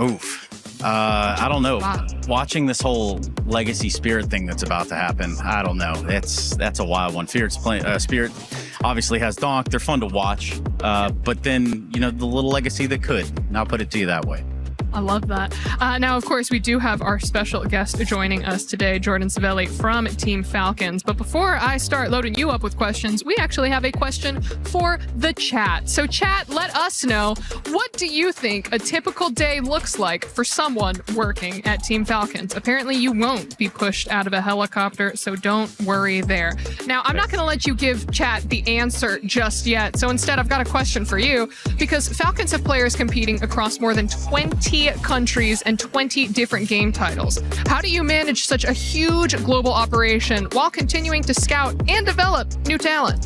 Oof. I don't know. Wow. Watching this whole legacy Spirit thing that's about to happen, I don't know. That's a wild one. Spirit obviously has Donk. They're fun to watch. But then, the little legacy that could. And I'll put it to you that way. I love that. Now, of course, we do have our special guest joining us today, Jordan Savelli from Team Falcons. But before I start loading you up with questions, we actually have a question for the chat. So chat, let us know, what do you think a typical day looks like for someone working at Team Falcons? Apparently, you won't be pushed out of a helicopter, so don't worry there. Now, I'm not going to let you give chat the answer just yet. So instead, I've got a question for you, because Falcons have players competing across more than 20 countries and 20 different game titles. How do you manage such a huge global operation while continuing to scout and develop new talent?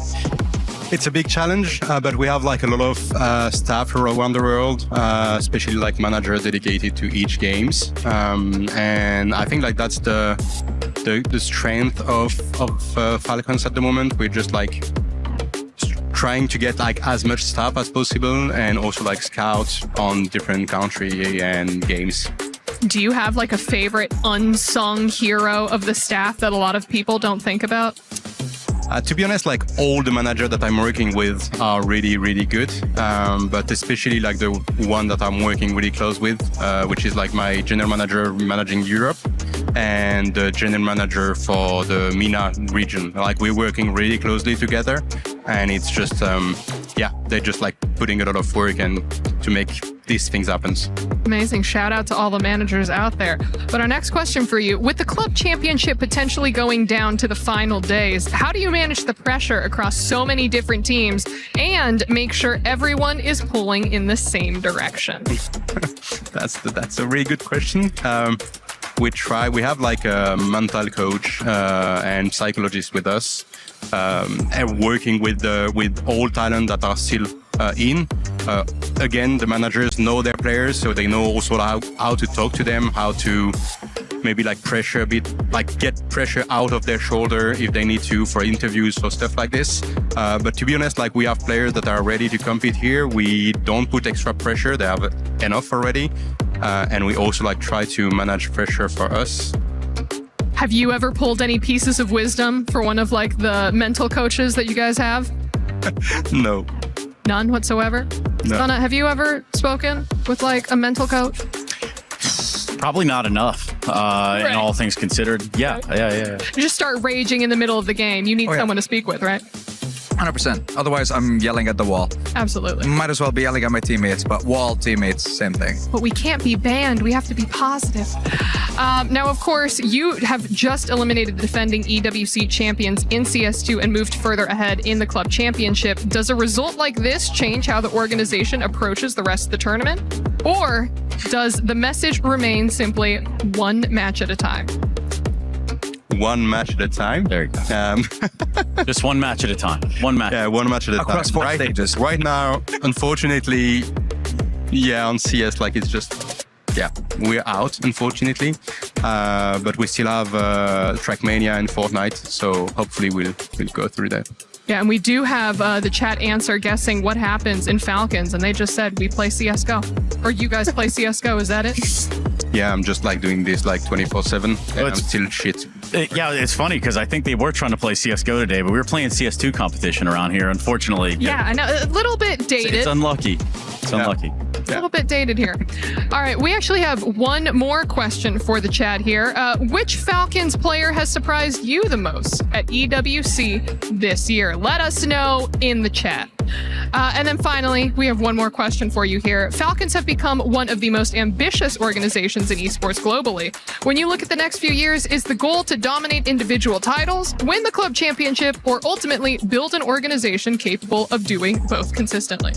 It's a big challenge, but we have like a lot of staff around the world, especially like managers dedicated to each games. And I think like that's the strength of Falcons at the moment. We're just like trying to get like as much staff as possible and also like scout on different country and games. Do you have like a favorite unsung hero of the staff that a lot of people don't think about? To be honest, like all the managers that I'm working with are really, really good. But especially like the one that I'm working really close with, which is like my general manager managing Europe and the general manager for the MENA region. Like we're working really closely together, and it's just, they're just like putting a lot of work and to make these things happen. Amazing. Shout out to all the managers out there. But our next question for you, with the club championship potentially going down to the final days, how do you manage the pressure across so many different teams and make sure everyone is pulling in the same direction? That's a really good question. We have like a mental coach and psychologist with us, and working with all talent that are still in. Again, the managers know their players, so they know also how to talk to them, how to maybe like pressure a bit, like get pressure out of their shoulder if they need to for interviews or stuff like this. But to be honest, like we have players that are ready to compete here. We don't put extra pressure. They have enough already. And we also like try to manage pressure for us. Have you ever pulled any pieces of wisdom for one of like the mental coaches that you guys have? No. None whatsoever? No. Donna, have you ever spoken with like a mental coach? Probably not enough, in all things considered. Yeah. You just start raging in the middle of the game. You need someone to speak with, right? 100%. Otherwise, I'm yelling at the wall. Absolutely. Might as well be yelling at my teammates, but wall teammates, same thing. But we can't be banned. We have to be positive. Now, of course, you have just eliminated the defending EWC champions in CS2 and moved further ahead in the club championship. Does a result like this change how the organization approaches the rest of the tournament? Or does the message remain simply one match at a time? One match at a time. There you go. Just one match at a time. One match. Yeah, one match at a Across time. 4 stages. Right now, unfortunately, on CS, like it's just, we're out, unfortunately. But we still have Trackmania and Fortnite, so hopefully we'll go through that. Yeah, and we do have the chat answer guessing what happens in Falcons, and they just said we play CSGO. Or you guys play CSGO, is that it? Yeah, I'm just like doing this like 24/7, and I'm still shit. Yeah, it's funny because I think they were trying to play CSGO today, but we were playing CS2 competition around here, unfortunately. Yeah, I know. A little bit dated. It's unlucky. It's unlucky. A little bit dated here. All right, we actually have one more question for the chat here. Which Falcons player has surprised you the most at EWC this year? Let us know in the chat. And then finally, we have one more question for you here. Falcons have become one of the most ambitious organizations in esports globally. When you look at the next few years, is the goal to dominate individual titles, win the club championship, or ultimately build an organization capable of doing both consistently?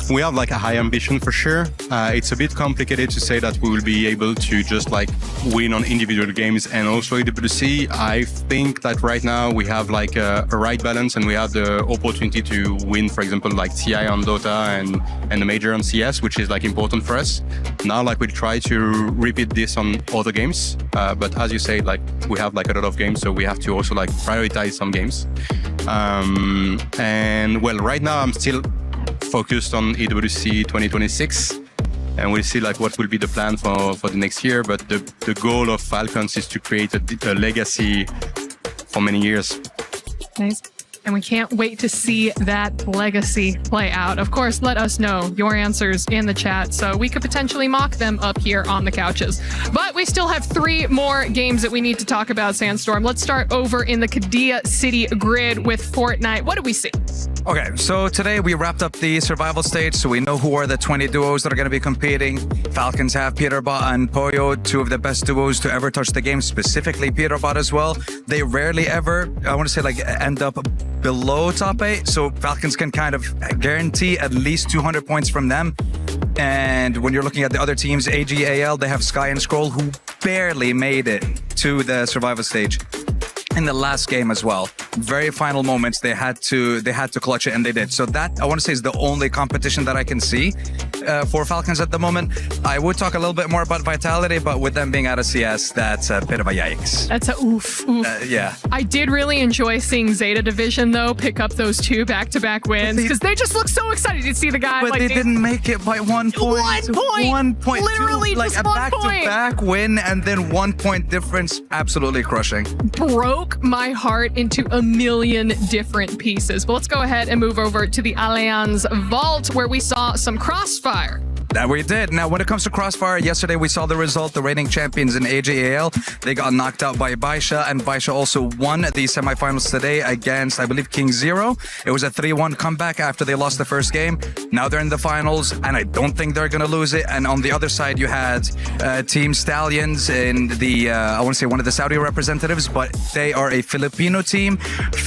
We have like a high ambition for sure. It's a bit complicated to say that we will be able to just like win on individual games and also EWC. I think that right now we have like a right balance and we have the opportunity to win, for example, like TI on Dota and the major on CS, which is like important for us. Now, like we'll try to repeat this on other games. But as you say, like we have like a lot of games, so we have to also like prioritize some games. And well, right now I'm still focused on EWC 2026, and we'll see like what will be the plan for the next year. But the goal of Falcons is to create a legacy for many years. Nice. And we can't wait to see that legacy play out. Of course, let us know your answers in the chat so we could potentially mock them up here on the couches. But we still have 3 more games that we need to talk about, Sandstorm. Let's start over in the Qiddiya City grid with Fortnite. What did we see? Okay, so today we wrapped up the survival stage, so we know who are the 20 duos that are going to be competing. Falcons have Peterbot and Poyo, 2 of the best duos to ever touch the game, specifically Peterbot as well. They rarely ever, I want to say, like end up below top 8, so Falcons can kind of guarantee at least 200 points from them. And when you're looking at the other teams, ag.al, they have Sky and Scroll, who barely made it to the survival stage in the last game as well. Very final moments, they had to clutch it, and they did. So that, I want to say, is the only competition that I can see for Falcons at the moment. I would talk a little bit more about Vitality, but with them being out of CS, that's a bit of a yikes. That's a oof. Yeah. I did really enjoy seeing Zeta Division, though, pick up those 2 back-to-back wins, because they just look so excited to see the guy. But like, they didn't make it by 1 point. 1 point! 1 point. Literally like just a 1 point! back-to-back win, and then 1 point difference, absolutely crushing. Broke my heart into a million different pieces. But let's go ahead and move over to the Allianz Vault, where we saw some crossfire. That we did. Now, when it comes to Crossfire, yesterday we saw the result. The reigning champions in ag.al, they got knocked out by Baisha, and Baisha also won the semifinals today against, I believe, King Zero. It was a 3-1 comeback after they lost the first game. Now they're in the finals, and I don't think they're going to lose it. And on the other side, you had Team Stallions in the, I want to say one of the Saudi representatives, but they are a Filipino team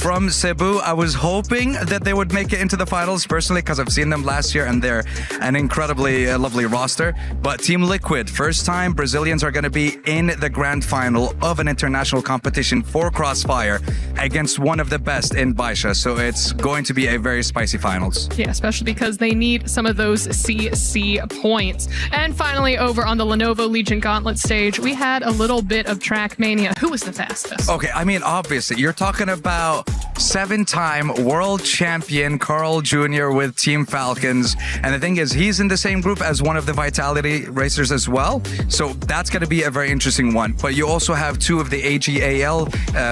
from Cebu. I was hoping that they would make it into the finals, personally, because I've seen them last year, and they're an incredibly lovely roster. But Team Liquid, first time Brazilians are going to be in the grand final of an international competition for Crossfire against one of the best in Baisha. So it's going to be a very spicy finals. Yeah, especially because they need some of those CC points. And finally, over on the Lenovo Legion Gauntlet stage, we had a little bit of Trackmania. Who was the fastest? Okay, I mean, obviously, you're talking about 7-time world champion Carl Jr. with Team Falcons. And the thing is, he's in the same group as one of the Vitality racers as well. So that's going to be a very interesting one. But you also have 2 of the ag.al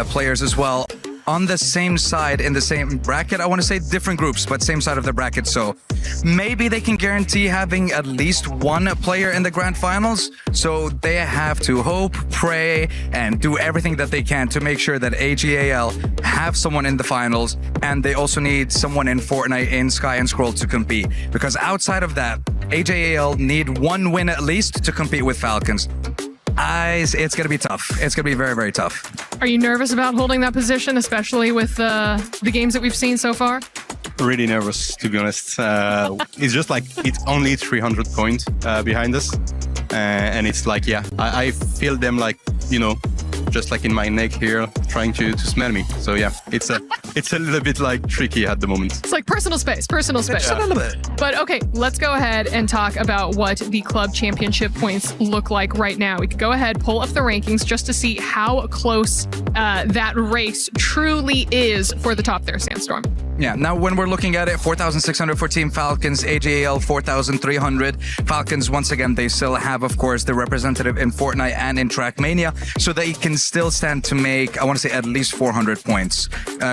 players as well on the same side in the same bracket. I want to say different groups, but same side of the bracket. So maybe they can guarantee having at least 1 player in the grand finals. So they have to hope, pray, and do everything that they can to make sure that ag.al have someone in the finals. And they also need someone in Fortnite, in Sky and Scroll to compete. Because outside of that, ag.al need 1 win at least to compete with Falcons. It's going to be tough. It's going to be very, very tough. Are you nervous about holding that position, especially with the games that we've seen so far? Really nervous, to be honest. It's just like it's only 300 points behind us, and it's like, yeah, I feel them like, you know, just like in my neck here, trying to smell me. So yeah, it's a little bit like tricky at the moment. It's like personal space. Just a little bit. But okay, let's go ahead and talk about what the club championship points look like right now. We could go ahead, pull up the rankings just to see how close that race truly is for the top there, Sandstorm. Yeah, now when we're looking at it, 4,600 for Team Falcons, ag.al 4,300. Falcons, once again, they still have, of course, the representative in Fortnite and in Trackmania, so they can still stand to make, I want to say, at least 400 points.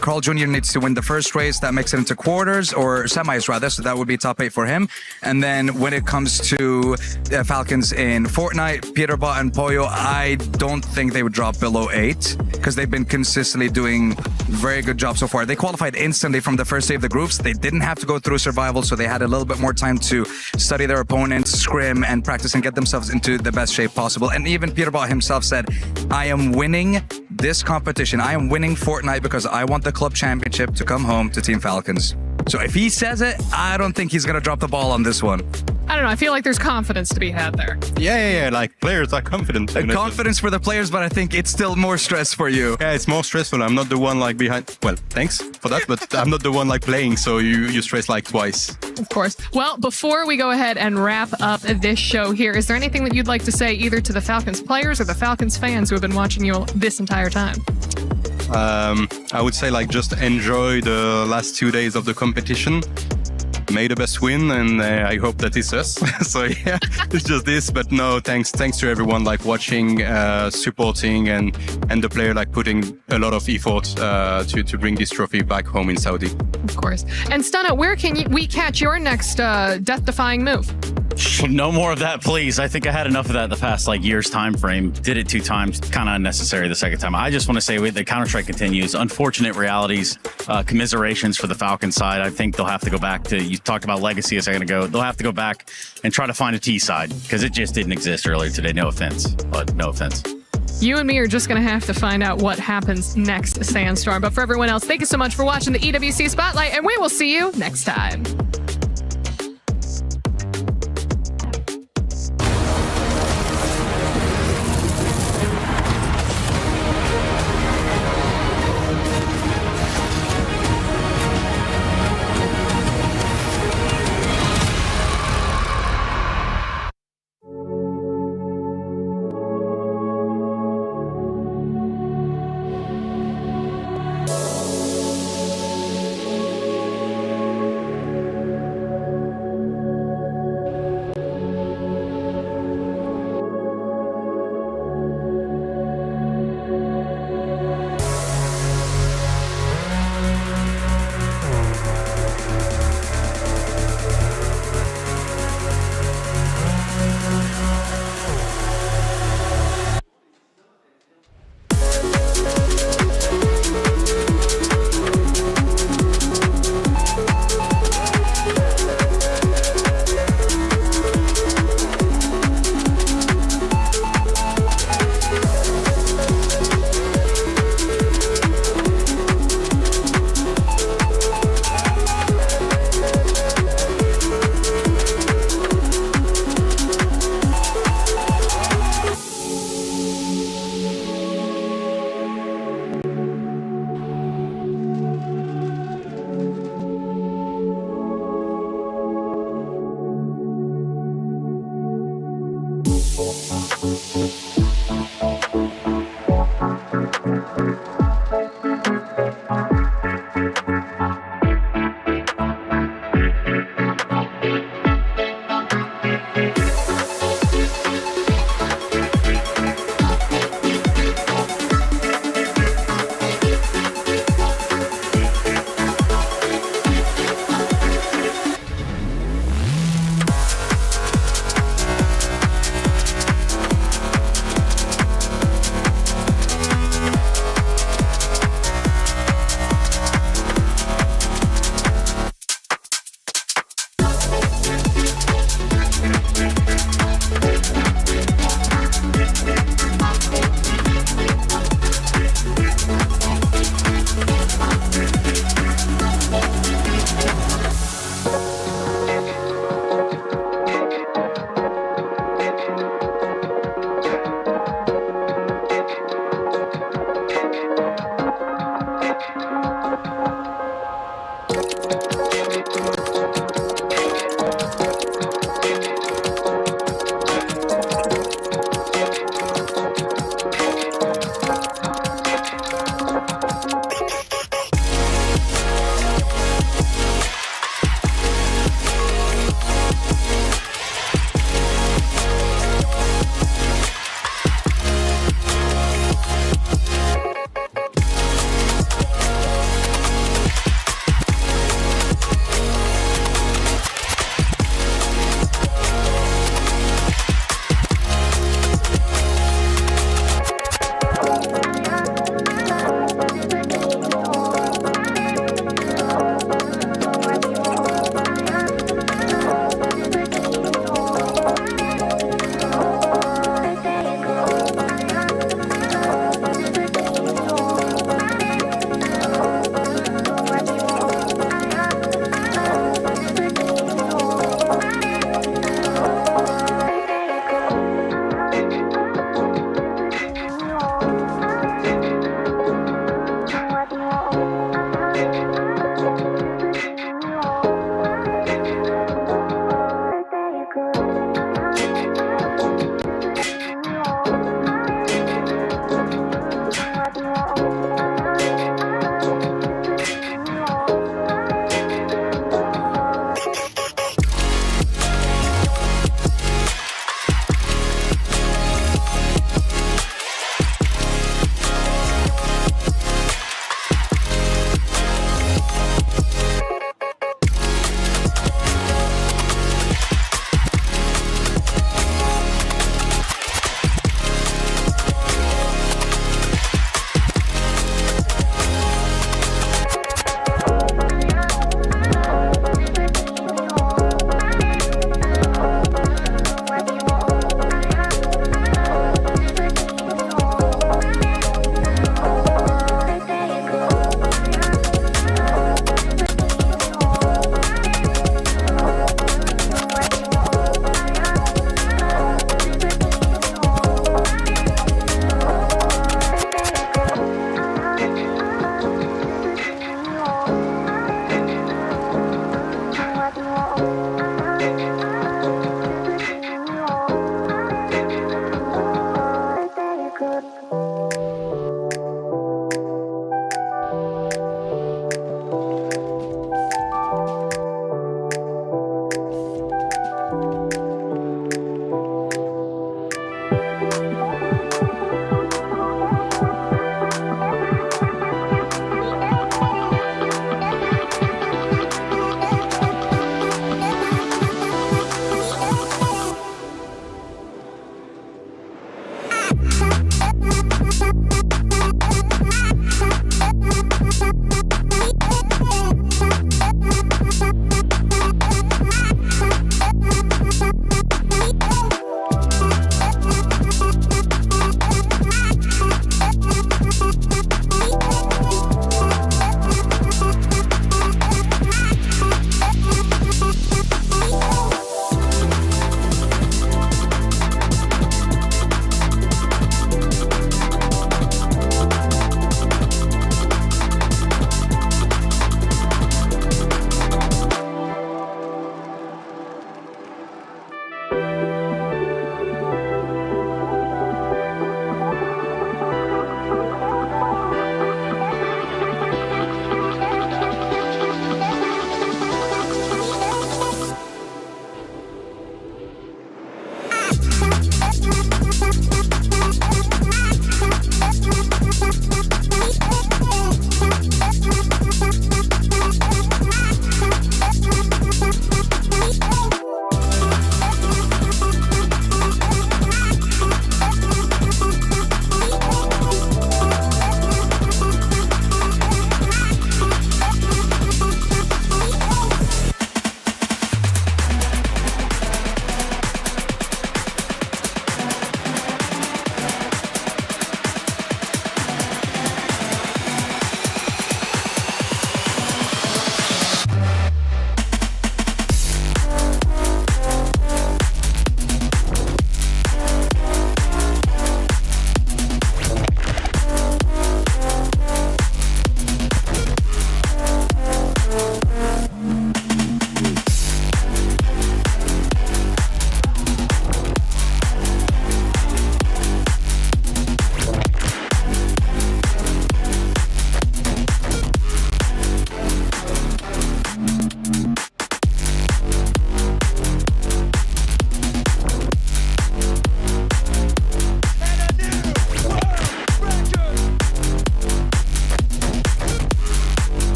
Carl Jr. needs to win the first race. That makes it into quarters, or semis rather, so that would be top 8 for him. And then when it comes to Falcons in Fortnite, Peterbot and Poyo, I don't think they would drop below 8, because they've been consistently doing very good job so far. They qualified instantly from the first day of the groups. They didn't have to go through survival, so they had a little bit more time to study their opponents, scrim, and practice and get themselves into the best shape possible. And even Peterbot himself said, I am winning this competition. I am winning Fortnite because I want the club championship to come home to Team Falcons. So if he says it, I don't think he's going to drop the ball on this one. I don't know. I feel like there's confidence to be had there. Yeah. Like players are confident. Confidence for the players, but I think it's still more stress for you. Yeah, it's more stressful. I'm not the one like behind. Well, thanks for that, but I'm not the one like playing, so you stress like twice. Of course. Well, before we go ahead and wrap up this show here, is there anything that you'd like to say either to the Falcons players or the Falcons fans who have been watching you this entire time? I would say like just enjoy the last 2 days of the competition. may the best win, and I hope that it's us. So yeah, it's just this. But no, thanks to everyone like watching, supporting, and the player like putting a lot of effort to bring this trophy back home in Saudi. Of course. And Stunna, where can we catch your next death-defying move? No more of that, please. I think I had enough of that in the past year's time frame. Did it 2 times, kind of unnecessary the second time. I just want to say the Counter-Strike continues. Unfortunate realities, commiserations for the Falcon side. I think they'll have to go back to, you talked about legacy a second ago, they'll have to go back and try to find a T side because it just didn't exist earlier today. No offense, but no offense. You and me are just going to have to find out what happens next, Sandstorm. But for everyone else, thank you so much for watching the EWC Spotlight, and we will see you next time.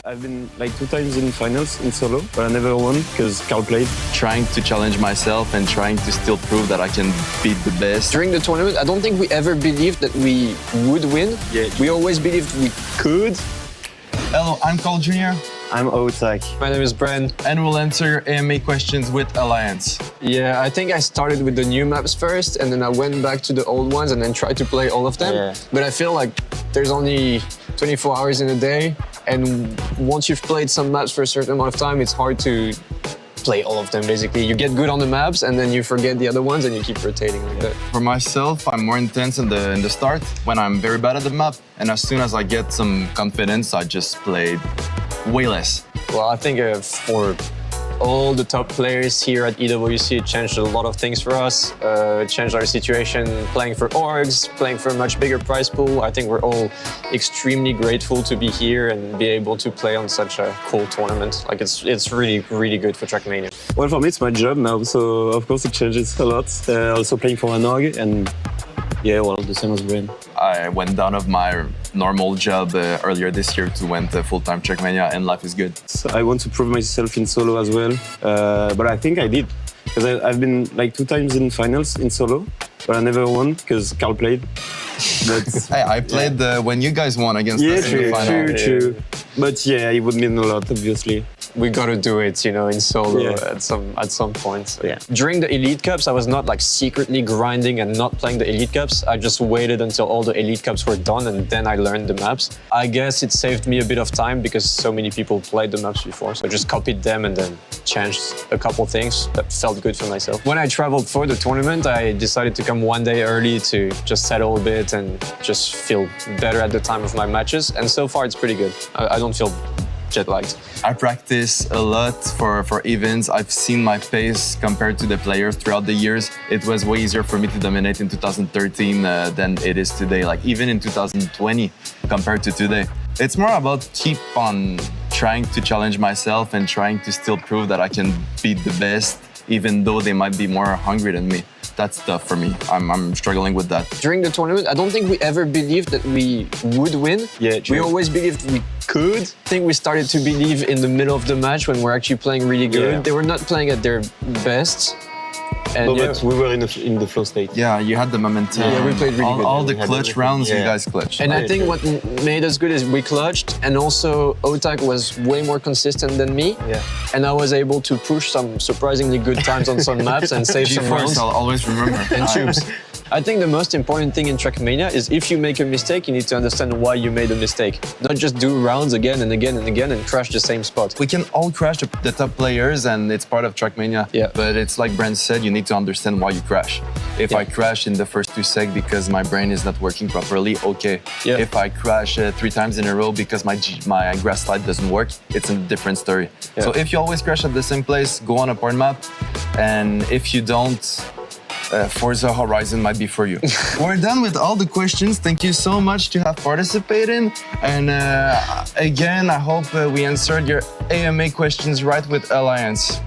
I've been like 2 times in finals in solo, but I never won because Carl played. Trying to challenge myself and trying to still prove that I can beat the best. During the tournament, I don't think we ever believed that we would win. Yeah. We always believed we could. Hello, I'm Carl Jr. I'm Outak. My name is Bren. and we'll answer AMA questions with Alliance. Yeah, I think I started with the new maps first, and then I went back to the old ones and then tried to play all of them. Yeah. But I feel like there's only 24 hours in a day, and once you've played some maps for a certain amount of time, it's hard to play all of them, basically. You get good on the maps, and then you forget the other ones, and you keep rotating like that. For myself, I'm more intense in the start when I'm very bad at the map, and as soon as I get some confidence, I just play way less. Well, I think for all the top players here at EWC, it changed a lot of things for us. It changed our situation playing for orgs, playing for a much bigger prize pool. I think we're all extremely grateful to be here and be able to play on such a cool tournament. Like it's really, really good for Trackmania. Well, for me, it's my job now, so of course it changes a lot. Also playing for an org, and yeah, well, the same as Bren. I went down of my normal job earlier this year to went full-time Trackmania, and life is good. So I want to prove myself in solo as well, but I think I did. Because I've been like 2 times in finals in solo, but I never won because Carl played. But Hey, I played when you guys won against us in the final. true. But yeah, it would mean a lot, obviously. We gotta do it, you know, in solo Yeah. at some point. So. Yeah. During the Elite Cups, I was not like secretly grinding and not playing the Elite Cups. I just waited until all the Elite Cups were done, and then I learned the maps. I guess it saved me a bit of time because so many people played the maps before. So I just copied them and then changed a couple things that felt good for myself. When I traveled for the tournament, I decided to come 1 day early to just settle a bit and just feel better at the time of my matches. And so far, it's pretty good. I don't feel jet-lagged. I practice a lot for events. I've seen my pace compared to the players throughout the years. It was way easier for me to dominate in 2013 than it is today, like even in 2020 compared to today. It's more about keep on trying to challenge myself and trying to still prove that I can beat the best, even though they might be more hungry than me. That's tough for me. I'm struggling with that. During the tournament, I don't think we ever believed that we would win. Yeah, true. We always believed we could. I think we started to believe in the middle of the match when we're actually playing really good. Yeah. They were not playing at their best. And No, but we were in the flow state. Yeah, you had the momentum. Yeah, we played really good. All the We had clutch everything. rounds, you Yeah. guys clutched. And I Yeah, think yeah. what made us good is we clutched, and also Outak was way more consistent than me. Yeah. And I was able to push some surprisingly good times on some maps and save some GeForce, rounds. I'll always remember. And tubes. I think the most important thing in Trackmania is if you make a mistake, you need to understand why you made a mistake. Not just do rounds again and again and again and crash the same spot. We can all crash the top players, and it's part of Trackmania. Yeah. But it's like Brent said, you need to understand why you crash. If Yeah. I crash in the first 2 secs because my brain is not working properly, okay. Yeah. If I crash 3 times in a row because my grass slide doesn't work, it's a different story. Yeah. So if you always crash at the same place, go on a porn map, and if you don't, Forza Horizon might be for you. We're done with all the questions. Thank you so much to have participated. And again, I hope we answered your AMA questions right with Alliance.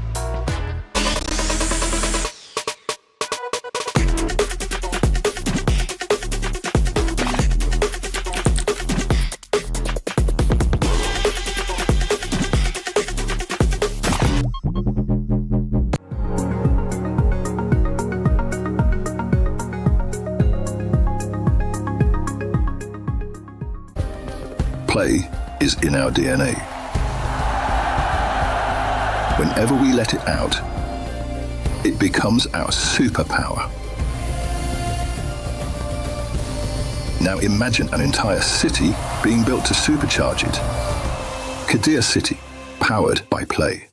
Play is in our DNA. Whenever we let it out, it becomes our superpower. Now imagine an entire city being built to supercharge it. Kadir City, powered by Play.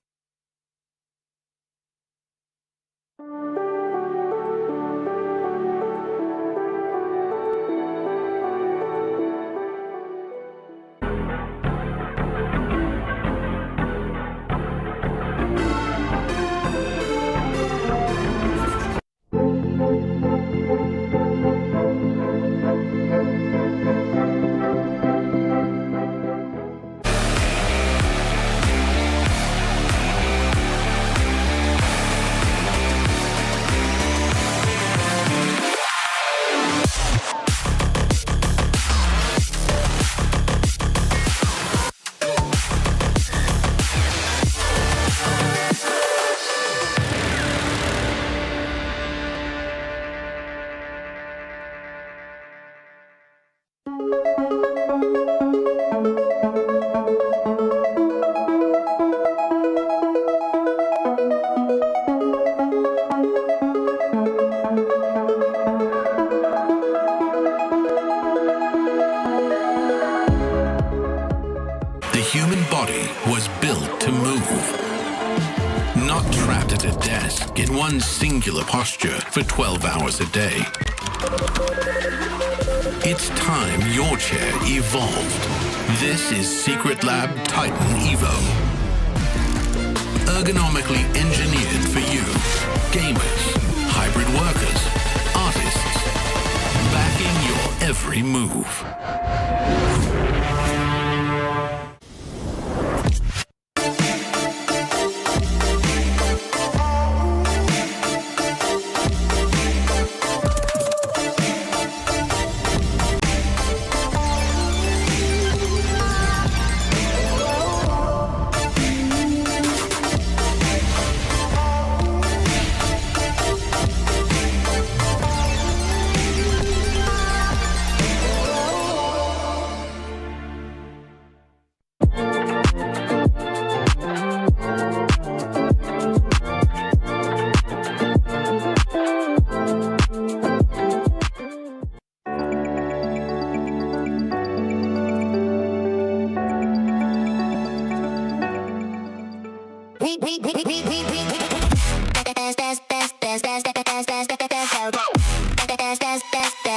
human body was built to move. Not trapped at a desk in one singular posture for 12 hours a day. It's time your chair evolved. This is Secret Lab Titan Evo. Ergonomically engineered for you, gamers, hybrid workers, artists, backing your every move.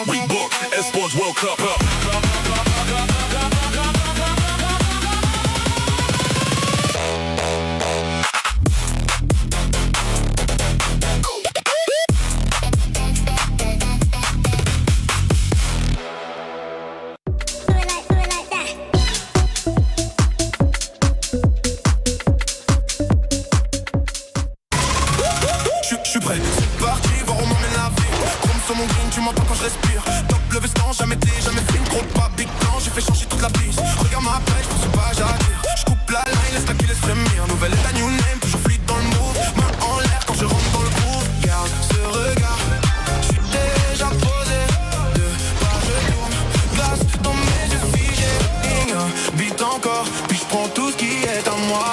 We book Esports World Cup. Je suis prêt, c'est parti, voir où m'emmène la vie. Chrome sur mon green, tu m'entends quand je respire. Top le veston, jamais film, gros pas, big plan, j'ai fait changer toute la piste. Regarde ma pêche, je pense pas, j'attire. Je coupe la line, laisse la qui laisse frémir. Nouvelle état, new name, toujours fluide dans le move. Main en l'air quand je rentre dans le groove. Garde ce regard, je suis déjà posé. Deux pas, je tourne, glace dans mes yeux figés. Beat encore, puis je prends tout ce qui est à moi.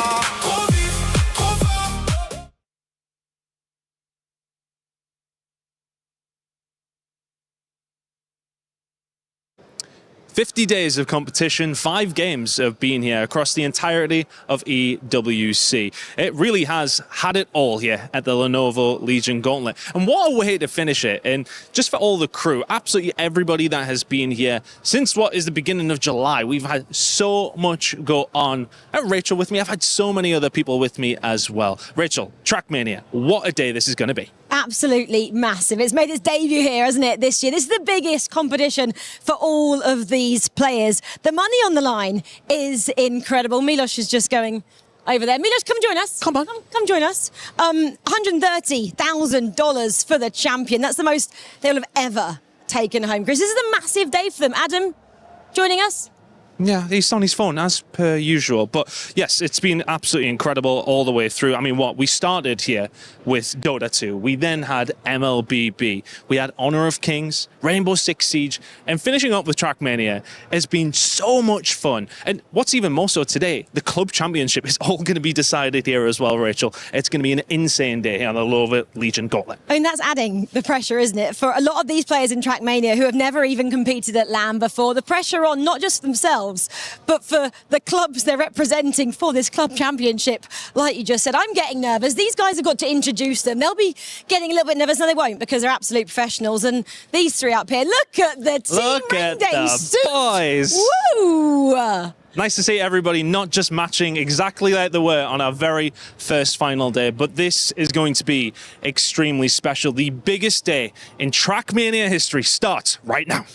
50 days of competition, 5 games of being here across the entirety of EWC. It really has had it all here at the Lenovo Legion Gauntlet. And what a way to finish it. And just for all the crew, absolutely everybody that has been here since what is the beginning of July. We've had so much go on. I have Rachel with me. I've had so many other people with me as well. Rachel, Trackmania, what a day this is going to be. Absolutely massive. It's made its debut here, hasn't it, this year? This is the biggest competition for all of these players. The money on the line is incredible. Milos is just going over there. Milos, come join us. Come on. Come join us. $130,000 for the champion. That's the most they'll have ever taken home. Chris, this is a massive day for them. Adam, joining us? Yeah, he's on his phone as per usual. But yes, it's been absolutely incredible all the way through. I mean, we started here with Dota 2. We then had MLBB. We had Honor of Kings, Rainbow Six Siege, and finishing up with Trackmania has been so much fun. And what's even more so today, the Club Championship is all going to be decided here as well, Rachel. It's going to be an insane day here on the Lenovo Legion Gauntlet. I mean, that's adding the pressure, isn't it? For a lot of these players in Trackmania who have never even competed at LAN before, the pressure on not just themselves, but for the clubs they're representing for this club championship. Like you just said, I'm getting nervous. These guys have got to introduce them. They'll be getting a little bit nervous. No, they won't, because they're absolute professionals. And these three up here, look at the team. Look at the boys. Woo! Nice to see everybody not just matching exactly like they were on our very first final day, but this is going to be extremely special. The biggest day in Trackmania history starts right now.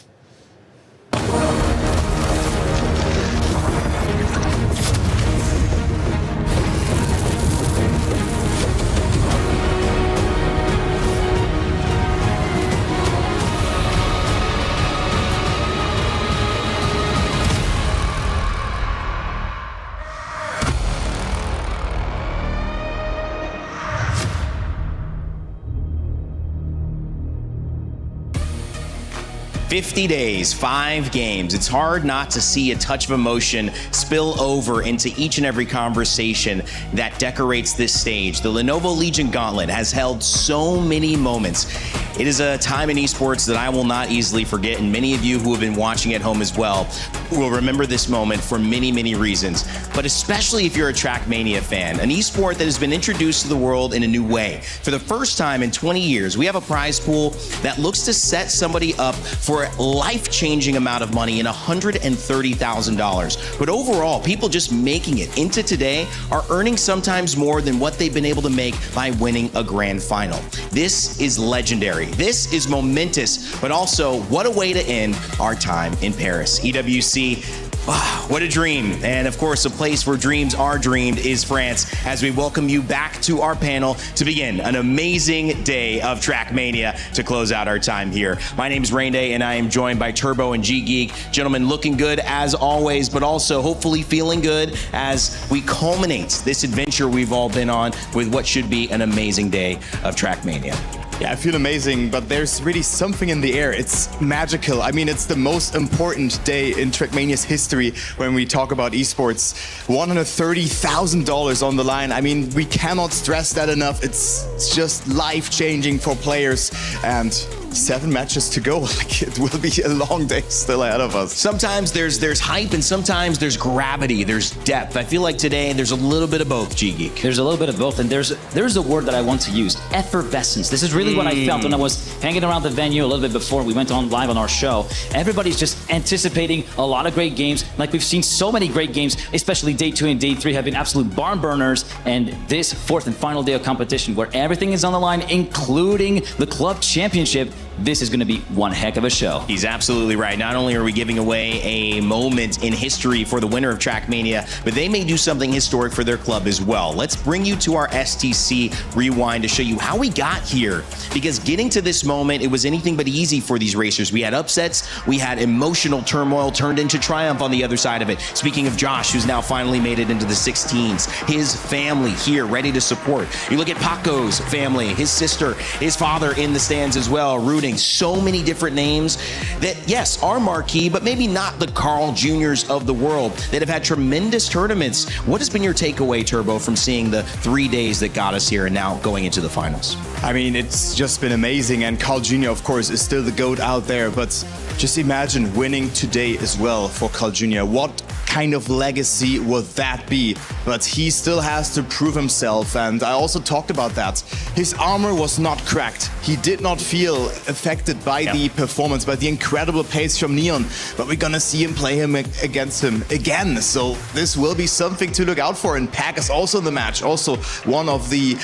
50 days, 5 games. It's hard not to see a touch of emotion spill over into each and every conversation that decorates this stage. The Lenovo Legion Gauntlet has held so many moments It is a time in esports that I will not easily forget, and many of you who have been watching at home as well will remember this moment for many, many reasons. But especially if you're a Trackmania fan, an esport that has been introduced to the world in a new way. For the first time in 20 years, we have a prize pool that looks to set somebody up for a life-changing amount of money in $130,000. But overall, people just making it into today are earning sometimes more than what they've been able to make by winning a grand final. This is legendary. This is momentous, but also what a way to end our time in Paris. EWC, wow, what a dream. And of course, a place where dreams are dreamed is France, as we welcome you back to our panel to begin an amazing day of Trackmania to close out our time here. My name is Rainday, and I am joined by Turbo and G-Geek. Gentlemen, looking good as always, but also hopefully feeling good as we culminate this adventure we've all been on with what should be an amazing day of Trackmania. Yeah, I feel amazing, but there's really something in the air. It's magical. I mean, it's the most important day in Trackmania's history when we talk about esports. $130,000 on the line. I mean, we cannot stress that enough. It's just life-changing for players, and 7 matches to go. Like, it will be a long day still ahead of us. Sometimes there's hype, and sometimes there's gravity, there's depth. I feel like today there's a little bit of both, G-Geek. There's a little bit of both, and there's a word that I want to use: effervescence. This is really what I felt when I was hanging around the venue a little bit before we went on live on our show. Everybody's just anticipating a lot of great games. Like, we've seen so many great games, especially day 2 and day 3 have been absolute barn burners, and this 4th and final day of competition where everything is on the line, including the club championship, this is going to be one heck of a show. He's absolutely right. Not only are we giving away a moment in history for the winner of Trackmania, but they may do something historic for their club as well. Let's bring you to our STC Rewind to show you how we got here. Because getting to this moment, it was anything but easy for these racers. We had upsets, we had emotional turmoil turned into triumph on the other side of it. Speaking of Josh, who's now finally made it into the 16s, his family here ready to support. You look at Paco's family, his sister, his father in the stands as well, rooting. So many different names that, yes, are marquee, but maybe not the Carl Juniors of the world that have had tremendous tournaments. What has been your takeaway, Turbo, from seeing the 3 days that got us here and now going into the finals? I mean, it's just been amazing, and Carl Jr., of course, is still the GOAT out there, but just imagine winning today as well for Carl Jr. What kind of legacy would that be? But he still has to prove himself, and I also talked about that. His armor was not cracked. He did not feel affected by the performance, by the incredible pace from Neon, but we're gonna see him play him against him again, so this will be something to look out for. And Pac is also in the match, also one of the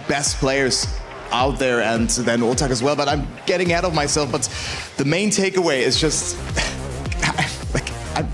best players out there, and then Otak as well, but I'm getting ahead of myself. But the main takeaway is just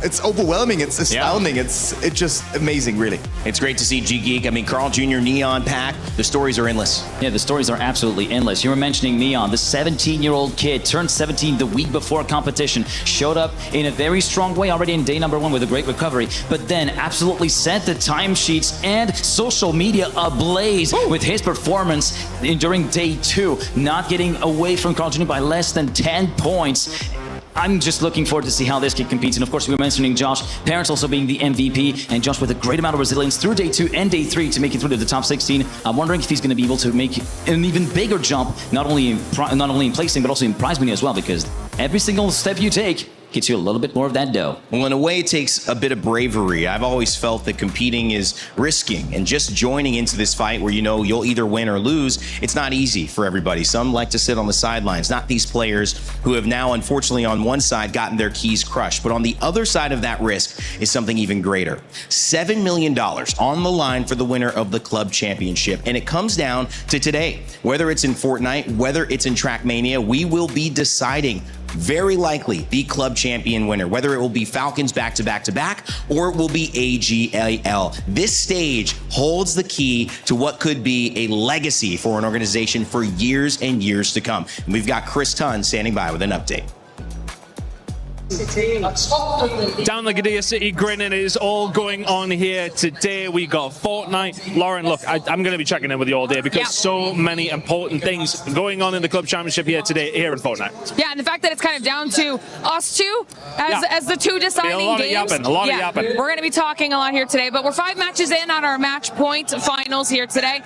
it's overwhelming, it's astounding, it's just amazing, really. It's great to see G-Geek. I mean, Carl Jr., Neon, Pac, the stories are endless. Yeah, the stories are absolutely endless. You were mentioning Neon, the 17-year-old kid, turned 17 the week before competition, showed up in a very strong way already in day number 1 with a great recovery, but then absolutely set the timesheets and social media ablaze with his performance during day 2, not getting away from Carl Jr. by less than 10 points. I'm just looking forward to see how this kid competes. And of course, we were mentioning Josh, parents also being the MVP, and Josh with a great amount of resilience through day 2 and day 3 to make it through to the top 16. I'm wondering if he's going to be able to make an even bigger jump, not only in placing, but also in prize money as well, because every single step you take gets you a little bit more of that dough. Well, in a way, it takes a bit of bravery. I've always felt that competing is risking, and just joining into this fight where you know you'll either win or lose, it's not easy for everybody. Some like to sit on the sidelines, not these players who have now, unfortunately, on one side gotten their keys crushed, but on the other side of that risk is something even greater. $7 million on the line for the winner of the club championship, and it comes down to today. Whether it's in Fortnite, whether it's in Trackmania, we will be deciding very likely the club champion winner, whether it will be Falcons back-to-back or it will be ag.al. This stage holds the key to what could be a legacy for an organization for years and years to come. And we've got Chris Tunn standing by with an update. Down the Qiddiya City grinning. It is all going on here today. We got Fortnite. Lauren, look, I'm going to be checking in with you all day because so many important things going on in the Club Championship here today, here in Fortnite. Yeah, and the fact that it's kind of down to us two as the two deciding games. A lot of yapping. We're going to be talking a lot here today, but we're 5 matches in on our match point finals here today.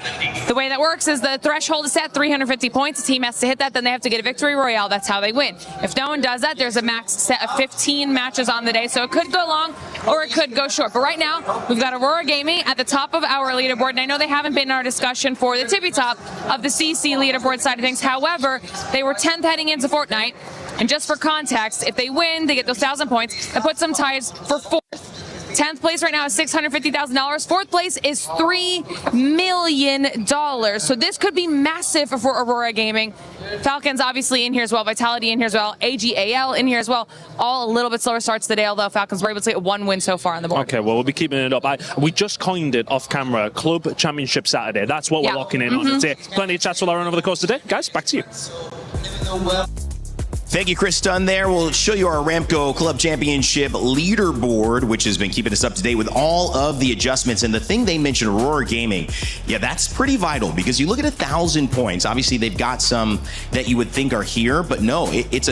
The way that works is the threshold is set 350 points. The team has to hit that, then they have to get a victory royale. That's how they win. If no one does that, there's a max set of 15 matches on the day, so it could go long or it could go short. But right now, we've got Aurora Gaming at the top of our leaderboard, and I know they haven't been in our discussion for the tippy top of the CC leaderboard side of things. However, they were 10th heading into Fortnite, and just for context, if they win, they get those 1,000 points. That puts them ties for 4th. 10th place right now is $650,000. 4th place is $3 million. So this could be massive for Aurora Gaming. Falcons obviously in here as well. Vitality in here as well. ag.al in here as well. All a little bit slower starts today, although Falcons were able to get 1 win so far on the board. Okay, well, we'll be keeping it up. We just coined it off camera. Club Championship Saturday. That's what we're locking in on today. Plenty of chats will run over the course of the day. Guys, back to you. Thank you, Chris Dunn there. We'll show you our Aramco Club Championship leaderboard, which has been keeping us up to date with all of the adjustments. And the thing they mentioned, Aurora Gaming, yeah, that's pretty vital because you look at 1,000 points. Obviously, they've got some that you would think are here, but no, it's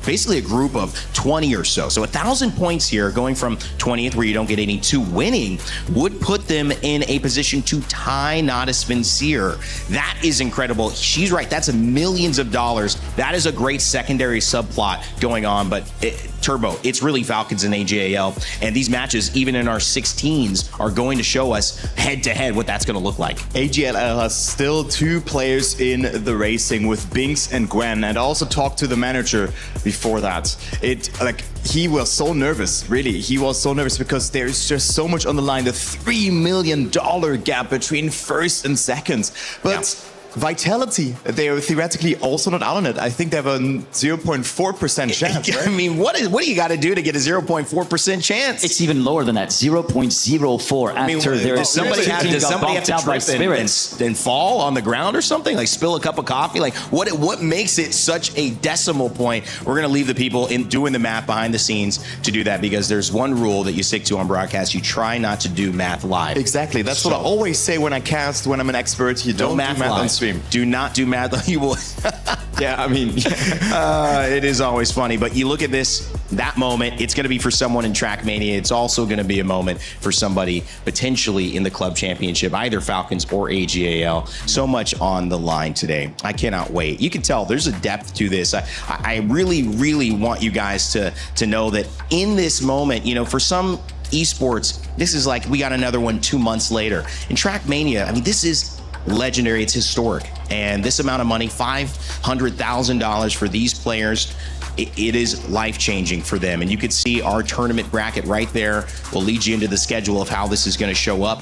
basically a group of 20 or so. So 1,000 points here, going from 20th, where you don't get any, to winning, would put them in a position to tie Nada Spencer. That is incredible. She's right. That's millions of dollars. That is a great secondary subplot going on, but Turbo, it's really Falcons and ag.al, and these matches, even in our 16s, are going to show us head-to-head what that's going to look like. ag.al has still 2 players in the racing with Binks and Gwen, and I also talked to the manager before that. He was so nervous, really. He was so nervous because there's just so much on the line, the $3 million gap between first and second. But Vitality, they are theoretically also not out on it. I think they have a 0.4% chance. Right? I mean, what do you got to do to get a 0.4% chance? It's even lower than that, 0.04 after does somebody have to trip and fall on the ground or something? Like spill a cup of coffee? Like what makes it such a decimal point? We're going to leave the people in doing the math behind the scenes to do that, because there's one rule that you stick to on broadcast. You try not to do math live. Exactly. That's what I always say when I cast, when I'm an expert. You don't do math on stream. Do not do math. You will. Yeah, I mean, it is always funny. But you look at that moment, it's going to be for someone in Trackmania. It's also going to be a moment for somebody potentially in the Club Championship, either Falcons or ag.al. So much on the line today. I cannot wait. You can tell there's a depth to this. I really, really want you guys to know that in this moment, for some esports, this is like we got another one 2 months later. In Trackmania, I mean, this is legendary. It's historic, and this amount of money, $500,000 for these players, it is life-changing for them. And you can see our tournament bracket right there will lead you into the schedule of how this is going to show up.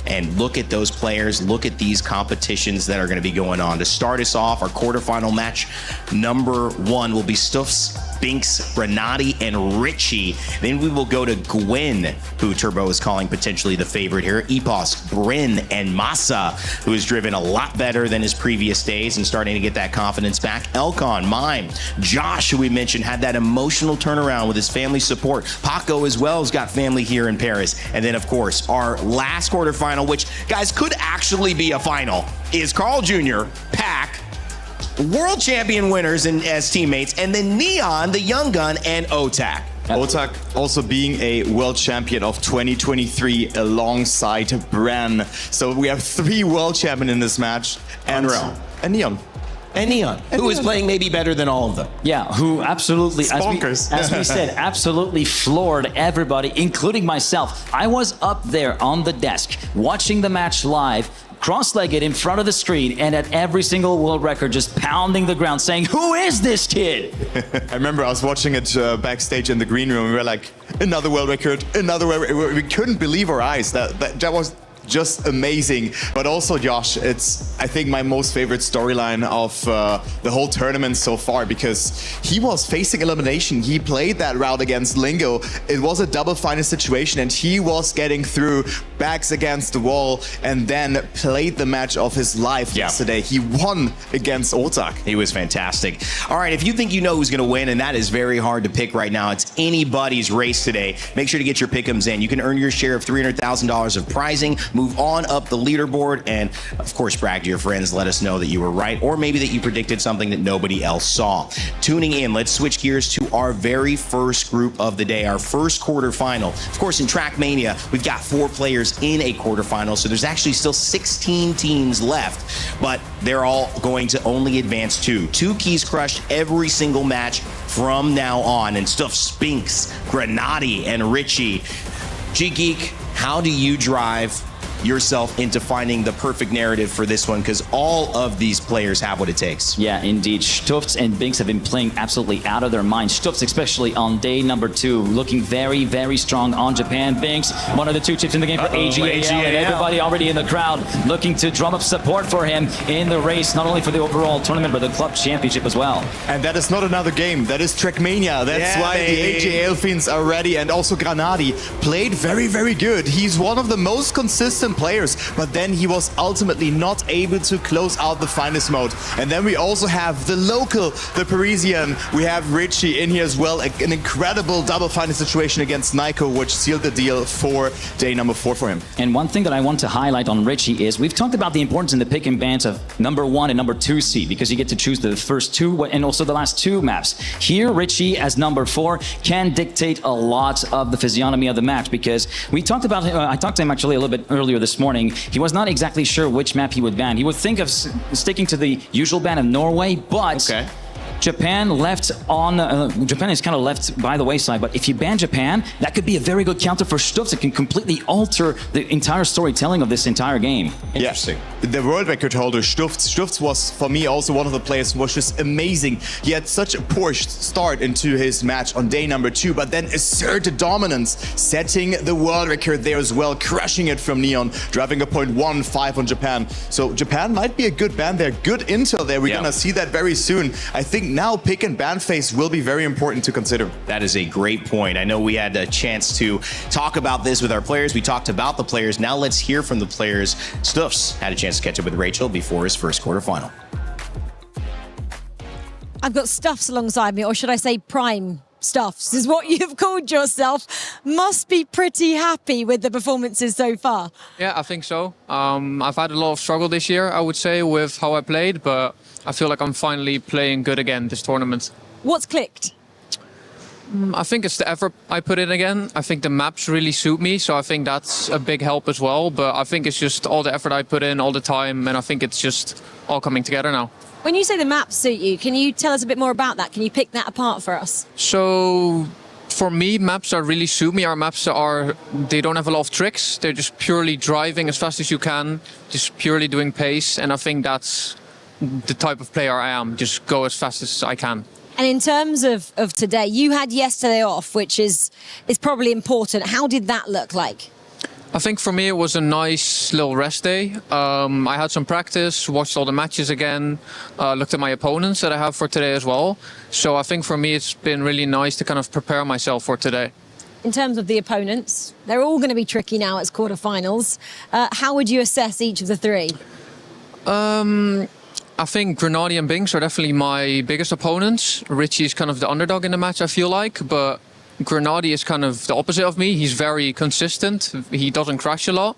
And look at those players, look at these competitions that are going to be going on. To start us off, our quarterfinal match number 1 will be Stuffs, Binks, Renati, and Richie. Then we will go to Gwen, who Turbo is calling potentially the favorite here. Epos, Bryn, and Masa, who has driven a lot better than his previous days and starting to get that confidence back. Elcon, Mime, Josh, who we mentioned, had that emotional turnaround with his family support. Paco as well has got family here in Paris. And then, of course, our last quarterfinal, which, guys, could actually be a final, is Carl Jr., Pac, world champion winners as teammates, and then Neon, the young gun, and Otak. Otak also being a world champion of 2023 alongside Bran. So we have 3 world champions in this match. And Neon. And Neon, who is playing maybe better than all of them. Yeah, who absolutely, as we said, absolutely floored everybody, including myself. I was up there on the desk watching the match live, cross-legged in front of the screen, and at every single world record just pounding the ground saying, "Who is this kid?" I remember I was watching it backstage in the green room. We were like, another world record, another world record. We couldn't believe our eyes. That was just amazing. But also, Josh, it's, I think, my most favorite storyline of the whole tournament so far, because he was facing elimination. He played that route against Lingo. It was a double final situation, and he was getting through, backs against the wall, and then played the match of his life yesterday. He won against Otak. He was fantastic. All right, if you think you know who's going to win, and that is very hard to pick right now, it's anybody's race today. Make sure to get your pick'ems in. You can earn your share of $300,000 of prizing, move on up the leaderboard, and of course brag to your friends, let us know that you were right, or maybe that you predicted something that nobody else saw. Tuning in, let's switch gears to our very first group of the day, our first quarterfinal. Of course, in Trackmania, we've got 4 players in a quarterfinal, so there's actually still 16 teams left, but they're all going to only advance 2. 2 keys crushed every single match from now on, and stuff Spinks, Grenady, and Richie. G-Geek, how do you drive yourself into finding the perfect narrative for this one? Because all of these players have what it takes. Yeah, indeed. Stufts and Binks have been playing absolutely out of their minds. Stufts, especially on day number 2, looking very, very strong on Japan. Binks, one of the 2 chips in the game for ag.al, and everybody already in the crowd looking to drum up support for him in the race, not only for the overall tournament, but the club championship as well. And that is not another game. That is Trackmania. That's why the ag.al Fiends are ready. And also Grenady played very, very good. He's one of the most consistent players, but then he was ultimately not able to close out the finest mode. And then we also have the local, the Parisian. We have Richie in here as well. An incredible double final situation against Nico, which sealed the deal for day number 4 for him. And one thing that I want to highlight on Richie is we've talked about the importance in the pick and bans of number 1 and number 2 seed, because you get to choose the first 2 and also the last 2 maps. Here, Richie as number 4 can dictate a lot of the physiognomy of the match, because we talked about him, I talked to him actually a little bit earlier this morning. He was not exactly sure which map he would ban. He would think of sticking to the usual ban of Norway, but Japan left on Japan is kind of left by the wayside. But if you ban Japan, that could be a very good counter for Stufts. It can completely alter the entire storytelling of this entire game. Interesting. The world record holder Stufts was for me also one of the players who was just amazing. He had such a poor start into his match on day number 2, but then asserted dominance, setting the world record there as well, crushing it from Neon, driving a 0.15 on Japan. So Japan might be a good ban there, good intel there. We're gonna see that very soon. I think now pick and ban phase will be very important to consider. That is a great point. I know we had a chance to talk about this with our players. We talked about the players. Now let's hear from the players. Stuffs had a chance to catch up with Rachel before his first quarterfinal. I've got Stuffs alongside me, or should I say Prime Stuffs is what you've called yourself. Must be pretty happy with the performances so far. Yeah, I think so. I've had a lot of struggle this year, I would say, with how I played, but I feel like I'm finally playing good again this tournament. What's clicked? I think it's the effort I put in again. I think the maps really suit me, so I think that's a big help as well. But I think it's just all the effort I put in all the time, and I think it's just all coming together now. When you say the maps suit you, can you tell us a bit more about that? Can you pick that apart for us? So for me, maps that really suit me are maps that they don't have a lot of tricks. They're just purely driving as fast as you can, just purely doing pace. And I think that's the type of player I am, just go as fast as I can. And in terms of today, you had yesterday off, which is probably important. How did that look like? I think for me it was a nice little rest day. I had some practice, watched all the matches again, looked at my opponents that I have for today as well. So I think for me it's been really nice to kind of prepare myself for today. In terms of the opponents, they're all going to be tricky now as quarterfinals. How would you assess each of the 3? I think Grenady and Binks are definitely my biggest opponents. Richie is kind of the underdog in the match, I feel like, but Grenady is kind of the opposite of me. He's very consistent. He doesn't crash a lot.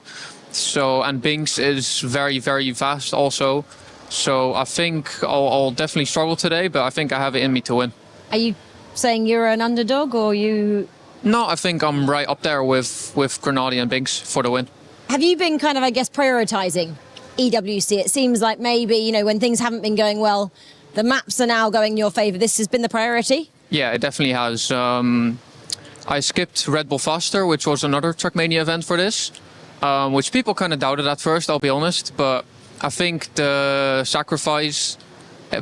And Binks is very, very fast also. So I think I'll definitely struggle today, but I think I have it in me to win. Are you saying you're an underdog, or you... No, I think I'm right up there with Grenady and Binks for the win. Have you been kind of, I guess, prioritizing EWC? It seems like maybe, you know, when things haven't been going well, the maps are now going in your favor. This has been the priority? Yeah, it definitely has. I skipped Red Bull Faster, which was another Trackmania event for this, which people kind of doubted at first, I'll be honest. But I think the sacrifice,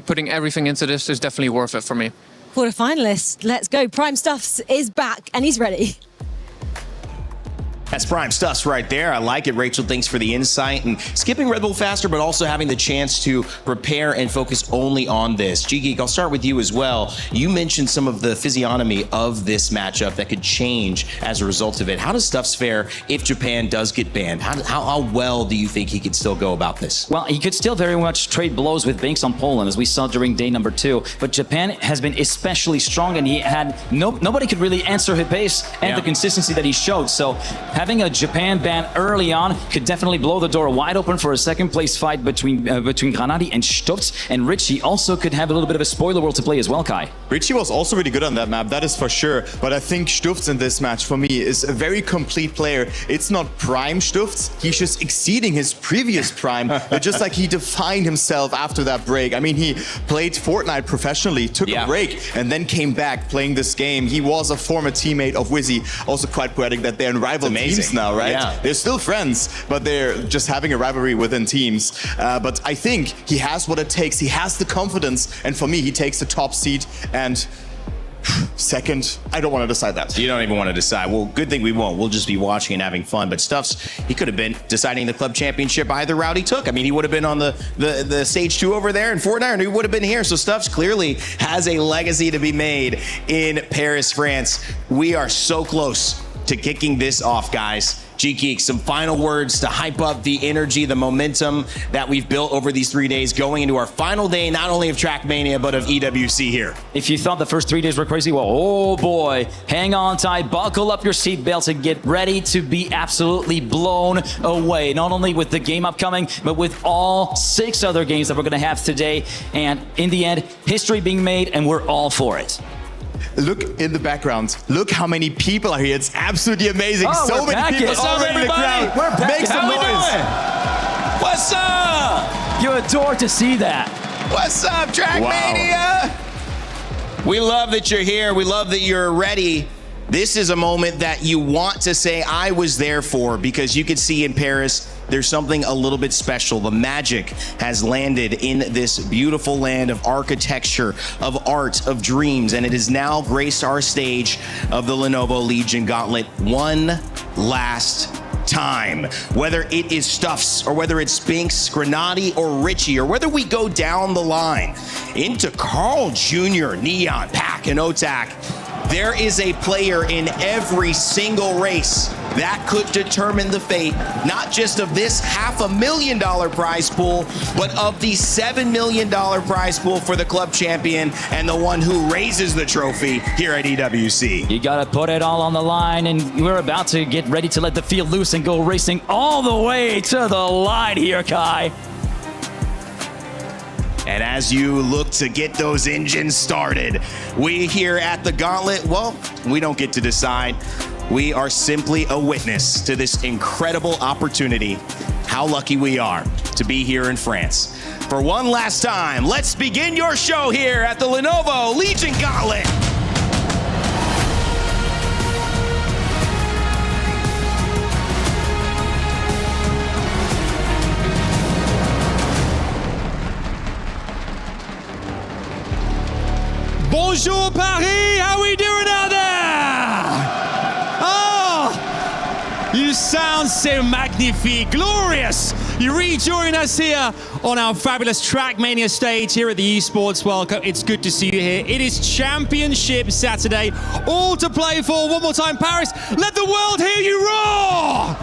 putting everything into this, is definitely worth it for me. Quarterfinalist, let's go. Prime Stuffs is back and he's ready. That's prime stuff right there. I like it. Rachel, thanks for the insight. And skipping Red Bull faster, but also having the chance to prepare and focus only on this. G-Geek, I'll start with you as well. You mentioned some of the physiognomy of this matchup that could change as a result of it. How does Stuffs fare if Japan does get banned? How well do you think he could still go about this? Well, he could still very much trade blows with Binks on Poland, as we saw during day number 2. But Japan has been especially strong, and he had nobody could really answer his pace and the consistency that he showed. So having a Japan ban early on could definitely blow the door wide open for a second place fight between Granadi and Stubbs. And Richie also could have a little bit of a spoiler world to play as well, Kai. Richie was also really good on that map, that is for sure. But I think Stubbs in this match, for me, is a very complete player. It's not prime Stubbs, he's just exceeding his previous prime. But just like he defined himself after that break. I mean, he played Fortnite professionally, took a break, and then came back playing this game. He was a former teammate of Wizzy. Also quite poetic that they're in rival teams now, right? Yeah. They're still friends, but they're just having a rivalry within teams. But I think he has what it takes. He has the confidence, and for me, he takes the top seat. And second, I don't want to decide that. You don't even want to decide. Well, good thing we won't. We'll just be watching and having fun. But Stuffs, he could have been deciding the club championship either route he took. I mean, he would have been on the stage 2 over there in Fortnite, and he would have been here. So Stuffs clearly has a legacy to be made in Paris, France. We are so close to kicking this off, guys. G-Geek, some final words to hype up the energy, the momentum that we've built over these 3 days going into our final day, not only of Trackmania, but of EWC here. If you thought the first 3 days were crazy, well, oh boy, hang on tight, buckle up your seatbelts and get ready to be absolutely blown away. Not only with the game upcoming, but with all 6 other games that we're gonna have today. And in the end, history being made, and we're all for it. Look in the background. Look how many people are here. It's absolutely amazing. Oh, so many people already in the crowd. We're back. Make some noise. What's up? You adore to see that. What's up, Trackmania? Wow. We love that you're here. We love that you're ready. This is a moment that you want to say, I was there for, because you could see in Paris, there's something a little bit special. The magic has landed in this beautiful land of architecture, of art, of dreams, and it has now graced our stage of the Lenovo Legion Gauntlet one last time. Whether it is Stuffs, or whether it's Binks, Granadi, or Richie, or whether we go down the line into Carl Jr., Neon, Pack, and Otak, there is a player in every single race that could determine the fate, not just of this $500,000 prize pool, but of the $7 million prize pool for the club champion and the one who raises the trophy here at EWC. You gotta put it all on the line, and we're about to get ready to let the field loose and go racing all the way to the line here, Kai. And as you look to get those engines started, we here at the Gauntlet, well, we don't get to decide. We are simply a witness to this incredible opportunity. How lucky we are to be here in France. For one last time, let's begin your show here at the Lenovo Legion Gauntlet. Bonjour Paris, how we doing out there? Oh, you sound so magnifique, glorious. You rejoin us here on our fabulous Trackmania stage here at the Esports World Cup. It's good to see you here. It is Championship Saturday, all to play for. One more time, Paris, let the world hear you roar!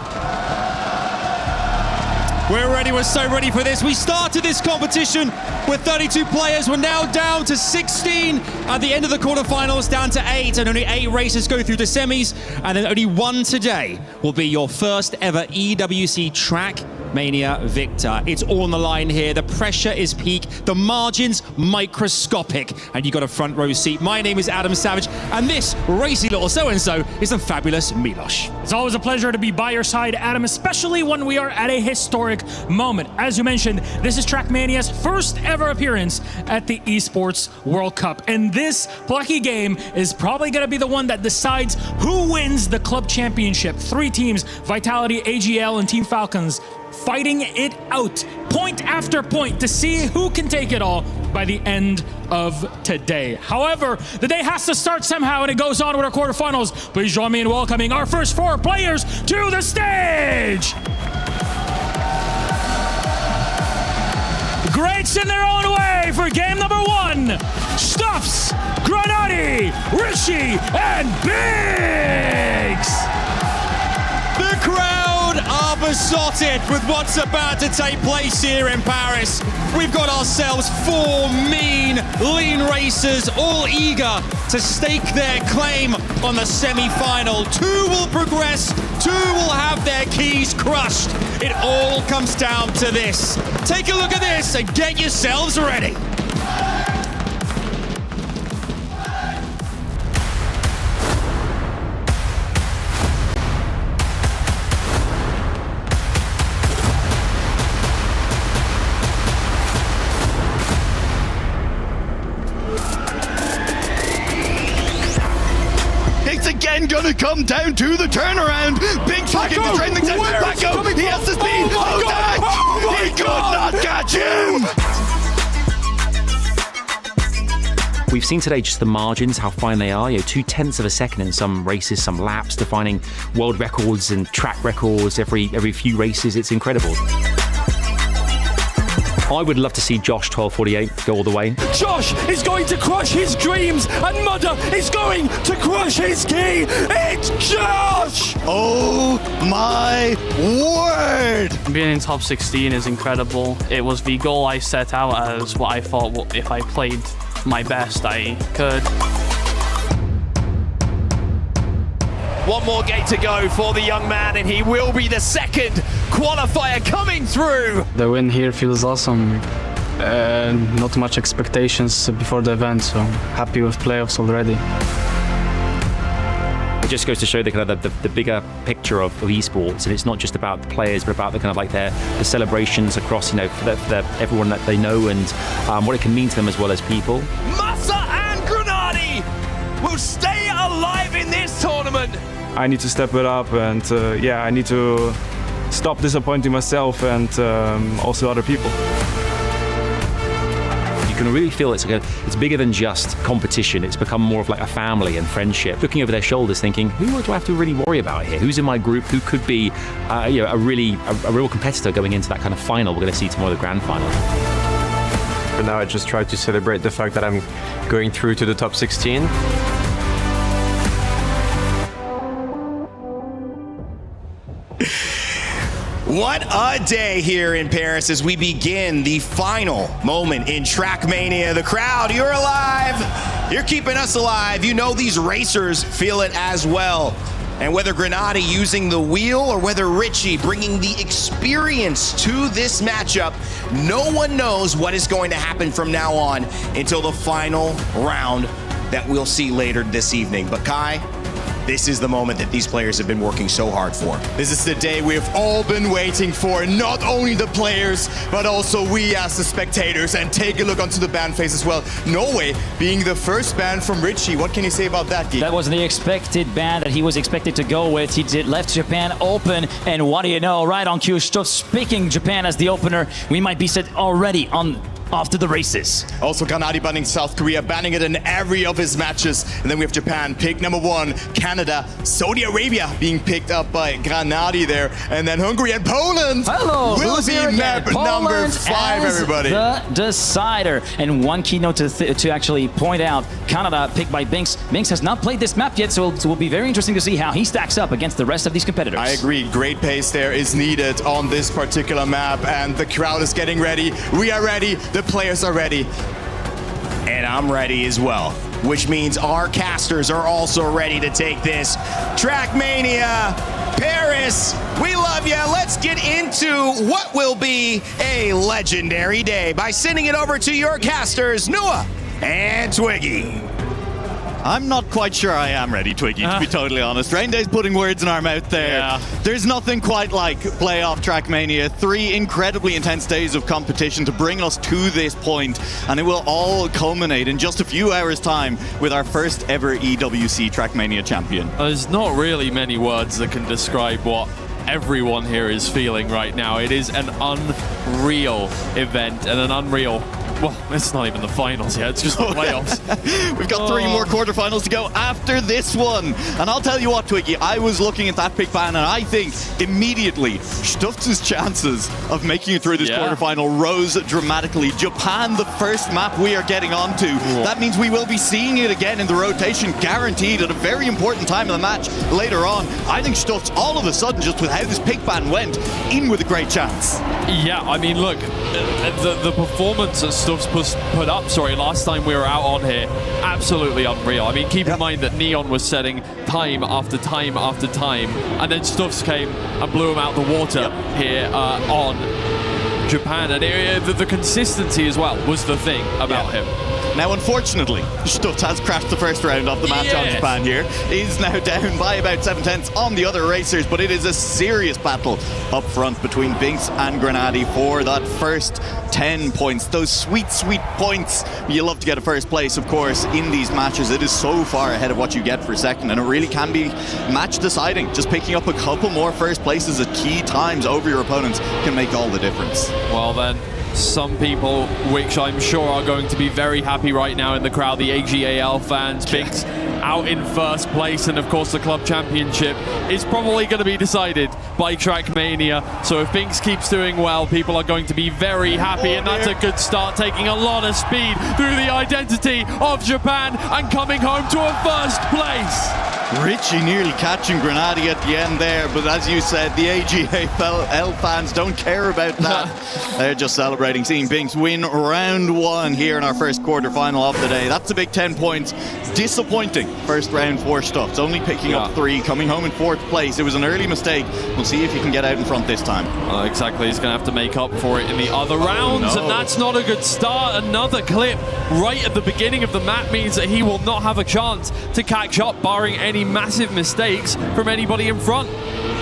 We're ready, we're so ready for this. We started this competition with 32 players. We're now down to 16 at the end of the quarterfinals, down to 8, and only 8 races go through the semis, and then only one today will be your first ever EWC Trackmania victor. It's all on the line here. The pressure is peak, the margins microscopic, and you got a front row seat. My name is Adam Savage, and this racy little so-and-so is the fabulous Milos. It's always a pleasure to be by your side, Adam, especially when we are at a historic moment. As you mentioned, this is Trackmania's first ever appearance at the Esports World Cup, and this plucky game is probably going to be the one that decides who wins the club championship. 3 teams, Vitality, ag.al, and Team Falcons, fighting it out, point after point, to see who can take it all by the end of today. However, the day has to start somehow, and it goes on with our quarterfinals. Please join me in welcoming our first 4 players to the stage. Greats in their own way for game number 1. Stuffs, Granati, Richie, and Biggs. The crowd are besotted with what's about to take place here in Paris. We've got ourselves 4 mean, lean racers, all eager to stake their claim on the semi-final. 2 will progress, 2 will have their keys crushed. It all comes down to this. Take a look at this and get yourselves ready. Again gonna come down to the turnaround. Big track into training center. Back up. He has the speed. He could not catch him. We've seen today just the margins, how fine they are. 0.2 of a second in some races, some laps, defining world records and track records every few races. It's incredible. I would love to see Josh 1248 go all the way. Josh is going to crush his dreams, and Mudder is going to crush his key. It's Josh! Oh my word! Being in top 16 is incredible. It was the goal I set out as what I thought if I played my best I could. One more gate to go for the young man, and he will be the second qualifier coming through. The win here feels awesome. Not much expectations before the event, so happy with playoffs already. It just goes to show the kind of the bigger picture of esports, and it's not just about the players, but about the kind of like the celebrations across, for everyone that they know, and what it can mean to them as well as people. Massa and Granati will stay alive in this tournament. I need to step it up, and I need to stop disappointing myself and also other people. You can really feel it's bigger than just competition. It's become more of like a family and friendship. Looking over their shoulders, thinking, who do I have to really worry about here? Who's in my group? Who could be, a real competitor going into that kind of final we're going to see tomorrow, the grand final. For now, I just try to celebrate the fact that I'm going through to the top 16. What a day here in Paris as we begin the final moment in Trackmania. The crowd, you're alive. You're keeping us alive. You know these racers feel it as well. And whether Granati using the wheel or whether Richie bringing the experience to this matchup, no one knows what is going to happen from now on until the final round that we'll see later this evening. But Kai, this is the moment that these players have been working so hard for. This is the day we've all been waiting for, not only the players, but also we as the spectators. And take a look onto the ban phase as well. Norway being the first ban from Richie. What can you say about that, Geek? That was the expected ban that he was expected to go with. He left Japan open, and what do you know, right on cue, Stuff picking Japan as the opener. We might be set already on after the races. Also Granati banning South Korea, banning it in every of his matches. And then we have Japan, pick number 1, Canada, Saudi Arabia being picked up by Granati there. And then Hungary and Poland will be map number 5, everybody. The decider. And one keynote to actually point out, Canada picked by Binks. Binks has not played this map yet, so it will be very interesting to see how he stacks up against the rest of these competitors. I agree, great pace there is needed on this particular map, and the crowd is getting ready. We are ready. The players are ready. And I'm ready as well, which means our casters are also ready to take this. Trackmania, Paris, we love you. Let's get into what will be a legendary day by sending it over to your casters, Nua and Twiggy. I'm not quite sure I am ready, Twiggy, to be totally honest. Rainday's putting words in our mouth there. Yeah. There's nothing quite like playoff Trackmania. 3 incredibly intense days of competition to bring us to this point, and it will all culminate in just a few hours' time with our first ever EWC Trackmania champion. There's not really many words that can describe what everyone here is feeling right now. It is an unreal event and an unreal... Well, it's not even the finals yet, it's just the playoffs. We've got 3 more quarterfinals to go after this one. And I'll tell you what, Twiggy, I was looking at that pick ban, and I think immediately Stuff's chances of making it through this quarterfinal rose dramatically. Japan, the first map we are getting onto. That means we will be seeing it again in the rotation, guaranteed at a very important time in the match later on. I think Stuff's all of a sudden, just with how this pick ban went, in with a great chance. Yeah, I mean, look, the performance that Stuff's put up, last time we were out on here, absolutely unreal. I mean, keep in mind that Neon was setting time after time after time, and then Stuff's came and blew him out the water here on Japan. And the consistency as well was the thing about him. Now, unfortunately, Stuff has crashed the first round of the match on Japan here. Is now down by about 7/10 on the other racers, but it is a serious battle up front between Binks and Grenady for that first 10 points. Those sweet, sweet points. You love to get a first place, of course, in these matches. It is so far ahead of what you get for second, and it really can be match deciding. Just picking up a couple more first places at key times over your opponents can make all the difference. Well then, some people, which I'm sure are going to be very happy right now in the crowd, the ag.al fans, Binks out in first place, and of course the club championship is probably going to be decided by Trackmania. So if Binks keeps doing well, people are going to be very happy, and that's a good start, taking a lot of speed through the identity of Japan and coming home to a first place. Richie nearly catching Grenady at the end there, but as you said, the ag.al fans don't care about that. They're just celebrating seeing Binks win round 1 here in our first quarterfinal of the day. That's a big 10 points. Disappointing first round for Stuff. It's only picking up 3, coming home in 4th place. It was an early mistake. We'll see if he can get out in front this time. Exactly, he's going to have to make up for it in the other rounds, and that's not a good start. Another clip right at the beginning of the map means that he will not have a chance to catch up, barring any massive mistakes from anybody in front.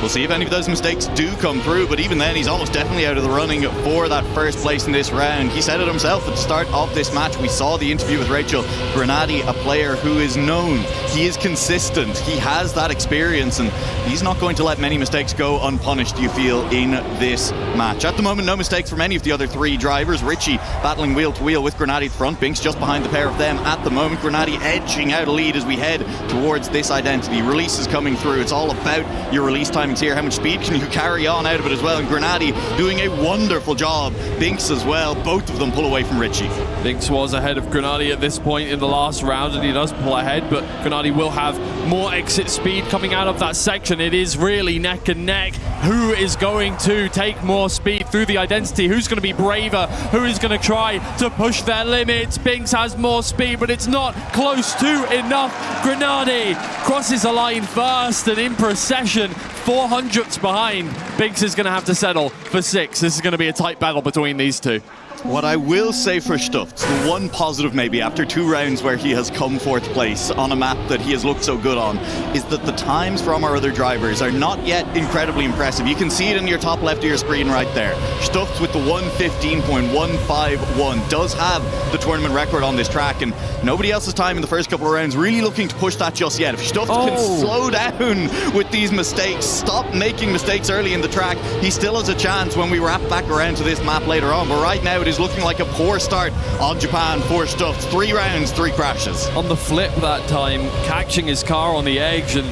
We'll see if any of those mistakes do come through, but even then, he's almost definitely out of the running for that first place in this round. He said it himself at the start of this match. We saw the interview with Rachel. Grenady, a player who is known. He is consistent. He has that experience, and he's not going to let many mistakes go unpunished, you feel, in this match. At the moment, no mistakes from any of the other 3 drivers. Richie battling wheel to wheel with Grenady front. Binks just behind the pair of them at the moment. Grenady edging out a lead as we head towards this identity. Release is coming through. It's all about your release timings here. How much speed can you carry on out of it as well? And Grenady doing a wonderful job. Binks as well. Both of them pull away from Richie. Binks was ahead of Grenady at this point in the last round, and he does pull ahead, but Grenady will have more exit speed coming out of that section. It is really neck and neck. Who is going to take more speed through the identity? Who's going to be braver? Who is going to try to push their limits? Binks has more speed, but it's not close to enough. Grenady crosses the line first, and in procession, 400ths behind. Binks is going to have to settle for 6. This is going to be a tight battle between these two. What I will say for Stuff, the one positive maybe after 2 rounds where he has come 4th place on a map that he has looked so good on, is that the times from our other drivers are not yet incredibly impressive. You can see it in your top left of your screen right there. Stuff with the 1:15.151 does have the tournament record on this track, and nobody else's time in the first couple of rounds really looking to push that just yet. If Stuff can slow down with these mistakes, stop making mistakes early in the track, he still has a chance when we wrap back around to this map later on. But right now it is looking like a poor start on Japan for Stuff. 3 rounds, 3 crashes. On the flip that time, catching his car on the edge and,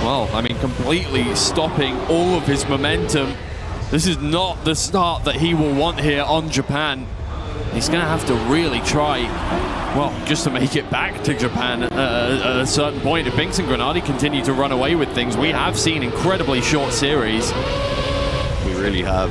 well, I mean, completely stopping all of his momentum. This is not the start that he will want here on Japan. He's going to have to really try, well, just to make it back to Japan at a certain point. If Binks and Grenady continue to run away with things, we have seen incredibly short series. We really have.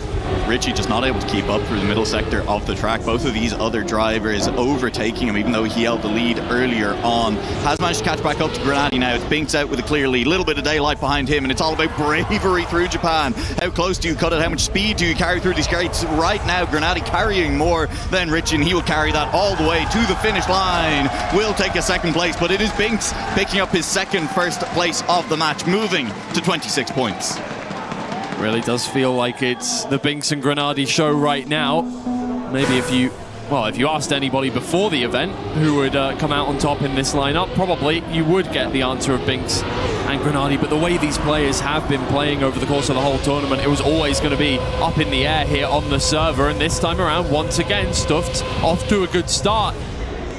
Richie just not able to keep up through the middle sector of the track. Both of these other drivers overtaking him, even though he held the lead earlier on. Has managed to catch back up to Grenady now. It's Binks out with a clear lead. A little bit of daylight behind him, and it's all about bravery through Japan. How close do you cut it? How much speed do you carry through these gates? Right now, Grenady carrying more than Richie, and he will carry that all the way to the finish line. Will take a 2nd place, but it is Binks picking up his 2nd first place of the match, moving to 26 points. Really does feel like it's the Binks and Grenady show right now. Maybe if you well, if you asked anybody before the event who would come out on top in this lineup, probably you would get the answer of Binks and Grenadi. But the way these players have been playing over the course of the whole tournament, it was always going to be up in the air here on the server. And this time around, once again, Stuffed off to a good start.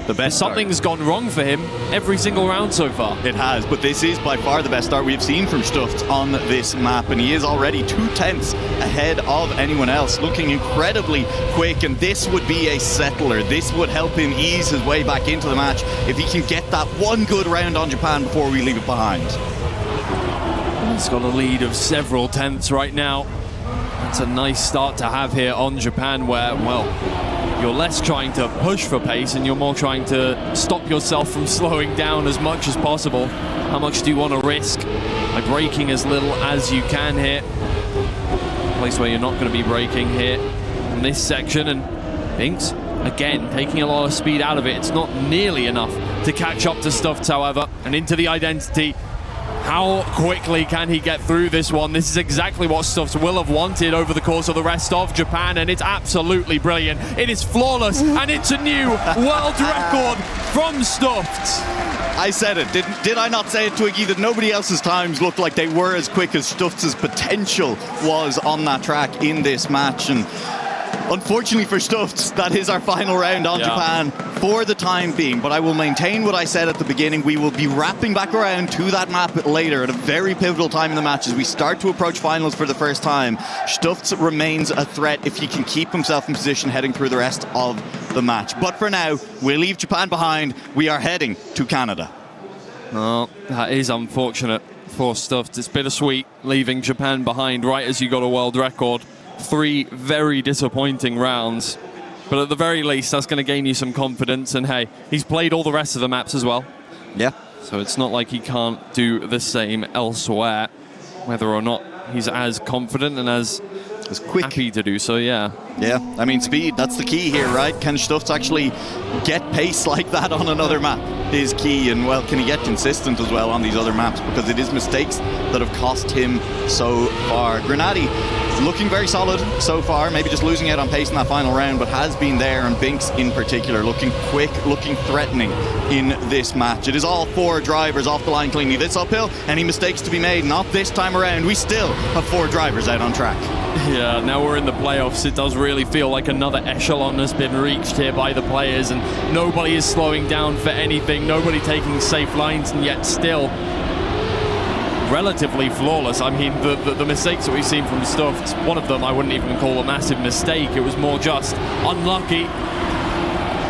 The best Something's gone wrong for him every single round so far. It has, but this is by far the best start we've seen from Stuffed on this map, and he is already 2/10 ahead of anyone else, looking incredibly quick, and this would be a settler. This would help him ease his way back into the match if he can get that one good round on Japan before we leave it behind. He's got a lead of several tenths right now. It's a nice start to have here on Japan where, well, you're less trying to push for pace and you're more trying to stop yourself from slowing down as much as possible. How much do you want to risk by braking as little as you can here? A place where you're not going to be braking here in this section, and Binks, again, taking a lot of speed out of it. It's not nearly enough to catch up to Stuffed, however, and into the identity. How quickly can he get through this one? This is exactly what Stuffed will have wanted over the course of the rest of Japan, and it's absolutely brilliant. It is flawless, and it's a new world record from Stuffed. I said it. Did I not say it, Twiggy, that nobody else's times looked like they were as quick as Stuffed's potential was on that track in this match? And unfortunately for Stuffed, that is our final round on Japan for the time being. But I will maintain what I said at the beginning. We will be wrapping back around to that map later at a very pivotal time in the match as we start to approach finals for the first time. Stuffed remains a threat if he can keep himself in position heading through the rest of the match. But for now, we'll leave Japan behind. We are heading to Canada. Oh, that is unfortunate for Stuffed. It's bittersweet leaving Japan behind right as you got a world record. 3 very disappointing rounds, but at the very least that's going to gain you some confidence, and hey, he's played all the rest of the maps as well. Yeah. So it's not like he can't do the same elsewhere, whether or not he's as confident and as quick, happy to do so. Yeah, I mean, speed, that's the key here, right? Can Stuffed actually get pace like that on another map is key, and well, can he get consistent as well on these other maps, because it is mistakes that have cost him so far. Grenadi looking very solid so far, maybe just losing out on pace in that final round, but has been there, and Binks in particular looking quick, looking threatening in this match. It is all 4 drivers off the line cleanly. This uphill, any mistakes to be made? Not this time around. We still have 4 drivers out on track. Yeah, now we're in the playoffs. It does really feel like another echelon has been reached here by the players, and nobody is slowing down for anything, nobody taking safe lines, and yet still relatively flawless. I mean, the mistakes that we've seen from Stuffed, one of them I wouldn't even call a massive mistake. It was more just unlucky.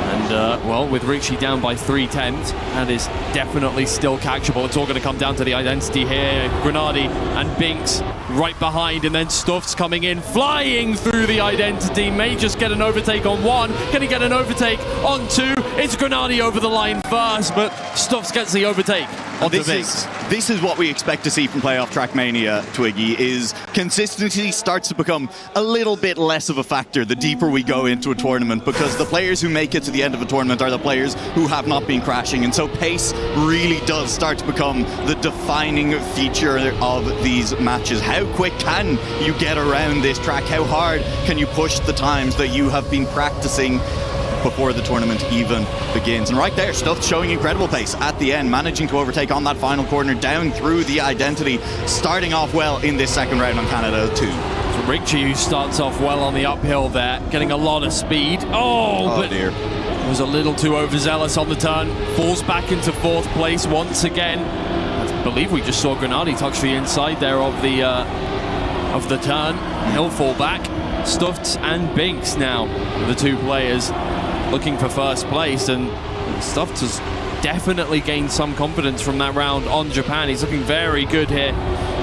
And, well, with Richie down by 3/10, that is definitely still catchable. It's all going to come down to the identity here. Grenadi and Binks right behind, and then Stuffed's coming in, flying through the identity. May just get an overtake on 1. Can he get an overtake on 2? It's Grenadi over the line first, but Stuffed gets the overtake on the Binks. This is what we expect to see from playoff Trackmania, Twiggy, is consistency starts to become a little bit less of a factor the deeper we go into a tournament, because the players who make it to the end of a tournament are the players who have not been crashing, and so pace really does start to become the defining feature of these matches. How quick can you get around this track? How hard can you push the times that you have been practicing before the tournament even begins? And right there, Stuffed showing incredible pace at the end, managing to overtake on that final corner down through the identity, starting off well in this second round on Canada 2. So Richie, who starts off well on the uphill there, getting a lot of speed. Oh dear. Was a little too overzealous on the turn, falls back into 4th place once again. I believe we just saw Grenadi touch the inside there of the turn. He'll fall back. Stuffed and Binks now, the 2 players looking for first place, and Stuffed has definitely gained some confidence from that round on Japan. He's looking very good here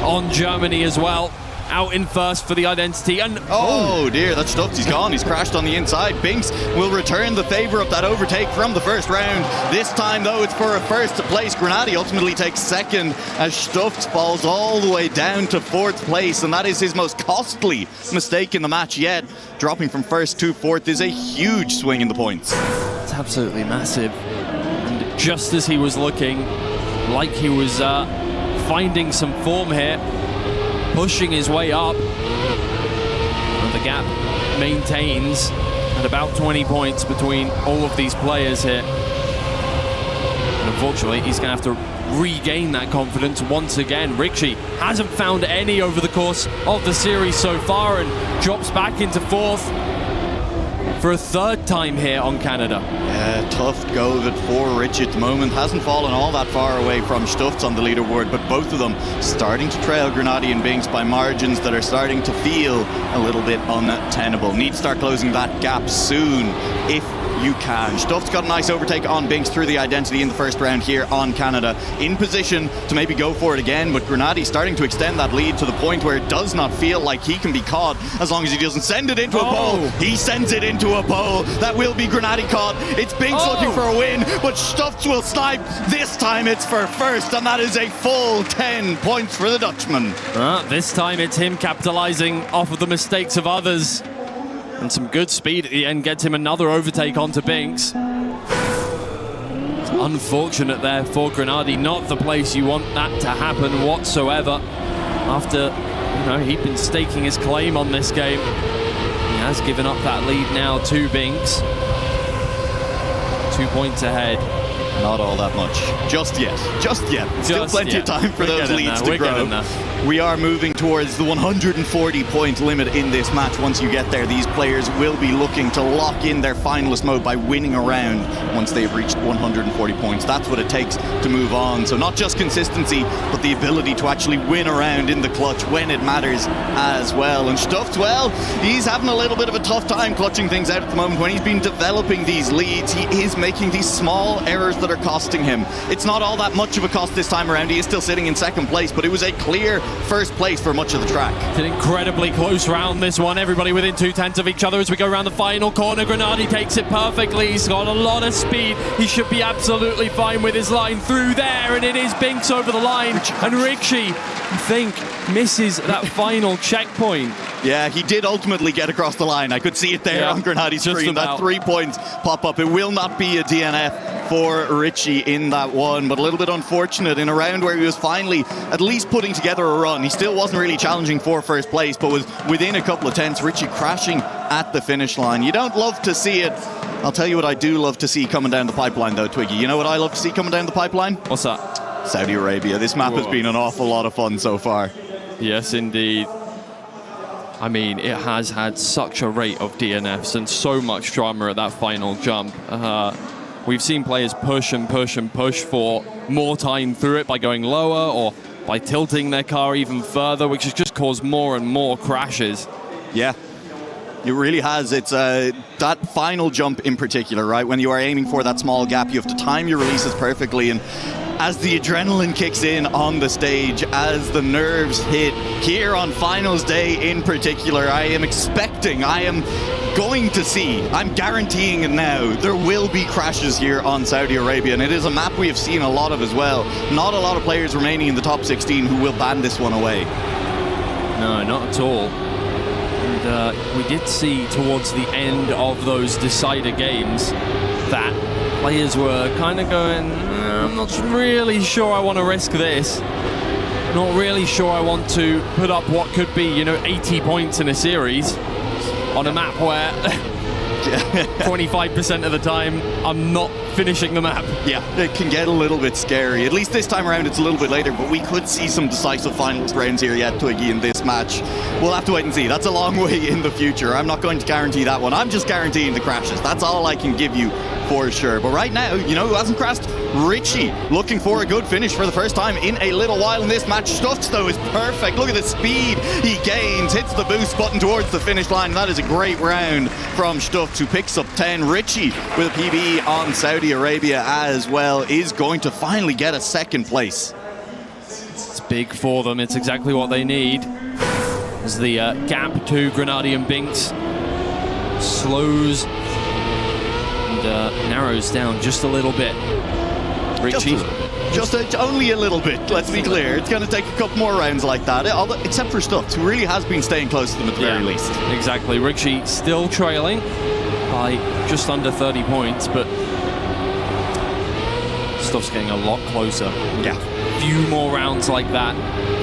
on Germany as well. Out in first for the identity, and oh dear, that's Stuffed. He's gone. He's crashed on the inside. Binks will return the favor of that overtake from the first round. This time, though, it's for a first place. Grenadi ultimately takes second as Stuffed falls all the way down to 4th place, and that is his most costly mistake in the match yet. Dropping from 1st to 4th is a huge swing in the points. It's absolutely massive. And just as he was looking like he was finding some form here, pushing his way up, and the gap maintains. at about 20 points between all of these players here. And unfortunately, he's going to have to regain that confidence once again. Richie hasn't found any over the course of the series so far and drops back into 4th for a 3rd time here on Canada. Yeah, tough go that for Richie at the moment. Hasn't fallen all that far away from Stufts on the leaderboard, but both of them starting to trail Grenady and Binks by margins that are starting to feel a little bit untenable. Need to start closing that gap soon if you can. Stuff's got a nice overtake on Binks through the identity in the first round here on Canada. In position to maybe go for it again, but Grenady starting to extend that lead to the point where it does not feel like he can be caught as long as he doesn't send it into a bowl. He sends it into a bowl. That will be Grenady caught. It's Binks looking for a win, but Stuffs will snipe. This time it's for first, and that is a full 10 points for the Dutchman. This time it's him capitalizing off of the mistakes of others. And some good speed at the end gets him another overtake onto Binks. It's unfortunate there for Grenady. Not the place you want that to happen whatsoever. After, he'd been staking his claim on this game. He has given up that lead now to Binks. 2 points ahead. Not all that much. Just yet. Still plenty of time for those leads to grow. We are moving towards the 140-point limit in this match. Once you get there, these players will be looking to lock in their finalist mode by winning a round once they've reached 140 points. That's what it takes to move on. So not just consistency, but the ability to actually win a round in the clutch when it matters as well. And Stuffed, well, he's having a little bit of a tough time clutching things out at the moment. When he's been developing these leads, he is making these small errors that are costing him. It's not all that much of a cost this time around. He is still sitting in 2nd place, but it was a clear first place for much of the track. It's an incredibly close round, this one. Everybody within 2/10 of each other as we go around the final corner. Grenady takes it perfectly. He's got a lot of speed. He should be absolutely fine with his line through there, and it is Binks over the line. And Richie, I think, misses that final checkpoint. Yeah, he did ultimately get across the line. I could see it there on Grenady's screen. That 3 points pop up. It will not be a DNF for Richie in that one, but a little bit unfortunate in a round where he was finally at least putting together a run. He still wasn't really challenging for first place, but was within a couple of tenths. Richie crashing at the finish line. You don't love to see it. I'll tell you what I do love to see coming down the pipeline though, Twiggy. You know what I love to see coming down the pipeline? What's that? Saudi Arabia. This map has been an awful lot of fun so far. Yes, indeed. I mean, it has had such a rate of DNFs and so much drama at that final jump. We've seen players push and push and push for more time through it by going lower or by tilting their car even further, which has just caused more and more crashes. Yeah. It really has. It's that final jump in particular, right? When you are aiming for that small gap, you have to time your releases perfectly. And as the adrenaline kicks in on the stage, as the nerves hit here on finals day in particular, I am going to see, I'm guaranteeing it now, there will be crashes here on Saudi Arabia, and it is a map we have seen a lot of as well. Not a lot of players remaining in the top 16 who will ban this one away. No, not at all. And we did see towards the end of those decider games that players were kind of going, I'm not really sure I want to risk this. Not really sure I want to put up what could be, 80 points in a series on a map where 25% of the time I'm not finishing the map. Yeah, it can get a little bit scary. At least this time around it's a little bit later, but we could see some decisive finals rounds here yet, Twiggy, in this match. We'll have to wait and see. That's a long way in the future. I'm not going to guarantee that one. I'm just guaranteeing the crashes. That's all I can give you for sure. But right now, you know who hasn't crashed? Richie, looking for a good finish for the first time in a little while in this match. Stuffs, though, is perfect. Look at the speed he gains, hits the boost button towards the finish line. That is a great round from Stuffs, who picks up 10. Richie with a PB on Saudi Arabia as well is going to finally get a 2nd place. It's big for them. It's exactly what they need. As the gap to Grenady and Binks slows and narrows down just a little bit. Richie. Just only a little bit, let's be clear. It's going to take a couple more rounds like that, except for Stuffs, who really has been staying close to them at the very least. Exactly. Richie still trailing by just under 30 points, but Stuff's getting a lot closer. Yeah. A few more rounds like that.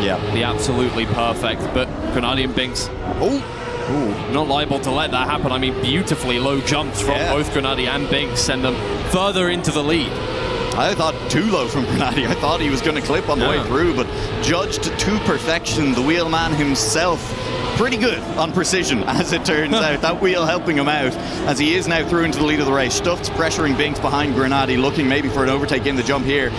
Yeah. Be absolutely perfect, but Grenady and Binks. Oh, Ooh, not liable to let that happen. I mean, beautifully low jumps from both Grenady and Binks send them further into the lead. I thought too low from Grenady. I thought he was going to clip on the way through, but judged to perfection. The wheelman himself, pretty good on precision, as it turns out. That wheel helping him out as he is now through into the lead of the race. Stuft's pressuring Binks behind Grenady, looking maybe for an overtake in the jump here.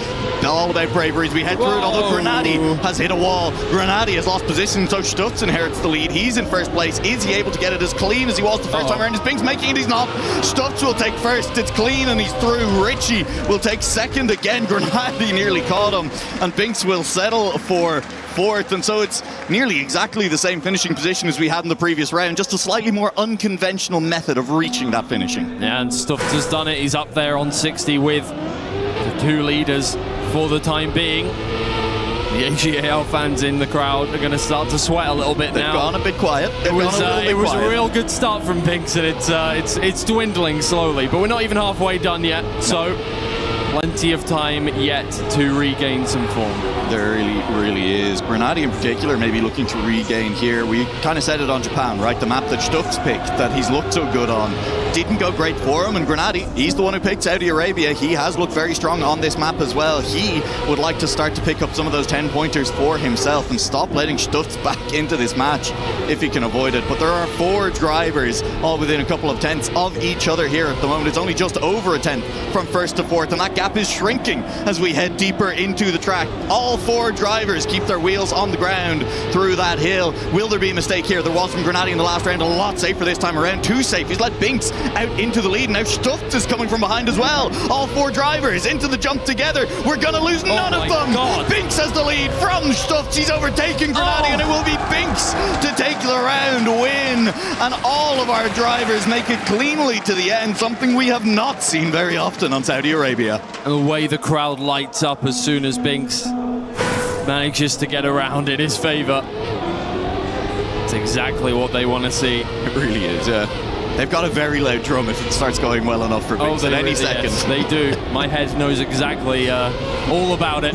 All about bravery as we head through it, although Grenady has hit a wall. Grenady has lost position, so Stuft inherits the lead. He's in first place. Is he able to get it as clean as he was the first time around? Is Binks making it? He's not. Stuft will take first. It's clean and he's through. Richie will take second again. Grenady nearly caught him, and Binks will settle for fourth, and so it's nearly exactly the same finishing position as we had in the previous round, just a slightly more unconventional method of reaching that finishing. Yeah, and Stuft has done it. He's up there on 60 with the two leaders for the time being. The ag.al fans in the crowd are going to start to sweat a little bit now. They've gone a bit quiet. It was a real good start from Binks, and it's dwindling slowly, but we're not even halfway done yet, so plenty of time yet to regain some form. There really is. Grenady in particular maybe looking to regain here. We kind of said it on Japan, right? The map that Stuft's picked, that he's looked so good on, didn't go great for him, and Grenady, he's the one who picked Saudi Arabia. He has looked very strong on this map as well. He would like to start to pick up some of those 10-pointers for himself and stop letting Stuft back into this match if he can avoid it. But there are 4 drivers all within a couple of tenths of each other here at the moment. It's only just over a tenth from first to fourth, and that gap is shrinking as we head deeper into the track. All 4 drivers keep their wheels on the ground through that hill. Will there be a mistake here? There was from Grenady in the last round. A lot safer this time around. Too safe. He's let Binks out into the lead. Now Stuft is coming from behind as well. All 4 drivers into the jump together. We're going to lose none of them. Binks has the lead from Stuft. He's overtaken Grenady, and it will be Binks to take the round win. And all of our drivers make it cleanly to the end, something we have not seen very often on Saudi Arabia. And the way the crowd lights up as soon as Binks manages to get around in his favour. It's exactly what they want to see. It really is, yeah. They've got a very loud drum if it starts going well enough for Binks at any second. Yes, they do. My head knows exactly all about it.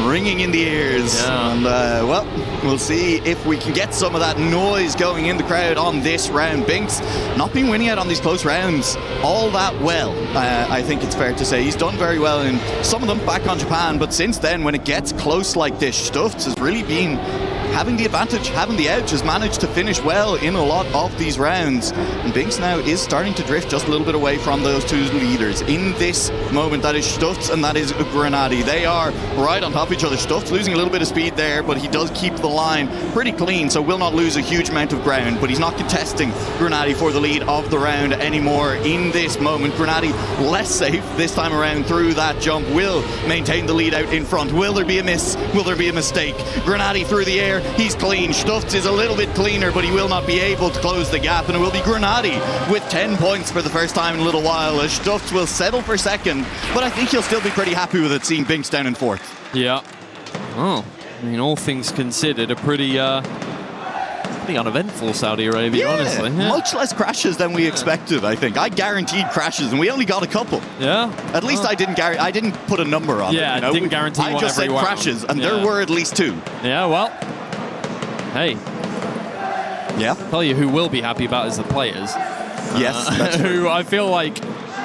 Ringing in the ears. Yeah. And, well, we'll see if we can get some of that noise going in the crowd on this round. Binks not been winning out on these close rounds all that well, I think it's fair to say. He's done very well in some of them back on Japan, but since then, when it gets close like this, Stuft has really been having the advantage, having the edge, has managed to finish well in a lot of these rounds. And Binks now is starting to drift just a little bit away from those 2 leaders. In this moment, that is Stuft and that is Grenady. They are right on top of each other. Stuft's losing a little bit of speed there, but he does keep the line pretty clean, so will not lose a huge amount of ground. But he's not contesting Grenady for the lead of the round anymore in this moment. Grenady less safe this time around through that jump, will maintain the lead out in front. Will there be a miss? Will there be a mistake? Grenady through the air. He's clean. Stuft is a little bit cleaner, but he will not be able to close the gap, and it will be Grenady with 10 points for the first time in a little while, as Stuft will settle for second, but I think he'll still be pretty happy with it, seeing Binks down in fourth. Yeah. Oh, I mean, all things considered, a pretty uneventful Saudi Arabia, honestly. Yeah. Much less crashes than we expected, I think. I guaranteed crashes, and we only got a couple. Yeah. At least I didn't put a number on it. Yeah, I didn't guarantee one I just said round. crashes, and there were at least 2. Yeah, well, hey. Yeah. Tell you who will be happy about is the players. Yes, that's who I feel like,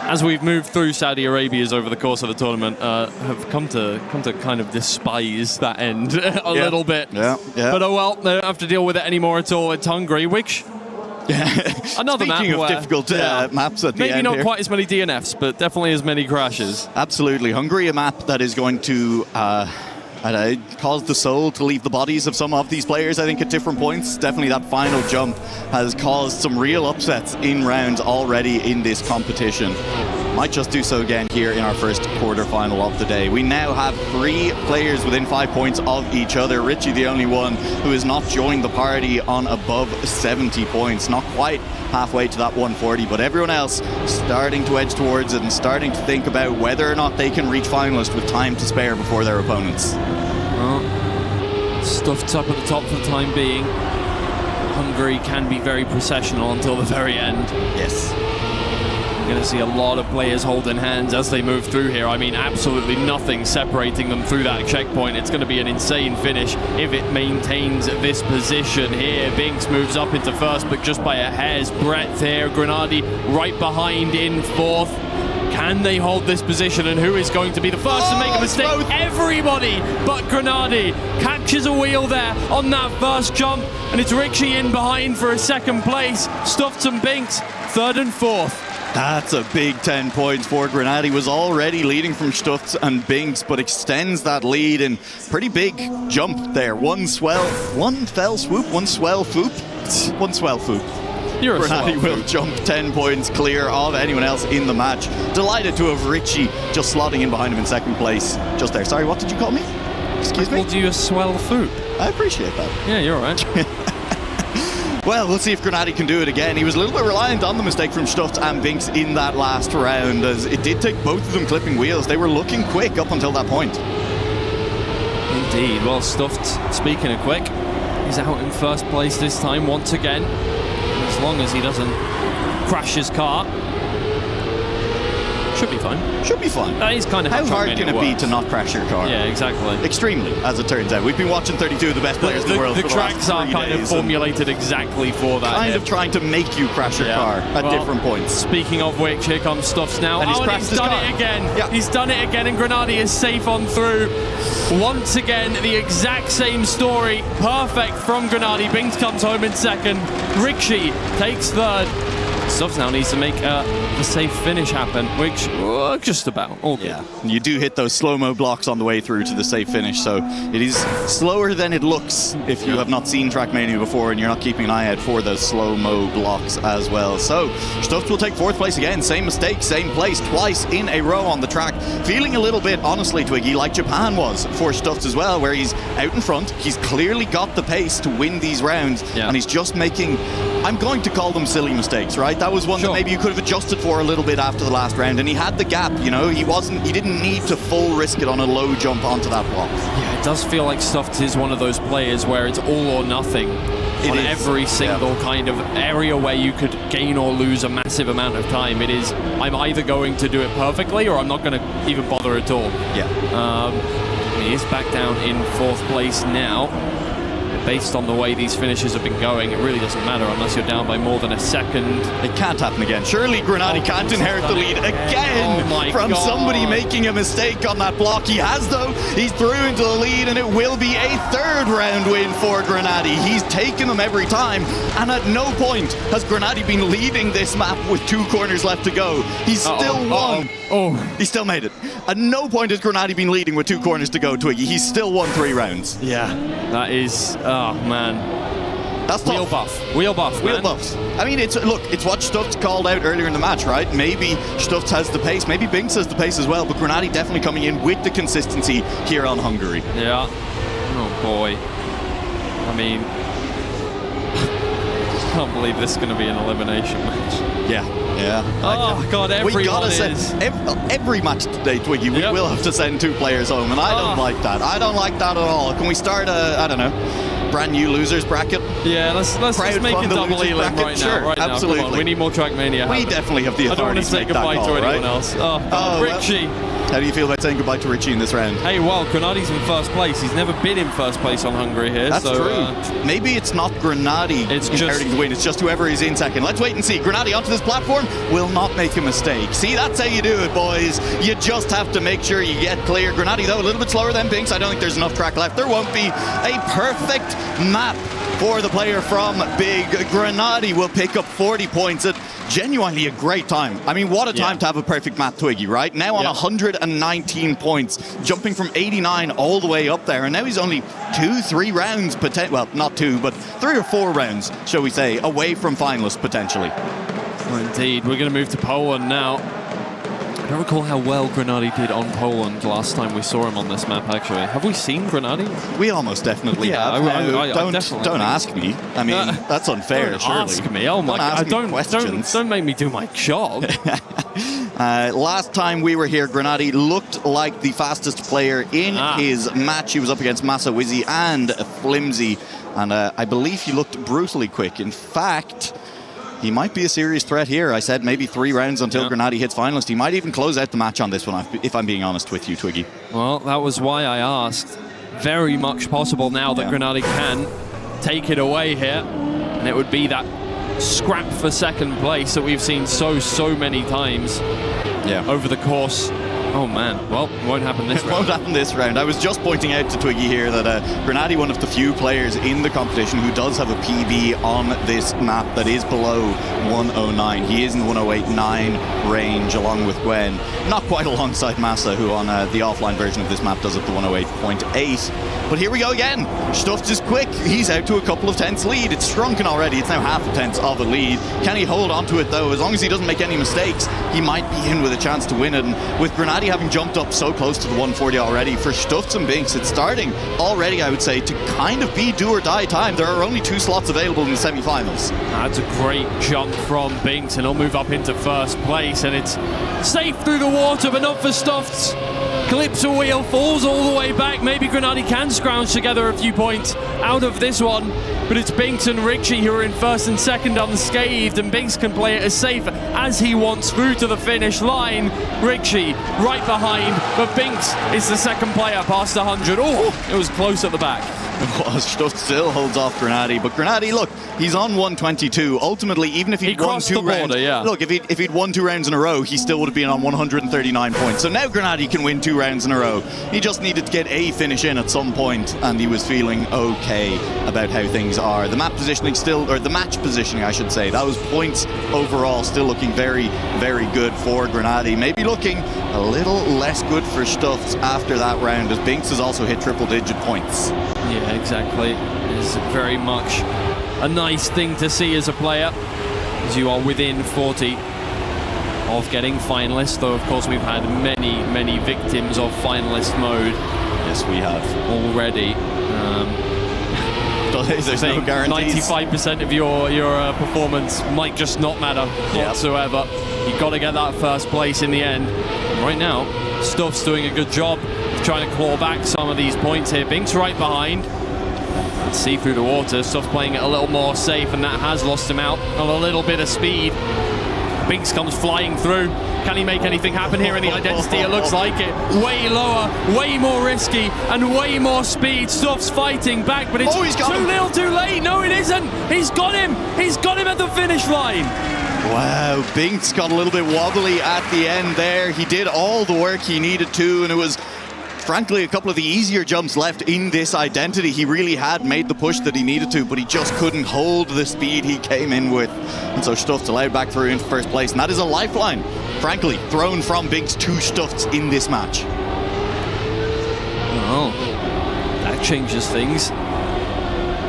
as we've moved through Saudi Arabia's over the course of the tournament, have come to kind of despise that end a little bit. Yeah. But oh well, they don't have to deal with it anymore at all. It's Hungary, which another Speaking map of difficult maps at the maybe end not here. quite as many DNFs, but definitely as many crashes. Absolutely. Hungary, a map that is going to cause the soul to leave the bodies of some of these players, I think, at different points. Definitely that final jump has caused some real upsets in rounds already in this competition. Might just do so again here in our first quarterfinal of the day. We now have 3 players within 5 points of each other. Richie, the only one who has not joined the party on above 70 points. Not quite halfway to that 140, but everyone else starting to edge towards it and starting to think about whether or not they can reach finalist with time to spare before their opponents. Well, Stuft's up at the top for the time being. Hungary can be very processional until the very end. Yes. You're going to see a lot of players holding hands as they move through here. I mean, absolutely nothing separating them through that checkpoint. It's going to be an insane finish if it maintains this position here. Binks moves up into first, but just by a hair's breadth here. Grenady right behind in fourth. Can they hold this position, and who is going to be the first to make a mistake? Everybody but Grenady catches a wheel there on that first jump, and it's Richie in behind for a second place. Stuffed and Binks, third and fourth. That's a big 10 points for Grenady. Was already leading from Stuffed and Binks, but extends that lead in pretty big jump there. One swell swoop. Grenady will jump 10 points clear of anyone else in the match. Delighted to have Richie just slotting in behind him in second place. Just there. Sorry, what did you call me? Excuse me? I called you a swell foop. I appreciate that. Yeah, you're all right. Well, we'll see if Grenady can do it again. He was a little bit reliant on the mistake from Stuffed and Binks in that last round, as it did take both of them clipping wheels. They were looking quick up until that point. Indeed. Well, Stuffed, speaking of quick, he's out in first place this time once again. As long as he doesn't crash his car, should be fine. Should be fine. That is kind of how hard can it be to not crash your car? Yeah, exactly. Extremely, as it turns out. We've been watching 32 of the best players in the world. The for the tracks are kind of formulated exactly for that. Kind of trying to make you crash your car at different points. Speaking of which, here comes Stuffs now. And he's crashed his done car. it again. Yeah. He's done it again, and Grenady is safe on through. Once again, the exact same story. Perfect from Grenady. Binks comes home in second. Richie takes third. Stuffs now needs to make the safe finish happen, which just about all good. Yeah, you do hit those slow-mo blocks on the way through to the safe finish, so it is slower than it looks if you have not seen Trackmania before and you're not keeping an eye out for those slow-mo blocks as well. So Stuffs will take fourth place again. Same mistake, same place, twice in a row on the track. Feeling a little bit, honestly, Twiggy, like Japan was for Stuffs as well, where he's out in front. He's clearly got the pace to win these rounds, and he's just making, I'm going to call them silly mistakes, right? That was one that maybe you could have adjusted for a little bit after the last round, and he had the gap, you know, he didn't need to full risk it on a low jump onto that block. Yeah, it does feel like Stuffed is one of those players where it's all or nothing on every single kind of area where you could gain or lose a massive amount of time. It is, I'm either going to do it perfectly or I'm not going to even bother at all. Yeah. He is back down in fourth place now. Based on the way these finishes have been going, it really doesn't matter unless you're down by more than a second. It can't happen again. Surely Grenady can't inherit the lead again from somebody making a mistake on that block. He has, though. He's through into the lead, and it will be a third round win for Grenady. He's taken them every time, and at no point has Grenady been leading this map with 2 corners left to go. He's still won. He still made it. At no point has Grenady been leading with 2 corners to go, Twiggy. He's still won 3 rounds. Yeah, that is... Oh, man. That's tough. Wheel buff, Wheel buffs. I mean, it's what Stuffed called out earlier in the match, right? Maybe Stuffed has the pace, maybe Binks has the pace as well, but Grenady definitely coming in with the consistency here on Hungary. Yeah. Oh, boy. I mean... I can't believe this is going to be an elimination match. Yeah. Oh, God, every match today, Twiggy, we will have to send 2 players home, and I don't like that. I don't like that at all. Can we start I don't know, brand new losers bracket? Yeah, let's make it double elim right now. Absolutely. Come on, we need more Trackmania. We definitely have the authority to say goodbye to anyone else. Richie. How do you feel about saying goodbye to Richie in this round? Hey, well, Grenady's in first place. He's never been in first place on Hungary here. That's true. Maybe it's not Grenady inheriting the win. It's just whoever is in second. Let's wait and see. Grenady onto this platform will not make a mistake. See, that's how you do it, boys. You just have to make sure you get clear. Grenady, though, a little bit slower than Binks. I don't think there's enough track left. There won't be a perfect map for the player from Big. Grenady will pick up 40 points at genuinely a great time. I mean, what a time to have a perfect map, Twiggy, right? Now on 119 points, jumping from 89 all the way up there, and now he's only 2-3 rounds, well, not 2, but 3 or 4 rounds, shall we say, away from finalists, potentially. Well, indeed. We're going to move to Poland now. I don't recall how well Grenady did on Poland last time we saw him on this map, actually. Have we seen Grenady? We almost definitely have. Don't ask me. I mean, that's unfair, don't surely. Ask me. Oh my God. Don't make me do my job. Last time we were here, Grenady looked like the fastest player in his match. He was up against Massa Wizzy and Flimsy, and I believe he looked brutally quick. In fact, he might be a serious threat here. I said maybe 3 rounds until Granati hits finalist. He might even close out the match on this one, if I'm being honest with you, Twiggy. Well, that was why I asked. Very much possible now that Granati can take it away here, and it would be that scrap for second place that we've seen so many times over the course. Oh man, well, it won't happen this round. It won't happen this round. I was just pointing out to Twiggy here that Granati, one of the few players in the competition who does have a PB on this map that is below 109. He is in the 108.9 range along with Gwen. Not quite alongside Massa, who on the offline version of this map does it the 108.8. But here we go again. Stuffed is quick. He's out to a couple of tenths lead. It's shrunken already. It's now half a tenth of a lead. Can he hold on to it though? As long as he doesn't make any mistakes, he might be in with a chance to win it. And with Granati having jumped up so close to the 140 already, for Stuffs and Binks, it's starting already, I would say, to kind of be do or die time. There are only 2 slots available in the semi-finals. That's a great jump from Binks, and he'll move up into first place, and it's safe through the water, but not for Stuffs. Clips a wheel, falls all the way back. Maybe Granati can scrounge together a few points out of this one, but it's Binks and Richie who are in first and second unscathed, and Binks can play it as safe as he wants through to the finish line. Richie right behind, but Binks is the second player past 100. Oh, it was close at the back. It was. Stuff still holds off Granati, but Granati, look, he's on 122. Ultimately, even if he'd won 2 rounds, look, if he'd won 2 rounds in a row, he still would have been on 139 points. So now Granati can win 2 rounds in a row. He just needed to get a finish in at some point, and he was feeling okay about how things are. The map positioning still, or the match positioning, I should say, that was points overall, still looking very, very good for Granati. Maybe looking a little less good for Stuffs after that round, as Binks has also hit triple-digit points. Yeah, exactly. It's very much a nice thing to see as a player, as you are within 40 of getting finalist, though of course we've had many victims of finalist mode. Yes, we have already. There's no guarantees. 95% of your performance might just not matter whatsoever. You've got to get that first place in the end. And right now, Stuff's doing a good job of trying to claw back some of these points here. Binks right behind. Let's see through the water. Stuff's playing it a little more safe, and that has lost him out on a little bit of speed. Binks comes flying through. Can he make anything happen here in the identity? It looks like it. Way lower, way more risky, and way more speed. Stuff's fighting back, but it's too little too late. No, it isn't. He's got him. He's got him at the finish line. Wow, Binks got a little bit wobbly at the end there. He did all the work he needed to, and it was frankly a couple of the easier jumps left in this identity. He really had made the push that he needed to, but he just couldn't hold the speed he came in with. And so Stuff's allowed back through into first place, and that is a lifeline, frankly, thrown from Binks to Stuffs in this match. Oh, that changes things.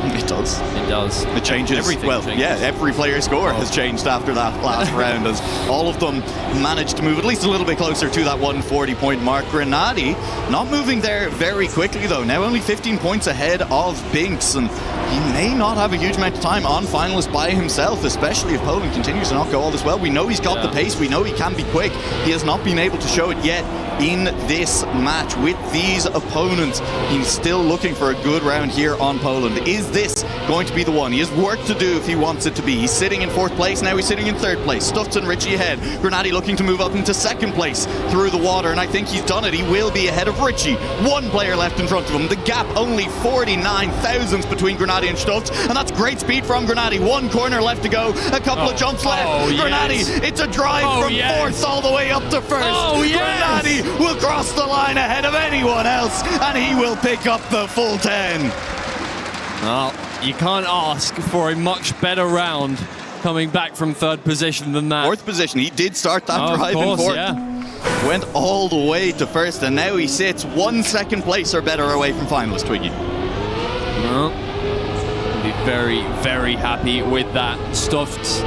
It does. It does. It changes. Everything changes. Yeah, every player's score has changed after that last round, as all of them managed to move at least a little bit closer to that 140-point mark. Granati not moving there very quickly, though. Now only 15 points ahead of Binks, and he may not have a huge amount of time on finalist by himself, especially if Poland continues to not go all this well. We know he's got the pace. We know he can be quick. He has not been able to show it yet in this match with these opponents. He's still looking for a good round here on Poland. Is this going to be the one? He has work to do if he wants it to be. He's sitting in 4th place, now he's sitting in 3rd place. Stuffs and Richie ahead. Granati looking to move up into 2nd place through the water, and I think he's done it. He will be ahead of Richie. 1 player left in front of him. The gap only 49 thousandths between Granati and Stuffs, and that's great speed from Granati. 1 corner left to go, a couple of jumps left. Granati, it's a drive from 4th all the way up to 1st. Granati will cross the line ahead of anyone else, and he will pick up the full 10. Well, you can't ask for a much better round coming back from 3rd position than that. 4th position. He did start that drive in 4th. Went all the way to 1st, and now he sits 1 second place or better away from finalist, Twiggy. Well, I'll be very, very happy with that. Stuffed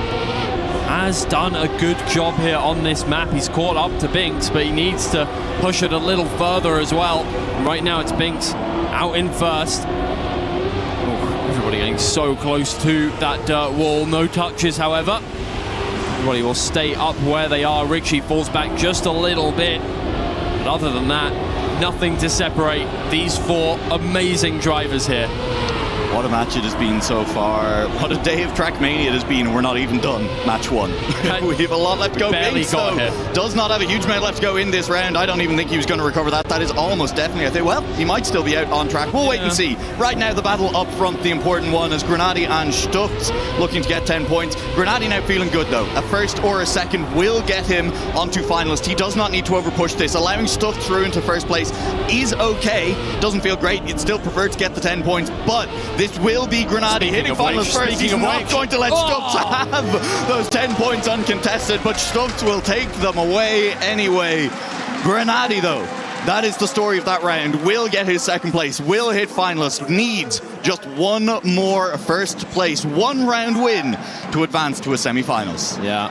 has done a good job here on this map. He's caught up to Binks, but he needs to push it a little further as well. Right now it's Binks out in 1st. Everybody getting so close to that dirt wall. No touches, however. Everybody will stay up where they are. Richie falls back just a little bit. But other than that, nothing to separate these 4 amazing drivers here. What a match it has been so far. What a day of Trackmania it has been. We're not even done. Match 1. We have a lot left to go. Binks, though, does not have a huge amount left to go in this round. I don't even think he was going to recover that. That is almost definitely, I think, well, he might still be out on track. We'll wait and see. Right now, the battle up front, the important one, is Grenady and Stufts looking to get 10 points. Grenady now feeling good, though. A first or a second will get him onto finalist. He does not need to overpush this. Allowing Stufts through into first place is okay. Doesn't feel great. You'd still prefer to get the 10 points, but this will be Grenady hitting finalist first. He's not going to let Stufts have those 10 points uncontested, but Stufts will take them away anyway. Grenady, though, that is the story of that round. Will get his second place, will hit finalist, needs just one more first place, one round win to advance to a semi-finals. Yeah.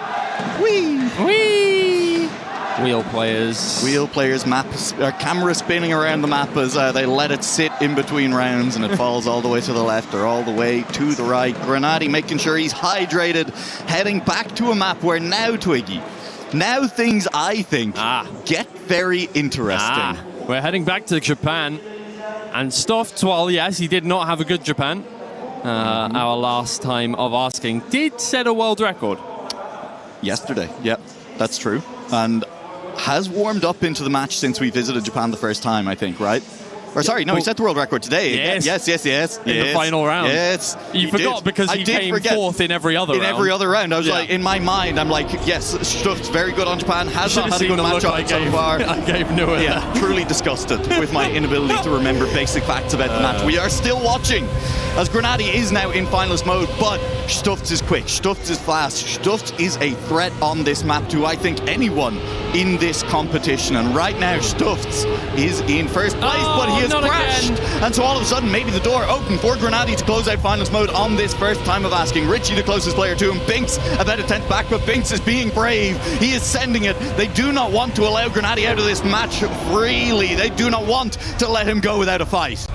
Wheel players, maps, camera spinning around the map as they let it sit in between rounds, and it falls all the way to the left or all the way to the right. Grenady making sure he's hydrated, heading back to a map where now, Twiggy, now things, I think, get very interesting. We're heading back to Japan, and Stufts, well, yes, he did not have a good Japan. Our last time of asking, did set a world record. Yesterday, yep, that's true. And has warmed up into the match since we visited Japan the first time, I think, right? Or sorry, no, he set the world record today. Yes. In the final round. Yes. You forgot because he came fourth in every other round. In every other round. I was like, in my mind, I'm like, yes, Stufts very good on Japan. Has not had a good match on so far. I gave Noah. Yeah, truly disgusted with my inability to remember basic facts about the match. We are still watching as Grenady is now in finalist mode, but Stufts is quick, Stufts is fast, Stufts is a threat on this map to, I think, anyone in this competition. And right now, Stufts is in first place, but he has crashed. Again. And so all of a sudden, maybe the door opened for Grenady to close out finalist mode on this first time of asking. Richie, the closest player to him, Binks about a 10th back, but Binks is being brave. He is sending it. They do not want to allow Grenady out of this match freely. They do not want to let him go without a fight.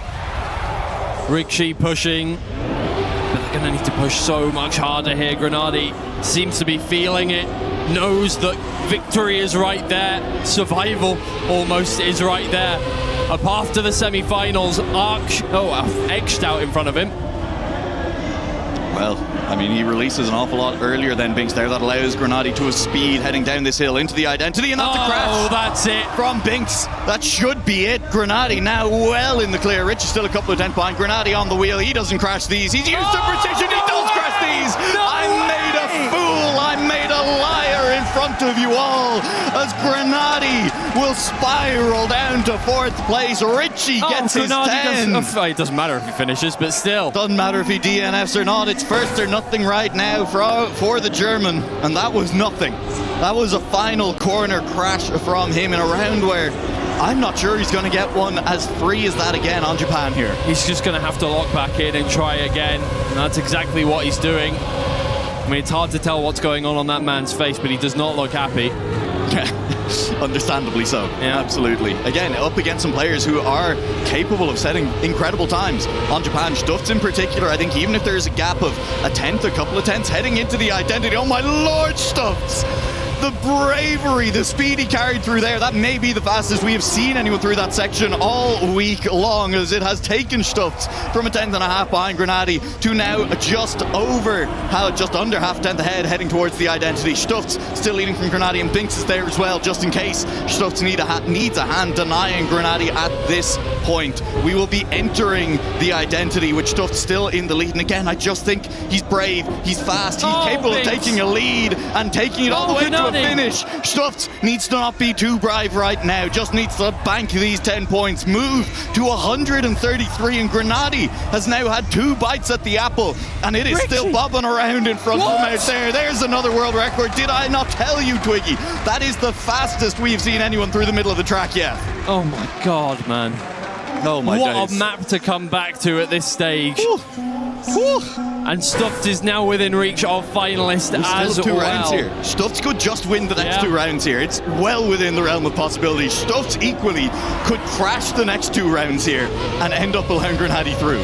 Richie pushing, but they're going to need to push so much harder here. Grenady seems to be feeling it, knows that victory is right there, survival almost is right there. A path to the semi-finals, etched out in front of him. Well, I mean, he releases an awful lot earlier than Binks there. That allows Grenady to a speed heading down this hill into the identity, and that's a crash. Oh, that's it. From Binks. That should be it. Grenady now well in the clear. Rich is still a couple of 10 behind. Grenady on the wheel. He doesn't crash these. He's used the precision. He does crash these. I made a fool. I made a liar in front of you all as Grenady will spiral down to 4th place. Richie gets his 10. It doesn't matter if he finishes, but still. Doesn't matter if he DNFs or not. It's first or nothing right now for the German, and that was nothing. That was a final corner crash from him in a round where I'm not sure he's going to get one as free as that again on Japan here. He's just going to have to lock back in and try again, and that's exactly what he's doing. I mean, it's hard to tell what's going on that man's face, but he does not look happy. Understandably so. Yeah, absolutely. Again, up against some players who are capable of setting incredible times. On Japan, Stufts in particular, I think even if there's a gap of a 10th, a couple of 10ths heading into the identity, oh my lord, Stufts! The bravery, the speed he carried through there, that may be the fastest we have seen anyone through that section all week long, as it has taken Stufts from a 10th and a half behind Grenady to now just under half 10th ahead, heading towards the identity. Stufts still leading from Grenady, and Binks is there as well, just in case Stufts needs a hand denying Grenady at this point. We will be entering the identity with Stufts still in the lead, and again, I just think he's brave, he's fast, he's capable of taking a lead and taking it all the way to a finish. Stufts needs to not be too brave right now, just needs to bank these 10 points, move to 133, and Grenady has now had 2 bites at the apple, and it is still bobbing around in front of him out there. There's another world record. Did I not tell you, Twiggy? That is the fastest we've seen anyone through the middle of the track yet. Oh my god, man. Oh my what days. A map to come back to at this stage. And Stufts is now within reach of finalist as two well. rounds here. Stufts could just win the next 2 rounds here. It's well within the realm of possibility. Stufts equally could crash the next 2 rounds here and end up allowing Grenady through.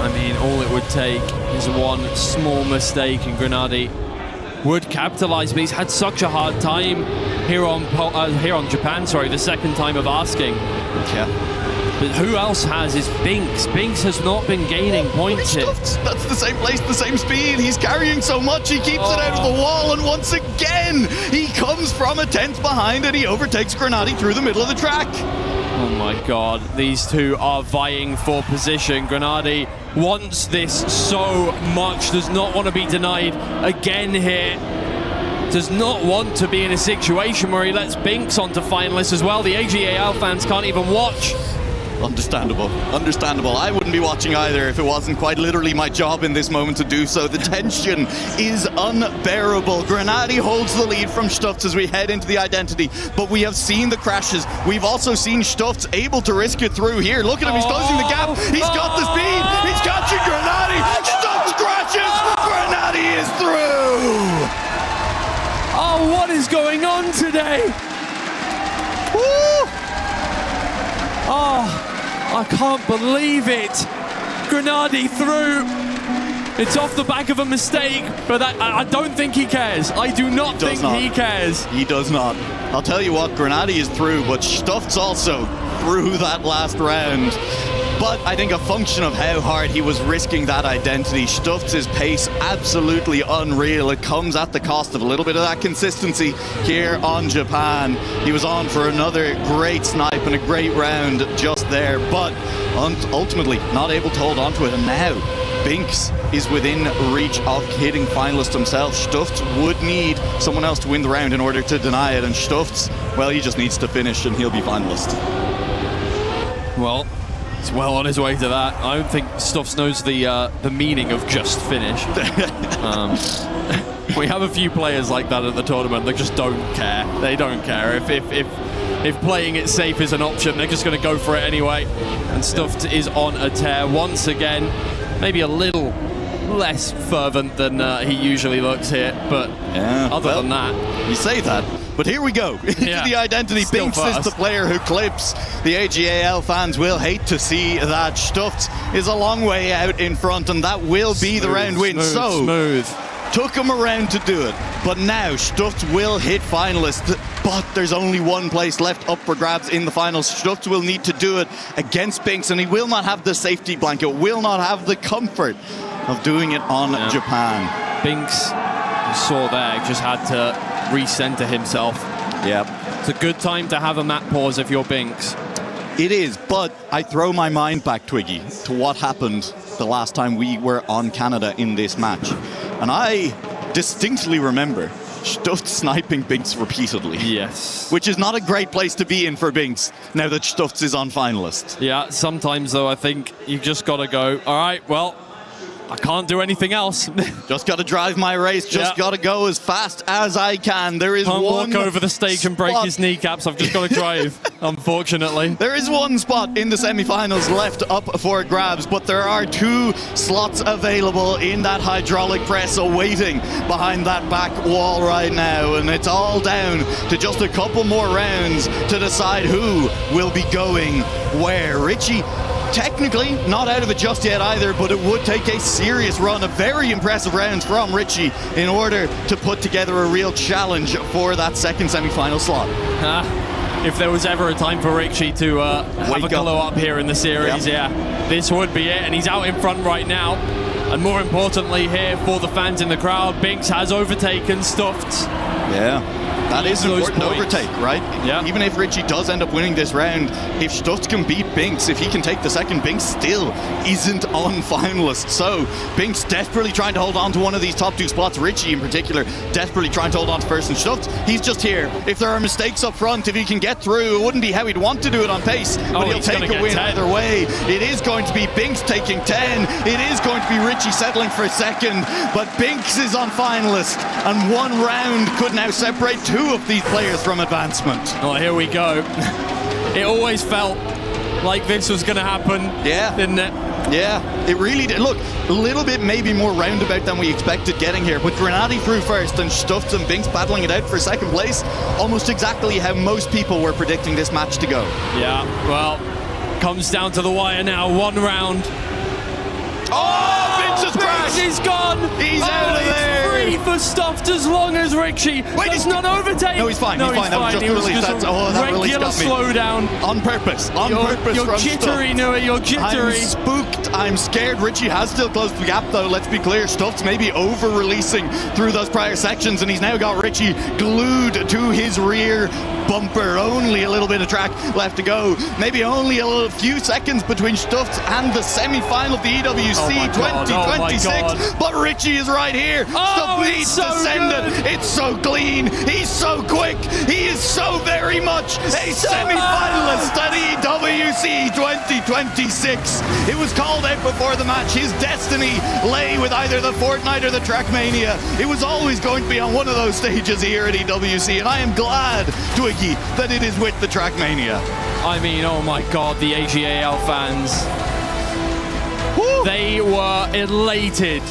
I mean, all it would take is one small mistake and Grenady would capitalize, but he's had such a hard time here on Japan, the second time of asking. Yeah. But who else has is Binks. Binks has not been gaining points here. That's the same place, the same speed. He's carrying so much, he keeps it out of the wall, and once again, he comes from a 10th behind and he overtakes Grenady through the middle of the track. Oh my god, these two are vying for position. Grenady wants this so much, does not want to be denied again here. Does not want to be in a situation where he lets Binks onto finalists as well. The ag.al fans can't even watch. Understandable. I wouldn't be watching either if it wasn't quite literally my job in this moment to do so. The tension is unbearable. Grenady holds the lead from Stufts as we head into the identity, but we have seen the crashes. We've also seen Stufts able to risk it through here. Look at him, he's closing the gap. He's got the speed. He's catching Grenady. Stufts crashes. Grenady is through. Oh, what is going on today? Woo! Oh, I can't believe it. Grenady through. It's off the back of a mistake, but I don't think he cares. I do not think he cares. He does not. I'll tell you what, Grenady is through, but Stufts also through that last round. But I think a function of how hard he was risking that identity, Stufts' pace absolutely unreal. It comes at the cost of a little bit of that consistency here on Japan. He was on for another great snipe and a great round just there, but ultimately not able to hold on to it. And now Binks is within reach of hitting finalist himself. Stufts would need someone else to win the round in order to deny it, and Stufts, well, he just needs to finish and he'll be finalist. Well, he's well on his way to that. I don't think Stufts knows the meaning of just finish. We have a few players like that at the tournament that just don't care. They don't care. If playing it safe is an option, they're just going to go for it anyway. And Stufts is on a tear once again. Maybe a little less fervent than he usually looks here, but other than that, you say that. But here we go, into the identity. Still Binks is the player who clips. The ag.al fans will hate to see that. Stufts is a long way out in front, and that will be the round win. Smooth. Took him around to do it, but now Stufts will hit finalists. But there's only one place left up for grabs in the finals. Stufts will need to do it against Binks, and he will not have the safety blanket, will not have the comfort of doing it on Japan. Binks, you saw there, just had to recenter himself. Yep. It's a good time to have a map pause if you're Binks. It is, but I throw my mind back, Twiggy, to what happened the last time we were on Canada in this match. And I distinctly remember Stufts sniping Binks repeatedly. Yes. Which is not a great place to be in for Binks, now that Stufts is on finalist. Yeah, sometimes though I think you just got to go, all right, well, I can't do anything else. Just got to drive my race. Just got to go as fast as I can. There is Can't one walk over the stage and break his kneecaps. I've just got to drive, unfortunately. There is one spot in the semi-finals left up for grabs, but there are 2 slots available in that hydraulic press awaiting behind that back wall right now. And it's all down to just a couple more rounds to decide who will be going where. Richie, technically not out of it just yet either, but it would take a serious run, a very impressive round from Richie in order to put together a real challenge for that second semi-final slot. If there was ever a time for Richie to have a glow up here in the series, this would be it. And he's out in front right now. And more importantly here for the fans in the crowd, Binks has overtaken Stufts. Yeah. That is an important overtake, right? Yeah. Even if Richie does end up winning this round, if Stufts can beat Binks, if he can take the second, Binks still isn't on finalist. So Binks desperately trying to hold on to one of these top 2 spots. Richie in particular desperately trying to hold on to first, and Stufts, he's just here. If there are mistakes up front, if he can get through, it wouldn't be how he'd want to do it on pace, but he'll take a win either way. It is going to be Binks taking 10. It is going to be Richie settling for second, but Binks is on finalist, and one round could now separate 2 of these players from advancement. Well, here we go. It always felt like this was going to happen, didn't it? Yeah, it really did. Look, a little bit maybe more roundabout than we expected getting here, but Grenady through first and Stufts and Binks battling it out for second place, almost exactly how most people were predicting this match to go. Yeah, well, comes down to the wire now, 1 round. Oh, Binks has crashed! Binks is gone! He's out of there! Free for for Stuffed as long as Richie does not overtake. No, he's fine. No, he's fine. That was just It was release. just That release regular got me. slowdown. On purpose. On purpose. You're from jittery, Stuffed. Nua. You're jittery. I'm spooked. I'm scared. Richie has still closed the gap, though. Let's be clear. Stuffed's maybe over-releasing through those prior sections, and he's now got Richie glued to his rear bumper. Only a little bit of track left to go. Maybe only a few seconds between Stuffed and the semi-final of the EWC 2026. But Richie is right here. Stuffed needs to send it. It's so clean. He's so quick. He is so very much a semi-finalist at EWC 2026. It was called out before the match. His destiny lay with either the Fortnite or the Trackmania. It was always going to be on one of those stages here at EWC, and I am glad, Twiggy, that it is with the Trackmania. I mean, oh my God, the ag.al fans. Woo! They were elated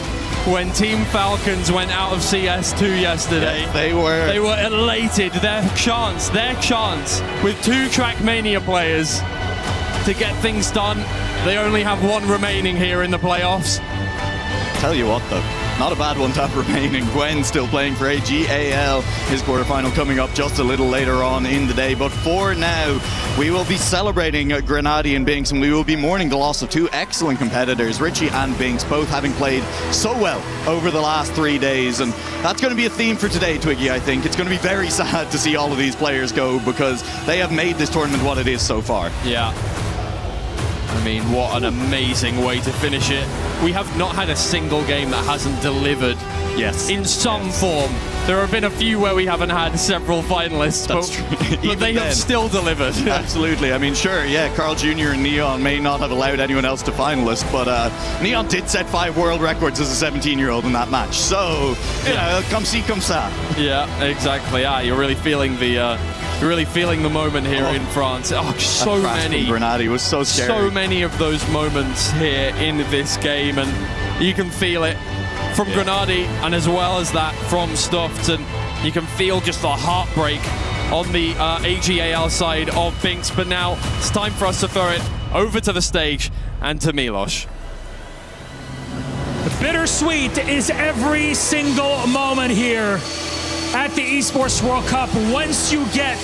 when Team Falcons went out of CS2 yesterday. Yes, they were. They were elated. Their chance with 2 Trackmania players to get things done. They only have 1 remaining here in the playoffs. Tell you what, though, not a bad one to have remaining. Gwen still playing for ag.al. His quarterfinal coming up just a little later on in the day. But for now, we will be celebrating Grenady and Binks, and we will be mourning the loss of 2 excellent competitors, Richie and Binks, both having played so well over the last 3 days. And that's going to be a theme for today, Twiggy, I think. It's going to be very sad to see all of these players go because they have made this tournament what it is so far. Yeah. I mean, what an amazing way to finish it. We have not had a single game that hasn't delivered. Yes. In some form. There have been a few where we haven't had several finalists, but they have still delivered. Absolutely. I mean, sure, yeah, Carl Jr. and Neon may not have allowed anyone else to finalist, but Neon did set 5 world records as a 17-year-old in that match. So, you know, come see, come ça. Yeah, exactly. You're really feeling the moment here in France. Oh, so many. Grenady was so scary. So many of those moments here in this game, and you can feel it from Grenady, and as well as that from Stuffed, and you can feel just the heartbreak on the ag.al side of Binks. But now it's time for us to throw it over to the stage and to Milos. Bittersweet is every single moment here at the Esports World Cup once you get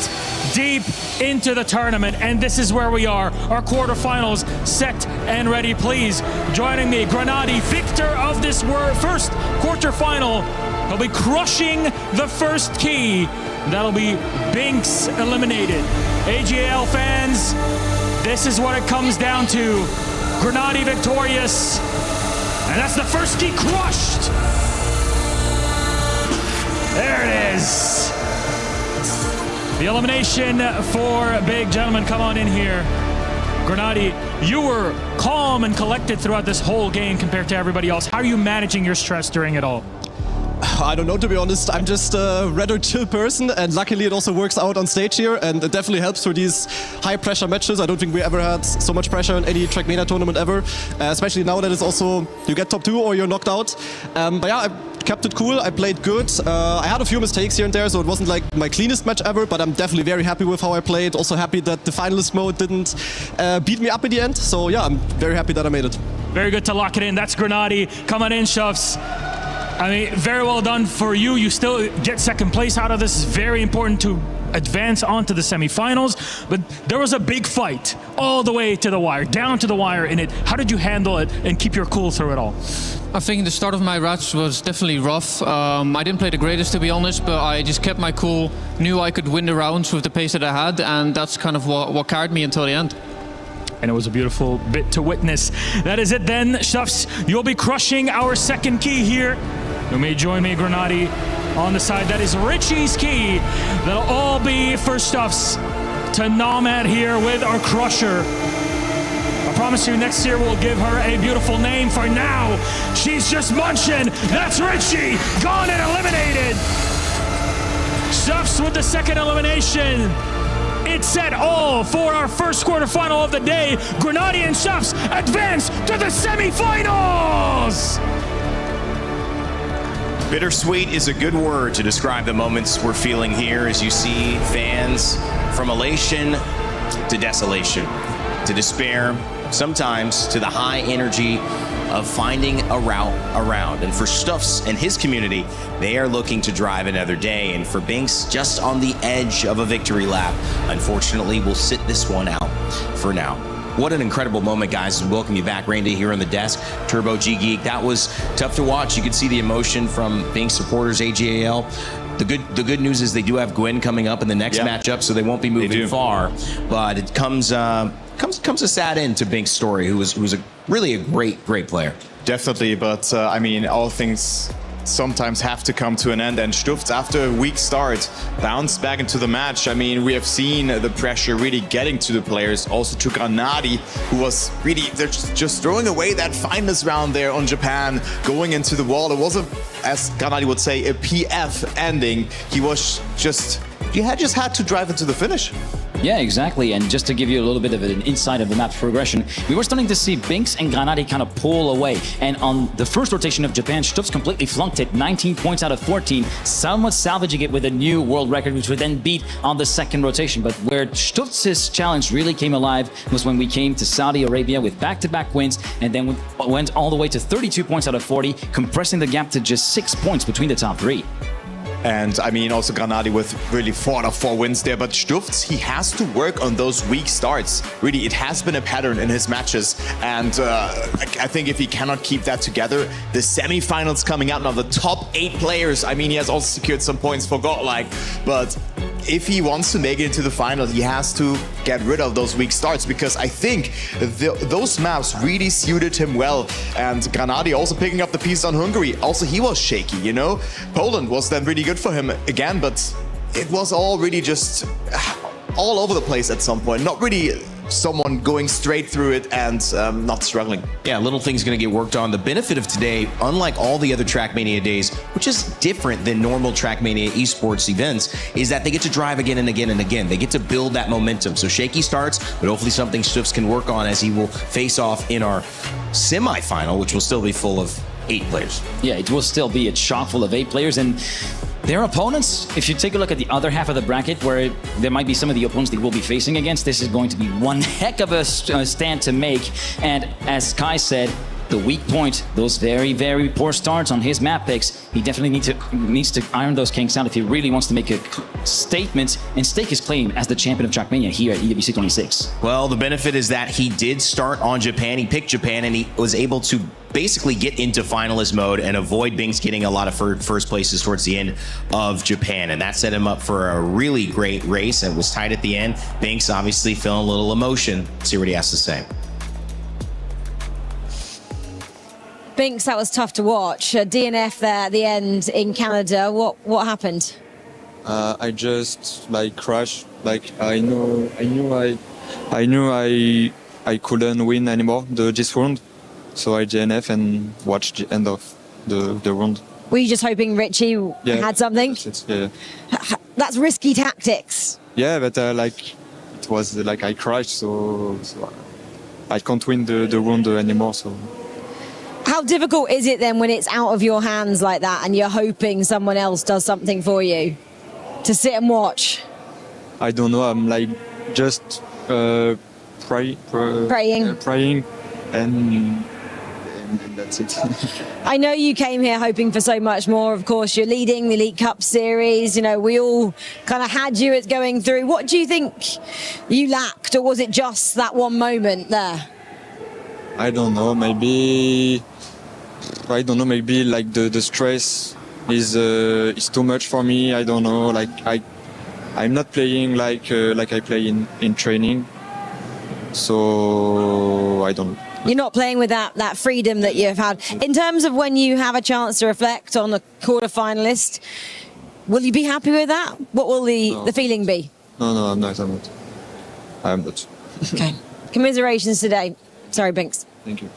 deep into the tournament, and this is where we are. Our quarterfinals set and ready. Please joining me, Grenady, victor of this first quarterfinal. He'll be crushing the first key. That'll be Binks eliminated. ag.al fans, this is what it comes down to. Grenady victorious, and that's the first key crushed. There it is. The elimination for big gentlemen. Come on in here. Grenady, you were calm and collected throughout this whole game compared to everybody else. How are you managing your stress during it all? I don't know, to be honest. I'm just a rather chill person, and luckily it also works out on stage here, and it definitely helps for these high pressure matches. I don't think we ever had so much pressure in any Trackmania tournament ever, especially now that it's also you get top 2 or you're knocked out. But yeah, I kept it cool. I played good. I had a few mistakes here and there, so it wasn't like my cleanest match ever, but I'm definitely very happy with how I played. Also happy that the finalist mode didn't beat me up in the end. So yeah, I'm very happy that I made it. Very good to lock it in. That's Grenady. Come on in, Shuffs. I mean, very well done for you. You still get second place out of this. It's very important to advance on to the semifinals. But there was a big fight all the way to the wire, down to the wire in it. How did you handle it and keep your cool through it all? I think the start of my match was definitely rough. I didn't play the greatest, to be honest, but I just kept my cool, knew I could win the rounds with the pace that I had, and that's kind of what carried me until the end. And it was a beautiful bit to witness. That is it then, Shuffs. You'll be crushing our second key here. You may join me, Grenady, on the side. That is Richie's key. That'll all be for Stuffs to nom at here with our crusher. I promise you next year we'll give her a beautiful name. For now, she's just munching. That's Richie, gone and eliminated. Stuffs with the second elimination. It's set all for our first quarterfinal of the day. Grenady and Stuffs advance to the semifinals. Bittersweet is a good word to describe the moments we're feeling here as you see fans from elation to desolation, to despair, sometimes to the high energy of finding a route around. And for Stuffs and his community, they are looking to drive another day. And for Binks, just on the edge of a victory lap, unfortunately, we'll sit this one out for now. What an incredible moment, guys, and welcome you back. Randy here on the desk, Turbo G Geek. That was tough to watch. You could see the emotion from Binks supporters, ag.al. The good news is they do have Gwen coming up in the next matchup, so they won't be moving far. But it comes a sad end to Binks' story, who was really a great player. Definitely, but I mean, all things sometimes have to come to an end, and Stuft, after a weak start, bounced back into the match. I mean, we have seen the pressure really getting to the players, also to Granadi, who was really just throwing away that fineness round there on Japan, going into the wall. It was as Granadi would say, a PF ending. He just had to drive into the finish. Yeah, exactly. And just to give you a little bit of an insight of the map's progression, we were starting to see Binks and Granadi kind of pull away. And on the first rotation of Japan, Stuffs completely flunked it, 19 points out of 14, somewhat salvaging it with a new world record, which would then beat on the second rotation. But where Stuffs' challenge really came alive was when we came to Saudi Arabia with back-to-back wins, and then went all the way to 32 points out of 40, compressing the gap to just 6 points between the top three. And I mean, also Granadi with really 4 out of 4 wins there. But Stuft, he has to work on those weak starts. Really, it has been a pattern in his matches. And I think if he cannot keep that together, the semifinals coming out now, the top 8 players. I mean, he has also secured some points for Godlike. But if he wants to make it into the final, he has to get rid of those weak starts, because I think those maps really suited him well. And Granadi also picking up the piece on Hungary. Also, he was shaky, you know? Poland was then really good for him again, but it was all really just all over the place at some point. Not really someone going straight through it and not struggling. Yeah, little things going to get worked on. The benefit of today, unlike all the other Trackmania days, which is different than normal Trackmania esports events, is that they get to drive again and again and again. They get to build that momentum. So shaky starts, but hopefully something Stuffs can work on as he will face off in our semifinal, which will still be full of 8 players. Yeah, it will still be a chock full of 8 players, and their opponents, if you take a look at the other half of the bracket, where there might be some of the opponents they will be facing against, this is going to be one heck of a stand to make. And as Kai said, the weak point, those very, very poor starts on his map picks, he definitely needs to iron those kinks out if he really wants to make a statement and stake his claim as the champion of Trackmania here at EWC 26. Well, the benefit is that he did start on Japan. He picked Japan, and he was able to basically get into finalist mode and avoid Binks getting a lot of first places towards the end of Japan. And that set him up for a really great race, and was tight at the end. Binks obviously feeling a little emotion. Let's see what he has to say. Binks, that was tough to watch. DNF there at the end in Canada. What happened? I just crashed. I knew I couldn't win anymore this round, so I DNF and watched the end of the round. Were you just hoping Richie had something? Yeah. That's risky tactics. Yeah, but it was I crashed, so I can't win the round anymore. So. How difficult is it then when it's out of your hands like that and you're hoping someone else does something for you, to sit and watch? I don't know. I'm just praying, and that's it. I know you came here hoping for so much more. Of course, you're leading the Elite Cup series. You know, we all kind of had you as going through. What do you think you lacked, or was it just that one moment there? I don't know. Maybe the stress is too much for me. I don't know. I'm not playing like I play in training. So I don't know. You're not playing with that freedom that you've had. In terms of when you have a chance to reflect on the quarter-finalist, will you be happy with that? What will the feeling be? No, I'm not. I'm not. Okay. Commiserations today. Sorry, Binks. Thank you.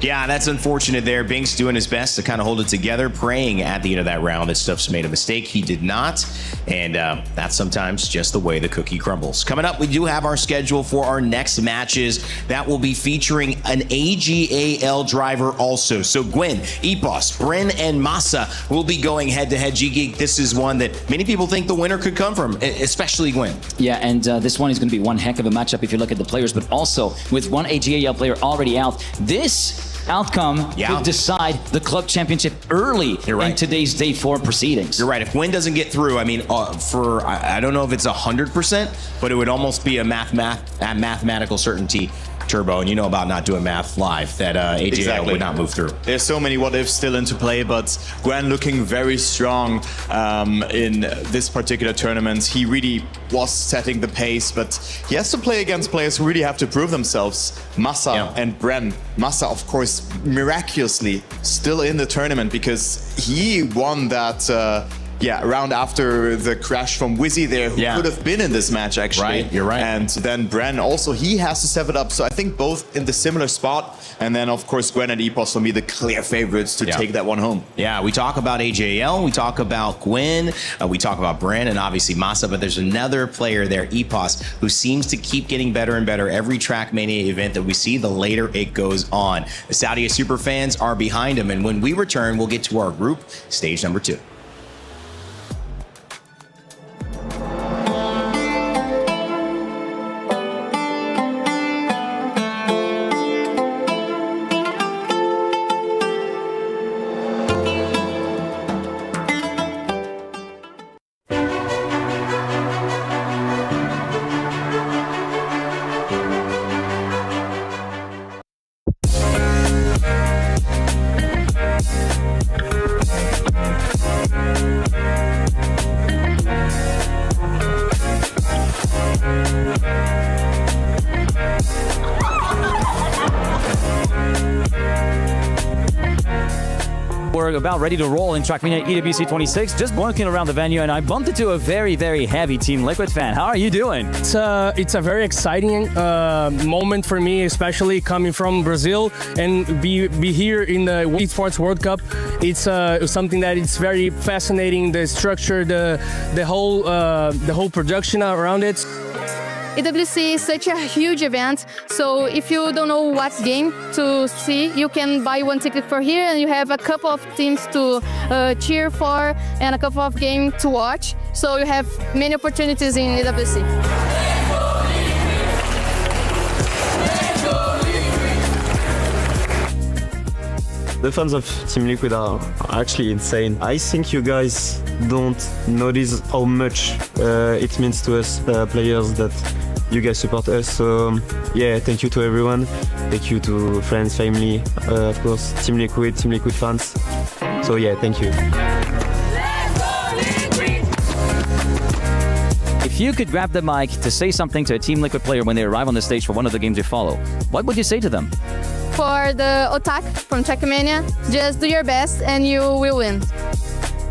Yeah, that's unfortunate there. Bink's doing his best to kind of hold it together, praying at the end of that round that Stuff's made a mistake. He did not, and that's sometimes just the way the cookie crumbles. Coming up, we do have our schedule for our next matches. That will be featuring an ag.al driver also. So Gwen, Epos, Bren, and Massa will be going head-to-head. G-Geek, this is one that many people think the winner could come from, especially Gwen. Yeah, and this one is going to be one heck of a matchup if you look at the players, but also with one ag.al player already out, this outcome could decide the club championship early in today's day 4 proceedings. You're right. If Gwen doesn't get through, I mean, I don't know if it's 100%, but it would almost be a mathematical certainty, Turbo, and you know about not doing math live, that ag.al would not move through. There's so many what ifs still into play, but Gwen looking very strong in this particular tournament. He really was setting the pace, but he has to play against players who really have to prove themselves. Massa and Bren. Massa, of course, miraculously still in the tournament because he won that round after the crash from Wizzy there, who could have been in this match, actually. Right, you're right. And then Bren also, he has to step it up. So I think both in the similar spot. And then, of course, Gwen and Epos will be the clear favorites to take that one home. Yeah, we talk about ag.al, we talk about Gwen, we talk about Bren, and obviously Massa, but there's another player there, Epos, who seems to keep getting better and better every Trackmania event that we see, the later it goes on. The Saudi super fans are behind him, and when we return, we'll get to our group, stage number 2. We're about ready to roll in Trackmania EWC 26. Just walking around the venue, and I bumped into a very, very heavy Team Liquid fan. How are you doing? It's a very exciting moment for me, especially coming from Brazil and be here in the Esports World Cup. It's something that it's very fascinating. The structure, the whole production around it. EWC is such a huge event, so if you don't know what game to see, you can buy one ticket for here and you have a couple of teams to cheer for and a couple of games to watch. So you have many opportunities in EWC. The fans of Team Liquid are actually insane. I think you guys don't notice how much it means to us players that you guys support us. So yeah, thank you to everyone. Thank you to friends, family, of course, Team Liquid fans. So yeah, thank you. If you could grab the mic to say something to a Team Liquid player when they arrive on the stage for one of the games you follow, what would you say to them? For the Otak from Trackmania, just do your best and you will win.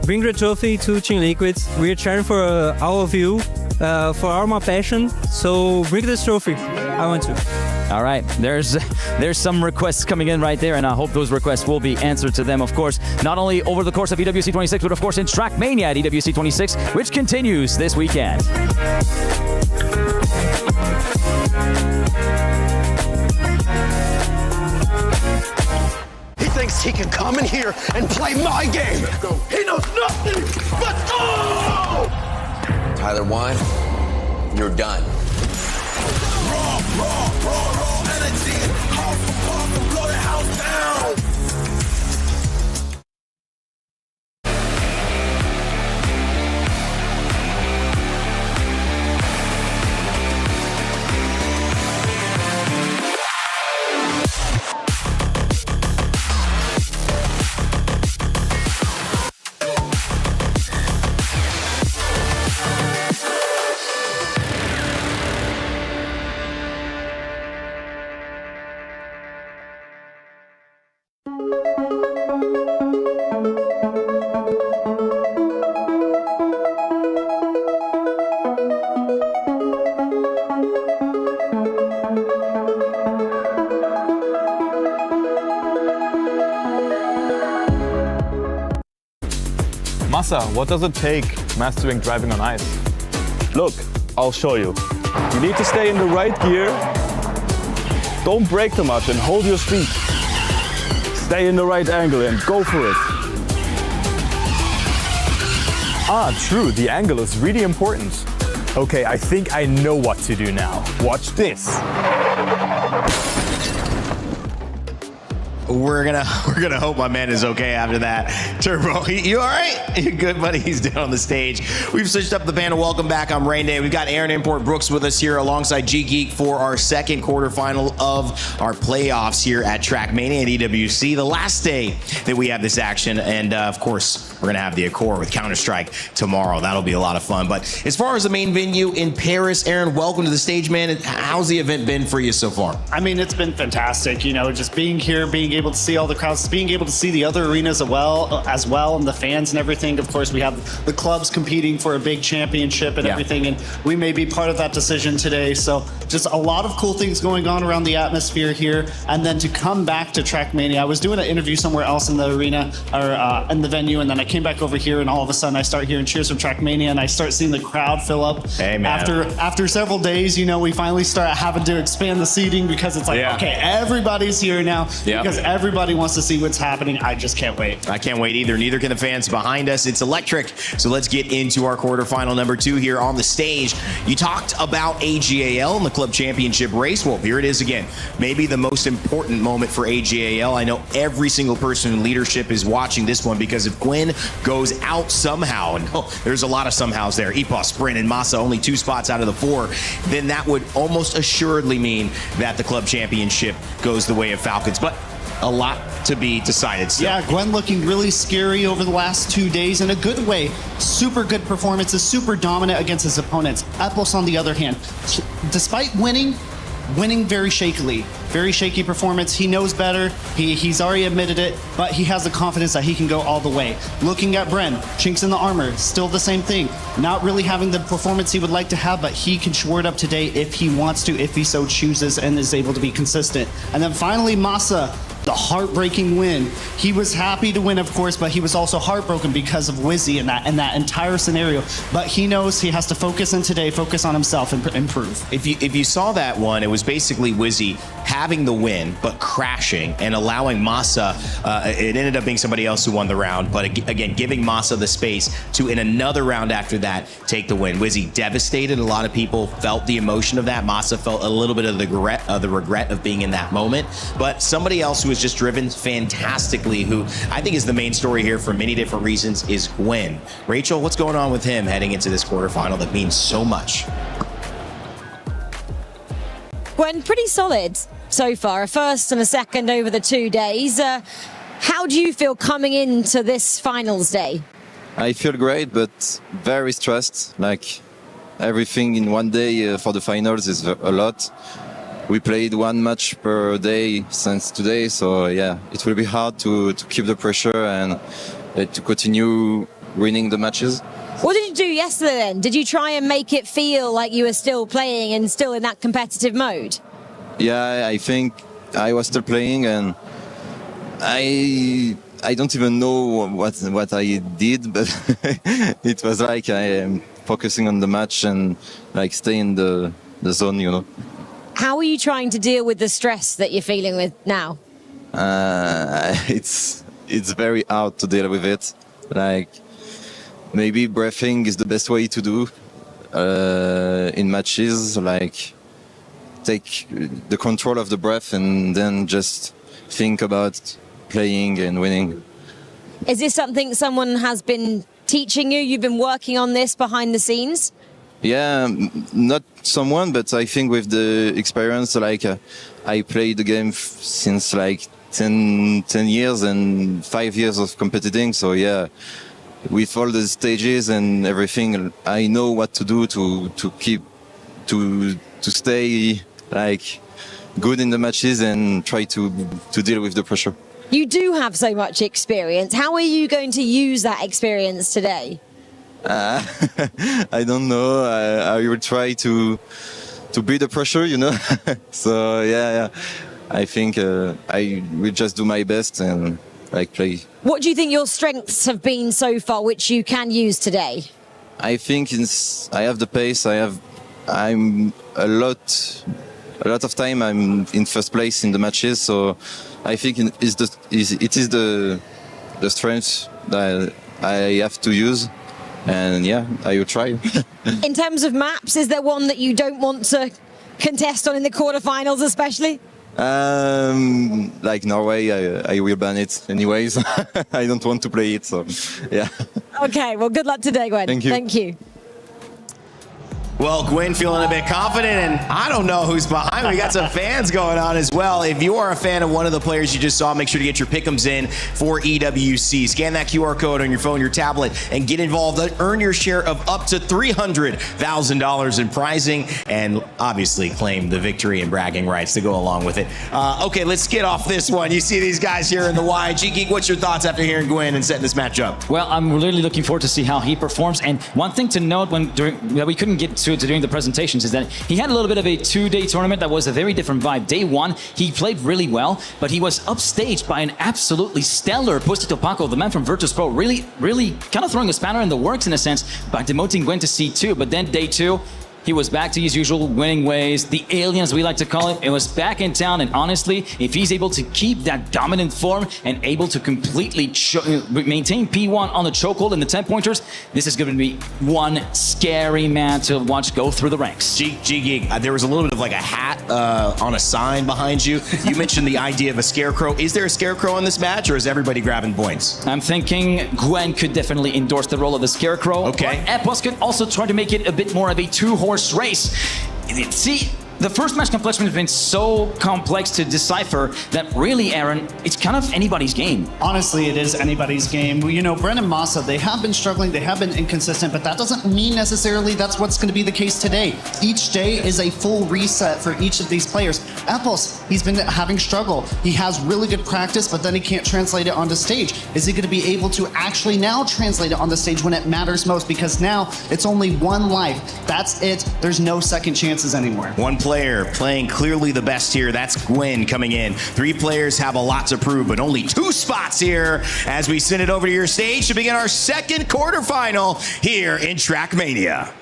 Bring the trophy to Team Liquid. We're cheering for all of you, for all my passion. So bring this trophy. I want to. All right, there's some requests coming in right there, and I hope those requests will be answered to them, of course, not only over the course of EWC 26, but of course in Trackmania at EWC 26, which continues this weekend. Thinks he can come in here and play my game. He knows nothing but go! Tyler Wine, you're done. Raw energy. Half a pop and blow the house down. Massa, what does it take mastering driving on ice? Look, I'll show you. You need to stay in the right gear. Don't brake too much and hold your speed. Stay in the right angle and go for it. Ah, true, the angle is really important. Okay, I think I know what to do now. Watch this. We're gonna hope my man is okay after that. Turbo, you all right? You good, buddy? He's down on the stage. We've switched up the panel. Welcome back on Rain Day. We've got Aaron Import Brooks with us here alongside G Geek for our second quarterfinal of our playoffs here at Trackmania at EWC. The last day that we have this action, and of course, we're gonna have the Accor with Counter-Strike tomorrow. That'll be a lot of fun. But as far as the main venue in Paris, Aaron, welcome to the stage, man. How's the event been for you so far? I mean, it's been fantastic. You know, just being here, being able to see all the crowds, being able to see the other arenas as well, and the fans and everything. Of course, we have the clubs competing for a big championship and everything, and we may be part of that decision today. So just a lot of cool things going on around the atmosphere here. And then to come back to Trackmania, I was doing an interview somewhere else in the arena or in the venue, and then I came back over here, and all of a sudden I start hearing cheers from Trackmania, and I start seeing the crowd fill up. Hey, man. After several days, you know, we finally start having to expand the seating because it's like, okay, everybody's here now because everybody wants to see what's happening. I just can't wait. I can't wait either. Neither can the fans behind us. It's electric. So let's get into our quarterfinal number 2 here on the stage. You talked about ag.al and the club championship race. Well, here it is again. Maybe the most important moment for ag.al. I know every single person in leadership is watching this one because if Gwen goes out somehow, and there's a lot of somehows there, Epos, Sprint, and Massa only 2 spots out of the 4, then that would almost assuredly mean that the club championship goes the way of Falcons. But a lot to be decided still. Yeah, Gwen looking really scary over the last 2 days in a good way. Super good performances, super dominant against his opponents. Epos, on the other hand, despite winning very shakily. Very shaky performance. He knows better. He's already admitted it, but he has the confidence that he can go all the way. Looking at Bren, chinks in the armor, still the same thing. Not really having the performance he would like to have, but he can shore it up today if he wants to, if he so chooses, and is able to be consistent. And then finally, Massa, the heartbreaking win. He was happy to win, of course, but he was also heartbroken because of Wizzy and that entire scenario. But he knows he has to focus on today, focus on himself, and improve. If you saw that one, it was basically Wizzy having the win, but crashing and allowing Massa, it ended up being somebody else who won the round, but again, giving Massa the space to, in another round after that, take the win. Wizzy devastated. A lot of people felt the emotion of that. Massa felt a little bit of the regret of being in that moment. But somebody else who was just driven fantastically, who I think is the main story here for many different reasons, is Gwen. Rachel, what's going on with him heading into this quarterfinal that means so much? Gwen, pretty solid so far. A first and a second over the 2 days. How do you feel coming into this finals day? I feel great, but very stressed. Like everything in one day for the finals is a lot. We played 1 match per day since today, so yeah, it will be hard to keep the pressure and to continue winning the matches. What did you do yesterday then? Did you try and make it feel like you were still playing and still in that competitive mode? Yeah, I think I was still playing, and I don't even know what I did, but it was like I am focusing on the match and like stay in the zone, you know. How are you trying to deal with the stress that you're feeling with now? It's very hard to deal with it. Like maybe breathing is the best way to do in matches. Like take the control of the breath and then just think about playing and winning. Is this something someone has been teaching you? You've been working on this behind the scenes? Yeah, not someone, but I think with the experience, like I played the game since like 10 years and 5 years of competing. So yeah, with all the stages and everything, I know what to do to keep to stay like good in the matches and try to deal with the pressure. You do have so much experience. How are you going to use that experience today? I don't know. I will try to beat the pressure, you know. So yeah. I think I will just do my best and play. What do you think your strengths have been so far, which you can use today? I think I have the pace. I'm a lot of time I'm in first place in the matches, so I think it is the strength that I have to use, and yeah, I will try. In terms of maps, is there one that you don't want to contest on in the quarterfinals, especially? Like Norway, I will ban it anyways. I don't want to play it, so yeah. Okay, well, good luck today, Gwen. Thank you. Thank you. Well, Gwen feeling a bit confident, and I don't know who's behind me. We got some fans going on as well. If you are a fan of one of the players you just saw, make sure to get your pick'ems in for EWC. Scan that QR code on your phone, your tablet, and get involved. Earn your share of up to $300,000 in prizing, and obviously claim the victory and bragging rights to go along with it. Okay, let's get off this one. You see these guys here in the Y. G-Geek, what's your thoughts after hearing Gwen and setting this match up? Well, I'm really looking forward to see how he performs. And one thing to note that we couldn't get to during the presentations is that he had a little bit of a two-day tournament that was a very different vibe. Day one, he played really well, but he was upstaged by an absolutely stellar Porte, the man from Virtus.pro, really kind of throwing a spanner in the works in a sense by demoting Gwen to C2. But then day two, he was back to his usual winning ways. The alien, as we like to call it, it was back in town. And honestly, if he's able to keep that dominant form and able to completely maintain P1 on the chokehold and the 10-pointers, this is going to be one scary man to watch go through the ranks. G-Geek, there was a little bit of like a hat on a sign behind you. You mentioned the idea of a scarecrow. Is there a scarecrow in this match, or is everybody grabbing points? I'm thinking Gwen could definitely endorse the role of the scarecrow. Okay. But Epos could also try to make it a bit more of a two-horse race. See, the first match complexion has been so complex to decipher that really, Aaron, it's kind of anybody's game. Honestly, it is anybody's game. You know, Bren and Massa, they have been struggling, they have been inconsistent, but that doesn't mean necessarily that's what's going to be the case today. Each day is a full reset for each of these players. Epos, he's been having struggle. He has really good practice, but then he can't translate it onto stage. Is he going to be able to actually now translate it on the stage when it matters most? Because now it's only one life. That's it. There's no second chances anymore. One player playing clearly the best here. That's Gwen coming in. Three players have a lot to prove, but only two spots here as we send it over to your stage to begin our second quarterfinal here in Trackmania.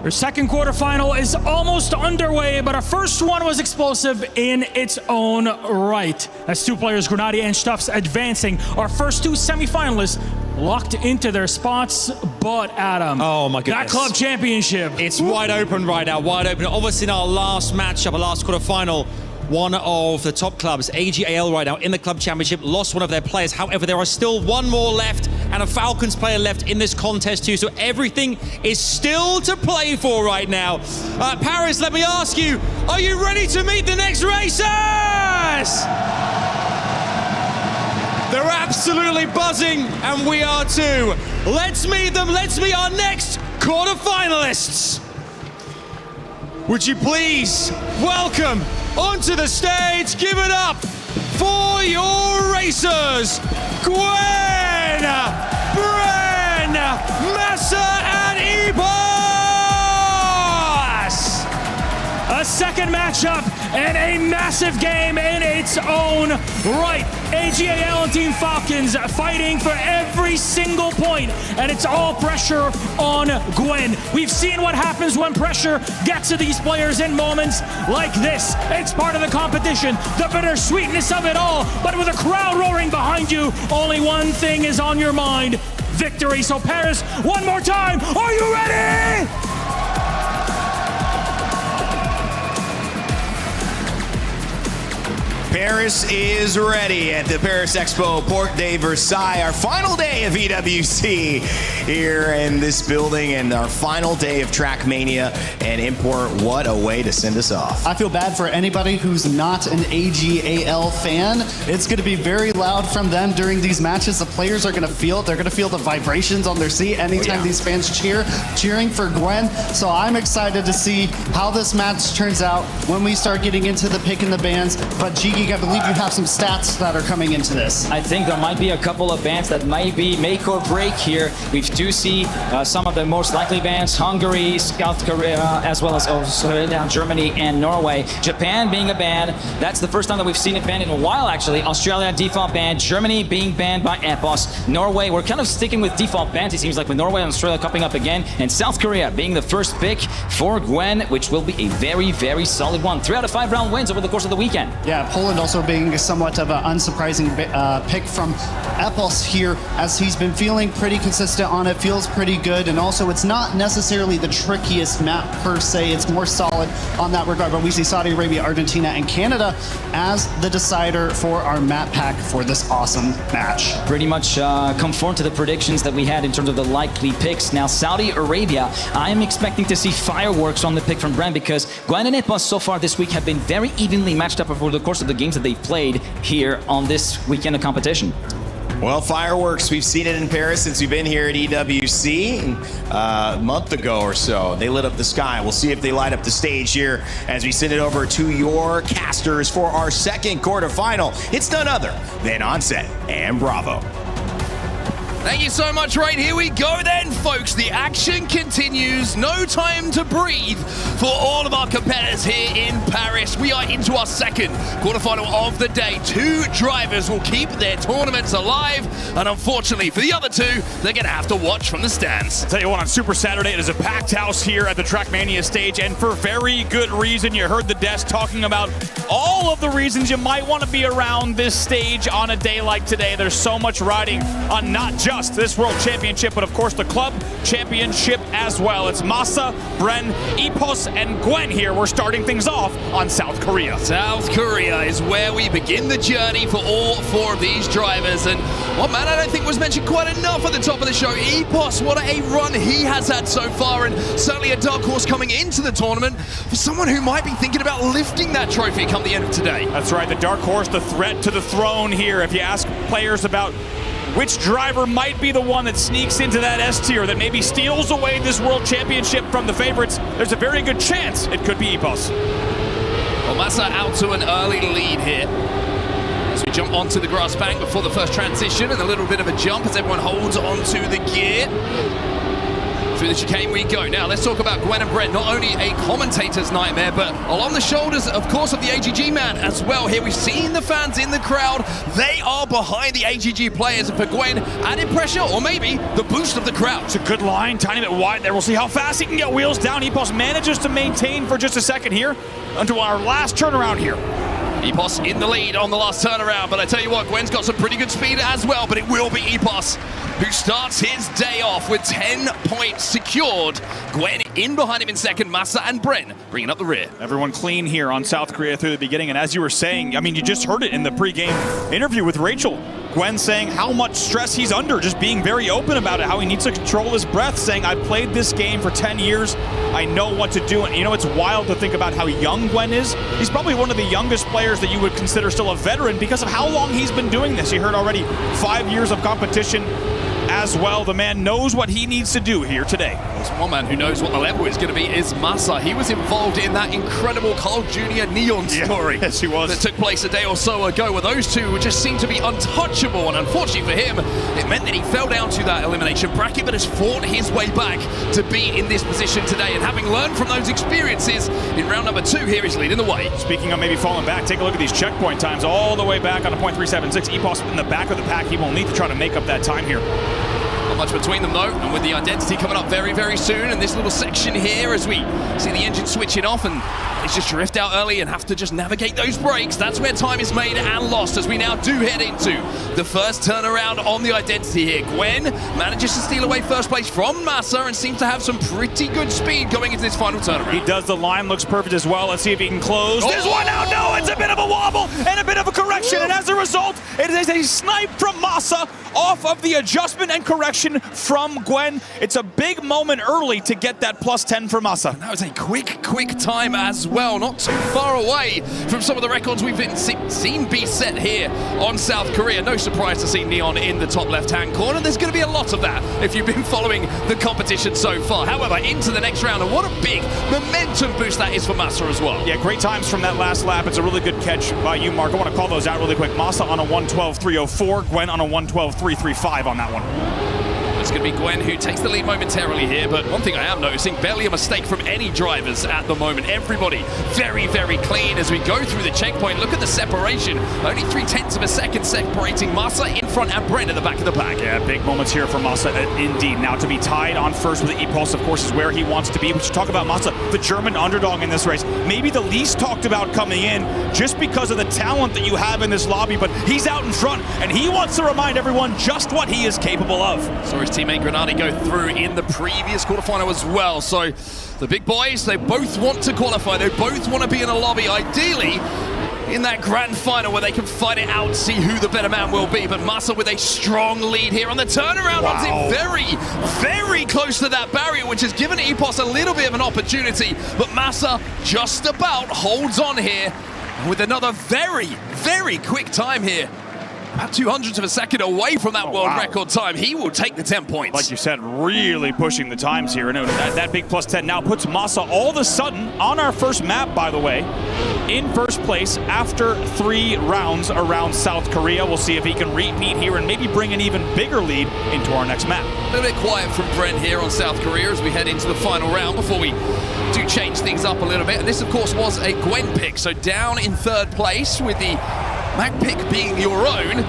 Our second quarterfinal is almost underway, but our first one was explosive in its own right. That's two players, Grenadier and Stuffs, advancing. Our first two semifinalists locked into their spots, but Adam, oh my goodness, that club championship, it's wide open right now, wide open. Obviously in our last matchup, our last quarterfinal, one of the top clubs, ag.al right now in the club championship, lost one of their players. However, there are still one more left and a Falcons player left in this contest too, so everything is still to play for right now. Paris, let me ask you, are you ready to meet the next racers? They're absolutely buzzing, and we are too. Let's meet them. Let's meet our next quarterfinalists. Would you please welcome onto the stage, give it up for your racers, Gwen, Bren, Massa, and Epos! A second matchup and a massive game in its own right. ag.al and Team Falcons fighting for every single point, and it's all pressure on Gwen. We've seen what happens when pressure gets to these players in moments like this. It's part of the competition, the bittersweetness of it all, but with a crowd roaring behind you, only one thing is on your mind: victory. So Paris, one more time, are you ready? Paris is ready at the Paris Expo Porte de Versailles, our final day of EWC here in this building and our final day of Trackmania and Import. What a way to send us off. I feel bad for anybody who's not an ag.al fan. It's going to be very loud from them during these matches. The players are going to feel it. They're going to feel the vibrations on their seat anytime these fans cheering for Gwen. So I'm excited to see how this match turns out when we start getting into the pick and the bands. But G Geek, I believe you have some stats that are coming into this. I think there might be a couple of bans that might be make or break here. We do see some of the most likely bans: Hungary, South Korea, as well as Australia, Germany, and Norway. Japan being a ban. That's the first time that we've seen it banned in a while, actually. Australia, default ban. Germany being banned by EPOS. Norway, we're kind of sticking with default bans, it seems like, with Norway and Australia coming up again. And South Korea being the first pick for Gwen, which will be a very, very solid one. 3 out of 5 round wins over the course of the weekend. Yeah, Poland also being somewhat of an unsurprising pick from EPOS here, as he's been feeling pretty consistent on it, feels pretty good, and also it's not necessarily the trickiest map per se, it's more solid on that regard, but we see Saudi Arabia, Argentina, and Canada as the decider for our map pack for this awesome match. Pretty much conform to the predictions that we had in terms of the likely picks. Now, Saudi Arabia, I am expecting to see fireworks on the pick from Brand, because Gwen and EPOS so far this week have been very evenly matched up over the course of the games that they've played here on this weekend of competition. Well, fireworks, we've seen it in Paris since we've been here at EWC a month ago or so. They lit up the sky. We'll see if they light up the stage here as we send it over to your casters for our second quarterfinal. It's none other than Onset and Bravo. Thank you so much. Right, here we go then, folks. The action continues. No time to breathe for all of our competitors here in Paris. We are into our second quarterfinal of the day. 2 drivers will keep their tournaments alive, and unfortunately for the other 2, they're going to have to watch from the stands. I'll tell you what, on Super Saturday, it is a packed house here at the Trackmania stage, and for very good reason. You heard the desk talking about all of the reasons you might want to be around this stage on a day like today. There's so much riding on not just this World Championship, but of course the Club Championship as well. It's Masa, Bren, EPOS, and Gwen here. We're starting things off on South Korea. South Korea is where we begin the journey for all 4 of these drivers. And one man I don't think was mentioned quite enough at the top of the show, EPOS. What a run he has had so far, and certainly a dark horse coming into the tournament for someone who might be thinking about lifting that trophy come the end of today. That's right, the dark horse, the threat to the throne here. If you ask players about which driver might be the one that sneaks into that S tier, that maybe steals away this World Championship from the favorites, there's a very good chance it could be EPOS. Well, Masa out to an early lead here as we jump onto the grass bank before the first transition, and a little bit of a jump as everyone holds onto the gear. Through the chicane we go. Now let's talk about Gwen and Brent. Not only a commentator's nightmare, but along the shoulders, of course, of the AGG man as well. Here we've seen the fans in the crowd. They are behind the AGG players. And for Gwen, added pressure, or maybe the boost of the crowd. It's a good line, tiny bit wide there. We'll see how fast he can get wheels down. EPOS manages to maintain for just a second here until our last turnaround here. EPOS in the lead on the last turnaround, but I tell you what, Gwen's got some pretty good speed as well, but it will be EPOS who starts his day off with 10 points secured. Gwen in behind him in second, Masa and Bren bringing up the rear. Everyone clean here on South Korea through the beginning, and as you were saying, I mean, you just heard it in the pre-game interview with Rachel. Gwen saying how much stress he's under, just being very open about it, how he needs to control his breath, saying, I've played this game for 10 years, I know what to do. And you know, it's wild to think about how young Gwen is. He's probably one of the youngest players that you would consider still a veteran because of how long he's been doing this. You heard already 5 years of competition as well. The man knows what he needs to do here today. There's one man who knows what the level is going to be is Masa. He was involved in that incredible Carl Jr. Neon story. Yes, he was. That took place a day or so ago, where those 2 just seemed to be untouchable. And unfortunately for him, it meant that he fell down to that elimination bracket, but has fought his way back to be in this position today. And having learned from those experiences in round number 2, here he's leading the way. Speaking of maybe falling back, take a look at these checkpoint times all the way back on a .376. EPOS in the back of the pack. He will need to try to make up that time here. Not much between them though, and with the identity coming up very, very soon, and this little section here as we see the engine switching off and it's just drift out early and have to just navigate those brakes. That's where time is made and lost as we now do head into the first turnaround on the identity here. Gwen manages to steal away first place from Masa and seems to have some pretty good speed going into this final turnaround. He does. The line looks perfect as well. Let's see if he can close. There's one out. No, it's a bit of a wobble and a bit of a correction, and as a result, it is a snipe from Masa off of the adjustment and correction reaction from Gwen. It's a big moment early to get that +10 for Masa. That was a quick time as well. Not too far away from some of the records we've been seen be set here on South Korea. No surprise to see Neon in the top left-hand corner. There's going to be a lot of that if you've been following the competition so far. However, into the next round, and what a big momentum boost that is for Masa as well. Yeah, great times from that last lap. It's a really good catch by you, Mark. I want to call those out really quick. Masa on a 1:12.304, Gwen on a 1:12.335 on that one. It's going to be Gwen who takes the lead momentarily here, but one thing I am noticing, barely a mistake from any drivers at the moment. Everybody very, very clean as we go through the checkpoint. Look at the separation. Only 0.3 of a second separating Masa in front and Brent at the back of the pack. Yeah, big moments here for Masa indeed. Now to be tied on first with Epos, of course, is where he wants to be. We should talk about Masa, the German underdog in this race. Maybe the least talked about coming in just because of the talent that you have in this lobby, but he's out in front and he wants to remind everyone just what he is capable of. So his teammate Grenadi go through in the previous quarterfinal as well. So the big boys, they both want to qualify. They both want to be in a lobby, ideally in that grand final where they can fight it out, see who the better man will be. But Masa with a strong lead here on the turnaround. Runs in very, very close to that barrier, which has given Epos a little bit of an opportunity. But Masa just about holds on here with another very, very quick time here. About 200ths of a second away from that world record time. He will take the 10 points. Like you said, really pushing the times here. And that big +10 now puts Masa all of a sudden on our first map, by the way, in first place after 3 rounds around South Korea. We'll see if he can repeat here and maybe bring an even bigger lead into our next map. A little bit quiet from Brent here on South Korea as we head into the final round before we do change things up a little bit. And this, of course, was a Gwen pick. So down in 3rd place with the Mac pick being your own.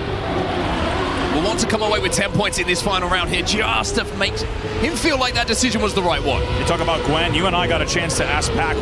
Will want to come away with 10 points in this final round here just to make him feel like that decision was the right one. You talk about Gwen, you and I got a chance to ask Pac,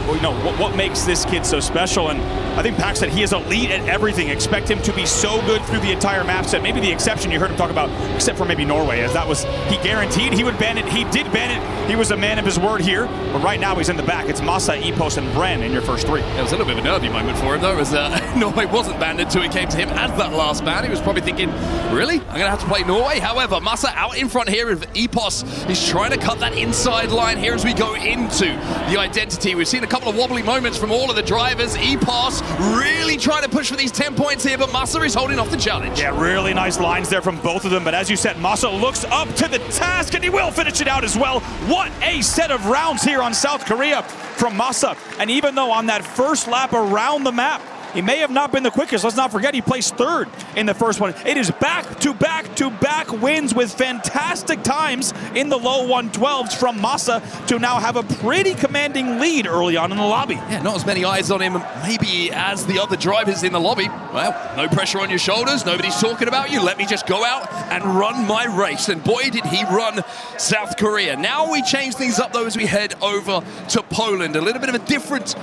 what makes this kid so special? And I think Pac said he is elite at everything. Expect him to be so good through the entire map set. Maybe the exception you heard him talk about, except for maybe Norway, as that was, he guaranteed he would ban it. He did ban it. He was a man of his word here. But right now he's in the back. It's Masa, Epos, and Bren in your first 3. It was a little bit of a nervy moment for him, though, as Norway wasn't banned until it came to him as that last ban. He was probably thinking, really? I'm going to have to play Norway? However, Masa out in front here with Epos. He's trying to cut that inside line here as we go into the identity. We've seen a couple of wobbly moments from all of the drivers. Epos really trying to push for these 10 points here, but Masa is holding off the challenge. Yeah, really nice lines there from both of them. But as you said, Masa looks up to the task, and he will finish it out as well. What a set of rounds here on South Korea from Masa. And even though on that first lap around the map, he may have not been the quickest. Let's not forget he placed 3rd in the first one. It is back-to-back-to-back wins with fantastic times in the low 112s from Masa to now have a pretty commanding lead early on in the lobby. Yeah, not as many eyes on him maybe as the other drivers in the lobby. Well, no pressure on your shoulders. Nobody's talking about you. Let me just go out and run my race. And boy, did he run South Korea. Now we change things up, though, as we head over to Poland. A little bit of a different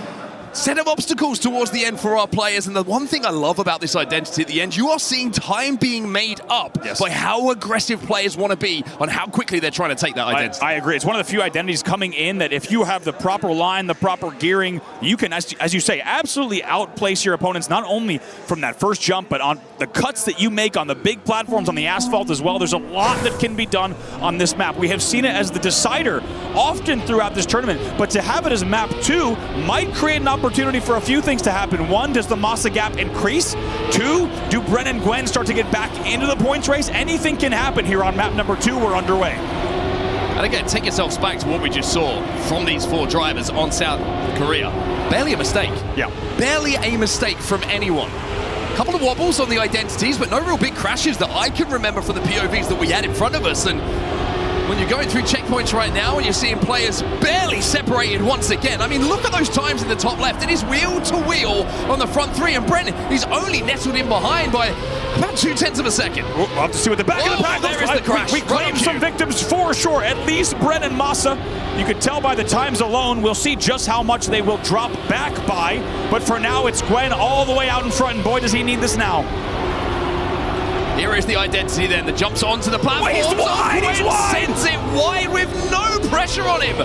set of obstacles towards the end for our players. And the one thing I love about this identity at the end, you are seeing time being made up by how aggressive players want to be on how quickly they're trying to take that identity. I agree. It's one of the few identities coming in that if you have the proper line, the proper gearing, you can, as you say, absolutely outplace your opponents, not only from that first jump, but on the cuts that you make on the big platforms, on the asphalt as well. There's a lot that can be done on this map. We have seen it as the decider often throughout this tournament, but to have it as map 2 might create an opportunity for a few things to happen. 1, does the Masa gap increase? 2, do Bren and Gwen start to get back into the points race? Anything can happen here on map number 2. We're underway. And again, take yourselves back to what we just saw from these 4 drivers on South Korea. Barely a mistake. Yeah. Barely a mistake from anyone. A couple of wobbles on the identities, but no real big crashes that I can remember from the POVs that we had in front of us. And when you're going through checkpoints right now and you're seeing players barely separated once again. I mean, look at those times in the top left. It is wheel to wheel on the front 3, and Brent, he's only nestled in behind by about 0.2 of a second. We'll have to see what the back of the pack looks like. The crash. We claim some victims for sure, at least Brent and Masa. You can tell by the times alone. We'll see just how much they will drop back by. But for now, it's Gwen all the way out in front, and boy, does he need this now. Here is the identity then, that jumps onto the platform. He's wide, he's wide! Sends it wide with no pressure on him.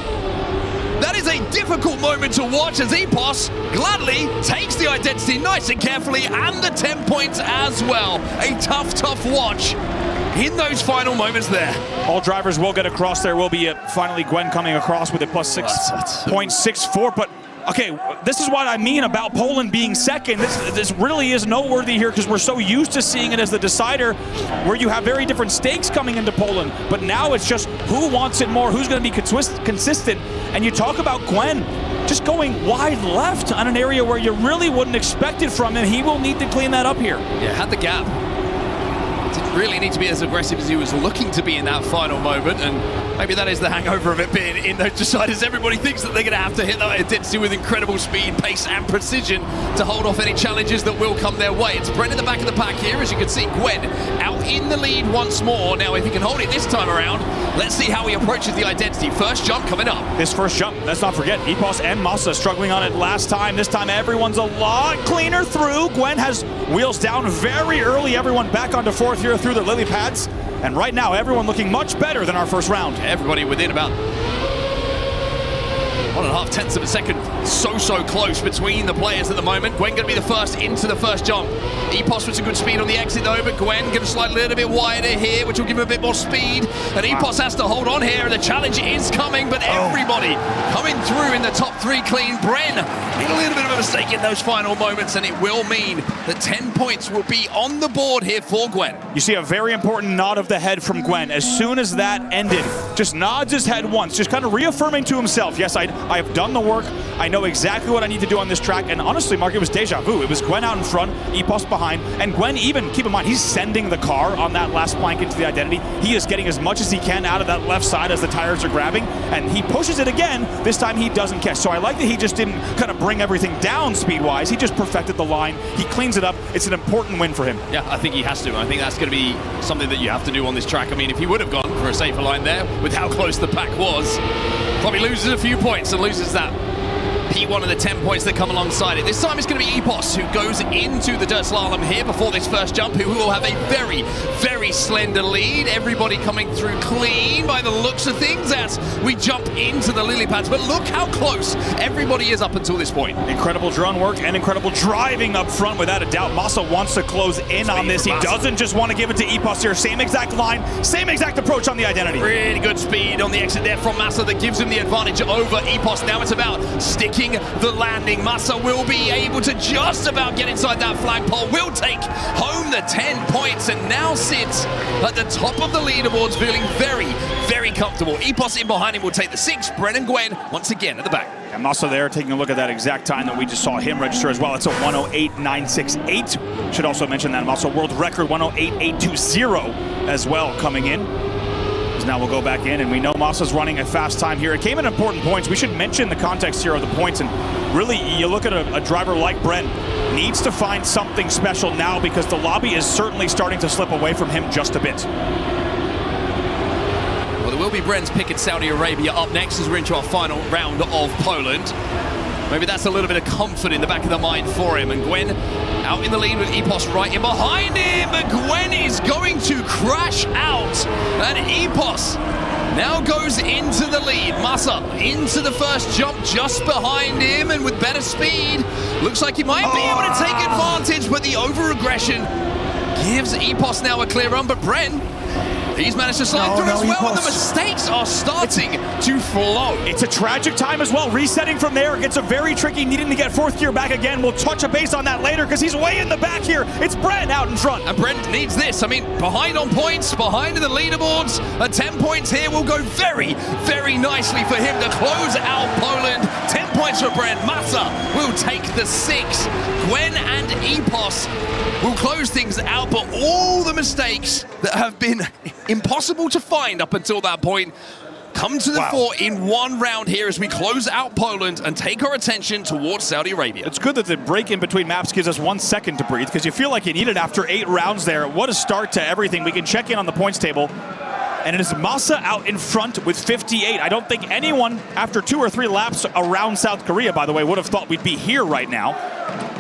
That is a difficult moment to watch as Epos gladly takes the identity nice and carefully and the 10 points as well. A tough, tough watch. in those final moments there. All drivers will get across. There will be finally Gwen coming across with a plus 6.64. But okay, this is what I mean about Poland being second. This really is noteworthy here because we're so used to seeing it as the decider where you have very different stakes coming into Poland. But now it's just who wants it more, who's going to be consistent. And you talk about Gwen just going wide left on an area where you really wouldn't expect it from him. He will need to clean that up here. Yeah, had the gap. Didn't really need to be as aggressive as he was looking to be in that final moment, and maybe that is the hangover of it being in those deciders. Everybody thinks that they're going to have to hit that intensity with incredible speed, pace and precision to hold off any challenges that will come their way. It's Brent in the back of the pack here. As you can see, Gwen out in the lead once more. Now, if he can hold it this time around, let's see how he approaches the identity. First jump coming up. This first jump, let's not forget, Epos and Massa struggling on it last time. This time, everyone's a lot cleaner through. Gwen has wheels down very early. Everyone back onto fourth here through the lily pads. And right now, everyone looking much better than our first round. Everybody within about 1.5 tenths of a second. So close between the players at the moment. Gwen going to be the first into the first jump. Epos with some good speed on the exit though, but Gwen going to slide a little bit wider here, which will give him a bit more speed. And Epos has to hold on here, and the challenge is coming, but everybody coming through in the top three clean. Bren made a little bit of a mistake in those final moments, and it will mean that 10 points will be on the board here for Gwen. You see a very important nod of the head from Gwen. As soon as that ended, just nods his head once, just kind of reaffirming to himself, yes, I have done the work. I know exactly what I need to do on this track. And honestly, Mark, it was deja vu. It was Gwen out in front, Epos behind, and Gwen even, keep in mind, he's sending the car on that last plank into the identity. He is getting as much as he can out of that left side as the tires are grabbing, and he pushes it again. This time he doesn't catch. So I like that he just didn't kind of bring everything down speed-wise. He just perfected the line. He cleans it up. It's an important win for him. Yeah, I think he has to. I think that's going to be something that you have to do on this track. I mean, if he would have gone for a safer line there, with how close the pack was, probably loses a few points and loses that P1 and the 10 points that come alongside it. This time it's going to be Epos who goes into the dirt slalom here before this first jump, who will have a very slender lead. Everybody coming through clean by the looks of things as we jump into the lily pads. But look how close everybody is up until this point. Incredible drone work and incredible driving up front, without a doubt. Massa wants to close in on this. He doesn't just want to give it to Epos here. Same exact line, same exact approach on the identity. Really good speed on the exit there from Massa that gives him the advantage over Epos. Now it's about sticking the landing. Massa will be able to just about get inside that flagpole, will take home the 10 points, and now sits at the top of the leaderboards, feeling very comfortable. Epos in behind him will take the 6. Brennan Gwen once again at the back. And Massa there taking a look at that exact time that we just saw him register as well. It's a 108.968. Should also mention that Massa world record 108.820 as well coming in. Now we'll go back in, and we know Massa's running a fast time here. It came in important points. We should mention the context here of the points, and really, you look at a driver like Brent, needs to find something special now because the lobby is certainly starting to slip away from him just a bit. Well, there will be Brent's pick at Saudi Arabia up next as we're into our final round of Poland. Maybe that's a little bit of comfort in the back of the mind for him. And Gwen out in the lead with Epos right in behind him. But Gwen is going to crash out. And Epos now goes into the lead. Massa into the first jump just behind him, and with better speed. Looks like he might be able to take advantage, but the over-aggression gives Epos now a clear run. But Bren, he's managed to slide through as well, and the mistakes are starting to flow. It's a tragic time as well. Resetting from there, it's a very tricky, needing to get fourth gear back again. We'll touch a base on that later because he's way in the back here. It's Brent out in front. And Brent needs this. I mean, behind on points, behind in the leaderboards. 10 points here will go very nicely for him to close out Poland. 10 points for Brent. Massa will take the 6. Gwen and Epos will close things out, but all the mistakes that have been impossible to find up until that point come to the fore in one round here as we close out Poland and take our attention towards Saudi Arabia. It's good that the break in between maps gives us 1 second to breathe, because you feel like you need it after 8 rounds there. What a start to everything. We can check in on the points table, and it is Massa out in front with 58. I don't think anyone after 2 or 3 laps around South Korea, by the way, would have thought we'd be here right now.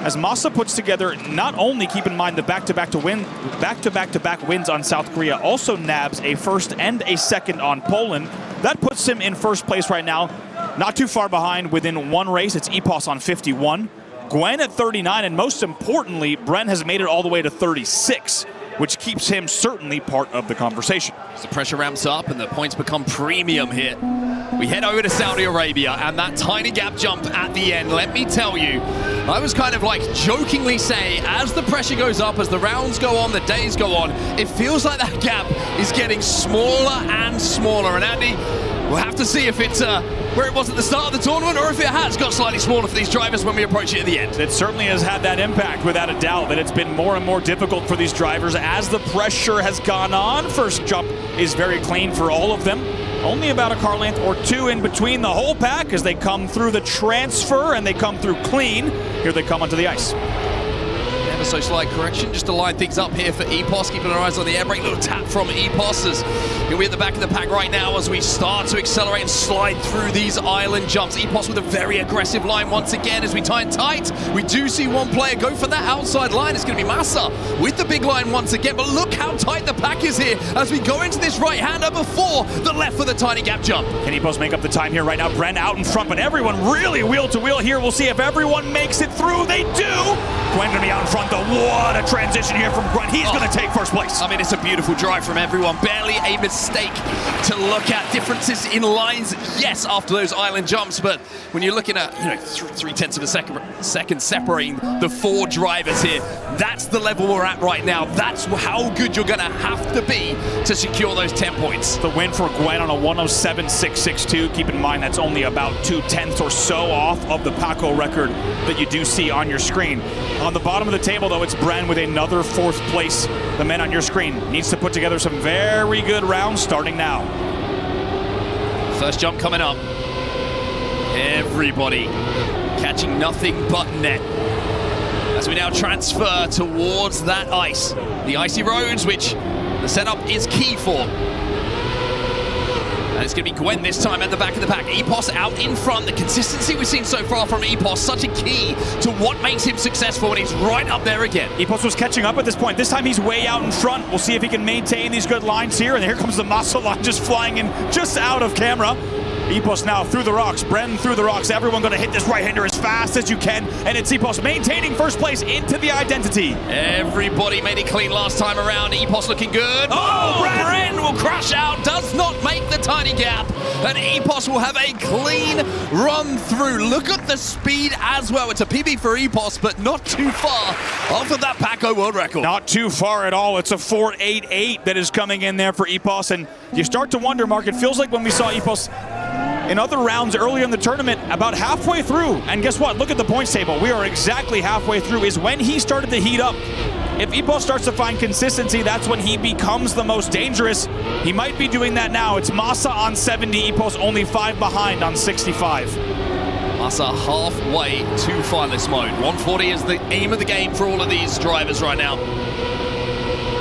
As Massa puts together, not only, keep in mind, the back-to-back wins on South Korea, also nabs a first and a second on Poland. That puts him in first place right now, not too far behind. Within 1 race, it's Epos on 51, Gwen at 39, and most importantly, Bren has made it all the way to 36. which keeps him certainly part of the conversation. As the pressure ramps up and the points become premium here, we head over to Saudi Arabia, and that tiny gap jump at the end, let me tell you, I was kind of like jokingly saying, as the pressure goes up, as the rounds go on, the days go on, it feels like that gap is getting smaller and smaller. And Andy, we'll have to see if it's where it was at the start of the tournament, or if it has got slightly smaller for these drivers when we approach it at the end. It certainly has had that impact, without a doubt, that it's been more and more difficult for these drivers as the pressure has gone on. First jump is very clean for all of them. Only about a car length or two in between the whole pack as they come through the transfer and they come through clean. Here they come onto the ice. Ever so slight correction just to line things up here for EPOS, keeping our eyes on the air brake. Little tap from EPOS as he'll be at the back of the pack right now as we start to accelerate and slide through these island jumps. EPOS with a very aggressive line once again as we tie it tight. We do see one player go for that outside line. It's going to be Massa with the big line once again, but look how tight the pack is here as we go into this right-hander before the left for the tiny gap jump. Can EPOS make up the time here right now? Bren out in front, but everyone really wheel to wheel here. We'll see if everyone makes it through. They do. Gwen going to be out in front though. What a transition here from Gwen. He's going to take first place. I mean, it's a beautiful drive from everyone. Barely a mistake to look at. Differences in lines, yes, after those island jumps, but when you're looking at 3/10 of a second separating the four drivers here, that's the level we're at right now. That's how good you're going to have to be to secure those 10 points. The win for Gwen on a 107.662. Keep in mind that's only about 2/10 or so off of the Paco record that you do see on your screen. On the bottom of the table, though, it's Bren with another 4th place. The man on your screen needs to put together some very good rounds starting now. First jump coming up. Everybody catching nothing but net as we now transfer towards that ice. The icy roads, which the setup is key for. And it's going to be Gwen this time at the back of the pack. EPOS out in front. The consistency we've seen so far from EPOS, such a key to what makes him successful, and he's right up there again. EPOS was catching up at this point. This time he's way out in front. We'll see if he can maintain these good lines here. And here comes the Massa line just flying in just out of camera. EPOS now through the rocks. Bren through the rocks. Everyone going to hit this right-hander as fast as you can. And it's EPOS maintaining first place into the identity. Everybody made it clean last time around. EPOS looking good. Oh, Bren will crash out. Does not make the tiny gap. And EPOS will have a clean run through. Look at the speed as well. It's a PB for EPOS, but not too far off of that Paco world record. Not too far at all. It's a 4.88 that is coming in there for EPOS. And you start to wonder, Mark, it feels like when we saw EPOS in other rounds earlier in the tournament, about halfway through. And guess what? Look at the points table. We are exactly halfway through is when he started to heat up. If EPOS starts to find consistency, that's when he becomes the most dangerous. He might be doing that now. It's Massa on 70, EPOS only 5 behind on 65. Massa halfway to finalist mode. 140 is the aim of the game for all of these drivers right now.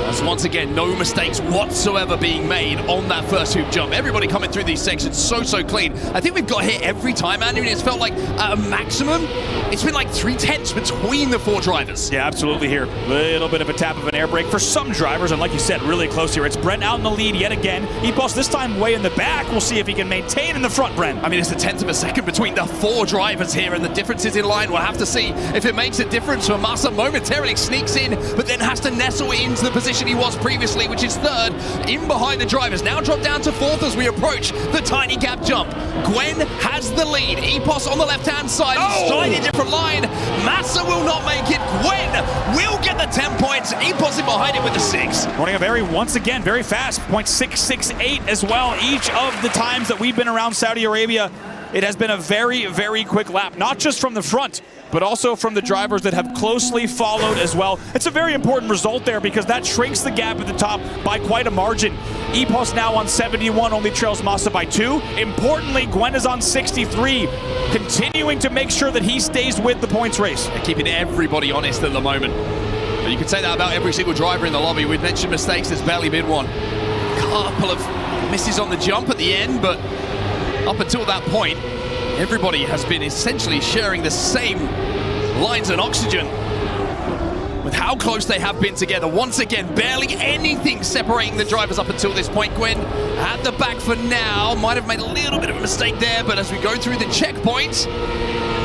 As once again, no mistakes whatsoever being made on that first hoop jump. Everybody coming through these sections so clean. I think we've got hit every time, Andy, and it's felt like at a maximum, it's been like 3/10 between the four drivers. Yeah, absolutely here. Little bit of a tap of an air brake for some drivers, and like you said, really close here. It's Brent out in the lead yet again. EPOS this time way in the back. We'll see if he can maintain in the front, Brent. I mean, it's a 1/10 of a second between the four drivers here, and the differences in line. We'll have to see if it makes a difference. For Massa momentarily sneaks in, but then has to nestle into the position he was previously, which is third, in behind the drivers. Now drop down to fourth as we approach the tiny gap jump. Gwen has the lead. EPOS on the left-hand side. He's slightly different line. Massa will not make it. Gwen will get the 10 points. EPOS in behind it with the 6. Running a once again, very fast. 0.668 as well. Each of the times that we've been around Saudi Arabia, it has been a very quick lap. Not just from the front, but also from the drivers that have closely followed as well. It's a very important result there because that shrinks the gap at the top by quite a margin. EPOS now on 71, only trails Massa by 2. Importantly, Gwen is on 63, continuing to make sure that he stays with the points race. They're keeping everybody honest at the moment. But you can say that about every single driver in the lobby. We've mentioned mistakes, there's barely been one. Couple of misses on the jump at the end, but up until that point, everybody has been essentially sharing the same lines and oxygen with how close they have been together. Once again, barely anything separating the drivers up until this point. Gwen at the back for now. Might have made a little bit of a mistake there, but as we go through the checkpoints,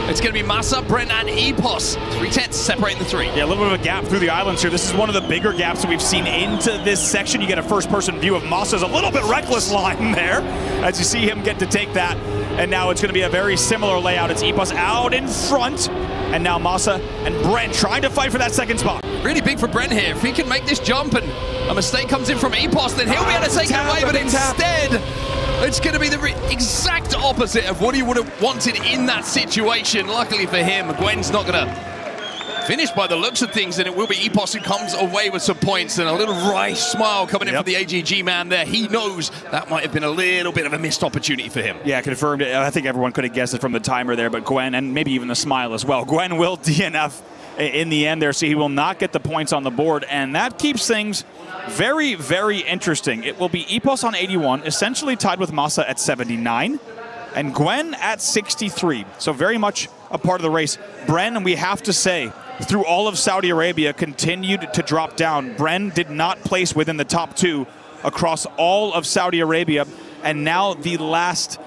it's going to be Massa, Brent, and Epos. 3/10 separating the three. Yeah, a little bit of a gap through the islands here. This is one of the bigger gaps that we've seen into this section. You get a first-person view of Massa's a little bit reckless line there as you see him get to take that. And now it's going to be a very similar layout. It's Epos out in front, and now Massa and Brent trying to fight for that second spot. Really big for Brent here. If he can make this jump and a mistake comes in from Epos, then he'll be able to take it away, but instead, it's going to be the exact opposite of what he would have wanted in that situation. Luckily for him, Gwen's not going to finish by the looks of things, and it will be Epos who comes away with some points, and a little wry smile coming in from the AGG man there. He knows that might have been a little bit of a missed opportunity for him. Yeah, confirmed. I think everyone could have guessed it from the timer there, but Gwen, and maybe even the smile as well, Gwen will DNF in the end there, so he will not get the points on the board, and that keeps things very, very interesting. It will be Epos on 81, essentially tied with Massa at 79, and Gwen at 63. So very much a part of the race. Bren, we have to say, through all of Saudi Arabia, continued to drop down. Bren did not place within the top 2 across all of Saudi Arabia, and now the last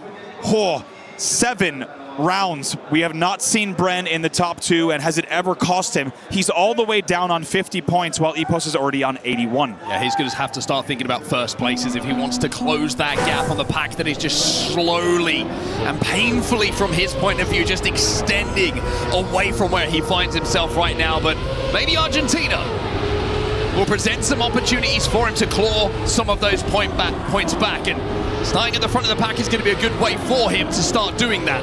7 rounds, we have not seen Bren in the top 2, and has it ever cost him? He's all the way down on 50 points while Epos is already on 81. Yeah, he's going to have to start thinking about first places if he wants to close that gap on the pack that is just slowly and painfully, from his point of view, just extending away from where he finds himself right now. But maybe Argentina will present some opportunities for him to claw some of those points back, and starting at the front of the pack is going to be a good way for him to start doing that.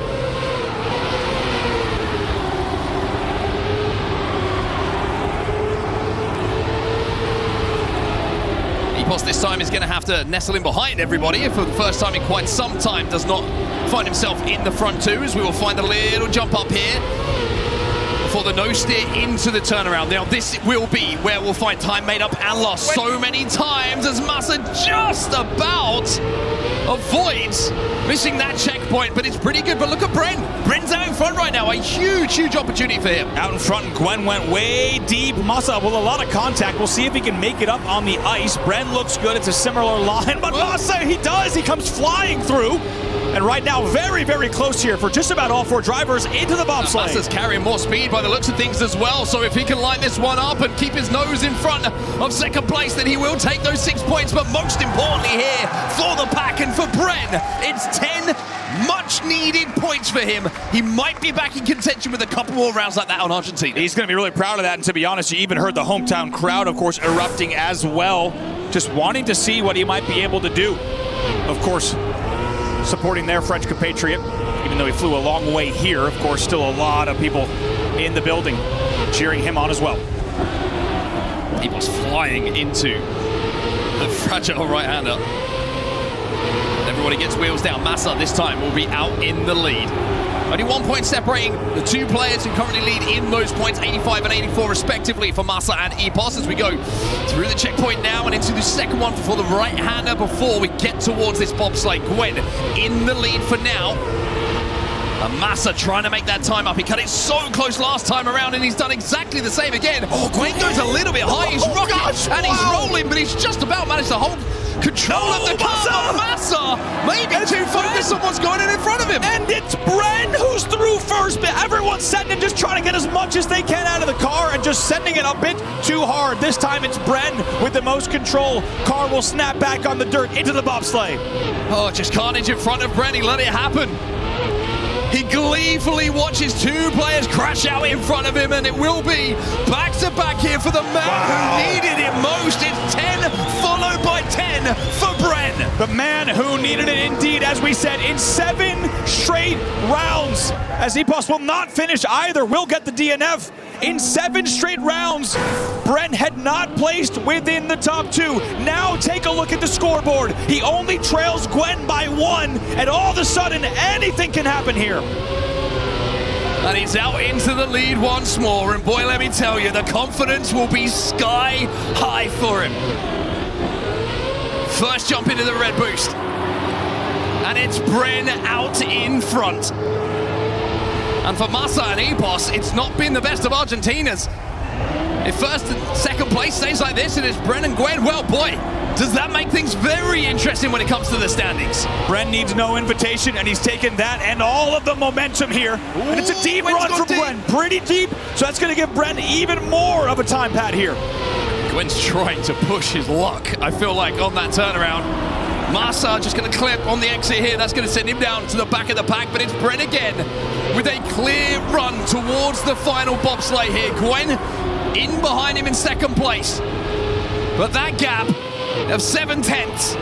Epos this time is going to have to nestle in behind everybody for the first time in quite some time. Does not find himself in the front 2, as we will find a little jump up here for the no steer into the turnaround. Now this will be where we'll find time made up and lost so many times, as Massa just about avoids missing that checkpoint, but it's pretty good. But look at Bren. Bren's out in front right now. A huge, huge opportunity for him. Out in front, and Gwen went way deep. Massa with a lot of contact. We'll see if he can make it up on the ice. Bren looks good. It's a similar line, but Massa, he does. He comes flying through. And right now, very, very close here for just about all 4 drivers into the bobsleigh. Massa's carrying more speed by the looks of things as well, so if he can line this one up and keep his nose in front of second place, then he will take those 6 points. But most importantly here, for the pack and for Bren, it's 10 much-needed points for him. He might be back in contention with a couple more rounds like that on Argentina. He's going to be really proud of that, and to be honest, you even heard the hometown crowd, of course, erupting as well, just wanting to see what he might be able to do. Of course, supporting their French compatriot, even though he flew a long way here. Of course, still a lot of people in the building cheering him on as well. He was flying into the fragile right-hander. Everybody gets wheels down. Massa this time will be out in the lead. Only 1 point separating the 2 players who currently lead in those points, 85 and 84 respectively for Massa and Epos, as we go through the checkpoint now and into the second one for the right-hander before we get towards this bobsleigh. Gwen in the lead for now. And Massa trying to make that time up. He cut it so close last time around, and he's done exactly the same again. Oh, Gwen goes a little bit high. He's rocking and he's rolling, but he's just about managed to hold control of the car. Massa maybe too focused on what's going on in front of him. And it's Bren who's through first, but everyone's setting and just trying to get as much as they can out of the car and just sending it a bit too hard. This time it's Bren with the most control. Car will snap back on the dirt into the bobsleigh. Oh, just carnage in front of Bren. He let it happen. He gleefully watches 2 players crash out in front of him, and it will be back-to-back here for the man who needed it most. It's 10 followed by 10 for Bren. The man who needed it indeed, as we said, in 7 straight rounds. As Epos will not finish either, will get the DNF. In 7 straight rounds, Bren had not placed within the top 2. Now take a look at the scoreboard. He only trails Gwen by 1, and all of a sudden, anything can happen here. And he's out into the lead once more, and boy, let me tell you, the confidence will be sky high for him. First jump into the red boost, and it's Bren out in front. And for Massa and Epos, it's not been the best of Argentinas. If first and second place stays like this and it's Bren and Gwen, well, boy, does that make things very interesting when it comes to the standings. Bren needs no invitation, and he's taken that and all of the momentum here. And it's a deep run from Gwen, pretty deep, so that's going to give Bren even more of a time pad here. Gwen's trying to push his luck, I feel like, on that turnaround. Massa just going to clip on the exit here. That's going to send him down to the back of the pack, but it's Bren again with a clear run towards the final bobsleigh here. Gwen in behind him in second place. But that gap of 7/10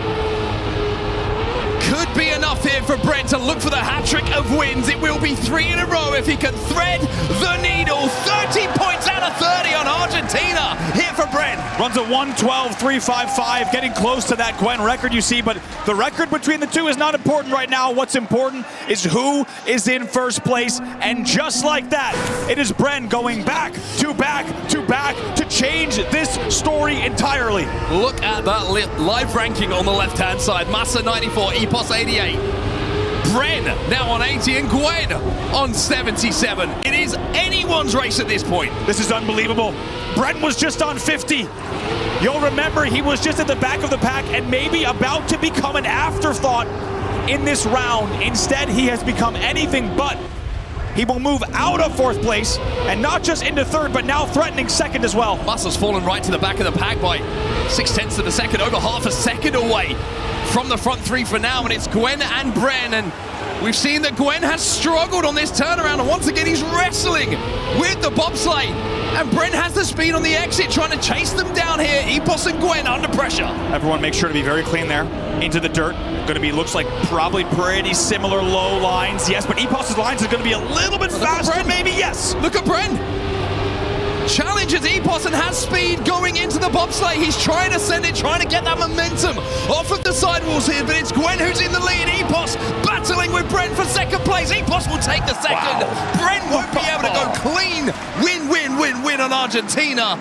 could be enough here for Bren to look for the hat-trick of wins. It will be 3 in a row if he can thread the needle. 30 points out of 30 on Argentina here for Bren. Runs a 1:12.355, getting close to that Gwen record you see, but the record between the two is not important right now. What's important is who is in first place, and just like that, it is Bren going back to back to back to change this story entirely. Look at that live ranking on the left-hand side. Massa 94, Epos 88. Bren now on 80 and Gwen on 77. It is anyone's race at this point. This is unbelievable. Bren was just on 50. You'll remember he was just at the back of the pack and maybe about to become an afterthought in this round. Instead, he has become anything but. He will move out of fourth place and not just into third, but now threatening second as well. Muscle's fallen right to the back of the pack by 0.6 of a second, over half a second away from the front three for now, and it's Gwen and Bren, and we've seen that Gwen has struggled on this turnaround, and once again he's wrestling with the bobsleigh, and Bren has the speed on the exit, trying to chase them down here. Epos and Gwen under pressure. Everyone make sure to be very clean there. Into the dirt. Going to be, looks like probably pretty similar low lines. Yes, but Epos's lines is going to be a little bit faster, maybe, yes. Look at Bren. Challenges Epos and has speed going into the bobsleigh. He's trying to send it, trying to get that momentum off of the sidewalls here, but it's Gwen who's in the lead. Epos battling with Bren for second place. Epos will take the second. Wow. Bren won't be able to go clean. Win on Argentina.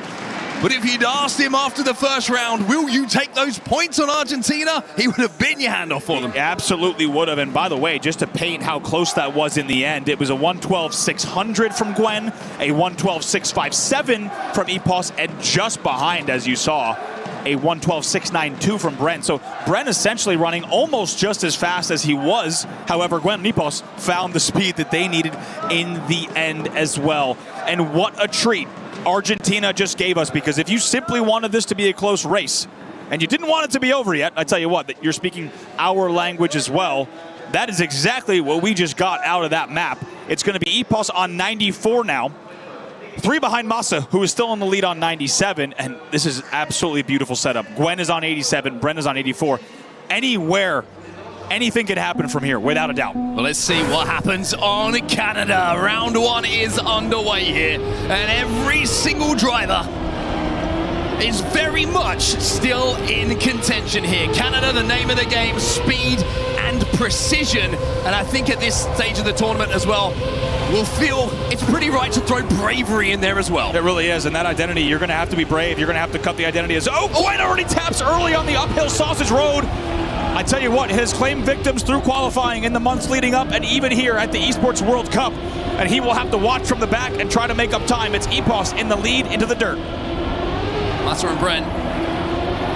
But if you'd asked him after the first round, will you take those points on Argentina? He would have bitten your hand off for them. He absolutely would have. And by the way, just to paint how close that was in the end, it was a 1:12.600 from Gwen, a 1:12.657 from Epos, and just behind, as you saw, a 1:12.692 from Bren. So Bren essentially running almost just as fast as he was. However, Gwen and Epos found the speed that they needed in the end as well. And what a treat Argentina just gave us, because if you simply wanted this to be a close race and you didn't want it to be over yet, I tell you what, that you're speaking our language as well. That is exactly what we just got out of that map. It's going to be Epos on 94 now, 3 behind Massa, who is still in the lead on 97, and this is absolutely a beautiful setup. Gwen is on 87, Bren is on 84. Anywhere, anything can happen from here, without a doubt. Well, let's see what happens on Canada. Round 1 is underway here, and every single driver is very much still in contention here. Canada, the name of the game, speed and precision. And I think at this stage of the tournament as well, we'll feel it's pretty right to throw bravery in there as well. It really is, and that identity, you're going to have to be brave. You're going to have to cut the identity as, oh, Gwen already taps early on the uphill sausage road. I tell you what, his claimed victims through qualifying in the months leading up and even here at the Esports World Cup. And he will have to watch from the back and try to make up time. It's Epos in the lead into the dirt. Massa and Bren,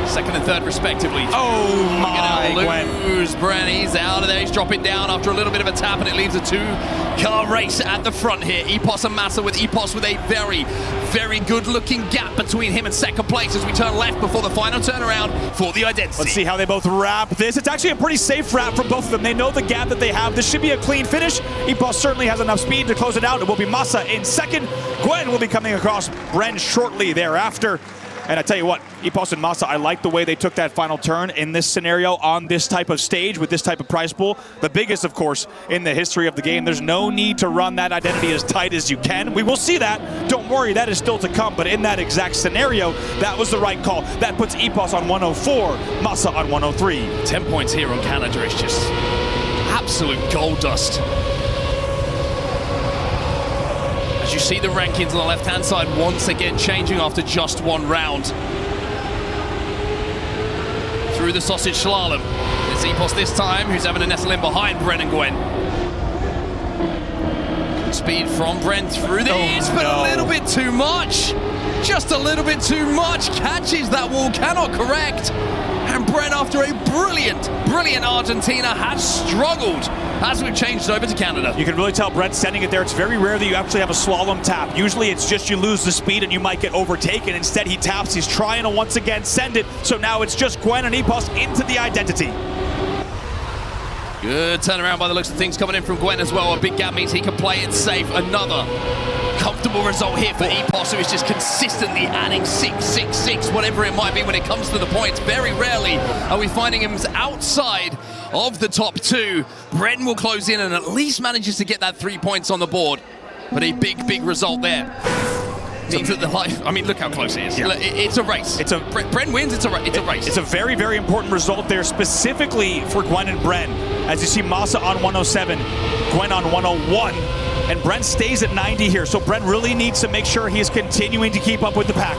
second and third respectively. Oh my, lose Bren, he's out of there. He's dropping down after a little bit of a tap, and it leaves a 2-car race at the front here. Epos and Massa, with Epos with a very, very good looking gap between him and second place as we turn left before the final turnaround for the identity. Let's see how they both wrap this. It's actually a pretty safe wrap from both of them. They know the gap that they have. This should be a clean finish. Epos certainly has enough speed to close it out. It will be Massa in second. Gwen will be coming across Bren shortly thereafter. And I tell you what, Epos and Massa, I like the way they took that final turn in this scenario on this type of stage with this type of prize pool. The biggest, of course, in the history of the game. There's no need to run that identity as tight as you can. We will see that. Don't worry, that is still to come. But in that exact scenario, that was the right call. That puts Epos on 104, Massa on 103. 10 points here on Canada is just absolute gold dust. As you see the rankings on the left-hand side once again changing after just one round. Through the sausage slalom. It's Epos this time, who's having to nestle in behind Bren and Gwen. Speed from Bren through this, but a little bit too much. Just a little bit too much. Catches that wall, cannot correct. And Bren, after a brilliant Argentina, has struggled as we've changed over to Canada. You can really tell Bren's sending it there. It's very rare that you actually have a slalom tap. Usually it's just you lose the speed and you might get overtaken. Instead he taps, he's trying to once again send it. So now it's just Gwen and Epos into the identity. Good turnaround by the looks of things coming in from Gwen as well. A big gap means he can play it safe. Another comfortable result here for Epos, who is just consistently adding 6, 6, 6, whatever it might be when it comes to the points. Very rarely are we finding him outside of the top 2. Bren will close in and at least manages to get that 3 points on the board. But a big result there. Means that the life, I mean, look how close it is. Yeah. It's a race. Bren wins, it's a race. It's a very important result there, specifically for Gwen and Bren. As you see, Masa on 107, Gwen on 101, and Bren stays at 90 here. So Bren really needs to make sure he is continuing to keep up with the pack.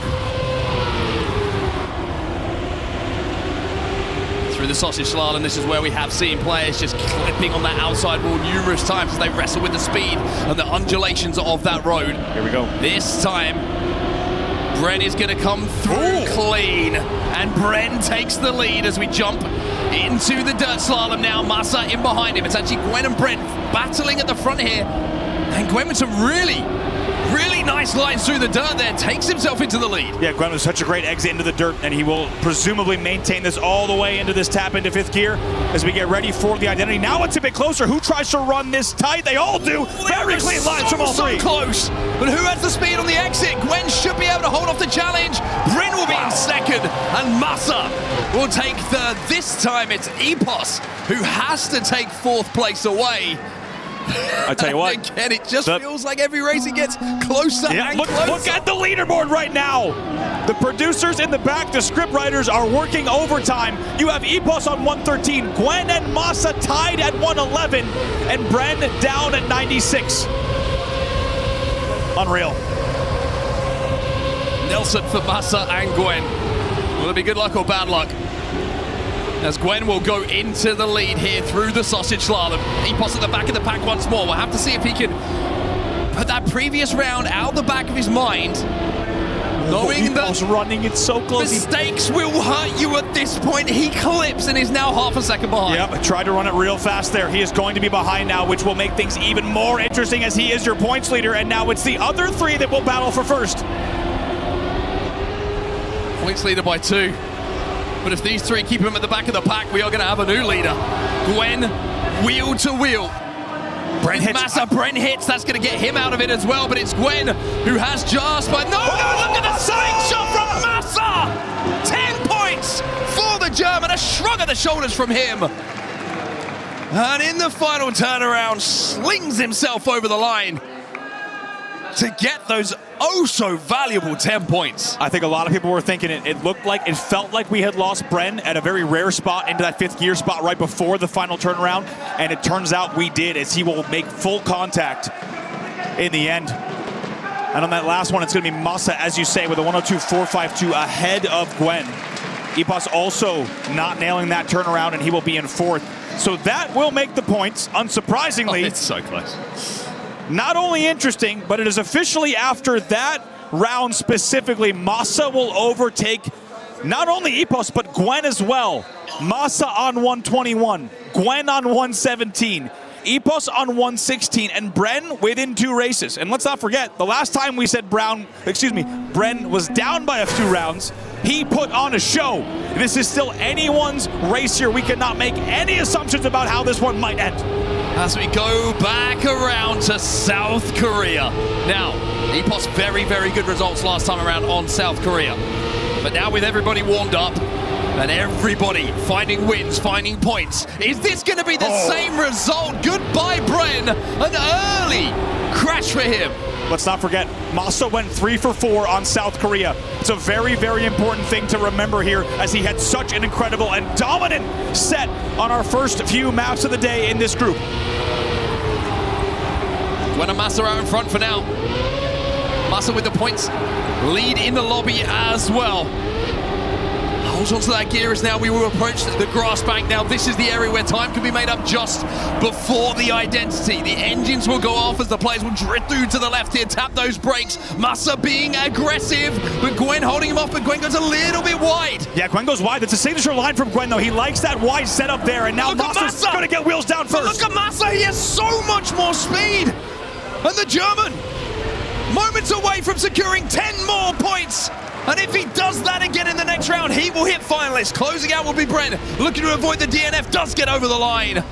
Through the sausage slalom, this is where we have seen players just clipping on that outside wall numerous times as they wrestle with the speed and the undulations of that road. Here we go. This time, Bren is going to come through clean, and Bren takes the lead as we jump into the dirt slalom now. Masa in behind him. It's actually Gwen and Bren battling at the front here, and Gwen with some really nice lines through the dirt there, takes himself into the lead. Yeah, Gwen was such a great exit into the dirt, and he will presumably maintain this all the way into this tap into 5th gear as we get ready for the identity. Now it's a bit closer. Who tries to run this tight? They all do. Very clean lines from all three. So close, but who has the speed on the exit? Gwen should be able to hold off the challenge. Bren will be in second, and Masa will take third. This time it's Epos who has to take 4th place away. I tell you what. Again, it just feels like every race it gets closer and closer. Look at the leaderboard right now. The producers in the back, the script writers are working overtime. You have Epos on 113, Gwen and Masa tied at 111, and Bren down at 96. Unreal. Nelson for Masa and Gwen. Will it be good luck or bad luck? As Gwen will go into the lead here through the sausage slalom. Epos at the back of the pack once more. We'll have to see if he can put that previous round out the back of his mind. Knowing that running it so close. Mistakes will hurt you at this point. He clips and is now half a second behind. Yep, tried to run it real fast there. He is going to be behind now, which will make things even more interesting as he is your points leader. And now it's the other 3 that will battle for first. Points leader by 2. But if these 3 keep him at the back of the pack, we are going to have a new leader. Gwen, wheel to wheel. Bren hits. Masa, Bren hits. That's going to get him out of it as well. But it's Gwen who has just... But no, look at the slingshot from Masa! 10 points for the German. A shrug of the shoulders from him. And in the final turnaround, slings himself over the line to get those so valuable 10 points. I think a lot of people were thinking it felt like we had lost Bren at a very rare spot into that 5th gear spot right before the final turnaround, and it turns out we did, as he will make full contact in the end. And on that last one, it's going to be Masa, as you say, with a 102.452 ahead of Gwen. Epos also not nailing that turnaround, and he will be in 4th. So that will make the points, unsurprisingly. Oh, it's so close. Not only interesting, but it is officially after that round specifically, Masa will overtake not only Epos, but Gwen as well. Masa on 121, Gwen on 117, Epos on 116, and Bren within 2 races. And let's not forget, the last time we said Bren was down by a few rounds, he put on a show. This is still anyone's race here. We cannot make any assumptions about how this one might end. As we go back around to South Korea. Now, Epos very good results last time around on South Korea. But now with everybody warmed up and everybody finding wins, finding points, is this going to be the same result? Goodbye, Bren. An early crash for him. Let's not forget, Masa went 3 for 4 on South Korea. It's a very important thing to remember here, as he had such an incredible and dominant set on our first few maps of the day in this group. Gwen and Masa out in front for now. Masa with the points lead in the lobby as well. Holds onto that gear as now we will approach the grass bank. Now this is the area where time can be made up just before the identity. The engines will go off as the players will drift through to the left here, tap those brakes. Massa being aggressive, but Gwen holding him off, but Gwen goes a little bit wide. Yeah, Gwen goes wide. That's a signature line from Gwen, though. He likes that wide setup there, and now Massa's going to get wheels down first. But look at Massa, he has so much more speed. And the German, moments away from securing 10 more points. And if he does that again in the next round, he will hit finalists. Closing out will be Brent, looking to avoid the DNF, does get over the line.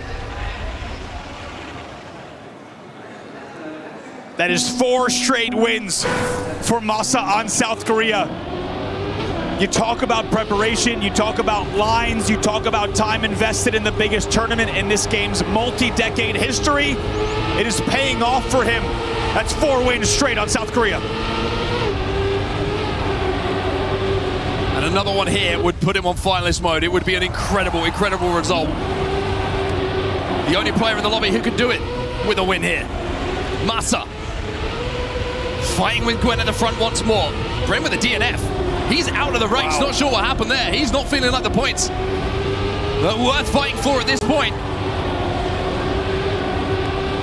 That is 4 straight wins for Massa on South Korea. You talk about preparation, you talk about lines, you talk about time invested in the biggest tournament in this game's multi-decade history. It is paying off for him. That's 4 wins straight on South Korea. And another one here would put him on finalist mode. It would be an incredible, incredible result. The only player in the lobby who could do it with a win here. Massa. Fighting with Gwen at the front once more. Brent with a DNF. He's out of the race. Wow. Not sure what happened there. He's not feeling like the points that worth fighting for at this point.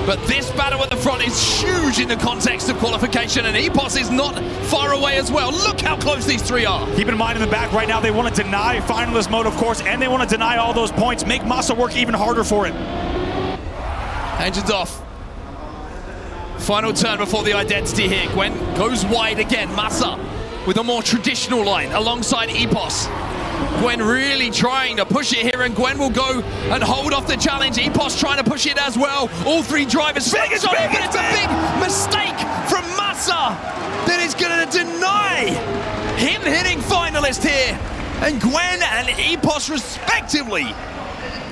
But this battle at the front is huge in the context of qualification, and Epos is not far away as well. Look how close these 3 are. Keep in mind in the back right now, they want to deny finalist mode, of course, and they want to deny all those points, make Massa work even harder for it. Engines off. Final turn before the identity here. Gwen goes wide again. Massa with a more traditional line alongside Epos. Gwen really trying to push it here, and Gwen will go and hold off the challenge. Epos trying to push it as well. All 3 drivers. But it's a big mistake from Massa that is going to deny him hitting finalist here. And Gwen and Epos respectively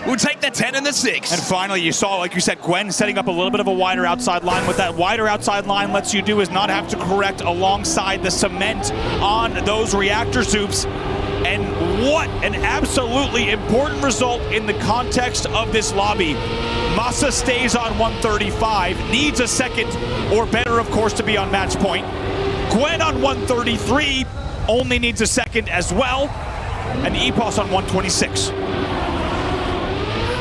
will take the 10 and the 6. And finally, you saw, like you said, Gwen setting up a little bit of a wider outside line. What that wider outside line lets you do is not have to correct alongside the cement on those reactor soups. And what an absolutely important result in the context of this lobby. Massa stays on 135, needs a second or better, of course, to be on match point. Gwen on 133 only needs a second as well. And Epos on 126. I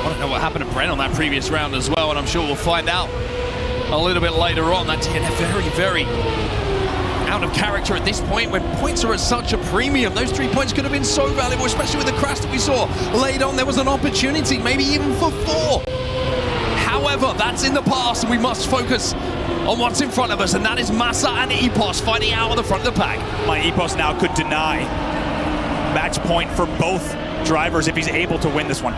don't know what happened to Brent on that previous round as well, and I'm sure we'll find out a little bit later on. That DNF very, very out of character at this point when points are at such a premium. Those 3 points could have been so valuable, especially with the crash that we saw. Late on, there was an opportunity, maybe even for 4. However, that's in the past, and we must focus on what's in front of us, and that is Massa and Epos fighting out of the front of the pack. My Epos now could deny match point for both drivers if he's able to win this one.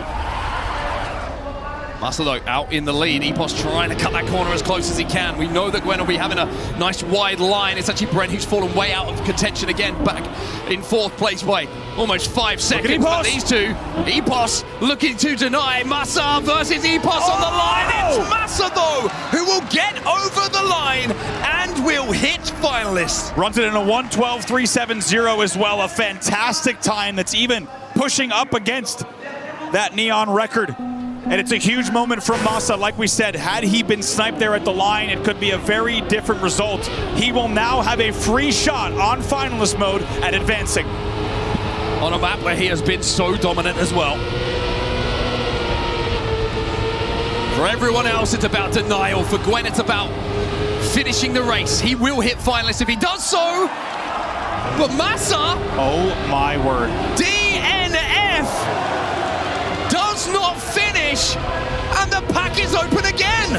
Massa, though, out in the lead. Epos trying to cut that corner as close as he can. We know that Gwen will be having a nice wide line. It's actually Brent who's fallen way out of contention again, back in 4th place by almost 5 seconds. But these 2, Epos looking to deny. Massa versus Epos on the line. It's Massa, though, who will get over the line and will hit finalists. Runs it in a 1:12.370 as well. A fantastic time that's even pushing up against that Neon record. And it's a huge moment from Massa. Like we said, had he been sniped there at the line, it could be a very different result. He will now have a free shot on finalist mode at advancing. On a map where he has been so dominant as well. For everyone else, it's about denial. For Gwen, it's about finishing the race. He will hit finalists if he does so. But Massa... Oh my word. DNF does not finish, and the pack is open again.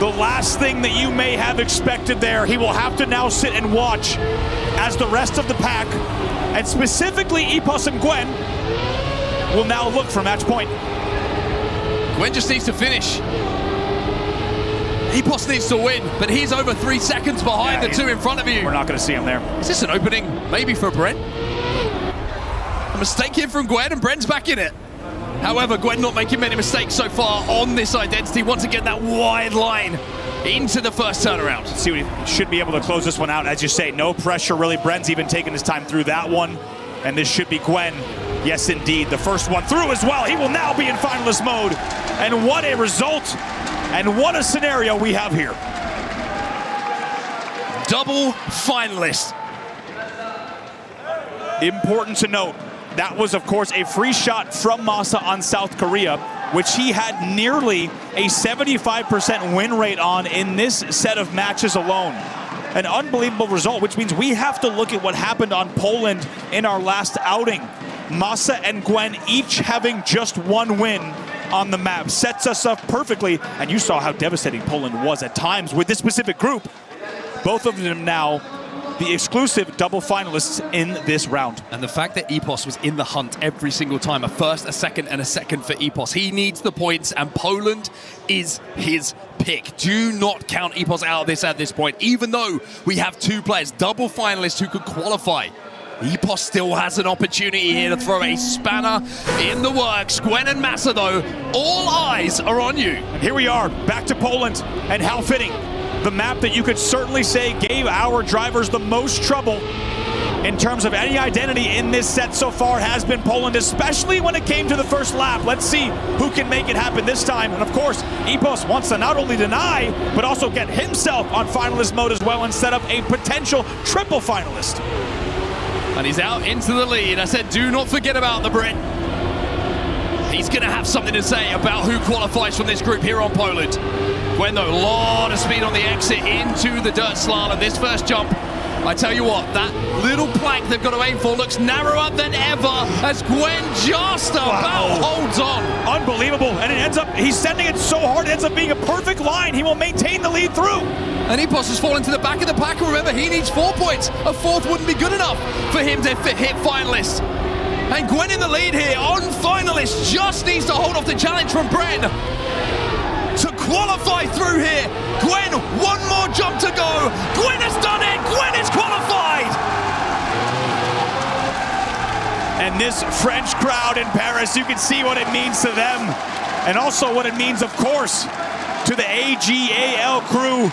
The last thing that you may have expected there, he will have to now sit and watch as the rest of the pack, and specifically Epos and Gwen, will now look for match point. Gwen just needs to finish. Epos needs to win, but he's over 3 seconds behind the 2 in front of you. We're not going to see him there. Is this an opening maybe for Brent? A mistake here from Gwen, and Brent's back in it. However, Gwen not making many mistakes so far on this identity. Once again, that wide line into the first turnaround. Let's see what he should be able to close this one out. As you say, no pressure really. Brent's even taking his time through that one. And this should be Gwen. Yes, indeed. The first one through as well. He will now be in finalist mode. And what a result. And what a scenario we have here. Double finalist. Important to note, that was, of course, a free shot from Masa on South Korea, which he had nearly a 75% win rate on in this set of matches alone. An unbelievable result, which means we have to look at what happened on Poland in our last outing. Masa and Gwen each having just one win on the map sets us up perfectly, and you saw how devastating Poland was at times with this specific group. Both of them now the exclusive double finalists in this round. And the fact that Epos was in the hunt every single time, a first, a second, and a second for Epos. He needs the points, and Poland is his pick. Do not count Epos out of this at this point, even though we have two players, double finalists who could qualify. Epos still has an opportunity here to throw a spanner in the works. Gwen and Masa, though, all eyes are on you. And here we are, back to Poland, and how fitting. The map that you could certainly say gave our drivers the most trouble in terms of any identity in this set so far has been Poland, especially when it came to the first lap. Let's see who can make it happen this time. And of course, Epos wants to not only deny, but also get himself on finalist mode as well and set up a potential triple finalist. And he's out into the lead. I said, do not forget about the Brit. He's going to have something to say about who qualifies from this group here on Poland. Gwen, though, a lot of speed on the exit into the dirt slalom. This first jump, I tell you what, that little plank they've got to aim for looks narrower than ever as Gwen just about holds on. Unbelievable, and it ends up, he's sending it so hard, it ends up being a perfect line. He will maintain the lead through. And Epos has fallen to the back of the pack, and remember, he needs 4 points. A fourth wouldn't be good enough for him to hit finalists. And Gwen in the lead here on finalists, just needs to hold off the challenge from Bren to qualify through here. Gwen, one more jump to go. Gwen has done it. Gwen is qualified. And this French crowd in Paris, you can see what it means to them. And also what it means, of course, to the ag.al crew.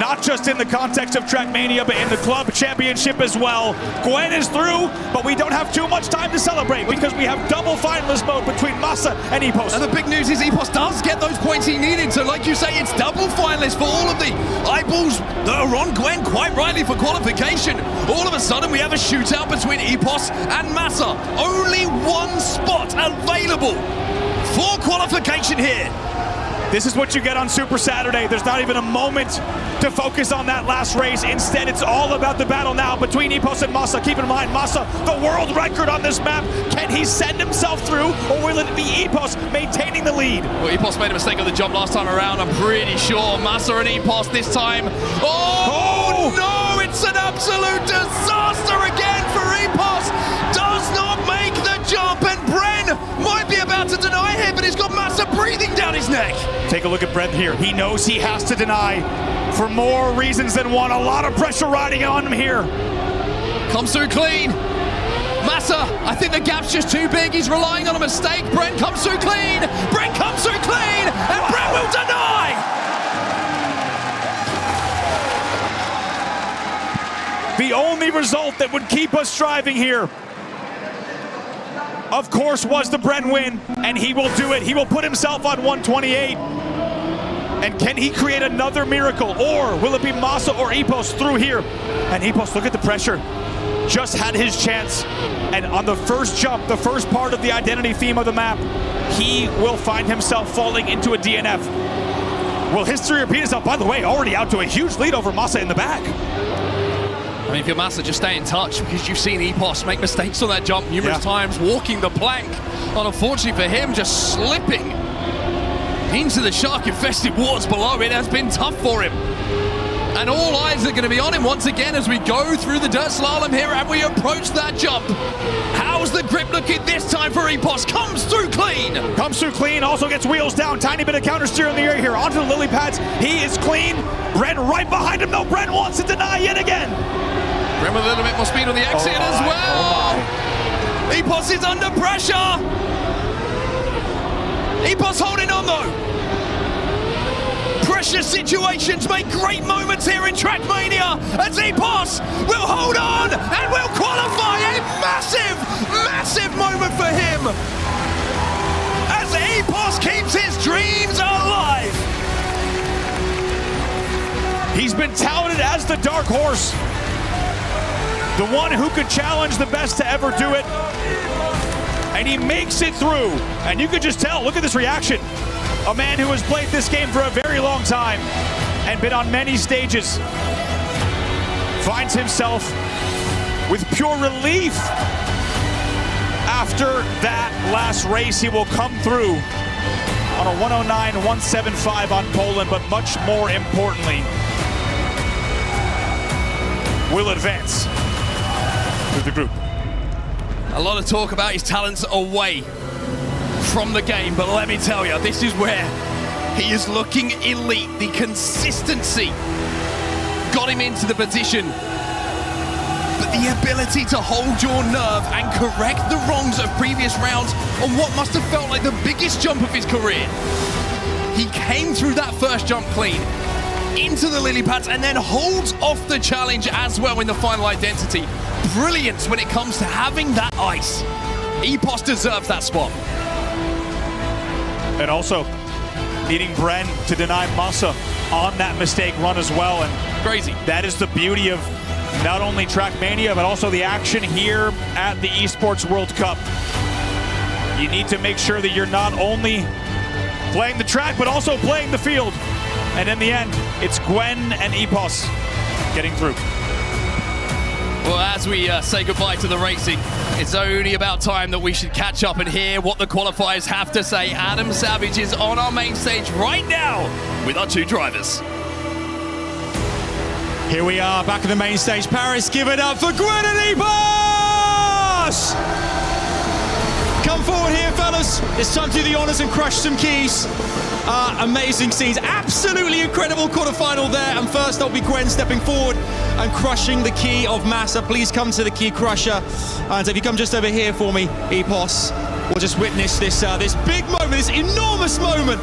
Not just in the context of Trackmania, but in the club championship as well. Gwen is through, but we don't have too much time to celebrate because we have double finalist mode between Masa and Epos. And the big news is Epos does get those points he needed. So like you say, it's double finalists for all of the eyeballs that are on Gwen, quite rightly, for qualification. All of a sudden, we have a shootout between Epos and Masa. Only one spot available for qualification here. This is what you get on Super Saturday. There's not even a moment to focus on that last race. Instead, it's all about the battle now between Epos and Masa. Keep in mind, Masa, the world record on this map. Can he send himself through, or will it be Epos maintaining the lead? Well, Epos made a mistake on the jump last time around, I'm pretty sure. Masa and Epos this time. Oh, no, it's an absolute disaster again for Epos. Does not make the jump, and Bren might be about to deny here, but he's got Masa breathing down his neck. Take a look at Brent here. He knows he has to deny for more reasons than one. A lot of pressure riding on him here. Comes through clean. Masa, I think the gap's just too big. He's relying on a mistake. Brent comes through clean. Brent comes through clean. And Brent will deny. The only result that would keep us striving here, of course, was the Bren win, and he will do it. He will put himself on 128. And can he create another miracle, or will it be Masa or Epos through here? And Epos, look at the pressure. Just had his chance, and on the first jump, the first part of the identity theme of the map, he will find himself falling into a DNF. Will history repeat itself? By the way, already out to a huge lead over Masa in the back. I mean, if you're Masa, just stay in touch, because you've seen Epos make mistakes on that jump numerous times, walking the plank. And unfortunately for him, just slipping into the shark-infested waters below. It has been tough for him. And all eyes are going to be on him once again as we go through the dirt slalom here and we approach that jump. How's the grip looking this time for Epos? Comes through clean. Comes through clean, also gets wheels down. Tiny bit of counter steer in the air here. Onto the lily pads. He is clean. Bren right behind him. No, Bren wants to deny yet again. Bren with a little bit more speed on the exit as well. Epos is under pressure. Epos holding on though. Pressure situations make great moments here in Trackmania as Epos will hold on and will qualify. A massive, massive moment for him as Epos keeps his dreams alive. He's been touted as the dark horse. the one who could challenge the best to ever do it. And he makes it through. And you could just tell, look at this reaction. A man who has played this game for a very long time and been on many stages finds himself with pure relief. After that last race, he will come through on a 109.175 on Poland, but much more importantly, will advance through the group. A lot of talk about his talents away from the game, but let me tell you, this is where he is looking elite. The consistency got him into the position, but the ability to hold your nerve and correct the wrongs of previous rounds on what must have felt like the biggest jump of his career. He came through that first jump clean into the lily pads and then holds off the challenge as well in the final identity. Brilliance when it comes to having that ice. Epos deserves that spot. And also needing Bren to deny Massa on that mistake run as well. And crazy. That is the beauty of not only Trackmania, but also the action here at the Esports World Cup. You need to make sure that you're not only playing the track, but also playing the field. And in the end, it's Gwen and Epos getting through. Well, as we say goodbye to the racing, it's only about time that we should catch up and hear what the qualifiers have to say. Adam Savage is on our main stage right now with our two drivers. Here we are back at the main stage. Paris, give it up for Gwen and Epos! Come forward here, fellas. It's time to do the honors and crush some keys. Amazing scenes, absolutely incredible quarterfinal there. And first up will be Gwen stepping forward and crushing the key of Massa. Please come to the key crusher. And if you come just over here for me, Epos, we'll just witness this big moment, this enormous moment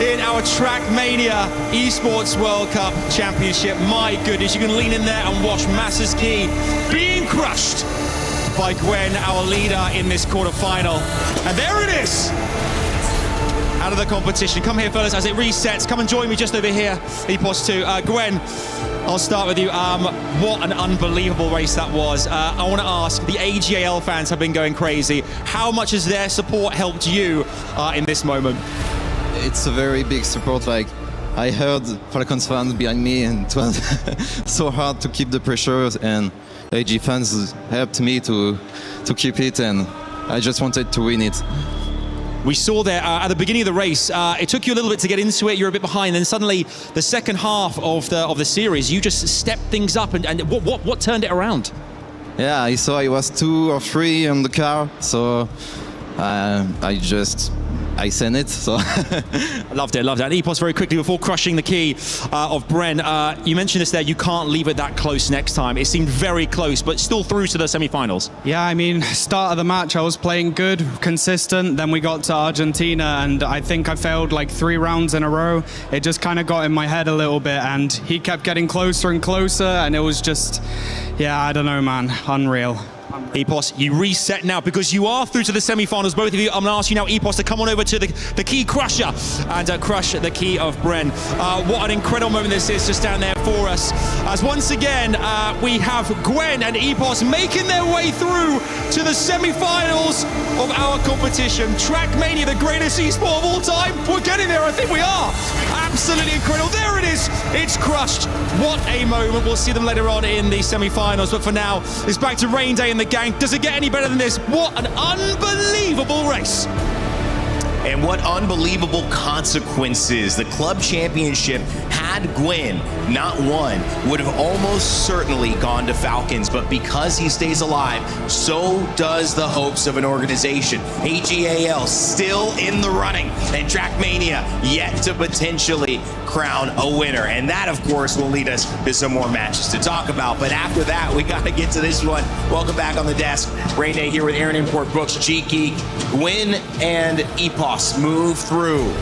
in our Trackmania Esports World Cup Championship. My goodness, you can lean in there and watch Massa's key being crushed by Gwen, our leader in this quarterfinal. And there it is, out of the competition. Come here, fellas, as it resets. Come and join me just over here, Epos too. Gwen, I'll start with you. What an unbelievable race that was. I want to ask, the ag.al fans have been going crazy. How much has their support helped you in this moment? It's a very big support. Like, I heard Falcons fans behind me, and it was so hard to keep the pressure, and AG fans helped me to keep it, and I just wanted to win it. We saw there at the beginning of the race, it took you a little bit to get into it, you're a bit behind, and suddenly the second half of the series, you just stepped things up, and what turned it around? Yeah, I saw I was 2 or 3 on the car, so I sent it, so. Loved it. And Epos, very quickly, before crushing the key of Bren, you mentioned this there, you can't leave it that close next time. It seemed very close, but still through to the semi-finals. Yeah, I mean, start of the match, I was playing good, consistent, then we got to Argentina, and I think I failed like 3 rounds in a row. It just kind of got in my head a little bit, and he kept getting closer and closer, and it was just, yeah, I don't know, man, unreal. Epos, you reset now because you are through to the semi-finals, both of you. I'm going to ask you now, Epos, to come on over to the key crusher and crush the key of Bren. What an incredible moment this is just down there for us. As once again, we have Gwen and Epos making their way through to the semi-finals of our competition. Trackmania, the greatest esport of all time. We're getting there, I think we are. Absolutely incredible. There it is. It's crushed. What a moment. We'll see them later on in the semi-finals. But for now, it's back to Rain Day in the gang. Does it get any better than this? What an unbelievable race. And what unbelievable consequences. The club championship, had Gwen not won, would have almost certainly gone to Falcons, but because he stays alive, so does the hopes of an organization. ag.al still in the running, and Trackmania yet to potentially crown a winner. And that, of course, will lead us to some more matches to talk about. But after that, we got to get to this one. Welcome back on the desk. Rain Day here with Aaron Import, Brooks, G Geek, Gwen, and Epos move through.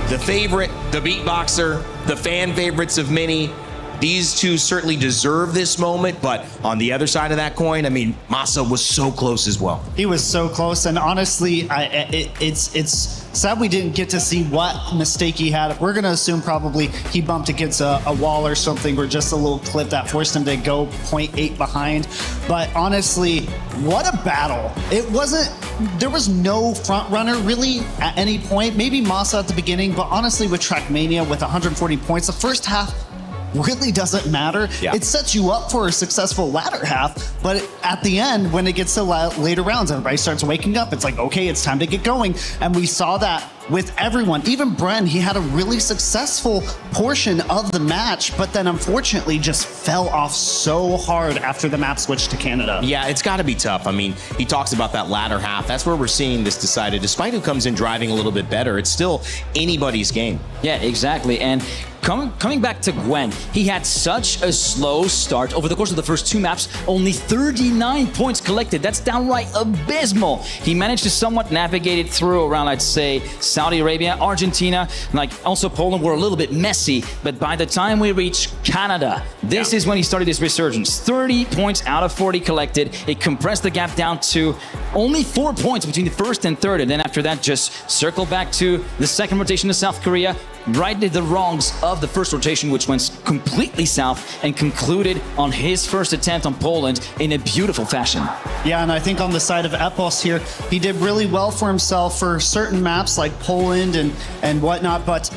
The favorite, the beatboxer, the fan favorites of many, these two certainly deserve this moment, but on the other side of that coin, I mean, Massa was so close as well. He was so close, and honestly, it's sad we didn't get to see what mistake he had. We're going to assume probably he bumped against a wall or something, or just a little clip that forced him to go 0.8 behind. But honestly, what a battle. There was no front runner really at any point. Maybe Massa at the beginning, but honestly with Trackmania with 140 points, the first half really doesn't matter. Yeah. It sets you up for a successful latter half, but at the end, when it gets to later rounds, everybody starts waking up. It's like, okay, it's time to get going. And we saw that with everyone. Even Bren, he had a really successful portion of the match, but then unfortunately just fell off so hard after the map switched to Canada. Yeah, it's got to be tough. I mean, he talks about that latter half. That's where we're seeing this decided. Despite who comes in driving a little bit better, it's still anybody's game. Yeah, exactly. And coming back to Gwen, he had such a slow start. Over the course of the first two maps, only 39 points collected. That's downright abysmal. He managed to somewhat navigate it through around, I'd say, Saudi Arabia, Argentina, like also Poland were a little bit messy. But by the time we reach Canada, this is when he started his resurgence. 30 points out of 40 collected. It compressed the gap down to only 4 points between the first and third. And then after that, just circle back to the second rotation to South Korea, righted the wrongs of the first rotation, which went completely south, and concluded on his first attempt on Poland in a beautiful fashion. Yeah, and I think on the side of Epos here, he did really well for himself for certain maps like Poland and whatnot, but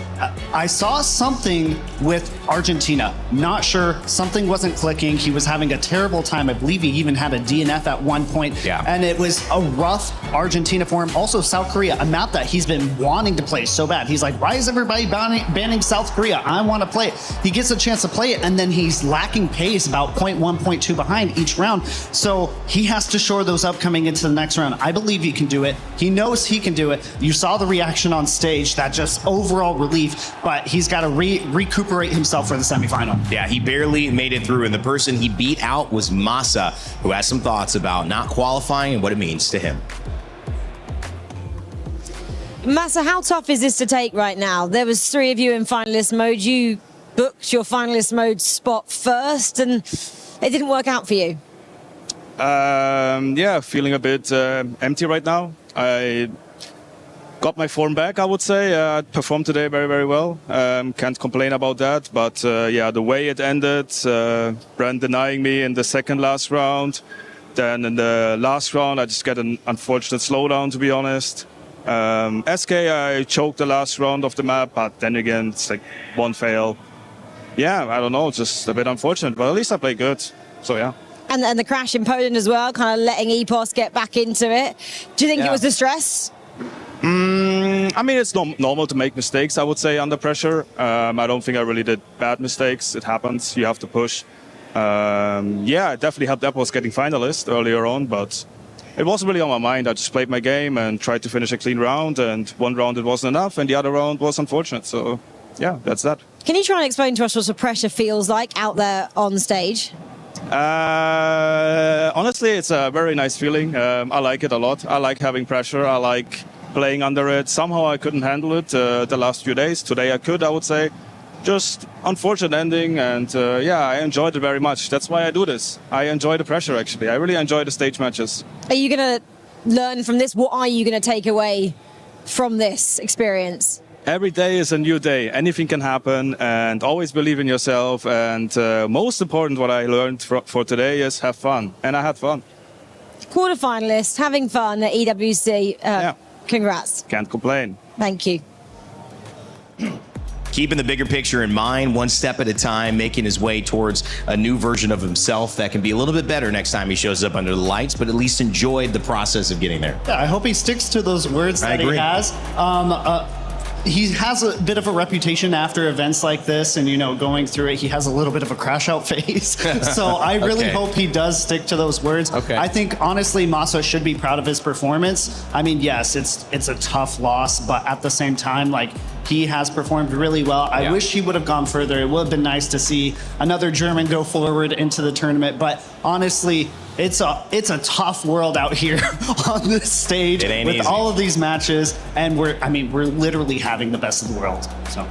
I saw something with Argentina. Not sure, something wasn't clicking. He was having a terrible time. I believe he even had a DNF at one point. Yeah. And it was a rough Argentina for him. Also South Korea, a map that he's been wanting to play so bad. He's like, why is everybody banning South Korea? I want to play it. He gets a chance to play it, and then he's lacking pace, about 0.1, 0.2 behind each round. So he has to shore those up coming into the next round. I believe he can do it. He knows he can do it. You saw the reaction on stage, that just overall relief, but he's got to recuperate himself for the semifinal. Yeah, he barely made it through, and the person he beat out was Massa, who has some thoughts about not qualifying and what it means to him. Massa, how tough is this to take right now? There was 3 of you in finalist mode. You booked your finalist mode spot first, and it didn't work out for you. Yeah, feeling a bit empty right now. I got my form back, I would say. I performed today very, very well. Can't complain about that. But yeah, the way it ended, Brand denying me in the second last round. Then in the last round, I just get an unfortunate slowdown, to be honest. SK, I choked the last round of the map, but then again, it's like one fail. Yeah, I don't know, just a bit unfortunate, but at least I played good, so yeah. And the crash in Poland as well, kind of letting Epos get back into it. Do you think it was the stress? I mean, it's normal to make mistakes, I would say, under pressure. I don't think I really did bad mistakes. It happens, you have to push. Yeah, it definitely helped Epos getting finalist earlier on, but it wasn't really on my mind. I just played my game and tried to finish a clean round, and one round it wasn't enough, and the other round was unfortunate. So, yeah, that's that. Can you try and explain to us what the pressure feels like out there on stage? Honestly, it's a very nice feeling. I like it a lot. I like having pressure. I like playing under it. Somehow I couldn't handle it the last few days. Today I could, I would say. Just unfortunate ending, and yeah, I enjoyed it very much. That's why I do this. I enjoy the pressure, actually. I really enjoy the stage matches. Are you going to learn from this? What are you going to take away from this experience? Every day is a new day. Anything can happen, and always believe in yourself. And most important, what I learned for today is have fun. And I had fun. Quarterfinalist, having fun at EWC. Yeah. Congrats. Can't complain. Thank you. Keeping the bigger picture in mind, one step at a time, making his way towards a new version of himself that can be a little bit better next time he shows up under the lights, but at least enjoyed the process of getting there. Yeah, I hope he sticks to those words that he has. He has a bit of a reputation after events like this, and, you know, going through it, he has a little bit of a crash out phase. So I really hope he does stick to those words. I think, honestly, Massa should be proud of his performance. I mean, yes, it's a tough loss, but at the same time, like, he has performed really well. I wish he would have gone further. It would have been nice to see another German go forward into the tournament, but honestly, it's a tough world out here on this stage with all of these matches, and we're literally having the best of the world. So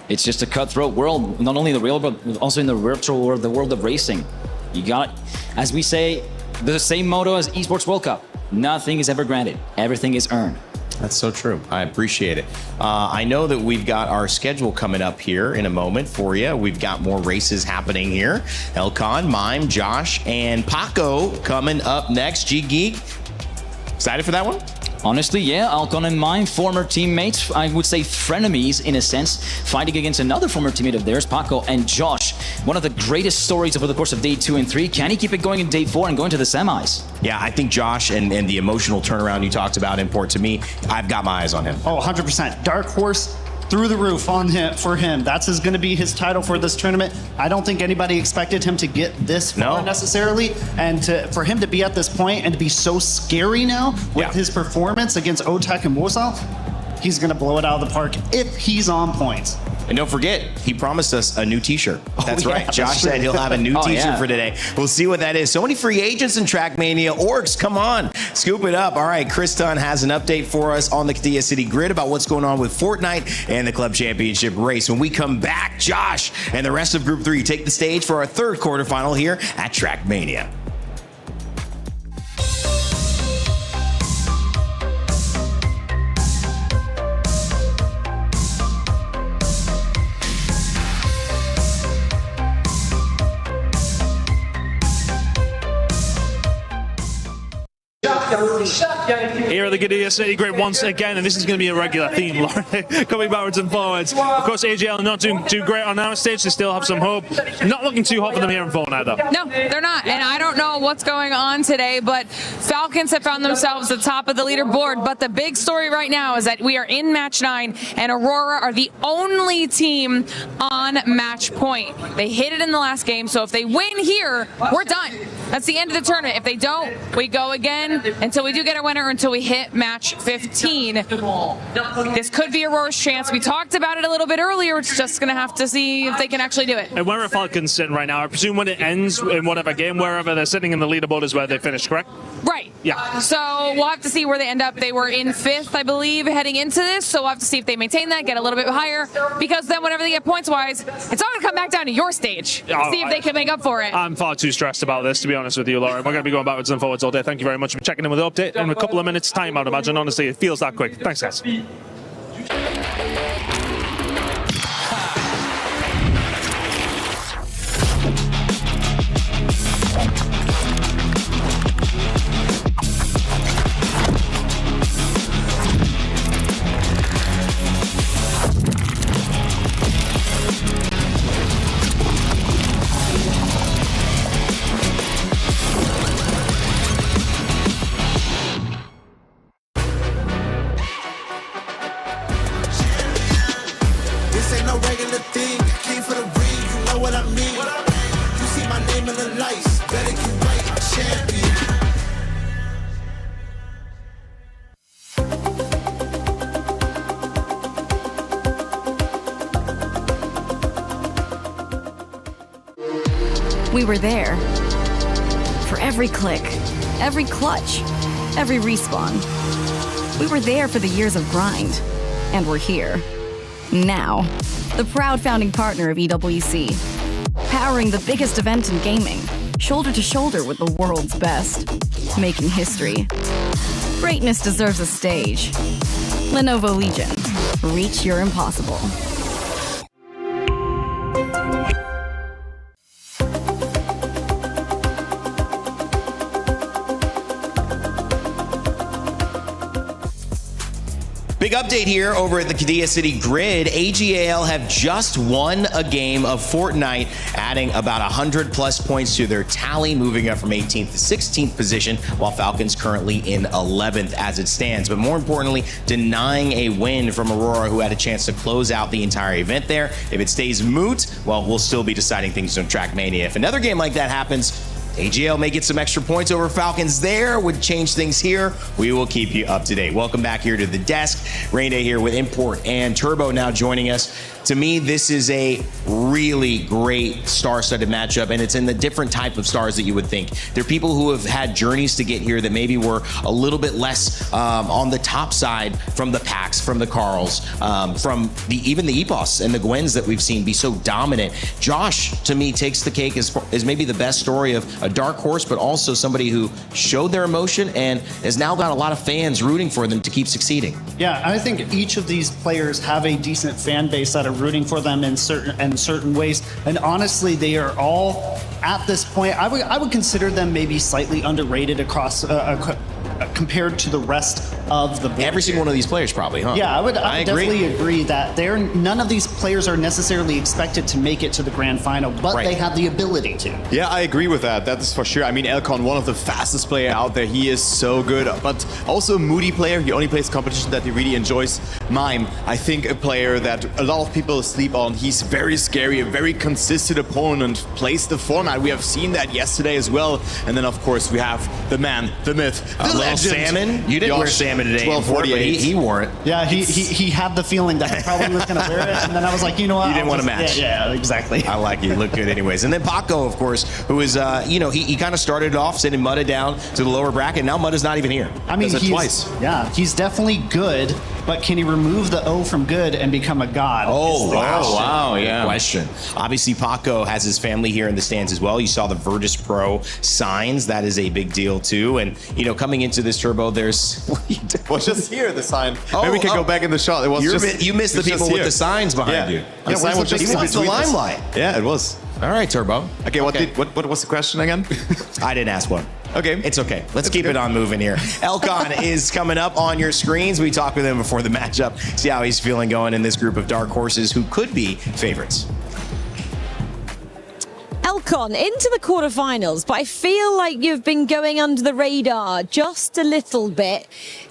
It's just a cutthroat world, not only in the real world, but also in the virtual world, the world of racing. You got, as we say, the same motto as Esports World Cup. Nothing is ever granted. Everything is earned. That's so true. I appreciate it. I know that we've got our schedule coming up here in a moment for you. We've got more races happening here. Elcon, Mime, Josh, and Paco coming up next. G-Geek, excited for that one? Honestly, yeah, Alcon and Mime, former teammates, I would say frenemies in a sense, fighting against another former teammate of theirs, Paco and Josh. One of the greatest stories over the course of day 2 and 3. Can he keep it going in day 4 and going to the semis? Yeah, I think Josh and the emotional turnaround you talked about in Porte, to me, I've got my eyes on him. Oh, 100%. Dark horse through the roof on him for him. That's going to be his title for this tournament. I don't think anybody expected him to get this far necessarily, and for him to be at this point and to be so scary now with his performance against Otek and Warsaw, he's going to blow it out of the park if he's on point. And don't forget, he promised us a new t-shirt. That's right. that's Josh said he'll have a new t-shirt for today. We'll see what that is. So many free agents in Trackmania. Orcs, come on, scoop it up. All right, Chris Dunn has an update for us on the Katia City grid about what's going on with Fortnite and the Club Championship race. When we come back, Josh and the rest of Group 3 take the stage for our third quarterfinal here at Trackmania. Here at the Katia City Grid once again, and this is going to be a regular theme, Lauren, coming backwards and forwards. Of course, ag.al not doing too great on our stage. They still have some hope. Not looking too hot for them here in Fortnite, though. No, they're not, and I don't know what's going on today, but Falcons have found themselves at the top of the leaderboard. But the big story right now is that we are in match 9, and Aurora are the only team on match point. They hit it in the last game, so if they win here, we're done. That's the end of the tournament. If they don't, we go again until we do get a winner, until we hit match 15. This could be Aurora's chance. We talked about it a little bit earlier. It's just going to have to see if they can actually do it. And where are Falcons sitting right now? I presume when it ends in whatever game, wherever they're sitting in the leaderboard is where they finish, correct? Right. Yeah. So we'll have to see where they end up. They were in 5th, I believe, heading into this. So we'll have to see if they maintain that, get a little bit higher, because then whenever they get points-wise, it's all going to come back down to your stage. See if they can make up for it. I'm far too stressed about this, to be honest with you, Laura. We're going to be going backwards and forwards all day. Thank you very much for checking in with the update. In a couple of minutes' time, I'd imagine. Honestly, it feels that quick. Thanks, guys. We were there. For every click, every clutch, every respawn. We were there for the years of grind. And we're here. Now. The proud founding partner of EWC. Powering the biggest event in gaming. Shoulder to shoulder with the world's best. Making history. Greatness deserves a stage. Lenovo Legion. Reach your impossible. Big update here over at the Katia City Grid. ag.al have just won a game of Fortnite, adding about 100 plus points to their tally, moving up from 18th to 16th position, while Falcons currently in 11th as it stands. But more importantly, denying a win from Aurora, who had a chance to close out the entire event there. If it stays moot, well, we'll still be deciding things on Trackmania. If another game like that happens, ag.al may get some extra points over Falcons there, would change things here. We will keep you up to date. Welcome back here to the desk. Rain Day here with Import and Turbo now joining us. To me, this is a really great star-studded matchup, and it's in the different type of stars that you would think. There are people who have had journeys to get here that maybe were a little bit less on the top side from the Pax, from the Carls, from even the Epos and the Gwens that we've seen be so dominant. Josh, to me, takes the cake as maybe the best story of a dark horse, but also somebody who showed their emotion and has now got a lot of fans rooting for them to keep succeeding. Yeah, I think each of these players have a decent fan base that are rooting for them in certain ways, and honestly, they are all at this point. I would consider them maybe slightly underrated across compared to the rest of the board. Every single one of these players, probably, huh? Yeah, I would definitely agree that none of these players are necessarily expected to make it to the grand final, but they have the ability to. Yeah, I agree with that. That is for sure. I mean, Elcon, one of the fastest players out there. He is so good, but also a moody player. He only plays competition that he really enjoys. Mime, I think a player that a lot of people sleep on. He's very scary, a very consistent opponent, plays the format. We have seen that yesterday as well. And then, of course, we have the man, the myth, the legend. Salmon? You didn't wear salmon today. 1248. He wore it. Yeah, he had the feeling that he probably was going to wear it, and then I was like, you know what? You didn't want to match. Yeah, exactly. I like you. Look good anyways. And then Paco, of course, who is, he kind of started off sending Mudda down to the lower bracket. Now Mudda's not even here. I mean, twice. Yeah, he's definitely good, but can he remove the O from good and become a god? Wow, yeah. Question. Obviously, Paco has his family here in the stands as well. You saw the virtus.pro signs. That is a big deal, too. And, coming into this Turbo, there's... Well, just here, the sign. Maybe we can go back in the shot. It was you missed the people with the signs behind you. The sign was just the limelight. Yeah, it was. All right, Turbo. Okay, what was the question again? I didn't ask one. Okay. It's okay. Let's keep it on moving here. Elcon is coming up on your screens. We talked with him before the matchup. See how he's feeling going in this group of dark horses who could be favorites. Elcon into the quarterfinals, but I feel like you've been going under the radar just a little bit.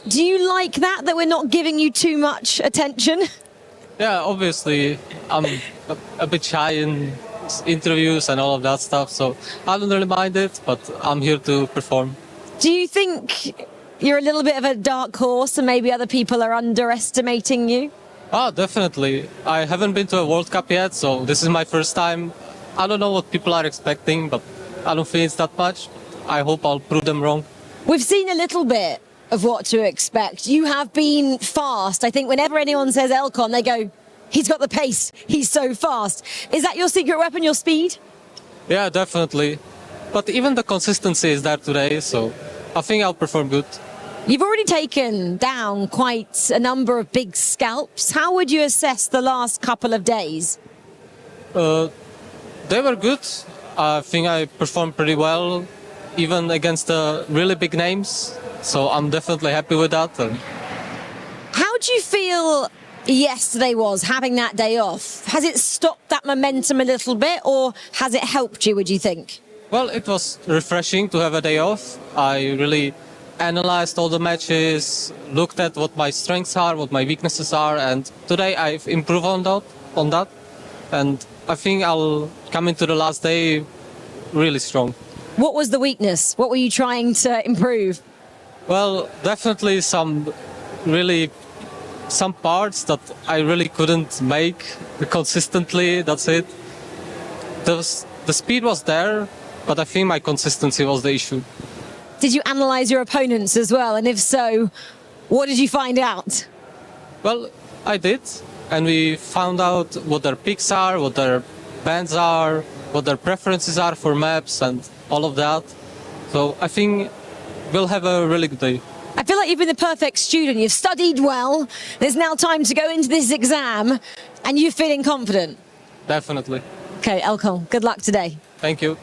Do you like that we're not giving you too much attention? Yeah, obviously, I'm a bit shy in interviews and all of that stuff, so I don't really mind it, but I'm here to perform. Do you think you're a little bit of a dark horse and maybe other people are underestimating you? Oh, definitely. I haven't been to a World Cup yet, so this is my first time. I don't know what people are expecting, but I don't think it's that much. I hope I'll prove them wrong. We've seen a little bit of what to expect. You have been fast. I think whenever anyone says Elcon, they go, he's got the pace, he's so fast. Is that your secret weapon, your speed? Yeah, definitely. But even the consistency is there today, so I think I'll perform good. You've already taken down quite a number of big scalps. How would you assess the last couple of days? They were good. I think I performed pretty well, even against the really big names. So I'm definitely happy with that. How do you feel yesterday was, having that day off? Has it stopped that momentum a little bit, or has it helped you, would you think? Well, it was refreshing to have a day off. I really analyzed all the matches, looked at what my strengths are, what my weaknesses are, and today I've improved on that. And I think I'll come into the last day really strong. What was the weakness? What were you trying to improve? Well, definitely some parts that I really couldn't make consistently, that's it. The speed was there, but I think my consistency was the issue. Did you analyze your opponents as well? And if so, what did you find out? Well, I did. And we found out what their picks are, what their bans are, what their preferences are for maps and all of that. So I think we'll have a really good day. I feel like you've been the perfect student. You've studied well. There's now time to go into this exam and you're feeling confident. Definitely. Okay, Elcon, good luck today. Thank you.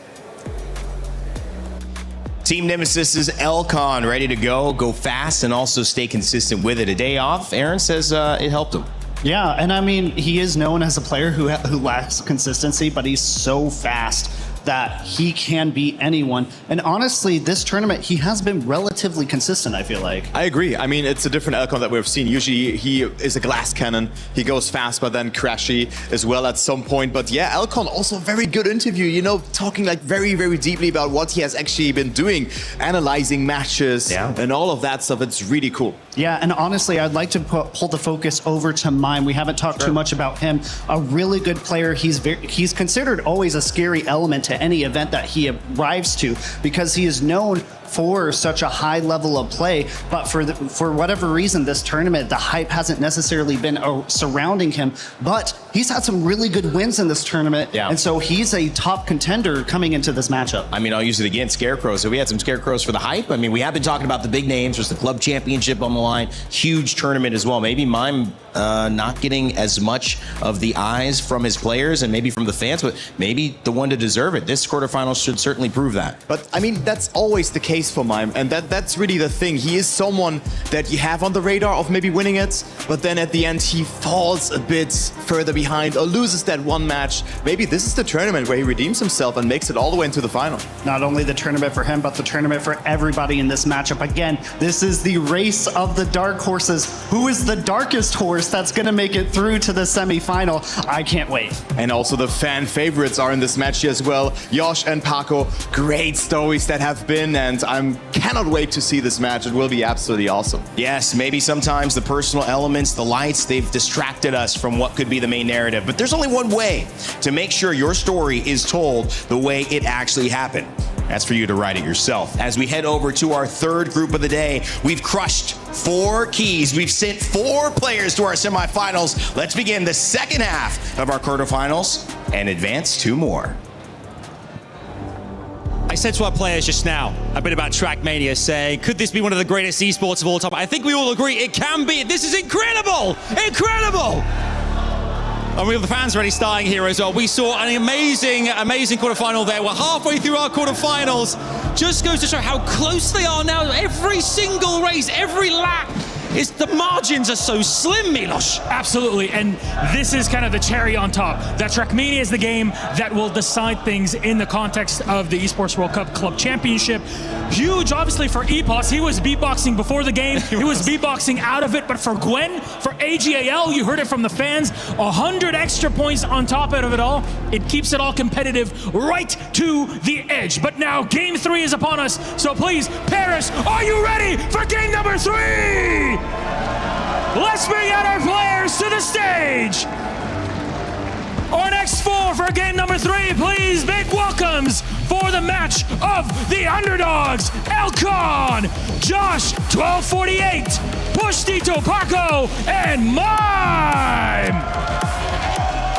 Team Nemesis is Elcon, ready to go fast and also stay consistent with it. A day off, Aaron says it helped him. Yeah, and I mean, he is known as a player who lacks consistency, but he's so fast. that he can beat anyone. And honestly, this tournament, he has been relatively consistent, I feel like. I agree. I mean, it's a different Elcon that we've seen. Usually he is a glass cannon. He goes fast, but then crashy as well at some point. But yeah, Elcon also a very good interview, you know, talking like very, very deeply about what he has actually been doing, analyzing matches and all of that stuff. It's really cool. Yeah, and honestly, I'd like to pull the focus over to Mime. We haven't talked too much about him. A really good player. He's considered always a scary element to any event that he arrives to because he is known for such a high level of play, but for whatever reason, this tournament, the hype hasn't necessarily been surrounding him, but he's had some really good wins in this tournament, and so he's a top contender coming into this matchup. I mean, I'll use it again, Scarecrow. So we had some Scarecrows for the hype. I mean, we have been talking about the big names. There's the Club Championship on the line, huge tournament as well. Maybe Mime not getting as much of the eyes from his players and maybe from the fans, but maybe the one to deserve it. This quarterfinal should certainly prove that. But I mean, that's always the case for Mime, and that's really the thing. He is someone that you have on the radar of maybe winning it, but then at the end he falls a bit further behind or loses that one match. Maybe this is the tournament where he redeems himself and makes it all the way into the final. Not only the tournament for him, but the tournament for everybody in this matchup. Again, this is the race of the dark horses. Who is the darkest horse that's going to make it through to the semifinal? I can't wait. And also the fan favorites are in this match here as well. Josh and Paco, great stories that have been, and I cannot wait to see this match. It will be absolutely awesome. Yes, maybe sometimes the personal elements, the lights, they've distracted us from what could be the main narrative. But there's only one way to make sure your story is told the way it actually happened. That's for you to write it yourself. As we head over to our third group of the day, we've crushed 4 keys. We've sent 4 players to our semifinals. Let's begin the second half of our quarterfinals and advance 2 more. I said to our players just now a bit about Trackmania, saying, could this be one of the greatest esports of all time? I think we all agree it can be. This is incredible! Incredible! And we have the fans already starting here as well. We saw an amazing, amazing quarterfinal there. We're halfway through our quarterfinals. Just goes to show how close they are now. Every single race, every lap. The margins are so slim, Milos. Absolutely, and this is kind of the cherry on top. That Trackmania is the game that will decide things in the context of the Esports World Cup Club Championship. Huge, obviously, for EPOS. He was beatboxing before the game. He was beatboxing out of it, but for Gwen, for ag.al, you heard it from the fans, 100 extra points on top of it all. It keeps it all competitive right to the edge. But now, game 3 is upon us, so please, Paris, are you ready for game number 3? Let's bring out our players to the stage. Our next 4 for game number 3, please, big welcomes for the match of the underdogs, Elcon, Josh, 1248, Pushtito, Paco, and Mime.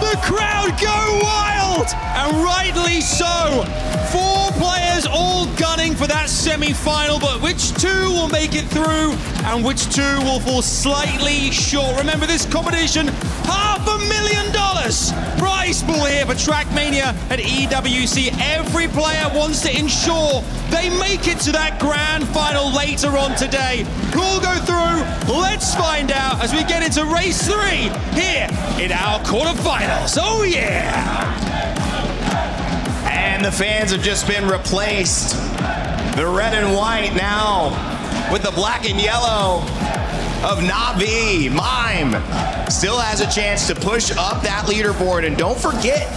The crowd go wild, and rightly so. 4 players all gunning for that semi-final, but which 2 will make it through and which 2 will fall slightly short? Remember this competition, $500,000 prize pool here for Trackmania at EWC. Every player wants to ensure they make it to that grand final later on today. Who'll go through? Let's find out as we get into race 3 here in our quarterfinals. Oh yeah! And the fans have just been replaced. The red and white now with the black and yellow of Navi. Mime still has a chance to push up that leaderboard. And don't forget,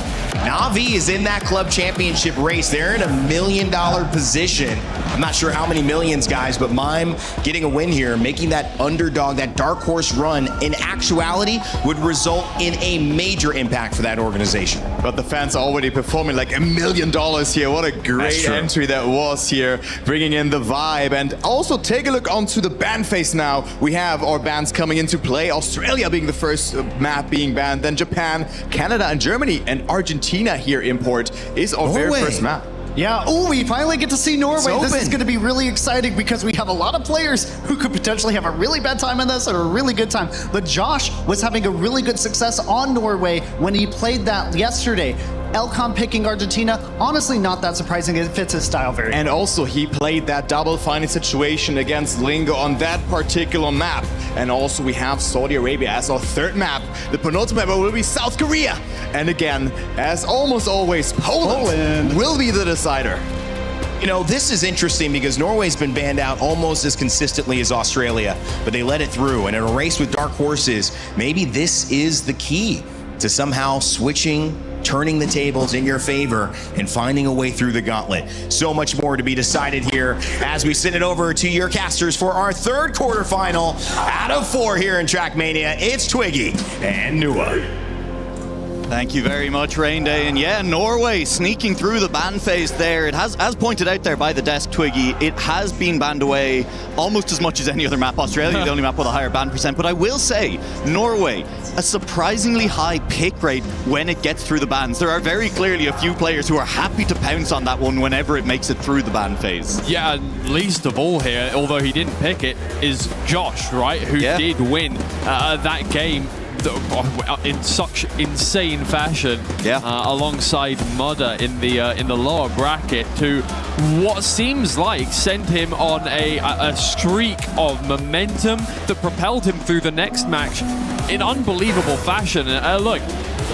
Navi is in that club championship race. They're in $1 million position. I'm not sure how many millions, guys, but Mime getting a win here, making that underdog, that dark horse run, in actuality would result in a major impact for that organization. But the fans are already performing like $1 million here. What a great entry that was here, bringing in the vibe. And also take a look onto the ban phase now. We have our bans coming into play. Australia being the first map being banned, then Japan, Canada, and Germany, and Argentina here in Porte is our very first map. Yeah, we finally get to see Norway. This is going to be really exciting because we have a lot of players who could potentially have a really bad time in this or a really good time. But Josh was having a really good success on Norway when he played that yesterday. Elcon picking Argentina, honestly not that surprising. It fits his style very well. And also he played that double final situation against Lingo on that particular map. And also we have Saudi Arabia as our third map. The penultimate map will be South Korea. And again, as almost always, Poland will be the decider. You know, this is interesting because Norway's been banned out almost as consistently as Australia, but they let it through. And in a race with dark horses, maybe this is the key to somehow switching, turning the tables in your favor, and finding a way through the gauntlet. So much more to be decided here as we send it over to your casters for our third quarterfinal out of 4 here in Trackmania. It's Twiggy and Nua. Thank you very much, Rain Day. And yeah, Norway sneaking through the ban phase there. It has, as pointed out there by the desk, Twiggy, it has been banned away almost as much as any other map. Australia, the only map with a higher ban percent. But I will say, Norway, a surprisingly high pick rate when it gets through the bans. There are very clearly a few players who are happy to pounce on that one whenever it makes it through the ban phase. Yeah, and least of all here, although he didn't pick it, is Josh, right? Who did win that game in such insane fashion, alongside Mudder in the lower bracket, to what seems like sent him on a streak of momentum that propelled him through the next match in unbelievable fashion. Look,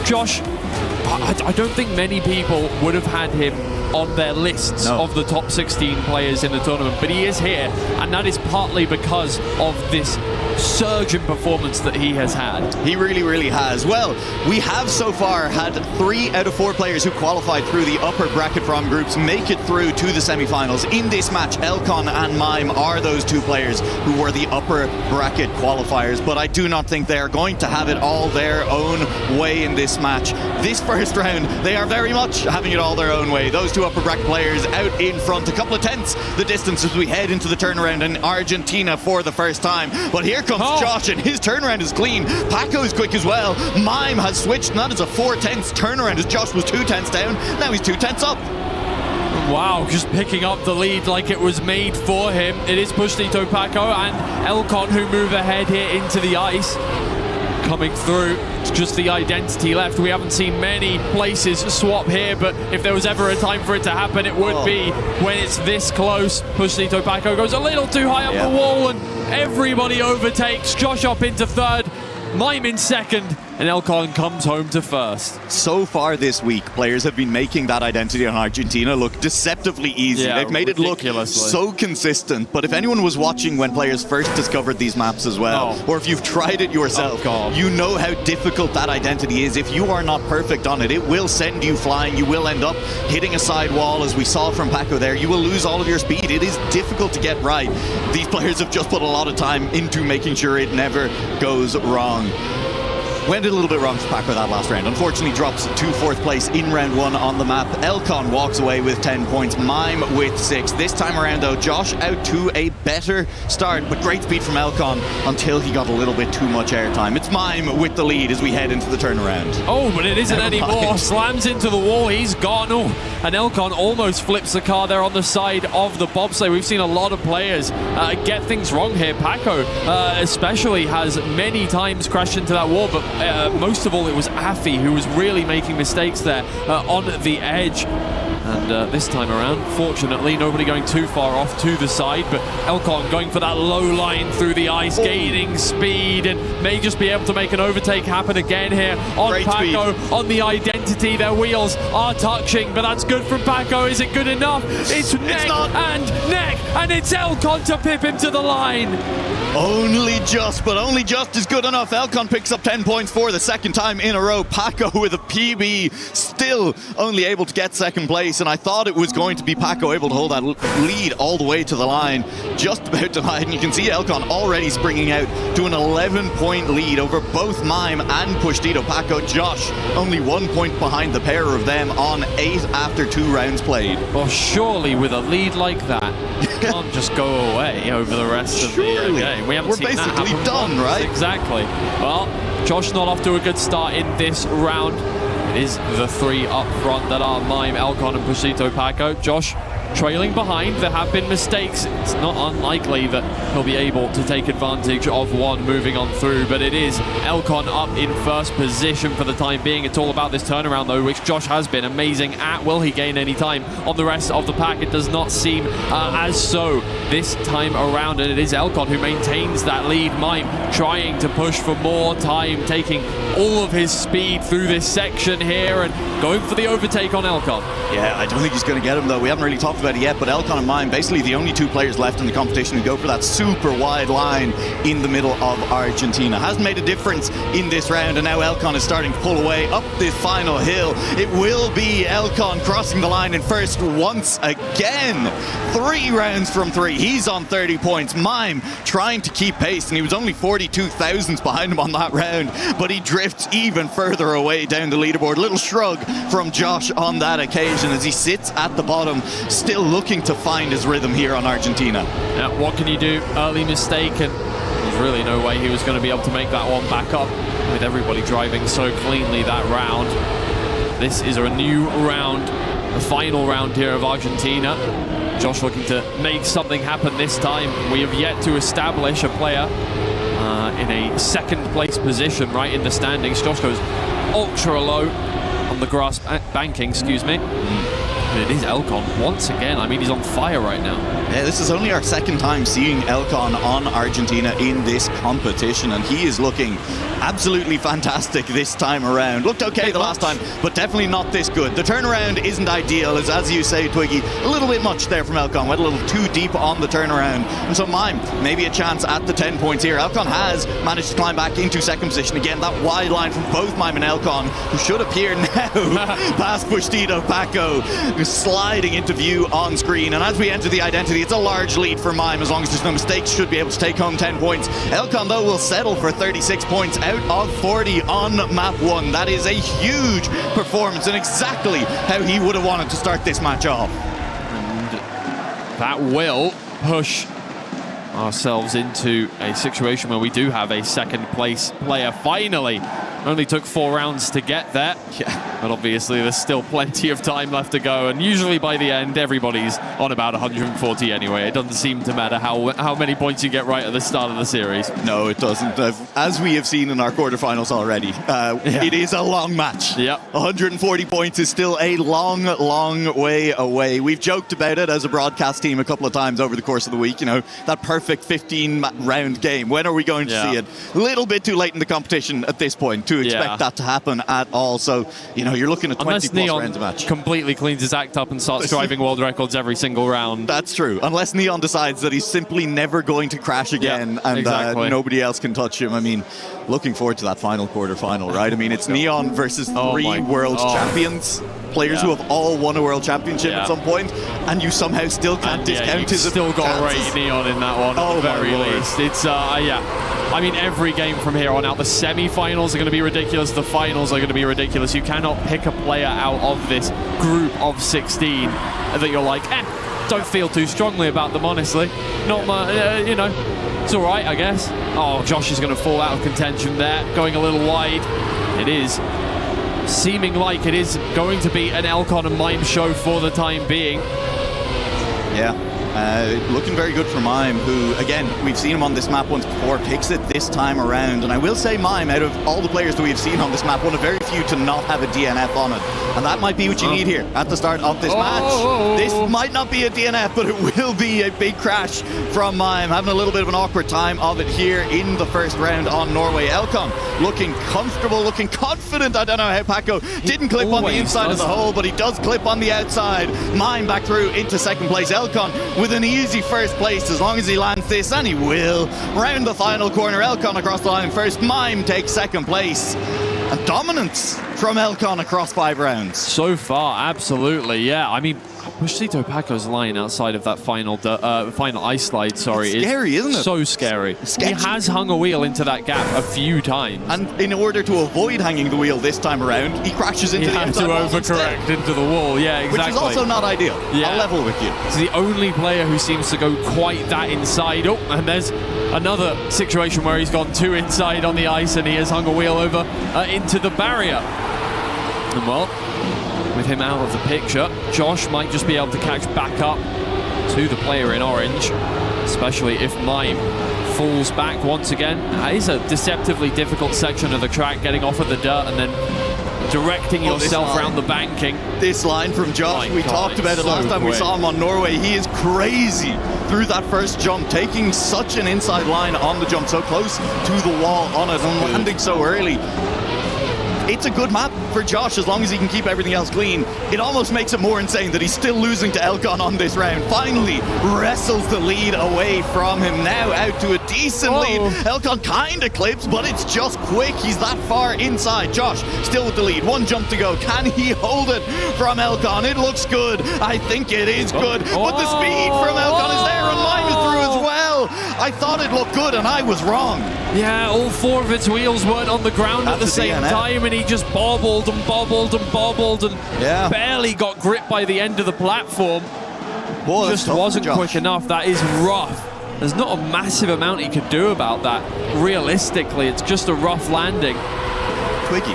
Josh, I don't think many people would have had him on their lists of the top 16 players in the tournament, but he is here, and that is partly because of this surge in performance that he has had. He really, really has. Well, we have so far had 3 out of 4 players who qualified through the upper bracket from groups make it through to the semi-finals. In this match, Elcon and Mime are those 2 players who were the upper bracket qualifiers, but I do not think they are going to have it all their own way in this match. This first round, they are very much having it all their own way. Those 2 upper bracket players out in front, a couple of tenths the distance as we head into the turnaround in Argentina for the first time. But here comes Josh, and his turnaround is clean. Paco is quick as well. Mime has switched, and that is a 4/10 turnaround as Josh was 2/10 down. Now he's 2/10 up. Wow, just picking up the lead like it was made for him. It is Pushnito, Paco, and Elcon who move ahead here into the ice. Coming through, it's just the identity left. We haven't seen many places swap here, but if there was ever a time for it to happen, it would be when it's this close. Pushnito Paco goes a little too high up the wall, and everybody overtakes. Josh up into third, Mime in second, and Elcon comes home to first. So far this week, players have been making that identity on Argentina look deceptively easy. They've made it look so consistent. But if anyone was watching when players first discovered these maps as well, or if you've tried it yourself, you know how difficult that identity is. If you are not perfect on it, it will send you flying. You will end up hitting a side wall, as we saw from Paco there. You will lose all of your speed. It is difficult to get right. These players have just put a lot of time into making sure it never goes wrong. Went a little bit wrong for Paco that last round. Unfortunately drops to 4th place in round 1 on the map. Elcon walks away with 10 points, Mime with 6. This time around though, Josh out to a better start, but great speed from Elcon until he got a little bit too much airtime. It's Mime with the lead as we head into the turnaround. Oh, but it isn't anymore. Slams into the wall, he's gone. Oh, and Elcon almost flips the car there on the side of the bobsleigh. We've seen a lot of players get things wrong here. Paco especially has many times crashed into that wall, but most of all, it was Afi who was really making mistakes there on the edge. And this time around, fortunately, nobody going too far off to the side, but Elcon going for that low line through the ice, gaining speed, and may just be able to make an overtake happen again here on Paco, on the identity. Their wheels are touching, but that's good from Paco. Is it good enough? It's neck and it's Elcon to pip him to the line. Only just, but only just is good enough. Elcon picks up 10 points for the second time in a row. Paco with a PB, still only able to get second place, and I thought it was going to be Paco able to hold that lead all the way to the line. Just about denied, and you can see Elcon already springing out to an 11-point lead over both Mime and Pushnito. Paco, Josh, only 1 point behind the pair of them on 8 after 2 rounds played. Well, surely with a lead like that, you can't just go away over the rest of the game. We haven't We're seen that basically happen done, once. right? Exactly. Well, Josh not off to a good start in this round. It is the 3 up front that are Mime, Elcon, and Pushnito Paco. Josh trailing behind. There have been mistakes. It's not unlikely that he'll be able to take advantage of one moving on through, but it is Elcon up in first position for the time being. It's all about this turnaround, though, which Josh has been amazing at. Will he gain any time on the rest of the pack? It does not seem as so this time around, and it is Elcon who maintains that lead. Mime trying to push for more time, taking all of his speed through this section here and going for the overtake on Elcon. Yeah, I don't think he's going to get him, though. We haven't really talked about it yet, but Elcon and Mime, basically the only two players left in the competition who go for that super wide line in the middle of Argentina. Hasn't made a difference in this round, and now Elcon is starting to pull away up this final hill. It will be Elcon crossing the line in first once again. 3 rounds from 3. He's on 30 points. Mime trying to keep pace, and he was only 42 thousandths behind him on that round, but he drifts even further away down the leaderboard. Little shrug from Josh on that occasion as he sits at the bottom, still looking to find his rhythm here on Argentina. Yeah, what can you do? Early mistake, and there's really no way he was going to be able to make that one back up with everybody driving so cleanly that round. This is a new round, the final round here of Argentina. Josh looking to make something happen this time. We have yet to establish a player in a second place position right in the standings. Josh goes ultra low on the grass banking, excuse me. And it is Elcon once again. I mean, he's on fire right now. Yeah, this is only our second time seeing Elcon on Argentina in this competition, and he is looking absolutely fantastic this time around. Looked okay the last time, but definitely not this good. The turnaround isn't ideal, as you say, Twiggy, a little bit much there from Elcon. Went a little too deep on the turnaround. And so Mime, maybe a chance at the 10 points here. Elcon has managed to climb back into second position. Again, that wide line from both Mime and Elcon, who should appear now past Bushido Paco, who's sliding into view on screen. And as we enter the identity, it's a large lead for Mime. As long as there's no mistakes, should be able to take home 10 points. Elcon, though, will settle for 36 points out of 40 on map 1. That is a huge performance, and exactly how he would have wanted to start this match off. And that will push ourselves into a situation where we do have a second place player finally. Only took 4 rounds to get there, but obviously there's still plenty of time left to go, and usually by the end everybody's on about 140 anyway. It doesn't seem to matter how many points you get right at the start of the series. No, it doesn't. As we have seen in our quarterfinals already, it is a long match. 140 points is still a long, long way away. We've joked about it as a broadcast team a couple of times over the course of the week, you know, that perfect 15-round game. When are we going to see it? A little bit too late in the competition at this point to expect that to happen at all. So, you know, you're looking at 20 plus rounds a match. Completely cleans his act up and starts driving world records every single round. That's true. Unless Neon decides that he's simply never going to crash again and nobody else can touch him. I mean, looking forward to that final quarterfinal, right? I mean, it's Neon versus 3 world champions. Players who have all won a world championship at some point, and you somehow still can't discount his still got to rate Neon in that one at the very least. It's I mean, every game from here on out, the semi-finals are going to be ridiculous, the finals are going to be ridiculous. You cannot pick a player out of this group of 16 that you're like, don't feel too strongly about them, honestly. Not my, you know, it's all right, I guess. Oh, Josh is going to fall out of contention there, going a little wide. It is seeming like it is going to be an Elcon and Mime show for the time being. Looking very good for Mime, who, again, we've seen him on this map once before, picks it this time around. And I will say Mime, out of all the players that we've seen on this map, one of very few to not have a DNF on it. And that might be what you need here at the start of this match. This might not be a DNF, but it will be a big crash from Mime. Having a little bit of an awkward time of it here in the first round on Norway. Elcon looking comfortable, looking confident. I don't know how Paco didn't clip on the inside of the hole, but he does clip on the outside. Mime back through into second place. Elcon with an easy first place as long as he lands this, and he will. Round the final corner, Elcon across the line first. Mime takes second place. And dominance from Elcon across 5 rounds. So far, absolutely, yeah. I mean, Bushido Paco's line outside of that final ice slide, sorry. It's scary, isn't it? So scary. He has hung a wheel into that gap a few times. And in order to avoid hanging the wheel this time around, he crashes into the outside wall. He had to overcorrect into the wall, yeah, exactly. Which is also not ideal. I'll level with you. He's the only player who seems to go quite that inside. Oh, and there's another situation where he's gone too inside on the ice and he has hung a wheel over into the barrier. And well, with him out of the picture. Josh might just be able to catch back up to the player in orange, especially if Mime falls back once again. That is a deceptively difficult section of the track, getting off of the dirt and then directing yourself around the banking. This line from Josh, we talked about it last time we saw him on Norway. He is crazy through that first jump, taking such an inside line on the jump, so close to the wall on it and landing so early. It's a good map for Josh as long as he can keep everything else clean. It almost makes it more insane that he's still losing to Elcon on this round. Finally wrestles the lead away from him. Now out to a decent lead. Elcon kind of clips, but it's just quick. He's that far inside. Josh still with the lead. One jump to go. Can he hold it from Elcon? It looks good. I think it is good. But the speed from Elcon is there, and Mime is through as well. I thought it looked good, and I was wrong. Yeah, all 4 of its wheels weren't on the ground at the same time, and he just bobbled and bobbled and bobbled and barely got gripped by the end of the platform. Just wasn't quick enough. That is rough. There's not a massive amount he could do about that. Realistically, it's just a rough landing. Twiggy.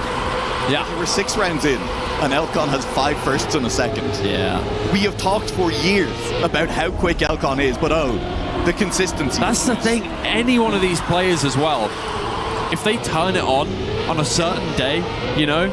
Yeah. We're 6 rounds in, and Elcon has 5 firsts and a second. Yeah. We have talked for years about how quick Elcon is, but the consistency. That's the thing. Any one of these players as well, if they turn it on a certain day, you know,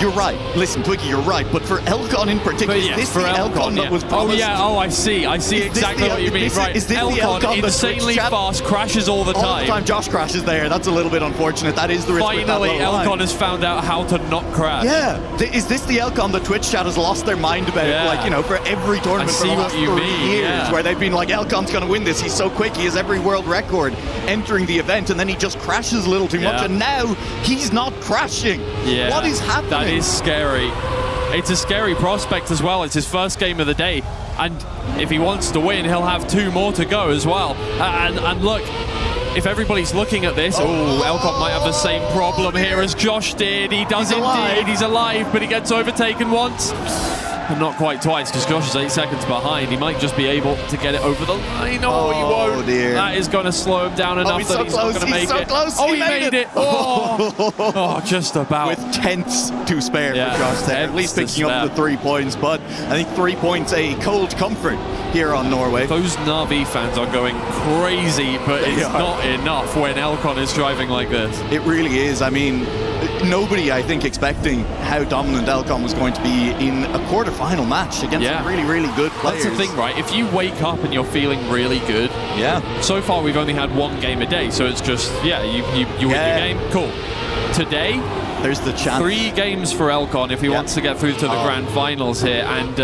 You're right. Listen, Twiggy, you're right. But for Elcon in particular, is this the Elcon that was promised? I see exactly what you mean. Right. Is this Elcon insanely fast, crashes all the time. All the time Josh crashes there. That's a little bit unfortunate. That is the risk. Finally, Elcon has found out how to not crash. Yeah. Is this the Elcon the Twitch chat has lost their mind about? Like, you know, for every tournament for the last 3 years, where they've been like, Elcon's going to win this. He's so quick. He has every world record entering the event, and then he just crashes a little too much, and now he's not crashing. Yeah. What is happening? That is scary. It's a scary prospect as well. It's his first game of the day, and if he wants to win, he'll have 2 more to go as well. And look, if everybody's looking at this, Elcon might have the same problem here as Josh did. He does indeed. He's alive, but he gets overtaken once. And not quite twice, because Josh is 8 seconds behind. He might just be able to get it over the line. He won't. Dear. That is going to slow him down enough that he's not going to make it. He made it. Just about. With tenths to spare for Josh there. At least picking up the 3 points. But I think 3 points a cold comfort here on Norway. Those Na'Vi fans are going crazy, but it's not enough when Elcon is driving like this. It really is. I mean, nobody, I think, expecting how dominant Elcon was going to be in a quarter-final match against some really, really good players. That's the thing, right? If you wake up and you're feeling really good, so far we've only had 1 game a day, so it's just, you win your game, cool. Today, there's the chance. 3 games for Elcon if he wants to get through to the grand finals here, and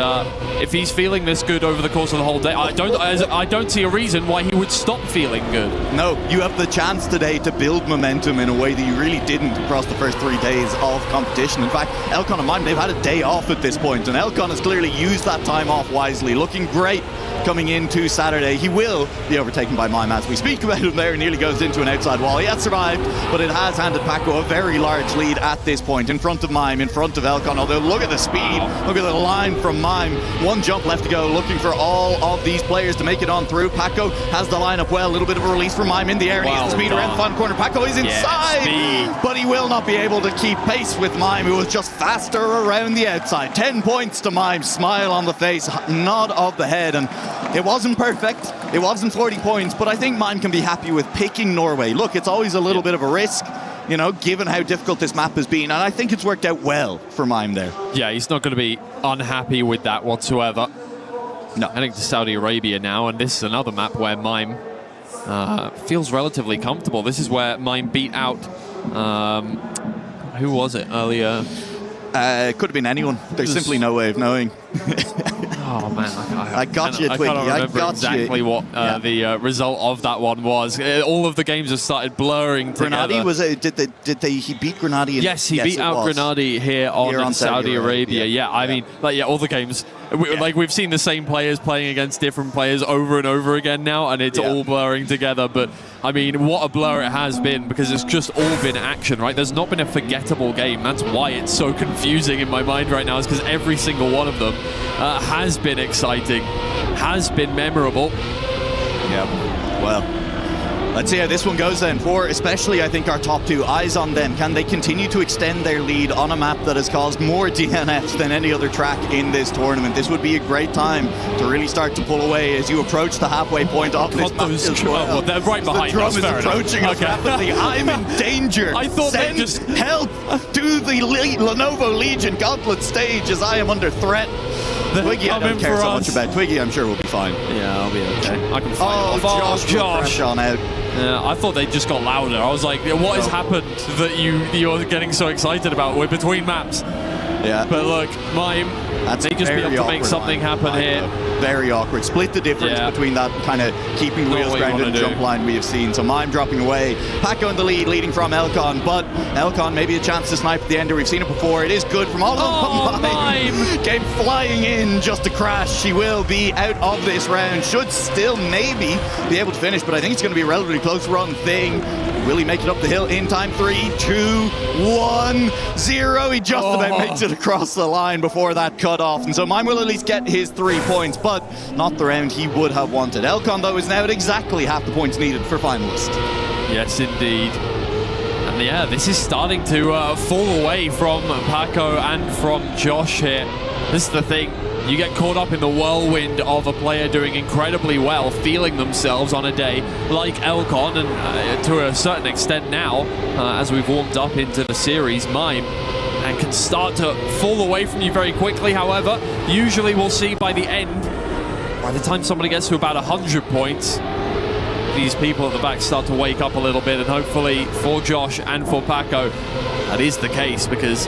if he's feeling this good over the course of the whole day, I don't see a reason why he would stop feeling good. No, you have the chance today to build momentum in a way that you really didn't across the first 3 days of competition. In fact, Elcon and Mime, they've had a day off at this point, and Elcon has clearly used that time off wisely, looking great coming into Saturday. He will be overtaken by Mime as we speak about him there. He nearly goes into an outside wall. He has survived, but it has handed Paco a very large lead at this point, in front of Mime, in front of Elcon. Although look at the speed, look at the line from Mime. 1 jump left to go, looking for all of these players to make it on through. Paco has the line up well, a little bit of a release from Mime in the air, and he has the speed around the final corner. Paco is inside, but he will not be able to keep pace with Mime, who was just faster around the outside. 10 points to Mime, smile on the face, nod of the head, and it wasn't perfect, it wasn't 40 points, but I think Mime can be happy with picking Norway. Look, it's always a little bit of a risk, you know, given how difficult this map has been, and I think it's worked out well for Mime there. Yeah, he's not going to be unhappy with that whatsoever. No. Heading to Saudi Arabia now, and this is another map where Mime feels relatively comfortable. This is where Mime beat out, who was it earlier? It could have been anyone. There's simply no way of knowing. Oh man, I got you, Twiggy. I can't remember exactly what the result of that one was. All of the games have started blurring together. Grenadi, was it? Did he beat Grenadi? Yes, he beat out Grenadi here on Saudi Arabia. Yeah, I mean, all the games. We've seen the same players playing against different players over and over again now, and it's all blurring together. But I mean, what a blur it has been, because it's just all been action, right? There's not been a forgettable game. That's why it's so confusing in my mind right now, is because every single one of them has been exciting, has been memorable. Yeah, well, Let's see how this one goes then for especially, I think, our top two. Eyes on them. Can they continue to extend their lead on a map that has caused more DNFs than any other track in this tournament? This would be a great time to really start to pull away as you approach the halfway point of this map as well. They're right behind us. The drum is approaching us rapidly. I'm in danger. I thought Send they just... help to the Lenovo Legion Gauntlet stage as I am under threat. Twiggy, I don't care so much about. Twiggy, I'm sure we'll be fine. Yeah, I'll be okay. I can fight. Josh on out. Yeah, I thought they just got louder. I was like, what has happened that you're getting so excited about? We're between maps. Yeah. But look, Mime, they just be able to make something happen here. Very awkward. Split the difference between that kind of keeping the wheels grounded and jump line we have seen. So Mime dropping away. Paco in the lead, leading from Elcon. But Elcon, maybe a chance to snipe at the ender. We've seen it before. It is good from all of them. Mime came flying in just to crash. She will be out of this round. Should still maybe be able to finish, but I think it's going to be a relatively close run thing. Will he make it up the hill in time? 3, 2, 1, 0. He just about makes it across the line before that cut off. And so Mime will at least get his 3 points, but not the round he would have wanted. Elcon, though, is now at exactly half the points needed for finalist. Yes, indeed. And yeah, this is starting to fall away from Paco and from Josh here. This is the thing. You get caught up in the whirlwind of a player doing incredibly well, feeling themselves on a day like Elcon, and to a certain extent now, as we've warmed up into the series, Mime, and can start to fall away from you very quickly. However, usually we'll see by the end, by the time somebody gets to about 100 points, these people at the back start to wake up a little bit, and hopefully for Josh and for Paco, that is the case, because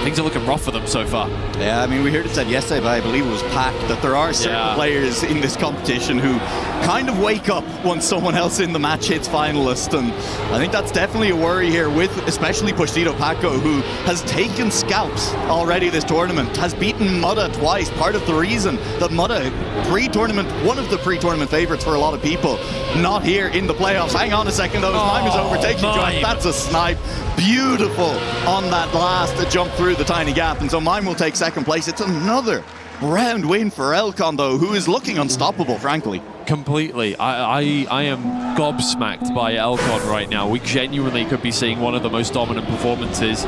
things are looking rough for them so far. Yeah, I mean, we heard it said yesterday, but I believe it was Pac, that there are certain players in this competition who kind of wake up once someone else in the match hits finalist, and I think that's definitely a worry here with especially Postito Paco, who has taken scalps already this tournament, has beaten Mutta twice. Part of the reason that Mutta, pre-tournament, one of the pre-tournament favorites for a lot of people, not here in the playoffs. Hang on a second though, as Mime is overtaking Josh. That's a snipe. Beautiful on that last jump through the tiny gap, and so Mime will take second place. It's another round win for Elcon, though, who is looking unstoppable, frankly. Completely. I am gobsmacked by Elcon right now. We genuinely could be seeing one of the most dominant performances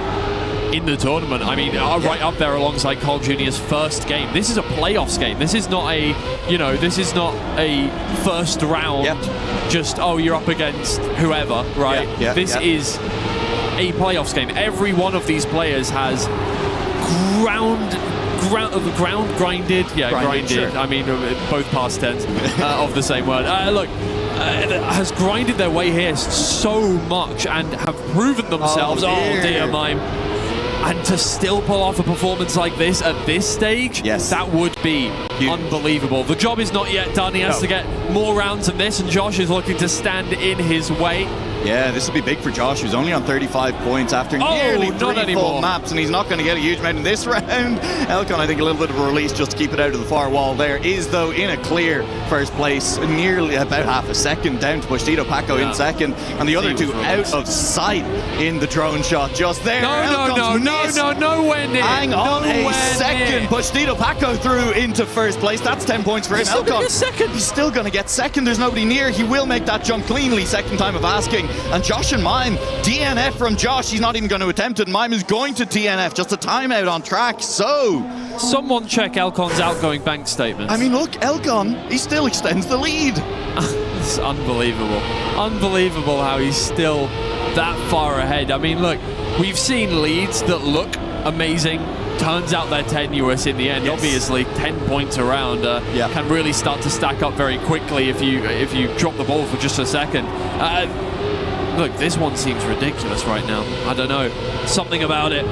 in the tournament. I mean, right up there alongside Carl Jr.'s first game. This is a playoffs game. This is not a, this is not a first round, just, you're up against whoever, right? This is a playoffs game. Every one of these players has grinded. Sure. I mean, both past tense of the same word. Has grinded their way here so much and have proven themselves. Oh dear, Mime. And to still pull off a performance like this at this stage, that would be unbelievable. The job is not yet done. He has to get more rounds than this, and Josh is looking to stand in his way. Yeah, this will be big for Josh, who's only on 35 points after nearly 3 full maps, and he's not going to get a huge amount in this round. Elcon, I think, a little bit of a release just to keep it out of the far wall there. Is, though, in a clear first place, nearly about half a second down to Postito Paco in second, and the other two out of sight in the drone shot just there. Nowhere near. Hang on a second. Postito Paco through into first place. That's 10 points for him. Elcon, he's still going to get second. There's nobody near. He will make that jump cleanly, second time of asking. And Josh and Mime, DNF from Josh. He's not even going to attempt it. Mime is going to DNF. Just a timeout on track. So someone check Elcon's outgoing bank statements. I mean, look, Elcon, he still extends the lead. It's unbelievable. Unbelievable how he's still that far ahead. I mean, look, we've seen leads that look amazing. Turns out they're tenuous in the end. Obviously, 10 points around can really start to stack up very quickly if you drop the ball for just a second. Look, this one seems ridiculous right now. I don't know. Something about it.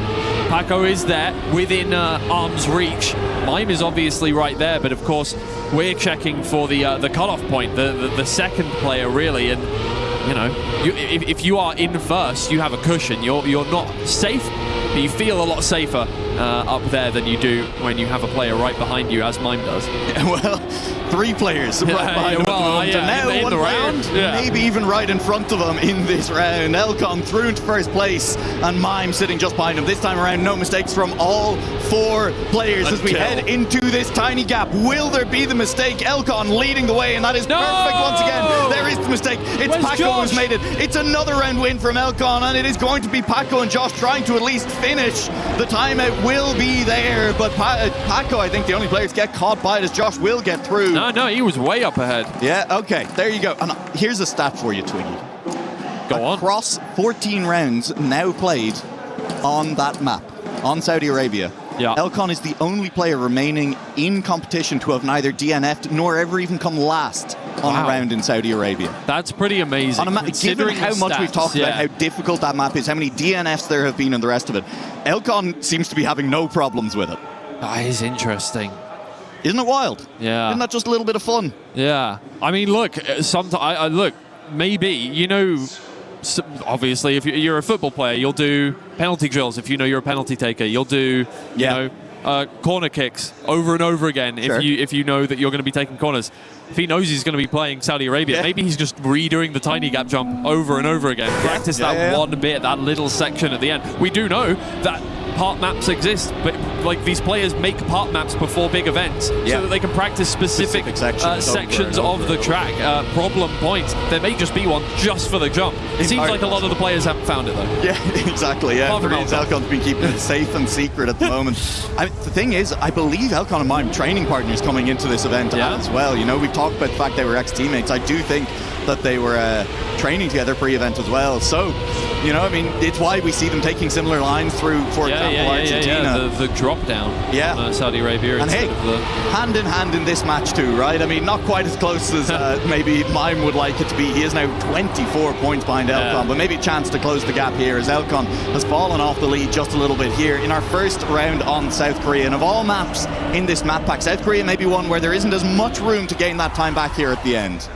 Paco is there within arm's reach. Mime is obviously right there, but of course we're checking for the cutoff point, the second player really, and you know, if you are in first, you have a cushion. You're not safe, but you feel a lot safer up there than you do when you have a player right behind you, as Mime does. Well, 3 players right behind him at the moment. And now in one the player, round, maybe even right in front of him in this round. Elcon through into first place, and Mime sitting just behind him. This time around, no mistakes from all 4 players as we head into this tiny gap. Will there be the mistake? Elcon leading the way, and that is perfect once again. There is the mistake. It's Where's Paco who's made it. It's another round win from Elcon, and it is going to be Paco and Josh trying to at least finish. The timeout will be there, but Paco, I think the only player to get caught by it is Josh will get through. No, he was way up ahead. Yeah, okay, there you go. And here's a stat for you, Twiggy. Go on. Across 14 rounds now played on that map, on Saudi Arabia, Elcon is the only player remaining in competition to have neither DNF'd nor ever even come last on a round in Saudi Arabia. That's pretty amazing. On a map, given how much we've talked about how difficult that map is, how many DNFs there have been and the rest of it, Elcon seems to be having no problems with it. That is interesting. Isn't it wild? Yeah. Isn't that just a little bit of fun? Yeah. I mean, look, sometimes, look, maybe, you know, obviously, if you're a football player, you'll do penalty drills. If you know you're a penalty taker, you'll do, you know, corner kicks over and over again. Sure. If you know that you're going to be taking corners. If he knows he's going to be playing Saudi Arabia, maybe he's just redoing the tiny gap jump over and over again. Practice that one bit, that little section at the end. We do know that part maps exist, but like these players make part maps before big events so that they can practice specific sections of the track. Problem points, there may just be one just for the jump. It seems like a lot of the players haven't found it though. Yeah, exactly. Yeah, Elcon's been keeping it safe and secret at the moment. The thing is, I believe Elcon and Mime training partners coming into this event as well. You know, we've talked about the fact they were ex-teammates. I do think that they were training together pre-event as well. So, you know, I mean, it's why we see them taking similar lines through, for example, Argentina. The drop down on Saudi Arabia. And hey, hand in hand in this match too, right? I mean, not quite as close as maybe Mime would like it to be. He is now 24 points behind Elcon, but maybe a chance to close the gap here as Elcon has fallen off the lead just a little bit here in our first round on South Korea. And of all maps in this map pack, South Korea may be one where there isn't as much room to gain that time back here at the end.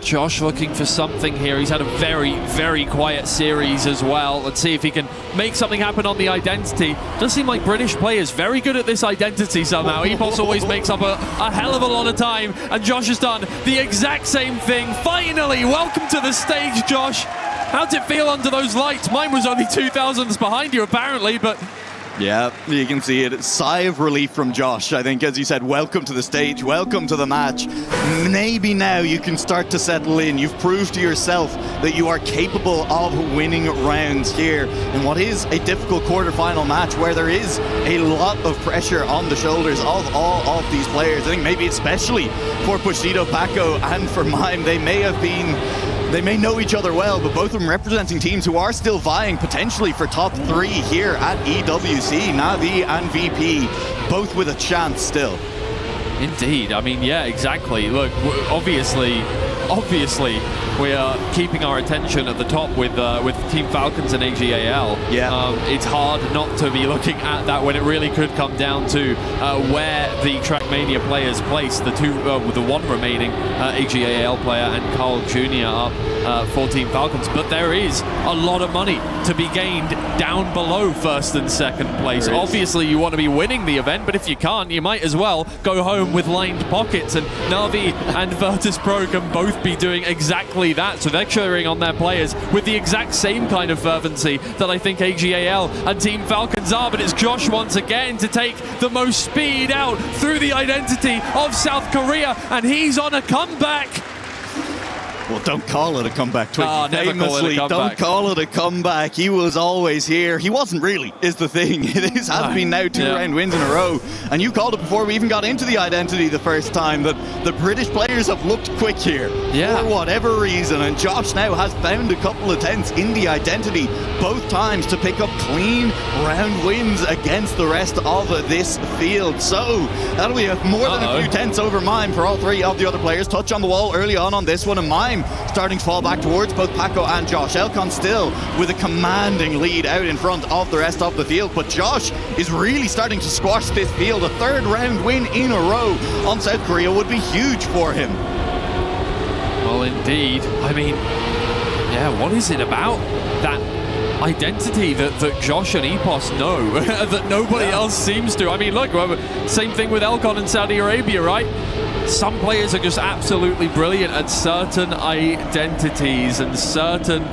Josh looking for something here. He's had a very, very quiet series as well. Let's see if he can make something happen on the identity. Does seem like British players very good at this identity somehow. Epos always makes up a hell of a lot of time, and Josh has done the exact same thing. Finally, welcome to the stage, Josh. How'd it feel under those lights? Mine was only 2,000s behind you, apparently, but... Yeah, you can see it. Sigh of relief from Josh. I think, as you said, welcome to the stage, welcome to the match. Maybe now you can start to settle in. You've proved to yourself that you are capable of winning rounds here in what is a difficult quarterfinal match where there is a lot of pressure on the shoulders of all of these players. I think maybe especially for Pushito, Paco, and for Mime, they may know each other well, but both of them representing teams who are still vying potentially for top 3 here at EWC. Navi and VP, both with a chance still. Indeed. I mean, yeah, exactly. Look, obviously, we are keeping our attention at the top with Team Falcons and ag.al. It's hard not to be looking at that when it really could come down to where the Trackmania players place the one remaining ag.al player and Carl Jr. up for Team Falcons. But there is a lot of money to be gained down below first and second place. Obviously, you want to be winning the event, but if you can't, you might as well go home with lined pockets. And Navi and virtus.pro can both be doing exactly that, so they're cheering on their players with the exact same kind of fervency that I think ag.al and Team Falcons are. But it's Josh once again to take the most speed out through the identity of South Korea, and he's on a comeback. Well, don't call it a comeback, Twiggy. Never call it a comeback. Don't call it a comeback. He was always here. He wasn't really, is the thing. This has been now 2 round wins in a row. And you called it before we even got into the identity the first time that the British players have looked quick here for whatever reason. And Josh now has found a couple of tenths in the identity both times to pick up clean round wins against the rest of this field. So that'll be more than a few tenths over Mime for all 3 of the other players. Touch on the wall early on this one, and Mime starting to fall back towards both Paco and Josh. Elcon still with a commanding lead out in front of the rest of the field, but Josh is really starting to squash this field. A 3rd round win in a row on South Korea would be huge for him. Well, indeed. I mean, Yeah, what is it about that identity that Josh and Epos know that nobody else seems to? I mean, look, same thing with Elcon in Saudi Arabia, right? Some players are just absolutely brilliant at certain identities and certain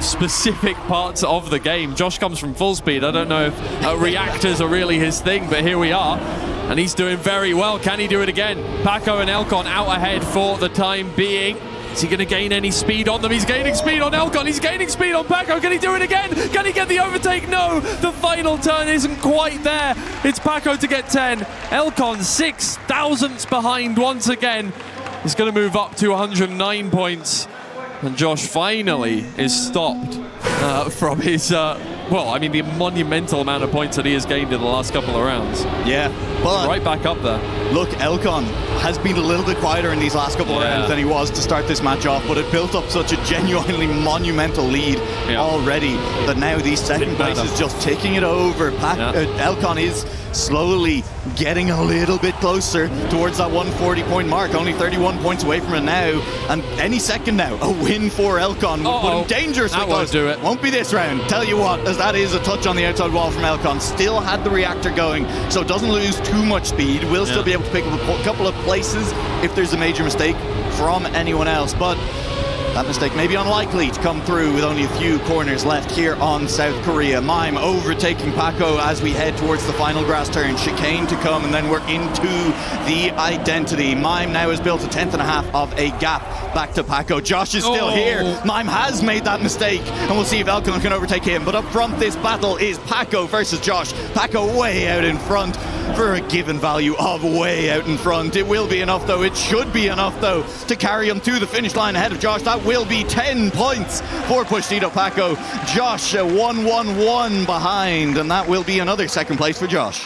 specific parts of the game. Josh comes from full speed. I don't know if reactors are really his thing, but here we are. And he's doing very well. Can he do it again? Paco and Elcon out ahead for the time being. Is he going to gain any speed on them? He's gaining speed on Elcon. He's gaining speed on Paco. Can he do it again? Can he get the overtake? No, the final turn isn't quite there. It's Paco to get 10. Elcon 6 thousandths behind once again. He's going to move up to 109 points. And Josh finally is stopped from his, well, I mean, the monumental amount of points that he has gained in the last couple of rounds. Yeah, but right back up there. Look, Elcon has been a little bit quieter in these last couple of rounds than he was to start this match off, but it built up such a genuinely monumental lead already that now these second places just taking it over. Elcon is slowly getting a little bit closer towards that 140-point mark, only 31 points away from it now, and any second now, a win for Elcon would put him dangerously close. Do it. Won't be this round. Tell you what, as that is a touch on the outside wall from Elcon, still had the reactor going, so doesn't lose too much speed, will still be able to pick up a couple of places if there's a major mistake from anyone else, but that mistake may be unlikely to come through with only a few corners left here on South Korea. Mime overtaking Paco as we head towards the final grass turn. Chicane to come, and then we're into the identity. Mime now has built a 10.5 of a gap back to Paco. Josh is still here. Mime has made that mistake, and we'll see if Elcon can overtake him. But up front, this battle is Paco versus Josh. Paco way out in front for a given value of way out in front. It will be enough, though. It should be enough, though, to carry him to the finish line ahead of Josh. That will be 10 points for Pushito Paco. Josh 1-1-1 behind, and that will be another second place for Josh.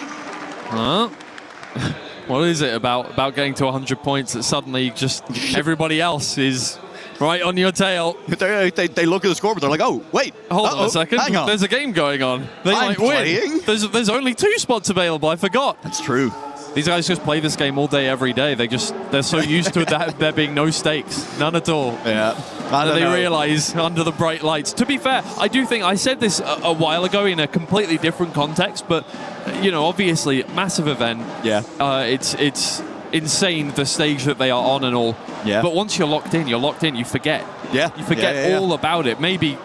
What is it about getting to 100 points that suddenly just everybody else is right on your tail? They look at the scoreboard, they're like, oh, wait. Hold on a second. Hang on. There's a game going on. They might win. There's only 2 spots available. I forgot. That's true. These guys just play this game all day, every day. They're so used to that there being no stakes, none at all. Yeah. They realize under the bright lights. To be fair, I do think I said this a while ago in a completely different context, but you know, obviously, massive event. Yeah. It's insane the stage that they are on and all. Yeah. But once you're locked in, you forget. Yeah. You forget all about it. Maybe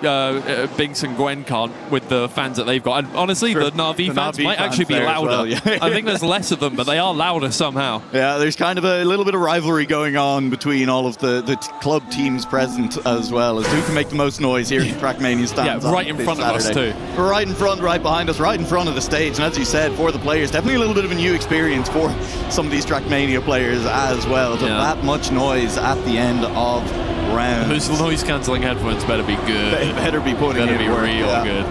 Binks and Gwen can't with the fans that they've got. And honestly, the Na'Vi fans might actually be louder. Well, yeah. I think there's less of them, but they are louder somehow. Yeah, there's kind of a little bit of rivalry going on between all of the club teams present as well, as who can make the most noise here at the Trackmania stands. Yeah, right in front of us too. Right in front, right behind us, right in front of the stage. And as you said, for the players, definitely a little bit of a new experience for some of these Trackmania players as well. So that much noise at the end of rounds. Those noise-cancelling headphones better be good. They better be putting in real good.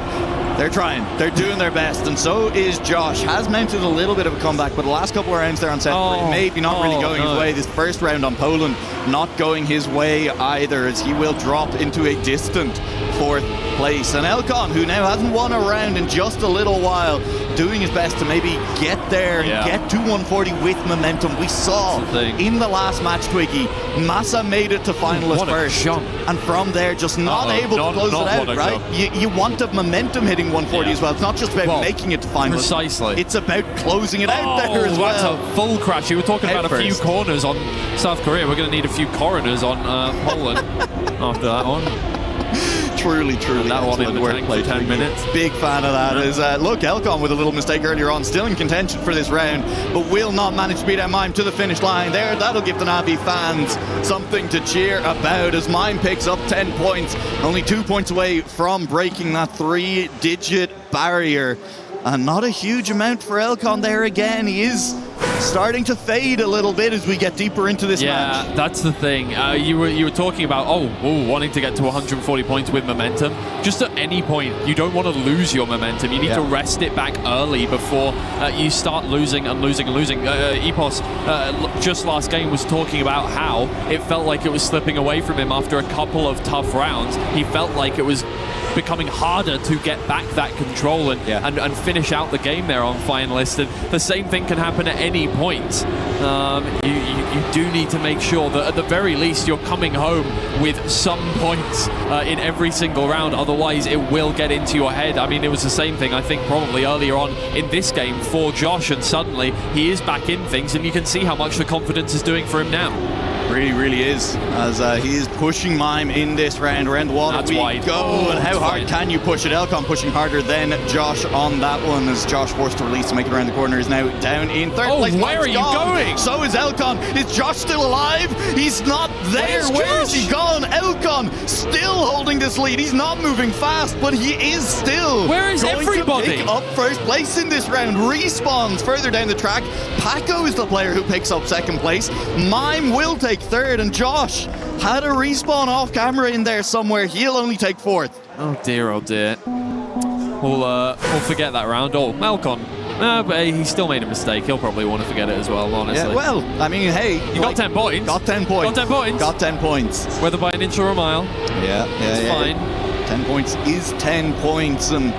They're trying. They're doing their best, and so is Josh. Has mounted a little bit of a comeback, but the last couple of rounds there on South maybe not really going his way. This first round on Poland not going his way either, as he will drop into a distant 4th place. And Elcon, who now hasn't won a round in just a little while, doing his best to maybe get there and get to 140 with momentum. We saw in the last match, Twiggy, Massa made it to finalist first. Jump. And from there, just not able to close it out, right? You want the momentum hitting 140 as well. It's not just about making it to finalist. Precisely. It's about closing it out there as well. That's a full crash. You were talking about a few corners on South Korea. We're going to need a few coroners on Poland after that one. Truly that one in the tank for 10 minutes. Big fan of that. Is look, Elcon with a little mistake earlier on, still in contention for this round, but will not manage to beat out Mime to the finish line. There, that'll give the Na'Vi fans something to cheer about as Mime picks up 10 points, only 2 points away from breaking that 3-digit barrier. And not a huge amount for Elcon there again. He is starting to fade a little bit as we get deeper into this match. Yeah, that's the thing. You were talking about wanting to get to 140 points with momentum. Just at any point, you don't want to lose your momentum. You need to rest it back early before you start losing and losing and losing. Epos just last game was talking about how it felt like it was slipping away from him after a couple of tough rounds. He felt like it was becoming harder to get back that control and finish out the game there on Finalist. And the same thing can happen at any point. You do need to make sure that at the very least you're coming home with some points in every single round, otherwise it will get into your head. I mean, it was the same thing I think probably earlier on in this game for Josh, and suddenly he is back in things, and you can see how much the confidence is doing for him now. Really is, as he is pushing Mime in this round. Around the water That's we wide. go, and how hard can you push it? Elcon pushing harder than Josh on that one, as Josh forced to release to make it around the corner, is now down in third place. Where are you going? So is Elcon. Is Josh still alive? He's not there. Where is he gone? Elcon still holding this lead. He's not moving fast, but he is still Where is going everybody? to pick up first place in this round. Respawns further down the track. Paco is the player who picks up second place. Mime will take third, and Josh had a respawn off camera in there somewhere. He'll only take fourth. Oh dear, oh dear. We'll forget that round. Oh, Malcon. But he still made a mistake. He'll probably want to forget it as well, honestly. Yeah, well, I mean, hey. You got 10 points. Got 10 points. Got 10 points. Got 10 points. Whether by an inch or a mile. It's fine. 10 points is 10 points, and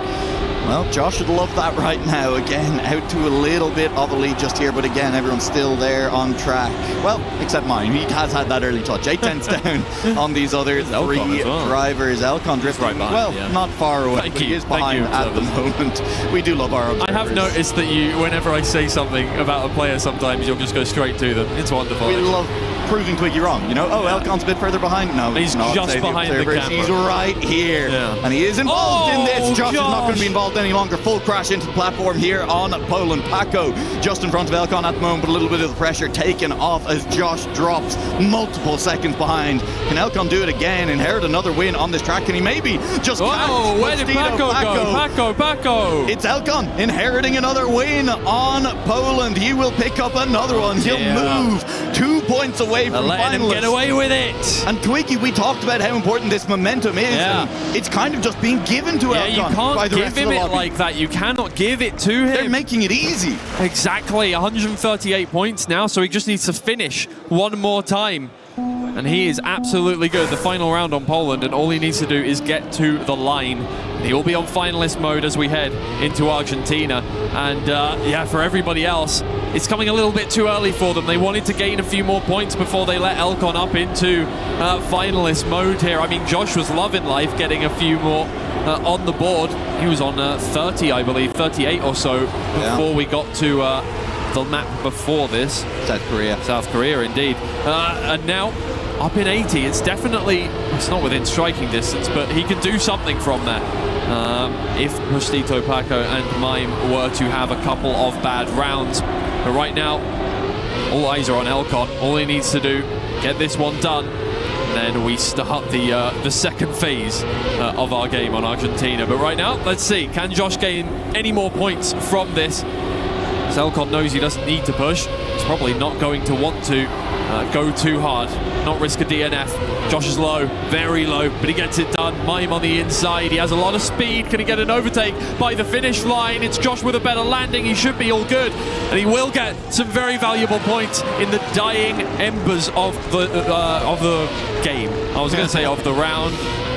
well, Josh would love that right now. Again, out to a little bit of a lead just here, but again, everyone's still there on track. Well, except mine. He has had that early touch. 8 tenths down on these other three drivers. Elcon drifting, right behind, well, not far away, but he is behind at the moment. We do love our observers. I have noticed that you, whenever I say something about a player, sometimes you'll just go straight to them. It's wonderful. We love proving Twiggy wrong. You know, Elcon's a bit further behind. No, he's not. just behind the camera. He's right here. And he is involved in this. Josh is not going to be involved any longer. Full crash into the platform here on Poland. Paco just in front of Elcon at the moment, but a little bit of the pressure taken off as Josh drops multiple seconds behind. Can Elcon do it again? Inherit another win on this track? Can he maybe just catch? Where did Paco go? Paco! It's Elcon inheriting another win on Poland. He will pick up another one. He'll move 2 points away from letting him get away with it. And Twiggy, we talked about how important this momentum is. And it's kind of just being given to Elcon. You can't give him it like that. You cannot give it to him. They're making it easy. Exactly. 138 points now, so he just needs to finish one more time. And he is absolutely good. The final round on Poland, and all he needs to do is get to the line. He will be on finalist mode as we head into Argentina. And for everybody else, it's coming a little bit too early for them. They wanted to gain a few more points before they let Elcon up into finalist mode here. I mean, Josh was loving life, getting a few more on the board. He was on 30, I believe, 38 or so before we got to the map before this. South Korea, indeed. And now up in 80. It's not within striking distance, but he can do something from there. If Postito, Paco and Mime were to have a couple of bad rounds. But right now, all eyes are on Elcon. All he needs to do, get this one done, and then we start the second phase of our game on Argentina. But right now, let's see, can Josh gain any more points from this? Elcon knows he doesn't need to push. He's probably not going to want to go too hard, not risk a DNF. Josh is low, very low, but he gets it done. Mime on the inside, he has a lot of speed. Can he get an overtake by the finish line? It's Josh with a better landing. He should be all good, and he will get some very valuable points in the dying embers of the game. I was going to say of the round.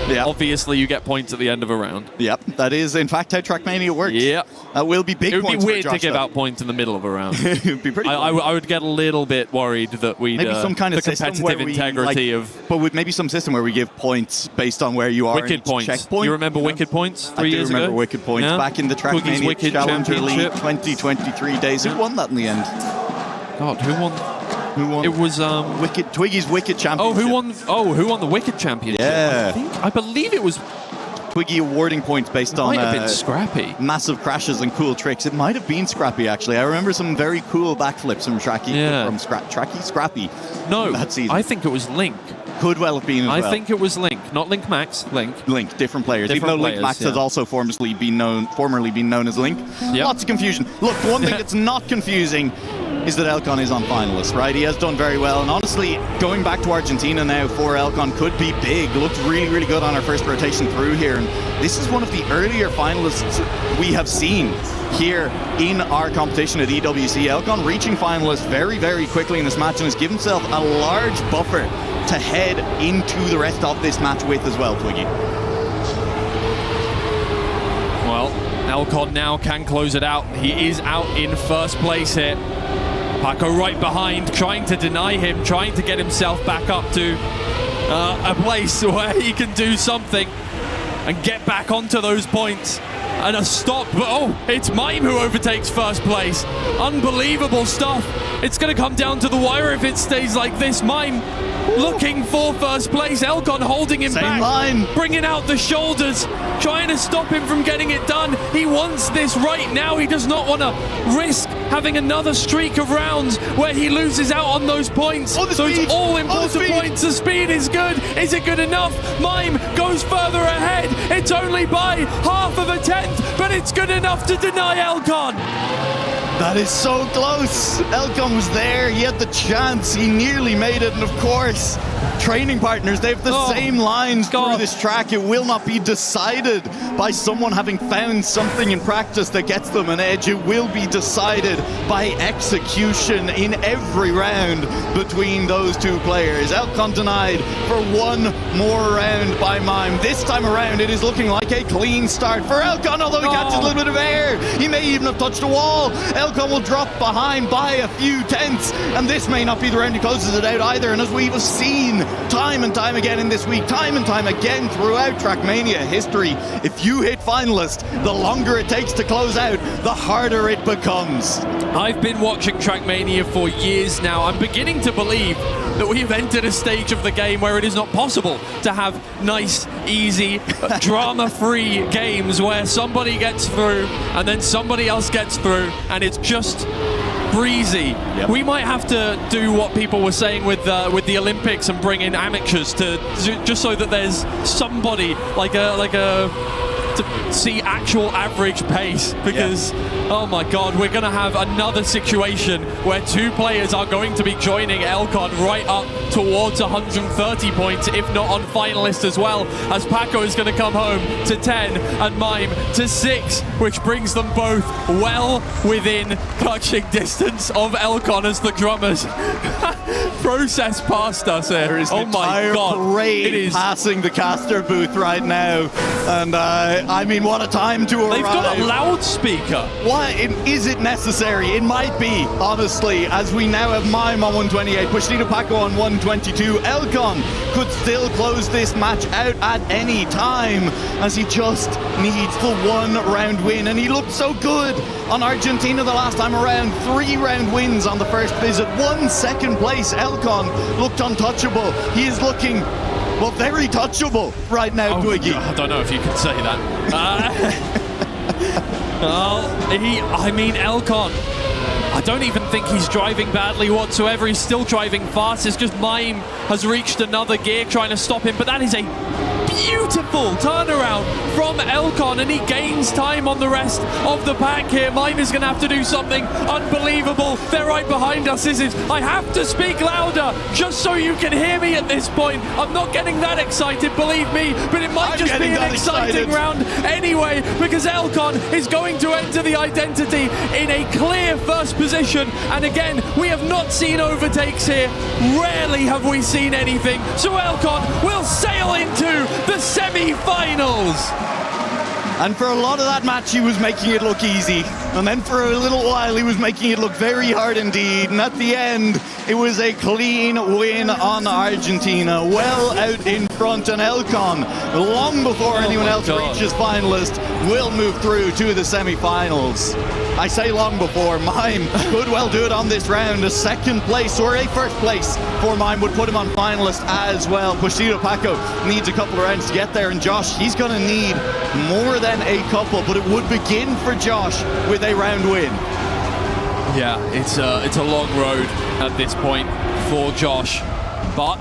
Yeah. Obviously, you get points at the end of a round. Yep, that is in fact how Trackmania works. Yep. That will be big points. It would be weird for Josh, to give out points in the middle of a round. It would be pretty I would get a little bit worried that we'd maybe some kind of the system competitive where we, integrity but with maybe some system where we give points based on where you are. Wicked points. Checkpoint. You remember Wicked points 3 years ago? I do remember Wicked points back in the Trackmania Wicked Challenger League Championship. 2023 days. Who won that in the end? God, who won? It was Twiggy's Wicked Championship. Who won the Wicked Championship? Yeah. I believe it was Twiggy awarding points based on might have been Scrappy. Massive crashes and cool tricks. It might have been Scrappy, actually. I remember some very cool backflips from Scrappy. No, that season. I think it was Link. Could well have been as well. I think it was Link, not Link Max. Link, different players. Even though Link Max has also formerly been known as Link. Yep. Lots of confusion. Look, one thing that's not confusing is that Elcon is on finalists, right? He has done very well, and honestly, going back to Argentina now for Elcon could be big. Looked really, really good on our first rotation through here, and this is one of the earlier finalists we have seen here in our competition at EWC. Elcon reaching finalists very, very quickly in this match and has given himself a large buffer to head into the rest of this match with as well, Twiggy. Elcon now can close it out. He is out in first place here. Paco right behind, trying to deny him, trying to get himself back up to a place where he can do something and get back onto those points. And a stop, but oh, it's Mime who overtakes first place. Unbelievable stuff. It's going to come down to the wire if it stays like this. Mime looking for first place. Elcon holding him back. Line. Bringing out the shoulders, trying to stop him from getting it done. He wants this right now. He does not want to risk having another streak of rounds where he loses out on those points. Those all-important points. The speed is good. Is it good enough? Mime goes further ahead. It's only by half of a tenth, but it's good enough to deny Elcon. That is so close. Elcon was there. He had the chance. He nearly made it. And of course, training partners, they have the same lines through this track. It will not be decided by someone having found something in practice that gets them an edge. It will be decided by execution in every round between those two players. Elcon denied for one more round by Mime. This time around, it is looking like a clean start for Elcon, although he catches a little bit of air. He may even have touched a wall. Elcon will drop behind by a few tenths, and this may not be the round he closes it out either. And as we've seen time and time again in this week, time and time again throughout Trackmania history, if you hit finalist, the longer it takes to close out, the harder it becomes. I've been watching Trackmania for years now. I'm beginning to believe that we have entered a stage of the game where it is not possible to have nice, easy, drama-free games where somebody gets through and then somebody else gets through and it's just breezy. Yep. We might have to do what people were saying with the Olympics and bring in amateurs to just so that there's somebody like a to see actual average pace, because oh my god, we're going to have another situation where two players are going to be joining Elcon right up towards 130 points, if not on finalist as well, as Paco is going to come home to 10 and Mime to 6, which brings them both well within touching distance of Elcon as the drummers process past us here. There is an entire parade passing the caster booth right now, and I mean, what a time to arrive. They've got a loudspeaker. What is it necessary? It might be, honestly, as we now have Mime on 128, Pushito Paco on 122. Elcon could still close this match out at any time, as he just needs the one round win, and he looked so good on Argentina the last time around. 3 round wins on the first visit, 1 second place. Elcon looked untouchable. He is looking, well, very touchable right now, Twiggy. I don't know if you can say that. I mean, Elcon, I don't even think he's driving badly whatsoever. He's still driving fast. It's just Mime has reached another gear trying to stop him, but that is a beautiful turnaround from Elcon, and he gains time on the rest of the pack here. Mime is going to have to do something unbelievable. They're right behind us. I have to speak louder just so you can hear me at this point. I'm not getting that excited, believe me, but it might just be an exciting round anyway, because Elcon is going to enter the identity in a clear first position, and again, we have not seen overtakes here. Rarely have we seen anything, so Elcon will sail into the semi-finals. And for a lot of that match, he was making it look easy. And then for a little while, he was making it look very hard indeed. And at the end, it was a clean win on Argentina. Well out in front, and Elcon, long before anyone else reaches finalist, will move through to the semi-finals. I say long before. Mime could well do it on this round. A second place or a first place for Mime would put him on finalist as well. Pushito Paco needs a couple of rounds to get there, and Josh, he's going to need more than a couple, but it would begin for Josh with a round win. Yeah, it's a long road at this point for Josh, but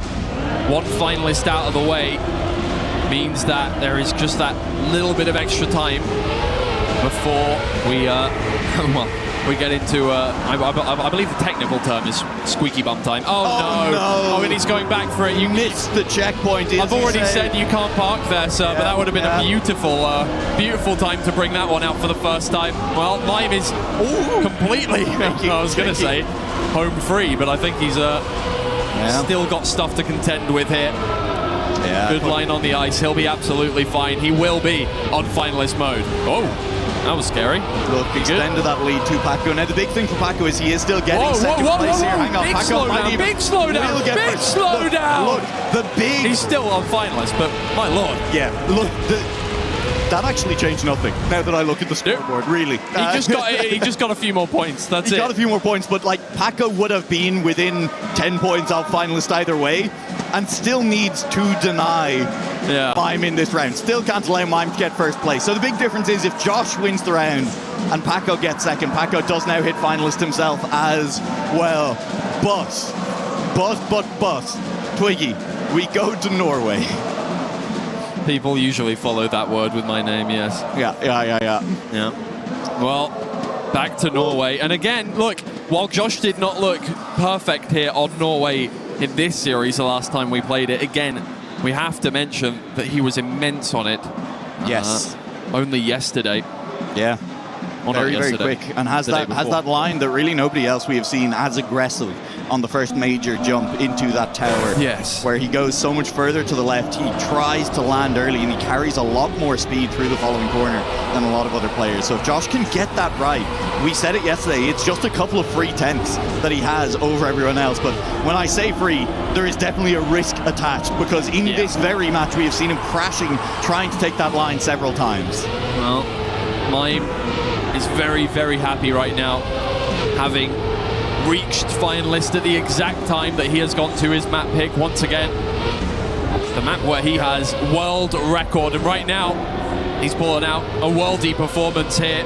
one finalist out of the way means that there is just that little bit of extra time before we we get into I believe the technical term is squeaky bum time. Oh no! Oh, and he's going back for it. You missed the checkpoint. I've already said you can't park there, sir, but that would have been a beautiful time to bring that one out for the first time. Well, Mime is completely, I was going to say, home free, but I think he's still got stuff to contend with here. Yeah. Good line on the ice. He'll be absolutely fine. He will be on finalist mode. Oh. That was scary. Look, extended that lead to Paco. Now, the big thing for Paco is he is still getting second place here. Hang on, big Paco might even... Big slowdown, big slowdown. Look, the big... He's still on finalist, but my lord. Yeah, look, that actually changed nothing, now that I look at the scoreboard, really. He just got a few more points, that's it. He got a few more points, but like, Paco would have been within 10 points of finalist either way, and still needs to deny Mime in this round. Still can't allow Mime to get first place. So the big difference is if Josh wins the round and Paco gets second, Paco does now hit finalist himself as well. But, Twiggy, we go to Norway. People usually follow that word with my name, yes. Yeah. Well, back to Norway. And again, look, while Josh did not look perfect here on Norway in this series the last time we played it, again, we have to mention that he was immense on it. Yes. Only yesterday. Yeah. Very quick, and has that line that really nobody else we have seen as aggressive on the first major jump into that tower. Yes. Where he goes so much further to the left, he tries to land early, and he carries a lot more speed through the following corner than a lot of other players. So if Josh can get that right, we said it yesterday, it's just a couple of free tenths that he has over everyone else. But when I say free, there is definitely a risk attached, because in this very match, we have seen him crashing, trying to take that line several times. Well, Mime is very, very happy right now, having reached finalist at the exact time that he has gone to his map pick once again. The map where he has world record, and right now he's pulling out a worldy performance here,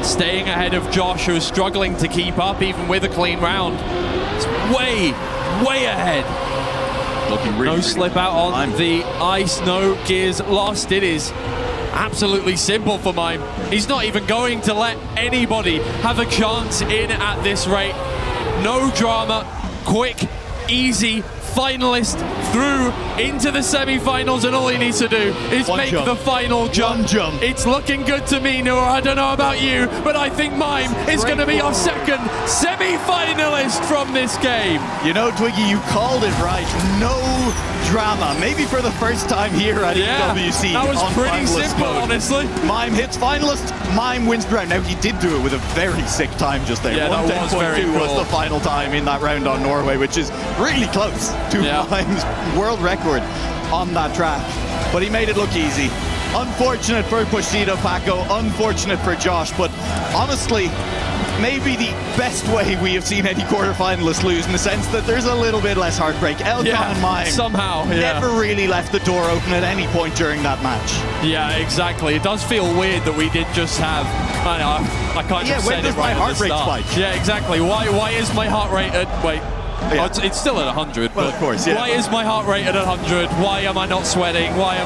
staying ahead of Josh, who is struggling to keep up even with a clean round. It's way ahead. Looking really, no slip out on the ice, no gears lost. It is absolutely simple for Mime. He's not even going to let anybody have a chance in at this rate. No drama, quick, easy, finalist through into the semi-finals, and all he needs to do is make the final jump. It's looking good to me, Noah. I don't know about you, but I think Mime is going to be our second semi-finalist from this game. You know, Twiggy, you called it right. No drama. Maybe for the first time here at EWC. That was pretty simple, honestly. Mime hits finalist, Mime wins the round. Now, he did do it with a very sick time just there. Yeah, that was very cool. Was the final time in that round on Norway, which is really close to Mime's world record on that track. But he made it look easy. Unfortunate for Bushido Paco, unfortunate for Josh, but honestly, maybe the best way we have seen any quarterfinalists lose, in the sense that there's a little bit less heartbreak. Elcon and Mime somehow never really left the door open at any point during that match. Yeah, exactly. It does feel weird that we did just have, I kind of said it right at the start. Spike? Yeah, exactly. Why is my heart rate at, wait, it's still at 100. Well, of course, yeah. Why is my heart rate at 100? Why am I not sweating? Why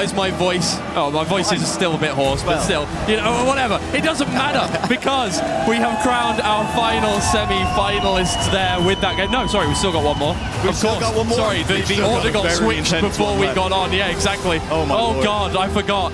is my voice... Oh, my voice is still a bit hoarse, but still, you know, whatever. It doesn't matter, because we have crowned our final semi-finalists there with that game. No, sorry, we've still got one more. We've still got one more? Sorry, the order got switched before we got on. Yeah, exactly. Oh, my Lord. God, I forgot.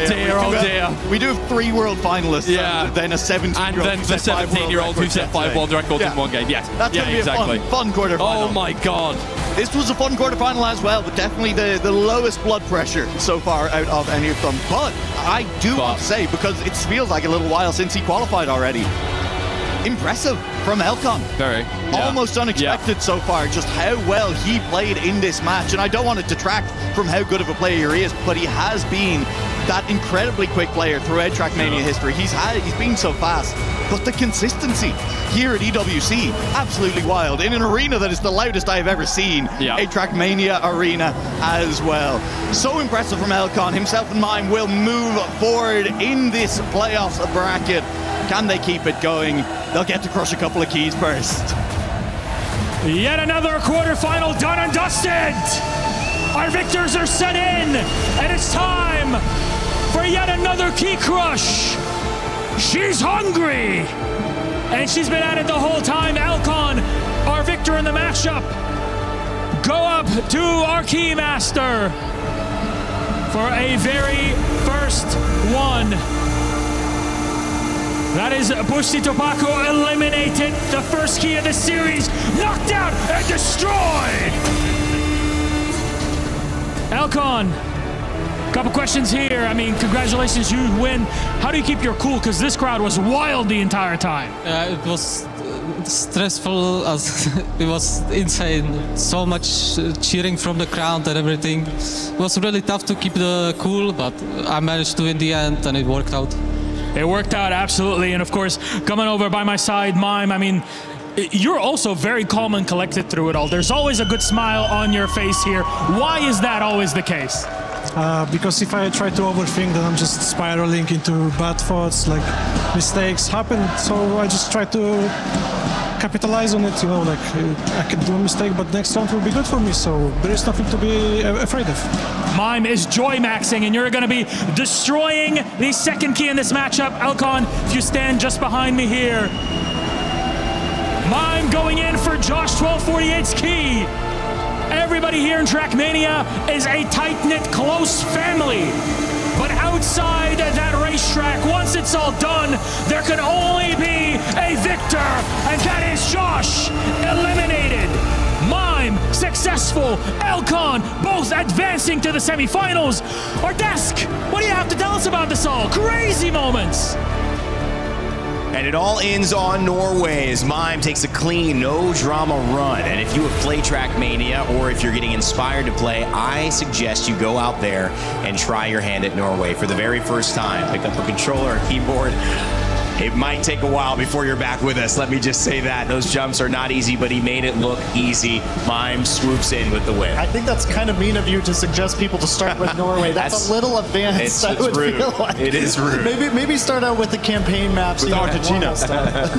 Dear. We do have 3 world finalists, and then a 17-year-old and then the 17-year-old who set 5 world records in one game. Yes, that's going to be a fun quarterfinal. Oh my God. This was a fun quarterfinal as well, but definitely the lowest blood pressure so far out of any of them. But I do want to say, because it feels like a little while since he qualified already, impressive from Elcon. Very. Almost unexpected so far, just how well he played in this match. And I don't want to detract from how good of a player he is, but he has been that incredibly quick player throughout Trackmania history. He's been so fast. But the consistency here at EWC, absolutely wild. In an arena that is the loudest I have ever seen, a Trackmania arena as well. So impressive from Elcon. Himself and Mime will move forward in this playoffs bracket. Can they keep it going? They'll get to crush a couple of keys first. Yet another quarterfinal done and dusted. Our victors are set in, and it's time for yet another key crush. She's hungry, and she's been at it the whole time. Elcon, our victor in the matchup, go up to our key master for a very first one. That is Bushido Paco eliminated, the first key of the series, knocked out and destroyed. Elcon, Couple questions here. I mean, congratulations, you win. How do you keep your cool? Because this crowd was wild the entire time. It was stressful, as it was insane. So much cheering from the crowd and everything. It was really tough to keep the cool, but I managed to in the end, and it worked out. It worked out, absolutely. And of course, coming over by my side, Mime, I mean, you're also very calm and collected through it all. There's always a good smile on your face here. Why is that always the case? Because if I try to overthink, then I'm just spiraling into bad thoughts, like mistakes happen. So I just try to capitalize on it, you know, like I can do a mistake, but next round will be good for me. So there is nothing to be afraid of. Mime is joy maxing, and you're going to be destroying the second key in this matchup. Elcon, if you stand just behind me here. Mime going in for Josh 1248's key. Everybody here in Trackmania is a tight-knit, close family. But outside that racetrack, once it's all done, there can only be a victor, and that is Josh, eliminated. Mime, successful. Elcon, both advancing to the semifinals. Ardesk, what do you have to tell us about this all? Crazy moments. And it all ends on Norway as Mime takes a clean, no drama run. And if you have played Trackmania, or if you're getting inspired to play, I suggest you go out there and try your hand at Norway for the very first time. Pick up a controller, a keyboard. It might take a while before you're back with us. Let me just say that. Those jumps are not easy, but he made it look easy. Mime swoops in with the win. I think that's kind of mean of you to suggest people to start with Norway. That's a little advanced. It's rude. It is rude. Maybe start out with the campaign maps. With Argentina.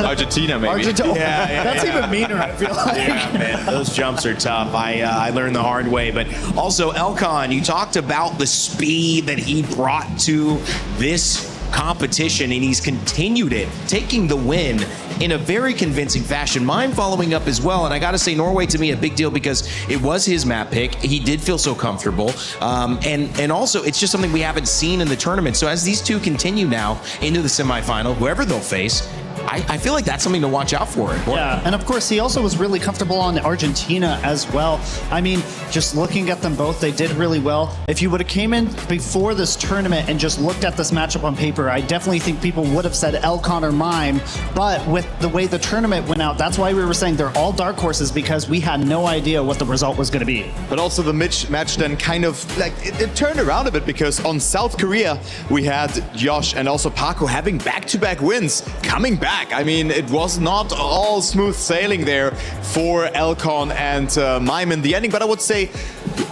Argentina, maybe. Argentina. Yeah, that's even meaner, I feel like. Yeah, man, those jumps are tough. I learned the hard way. But also, Elcon, you talked about the speed that he brought to this competition, and he's continued it, taking the win in a very convincing fashion. Mime following up as well, and I gotta say, Norway to me a big deal because it was his map pick. He did feel so comfortable, and also it's just something we haven't seen in the tournament. So as these two continue now into the semifinal, whoever they'll face, I feel like that's something to watch out for. Yeah, and of course he also was really comfortable on Argentina as well. I mean, just looking at them both, they did really well. If you would have came in before this tournament and just looked at this matchup on paper, I definitely think people would have said Elcon or Mime. But with the way the tournament went out, that's why we were saying they're all dark horses, because we had no idea what the result was going to be. But also the match then kind of like it turned around a bit, because on South Korea we had Josh and also Paco having back-to-back wins coming back. I mean, it was not all smooth sailing there for Elcon and Mime in the ending, but I would say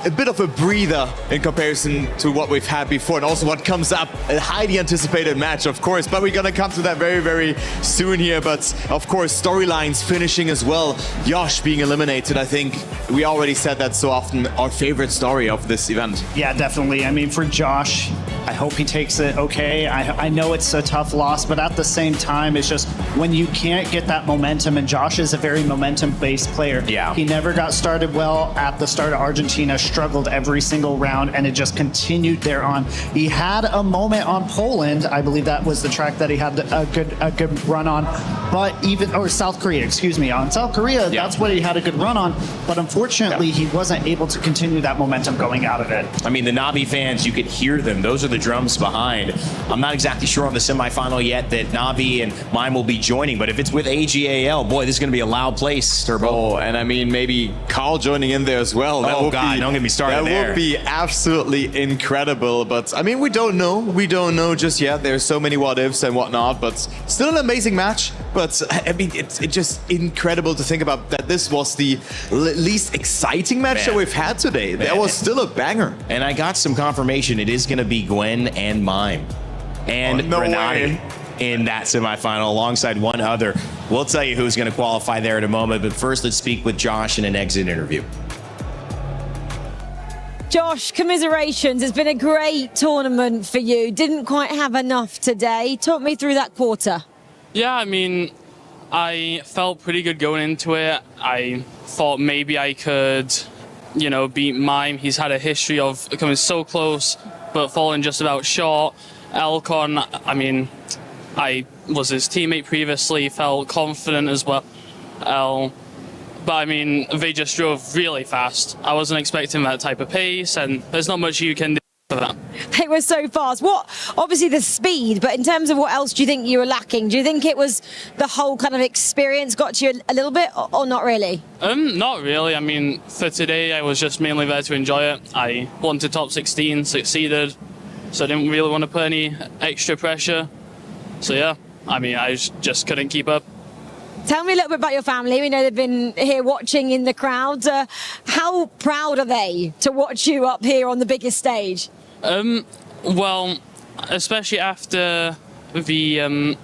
a bit of a breather in comparison to what we've had before, and also what comes up, a highly anticipated match, of course, but we're gonna come to that very, very soon here. But of course, storylines finishing as well. Josh being eliminated, I think we already said that so often, our favorite story of this event. Yeah, definitely. I mean, for Josh, I hope he takes it okay. I know it's a tough loss, but at the same time, it's just when you can't get that momentum, and Josh is a very momentum-based player. Yeah. He never got started well at the start of Argentina, struggled every single round, and it just continued there on. He had a moment on Poland. I believe that was the track that he had a good run on, but or South Korea, excuse me. On South Korea, that's what he had a good run on, but unfortunately, he wasn't able to continue that momentum going out of it. I mean, the Navi fans, you could hear them. Those are the drums behind. I'm not exactly sure on the semifinal yet that Navi and Mime will be joining, but if it's with ag.al, boy, this is going to be a loud place, Turbo. Oh, and I mean, maybe Carl joining in there as well. Oh, God, don't get me started there. That would be absolutely incredible, but I mean, we don't know. We don't know just yet. There's so many what-ifs and whatnot, but still an amazing match. But I mean, it's just incredible to think about that this was the least exciting match that we've had today. That was still a banger. And I got some confirmation it is going to be Gwen and Mime and Renati in that semifinal alongside one other. We'll tell you who's going to qualify there in a moment, but first let's speak with Josh in an exit interview. Josh, commiserations. It's been a great tournament for you. Didn't quite have enough today. Talk me through that quarter. Yeah, I mean, I felt pretty good going into it. I thought maybe I could, you know, beat Mime. He's had a history of coming so close, but falling just about short. Elcon, I mean, I was his teammate previously, felt confident as well. But I mean, they just drove really fast. I wasn't expecting that type of pace, and there's not much you can do for that. it was so fast. Obviously the speed, but in terms of what else do you think you were lacking? Do you think it was the whole kind of experience got to you a little bit, or not really? Not really. I mean, for today, I was just mainly there to enjoy it. I wanted top 16, succeeded, so I didn't really want to put any extra pressure. So yeah, I mean, I just couldn't keep up. Tell me a little bit about your family. We know they've been here watching in the crowd. How proud are they to watch you up here on the biggest stage? Well, especially after the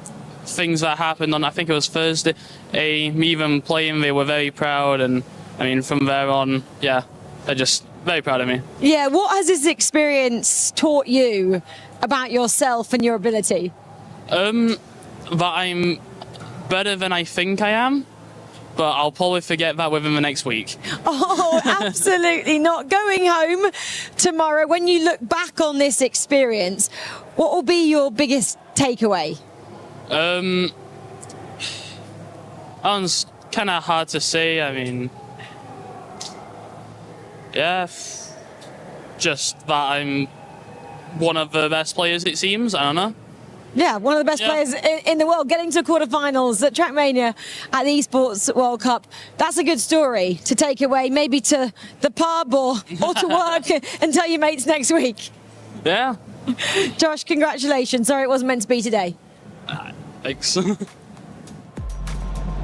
things that happened on, I think it was Thursday, me even playing, they were very proud. And I mean, from there on, yeah, they're just very proud of me. Yeah, what has this experience taught you about yourself and your ability? That I'm better than I think I am, but I'll probably forget that within the next week. Oh, absolutely not. Going home tomorrow, when you look back on this experience, what will be your biggest takeaway? It's kind of hard to say. I mean, yeah, just that I'm one of the best players, it seems. I don't know. Yeah, one of the best players in the world, getting to quarterfinals at Trackmania at the Esports World Cup. That's a good story to take away, maybe to the pub or to work and tell your mates next week. Yeah. Josh, congratulations. Sorry it wasn't meant to be today. Thanks.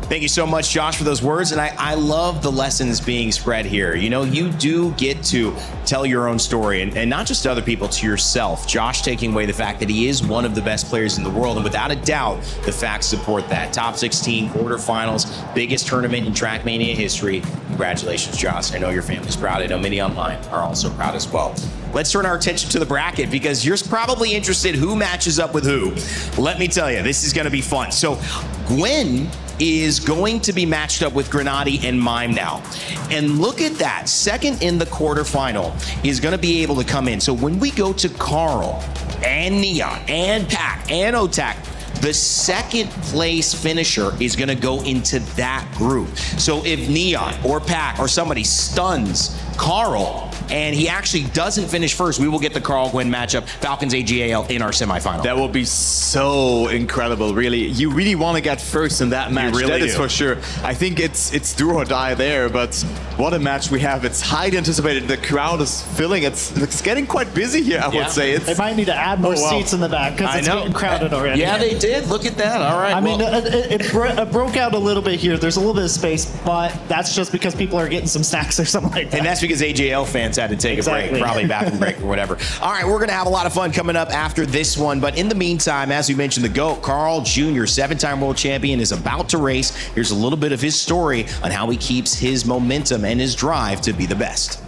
Thank you so much, Josh, for those words. And I love the lessons being spread here. You know, you do get to tell your own story, and not just to other people, to yourself. Josh taking away the fact that he is one of the best players in the world. And without a doubt, the facts support that. Top 16, quarterfinals, biggest tournament in Trackmania history. Congratulations, Josh. I know your family's proud. I know many online are also proud as well. Let's turn our attention to the bracket, because you're probably interested who matches up with who. Let me tell you, this is going to be fun. So Gwen is going to be matched up with Grenady and Mime now. And look at that. Second in the quarterfinal is going to be able to come in. So when we go to Carl and Neon and Pac and Otak, the second place finisher is going to go into that group. So if Neon or Pac or somebody stuns Carl and he actually doesn't finish first, we will get the Carl-Gwen matchup, Falcons ag.al in our semifinal. That will be so incredible, really. You really want to get first in that match. Really that is for sure. I think it's do or die there, but what a match we have. It's highly anticipated. The crowd is filling. It's getting quite busy here, I would say. They might need to add more seats in the back because it's getting crowded already. Yeah, they did. Look at that. All right. I mean, it broke out a little bit here. There's a little bit of space, but that's just because people are getting some snacks or something like that. And that's because ag.al fans had to take a break, probably bathroom break or whatever. All right, we're going to have a lot of fun coming up after this one. But in the meantime, as we mentioned, the GOAT, Carl Jr., 7-time world champion, is about to race. Here's a little bit of his story on how he keeps his momentum and his drive to be the best.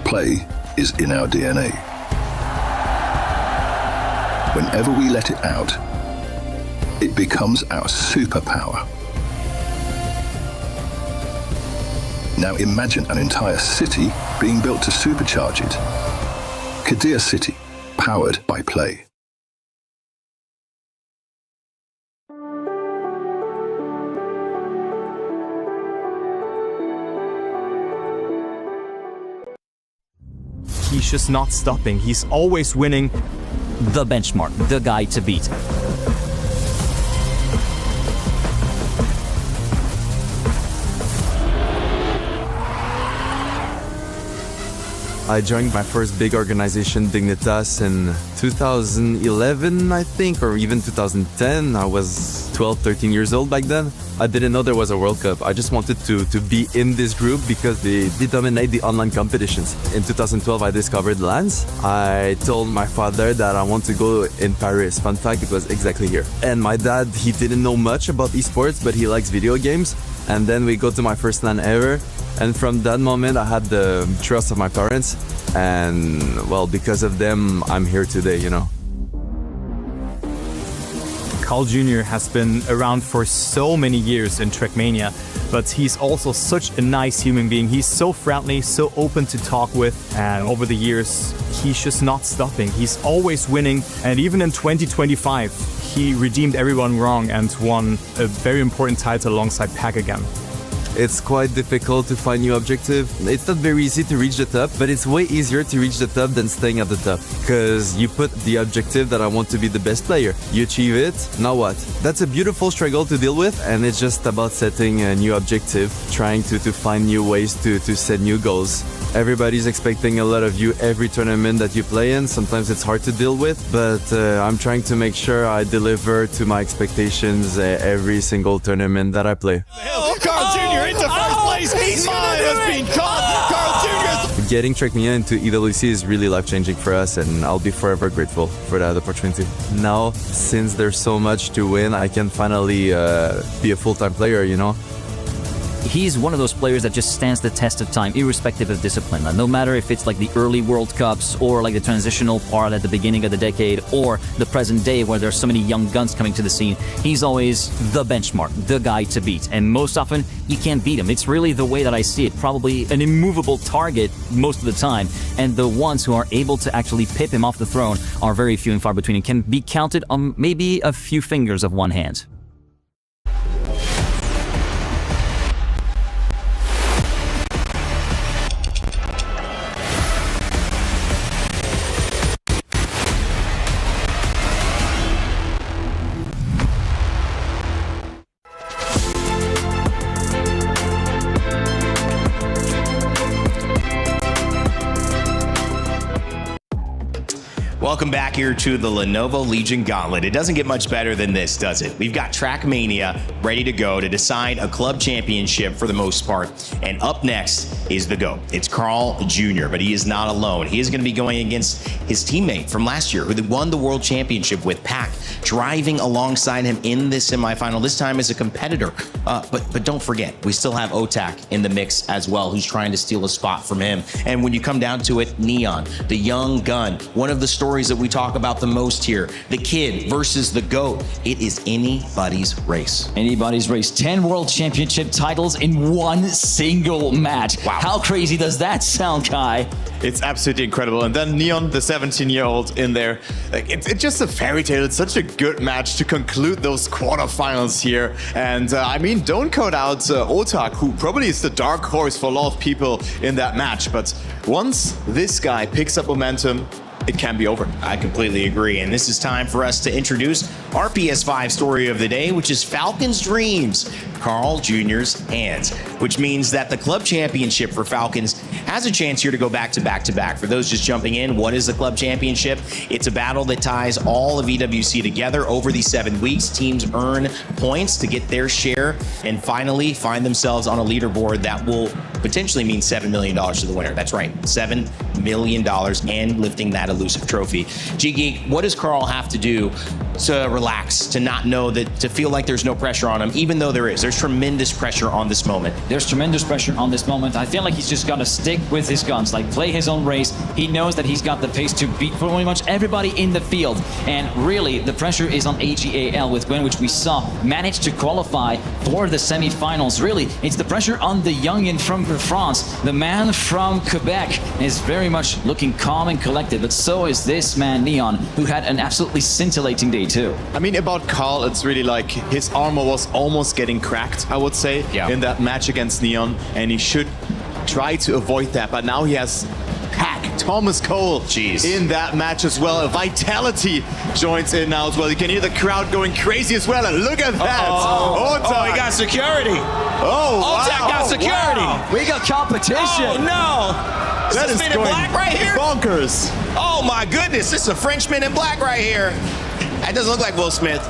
Play is in our DNA. Whenever we let it out, it becomes our superpower. Now imagine an entire city being built to supercharge it. Kadir City, powered by Play. He's just not stopping. He's always winning. The benchmark, the guy to beat. I joined my first big organization, Dignitas, in 2011, I think, or even 2010. I was 12, 13 years old back then. I didn't know there was a World Cup. I just wanted to be in this group because they dominate the online competitions. In 2012, I discovered LANs. I told my father that I want to go in Paris. Fun fact, it was exactly here. And my dad, he didn't know much about esports, but he likes video games. And then we go to my first LAN ever. And from that moment, I had the trust of my parents. And, well, because of them, I'm here today, you know. Carl Jr. has been around for so many years in Trackmania, but he's also such a nice human being. He's so friendly, so open to talk with, and over the years, he's just not stopping. He's always winning, and even in 2025, he redeemed everyone wrong and won a very important title alongside Pac again. It's quite difficult to find new objective. It's not very easy to reach the top, but it's way easier to reach the top than staying at the top. Because you put the objective that I want to be the best player. You achieve it, now what? That's a beautiful struggle to deal with, and it's just about setting a new objective, trying to find new ways to set new goals. Everybody's expecting a lot of you every tournament that you play in. Sometimes it's hard to deal with, but I'm trying to make sure I deliver to my expectations every single tournament that I play. Carl Jr. into first place. He's mine has been caught. Carl Jr. Getting Trackmania into EWC is really life-changing for us, and I'll be forever grateful for that opportunity. Now, since there's so much to win, I can finally be a full-time player, you know? He's one of those players that just stands the test of time, irrespective of discipline. No matter if it's like the early World Cups or like the transitional part at the beginning of the decade or the present day where there's so many young guns coming to the scene, he's always the benchmark, the guy to beat. And most often, you can't beat him. It's really the way that I see it. Probably an immovable target most of the time. And the ones who are able to actually pip him off the throne are very few and far between and can be counted on maybe a few fingers of one hand. Welcome back here to the Lenovo Legion Gauntlet. It doesn't get much better than this, does it? We've got Trackmania ready to go to decide a club championship for the most part. And up next is the GOAT. It's Carl Jr., but he is not alone. He is going to be going against his teammate from last year who won the World Championship with Pac, driving alongside him in this semifinal, this time as a competitor. But don't forget, we still have Otak in the mix as well, who's trying to steal a spot from him. And when you come down to it, Neon, the young gun, one of the stories that we talk about the most here, the kid versus the GOAT. It is anybody's race. Anybody's race. 10 World Championship titles in one single match. Wow. How crazy does that sound, Kai? It's absolutely incredible. And then Neon, the 17-year-old in there. Like, it's just a fairy tale. It's such a good match to conclude those quarterfinals here. And I mean, don't count out Otak, who probably is the dark horse for a lot of people in that match. But once this guy picks up momentum, it can be over. I completely agree. And this is time for us to introduce our PS5 story of the day, which is Falcons Dreams, Carl Jr.'s hands, which means that the club championship for Falcons has a chance here to go back to back to back. For those just jumping in, what is the club championship? It's a battle that ties all of EWC together over these 7 weeks. Teams earn points to get their share and finally find themselves on a leaderboard that will potentially mean $7 million to the winner. That's right, $7 million and lifting that elusive trophy. G-Geek, what does Carl have to do to relax, to not know that, to feel like there's no pressure on him, even though there is? There's tremendous pressure on this moment. There's tremendous pressure on this moment. I feel like he's just got to stick with his guns, like play his own race. He knows that he's got the pace to beat pretty much everybody in the field. And really, the pressure is on ag.al, with Gwen, which we saw manage to qualify for the semifinals. Really, it's the pressure on the youngin from France. The man from Quebec is very much looking calm and collected, but so is this man, Neon, who had an absolutely scintillating day too. I mean, about Carl, it's really like his armor was almost getting cracked, I would say, in that match against Neon, and he should try to avoid that, but now he has Pac, Thomas Cole in that match as well. Vitality joins in now as well. You can hear the crowd going crazy as well, and look at that. Oh, he got security. Otak got security. Wow. We got competition. Oh, no. That is Men in Black right here? Bonkers. Oh, my goodness. This is a Frenchman in black right here. That doesn't look like Will Smith,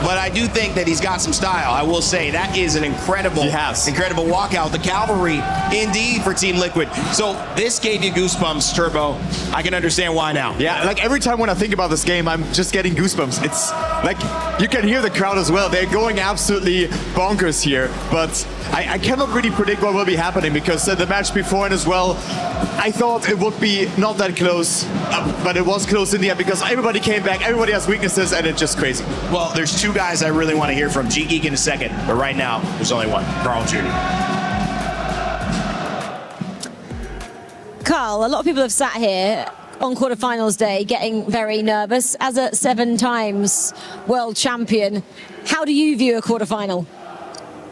but I do think that he's got some style. I will say that is an incredible walkout. The cavalry, indeed, for Team Liquid. So this gave you goosebumps, Turbo. I can understand why now. Yeah, like every time when I think about this game, I'm just getting goosebumps. It's like you can hear the crowd as well. They're going absolutely bonkers here, but I cannot really predict what will be happening because the match before and as well, I thought it would be not that close, but it was close in the end because everybody came back, everybody has weaknesses, and it's just crazy. Well, there's two guys I really want to hear from, G-Geek in a second, but right now, there's only one, Carl Jr. Carl, a lot of people have sat here on quarterfinals day getting very nervous. As a 7 times world champion, how do you view a quarterfinal?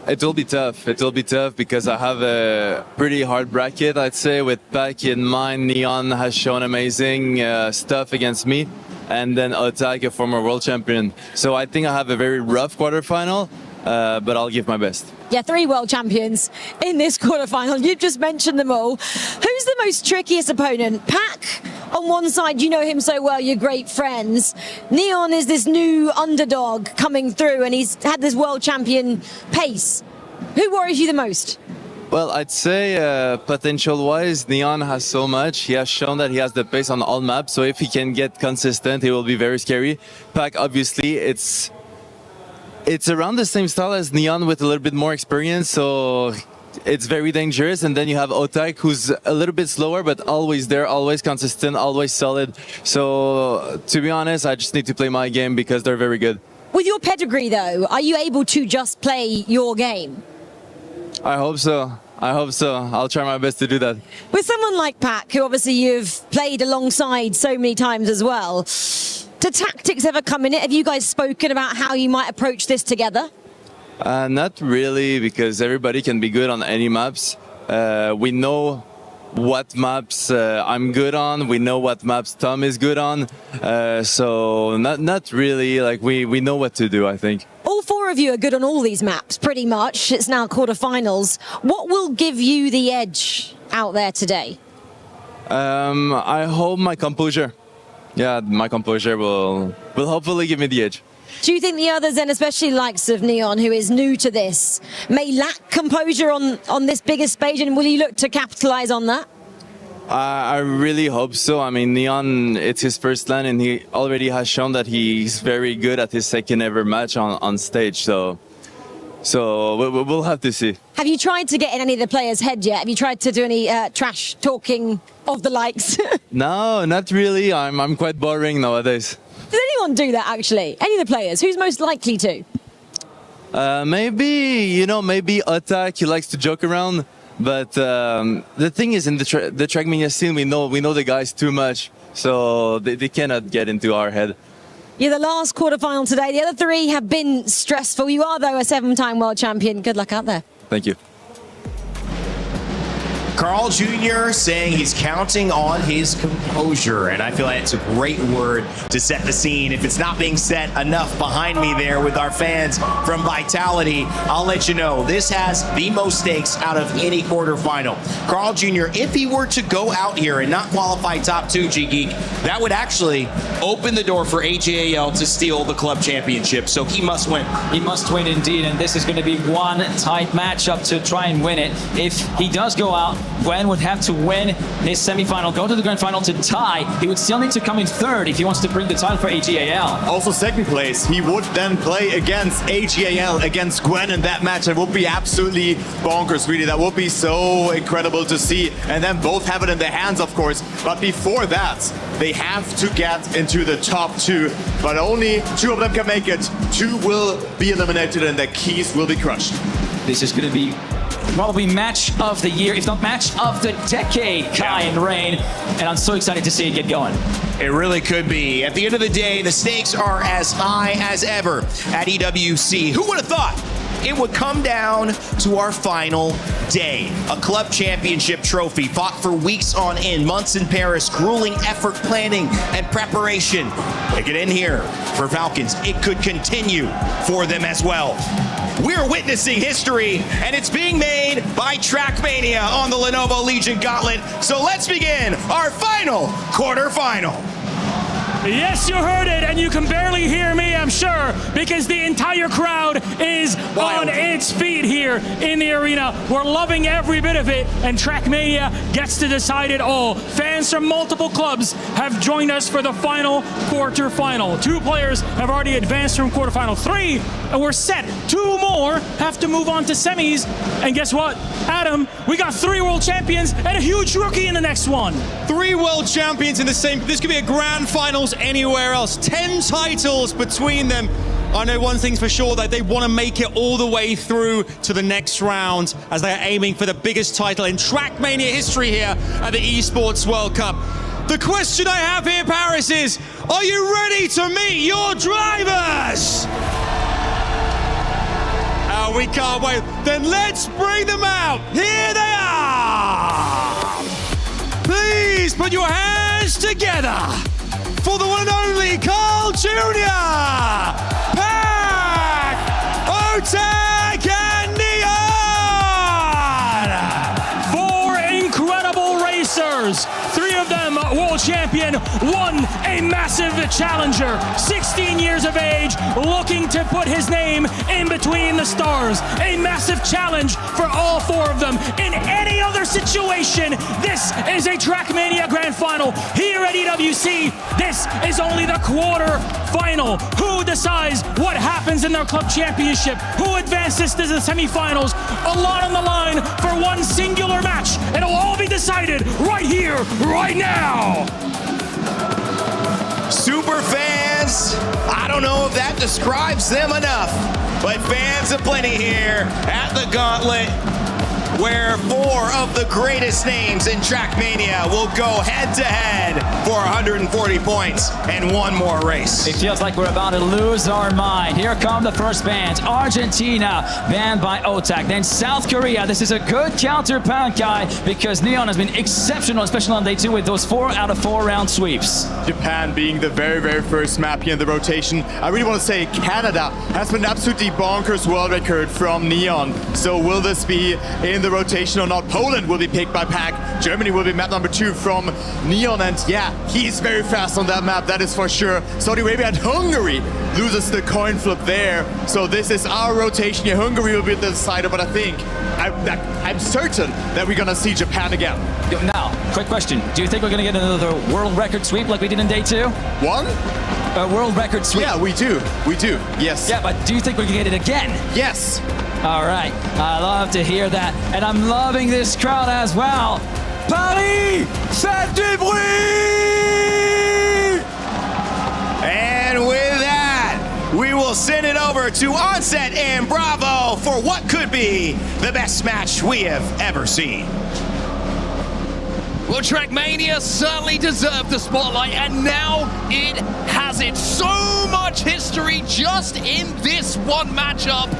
It will be tough. It will be tough because I have a pretty hard bracket, I'd say, with Pac in mind. Neon has shown amazing stuff against me. And then Attack, a former world champion. So I think I have a very rough quarterfinal, but I'll give my best. Yeah, 3 world champions in this quarterfinal. You've just mentioned them all. Who's the most trickiest opponent? Pac, on one side, you know him so well, you're great friends. Neon is this new underdog coming through, and he's had this world champion pace. Who worries you the most? Well, I'd say potential-wise, Neon has so much. He has shown that he has the pace on all maps, so if he can get consistent, he will be very scary. Pac, obviously, it's around the same style as Neon with a little bit more experience, so it's very dangerous. And then you have Otak, who's a little bit slower, but always there, always consistent, always solid. So to be honest, I just need to play my game because they're very good. With your pedigree, though, are you able to just play your game? I hope so. I hope so. I'll try my best to do that. With someone like Pac, who obviously you've played alongside so many times as well, do tactics ever come in it? Have you guys spoken about how you might approach this together? Not really, because everybody can be good on any maps. We know what maps I'm good on. We know what maps Tom is good on. So not really. Like we know what to do, I think. All 4 of you are good on all these maps, pretty much. It's now quarterfinals. What will give you the edge out there today? I hope my composure. Yeah, my composure will hopefully give me the edge. Do you think the others then, especially likes of Neon, who is new to this, may lack composure on this biggest stage, and will you look to capitalize on that? I really hope so. I mean, Neon, it's his first LAN, and he already has shown that he's very good at his second ever match on stage. So we'll have to see. Have you tried to get in any of the players' head yet? Have you tried to do any trash talking of the likes? No, not really. I'm quite boring nowadays. Does anyone do that, actually? Any of the players? Who's most likely to? Maybe Attack, he likes to joke around. But the thing is, in the Trackmania scene, we know the guys too much. So they cannot get into our head. You're the last quarterfinal today. The other 3 have been stressful. You are, though, a 7-time world champion. Good luck out there. Thank you. Carl Jr. saying he's counting on his composure, and I feel like it's a great word to set the scene. If it's not being set enough behind me there with our fans from Vitality, I'll let you know. This has the most stakes out of any quarterfinal. Carl Jr., if he were to go out here and not qualify top 2, G-Geek, that would actually open the door for ag.al to steal the club championship, so he must win. He must win indeed, and this is going to be one tight matchup to try and win it. If he does go out, Gwen would have to win his semifinal, go to the grand final to tie. He would still need to come in 3rd if he wants to bring the title for ag.al. Also second place, he would then play against ag.al, against Gwen in that match. It would be absolutely bonkers, really. That would be so incredible to see. And then both have it in their hands, of course. But before that, they have to get into the top 2. But only 2 of them can make it. 2 will be eliminated and their keys will be crushed. This is going to be probably match of the year, if not match of the decade, Kai and Rain. And I'm so excited to see it get going. It really could be. At the end of the day, the stakes are as high as ever at EWC. Who would have thought it would come down to our final day? A club championship trophy fought for weeks on end, months in Paris, grueling effort, planning, and preparation. They get in here for Falcons. It could continue for them as well. We're witnessing history, and it's being made by Trackmania on the Lenovo Legion Gauntlet. So let's begin our final quarterfinal. Yes, you heard it, and you can barely hear me, I'm sure, because the entire crowd is on its feet here in the arena. We're loving every bit of it, and Trackmania gets to decide it all. Fans from multiple clubs have joined us for the final quarterfinal. 2 players have already advanced from quarterfinal 3, and we're set. 2 more have to move on to semis, and guess what, Adam? We got 3 world champions and a huge rookie in the next one. 3 world champions in the same. This could be a grand finals anywhere else. 10 titles between them. I know one thing's for sure, that they want to make it all the way through to the next round as they are aiming for the biggest title in Trackmania history here at the Esports World Cup. The question I have here, Paris, is, are you ready to meet your drivers? Oh, we can't wait. Then let's bring them out. Here they are. Please put your hands together for the one and only Carl Jr., Pack, Otak, and Neon! 4 incredible racers. 3 of them world champion, 1 a massive challenger, 16 years of age, looking to put his name in between the stars. A massive challenge for all 4 of them. In any other situation, this is a Trackmania Grand Final. Here at EWC, this is only the quarter final. Who decides what happens in their club championship? Who advances to the semifinals? A lot on the line for one singular match. It'll all be decided right here, right now. Super fans, I don't know if that describes them enough, but fans aplenty here at the Gauntlet, where 4 of the greatest names in Trackmania will go head-to-head for 140 points and 1 more race. It feels like we're about to lose our mind. Here come the first bands. Argentina, banned by Otak. Then South Korea. This is a good counterpoint guy because Neon has been exceptional, especially on day 2 with those 4 out of 4 round sweeps. Japan being the very, very first map here in the rotation. I really want to say Canada has been absolutely bonkers world record from Neon. So will this be in the rotation or not? Poland will be picked by Pack. Germany will be map number 2 from Neon, and yeah, he's very fast on that map, that is for sure. Saudi Arabia and Hungary loses the coin flip there. So this is our rotation here. Hungary will be the decider, but I think I'm certain that we're gonna see Japan again. Now, quick question. Do you think we're gonna get another world record sweep like we did in day 2? One? A world record sweep? Yeah, we do. We do. Yes. Yeah, but do you think we can get it again? Yes. All right. I love to hear that. And I'm loving this crowd as well. Paris, faites du bruit! And with that, we will send it over to Onset and Bravo for what could be the best match we have ever seen. Well, Trackmania certainly deserved the spotlight, and now it has it. So much history just in this one matchup.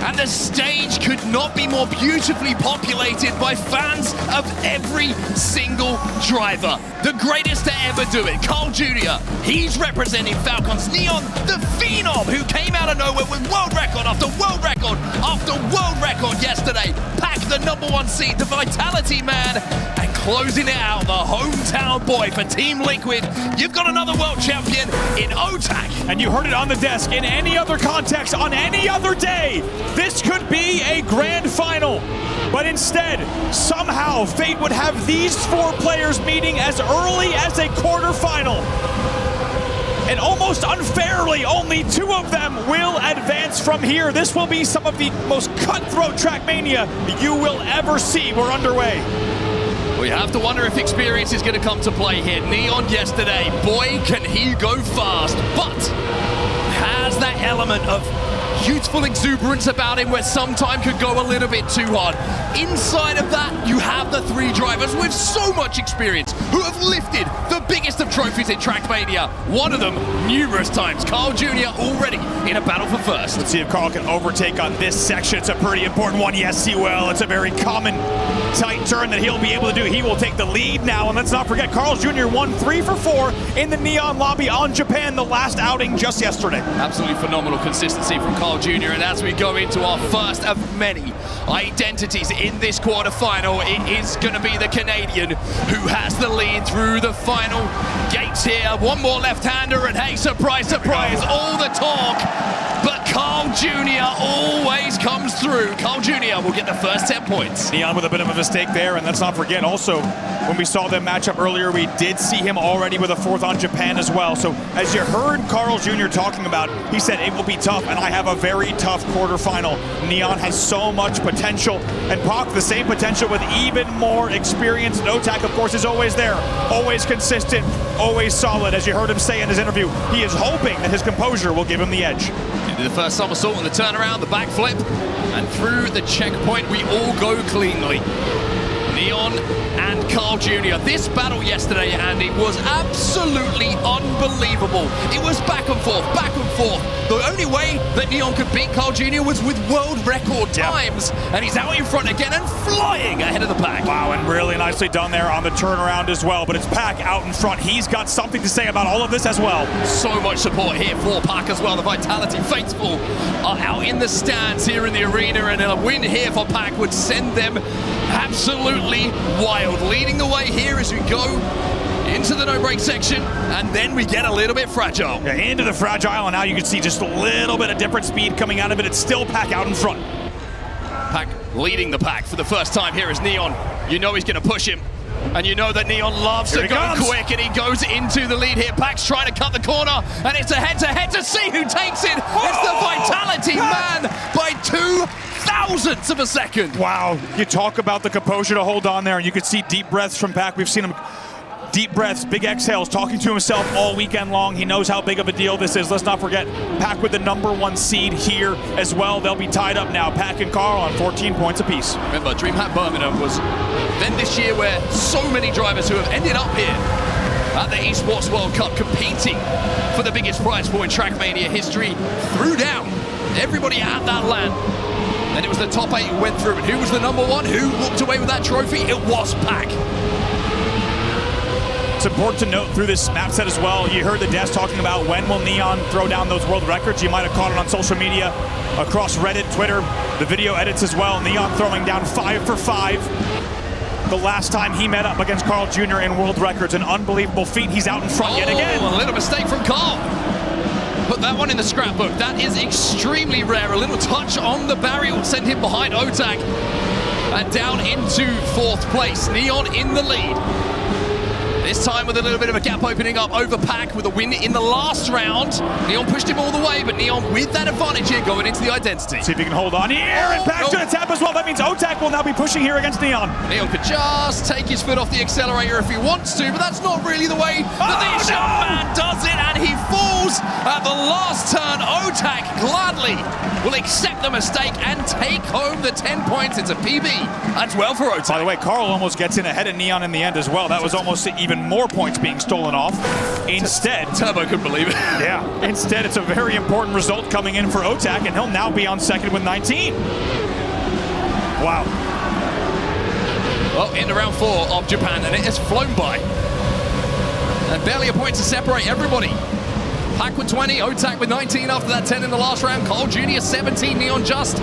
And the stage could not be more beautifully populated by fans of every single driver. The greatest to ever do it, Carl Jr. He's representing Falcons. Neon, the phenom, who came out of nowhere with world record after world record after world record yesterday. Pack, the number 1 seed, the Vitality man, and closing it out, the hometown boy for Team Liquid. You've got another world champion in Otak. And you heard it on the desk. In any other context, on any other day, this could be a grand final. But instead, somehow, fate would have these 4 players meeting as early as a quarterfinal. And almost unfairly, only 2 of them will advance from here. This will be some of the most cutthroat Trackmania you will ever see. We're underway. We have to wonder if experience is going to come to play here. Neon yesterday, boy, can he go fast, but has that element of youthful exuberance about him where sometime could go a little bit too hard. Inside of that, you have the 3 drivers with so much experience who have lifted the biggest of trophies in Trackmania. One of them numerous times. Carl Jr. already in a battle for first. Let's see if Carl can overtake on this section. It's a pretty important one. Yes, he will. It's a very common tight turn that he'll be able to do. He will take the lead now. And let's not forget, Carl Jr. won 3 for 4 in the Neon lobby on Japan, the last outing just yesterday. Absolutely phenomenal consistency from Carl Jr. And as we go into our first of many identities in this quarterfinal, it is going to be the Canadian who has the lead through the final gates here. One more left-hander, and hey, surprise, surprise, all the talk. But Carl Jr. always comes through. Carl Jr. will get the first 10 points. Neon with a bit of a mistake there, and let's not forget also, when we saw them match up earlier, we did see him already with a 4th on Japan as well. So as you heard Carl Jr. talking about, he said it will be tough, and I have a very tough quarterfinal. Neon has so much potential, and Pak the same potential with even more experience. Otak, of course, is always there, always consistent, always solid. As you heard him say in his interview, he is hoping that his composure will give him the edge. Into the first somersault and the turnaround, the backflip, and through the checkpoint, we all go cleanly. Neon and Carl Jr. This battle yesterday, Andy, was absolutely unbelievable. It was back and forth, back and forth. The only way that Neon could beat Carl Jr. was with world record times, and he's out in front again and flying ahead of the pack. Wow, and really nicely done there on the turnaround as well, but it's Pac out in front. He's got something to say about all of this as well. So much support here for Pac as well. The Vitality Faithful are out in the stands here in the arena, and a win here for Pac would send them absolutely wild. Leading the way here as we go into the no-break section, and then we get a little bit fragile. Yeah, into the fragile, and now you can see just a little bit of different speed coming out of it. It's still Pac out in front. Pac leading the pack for the first time here is Neon. You know he's going to push him, and you know that Neon loves to go quick, and he goes into the lead here. Pac's trying to cut the corner, and it's a head-to-head to see who takes it. It's the Vitality man by 0.02 of a second. Wow, you talk about the composure to hold on there, and you can see deep breaths from Pac. We've seen him deep breaths, big exhales, talking to himself all weekend long. He knows how big of a deal this is. Let's not forget, Pac with the #1 seed here as well. They'll be tied up now, Pac and Carl on 14 points apiece. Remember, DreamHack Birmingham was then this year where so many drivers who have ended up here at the Esports World Cup competing for the biggest prize pool in Trackmania history threw down everybody at that LAN. Then it was the top 8 who went through, and who was the #1? Who walked away with that trophy? It was Pac. It's important to note through this map set as well, you heard the devs talking about when will Neon throw down those world records. You might have caught it on social media, across Reddit, Twitter, the video edits as well. Neon throwing down 5 for 5 the last time he met up against Carl Jr. in world records. An unbelievable feat. He's out in front yet again. A little mistake from Carl. Put that one in the scrapbook. That is extremely rare. A little touch on the barrier will send him behind Otag and down into 4th place. Neon in the lead. This time with a little bit of a gap opening up over Pac with a win in the last round. Neon pushed him all the way, but Neon with that advantage here going into the identity. See if he can hold on here, and Pac to the tap as well. That means Otag will now be pushing here against Neon. Neon could just take his foot off the accelerator if he wants to, but that's not really the way that the young man does it, and he falls at the last turn. Otag gladly will accept the mistake and take home the 10 points. It's a PB. That's well for Otag. By the way, Carl almost gets in ahead of Neon in the end as well. That was almost even more points being stolen off. Instead, Turbo couldn't believe it. Yeah, instead it's a very important result coming in for Otag, and he'll now be on second with 19. Wow. Well, into round 4 of Japan, and it has flown by. And barely a point to separate everybody. Pac with 20, Otag with 19 after that 10 in the last round. Carl Jr. 17, Neon just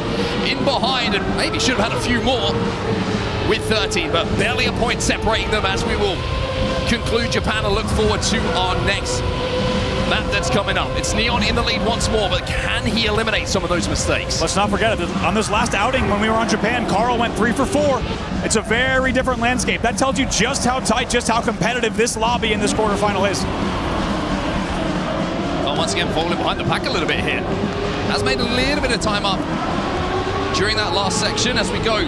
in behind, and maybe should have had a few more with 13, but barely a point separating them as we will conclude Japan and look forward to our next lap that's coming up. It's Neon in the lead once more, but can he eliminate some of those mistakes? Let's not forget, on this last outing when we were on Japan, Carl went 3 for 4. It's a very different landscape. That tells you just how tight, just how competitive this lobby in this quarterfinal is. Well, once again, falling behind the pack a little bit here. Has made a little bit of time up during that last section as we go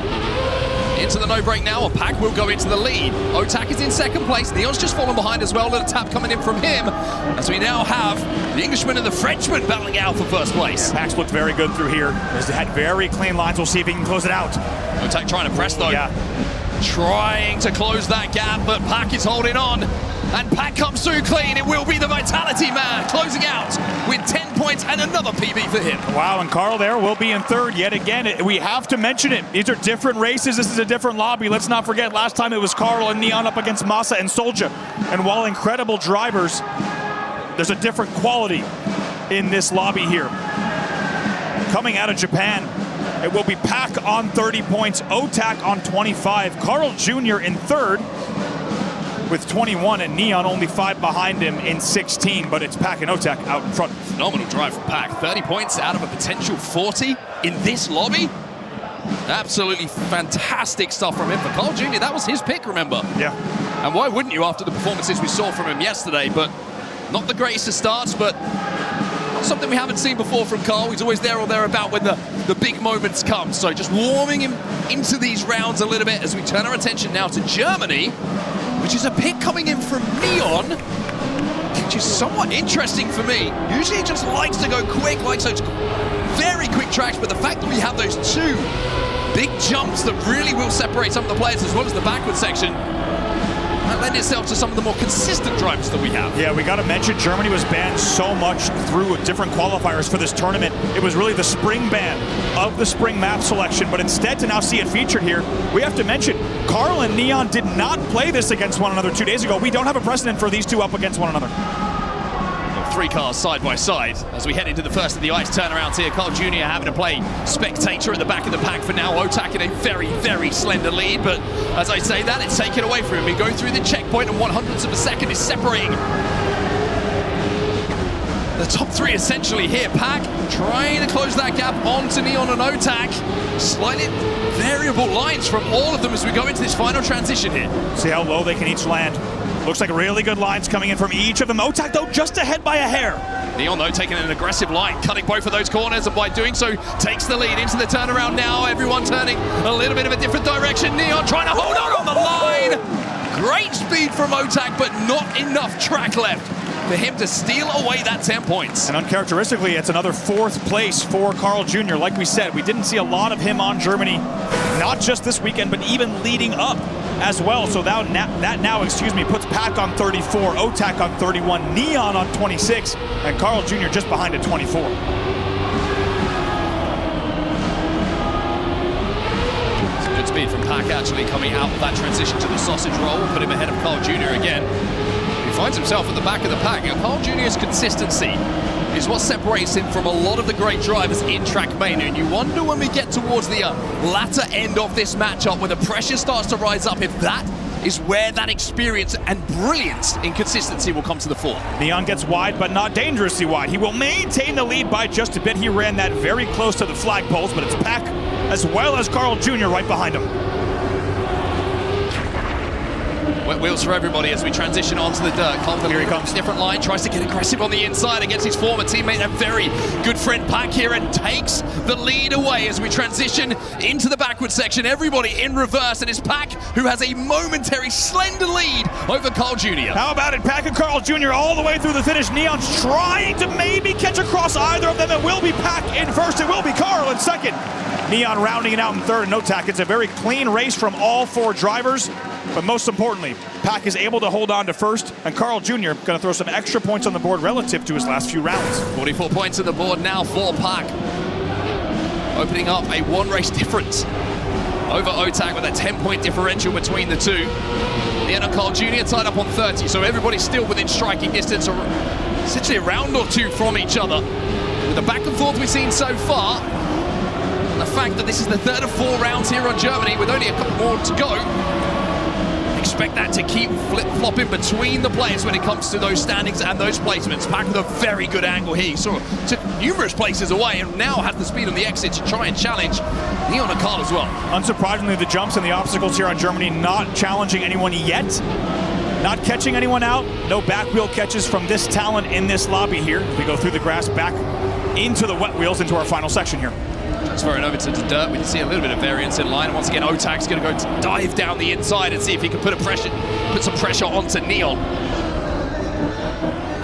into the no-break now, and Pac will go into the lead. Otag is in second place. Neon's just fallen behind as well. A little tap coming in from him as we now have the Englishman and the Frenchman battling out for first place. Yeah, Pac's looked very good through here. He's had very clean lines. We'll see if he can close it out. Otag trying to press though. Yeah. Trying to close that gap, but Pac is holding on. And Pac comes through clean. It will be the Vitality man closing out with 10 points and another PB for him. Wow, and Carl there will be in third yet again. We have to mention it. These are different races. This is a different lobby. Let's not forget, last time it was Carl and Neon up against Masa and Solja. And while incredible drivers, there's a different quality in this lobby here. Coming out of Japan, it will be Pac on 30 points, Otag on 25, Carl Jr. in third with 21, and Neon only 5 behind him in 16, but it's Pac and Otag out in front. Phenomenal drive from Pac. 30 points out of a potential 40 in this lobby. Absolutely fantastic stuff from him. For Carl Jr., that was his pick, remember? Yeah. And why wouldn't you after the performances we saw from him yesterday? But not the greatest of starts, but something we haven't seen before from Carl. He's always there or thereabout when the big moments come. So just warming him into these rounds a little bit as we turn our attention now to Germany, which is a pick coming in from Neon, which is somewhat interesting for me. Usually he just likes to go quick, likes those very quick tracks, but the fact that we have those two big jumps that really will separate some of the players, as well as the backward section. That lend itself to some of the more consistent drivers that we have. Yeah, we got to mention Germany was banned so much through different qualifiers for this tournament. It was really the spring ban of the spring map selection, but instead to now see it featured here, we have to mention Carl and Neon did not play this against one another 2 days ago. We don't have a precedent for these two up against one another. 3 cars side by side as we head into the first of the ice turnarounds here. Carl Jr. having to play spectator at the back of the pack for now. Otak in a very, very slender lead, but as I say that, it's taken away from him. We go through the checkpoint and 1/100ths of a second is separating the top 3 essentially here. Pack trying to close that gap onto Neon and Otak. Slightly variable lines from all of them as we go into this final transition here. See how low they can each land. Looks like really good lines coming in from each of them. Otak, though, just ahead by a hair. Neon, though, taking an aggressive line, cutting both of those corners, and by doing so, takes the lead into the turnaround now. Everyone turning a little bit of a different direction. Neon trying to hold on the line. Great speed from Otak, but not enough track left for him to steal away that 10 points. And uncharacteristically, it's another 4th place for Carl Jr. Like we said, we didn't see a lot of him on Germany, not just this weekend, but even leading up as well. So that now puts Pack on 34, Otak on 31, Neon on 26, and Carl Jr. just behind at 24. Good speed from Pack actually coming out of that transition to the sausage roll, put him ahead of Carl Jr. again. He finds himself at the back of the pack. Now, Carl Jr.'s consistency is what separates him from a lot of the great drivers in Trackmania, and you wonder when we get towards the latter end of this matchup where the pressure starts to rise up, if that is where that experience and brilliance in consistency will come to the fore. Neon gets wide, but not dangerously wide. He will maintain the lead by just a bit. He ran that very close to the flagpoles, but it's Pack as well as Carl Jr. right behind him. Wet wheels for everybody as we transition onto the dirt. Here he comes. Different line, tries to get aggressive on the inside against his former teammate, a very good friend Pack here, and takes the lead away as we transition into the backward section. Everybody in reverse, and it's Pack who has a momentary slender lead over Carl Jr. How about it? Pack and Carl Jr. all the way through the finish. Neon's trying to maybe catch across either of them. It will be Pack in first. It will be Carl in second. Neon rounding it out in third, and Otak. It's a very clean race from all 4 drivers. But most importantly, Pack is able to hold on to first, and Carl Jr. going to throw some extra points on the board relative to his last few rounds. 44 points on the board now for Pack, opening up a 1 race difference over Otak with a 10-point differential between the two. Neon and Carl Jr. tied up on 30, so everybody's still within striking distance, essentially a round or 2 from each other. With the back and forth we've seen so far, and the fact that this is the 3rd of 4 rounds here on Germany with only a couple more to go, expect that to keep flip-flopping between the players when it comes to those standings and those placements. Pack with a very good angle here. He took numerous places away and now has the speed on the exit to try and challenge Neon and Carl as well. Unsurprisingly, the jumps and the obstacles here on Germany not challenging anyone yet. Not catching anyone out. No back wheel catches from this talent in this lobby here. We go through the grass back into the wet wheels into our final section here. Transferring over to the dirt, we can see a little bit of variance in line. Once again, Otak's going to go to dive down the inside and see if he can put some pressure onto Neon.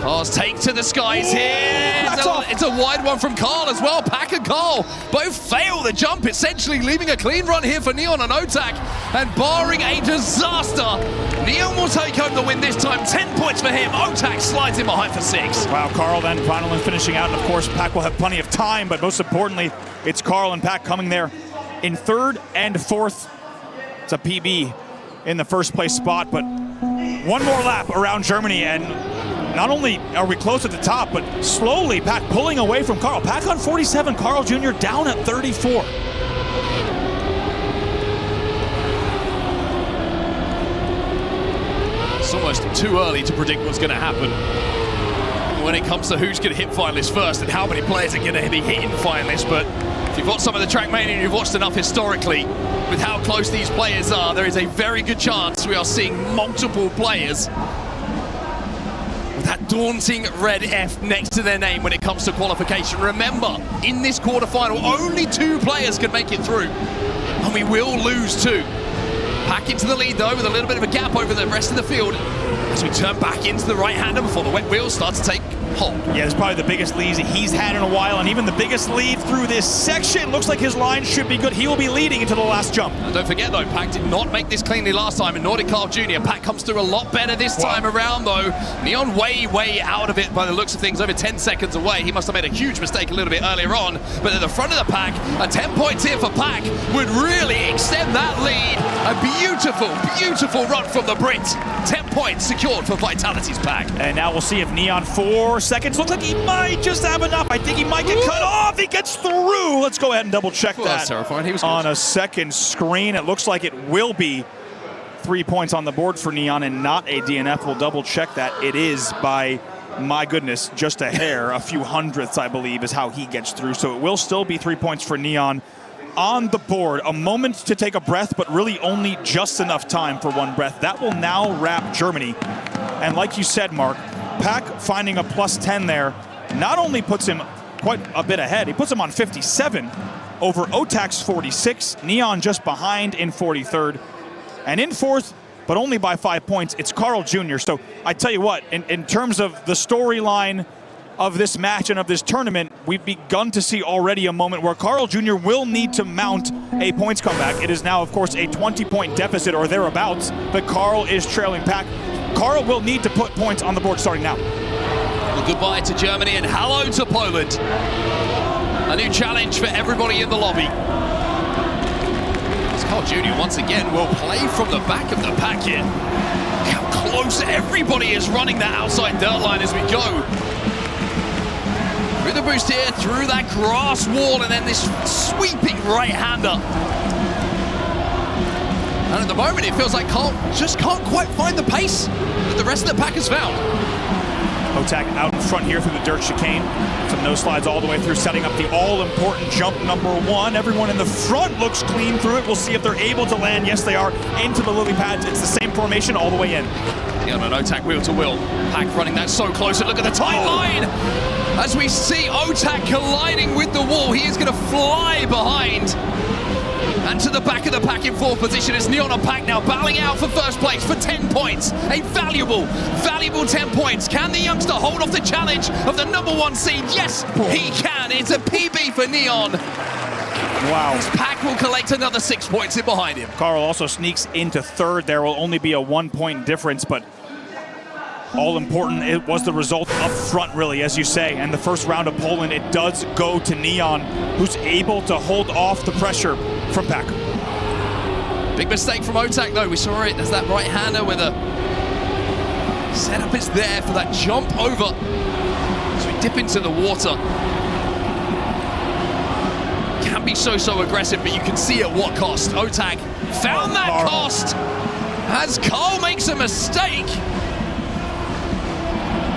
Cars take to the skies here. It's a wide one from Carl as well. Pack and Carl both fail the jump, essentially leaving a clean run here for Neon and Otak. And barring a disaster, Neon will take home the win this time. 10 points for him. Otak slides in behind for 6. Wow, Carl then finally finishing out. And of course, Pack will have plenty of time, but most importantly, it's Carl and Pack coming there in 3rd and 4th. It's a PB in the 1st place spot, but 1 more lap around Germany, and not only are we close at the top, but slowly Pack pulling away from Carl. Pack on 47, Carl Jr. down at 34. It's almost too early to predict what's going to happen when it comes to who's going to hit finalists first and how many players are going to be hitting finalists. But if you've watched some of the Trackmania and you've watched enough historically with how close these players are, there is a very good chance we are seeing multiple players with that daunting red F next to their name when it comes to qualification. Remember, in this quarterfinal, only 2 players can make it through, and we will lose 2. Pack into the lead though, with a little bit of a gap over the rest of the field as we turn back into the right-hander before the wet wheels start to take hold. Yeah, it's probably the biggest lead he's had in a while, and even the biggest lead through this section. Looks like his line should be good. He will be leading into the last jump. And don't forget though, Pac did not make this cleanly last time in Nordic Carl Jr. Pac comes through a lot better this time around though. Neon way out of it by the looks of things, over 10 seconds away. He must have made a huge mistake a little bit earlier on, but at the front of the pack, 10 points here for Pac would really extend that lead. A beautiful run from the Brit. 10 points secured for Vitality's Pac. And now we'll see if Neon 4 seconds. Looks like he might just have enough. I think he might get cut off. He gets through. Let's go ahead and double check that. That's terrifying. He was on a second screen. It looks like it will be 3 points on the board for Neon and not a DNF. We'll double check that. It is by, my goodness, just a hair, a few hundredths, I believe, is how he gets through. So it will still be 3 points for Neon on the board. A moment to take a breath, but really only just enough time for one breath. That will now wrap Germany. And like you said, Mark, Pac finding a +10 there not only puts him quite a bit ahead, he puts him on 57 over Otak's 46, Neon just behind in 43rd. And in 4th, but only by 5 points, it's Carl Jr. So I tell you what, in terms of the storyline of this match and of this tournament, we've begun to see already a moment where Carl Jr. will need to mount a points comeback. It is now, of course, a 20-point deficit or thereabouts, but Carl is trailing Pac. Carl will need to put points on the board starting now. Well, goodbye to Germany and hello to Poland. A new challenge for everybody in the lobby. Carl Jr. once again will play from the back of the pack here. How close everybody is running that outside dirt line as we go. Through the boost here, through that grass wall, and then this sweeping right-hander. And at the moment, it feels like Carl just can't quite find the pace that the rest of the pack has found. Otak out in front here through the dirt chicane. Some no slides all the way through, setting up the all-important jump #1. Everyone in the front looks clean through it. We'll see if they're able to land. Yes, they are. Into the lily pads. It's the same formation all the way in. Yeah, no, Otak wheel to wheel. Pac running that so close. And look at the tight line. As we see Otak colliding with the wall, he is going to fly behind. And to the back of the pack in 4th position is Neon and Pac now battling out for first place for 10 points. A valuable 10 points. Can the youngster hold off the challenge of the #1 seed? Yes, he can. It's a PB for Neon. Wow. This Pac will collect another 6 points in behind him. Carl also sneaks into 3rd. There will only be a 1-point difference, but all important, it was the result up front, really, as you say. And the first round of Poland, it does go to Neon, who's able to hold off the pressure from Pac. Big mistake from Otak, though. We saw it as that right-hander with a setup is there for that jump over. So we dip into the water. Can be so aggressive, but you can see at what cost. Otak found that cost as Carl makes a mistake.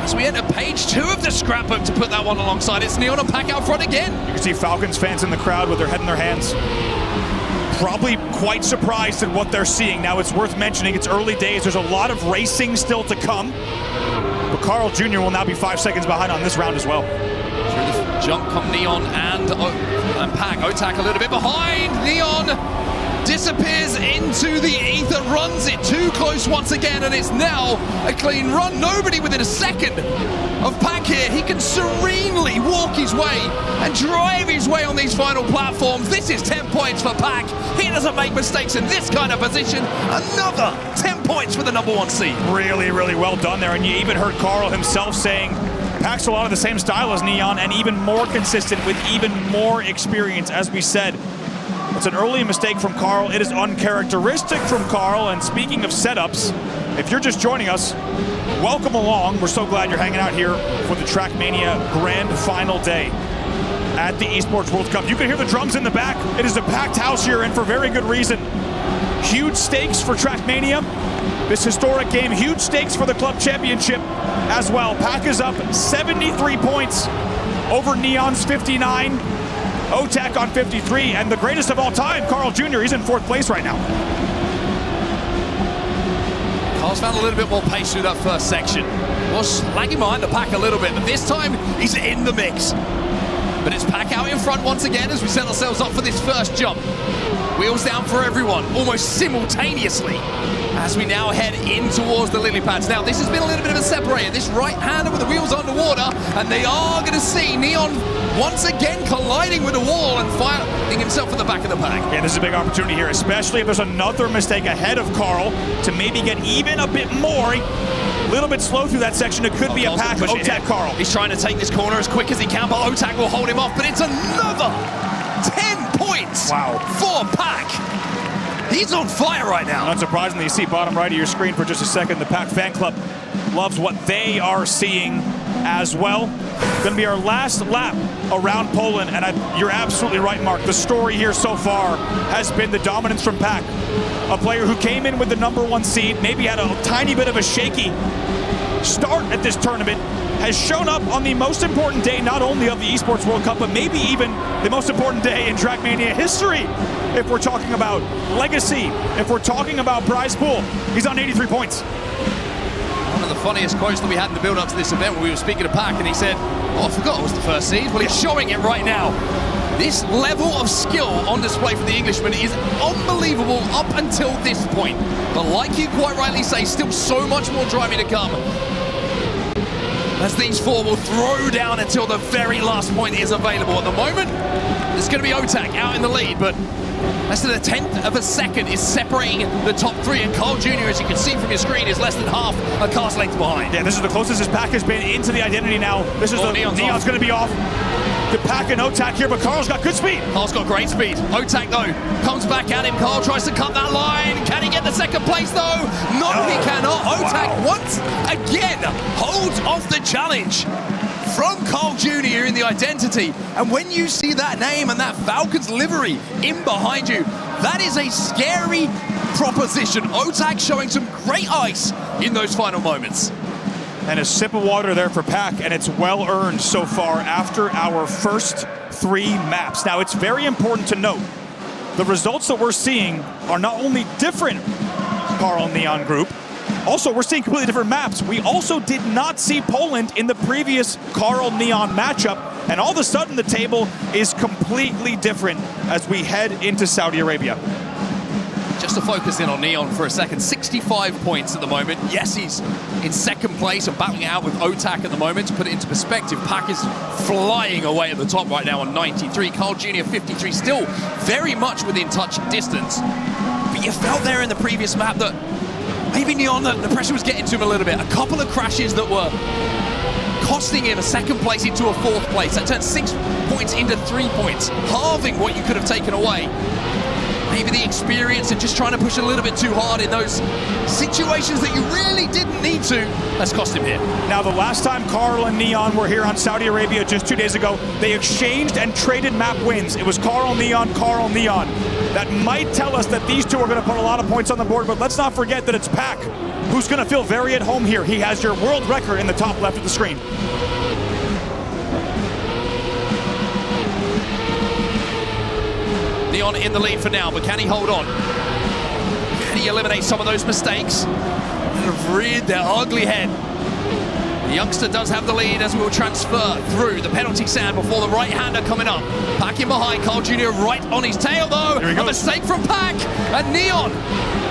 As we enter page 2 of the scrapbook to put that one alongside, it's Neon and Pac out front again. You can see Falcons fans in the crowd with their head in their hands. Probably quite surprised at what they're seeing. Now, it's worth mentioning, it's early days. There's a lot of racing still to come. But Carl Jr. will now be 5 seconds behind on this round as well. Through the jump come Neon and Pac. Otak a little bit behind. Neon disappears into the ether, runs it too close once again, and it's now a clean run. Nobody within a second of Pac here. He can serenely walk his way and drive his way on these final platforms. This is 10 points for Pac. He doesn't make mistakes in this kind of position. Another 10 points for the #1 seed. Really well done there, and you even heard Carl himself saying Pac's a lot of the same style as Neon and even more consistent with even more experience, as we said. It's an early mistake from Carl. It is uncharacteristic from Carl. And speaking of setups, if you're just joining us, welcome along. We're so glad you're hanging out here for the Trackmania Grand Final Day at the Esports World Cup. You can hear the drums in the back. It is a packed house here, and for very good reason. Huge stakes for Trackmania. This historic game, huge stakes for the Club Championship as well. Pac is up 73 points over Neon's 59. Otak on 53, and the greatest of all time, Carl Jr., he's in 4th place right now. Carl's found a little bit more pace through that first section. Was lagging behind the Pac a little bit, but this time he's in the mix. But it's Pac out in front once again as we set ourselves up for this first jump. Wheels down for everyone, almost simultaneously. as we now head in towards the lily pads. Now, this has been a little bit of a separator. This right-hander with the wheels underwater, and they are going to see Neon once again colliding with the wall and finding himself at the back of the pack. Yeah, this is a big opportunity here, especially if there's another mistake ahead of Carl to maybe get even a bit more. A little bit slow through that section. It could be a pack. Otak Carl. He's trying to take this corner as quick as he can, but Otak will hold him off. But it's another 10 points for Pack. He's on fire right now. Not surprisingly, you see bottom right of your screen for just a second. The Pack fan club loves what they are seeing as well. Going to be our last lap around Poland, and you're absolutely right, Mark. The story here so far has been the dominance from Pack. A player who came in with the #1 seed, maybe had a tiny bit of a shaky start at this tournament, has shown up on the most important day, not only of the Esports World Cup, but maybe even the most important day in Trackmania history. If we're talking about legacy, if we're talking about prize pool, he's on 83 points. One of the funniest quotes that we had in the build-up to this event, when we were speaking to Pack, and he said, "Oh, I forgot it was the first seed." Well, he's showing it right now. This level of skill on display for the Englishman is unbelievable up until this point. But like you quite rightly say, still so much more driving to come, as these four will throw down until the very last point is available. At the moment, it's going to be Otak out in the lead, but less than a 1/10 of a second is separating the top three, and Carl Jr., as you can see from your screen, is less than half a car's length behind. Yeah, this is the closest his Pack has been into the identity now. This is Neon's going to be off. The Pack and Otak here, but Carl's got good speed. Carl's got great speed. Otak, though, comes back at him. Carl tries to cut that line. Can he get the second place, though? No, he cannot. Otak once again holds off the challenge from Carl Jr. in the identity. And when you see that name and that Falcons livery in behind you, that is a scary proposition. Otak showing some great ice in those final moments. And a sip of water there for Pack, and it's well earned so far after our first 3 maps. Now, it's very important to note, the results that we're seeing are not only different, Carl and Neon group, also we're seeing completely different maps. We also did not see Poland in the previous Carl-Neon matchup, and all of a sudden the table is completely different as we head into Saudi Arabia. Just to focus in on Neon for a second, 65 points at the moment. Yes, he's in second place and battling it out with Otak at the moment. To put it into perspective, Pack is flying away at the top right now on 93. Carl Jr. 53, still very much within touch distance. But you felt there in the previous map that maybe Neon, the pressure was getting to him a little bit. A couple of crashes that were costing him a second place into a 4th place. That turned 6 points into 3 points, halving what you could have taken away. Maybe the experience and just trying to push a little bit too hard in those situations that you really didn't need to, that's cost him here. Now, the last time Carl and Neon were here on Saudi Arabia just 2 days ago, they exchanged and traded map wins. It was Carl, Neon. That might tell us that these two are going to put a lot of points on the board, but let's not forget that it's Pack who's going to feel very at home here. He has your world record in the top left of the screen. Neon in the lead for now, but can he hold on? Can he eliminate some of those mistakes that have reared their ugly head? The youngster does have the lead as we'll transfer through the penalty sand before the right-hander coming up. Pack in behind, Carl Jr. right on his tail though. A mistake from Pack, and Neon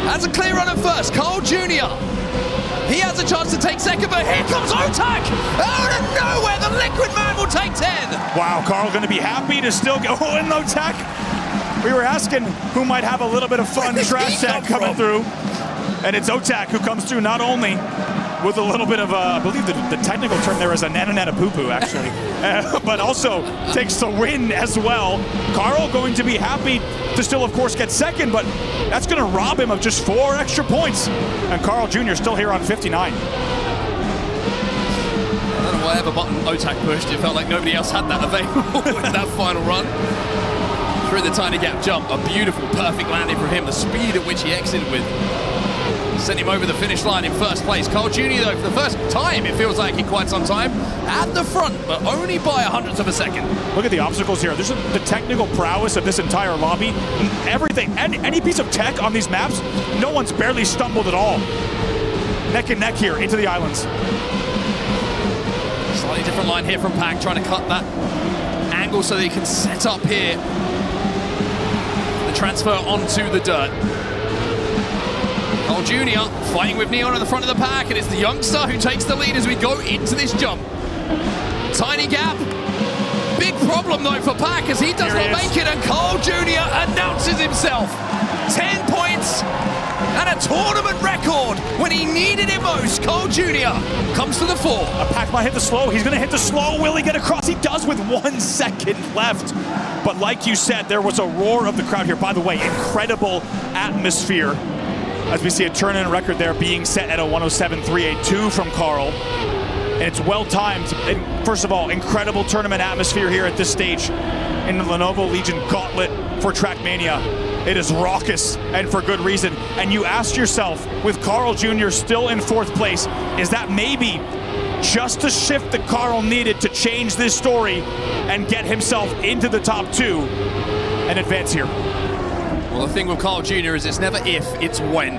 has a clear run at first. Carl Jr. He has a chance to take second, but here comes Otak! Out of nowhere, the Liquid Man will take 10! Wow, Carl going to be happy to still go in Otak. We were asking who might have a little bit of fun trash tag coming through, and it's Otak who comes through not only with a little bit of, I believe the technical term there is a nananana poo-poo, actually, but also takes the win as well. Carl going to be happy to still, of course, get second, but that's going to rob him of just 4 extra points. And Carl Jr. still here on 59. I don't know whatever button Otak pushed, it felt like nobody else had that available in that final run. Through the tiny gap jump, a beautiful, perfect landing from him. The speed at which he exited with sent him over the finish line in first place. Carl Jr., though, for the first time, it feels like in quite some time, at the front, but only by 100ths of a second. Look at the obstacles here. This is the technical prowess of this entire lobby. Everything, any piece of tech on these maps, no one's barely stumbled at all. Neck and neck here into the islands. Slightly different line here from Pack, trying to cut that angle so that he can set up here. The transfer onto the dirt. Cole Jr. fighting with Neon at the front of the pack, and it's the youngster who takes the lead as we go into this jump. Tiny gap. Big problem though for Pack as he does not make it, and Cole Jr. announces himself. 10 points and a tournament record when he needed it most. Cole Jr. comes to the fore. Pack might hit the slow. He's going to hit the slow. Will he get across? He does with 1 second left. But like you said, there was a roar of the crowd here. By the way, incredible atmosphere as we see a tournament record there being set at a 107.382 from Carl. And it's well timed. And first of all, incredible tournament atmosphere here at this stage in the Lenovo Legion Gauntlet for Trackmania. It is raucous, and for good reason. And you ask yourself, with Carl Jr. still in 4th place, is that maybe just the shift that Carl needed to change this story and get himself into the top 2 and advance here? Well, the thing with Carl Jr. is it's never if, it's when.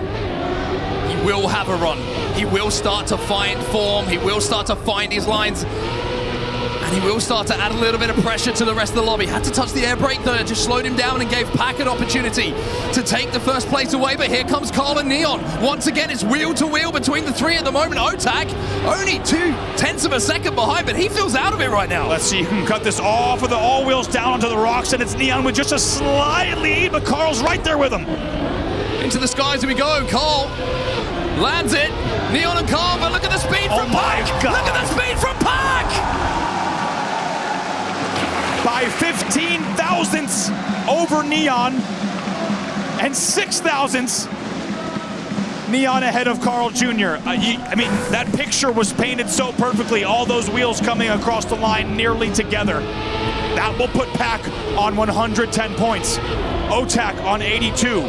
He will have a run. He will start to find form. He will start to find his lines. And he will start to add a little bit of pressure to the rest of the lobby. Had to touch the air brake though, just slowed him down and gave Pack an opportunity to take the first place away. But here comes Carl and Neon. Once again, it's wheel to wheel between the 3 at the moment. Otak only 0.2 of a second behind, but he feels out of it right now. Let's see who can cut this off with the all wheels down onto the rocks, and it's Neon with just a slight lead, but Carl's right there with him. Into the skies here we go. Carl lands it. Neon and Carl, but look at the speed from Pack. Look at the speed from Pack. By 15 thousandths over Neon, and 6 thousandths Neon ahead of Carl Jr. I mean, that picture was painted so perfectly, all those wheels coming across the line nearly together. That will put Pack on 110 points, Otak on 82,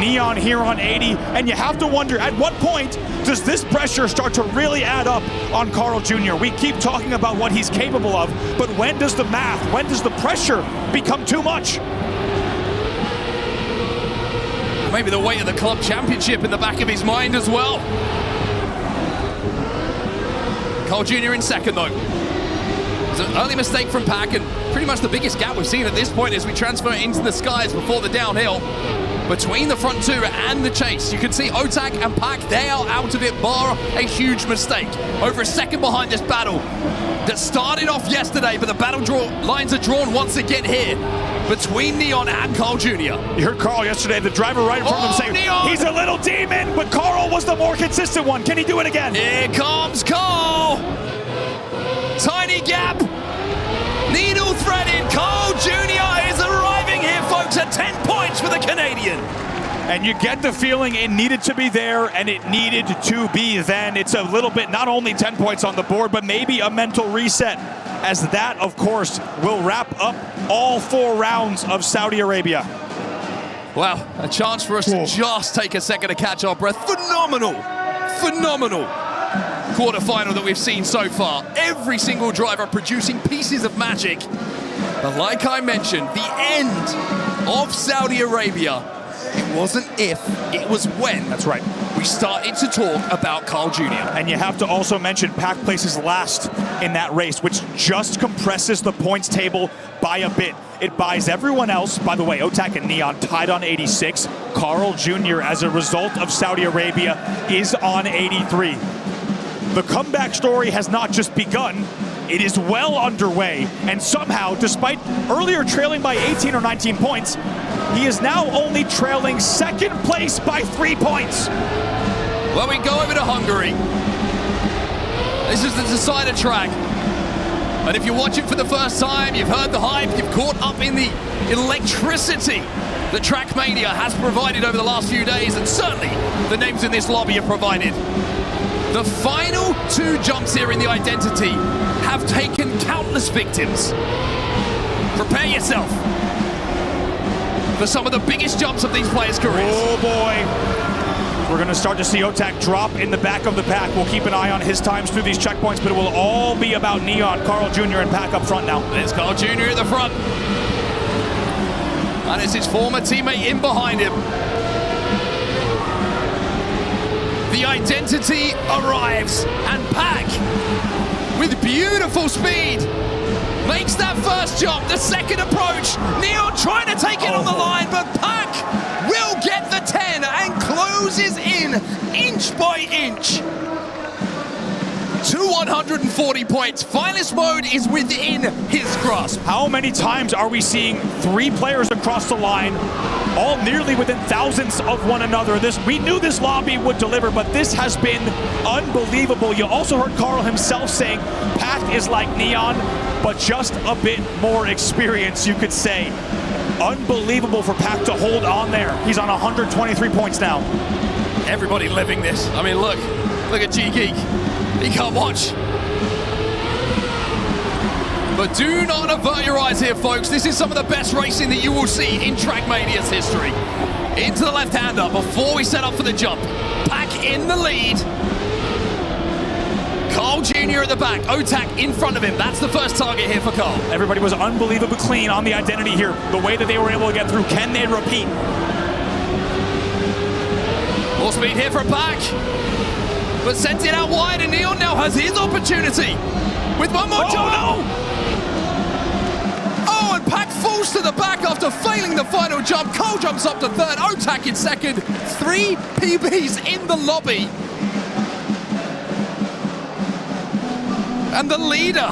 Neon here on 80, and you have to wonder, at what point does this pressure start to really add up on Carl Jr.? We keep talking about what he's capable of, but when does the math, when does the pressure become too much? Maybe the weight of the club championship in the back of his mind as well. Carl Jr. in second though. It's an early mistake from Pack, and pretty much the biggest gap we've seen at this point as we transfer into the skies before the downhill. Between the front 2 and the chase, you can see Otak and Pack, they are out of it, bar a huge mistake. Over a second behind this battle that started off yesterday, but the battle lines are drawn once again here between Neon and Carl Jr. You heard Carl yesterday, the driver right in front of him saying, Neon! He's a little demon, but Carl was the more consistent one. Can he do it again? Here comes Carl. Tiny gap. Needle threaded. Carl Jr. is arriving here, folks, at 10 points for the Canadian. And you get the feeling it needed to be there, and it needed to be then. It's a little bit, not only 10 points on the board, but maybe a mental reset, as that, of course, will wrap up all 4 rounds of Saudi Arabia. Wow, a chance for us to just take a second to catch our breath. Phenomenal quarterfinal that we've seen so far. Every single driver producing pieces of magic. But like I mentioned, the end of Saudi Arabia, it wasn't if, it was when. That's right. We started to talk about Carl Jr. And you have to also mention Pack places last in that race, which just compresses the points table by a bit. It buys everyone else, by the way, Otak and Neon tied on 86. Carl Jr., as a result of Saudi Arabia, is on 83. The comeback story has not just begun, it is well underway, and somehow, despite earlier trailing by 18 or 19 points, he is now only trailing second place by 3 points. Well, we go over to Hungary. This is the decider track. And if you're watching for the first time, you've heard the hype, you've caught up in the electricity that Trackmania has provided over the last few days, and certainly the names in this lobby have provided. The final 2 jumps here in the identity have taken countless victims. Prepare yourself for some of the biggest jumps of these players' careers. Oh boy. We're going to start to see Otak drop in the back of the pack. We'll keep an eye on his times through these checkpoints, but it will all be about Neon, Carl Jr. and Pack up front now. There's Carl Jr. at the front. And it's his former teammate in behind him. The identity arrives, and Pack, with beautiful speed, makes that first jump, the second approach. Neon trying to take it on the line, but Pack will get the 10 and closes in inch by inch to 140 points. Finalist mode is within his grasp. How many times are we seeing 3 players across the line, all nearly within thousands of one another? We knew this lobby would deliver, but this has been unbelievable. You also heard Carl himself saying Pac is like Neon, but just a bit more experience, you could say. Unbelievable for Pac to hold on there. He's on 123 points now. Everybody living this. I mean, look at G-Geek. He can't watch. But do not avert your eyes here, folks. This is some of the best racing that you will see in Trackmania's history. Into the left-hander before we set up for the jump. Pac in the lead. Carl Jr. at the back. Otak in front of him. That's the first target here for Carl. Everybody was unbelievably clean on the identity here. The way that they were able to get through. Can they repeat? More speed here from Pac. But sent it out wide, and Neon now has his opportunity. With one more jump. Oh, and Pac falls to the back after failing the final jump. Cole jumps up to third. Otak in second. 3 PBs in the lobby. And the leader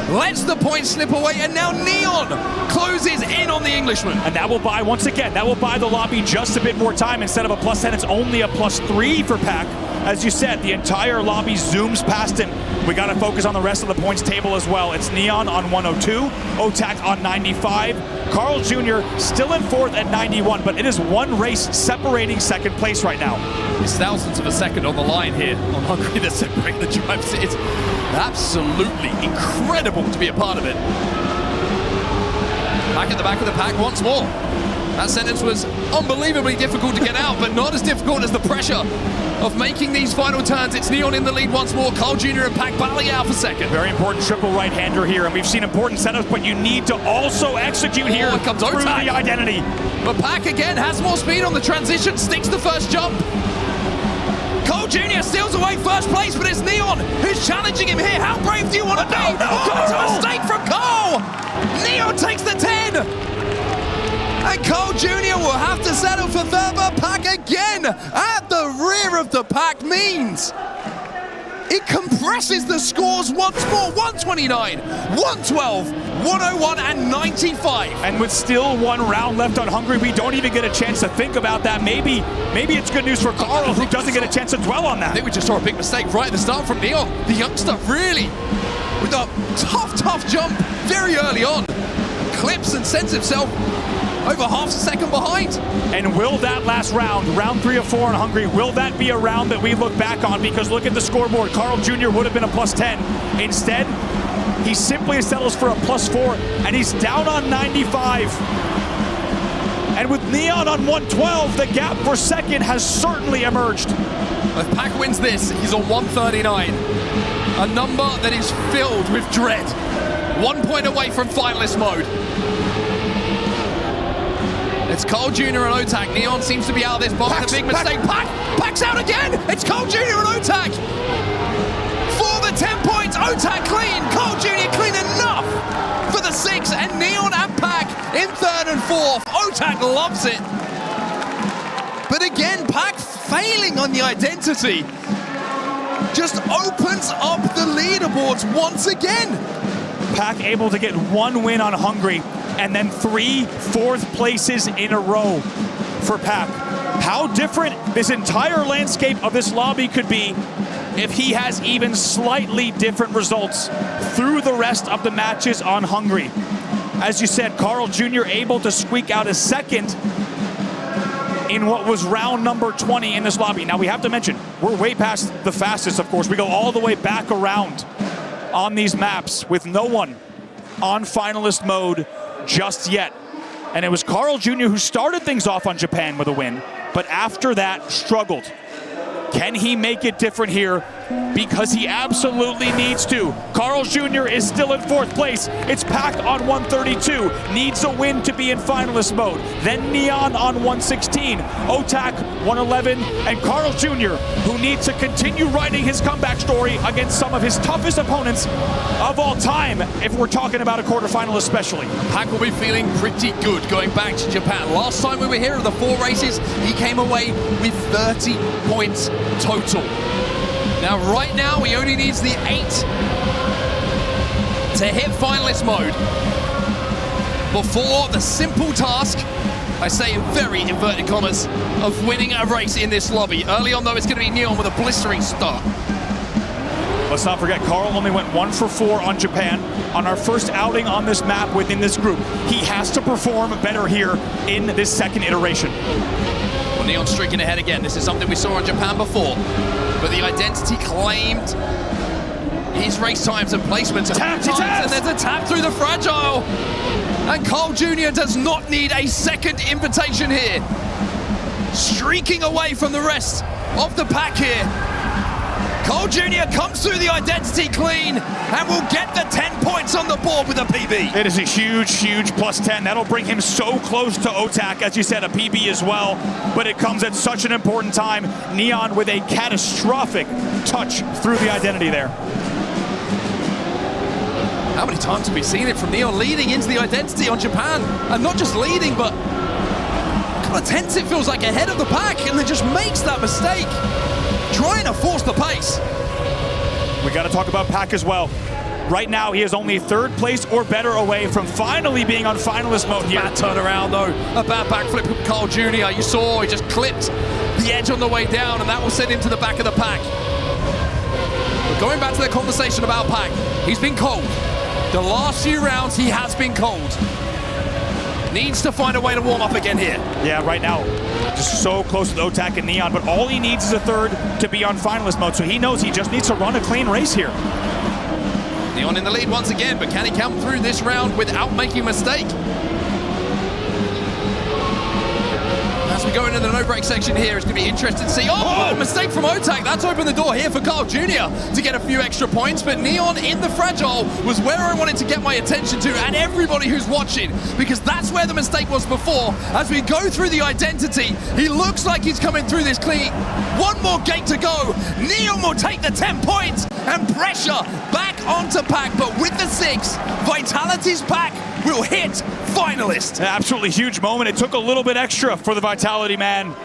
lets the point slip away, and now Neon closes in on the Englishman. And that will buy, once again, that will buy the lobby just a bit more time. Instead of a +10, it's only a +3 for Pac. As you said, the entire lobby zooms past him. We got to focus on the rest of the points table as well. It's Neon on 102, Otak on 95, Carl Jr. still in 4th at 91, but it is 1 race separating 2nd place right now. It's thousands of a second on the line here on Hungary that separate the drives. It's absolutely incredible to be a part of it. Back at the back of the pack once more. That sentence was unbelievably difficult to get out, but not as difficult as the pressure of making these final turns. It's Neon in the lead once more. Carl Jr. and Pac battling out for second. Very important triple right-hander here, and we've seen important setups, but you need to also execute here comes through Otak. the identity. But Pac again has more speed on the transition, sticks the first jump. Carl Jr. steals away first place, but it's Neon who's challenging him here. How brave do you want to be? It's a mistake from Carl! Neon takes the 10! And Carl Jr. will have to settle for third, but Pac again at the rear of the pack means it compresses the scores once more. 129, 112, 101, and 95. And with still 1 round left on Hungary, we don't even get a chance to think about that. Maybe it's good news for Carl, who doesn't get a chance to dwell on that. I think we just saw a big mistake right at the start from Neon. The youngster really, with a tough jump very early on, clips and sends himself over half a second behind. And will that last round 3 of 4 in Hungary, will that be a round that we look back on? Because look at the scoreboard. Carl Jr. would have been a +10. Instead, he simply settles for a +4, and he's down on 95. And with Neon on 112, the gap for second has certainly emerged. If Pac wins this, he's on 139. A number that is filled with dread. 1 point away from finalist mode. It's Carl Jr. and Otak. Neon seems to be out of this bomb with a big mistake. Pac's out again! It's Carl Jr. and Otak! For the 10 points, Otak clean, Carl Jr. clean enough for the 6, and Neon and Pac in 3rd and 4th. Otak loves it. But again, Pac failing on the identity just opens up the leaderboards once again. Pac able to get 1 win on Hungary, and then 3 4th places in a row for Pac. How different this entire landscape of this lobby could be if he has even slightly different results through the rest of the matches on Hungary. As you said, Carl Jr. able to squeak out a second in what was round number 20 in this lobby. Now we have to mention, we're way past the fastest, of course. We go all the way back around on these maps with no one on finalist mode just yet. And it was Carl Jr. who started things off on Japan with a win, but after that struggled. Can he make it different here? because he absolutely needs to. Carl Jr. is still in 4th place. It's Pack on 132, needs a win to be in finalist mode. Then Neon on 116, Otak 111, and Carl Jr., who needs to continue writing his comeback story against some of his toughest opponents of all time, if we're talking about a quarterfinal especially. Pack will be feeling pretty good going back to Japan. Last time we were here of the 4 races, he came away with 30 points total. Now, right now, he only needs the 8 to hit finalist mode before the simple task, I say in very inverted commas, of winning a race in this lobby. Early on, though, it's going to be Neon with a blistering start. Let's not forget, Carl only went 1 for 4 on Japan on our first outing on this map within this group. He has to perform better here in this second iteration. Well, Neon streaking ahead again. This is something we saw on Japan before, but the identity claimed his race times and placements. And there's a tap through the fragile. And Carl Jr. does not need a second invitation here. Streaking away from the rest of the pack here. Carl Jr. comes through the identity clean and will get the 10 points on the board with a PB. It is a huge, huge plus 10. That'll bring him so close to Otak, as you said, a PB as well. But it comes at such an important time. Neon with a catastrophic touch through the identity there. How many times have we seen it from Neon leading into the identity on Japan? And not just leading, but kind of tense it feels like ahead of the pack, and then just makes that mistake, trying to force the pace. We got to talk about Pack as well. Right now, he is only 3rd place or better away from finally being on finalist mode here. Bad turnaround, though. A bad backflip from Carl Jr. You saw he just clipped the edge on the way down, and that will send him to the back of the pack. But going back to the conversation about Pack, he's been cold. The last few rounds, he has been cold. Needs to find a way to warm up again here. Yeah, right now, just so close to Otak and Neon, but all he needs is a 3rd to be on finalist mode, so he knows he just needs to run a clean race here. Neon in the lead once again, but can he come through this round without making a mistake? As we go into the no-break section here, it's going to be interesting to see. Oh, mistake from Otak. That's opened the door here for Carl Jr. to get a few extra points, but Neon in the fragile was where I wanted to get my attention to, and everybody who's watching, because that's where the mistake was before. As we go through the identity, he looks like he's coming through this clean. One more gate to go. Neon will take the 10 points and pressure back onto Pack, but with the 6, Vitality's Pack will hit finalist. An absolutely huge moment. It took a little bit extra for the Vitality man,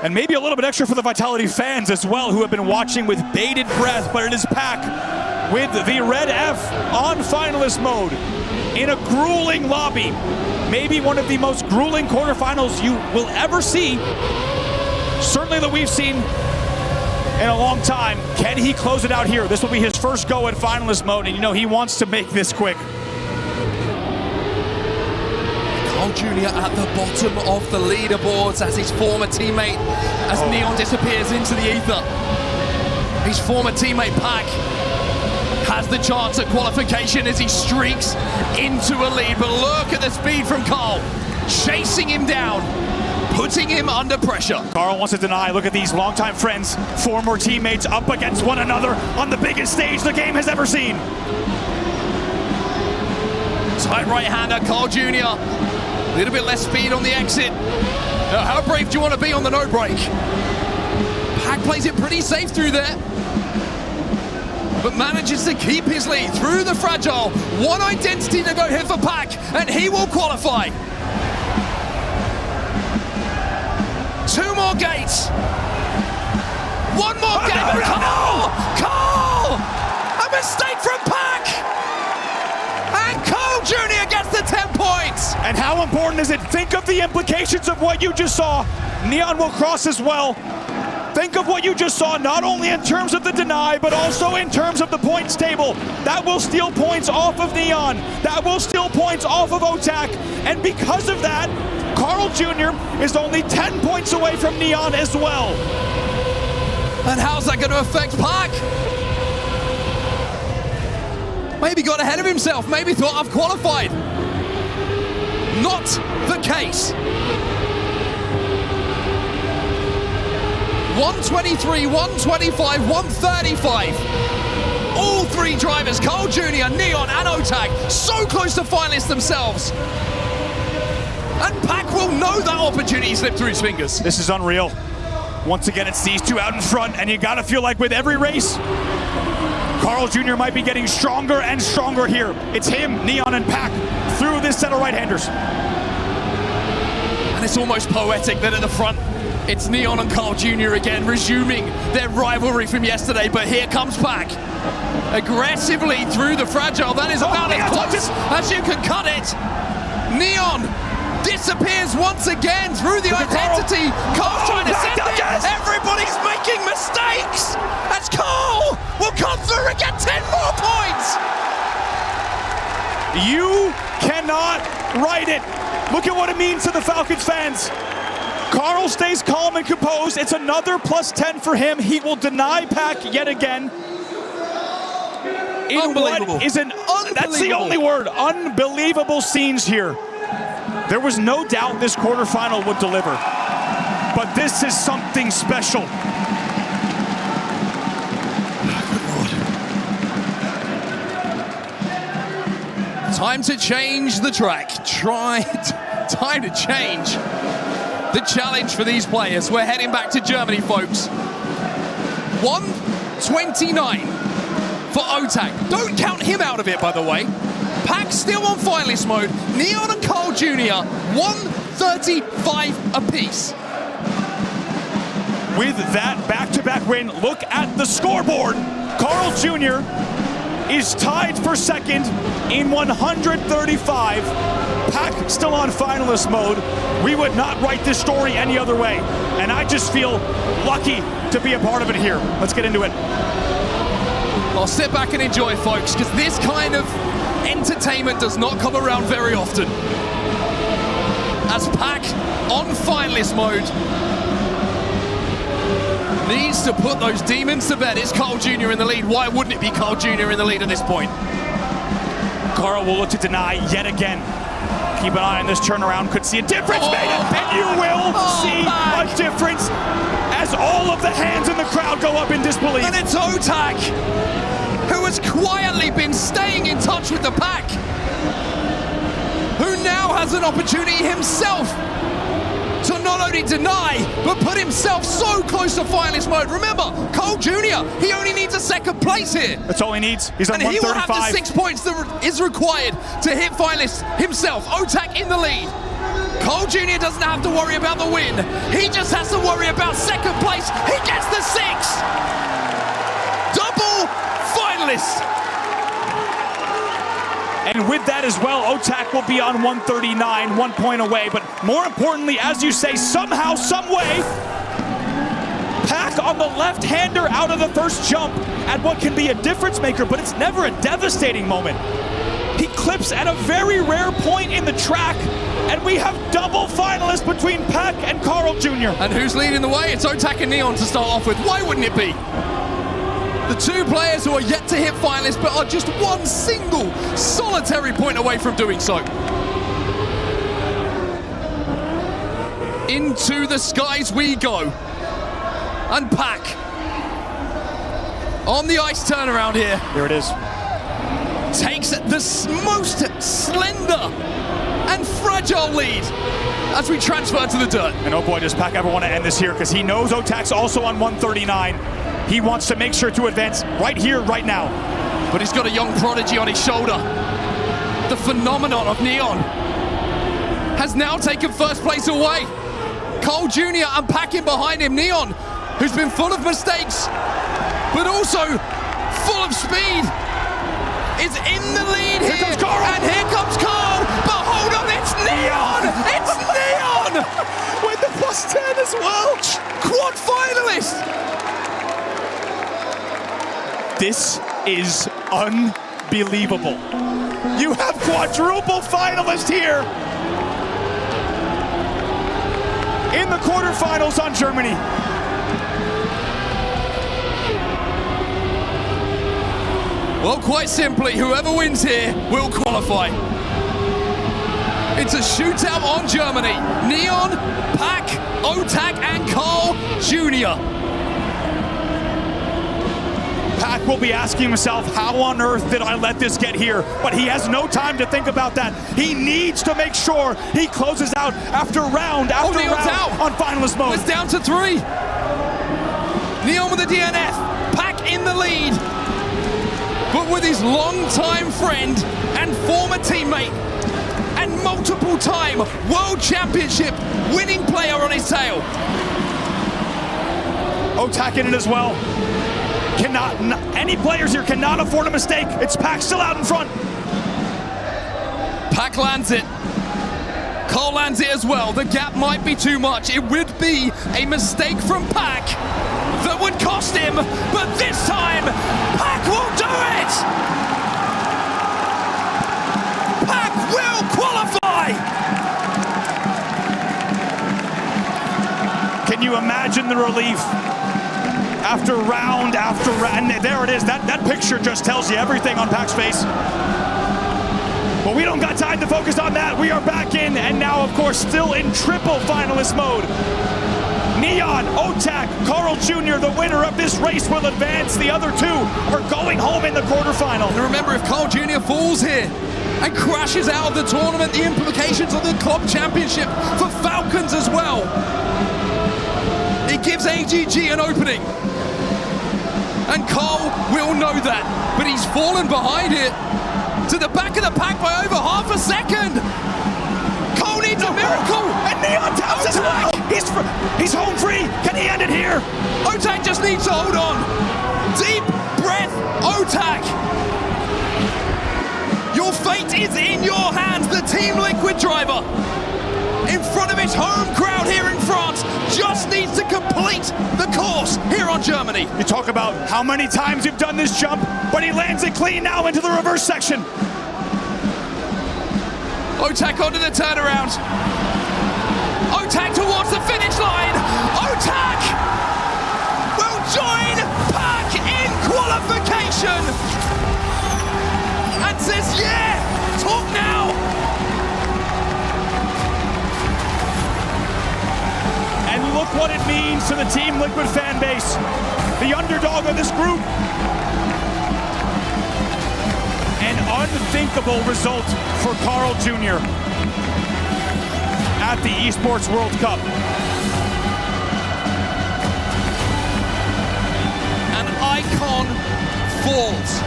and maybe a little bit extra for the Vitality fans as well, who have been watching with bated breath, but it is Pack with the red F on finalist mode in a grueling lobby. Maybe one of the most grueling quarterfinals you will ever see. Certainly that we've seen in a long time. Can he close it out here? This will be his first go at finalist mode, and you know he wants to make this quick. Carl Jr. at the bottom of the leaderboards as his former teammate, as Neon disappears into the ether. His former teammate Pack has the chance at qualification as he streaks into a lead, but look at the speed from Carl, chasing him down, putting him under pressure. Carl wants to deny. Look at these longtime friends, former teammates up against one another on the biggest stage the game has ever seen. Tight right-hander, Carl Jr. A little bit less speed on the exit. How brave do you want to be on the no-break? Pack plays it pretty safe through there, but manages to keep his lead through the fragile. One identity to go here for Pack, and he will qualify. 2 more gates. 1 more gate. Carl! A mistake from Pack! And Carl Jr. gets the 10 points! And how important is it? Think of the implications of what you just saw. Neon will cross as well. Think of what you just saw, not only in terms of the deny, but also in terms of the points table. That will steal points off of Neon. That will steal points off of Otak. And because of that, Carl Jr. is only 10 points away from Neon as well. And how's that going to affect Pack? Maybe got ahead of himself, maybe thought I've qualified. Not the case. 123, 125, 135. All three drivers, Carl Jr., Neon, and Otag, so close to finalists themselves. And Pack will know that opportunity slipped through his fingers. This is unreal. Once again, it's these two out in front, and you gotta feel like with every race, Carl Jr. might be getting stronger and stronger here. It's him, Neon, and Pack through this set of right-handers. And it's almost poetic that at the front, it's Neon and Carl Jr. again, resuming their rivalry from yesterday, but here comes Pack. Aggressively through the fragile, that is about as close as you can cut it. Neon disappears once again through the identity. Carl's trying to send it. Everybody's making mistakes. As Carl will come through and get 10 more points. You cannot write it. Look at what it means to the Falcons fans. Carl stays calm and composed. It's another +10 for him. He will deny Pack yet again. Unbelievable. That's the only word. Unbelievable scenes here. There was no doubt this quarterfinal would deliver, but this is something special. Time to change the track. Time to change the challenge for these players. We're heading back to Germany, folks. 129 for Otag. Don't count him out of it, by the way. Pack still on finalist mode. Neon and Carl Jr. 135 apiece. With that back-to-back win, look at the scoreboard. Carl Jr. is tied for second in 135. Pack still on finalist mode. We would not write this story any other way. And I just feel lucky to be a part of it here. Let's get into it. I'll sit back and enjoy, folks, because this kind of entertainment does not come around very often. As Pack on finalist mode needs to put those demons to bed. It's Carl Jr. in the lead. Why wouldn't it be Carl Jr. in the lead at this point? Carl will look to deny yet again. Keep an eye on this turnaround. Could see a difference made, and you will see a difference as all of the hands in the crowd go up in disbelief. And it's Otag, who has quietly been staying in touch with the Pack, who now has an opportunity himself to not only deny, but put himself so close to finalist mode. Remember, Carl Jr., he only needs a second place here. That's all he needs. He's on 135. And he will have the 6 points that is required to hit finalist himself. Otag in the lead. Carl Jr. doesn't have to worry about the win. He just has to worry about second place. He gets the 6. Double finalist. And with that as well, Otag will be on 139, 1 point away. But more importantly, as you say, somehow, some way, Pack on the left-hander out of the first jump at what can be a difference maker, but it's never a devastating moment. He clips at a very rare point in the track, and we have double finalists between Pack and Carl Jr. And who's leading the way? It's Otag and Neon to start off with. Why wouldn't it be? The two players who are yet to hit finalists, but are just one single solitary point away from doing so. Into the skies we go. And Pack on the ice turnaround here. Here it is. Takes the most slender and fragile lead as we transfer to the dirt. And oh boy, does Pack ever want to end this here, because he knows Otag's also on 139. He wants to make sure to advance right here, right now. But he's got a young prodigy on his shoulder. The phenomenon of Neon has now taken first place away. Carl Jr. and Pack in behind him. Neon, who's been full of mistakes, but also full of speed, is in the lead here. Here comes Carl. And here comes Carl. But hold on, it's Neon! It's Neon! With the +10 as well. Quad finalist! This is unbelievable. You have quadruple finalists here in the quarterfinals on Germany. Well, quite simply, whoever wins here will qualify. It's a shootout on Germany. Neon, Pack, Otag, and Carl Jr. Pac will be asking himself, how on earth did I let this get here? But he has no time to think about that. He needs to make sure he closes out after round after round on finalist mode. It's down to 3. Neon with the DNF. Pac in the lead. But with his longtime friend and former teammate and multiple-time World Championship winning player on his tail. Otak in it as well. Any players here cannot afford a mistake. It's Pac still out in front. Pac lands it. Cole lands it as well. The gap might be too much. It would be a mistake from Pac that would cost him, but this time, Pac will do it! Pac will qualify! Can you imagine the relief? After round, and there it is. That picture just tells you everything on Pac's face. But we don't got time to focus on that. We are back in, and now, of course, still in triple finalist mode. Neon, Otak, Carl Jr., the winner of this race, will advance. The other two are going home in the quarterfinal. And remember, if Carl Jr. falls here and crashes out of the tournament, the implications of the club championship for Falcons as well. It gives ag.al an opening. And Carl will know that, but he's fallen behind it to the back of the pack by over half a second. Cole needs a miracle, and Neon taps as well. He's home free. Can he end it here? Otak just needs to hold on. Deep breath, Otak. Your fate is in your hands. The Team Liquid driver, in front of his home crowd here in France, just needs to complete the course here on Germany. You talk about how many times you've done this jump, but he lands it clean now into the reverse section. Otak onto the turnaround. Otak towards the finish line. Otak will join Pac in qualification and says, yeah, talk now. And look what it means to the Team Liquid fan base. The underdog of this group. An unthinkable result for Carl Jr. at the Esports World Cup. An icon falls.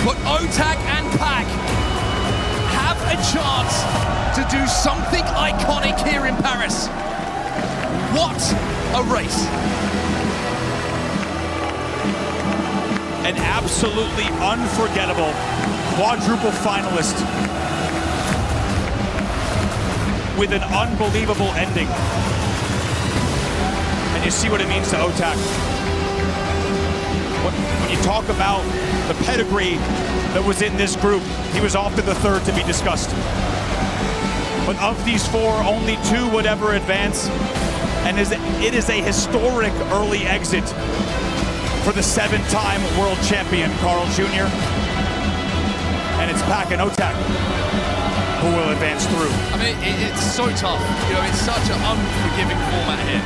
But Otak and Pac have a chance to do something iconic here in Paris. What a race. An absolutely unforgettable quadruple finalist with an unbelievable ending. And you see what it means to Otak. When you talk about the pedigree that was in this group, he was often the third to be discussed. But of these four, only two would ever advance. And it is a historic early exit for the 7-time world champion, Carl Jr. And it's Pac and Otak who will advance through. I mean, it's so tough. You know, it's such an unforgiving format here.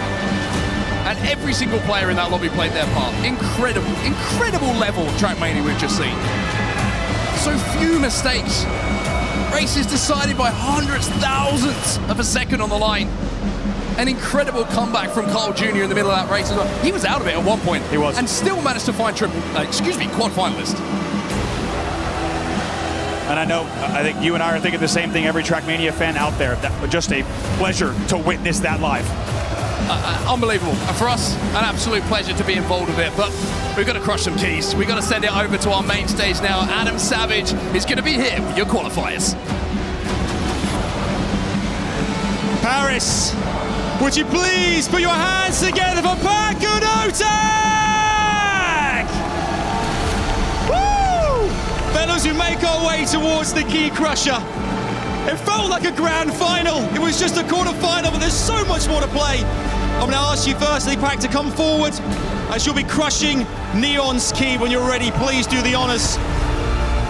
And every single player in that lobby played their part. Incredible level of Trackmania we've just seen. So few mistakes. Races decided by hundreds, thousands of a second on the line. An incredible comeback from Carl Jr. in the middle of that race as well. He was out of it at one point. He was. And still managed to find quad finalist. And I think you and I are thinking the same thing, every Trackmania fan out there. Just a pleasure to witness that live. Unbelievable. And for us, an absolute pleasure to be involved with it. But we've got to crush some keys. We've got to send it over to our main stage now. Adam Savage is going to be here with your qualifiers. Paris, would you please put your hands together for Pac and Otak? Woo! Fellows, we make our way towards the key crusher. It felt like a grand final. It was just a quarter final, but there's so much more to play. I'm going to ask you firstly, Pac, to come forward as you'll be crushing Neon's key. When you're ready, please do the honors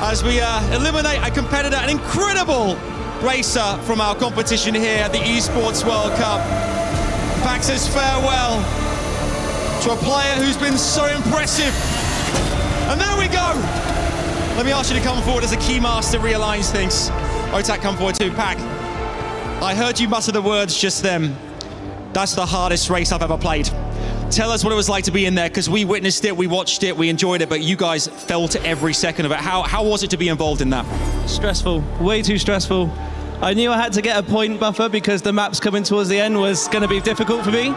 as we eliminate a competitor, an incredible racer from our competition here at the Esports World Cup. Pack says farewell to a player who's been so impressive. And there we go. Let me ask you to come forward as a keymaster realigns things. Otak, come forward too. Pack, I heard you mutter the words just then. That's the hardest race I've ever played. Tell us what it was like to be in there, because we witnessed it, we watched it, we enjoyed it, but you guys felt every second of it. How was it to be involved in that? Stressful, way too stressful. I knew I had to get a point buffer because the maps coming towards the end was going to be difficult for me.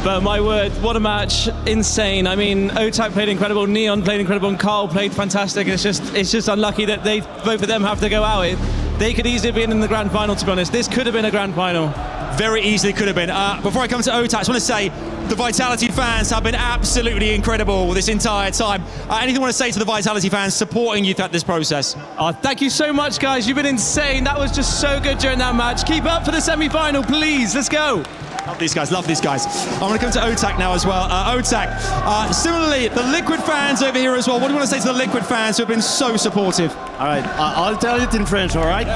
But my word, what a match, insane. I mean, Otak played incredible, Neon played incredible, and Carl played fantastic. It's just unlucky that both of them have to go out. They could easily have been in the grand final, to be honest. This could have been a grand final. Very easily could have been. Before I come to Otak, I just want to say the Vitality fans have been absolutely incredible this entire time. Anything you want to say to the Vitality fans supporting you throughout this process? Thank you so much, guys. You've been insane. That was just so good during that match. Keep up for the semi-final, please. Let's go. Love these guys, love these guys. I'm going to come to Otak now as well. Otak, similarly, the Liquid fans over here as well. What do you want to say to the Liquid fans who have been so supportive? All right, I'll tell it in French, all right?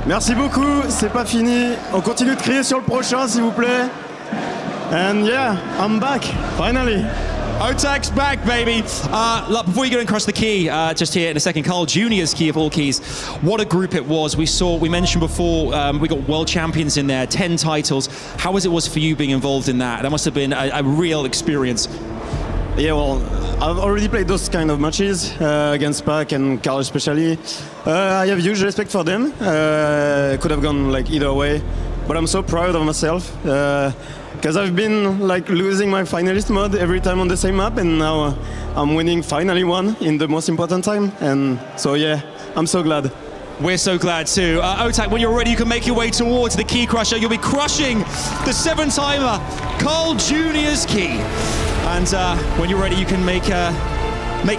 Merci beaucoup, c'est pas fini. On continue de crier sur le prochain, s'il vous plaît. And yeah, I'm back, finally. Otak's back, baby. Before you go and cross the key, just here in a second, Carl Jr.'s key of all keys. What a group it was. We mentioned before, we got world champions in there, 10 titles. How was it for you being involved in that? That must have been a real experience. Yeah, well, I've already played those kind of matches against Pac and Carl especially. I have huge respect for them. Could have gone like either way, but I'm so proud of myself. Because I've been like losing my finalist mode every time on the same map, and now I'm winning finally one in the most important time. And so yeah, I'm so glad. We're so glad too. Otak, when you're ready, you can make your way towards the key crusher. You'll be crushing the 7-timer, Carl Jr.'s key. And when you're ready, you can make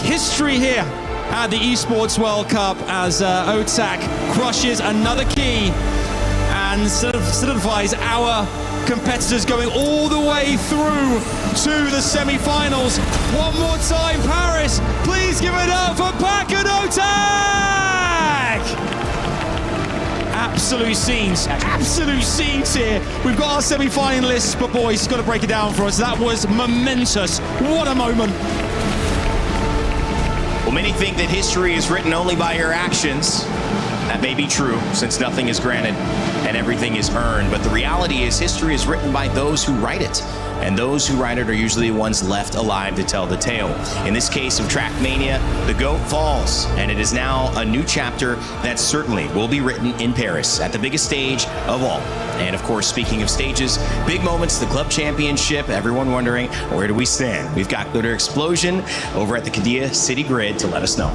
history here at the Esports World Cup as Otak crushes another key and solidifies our competitors going all the way through to the semi-finals. One more time, Paris, please give it up for Pac and Otak! Absolute scenes here. We've got our semi-finalists, but boys, got to break it down for us. That was momentous. What a moment. Well, many think that history is written only by your actions. That may be true, since nothing is granted and everything is earned. But the reality is history is written by those who write it. And those who write it are usually the ones left alive to tell the tale. In this case of Trackmania, the GOAT falls, and it is now a new chapter that certainly will be written in Paris at the biggest stage of all. And of course, speaking of stages, big moments, the Club Championship, everyone wondering, where do we stand? We've got Glitter Explosion over at the Qiddiya City Grid to let us know.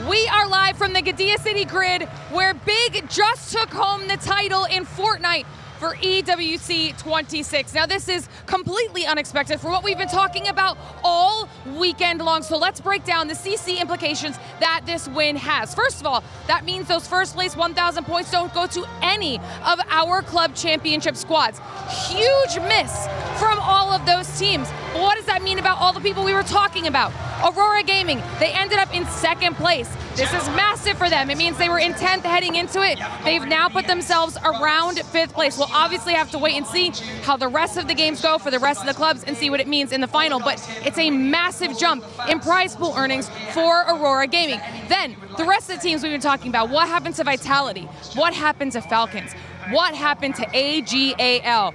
We are live from the Qiddiya City Grid, where Big just took home the title in Fortnite for EWC 26. Now, this is completely unexpected for what we've been talking about all weekend long. So let's break down the CC implications that this win has. First of all, that means those first place 1,000 points don't go to any of our club championship squads. Huge miss from all of those teams. But what does that mean about all the people we were talking about? Aurora Gaming, they ended up in second place. This is massive for them. It means they were in 10th heading into it. They've now put themselves around 5th place. We'll obviously have to wait and see how the rest of the games go for the rest of the clubs and see what it means in the final. But it's a massive jump in prize pool earnings for Aurora Gaming. Then, the rest of the teams we've been talking about, what happened to Vitality? What happened to Falcons? What happened to ag.al?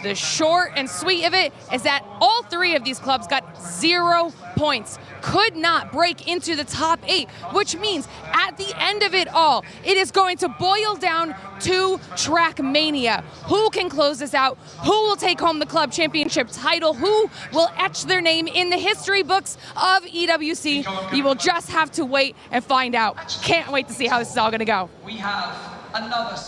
The short and sweet of it is that all three of these clubs got 0 points, could not break into the top 8, which means at the end of it all, it is going to boil down to Trackmania. Who can close this out? Who will take home the club championship title? Who will etch their name in the history books of EWC? You will just have to wait and find out. Can't wait to see how this is all going to go. We have another...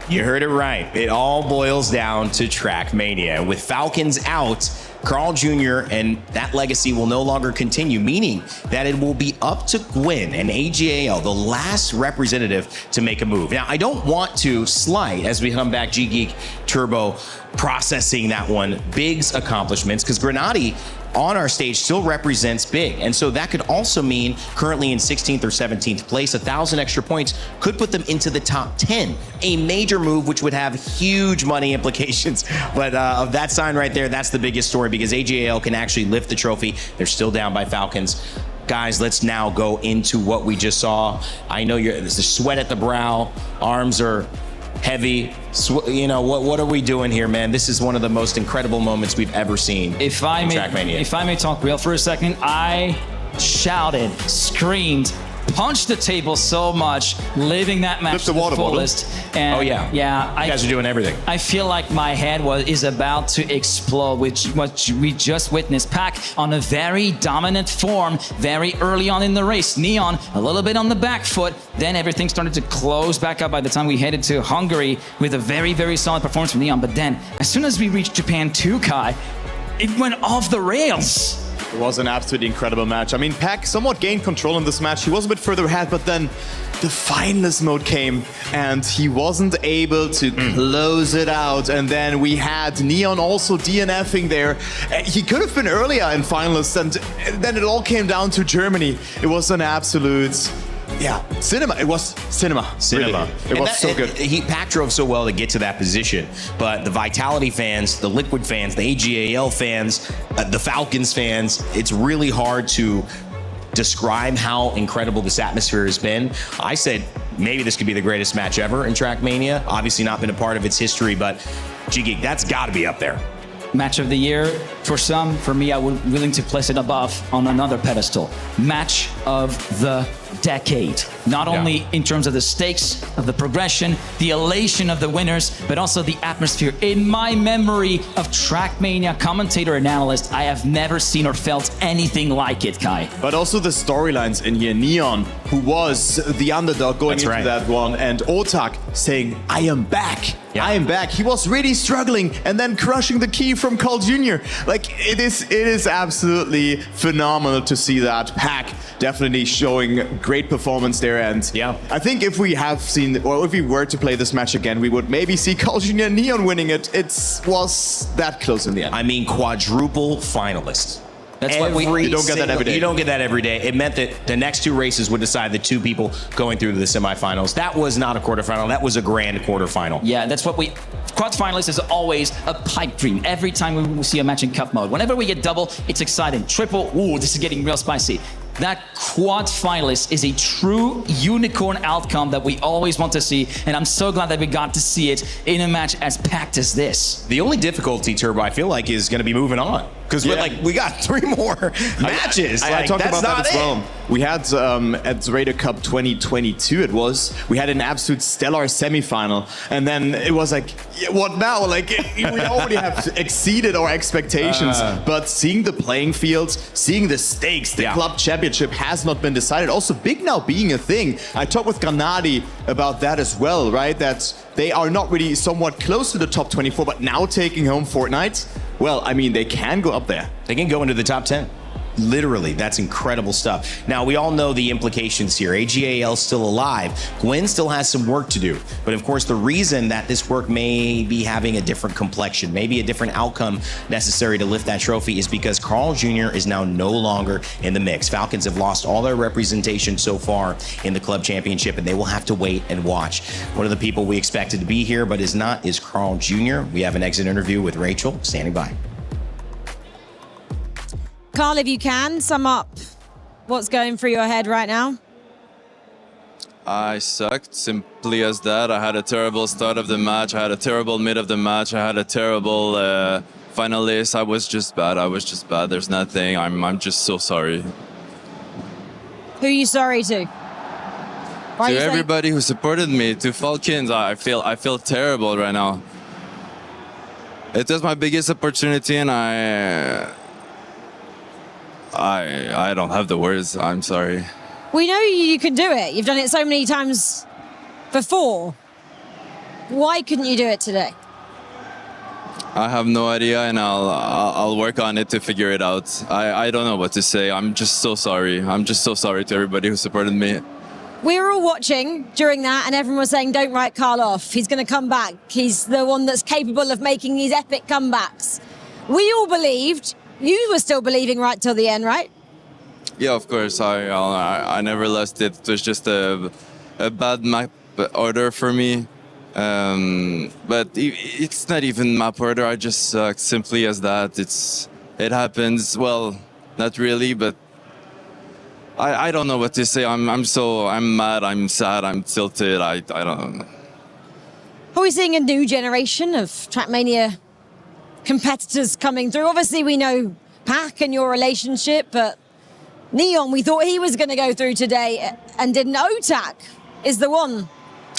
You heard it right. It all boils down to Trackmania. With Falcons out, Carl Jr. and that legacy will no longer continue, meaning that it will be up to Gwyn and ag.al, the last representative, to make a move. Now, I don't want to slight, as we come back, G-Geek, Turbo, processing that one, Big's accomplishments, because Grenady on our stage still represents big. And so that could also mean currently in 16th or 17th place, 1,000 extra points could put them into the top 10. A major move which would have huge money implications. But of that sign right there, that's the biggest story because ag.al can actually lift the trophy. They're still down by Falcons. Guys, let's now go into what we just saw. I know there's the sweat at the brow, arms are heavy. You know, what are we doing here, man? This is one of the most incredible moments we've ever seen in Trackmania. If I may talk real for a second, I shouted, screamed, punched the table so much, living that match to the fullest. And oh yeah, yeah, you guys are doing everything. I feel like my head is about to explode with what we just witnessed. Pack on a very dominant form, very early on in the race. Neon a little bit on the back foot. Then everything started to close back up by the time we headed to Hungary with a very, very solid performance from Neon. But then, as soon as we reached Japan 2, Kai, it went off the rails. It was an absolutely incredible match. I mean, Pack somewhat gained control in this match. He was a bit further ahead, but then the finalist mode came and he wasn't able to close it out. And then we had Neon also DNFing there. He could have been earlier in finalists, and then it all came down to Germany. It was an absolute... yeah, cinema. It was cinema. Cinema. Really. It was so good. Pack drove so well to get to that position, but the Vitality fans, the Liquid fans, the ag.al fans, the Falcons fans, it's really hard to describe how incredible this atmosphere has been. I said maybe this could be the greatest match ever in Trackmania. Obviously not been a part of its history, but G-Geek, that's got to be up there. Match of the year for some. For me, I would willing to place it above on another pedestal. Match of the decade. Not only in terms of the stakes, of the progression, the elation of the winners, but also the atmosphere. In my memory of Trackmania commentator and analyst, I have never seen or felt anything like it, Kai. But also the storylines in here. Neon, who was the underdog going into that one, and Otak saying, I am back. Yeah. I am back. He was really struggling and then crushing the key from Carl Jr. Like, it is absolutely phenomenal to see that. Pack definitely showing great performance there. And yeah, I think if we have seen, or if we were to play this match again, we would maybe see Carl Jr. and Neon winning it. It was that close in the end. I mean, quadruple finalists. That's what you don't get that every day. You don't get that every day. It meant that the next two races would decide the two people going through to the semifinals. That was not a quarterfinal. That was a grand quarterfinal. Yeah, that's what we... Quarterfinalist is always a pipe dream. Every time we see a match in cup mode. Whenever we get double, it's exciting. Triple, ooh, this is getting real spicy. That quad finalist is a true unicorn outcome that we always want to see, and I'm so glad that we got to see it in a match as packed as this. The only difficulty, Turbo, I feel like, is going to be moving on. Because we got 3 more matches. I talked about that as well. We had at Raider Cup 2022, we had an absolute stellar semifinal, and then it was like, what now? Like, we already have exceeded our expectations, but seeing the playing fields, seeing the stakes, the club championship has not been decided. Also, Big now being a thing. I talked with Granadi about that as well, right? That they are not really somewhat close to the top 24, but now taking home Fortnite. Well, I mean, they can go up there. They can go into the top 10. Literally, that's incredible stuff. Now, we all know the implications here. ag.al still alive. Gwen still has some work to do. But of course, the reason that this work may be having a different complexion, maybe a different outcome necessary to lift that trophy, is because Carl Jr. is now no longer in the mix. Falcons have lost all their representation so far in the club championship, and they will have to wait and watch. One of the people we expected to be here but is not is Carl Jr. We have an exit interview with Rachel standing by. Carl, if you can, sum up what's going through your head right now. I sucked, simply as that. I had a terrible start of the match. I had a terrible mid of the match. I had a terrible finalist. I was just bad. There's nothing. I'm just so sorry. Who are you sorry to? To everybody who supported me, to Falcons, I feel terrible right now. It was my biggest opportunity, and I don't have the words. I'm sorry. We know you can do it. You've done it so many times before. Why couldn't you do it today? I have no idea, and I'll work on it to figure it out. I don't know what to say. I'm just so sorry. I'm just so sorry to everybody who supported me. We were all watching during that, and everyone was saying, don't write Carl off. He's going to come back. He's the one that's capable of making these epic comebacks. We all believed you were still believing right till the end, right? Yeah, of course. I never lost it. It was just a bad map order for me. But it's not even map order. I just suck. Simply as that. It happens. Well, not really, but I don't know what to say. I'm mad. I'm sad. I'm tilted. I don't know. Are we seeing a new generation of Trackmania competitors coming through? Obviously, we know Pac and your relationship, but Neon, we thought he was going to go through today, and didn't. OTAC is the one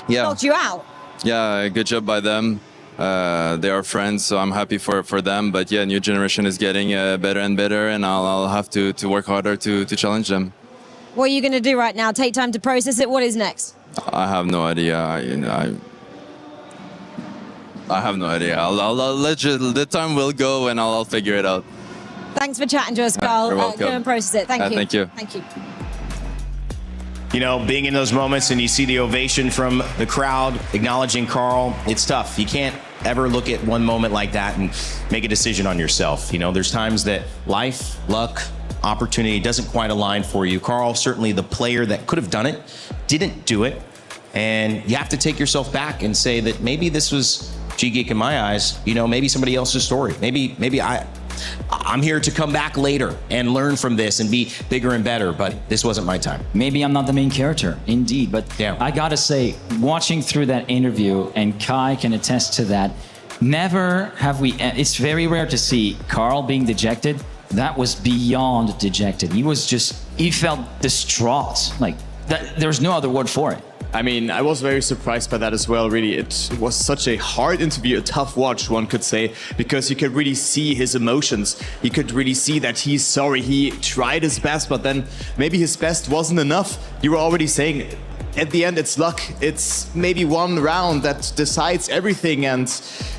knocked you out. Yeah, good job by them. They are friends, so I'm happy for them. But yeah, new generation is getting better and better, and I'll have to work harder to challenge them. What are you going to do right now? Take time to process it? What is next? I have no idea. I have no idea. I'll let you, the time will go, and I'll figure it out. Thanks for chatting to us, Carl. You're welcome. Go and process it. Thank you. Thank you. Thank you. You know, being in those moments and you see the ovation from the crowd acknowledging Carl, it's tough. You can't ever look at one moment like that and make a decision on yourself. You know, there's times that life, luck, opportunity doesn't quite align for you. Carl, certainly the player that could have done it, didn't do it. And you have to take yourself back and say that maybe this was G-Geek in my eyes, you know, maybe somebody else's story. Maybe I'm here to come back later and learn from this and be bigger and better, but this wasn't my time. Maybe I'm not the main character, indeed, but yeah. I gotta say, watching through that interview, and Kai can attest to that, never have we, it's very rare to see Carl being dejected. That was beyond dejected. He felt distraught. Like, there's no other word for it. I mean, I was very surprised by that as well, really. It was such a hard interview, a tough watch, one could say, because you could really see his emotions. You could really see that he's sorry. He tried his best, but then maybe his best wasn't enough. You were already saying, at the end, it's luck. It's maybe one round that decides everything. And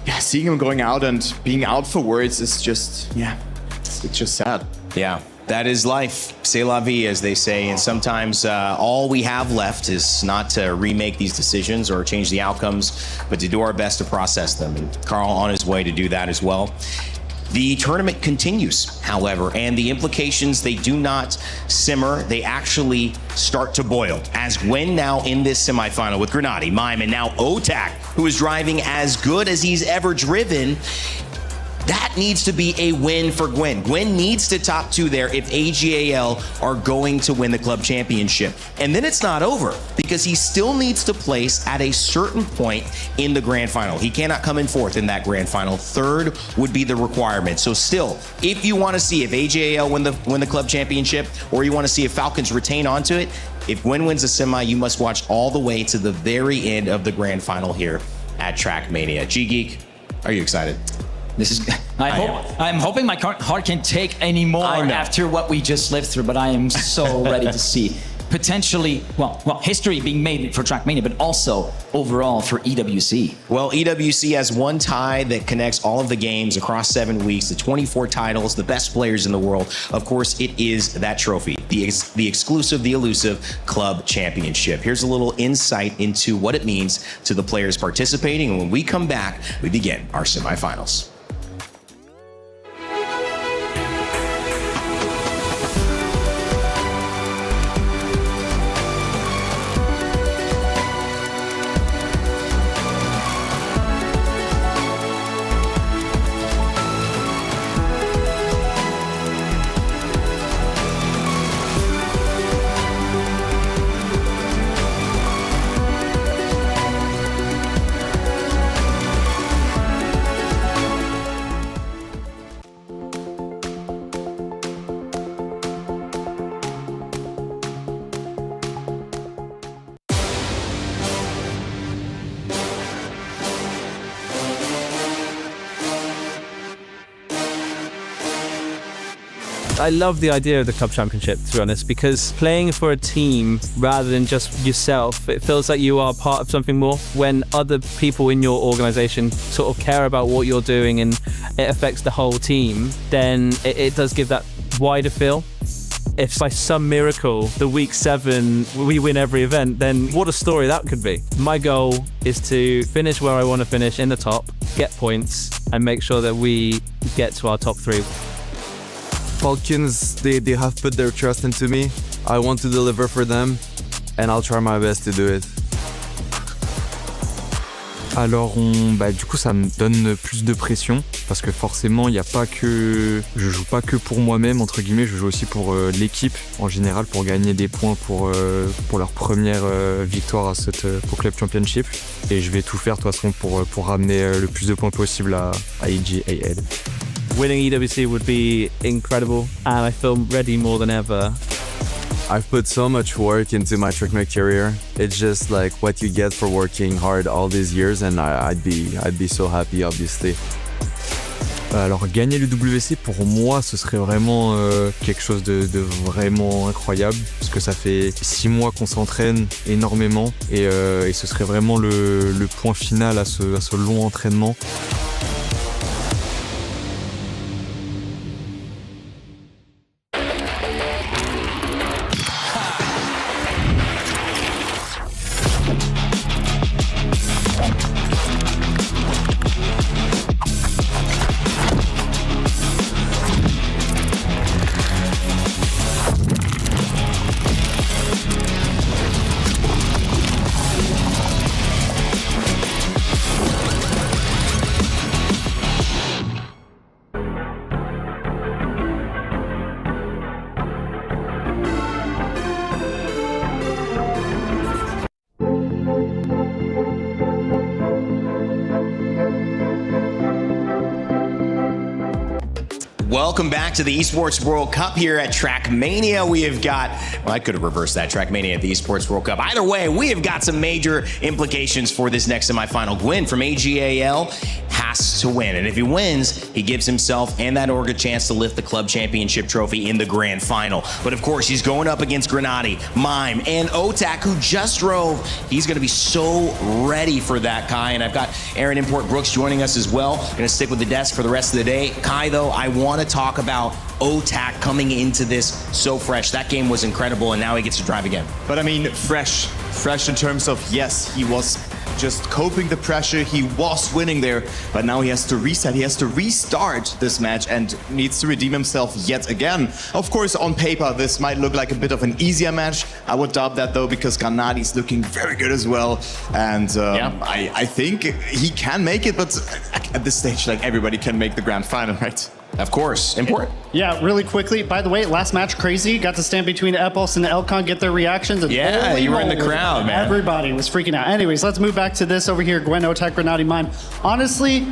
yeah, seeing him going out and being out for words is just, yeah, it's just sad. Yeah. That is life. C'est la vie, as they say. And sometimes all we have left is not to remake these decisions or change the outcomes, but to do our best to process them. And Carl on his way to do that as well. The tournament continues, however, and the implications, they do not simmer. They actually start to boil. As Gwen now in this semifinal with Grenade, Mime, and now OTAC, who is driving as good as he's ever driven. That needs to be a win for Gwen. Gwen needs to top two there if ag.al are going to win the club championship. And then it's not over, because he still needs to place at a certain point in the grand final. He cannot come in fourth in that grand final. Third would be the requirement. So still, if you want to see if ag.al win the club championship, or you want to see if Falcons retain onto it, if Gwen wins a semi, you must watch all the way to the very end of the grand final here at Trackmania. G-Geek, are you excited? I'm hoping my heart can take any more after what we just lived through, but I am so ready to see potentially, well, history being made for Trackmania, but also overall for EWC. Well, EWC has one tie that connects all of the games across 7 weeks, the 24 titles, the best players in the world. Of course, it is that trophy, the exclusive, the elusive Club Championship. Here's a little insight into what it means to the players participating, and when we come back, we begin our semifinals. I love the idea of the club championship, to be honest, because playing for a team rather than just yourself, it feels like you are part of something more. When other people in your organization sort of care about what you're doing and it affects the whole team, then it does give that wider feel. If by some miracle, the week 7, we win every event, then what a story that could be. My goal is to finish where I want to finish, in the top, get points, and make sure that we get to our top 3. Falcons, they have put their trust into me. I want to deliver for them, and I'll try my best to do it. Alors du coup ça me donne plus de pression parce que forcément je joue pas que pour moi-même entre guillemets, je joue aussi pour l'équipe en général pour gagner des points pour leur première victoire à cette Pro Club Championship, et je vais tout faire de toute façon pour ramener le plus de points possible à ag.al. Winning EWC would be incredible, and I feel ready more than ever. I've put so much work into my Trackmania career. It's just like what you get for working hard all these years, and I'd be so happy, obviously. Alors gagner le WC pour moi ce serait vraiment quelque chose de vraiment incroyable, parce que ça fait 6 mois qu'on s'entraîne énormément, et ce serait vraiment le point final à ce long entraînement. Welcome back to the Esports World Cup here at Trackmania. We have got, well, I could have reversed that, Trackmania at the Esports World Cup. Either way, we have got some major implications for this next semifinal. Gwyn from ag.al has to win, and if he wins, he gives himself and that org a chance to lift the club championship trophy in the grand final. But of course, he's going up against Grenady, Mime, and Otak, who just drove. He's going to be so ready for that, Kai, and I've got Aaron Import Brooks joining us as well. Going to stick with the desk for the rest of the day. Kai, though, I want to talk about Otak coming into this so fresh. That game was incredible, and now he gets to drive again. But I mean, fresh in terms of, yes, he was just coping the pressure, he was winning there, but now he has to reset, he has to restart this match and needs to redeem himself yet again. Of course, on paper, this might look like a bit of an easier match. I would doubt that though, because Grenadi's looking very good as well, and I think he can make it, but at this stage, like, everybody can make the grand final, right? Of course. Import? Yeah, really quickly. By the way, last match, crazy. Got to stand between Epos and Elcon, get their reactions. And yeah, you were in the crowd, man. Everybody was freaking out. Anyways, let's move back to this over here. Gwen, Otak, Grenady, Mime. Honestly,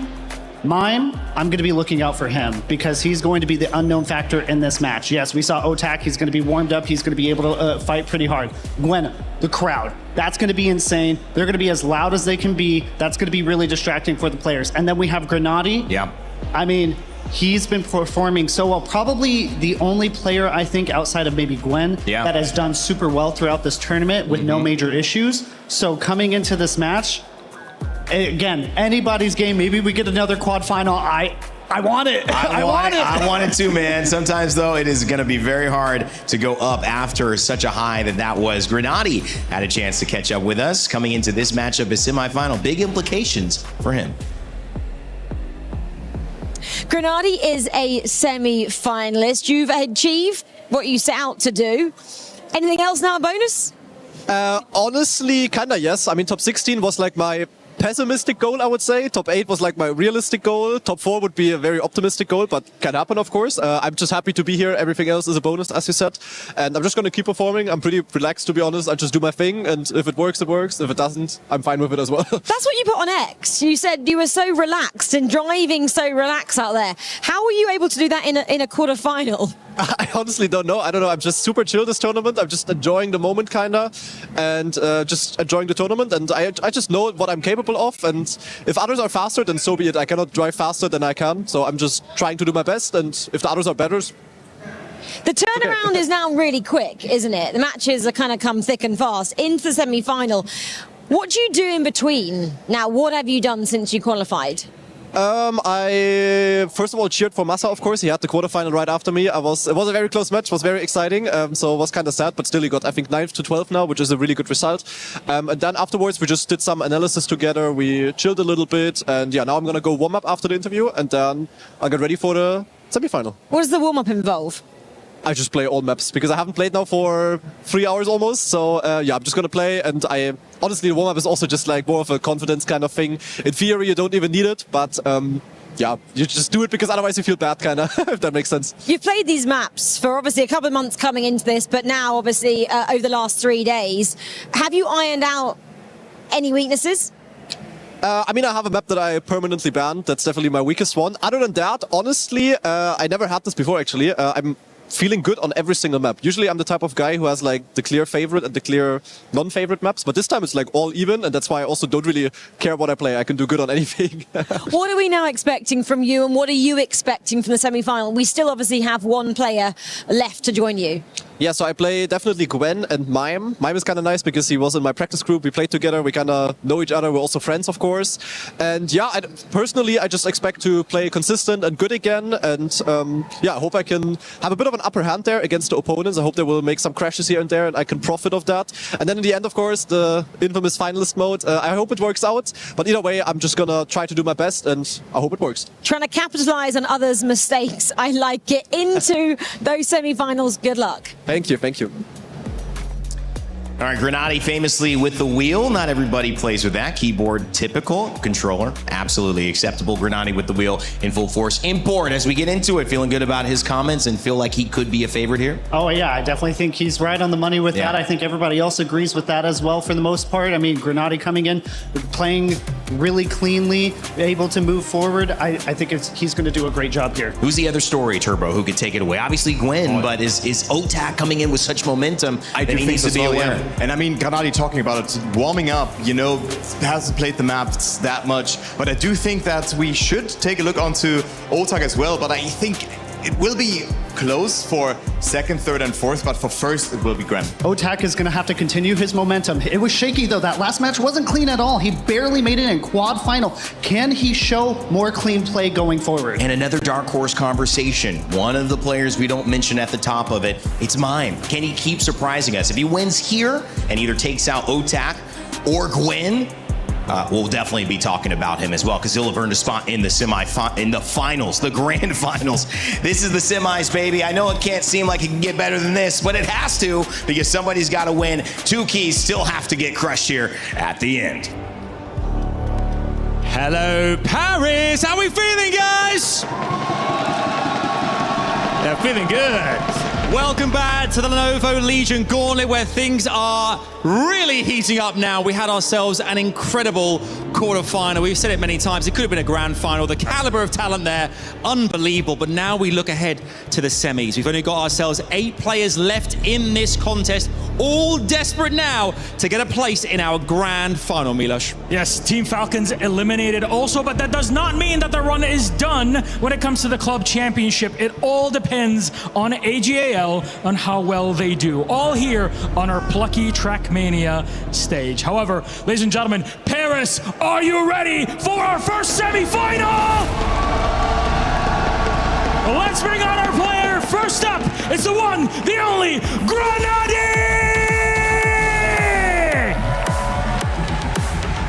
Mime, I'm going to be looking out for him because he's going to be the unknown factor in this match. Yes, we saw Otak. He's going to be warmed up. He's going to be able to fight pretty hard. Gwen, the crowd. That's going to be insane. They're going to be as loud as they can be. That's going to be really distracting for the players. And then we have Grenady. Yeah. I mean, he's been performing so well. Probably the only player, I think, outside of maybe Gwen, that has done super well throughout this tournament with no major issues. So coming into this match, again, anybody's game. Maybe we get another quad final. I want it. I want it too, man. Sometimes, though, it is going to be very hard to go up after such a high that was. Grenady had a chance to catch up with us coming into this matchup, a semifinal. Big implications for him. Grenady is a semi-finalist. You've achieved what you set out to do. Anything else now, a bonus? Honestly, kinda yes. I mean, top 16 was like my pessimistic goal, I would say. Top 8 was like my realistic goal. Top 4 would be a very optimistic goal, but can happen, of course. I'm just happy to be here. Everything else is a bonus, as you said. And I'm just going to keep performing. I'm pretty relaxed, to be honest. I just do my thing, and if it works, it works. If it doesn't, I'm fine with it as well. That's what you put on X. You said you were so relaxed and driving so relaxed out there. How were you able to do that in a quarterfinal? I honestly don't know. I don't know. I'm just super chill this tournament. I'm just enjoying the moment, kinda, and just enjoying the tournament. And I just know what I'm capable of. And if others are faster, then so be it. I cannot drive faster than I can. So I'm just trying to do my best. And if the others are better, the turnaround is now really quick, isn't it? The matches are kind of come thick and fast into the semi-final. What do you do in between? Now, what have you done since you qualified? I first of all cheered for Massa, of course. He had the quarterfinal right after me. It was a very close match, was very exciting, so it was kind of sad, but still he got, I think, 9th to 12th now, which is a really good result. And then afterwards we just did some analysis together, we chilled a little bit, and yeah, now I'm gonna go warm up after the interview, and then I'll get ready for the semi-final. What does the warm-up involve? I just play all maps because I haven't played now for 3 hours almost. So yeah, I'm just gonna play, and honestly, the warm-up is also just like more of a confidence kind of thing. In theory, you don't even need it, but yeah, you just do it because otherwise you feel bad, kind of, if that makes sense. You've played these maps for obviously a couple of months coming into this, but now obviously over the last 3 days, have you ironed out any weaknesses? I mean, I have a map that I permanently banned. That's definitely my weakest one. Other than that, honestly, I never had this before, actually. I'm feeling good on every single map. Usually I'm the type of guy who has like the clear favorite and the clear non-favorite maps, but this time it's like all even, and that's why I also don't really care what I play. I can do good on anything. What are we now expecting from you, and what are you expecting from the semi-final? We still obviously have one player left to join you. Yeah, so I play definitely Gwen and Mime. Mime is kind of nice because he was in my practice group. We played together. We kind of know each other. We're also friends, of course. And yeah, personally, I just expect to play consistent and good again. And yeah, I hope I can have a bit of an upper hand there against the opponents. I hope they will make some crashes here and there, and I can profit of that. And then in the end, of course, the infamous finalist mode. I hope it works out. But either way, I'm just going to try to do my best, and I hope it works. Trying to capitalize on others' mistakes. I like it. Into those semi-finals. Good luck. Thank you, thank you. All right, Grenati famously with the wheel. Not everybody plays with that. Keyboard typical, controller absolutely acceptable. Grenati with the wheel in full force. In Porte, as we get into it, feeling good about his comments and feel like he could be a favorite here? Oh yeah, I definitely think he's right on the money with that. I think everybody else agrees with that as well for the most part. I mean, Grenati coming in, playing really cleanly, able to move forward. I think he's going to do a great job here. Who's the other story, Turbo, who could take it away? Obviously Gwen, but is Otak coming in with such momentum that he needs to be aware? And I mean, Grenati talking about it, warming up, you know, hasn't played the maps that much. But I do think that we should take a look onto Otak as well. But I think it will be close for second, third, and fourth, but for first, it will be Gren. Otak is going to have to continue his momentum. It was shaky, though. That last match wasn't clean at all. He barely made it in quad final. Can he show more clean play going forward? And another dark horse conversation. One of the players we don't mention at the top of it, it's Mime. Can he keep surprising us? If he wins here and either takes out Otak or Gwen, we'll definitely be talking about him as well, because he'll have earned a spot in the finals, the grand finals. This is the semis, baby. I know it can't seem like it can get better than this, but it has to, because somebody's got to win. Two keys still have to get crushed here at the end. Hello, Paris. How are we feeling, guys? Yeah, feeling good. Welcome back to the Lenovo Legion Gauntlet, where things are really heating up now. We had ourselves an incredible quarterfinal. We've said it many times. It could have been a grand final. The caliber of talent there, unbelievable. But now we look ahead to the semis. We've only got ourselves 8 players left in this contest, all desperate now to get a place in our grand final, Milos. Yes, Team Falcons eliminated also, but that does not mean that the run is done when it comes to the club championship. It all depends on ag.al, on how well they do. All here on our plucky Trackmania stage. However, ladies and gentlemen, Paris, are you ready for our first semi-final? Let's bring on our player. First up, it's the one, the only, Grenati!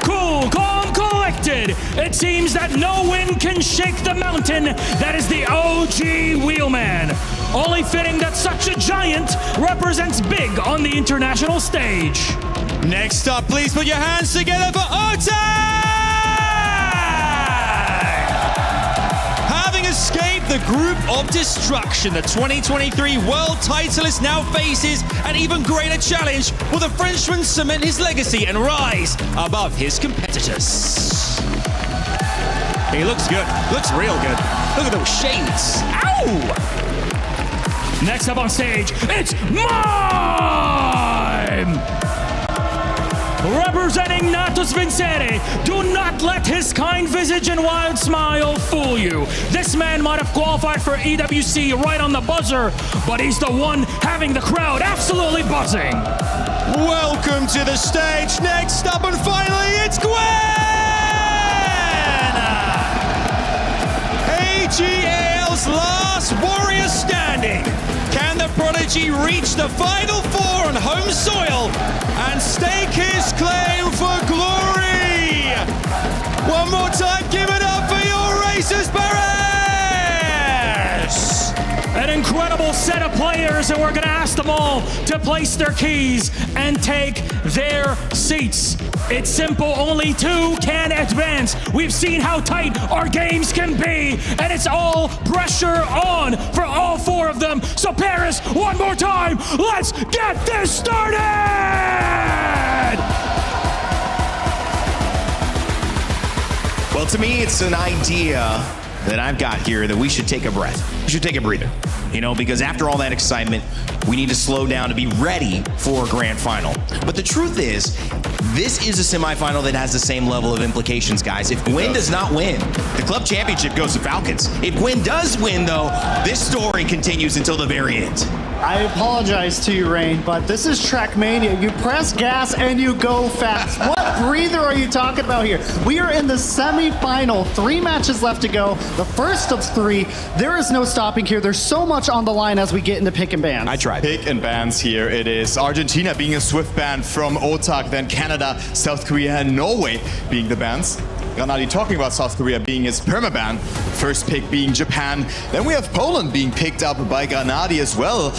Cool, calm, collected. It seems that no wind can shake the mountain. That is the OG Wheelman. Only fitting that such a giant represents big on the international stage. Next up, please put your hands together for Otak! Having escaped the group of destruction, the 2023 world titleist now faces an even greater challenge. Will the Frenchman cement his legacy and rise above his competitors? He looks good, looks real good. Look at those shades, ow! Next up on stage, it's Mime! Representing Natus Vincere, do not let his kind visage and wild smile fool you. This man might have qualified for EWC right on the buzzer, but he's the one having the crowd absolutely buzzing. Welcome to the stage. Next up and finally, it's Gwen! ag.al's last warrior standing. Can the prodigy reach the Final Four on home soil and stake his claim for glory? One more time, give it up for your racers, Paris! players, and we're going to ask them all to place their keys and take their seats. It's simple, only 2 can advance. We've seen how tight our games can be, and it's all pressure on for all 4 of them. So Paris, one more time, let's get this started! Well, to me, it's an idea that I've got here that we should take a breath. We should take a breather. You know, because after all that excitement, we need to slow down to be ready for a grand final. But the truth is, this is a semifinal that has the same level of implications, guys. If Gwen does not win, the club championship goes to Falcons. If Gwen does win, though, this story continues until the very end. I apologize to you, Rain, but this is Trackmania. You press gas and you go fast. What breather are you talking about here? We are in the semi-final. 3 matches left to go. The first of 3. There is no stopping here. There's so much on the line as we get into pick and bans. I tried. Pick and bans here. It is Argentina being a swift ban from Otak, then Canada, South Korea, and Norway being the bans. Granadi talking about South Korea being his permaban. First pick being Japan. Then we have Poland being picked up by Granadi as well.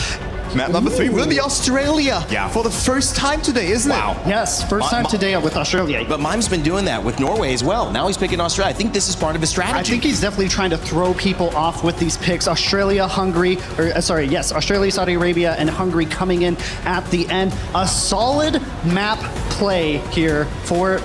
Map number 3 will be Australia. Yeah. For the first time today, isn't it? Wow. Yes, first time today with Australia. But Mime's been doing that with Norway as well. Now he's picking Australia. I think this is part of his strategy. I think he's definitely trying to throw people off with these picks. Australia, Hungary, Australia, Saudi Arabia, and Hungary coming in at the end. A solid map play here for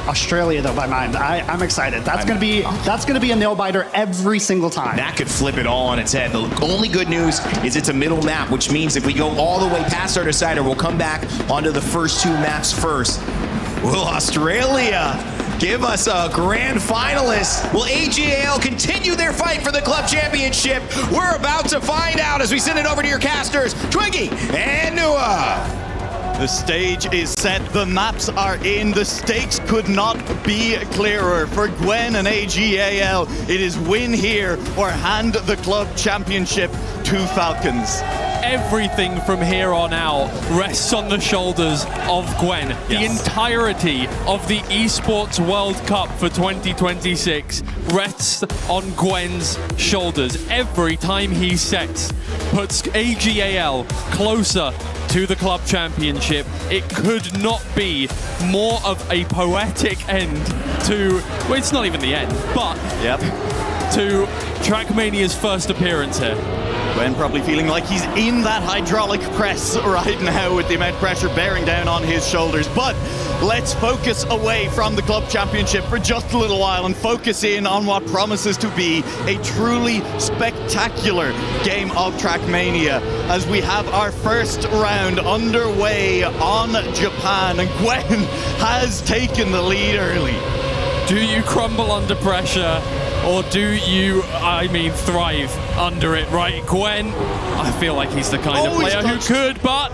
Australia, though, by mine. I'm excited. That's gonna be a nail biter every single time. That could flip it all on its head. The only good news is it's a middle map, which means if we go all the way past our decider, we'll come back onto the first 2 maps first. Will Australia give us a grand finalist? Will ag.al continue their fight for the club championship? We're about to find out as we send it over to your casters, Twiggy and Nua. The stage is set, the maps are in, the stakes could not be clearer. For Gwen and ag.al, it is win here or hand the club championship to Falcons. Everything from here on out rests on the shoulders of Gwen. Yes. The entirety of the Esports World Cup for 2026 rests on Gwen's shoulders. Every time he sets, puts ag.al closer to the club championship. It could not be more of a poetic end to, well, it's not even the end, but to Trackmania's first appearance here. Gwen probably feeling like he's in that hydraulic press right now with the amount of pressure bearing down on his shoulders. But let's focus away from the club championship for just a little while and focus in on what promises to be a truly spectacular game of Trackmania as we have our first round underway on Japan, and Gwen has taken the lead early. Do you crumble under pressure? Or do you, thrive under it, right? Gwen, I feel like he's the kind of player who could, but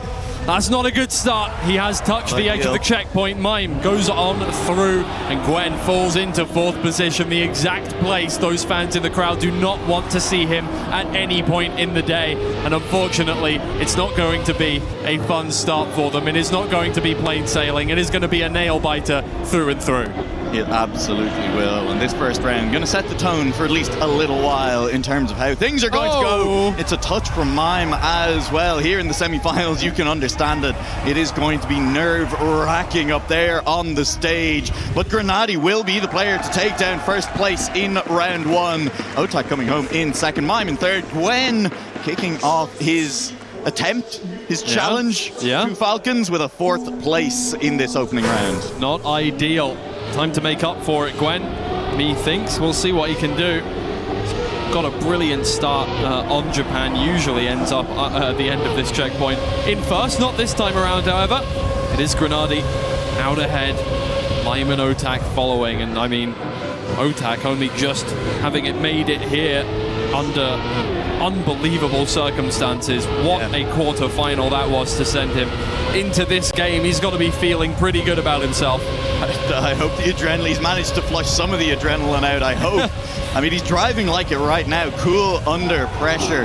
that's not a good start. He has touched the edge of the checkpoint. Mime goes on through, and Gwen falls into 4th position, the exact place those fans in the crowd do not want to see him at any point in the day. And unfortunately, it's not going to be a fun start for them. It is not going to be plain sailing. It is going to be a nail-biter through and through. It absolutely will, and this first round going to set the tone for at least a little while in terms of how things are going to go. It's a touch from Mime as well. Here in the semi-finals, you can understand it. It is going to be nerve-wracking up there on the stage, but Granadi will be the player to take down first place in round 1. Otak coming home in second, Mime in third. Gwen kicking off his attempt, his challenge to Falcons with a 4th place in this opening round. Not ideal. Time to make up for it, Gwen, methinks. We'll see what he can do. Got a brilliant start on Japan, usually ends up at the end of this checkpoint in first. Not this time around, however. It is Granadi out ahead. Mime and Otak following, and Otak only just having it made it here under unbelievable circumstances. What a quarter-final that was to send him into this game. He's got to be feeling pretty good about himself. I hope the adrenaline, he's managed to flush some of the adrenaline out, I hope. He's driving like it right now, cool under pressure.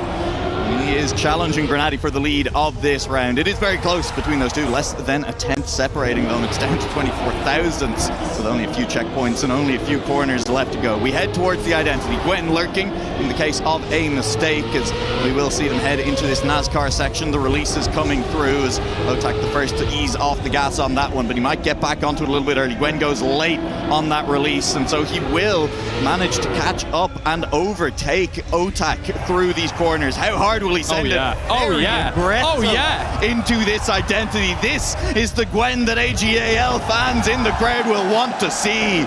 He is challenging Grenady for the lead of this round. It is very close between those two, less than a tenth separating them. It's down to 24 thousandths with only a few checkpoints and only a few corners left to go. We head towards the identity. Gwen lurking in the case of a mistake, as we will see them head into this NASCAR section. The release is coming through as Otak the first to ease off the gas on that one, but he might get back onto it a little bit early. Gwen goes late on that release, and so he will manage to catch up and overtake Otak through these corners. How hard will he send it? Into this identity. This is the Gwen that ag.al fans in the crowd will want to see.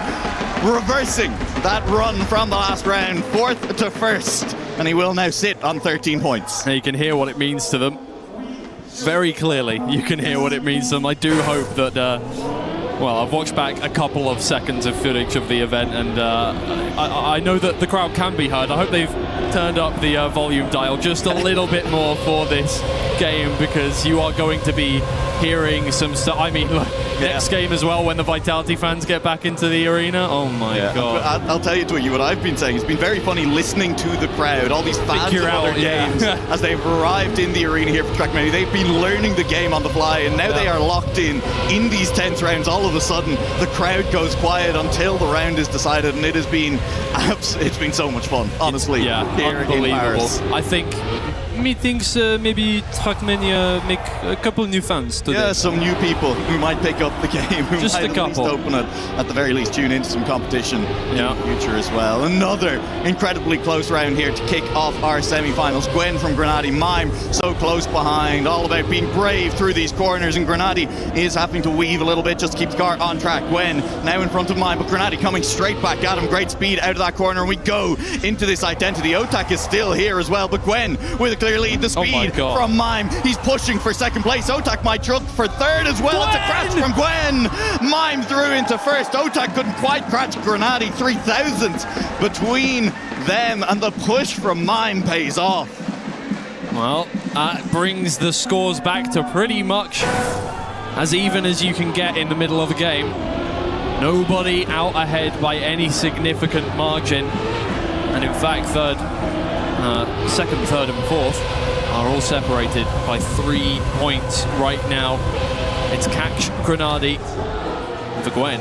Reversing that run from the last round, 4th to 1st, and he will now sit on 13 points. You can hear what it means to them. Very clearly, you can hear what it means to them. I do hope that well, I've watched back a couple of seconds of footage of the event, and I know that the crowd can be heard. I hope they've turned up the volume dial just a little bit more for this game, because you are going to be hearing some stuff. I mean, look, next game as well, when the Vitality fans get back into the arena. Oh my God. I'll tell you, Twiggy, what I've been saying. It's been very funny listening to the crowd, all these fans of other games, as they've arrived in the arena here for Trackmania. They've been learning the game on the fly, and now they are locked in these tense rounds. All of a sudden, the crowd goes quiet until the round is decided, and it has been it's been so much fun, honestly. Unbelievable. I think methinks maybe Trackmania make a couple new fans today. Yeah, some new people who might pick up the game, who just might a couple. At least open it, at the very least tune into some competition in the future as well. Another incredibly close round here to kick off our semi-finals. Gwen from Grenady, Mime so close behind, all about being brave through these corners, and Grenady is having to weave a little bit just to keep the car on track. Gwen now in front of Mime, but Grenady coming straight back at him. Great speed out of that corner, and we go into this identity. Otak is still here as well, but Gwen with a clear lead. The speed from Mime, he's pushing for second place. Otak might jump for third as well. It's a crash from Gwen. Mime through into first. Otak couldn't quite catch Grenady. 3,000 between them, and the push from Mime pays off. Well, that brings the scores back to pretty much as even as you can get in the middle of a game. Nobody out ahead by any significant margin, and in fact second, third and fourth are all separated by 3 points right now. It's catch Grenady for Gwen.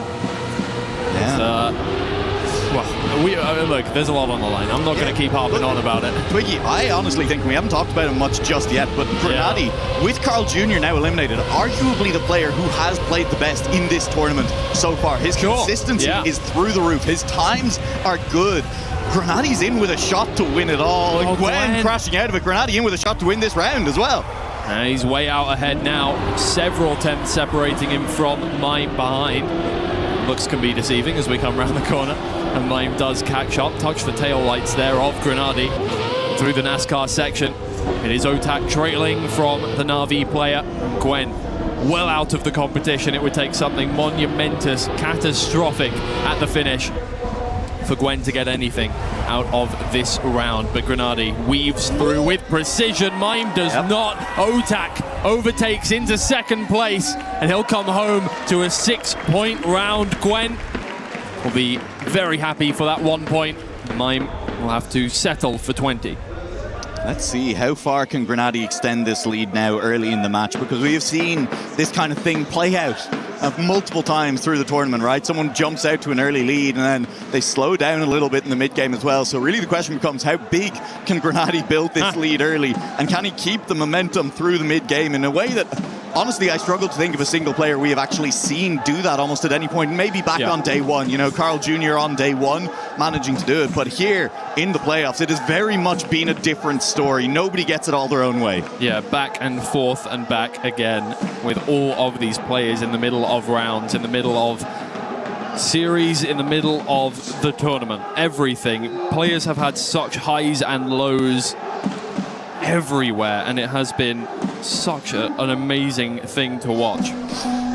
Look, there's a lot on the line. I'm not going to keep harping on about it. Twiggy, I honestly think we haven't talked about him much just yet, but Grenady, with Carl Jr. now eliminated, arguably the player who has played the best in this tournament so far. His consistency is through the roof. His times are good. Grenady's in with a shot to win it all. And Gwen crashing out of it. Grenady in with a shot to win this round as well. And he's way out ahead now. Several tenths separating him from Mime behind. Looks can be deceiving as we come around the corner. And Mime does catch up. Touch the tail lights there of Grenady through the NASCAR section. It is Otak trailing from the Na'Vi player. Gwen well out of the competition. It would take something monumentous, catastrophic at the finish for Gwen to get anything out of this round, but Grenady weaves through with precision. Mime does not. Otak overtakes into second place, and he'll come home to a 6-point round. Gwen will be very happy for that 1 point. Mime will have to settle for 20. Let's see, how far can Grenady extend this lead now early in the match? Because we have seen this kind of thing play out multiple times through the tournament, right? Someone jumps out to an early lead and then they slow down a little bit in the mid-game as well. So really the question becomes, how big can Grenady build this lead early? And can he keep the momentum through the mid-game in a way that, honestly, I struggle to think of a single player we have actually seen do that almost at any point. Maybe back on day one, you know, Carl Jr. on day one managing to do it. But here in the playoffs, it has very much been a different story. Nobody gets it all their own way. Yeah, back and forth and back again with all of these players in the middle of rounds, in the middle of series, in the middle of the tournament. Everything. Players have had such highs and lows everywhere, and it has been such an amazing thing to watch.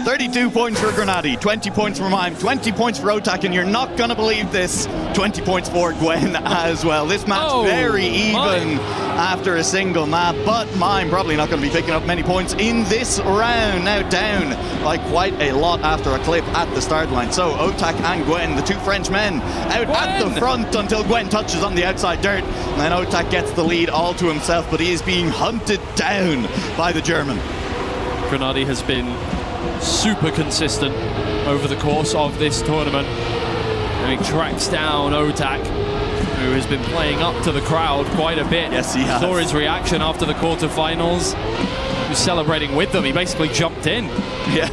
32 points for Grenady, 20 points for Mime, 20 points for Otak, and you're not going to believe this, 20 points for Gwen as well. This match very even after a single map, but Mime probably not going to be picking up many points in this round. Now down by quite a lot after a clip at the start line. So Otak and Gwen, the two Frenchmen, out at the front until Gwen touches on the outside dirt. And then Otak gets the lead all to himself, but he is being hunted down by the German. Grenady has been super consistent over the course of this tournament. And he tracks down Otak, who has been playing up to the crowd quite a bit. Yes, he has. Saw his reaction after the quarterfinals. He was celebrating with them. He basically jumped in. Yeah.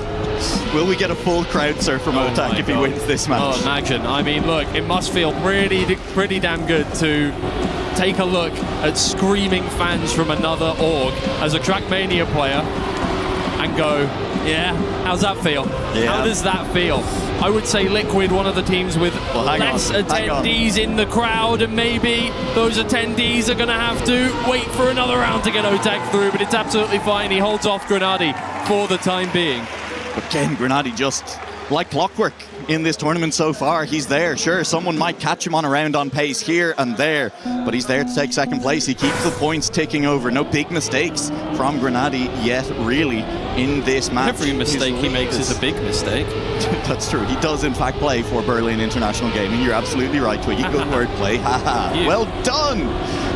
Will we get a full crowd surf from Otak if he wins this match? Oh, imagine. I mean, look, it must feel pretty damn good to take a look at screaming fans from another org as a Trackmania player and go, yeah, how's that feel? Yeah. How does that feel? I would say Liquid, one of the teams with less attendees in the crowd, and maybe those attendees are going to have to wait for another round to get Otak through, but it's absolutely fine. He holds off Grenady for the time being. But again, Grenady just like clockwork in this tournament so far. He's there. Sure, someone might catch him on a round on pace here and there, but he's there to take second place. He keeps the points ticking over. No big mistakes from Grenady yet, really, in this match. Every mistake he makes is a big mistake. That's true. He does, in fact, play for Berlin International Gaming. You're absolutely right, Twiggy. Good wordplay. Well done.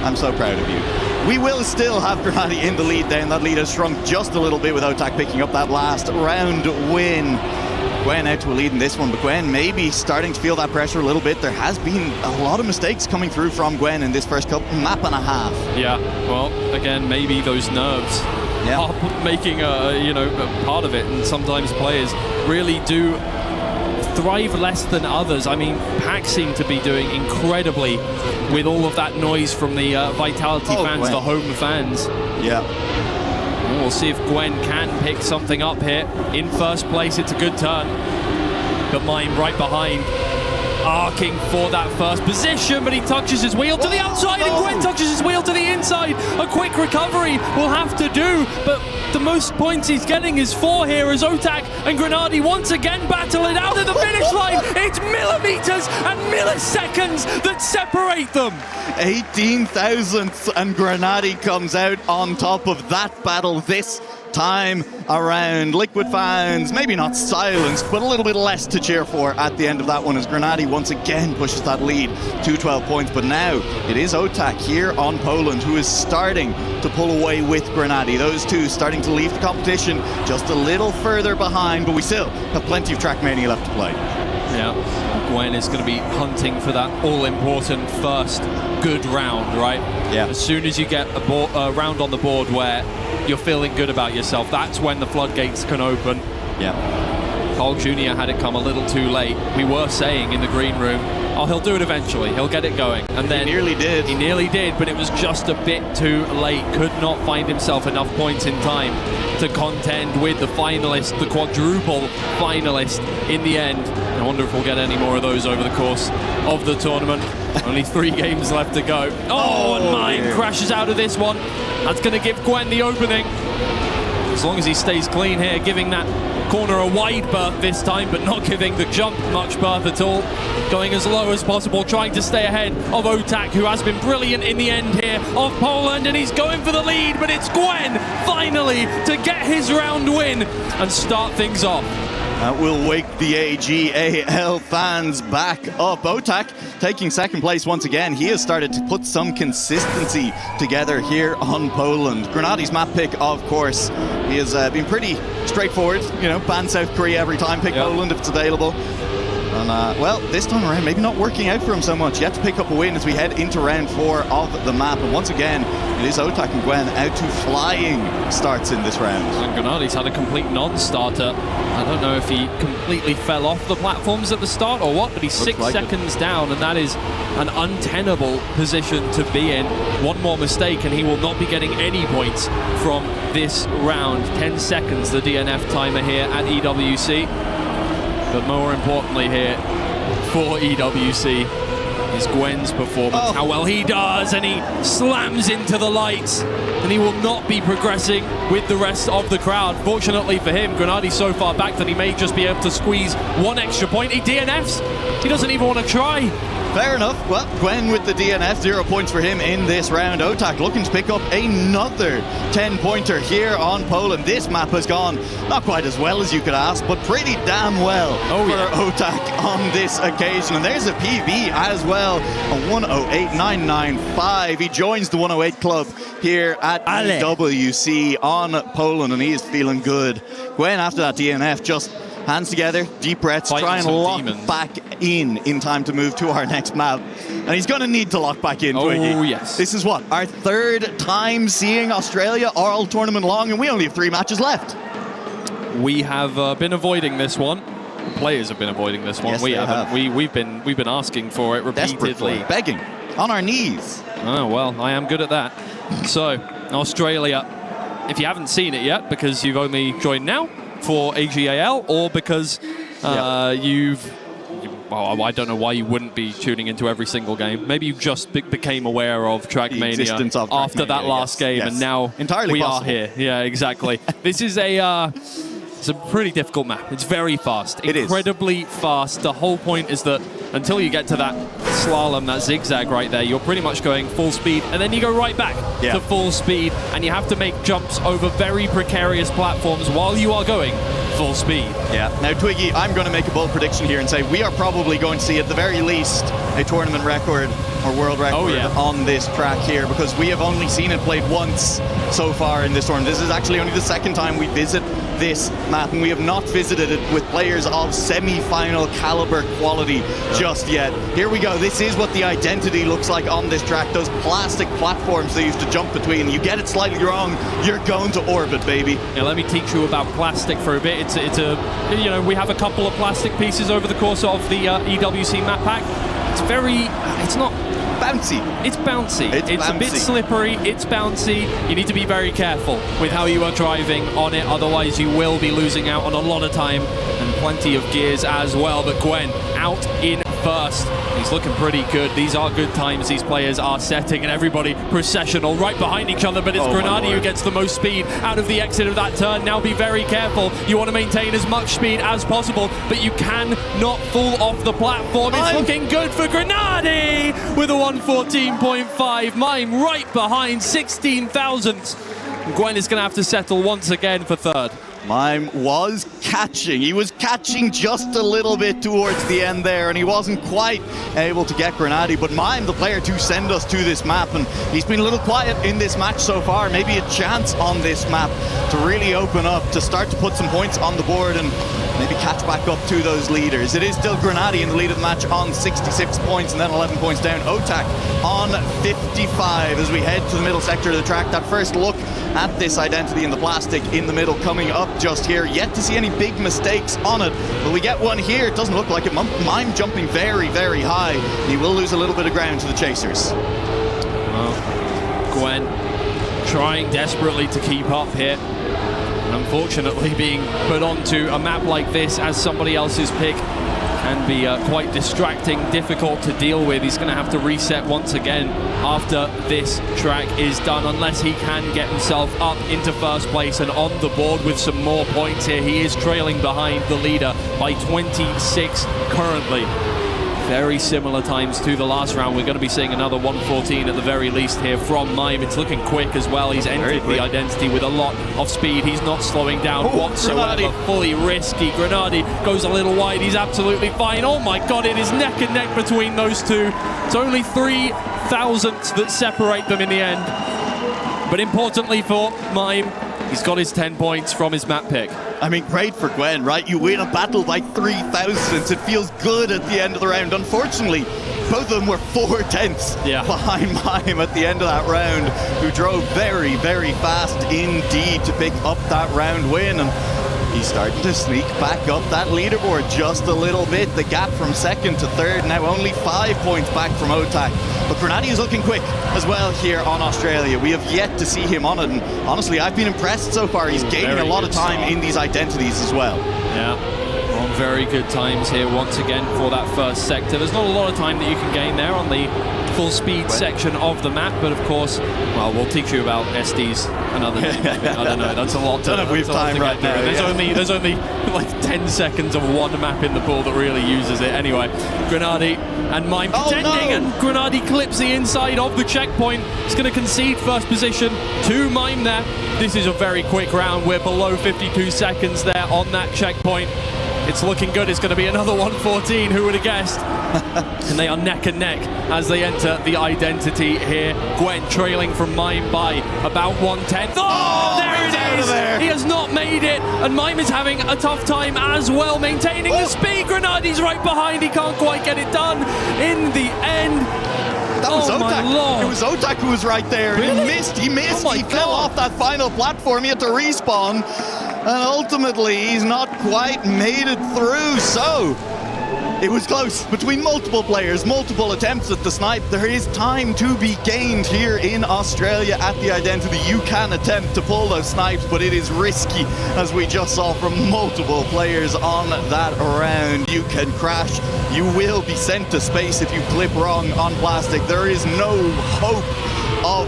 I'm so proud of you. We will still have Grenady in the lead then. That lead has shrunk just a little bit with Otak picking up that last round win. Gwen out to a lead in this one, but Gwen maybe starting to feel that pressure a little bit. There has been a lot of mistakes coming through from Gwen in this first map and a half. Yeah, well, again, maybe those nerves are making a part of it, and sometimes players really do thrive less than others. I mean, Pack seem to be doing incredibly with all of that noise from the Vitality fans, Gwen. the home fans. Yeah. We'll see if Gwen can pick something up here. In first place, it's a good turn. But Mime right behind, arcing for that first position, but he touches his wheel to the outside, and Gwen touches his wheel to the inside. A quick recovery will have to do, but the most points he's getting is 4 here as Otak and Grenady once again battle it out at the finish line. It's millimeters and milliseconds that separate them. 18 thousandths, and Grenady comes out on top of that battle this time around. Liquid fans, maybe not silenced, but a little bit less to cheer for at the end of that one as Grenady once again pushes that lead to 12 points. But now it is Otak here on Poland who is starting to pull away with Grenady. Those two starting to leave the competition just a little further behind, but we still have plenty of Trackmania left to play. Yeah, Gwen is going to be hunting for that all-important first good round, right? Yeah. As soon as you get a round on the board where you're feeling good about yourself, that's when the floodgates can open. Yeah. Carl Jr. had it come a little too late. We were saying in the green room, oh, he'll do it eventually. He'll get it going. And then he nearly did. He nearly did, but it was just a bit too late. Could not find himself enough points in time to contend with the finalist, the quadruple finalist in the end. I wonder if we'll get any more of those over the course of the tournament. Only 3 games left to go. Oh, and Mime crashes out of this one. That's going to give Gwen the opening. As long as he stays clean here, giving that corner a wide berth this time, but not giving the jump much berth at all. Going as low as possible, trying to stay ahead of Otak, who has been brilliant in the end here of Poland, and he's going for the lead, but it's Gwen finally to get his round win and start things off. That will wake the ag.al fans back up. Otak taking second place once again. He has started to put some consistency together here on Poland. Grenady's map pick, of course, he has been pretty straightforward. You know, ban South Korea every time, pick Poland if it's available. And, well, this time around, maybe not working out for him so much. Yet to pick up a win as we head into round 4 of the map. And once again, it is Otak and Gwen out to flying starts in this round. And Grenady's had a complete non-starter. I don't know if he completely fell off the platforms at the start or what, but he's 6 seconds down, and that is an untenable position to be in. One more mistake and he will not be getting any points from this round. 10 seconds, the DNF timer here at EWC. But more importantly here for EWC, is Gwen's performance, how well he does, and he slams into the lights, and he will not be progressing with the rest of the crowd. Fortunately for him, Grenadi's so far back that he may just be able to squeeze one extra point. He DNFs. He doesn't even want to try. Fair enough. Well, Gwen with the DNF, 0 points for him in this round. Otak looking to pick up another 10-pointer here on Poland. This map has gone not quite as well as you could ask, but pretty damn well for Otak on this occasion. And there's a PB as well, a 108.995. He joins the 108 club here at EWC on Poland, and he is feeling good. Gwen, after that DNF, just hands together, deep breaths, try and lock back in time to move to our next map. And he's going to need to lock back in, Twiggy. Oh, yes. This is what, our third time seeing Australia all tournament long, and we only have 3 matches left. We have been avoiding this one. The players have been avoiding this one. Yes, we they haven't. have. We've been asking for it repeatedly. Begging, on our knees. Oh, well, I am good at that. So, Australia, if you haven't seen it yet, because you've only joined now, for ag.al, or because well, I don't know why you wouldn't be tuning into every single game. Maybe you just became aware of Trackmania after that last game, and now we are here. Yeah, exactly. This is it's a pretty difficult map. It's very fast, incredibly fast. The whole point is that until you get to that slalom, that zigzag right there, you're pretty much going full speed, and then you go right back to full speed, and you have to make jumps over very precarious platforms while you are going full speed. Yeah. Now, Twiggy, I'm going to make a bold prediction here and say we are probably going to see, at the very least, a tournament record or world record on this track here, because we have only seen it played once so far in this tournament. This is actually only the second time we visit this map, and we have not visited it with players of semi-final caliber quality just yet. Here we go. This is what the identity looks like on this track. Those plastic platforms they used to jump between. You get it slightly wrong, you're going to orbit, baby. Now, let me teach you about plastic for a bit. It's a we have a couple of plastic pieces over the course of the EWC map pack. It's not bouncy. It's bouncy. It's a bit slippery. It's bouncy. You need to be very careful with how you are driving on it, otherwise you will be losing out on a lot of time and plenty of gears as well. But Gwen out in first. He's looking pretty good. These are good times these players are setting, and everybody processional right behind each other, but it's Grenadi who gets the most speed out of the exit of that turn. Now be very careful. You want to maintain as much speed as possible, but you cannot fall off the platform. It's looking good for Grenadi with a 114.5. Mime right behind, 16 thousandths. Gwen is going to have to settle once again for third. Mime was catching. He was catching just a little bit towards the end there, and he wasn't quite able to get Grenadi. But Mime, the player to send us to this map, and he's been a little quiet in this match so far. Maybe a chance on this map to really open up, to start to put some points on the board and maybe catch back up to those leaders. It is still Grenadi in the lead of the match on 66 points, and then 11 points down. Otak on 55 as we head to the middle sector of the track. That first look at this identity in the plastic in the middle coming up just here. Yet to see any big mistakes on it, but we get one here. It doesn't look like it. Mime jumping very, very high. He will lose a little bit of ground to the chasers. Well, Gwen trying desperately to keep up here. Unfortunately, being put onto a map like this as somebody else's pick can be quite distracting, difficult to deal with. He's going to have to reset once again after this track is done, unless he can get himself up into first place and on the board with some more points here. He is trailing behind the leader by 26 currently. Very similar times to the last round. We're going to be seeing another 114 at the very least here from Mime. It's looking quick as well. He's entered the identity with a lot of speed. He's not slowing down whatsoever. Grenadi. Fully risky. Grenadi goes a little wide. He's absolutely fine. Oh my God, it is neck and neck between those two. It's only 3 thousandths that separate them in the end. But importantly for Mime, he's got his 10 points from his map pick. I mean, great for Gwen, right? You win a battle by 3 thousandths. It feels good at the end of the round. Unfortunately, both of them were 4 tenths behind Mime at the end of that round, who drove very, very fast indeed to pick up that round win. And he's starting to sneak back up that leaderboard just a little bit. The gap from second to third now only 5 points back from Otak. But Grenadi is looking quick as well here on Australia. We have yet to see him on it, and honestly, I've been impressed so far. He's gaining a lot of time in these identities as well. Yeah. On very good times here once again for that first sector. There's not a lot of time that you can gain there on the full speed section of the map, but of course, well, we'll teach you about SDs another day. I don't know, that's a lot to, don't know if we've time right now. There's only like 10 seconds of one map in the pool that really uses it. Anyway, Grenadi and Mime pretending, and Grenadi clips the inside of the checkpoint. It's going to concede first position to Mime there. This is a very quick round. We're below 52 seconds there on that checkpoint. It's looking good. It's going to be another 114. Who would have guessed? And they are neck and neck as they enter the identity here. Gwen trailing from Mime by about 1/10. Oh, there it is! He has not made it, and Mime is having a tough time as well, maintaining the speed. Grenadi's right behind. He can't quite get it done in the end. That was oh my Otak. Lord. It was Otak who was right there. Really? He missed. He God. fell off that final platform. He had to respawn. And ultimately, he's not quite made it through. So, it was close between multiple players, multiple attempts at the snipe. There is time to be gained here in Australia at the identity. You can attempt to pull those snipes, but it is risky, as we just saw from multiple players on that round. You can crash. You will be sent to space if you clip wrong on plastic. There is no hope of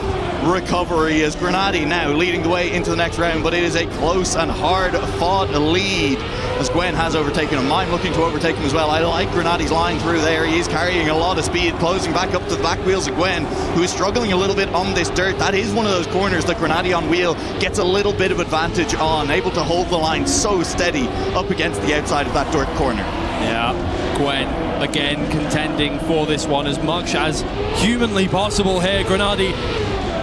recovery as Grenadi now leading the way into the next round, but it is a close and hard fought lead as Gwen has overtaken him. Mime looking to overtake him as well. I like Grenadi's line through there. He is carrying a lot of speed, closing back up to the back wheels of Gwen, who is struggling a little bit on this dirt. That is one of those corners that Grenadi on wheel gets a little bit of advantage on, able to hold the line so steady up against the outside of that dirt corner. Yeah, Gwen again contending for this one as much as humanly possible here. Grenadi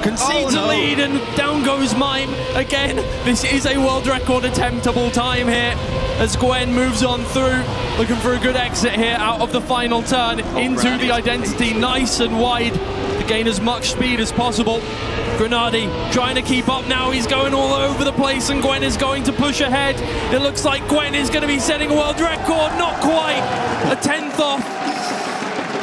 concedes a lead, and down goes Mime again. This is a world record attemptable time here as Gwen moves on through, looking for a good exit here out of the final turn into the identity, nice and wide to gain as much speed as possible. Grenadi trying to keep up now. He's going all over the place, and Gwen is going to push ahead. It looks like Gwen is going to be setting a world record. Not quite. A 10th off.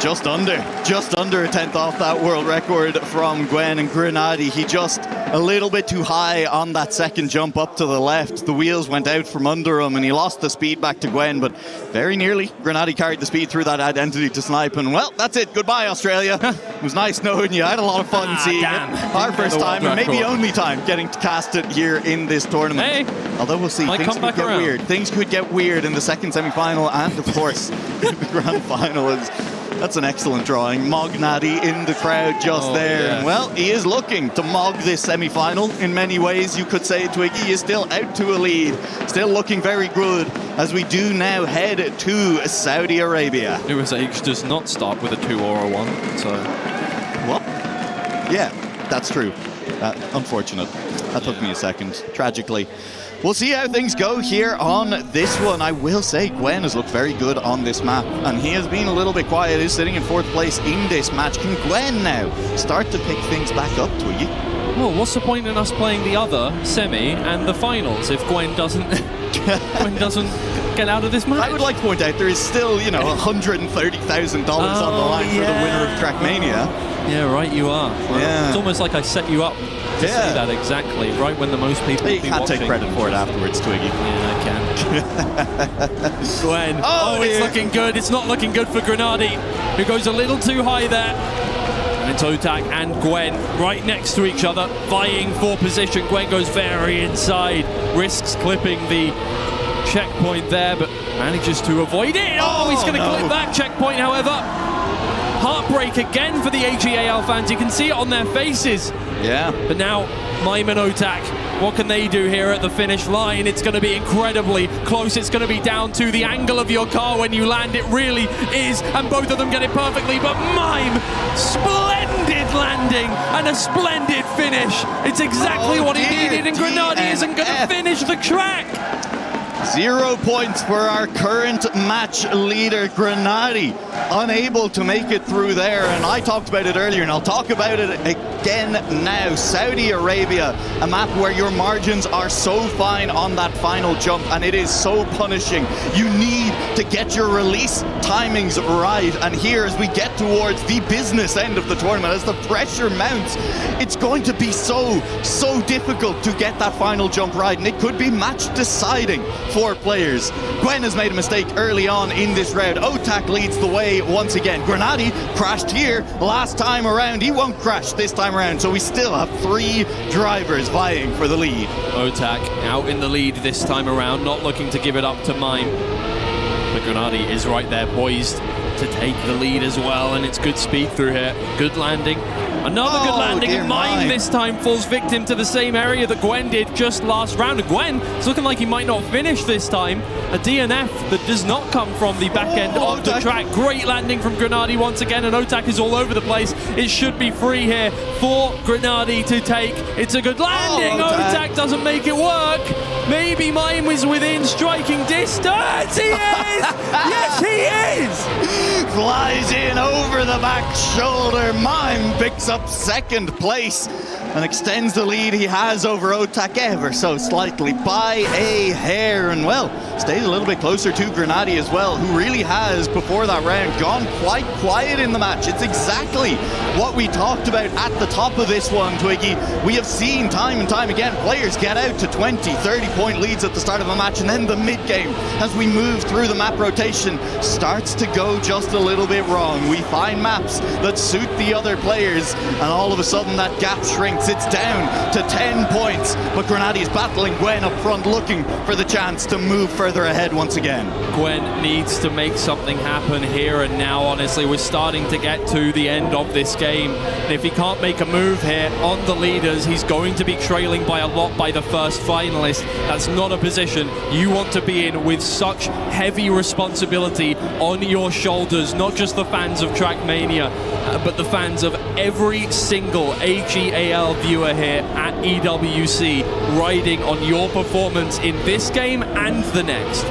Just under a 10th off that world record from Gwen, and Grenadi, he just a little bit too high on that second jump up to the left. The wheels went out from under him and he lost the speed back to Gwen, but very nearly Grenadi carried the speed through that identity to snipe, and well, that's it. Goodbye, Australia. It was nice knowing you. I had a lot of fun seeing it. Our first time, and maybe only time, getting to cast it here in this tournament. Hey, although we'll see, things could get weird. Things could get weird in the second semi-final, and of course, the grand final is... That's an excellent drawing. Mognadi in the crowd just there. Yeah. And well, he is looking to Mog this semi-final. In many ways, you could say Twiggy is still out to a lead. Still looking very good as we do now head to Saudi Arabia. EWC does not start with a 2 or a 1, so... What? Yeah, that's true. Unfortunate. That took me a second, tragically. We'll see how things go here on this one. I will say Gwen has looked very good on this map, and he has been a little bit quiet. He's sitting in 4th place in this match. Can Gwen now start to pick things back up, Twiggy? Well, what's the point in us playing the other semi and the finals if Gwen doesn't get out of this match? I would like to point out there is still, you know, $130,000 on the line for the winner of Trackmania. Yeah, right, you are. Well, yeah. It's almost like I set you up to say that exactly, right when the most people You can't take credit for it afterwards, Twiggy. Yeah, I can. Gwen. Oh, it's looking good. It's not looking good for Grenadi, who goes a little too high there. And it's Otak and Gwen right next to each other, vying for position. Gwen goes very inside, risks clipping the checkpoint there, but manages to avoid it. Oh, he's going to clip that checkpoint, however. Heartbreak again for the ag.al fans. You can see it on their faces. Yeah. But now, Mime and Otak, what can they do here at the finish line? It's going to be incredibly close. It's going to be down to the angle of your car when you land. It really is. And both of them get it perfectly. But Mime, splendid landing and a splendid finish. It's exactly what he needed. And Grenadi isn't going to finish the track. 0 points for our current match leader, Grenadi. Unable to make it through there, and I talked about it earlier, and I'll talk about it again now. Saudi Arabia, a map where your margins are so fine on that final jump, and it is so punishing. You need to get your release timings right, and here as we get towards the business end of the tournament, as the pressure mounts, it's going to be so difficult to get that final jump right, and it could be match deciding 4 players. Gwen has made a mistake early on in this round. Otak leads the way once again. Grenady crashed here last time around. He won't crash this time around, so we still have 3 drivers vying for the lead. Otak out in the lead this time around, not looking to give it up to Mime. But Grenady is right there, poised to take the lead as well, and it's good speed through here. Good landing. Another good landing, and Mime this time falls victim to the same area that Gwen did just last round. And Gwen, it's looking like he might not finish this time. A DNF that does not come from the back end of the track. Great landing from Grenady once again, and Otak is all over the place. It should be free here for Grenady to take. It's a good landing. Otak doesn't make it work. Maybe Mime was within striking distance. He is! Yes, he is! Flies in over the back shoulder. Mime picks up second place and extends the lead he has over Otak ever so slightly by a hair, and well, stays a little bit closer to Grenady as well, who really has, before that round, gone quite quiet in the match. It's exactly what we talked about at the top of this one, Twiggy. We have seen time and time again players get out to 20, 30-point leads at the start of a match, and then the mid-game, as we move through the map rotation, starts to go just a little bit wrong. We find maps that suit the other players, and all of a sudden that gap shrinks. It's down to 10 points, but Grenady is battling Gwen up front, looking for the chance to move further ahead once again. Gwen needs to make something happen here and now. Honestly, we're starting to get to the end of this game, and if he can't make a move here on the leaders, he's going to be trailing by a lot by the first finalist. That's not a position you want to be in with such heavy responsibility on your shoulders. Not just the fans of Trackmania, but the fans of every single ag.al viewer here at EWC, riding on your performance in this game and the next.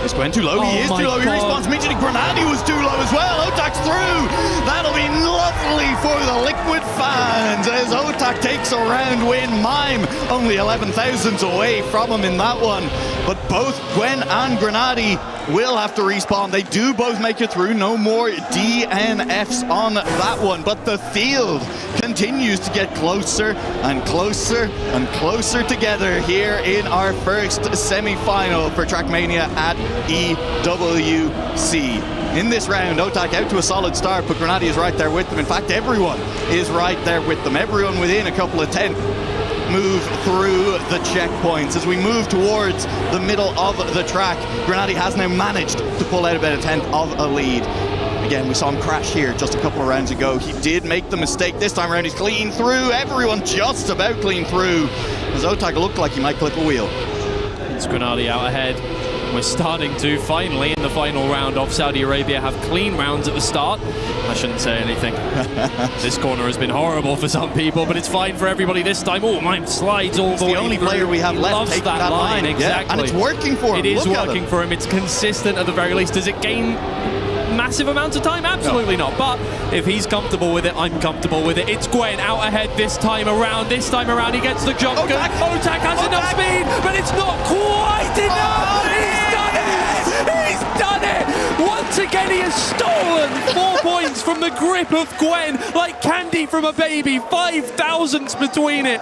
It's Gwen too low. He is too low. He responds immediately. Grenady was too low as well. Otak's through. That'll be lovely for the Liquid fans as Otak takes a round win. Mime only 11 thousandths away from him in that one. But both Gwen and Grenady will have to respawn. They do both make it through. No more DNFs on that one. But the field continues to get closer and closer and closer together here in our first semi-final for Trackmania at EWC. In this round, Otak out to a solid start, but Grenady is right there with them. In fact, everyone is right there with them. Everyone within a couple of tenths move through the checkpoints. As we move towards the middle of the track, Grenady has now managed to pull out about a tenth of a lead. Again, we saw him crash here just a couple of rounds ago. He did make the mistake. This time around, he's clean through. Everyone just about clean through, as Otak looked like he might clip a wheel. It's Grenady out ahead. We're starting to finally, in the final round of Saudi Arabia, have clean rounds at the start. I shouldn't say anything. This corner has been horrible for some people, but it's fine for everybody this time. Oh, mine slides all the way through. It's the only player we have left loves taking that line. Yeah. Exactly. And it's working for him. It is working for him. It's consistent at the very least. Does it gain massive amounts of time? Absolutely not. But if he's comfortable with it, I'm comfortable with it. It's Gwen out ahead this time around. This time around, he gets the jump. Otak has enough speed, but it's not quite enough. He's done it! Once again, he has stolen 4 points from the grip of Gwen, like candy from a baby. 5 thousandths between it.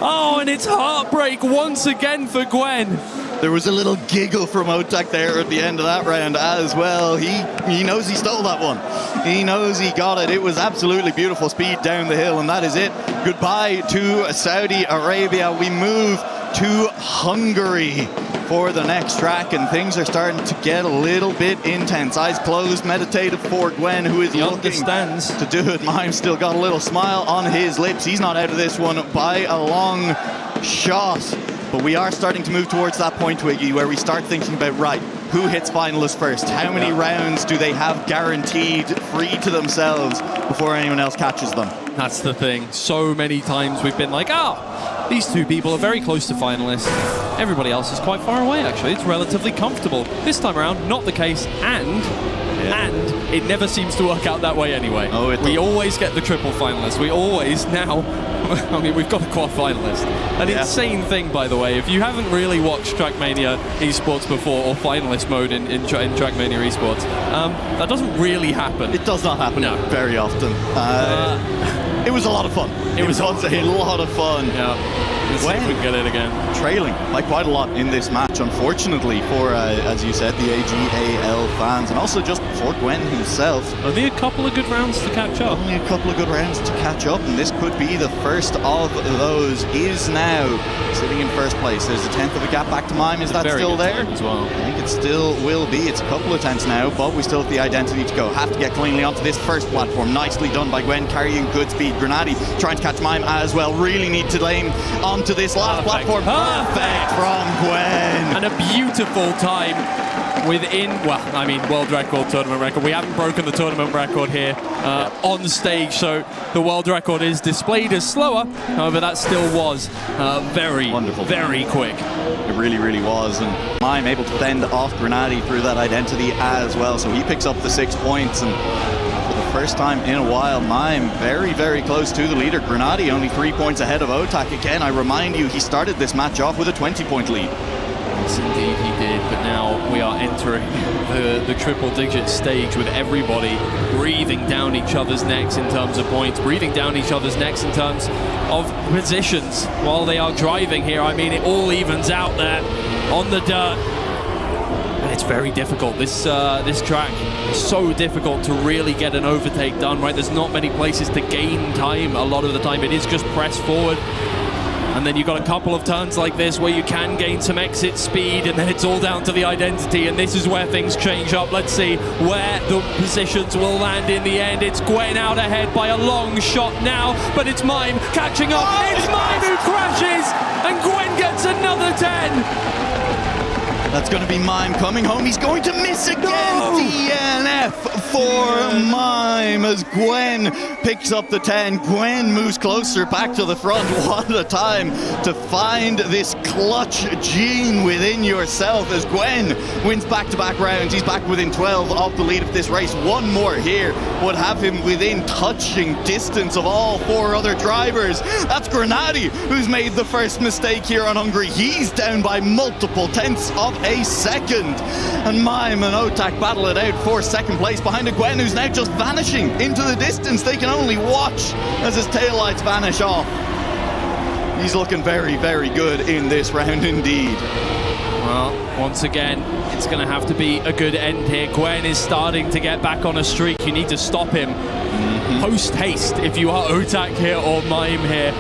Oh, and it's heartbreak once again for Gwen. There was a little giggle from Otak there at the end of that round as well. He knows he stole that one. He knows he got it. It was absolutely beautiful speed down the hill, and that is it. Goodbye to Saudi Arabia. We move to Hungary for the next track, and things are starting to get a little bit intense. Eyes closed, meditative for Gwen, who is looking to do it. Mime still got a little smile on his lips. He's not out of this one by a long shot. But we are starting to move towards that point, Twiggy, where we start thinking about, right, who hits finalists first? How many rounds do they have guaranteed free to themselves before anyone else catches them? That's the thing. So many times we've been like, these two people are very close to finalists. Everybody else is quite far away, actually. It's relatively comfortable. This time around, not the case, and it never seems to work out that way anyway. We always get the triple finalists. We always now, I mean, we've got a quad finalist. An insane thing, by the way. If you haven't really watched Trackmania Esports before, or finalist mode in Trackmania Esports, that doesn't really happen. It does not happen very often. It was a lot of fun. It was a lot of fun. Yeah. Let's see if we can get it again. Trailing by quite a lot in this match, unfortunately, for, as you said, the ag.al fans, and also just for Gwen himself. Only a couple of good rounds to catch up. Only a couple of good rounds to catch up, and this could be the first of those. Is now sitting in first place. There's a tenth of a gap back to Mime. Is that still there? As well. I think it still will be. It's a couple of tenths now, but we still have the identity to go. Have to get cleanly onto this first platform. Nicely done by Gwen, carrying good speed. Grenady trying to catch Mime as well. Really need to lane onto this last platform. Perfect from Gwen. And a beautiful time within, well, I mean, world record, tournament record. We haven't broken the tournament record here on stage, so the world record is displayed as slower. However, that still was very, wonderful, very quick. It really, really was. And Mime able to fend off Grenady through that identity as well. So he picks up the 6 points, and for the first time in a while, Mime very, very close to the leader. Grenady only 3 points ahead of Otak. Again, I remind you, he started this match off with a 20-point lead. Yes, indeed he did, but now we are entering the triple-digit stage with everybody breathing down each other's necks in terms of points, breathing down each other's necks in terms of positions while they are driving here. I mean, it all evens out there on the dirt. And it's very difficult. This track is so difficult to really get an overtake done, right? There's not many places to gain time a lot of the time. It is just press forward. And then you've got a couple of turns like this where you can gain some exit speed, and then it's all down to the identity, and this is where things change up. Let's see where the positions will land in the end. It's Gwen out ahead by a long shot now, but it's Mime catching up. It's Mime who crashes, and Gwen gets another 10. That's going to be Mime coming home. He's going to miss again. No! DNF for Mime as Gwen picks up the 10. Gwen moves closer back to the front. What a time to find this clutch gene within yourself as Gwen wins back-to-back rounds. He's back within 12 of the lead of this race. One more here would have him within touching distance of all 4 other drivers. That's Grenady, who's made the first mistake here on Hungary. He's down by multiple tenths of a second. And Mime and Otak battle it out for second place behind a Gwen who's now just vanishing into the distance. They can only watch as his taillights vanish off. He's looking very, very good in this round indeed. Well, once again, it's going to have to be a good end here. Gwen is starting to get back on a streak. You need to stop him post-haste if you are Otak here or Mime here,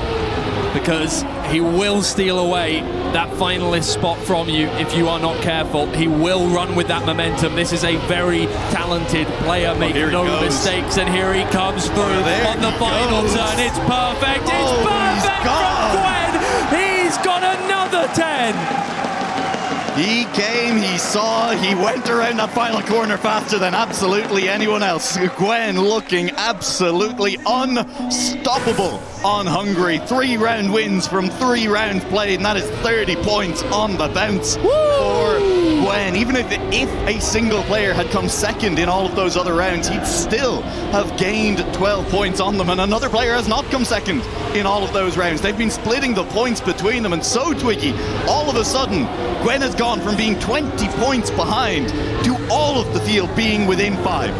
because he will steal away that finalist spot from you if you are not careful. He will run with that momentum. This is a very talented player, making no mistakes, and here he comes through on the final turn. It's perfect. It's perfect from Gwen. He's got another 10. He came, he saw, he went around that final corner faster than absolutely anyone else. Gwen looking absolutely unstoppable on Hungary. 3-round wins from 3 rounds played, and that is 30 points on the bounce for Gwen. Even if a single player had come second in all of those other rounds, he'd still have gained 12 points on them, and another player has not come second in all of those rounds. They've been splitting the points between them, and so, Twiggy, all of a sudden, Gwen has gone from being 20 points behind to all of the field being within 5.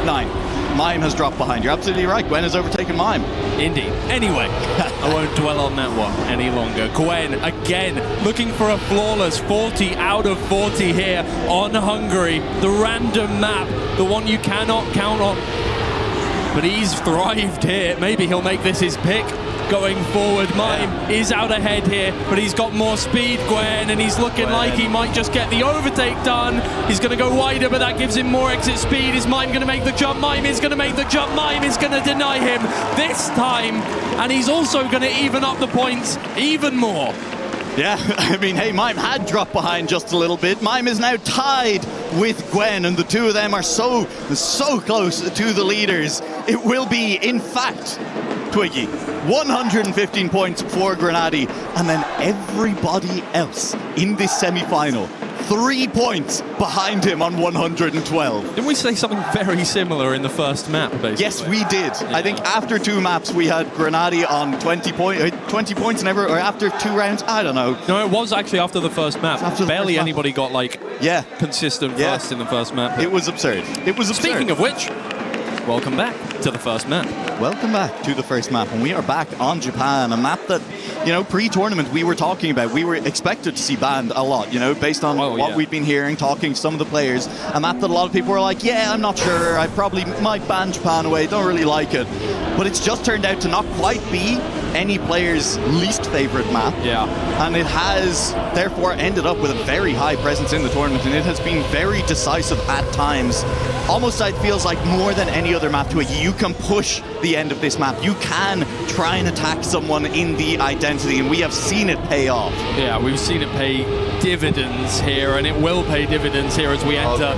9. Mime has dropped behind. You're absolutely right. Gwen has overtaken Mime. Indeed. Anyway, I won't dwell on that one any longer. Gwen, again, looking for a flawless 40 out of 40 here on Hungary. The random map, the one you cannot count on. But he's thrived here. Maybe he'll make this his pick going forward. Mime is out ahead here, but he's got more speed, Gwen, and he's looking like he might just get the overtake done. He's going to go wider, but that gives him more exit speed. Is Mime going to make the jump? Mime is going to make the jump. Mime is going to deny him this time, and he's also going to even up the points even more. Yeah, I mean, hey, Mime had dropped behind just a little bit. Mime is now tied with Gwen, and the two of them are so close to the leaders. It will be, in fact, Twiggy, 115 points for Grenady, and then everybody else in this semi-final, 3 points behind him on 112. Didn't we say something very similar in the first map, basically? Yes, we did. Yeah. I think after 2 maps, we had Grenady on 20 points, never, or after 2 rounds, I don't know. No, it was actually after the first map. Barely anybody got, like, consistent first in the first map. It was absurd. It was absurd. Speaking of which, welcome back. to the first map. Welcome back to the first map, and we are back on Japan, a map that, you know, pre-tournament we were talking about. We were expected to see banned a lot, you know, based on what we've been hearing, talking to some of the players. A map that a lot of people were like, yeah, I'm not sure, I probably might ban Japan away, don't really like it. But it's just turned out to not quite be any player's least favorite map. Yeah. And it has therefore ended up with a very high presence in the tournament, and it has been very decisive at times. Almost it feels like more than any other map to it. You can push the end of this map. You can try and attack someone in the identity, and we have seen it pay off. Yeah, we've seen it pay dividends here, and it will pay dividends here as we enter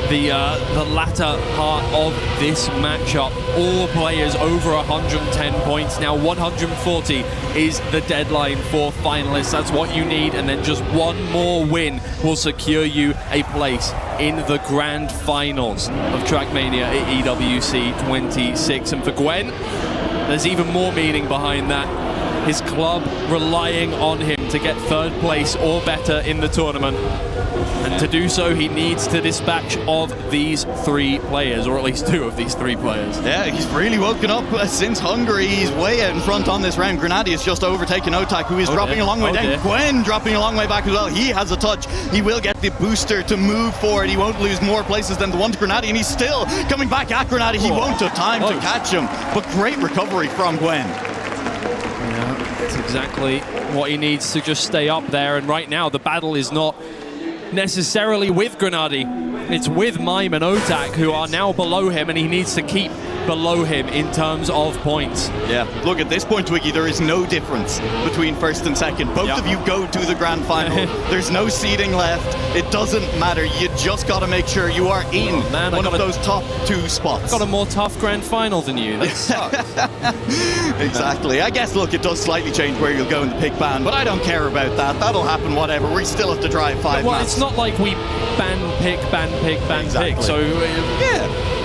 the latter part of this matchup. All players over 110 points. Now 140 is the deadline for finalists. That's what you need, and then just one more win will secure you a place in the grand finals of Trackmania at EWC 26. And for Gwen, there's even more meaning behind that. His club relying on him to get third place or better in the tournament. And to do so, he needs to dispatch of these three players, or at least two of these three players. Yeah, he's really woken up since Hungary. He's way out in front on this round. Grenady has just overtaken Otak, who is dropping a long way down. Gwen dropping a long way back as well. He has a touch. He will get the booster to move forward. He won't lose more places than the one to Grenady, and he's still coming back at Grenady. He won't have time to catch him, but great recovery from Gwen. Yeah, that's exactly what he needs to just stay up there. And right now, the battle is not necessarily with Grenady. It's with Mime and Otak, who are now below him, and he needs to keep below him in terms of points. Yeah, look, at this point, Twiggy, there is no difference between first and second. Both of you go to the grand final. There's no seeding left. It doesn't matter. You just got to make sure you are in one of those top two spots. Got a more tough grand final than you. That sucks. Exactly. I guess, look, it does slightly change where you'll go in the pick ban, but I don't care about that. That'll happen, whatever. We still have to drive 5 Well, maps. it's not like we ban, pick. So,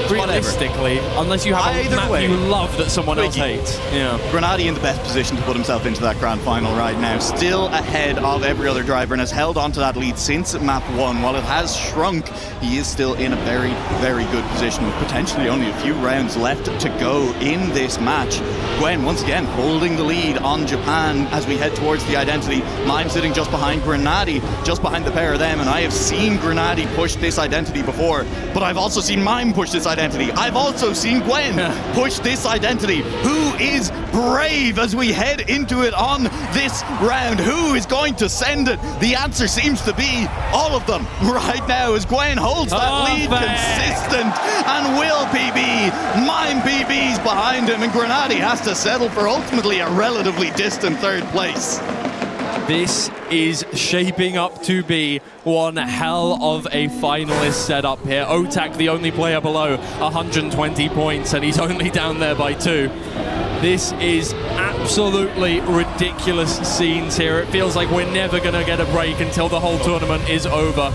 realistically, unless you have a map you love that someone else hates. Yeah. Grenady in the best position to put himself into that grand final right now. Still ahead of every other driver and has held on to that lead since map 1. While it has shrunk, he is still in a very, very good position with potentially only a few rounds left to go in this match. Gwen, once again, holding the lead on Japan as we head towards the identity. Mime sitting just behind Grenady, just behind the pair of them, and I have seen Grenady push this identity before, but I've also seen Mime push this identity. I've also seen Gwen push this identity. Who is brave as we head into it on this round? Who is going to send it? The answer seems to be all of them right now as Gwen holds that lead consistent and will PB. Mime PB's behind him, and Grenady has to settle for ultimately a relatively distant third place. This is shaping up to be one hell of a finalist setup here. Otak, the only player below 120 points, and he's only down there by 2. This is absolutely ridiculous scenes here. It feels like we're never going to get a break until the whole tournament is over.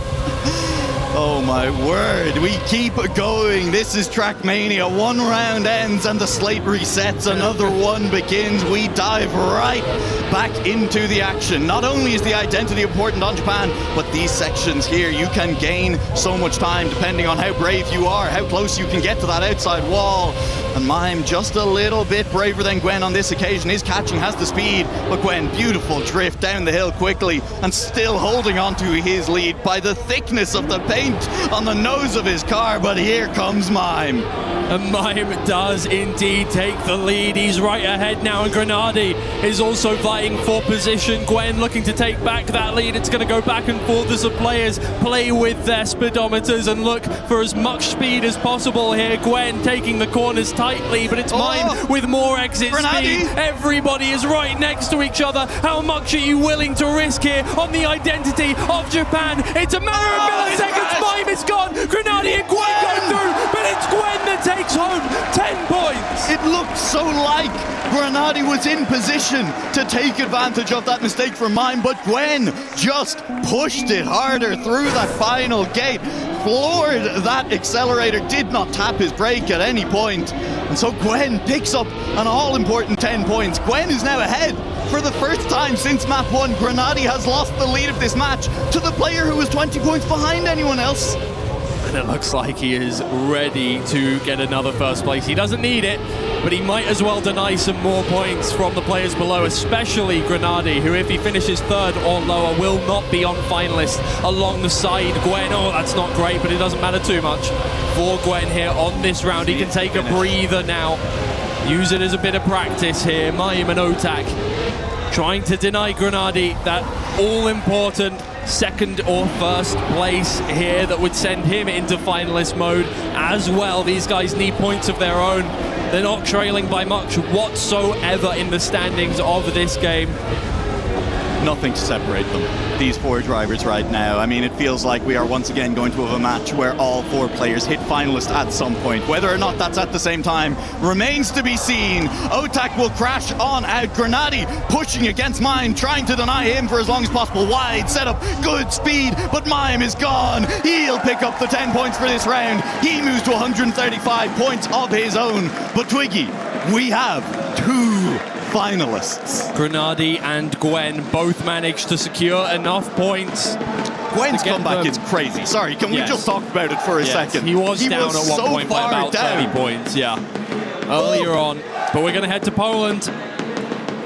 Oh my word, we keep going. This is Trackmania. One round ends and the slate resets. Another one begins. We dive right back into the action. Not only is the identity important on Japan, but these sections here, you can gain so much time depending on how brave you are, how close you can get to that outside wall. And Mime just a little bit braver than Gwen on this occasion. His catching has the speed, but Gwen, beautiful drift down the hill quickly and still holding on to his lead by the thickness of the paint on the nose of his car. But here comes Mime. And Mime does indeed take the lead. He's right ahead now, and Grenady is also vying for position. Gwen looking to take back that lead. It's going to go back and forth as the players play with their speedometers and look for as much speed as possible here. Gwen taking the corners tightly, but it's Mime with more exit speed. Everybody is right next to each other. How much are you willing to risk here on the identity of Japan? It's a matter of milliseconds. Mime is gone. Grenady and Gwen go through, but it's Gwen that takes home 10 points. It looked so like Grenady was in position to take advantage of that mistake from Mime, but Gwen just pushed it harder through that final gate, floored that accelerator, did not tap his brake at any point. And so Gwen picks up an all-important 10 points. Gwen is now ahead. For the first time since map 1, Grenady has lost the lead of this match to the player who was 20 points behind anyone else. And it looks like he is ready to get another first place. He doesn't need it, but he might as well deny some more points from the players below, especially Grenadi, who if he finishes third or lower will not be on finalist alongside Gwen. Oh, that's not great, but it doesn't matter too much for Gwen here on this round. He can take a breather now. Use it as a bit of practice here. Mime and Otak trying to deny Grenadi that all-important second or first place here that would send him into finalist mode as well. These guys need points of their own. They're not trailing by much whatsoever in the standings of this game. Nothing to separate them, these four drivers right now. I mean, it feels like we are once again going to have a match where all four players hit finalist at some point. Whether or not that's at the same time remains to be seen. Otak will crash on out. Grenadi pushing against Mime, trying to deny him for as long as possible. Wide setup, good speed, but Mime is gone. He'll pick up the 10 points for this round. He moves to 135 points of his own. But Twiggy, we have two finalists. Grenadi and Gwen both managed to secure enough points. Gwen's comeback is crazy. Sorry, can we just talk about it for a second? He was down at one point by about 30 points, earlier on. But we're going to head to Poland.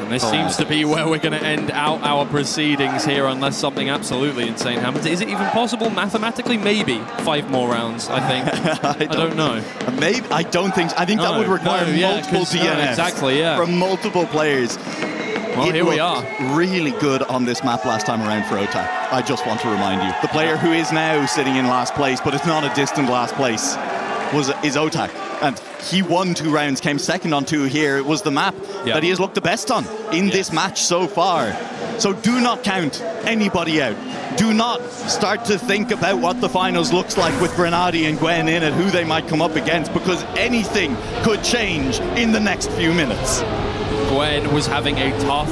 And this seems to be where we're going to end out our proceedings here, unless something absolutely insane happens. Is it even possible mathematically? Maybe 5 more rounds, I think. I don't know. Maybe. I don't think. I think that would require multiple DNFs. Exactly, from multiple players. Well, here we are. Really good on this map last time around for Otak. I just want to remind you. The player who is now sitting in last place, but it's not a distant last place, is Otak. And he won 2 rounds, came second on 2 here. It was the map that he has looked the best on in this match so far. So do not count anybody out. Do not start to think about what the finals looks like with Grenadi and Gwen in it, who they might come up against, because anything could change in the next few minutes. Gwen was having a tough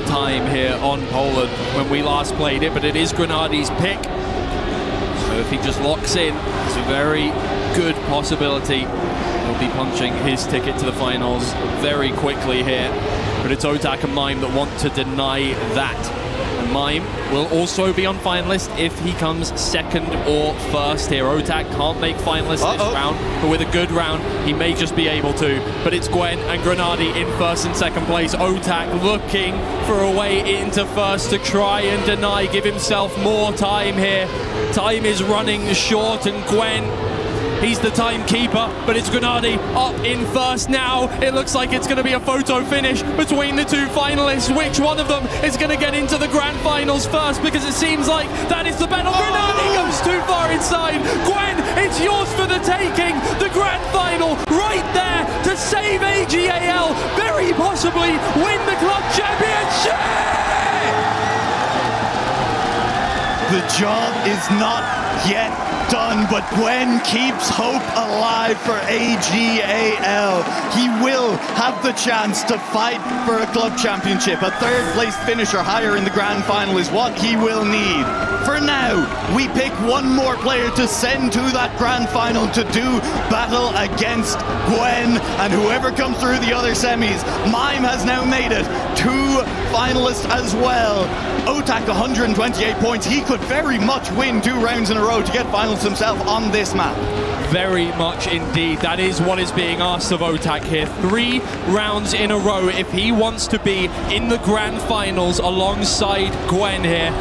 time here on Poland when we last played it, but it is Grenadi's pick. So if he just locks in, it's a very good possibility he'll be punching his ticket to the finals very quickly here. But it's Otak and Mime that want to deny that. And Mime will also be on finalist if he comes second or first here. Otak can't make finalist this round, but with a good round, he may just be able to. But it's Gwen and Grenadi in first and second place. Otak looking for a way into first to try and deny, give himself more time here. Time is running short, and Gwen, he's the timekeeper, but it's Grenadi up in first now. It looks like it's going to be a photo finish between the 2 finalists. Which one of them is going to get into the grand finals first? Because it seems like that is the battle. Grenadi goes too far inside. Gwen, it's yours for the taking. The grand final right there to save ag.al. Very possibly win the club championship. The job is not yet done, but Gwen keeps hope alive for ag.al. He will have the chance to fight for a club championship. A 3rd place finish or higher in the grand final is what he will need. For now, we pick one more player to send to that grand final to do battle against Gwen, and whoever comes through the other semis. Mime has now made it 2 finalists as well. Otak 128 points. He could very much win 2 rounds in a row to get finals himself on this map. Very much indeed. That is what is being asked of Otak here. 3 rounds in a row if he wants to be in the grand finals alongside Gwen here.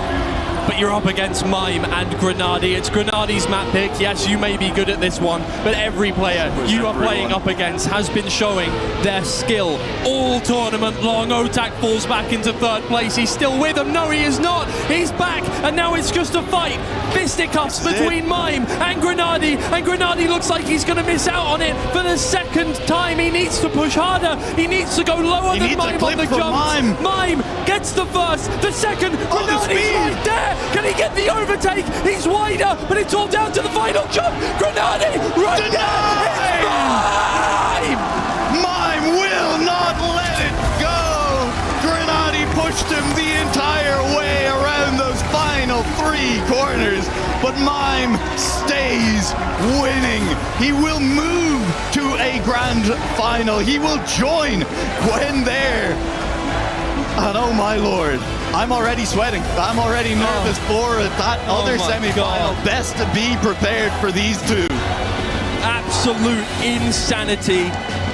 But you're up against Mime and Grenadi. It's Grenadi's map pick. Yes, you may be good at this one, but every player you are playing up against has been showing their skill all tournament long. Otak falls back into 3rd place. He's still with them. No, he is not. He's back, and now it's just a fight. Fisticuffs between Mime and Grenadi, and Grenadi looks like he's going to miss out on it for the 2nd time. He needs to push harder. He needs to go lower than Mime on the jump. Mime gets the first, the 2nd. Grenadi's right there. Can he get the overtake? He's wider, but it's all down to the final jump. Grenadi right there. It's Mime! Mime will not let it go. Grenadi pushed him the entire way around those final 3 corners, but Mime stays winning. He will move to a grand final. He will join Gwen there. And oh my lord, I'm already sweating. I'm already nervous for that other semi-final. Best to be prepared for these two. Absolute insanity.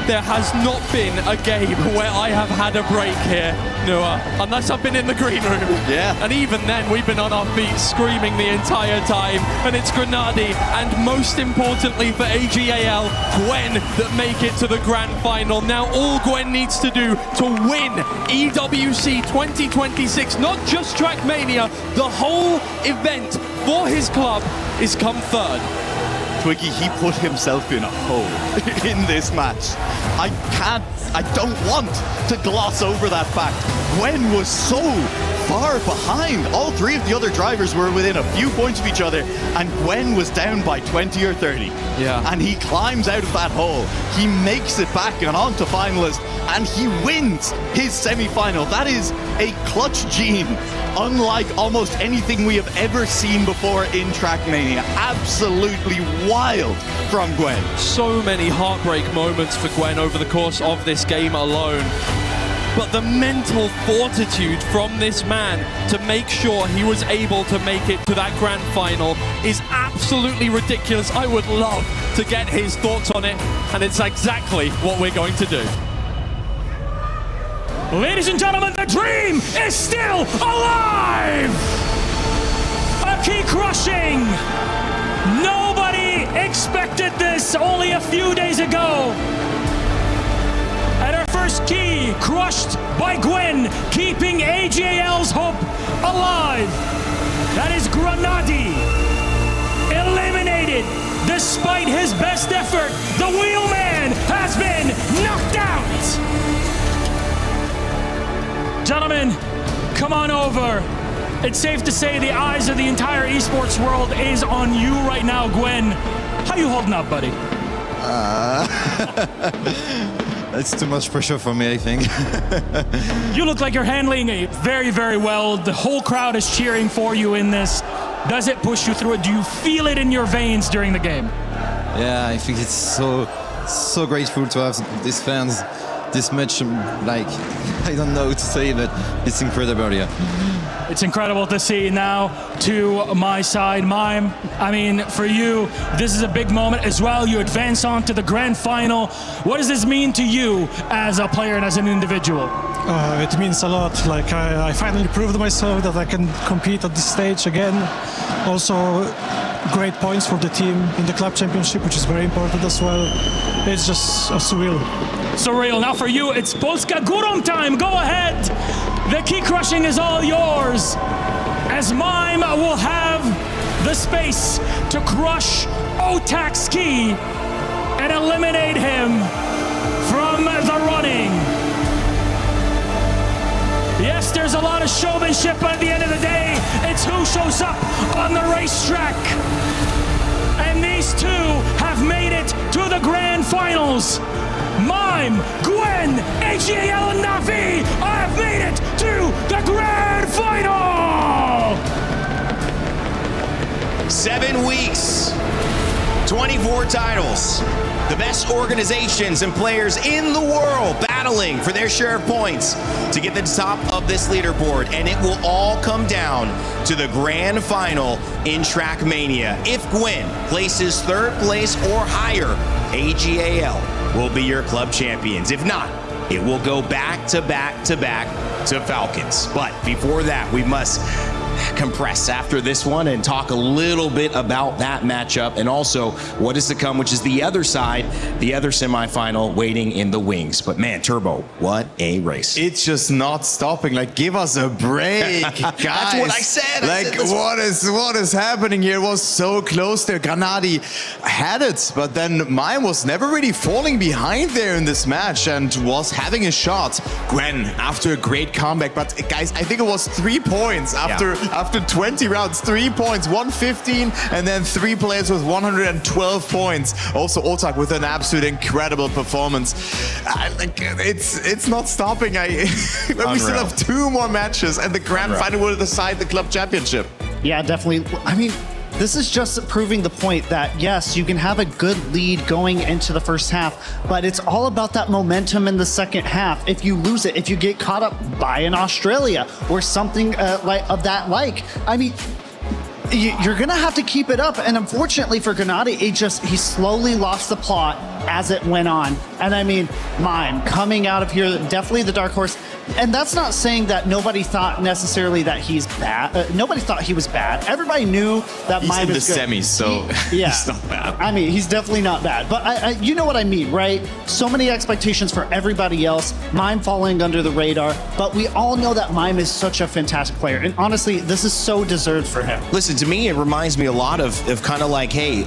There has not been a game where I have had a break here, Noah, unless I've been in the green room. Yeah. And even then, we've been on our feet screaming the entire time. And it's Grenadi, and most importantly for ag.al, Gwen, that make it to the grand final. Now all Gwen needs to do to win EWC 2026, not just Trackmania, the whole event for his club, is come third. Twiggy, he put himself in a hole in this match. I don't want to gloss over that fact. Gwen was so far behind. All three of the other drivers were within a few points of each other, and Gwen was down by 20 or 30. Yeah. And he climbs out of that hole. He makes it back and on to finalist, and he wins his semi-final. That is a clutch gene, unlike almost anything we have ever seen before in Trackmania. Absolutely wild from Gwen. So many heartbreak moments for Gwen over the course of this game alone. But the mental fortitude from this man to make sure he was able to make it to that grand final is absolutely ridiculous. I would love to get his thoughts on it, and it's exactly what we're going to do. Ladies and gentlemen, the dream is still alive! A key crushing! Nobody expected this only a few days ago. And our first key crushed by Gwen, keeping ag.al's hope alive. That is Grenadi. Eliminated despite his best effort. The wheelman has been knocked out. Gentlemen, come on over. It's safe to say the eyes of the entire esports world is on you right now, Gwen. How you holding up, buddy? It's too much pressure for me, I think. You look like you're handling it very, very well. The whole crowd is cheering for you in this. Does it push you through it? Do you feel it in your veins during the game? Yeah, I think it's so grateful to have these fans this much, like, I don't know what to say, but it's incredible, yeah. It's incredible to see now to my side, Mime. I mean, for you, this is a big moment as well. You advance on to the grand final. What does this mean to you as a player and as an individual? It means a lot. Like I finally proved myself that I can compete at this stage again. Also, great points for the team in the club championship, which is very important as well. It's just surreal. Surreal. Now for you, it's Polska Górą time. Go ahead. The key crushing is all yours, as Mime will have the space to crush Otak's key and eliminate him from the running. Yes, there's a lot of showmanship, but at the end of the day, it's who shows up on the racetrack. And these two have made it to the grand finals. Mime, Gwen, ag.al, and Navi have made it to the grand final! 7 weeks, 24 titles. The best organizations and players in the world battling for their share of points to get to the top of this leaderboard. And it will all come down to the grand final in Trackmania. If Gwen places third place or higher, ag.al will be your club champions. If not, it will go back to back to back to Falcons. But before that, we must compress after this one and talk a little bit about that matchup and also what is to come, which is the other side, the other semifinal waiting in the wings. But man, Turbo, what a race. It's just not stopping. Like, give us a break, guys. That's what I said. Like, what is happening here? It was so close there. Grenadi had it, but then Mime was never really falling behind there in this match and was having a shot. Gwen, after a great comeback, but guys, I think it was 3 points after 20 rounds, 3 points, 115, and then 3 players with 112 points. Also Otak with an absolute incredible performance. It's not stopping. We still have 2 more matches, and the grand final will decide the club championship. Yeah, definitely. I mean, this is just proving the point that, yes, you can have a good lead going into the first half, but it's all about that momentum in the second half. If you lose it, if you get caught up by an Australia or something like, I mean, you're going to have to keep it up. And unfortunately for Grenade, he slowly lost the plot as it went on. And I mean, Mime coming out of here, definitely the dark horse. And that's not saying that nobody thought necessarily that he's bad. Nobody thought he was bad. Everybody knew that Mime is good. He's in the semis, so he's not bad. I mean, he's definitely not bad. But you know what I mean, right? So many expectations for everybody else. Mime falling under the radar. But we all know that Mime is such a fantastic player. And honestly, this is so deserved for him. Listen, to me, it reminds me a lot of kind of like, hey,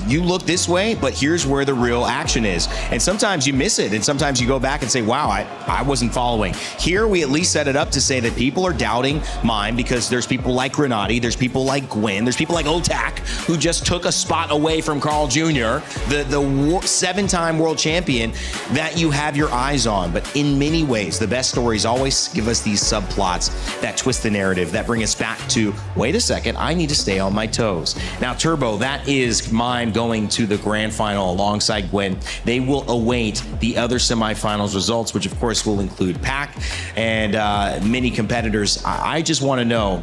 you look this way, but here's where the real action is. And sometimes you miss it. And sometimes you go back and say, wow, I wasn't following. Here, we at least set it up to say that people are doubting Mime because there's people like Grenade, there's people like Gwen, there's people like Otak who just took a spot away from Carl Jr., the 7-time world champion that you have your eyes on. But in many ways, the best stories always give us these subplots that twist the narrative, that bring us back to, wait a second, I need to stay on my toes. Now, Turbo, that is Mime going to the grand final alongside Gwen. They will await the other semifinals results, which of course will include Pac and many competitors. I just want to know,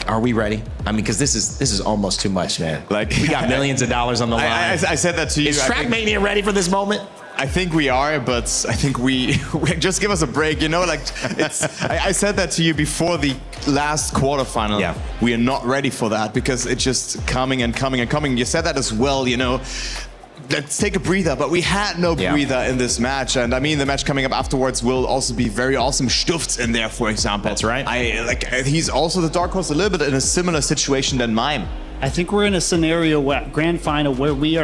are we ready? I mean, because this is almost too much, man. Like, we got millions of dollars on the line. I said that to you. Is Trackmania ready for this moment? I think we are, but I think we just give us a break. You know, like I said that to you before the last quarterfinal. Yeah. We are not ready for that because it's just coming and coming and coming. You said that as well, you know. Let's take a breather, but we had no breather in this match. And I mean, the match coming up afterwards will also be very awesome. Stuft's in there, for example. That's right. He's also the dark horse a little bit in a similar situation than Mime. I think we're in a scenario grand final where we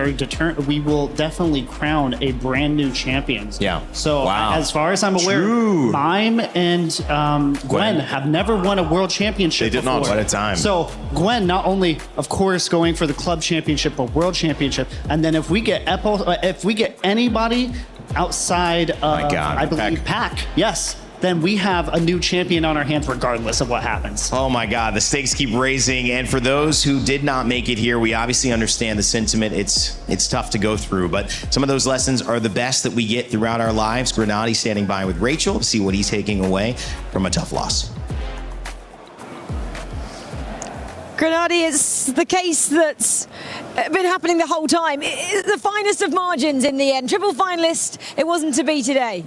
will definitely crown a brand new champions. Yeah. So as far as I'm aware, Mime and Gwen have never won a world championship. They did not. What a time. So Gwen not only, of course, going for the club championship but world championship, and then if we get anybody outside of, I believe, Pac, yes, then we have a new champion on our hands regardless of what happens. Oh my God, the stakes keep raising. And for those who did not make it here, we obviously understand the sentiment. It's tough to go through, but some of those lessons are the best that we get throughout our lives. Grenade standing by with Rachel to see what he's taking away from a tough loss. Grenade is the case that's been happening the whole time. It's the finest of margins in the end. Triple finalist, it wasn't to be today.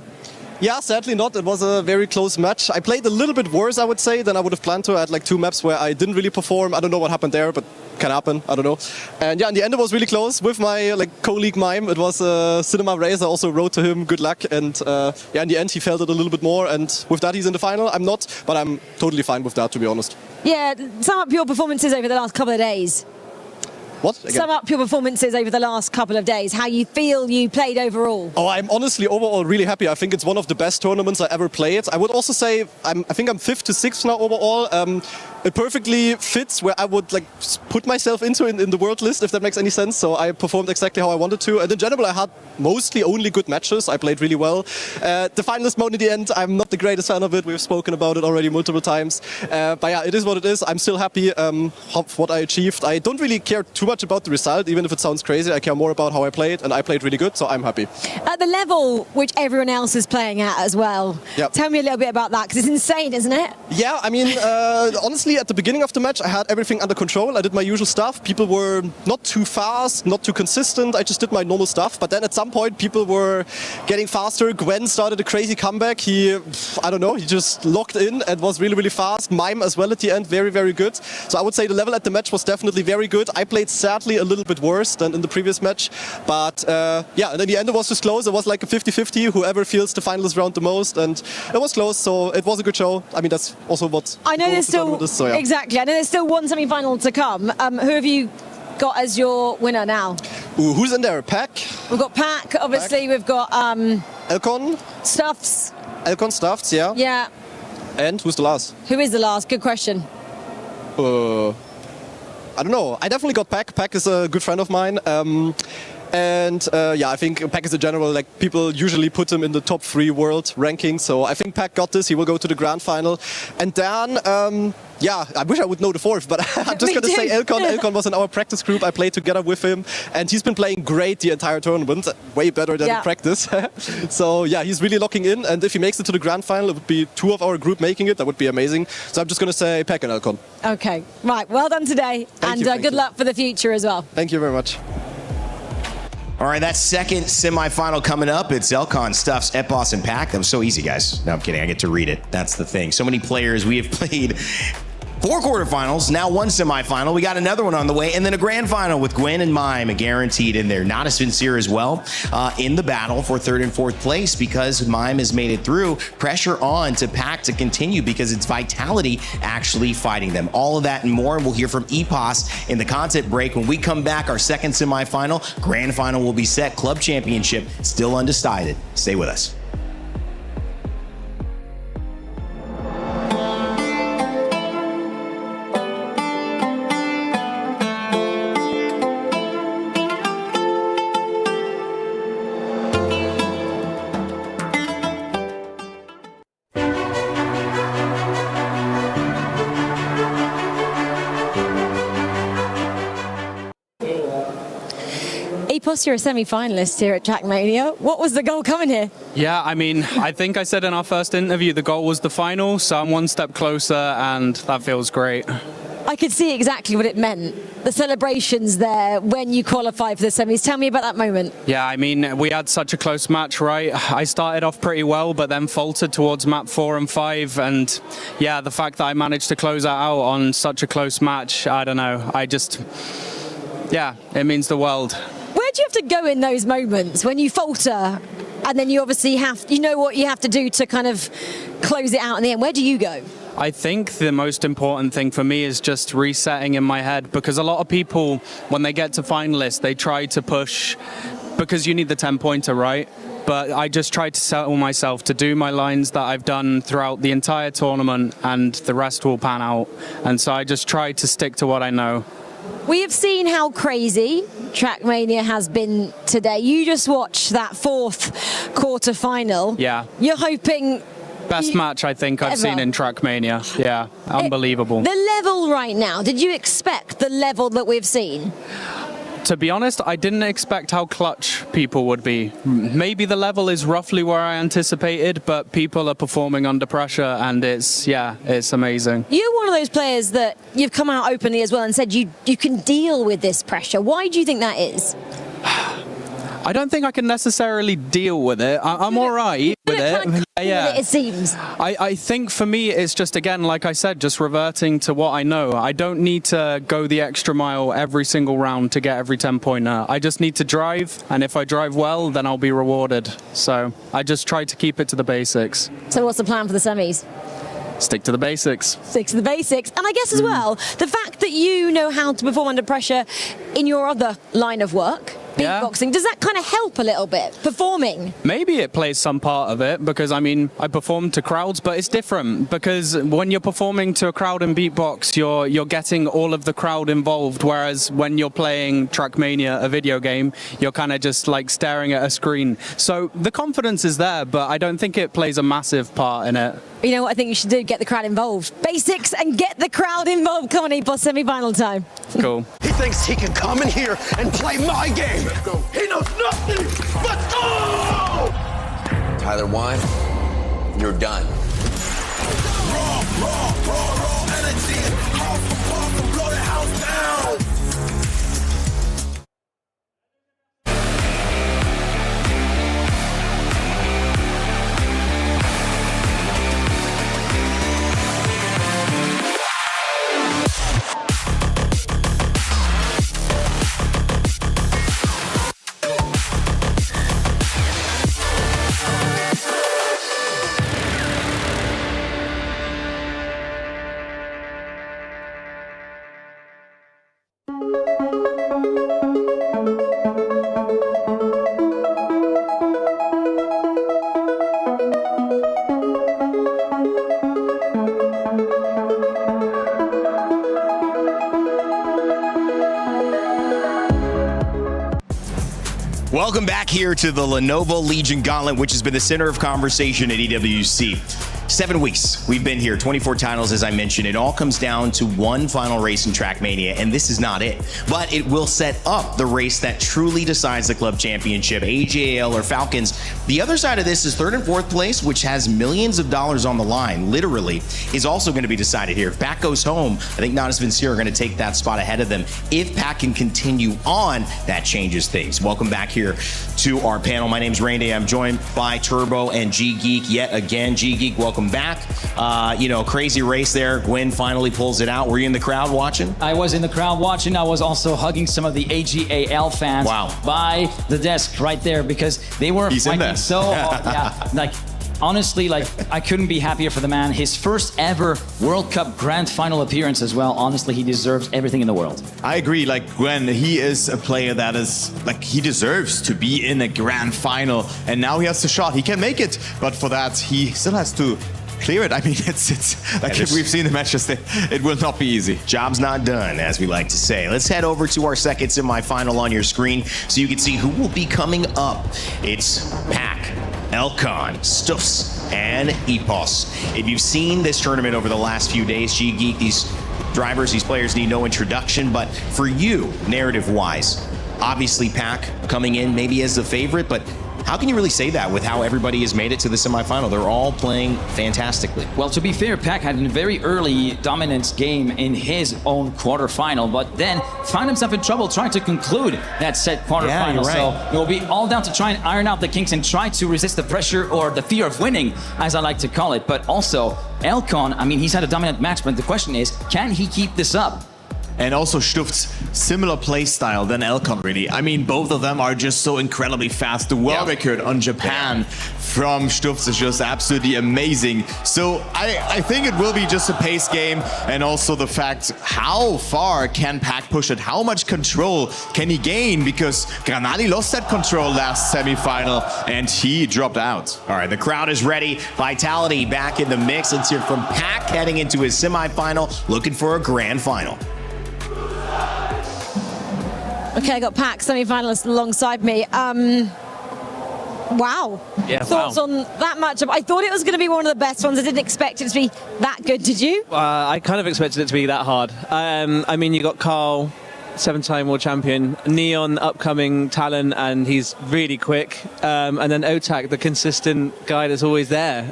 Yeah, sadly not. It was a very close match. I played a little bit worse, I would say, than I would have planned to. I had like 2 maps where I didn't really perform. I don't know what happened there, but can happen. I don't know. And yeah, in the end it was really close with my co-league Mime. It was Cinema Razor. I also wrote to him, good luck. And yeah, in the end he felt it a little bit more. And with that he's in the final. I'm not, but I'm totally fine with that, to be honest. Yeah, sum up your performances over the last couple of days. What? Again? Sum up your performances over the last couple of days, how you feel you played overall. Oh, I'm honestly overall really happy. I think it's one of the best tournaments I ever played. I would also say I think I'm 5th to 6th now overall. It perfectly fits where I would like put myself into in the world list, if that makes any sense. So I performed exactly how I wanted to. And in general, I had mostly only good matches. I played really well. The finalist mode in the end, I'm not the greatest fan of it. We've spoken about it already multiple times. But yeah, it is what it is. I'm still happy of what I achieved. I don't really care too much about the result, even if it sounds crazy. I care more about how I played, and I played really good, so I'm happy. At the level which everyone else is playing at as well. Yep. Tell me a little bit about that, because it's insane, isn't it? Yeah, I mean, honestly, at the beginning of the match, I had everything under control. I did my usual stuff. People were not too fast, not too consistent. I just did my normal stuff. But then at some point, people were getting faster. Gwen started a crazy comeback. He just locked in and was really, really fast. Mime as well at the end, very, very good. So I would say the level at the match was definitely very good. I played sadly a little bit worse than in the previous match. But yeah, and in the end, it was just close. It was like a 50-50, whoever feels the finalist round the most. And it was close, so it was a good show. I mean, that's also what I know there's still yeah. Exactly. I know there's still one semi-final to come. Who have you got as your winner now? Ooh, who's in there? Pac? We've got Pac, obviously. We've got Elcon? Stuffs. Elcon Stuffs, yeah. Yeah. And who's the last? Who is the last? Good question. I don't know. I definitely got Pac. Pac is a good friend of mine. And yeah, I think Pack is a general, like people usually put him in the top 3 world ranking. So I think Pack got this. He will go to the grand final. And Dan, yeah, I wish I would know the 4th, but I'm just going to say Elcon. Elcon was in our practice group. I played together with him, and he's been playing great the entire tournament, way better than in practice. So yeah, he's really locking in, and if he makes it to the grand final, it would be 2 of our group making it. That would be amazing. So I'm just going to say Pack and Elcon. Okay, right. Well done today, and good luck for the future as well. Thank you very much. All right, that second semifinal coming up. It's Elcon Stuffs, Epos, and Pack. That was so easy, guys. No, I'm kidding. I get to read it. That's the thing. So many players. We have played 4 quarterfinals, now 1 semifinal. We got another one on the way, and then a grand final with Gwen and Mime guaranteed in there. Not as sincere as well in the battle for 3rd and 4th place because Mime has made it through. Pressure on to Pack to continue because it's Vitality actually fighting them. All of that and more, and we'll hear from Epos in the content break. When we come back, our second semifinal, grand final will be set. Club Championship still undecided. Stay with us. Epos, you're a semi-finalist here at Trackmania. What was the goal coming here? Yeah, I mean, I think I said in our first interview the goal was the final, so I'm 1 step closer, and that feels great. I could see exactly what it meant. The celebrations there when you qualify for the semis. Tell me about that moment. Yeah, I mean, we had such a close match, right? I started off pretty well, but then faltered towards map 4 and 5. And yeah, the fact that I managed to close that out on such a close match, I don't know. Yeah, it means the world. Where do you have to go in those moments when you falter and then you obviously you know what you have to do to kind of close it out in the end? Where do you go? I think the most important thing for me is just resetting in my head, because a lot of people, when they get to finalists, they try to push because you need the 10-pointer, right? But I just try to settle myself to do my lines that I've done throughout the entire tournament, and the rest will pan out. And so I just try to stick to what I know. We have seen how crazy Trackmania has been today. You just watched that 4th quarter-final. Yeah. You're hoping... Best match I think I've seen in Trackmania. Yeah, unbelievable. The level right now, did you expect the level that we've seen? To be honest, I didn't expect how clutch people would be. Maybe the level is roughly where I anticipated, but people are performing under pressure, and it's amazing. You're one of those players that you've come out openly as well and said you can deal with this pressure. Why do you think that is? I don't think I can necessarily deal with it. I'm all right with it. It seems. I think for me it's just, again, like I said, just reverting to what I know. I don't need to go the extra mile every single round to get every 10-pointer. I just need to drive, and if I drive well, then I'll be rewarded. So I just try to keep it to the basics. So what's the plan for the semis? Stick to the basics. Stick to the basics. And I guess as well, the fact that you know how to perform under pressure in your other line of work, beatboxing, does that kind of help a little bit, performing? Maybe it plays some part of it, because I mean, I perform to crowds, but it's different, because when you're performing to a crowd in beatbox, you're getting all of the crowd involved, whereas when you're playing Trackmania, a video game, you're kind of just like staring at a screen. So the confidence is there, but I don't think it plays a massive part in it. You know what I think you should do? Get the crowd involved. Basics and get the crowd involved. Come on, Epos, semi-final time. Cool. He thinks he can come in here and play my game. He knows nothing. Let's go! Tyler Wine, you're done. Raw energy. Off, blow the house down. Welcome back here to the Lenovo Legion Gauntlet, which has been the center of conversation at EWC. 7 weeks we've been here, 24 titles as I mentioned. It all comes down to one final race in Trackmania, and this is not it. But it will set up the race that truly decides the club championship, ag.al or Falcons. The other side of this is third and fourth place, which has millions of dollars on the line, literally, is also going to be decided here. If Pack goes home, I think Nanas Vincere are going to take that spot ahead of them. If Pack can continue on, that changes things. Welcome back here to our panel. My name's Randy. I'm joined by Turbo and G-Geek yet again. G-Geek, welcome back. Crazy race there. Gwen finally pulls it out. Were you in the crowd watching? I was in the crowd watching. I was also hugging some of the ag.al fans by the desk right there because they were fighting so hard. Yeah, honestly, I couldn't be happier for the man. His first ever World Cup Grand Final appearance as well. Honestly, he deserves everything in the world. I agree. Gwen, he is a player that is, he deserves to be in a Grand Final. And now he has the shot. He can make it. But for that, he still has to clear it. I mean, it's like we've seen the matches, it will not be easy. Job's not done, as we like to say. Let's head over to our second semifinal on your screen so you can see who will be coming up. It's Pack, Elcon, Stuffs, and Epos. If you've seen this tournament over the last few days, G-Geek, these drivers, these players need no introduction, but for you, narrative-wise, obviously Pack coming in maybe as the favorite, but how can you really say that with how everybody has made it to the semifinal? They're all playing fantastically. Well, to be fair, Pack had a very early dominance game in his own quarterfinal, but then found himself in trouble trying to conclude that set quarterfinal. Right. So it will be all down to try and iron out the kinks and try to resist the pressure or the fear of winning, as I like to call it. But also, Elcon, I mean, he's had a dominant match, but the question is, can he keep this up? And also Stuft's similar play style than Elcon, really. I mean, both of them are just so incredibly fast. The world record on Japan from Stuft's is just absolutely amazing. So I think it will be just a pace game, and also the fact how far can Pack push it? How much control can he gain? Because Granadi lost that control last semifinal and he dropped out. All right, the crowd is ready. Vitality back in the mix. Let's hear from Pack heading into his semifinal, looking for a grand final. Okay, I got Pack semi-finalists alongside me. Wow. Yeah, Thoughts on that matchup? I thought it was going to be one of the best ones. I didn't expect it to be that good, did you? I kind of expected it to be that hard. I mean, you got Carl, 7-time world champion, Neon, upcoming talent, and he's really quick. And then Otak, the consistent guy that's always there.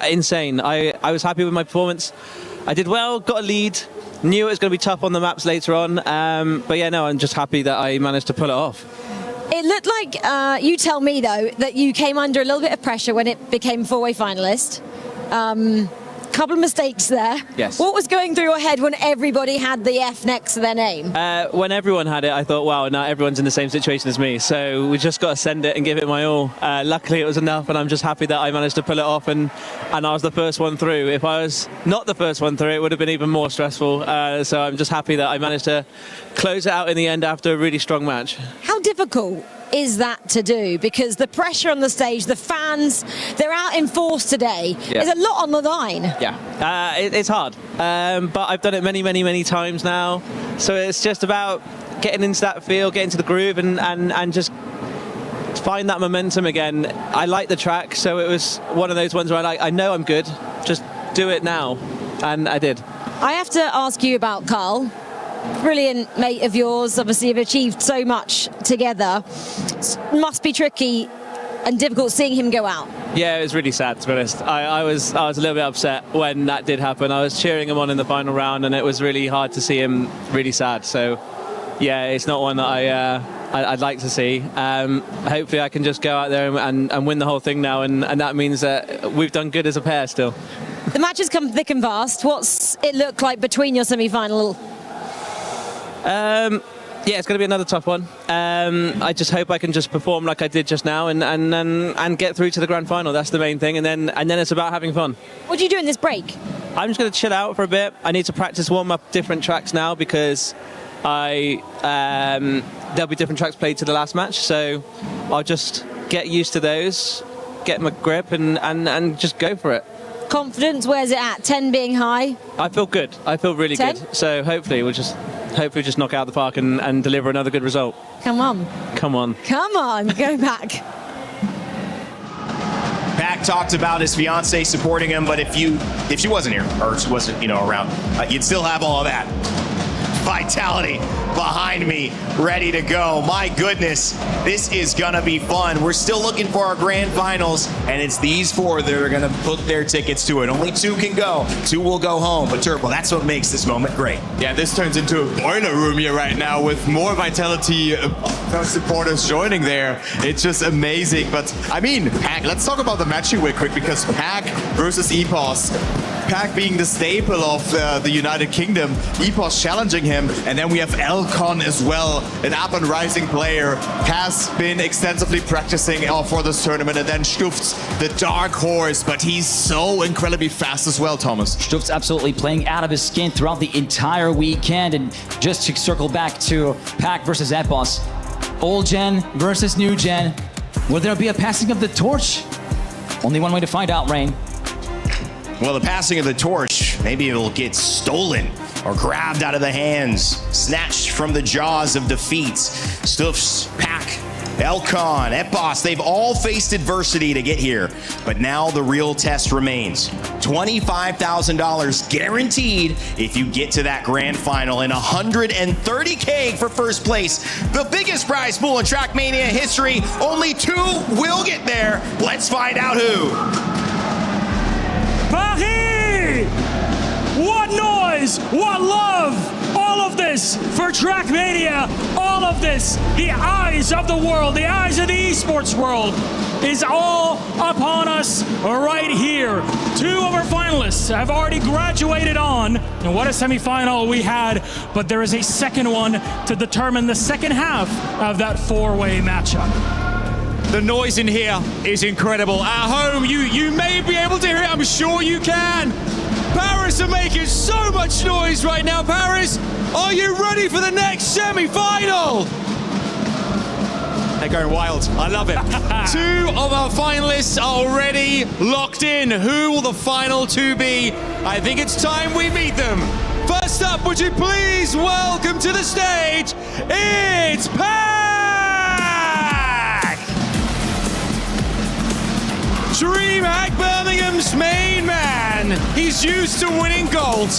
Insane. I was happy with my performance. I did well, got a lead. Knew it was going to be tough on the maps later on, but yeah, no, I'm just happy that I managed to pull it off. It looked like, you tell me though, that you came under a little bit of pressure when it became four-way finalist. Couple of mistakes there. Yes. What was going through your head when everybody had the F next to their name? When everyone had it, I thought, wow, now everyone's in the same situation as me, so we just got to send it and give it my all. Luckily, it was enough, and I'm just happy that I managed to pull it off, and I was the first one through. If I was not the first one through, it would have been even more stressful. So I'm just happy that I managed to close it out in the end after a really strong match. How difficult is that to do? Because the pressure on the stage, the fans, they're out in force today. Yeah. There's a lot on the line. Yeah, it's hard, but I've done it many times now. So it's just about getting into that feel, getting to the groove, and just find that momentum again. I like the track, so it was one of those ones where I know I'm good, just do it now, and I did. I have to ask you about Carl. Brilliant mate of yours, obviously you've achieved so much together. Must be tricky and difficult seeing him go out. Yeah, it was really sad, to be honest. I was a little bit upset when that did happen. I was cheering him on in the final round, and it was really hard to see him really sad. So yeah, it's not one that I'd like to see. Hopefully I can just go out there and win the whole thing now, and that means that we've done good as a pair still. The matches come thick and fast. What's it look like between your semi-final? Yeah, it's going to be another tough one. I just hope I can just perform like I did just now and get through to the grand final. That's the main thing, and then it's about having fun. What do you do in this break? I'm just going to chill out for a bit. I need to practice warm up different tracks now because there'll be different tracks played to the last match, so I'll just get used to those, get my grip, and just go for it. Confidence, where's it at? 10 being high? I feel good. I feel really 10? good. So hopefully we'll just hopefully just knock it out of the park and deliver another good result. Come on. Come on. Come on, go back. Pac talked about his fiance supporting him, but if she wasn't here or she wasn't, around, you'd still have all of that vitality behind me, ready to go. My goodness, this is gonna be fun. We're still looking for our grand finals, and it's these four that are gonna book their tickets to it. Only 2 can go. 2 will go home. But Turbo, that's what makes this moment great. Yeah, this turns into a boiler room here right now with more vitality supporters joining there. It's just amazing. But I mean, Pac, let's talk about the matching real quick, because Pac versus EPOS. Pac being the staple of the United Kingdom, EPOS challenging him, and then we have Elcon as well, an up-and-rising player, has been extensively practicing for this tournament, and then Stuft's the dark horse, but he's so incredibly fast as well, Thomas. Stuft's absolutely playing out of his skin throughout the entire weekend, and just to circle back to Pac versus EPOS, old gen versus new gen, will there be a passing of the torch? Only one way to find out, Rain. Well, the passing of the torch, maybe it'll get stolen or grabbed out of the hands, snatched from the jaws of defeats. Stuffs, Pac, Elcon, EPOS, they've all faced adversity to get here. But now the real test remains. $25,000 guaranteed if you get to that grand final, and $130K for first place. The biggest prize pool in Trackmania history. Only 2 will get there. Let's find out who. Paris! What noise! What love! All of this for Trackmania! All of this, the eyes of the world, the eyes of the esports world, is all upon us right here. 2 of our finalists have already graduated on, and what a semifinal we had, but there is a second one to determine the second half of that 4-way matchup. The noise in here is incredible. At home, you may be able to hear it. I'm sure you can. Paris are making so much noise right now. Paris, are you ready for the next semi-final? They're going wild. I love it. 2 of our finalists are already locked in. Who will the final 2 be? I think it's time we meet them. First up, would you please welcome to the stage, it's Pac! DreamHack Birmingham's main man. He's used to winning gold.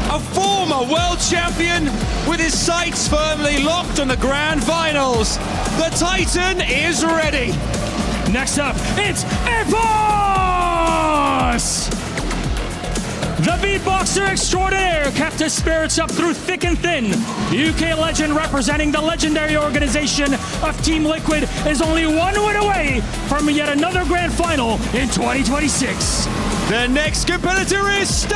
A former world champion with his sights firmly locked on the grand finals. The Titan is ready. Next up, it's EPOS! The beatboxer extraordinaire kept his spirits up through thick and thin. UK legend representing the legendary organization of Team Liquid is only 1 win away from yet another grand final in 2026. The next competitor is Stuft!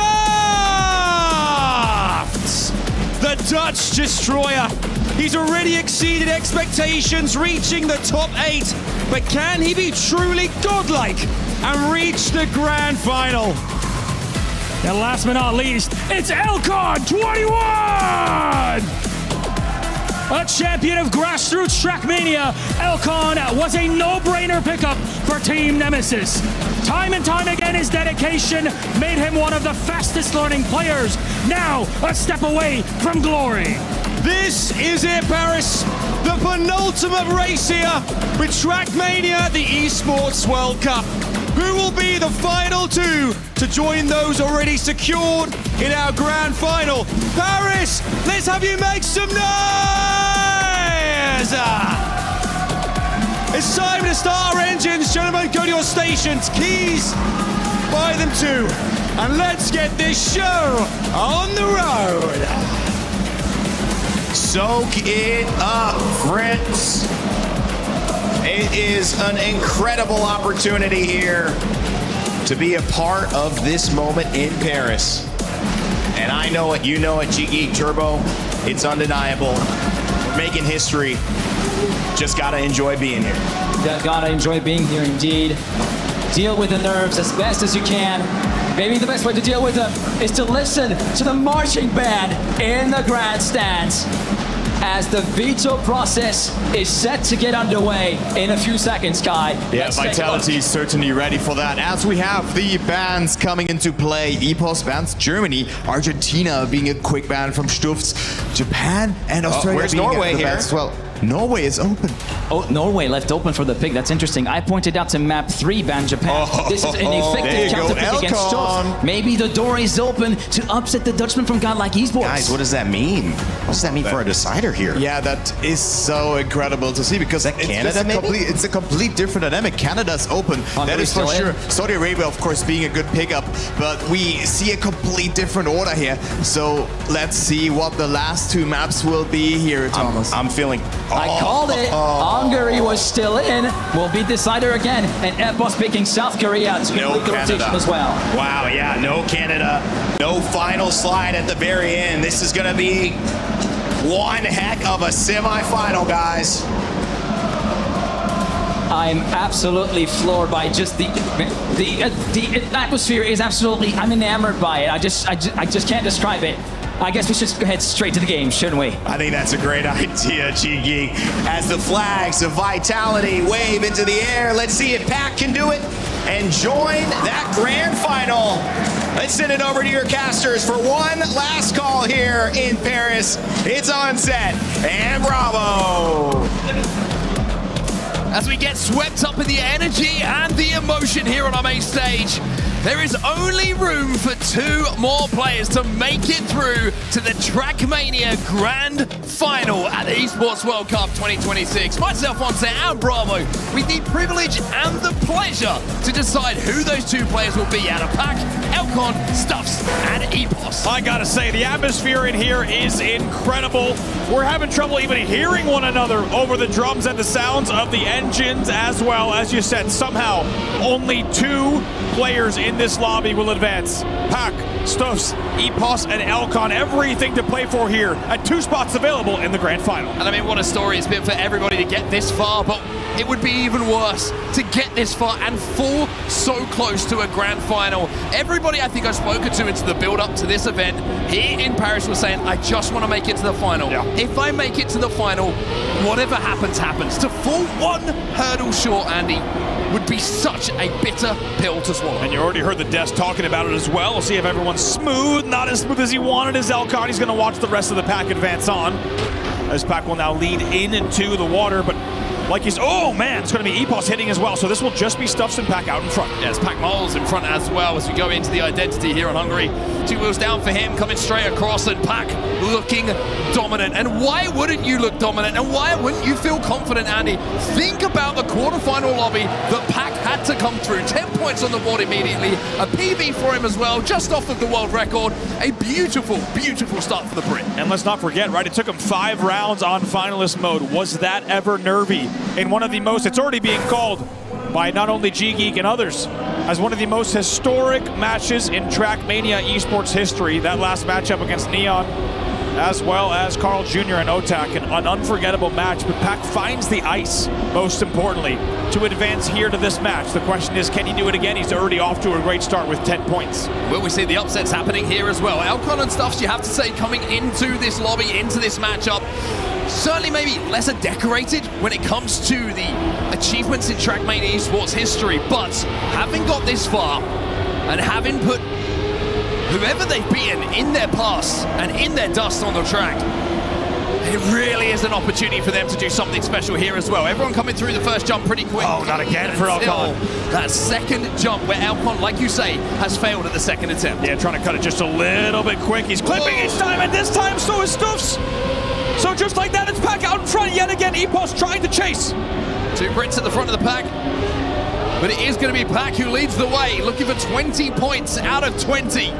The Dutch destroyer. He's already exceeded expectations, reaching the top 8. But can he be truly godlike and reach the grand final? And last but not least, it's Elcon 21! A champion of grassroots Trackmania, Elcon was a no-brainer pickup for Team Nemesis. Time and time again, his dedication made him one of the fastest learning players, now a step away from glory. This is it, Paris. The penultimate race here with Trackmania, the Esports World Cup. Who will be the final 2 to join those already secured in our grand final? Paris, let's have you make some noise! It's time to start our engines. Gentlemen, go to your stations. Keys, buy them too. And let's get this show on the road. Soak it up, friends. It is an incredible opportunity here to be a part of this moment in Paris. And I know it, you know it, G-Geek Turbo. It's undeniable. We're making history. Just gotta enjoy being here. Gotta enjoy being here indeed. Deal with the nerves as best as you can. Maybe the best way to deal with them is to listen to the marching band in the grandstands. as the veto process is set to get underway in a few seconds, Kai. Yeah, Let's take a Vitality look. is certainly ready for that. As we have the bans coming into play, EPOS bans Germany, Argentina being a quick ban from Stufs, Japan and Australia where's being Norway the here? bans as well. Norway is open. Oh, Norway left open for the pick. That's interesting. I pointed out to map 3 ban Japan. This is an there effective you go, counter pick against Elcon. Stokes. Maybe the door is open to upset the Dutchman from Godlike Esports. Guys, what does that mean? What does that mean for a decider here? Yeah, that is so incredible to see because it's Canada, just maybe? it's a complete different dynamic. Canada's open. That is for still sure. in. Saudi Arabia, of course, being a good pickup, but we see a complete different order here. So let's see what the last 2 maps will be here, Thomas. I'm feeling... I called it. Hungary was still in. Will be decider again. And Epos picking South Korea to complete the rotation as well. Wow, yeah, no Canada. No final slide at the very end. This is going to be one heck of a semi-final, guys. I'm absolutely floored by just the atmosphere is absolutely, I'm enamored by it. I just can't describe it. I guess we should go ahead straight to the game, shouldn't we? I think that's a great idea, G-Geek. As the flags of Vitality wave into the air, let's see if Pac can do it and join that grand final. Let's send it over to your casters for one last call here in Paris. It's on set, and bravo! As we get swept up in the energy and the emotion here on our main stage, there is only room for 2 more players to make it through to the Trackmania Grand Final at the Esports World Cup 2026. Myself on set and Bravo with the privilege and the pleasure to decide who those 2 players will be out of Pac, Elcon, Stuffs, and Epos. I gotta say, the atmosphere in here is incredible. We're having trouble even hearing one another over the drums and the sounds of the engines as well. As you said, somehow only 2 players in this lobby will advance. Pac, Stuffs, Epos, and Elcon, everything to play for here at 2 spots available in the grand final. And I mean, what a story it's been for everybody to get this far, but it would be even worse to get this far and fall so close to a grand final. Everybody I think I've spoken to into the build-up to this event here in Paris was saying, I just want to make it to the final. Yeah. If I make it to the final, whatever happens, happens. To fall 1 hurdle short, Andy, would be such a bitter pill to swallow. And you already heard the desk talking about it as well. We'll see if everyone's smooth, not as smooth as he wanted as Elcon. He's going to watch the rest of the pack advance on. As Pac will now lead into the water, but like he's, oh man, it's going to be Epos hitting as well. So this will just be Stuffs and Pac out in front. Yes, Pac Moles in front as well as we go into the identity here on Hungary. 2 wheels down for him, coming straight across, and Pac looking dominant. And why wouldn't you look dominant? And why wouldn't you feel confident, Andy? Think about the quarterfinal lobby that Pac had to come through. 10 points on the board immediately. A PB for him as well, just off of the world record. A beautiful, beautiful start for the Brit. And let's not forget, right, it took him 5 rounds on finalist mode. Was that ever nervy? In one of the most, it's already being called by not only G-Geek and others as one of the most historic matches in Trackmania esports history. That last matchup against Neon, as well as Carl Jr. and Otak, an unforgettable match. But Pac finds the ice, most importantly, to advance here to this match. The question is, can he do it again? He's already off to a great start with 10 points. Will we see the upsets happening here as well? Elcon and Stuffs, you have to say, coming into this lobby, into this matchup, certainly maybe lesser decorated when it comes to the achievements in Trackmania esports history, but having got this far and having put whoever they've beaten in their past and in their dust on the track, it really is an opportunity for them to do something special here as well. Everyone coming through the first jump pretty quick. Oh, not again for Elcon. That second jump where Elcon, like you say, has failed at the second attempt. Yeah, trying to cut it just a little bit quick. He's clipping each time, and this time so is Stuffs. So just like that, it's Pac out in front yet again. Epos trying to chase. 2 Brits at the front of the pack. But it is going to be Pac who leads the way, looking for 20 points out of 20.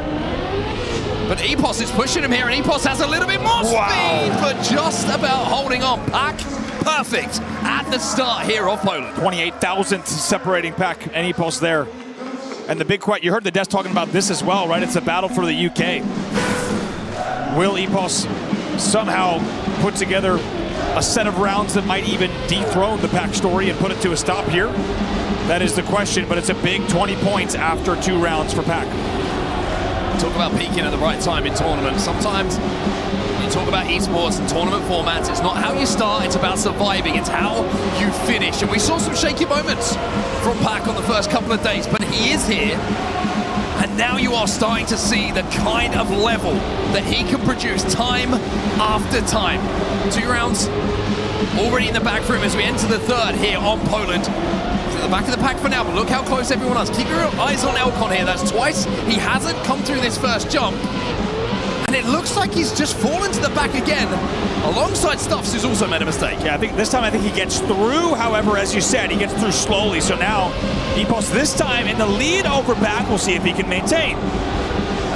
But Epos is pushing him here, and Epos has a little bit more speed, but just about holding on. Pac, perfect at the start here of Poland. 28,000 separating Pac and Epos there. And the big question, you heard the desk talking about this as well, right? It's a battle for the UK. Will Epos somehow put together a set of rounds that might even dethrone the Pac story and put it to a stop here? That is the question, but it's a big 20 points after 2 rounds for Pac. Talk about peaking at the right time in tournaments. Sometimes you you talk about esports and tournament formats, it's not how you start, it's about surviving, it's how you finish. And we saw some shaky moments from Pac on the first couple of days, but he is here. And now you are starting to see the kind of level that he can produce time after time. 2 rounds already in the bag for him as we enter the third here on Poland. He's at the back of the pack for now, but look how close everyone is. Keep your eyes on Elcon here. That's twice he hasn't come through this first jump. And it looks like he's just fallen to the back again, alongside Stuffs, who's also made a mistake. Yeah, I think this time he gets through. However, as you said, he gets through slowly. So now Epos this time in the lead over Pac. We'll see if he can maintain.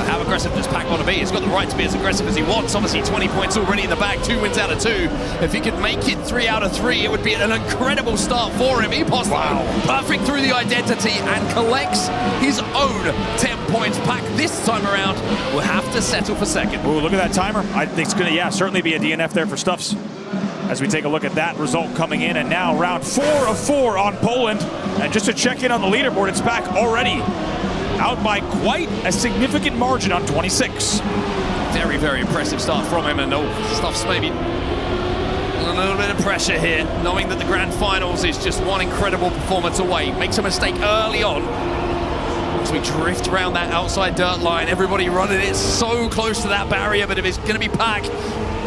How aggressive does Pac want to be? He's got the right to be as aggressive as he wants. Obviously 20 points already in the bag, 2 wins out of 2. If he could make it 3 out of 3, it would be an incredible start for him. Epos, perfect through the identity and collects his own 10 points. Pac this time around will have to settle for second. Ooh, look at that timer. I think it's going to, certainly be a DNF there for Stuffs. As we take a look at that result coming in, and now round 4 of 4 on Poland. And just to check in on the leaderboard, it's Pac already out by quite a significant margin on 26. Very, very impressive start from him, and Stuffs maybe a little bit of pressure here, knowing that the grand finals is just one incredible performance away. Makes a mistake early on as we drift around that outside dirt line. Everybody running it so close to that barrier, but if it's going to be Pac,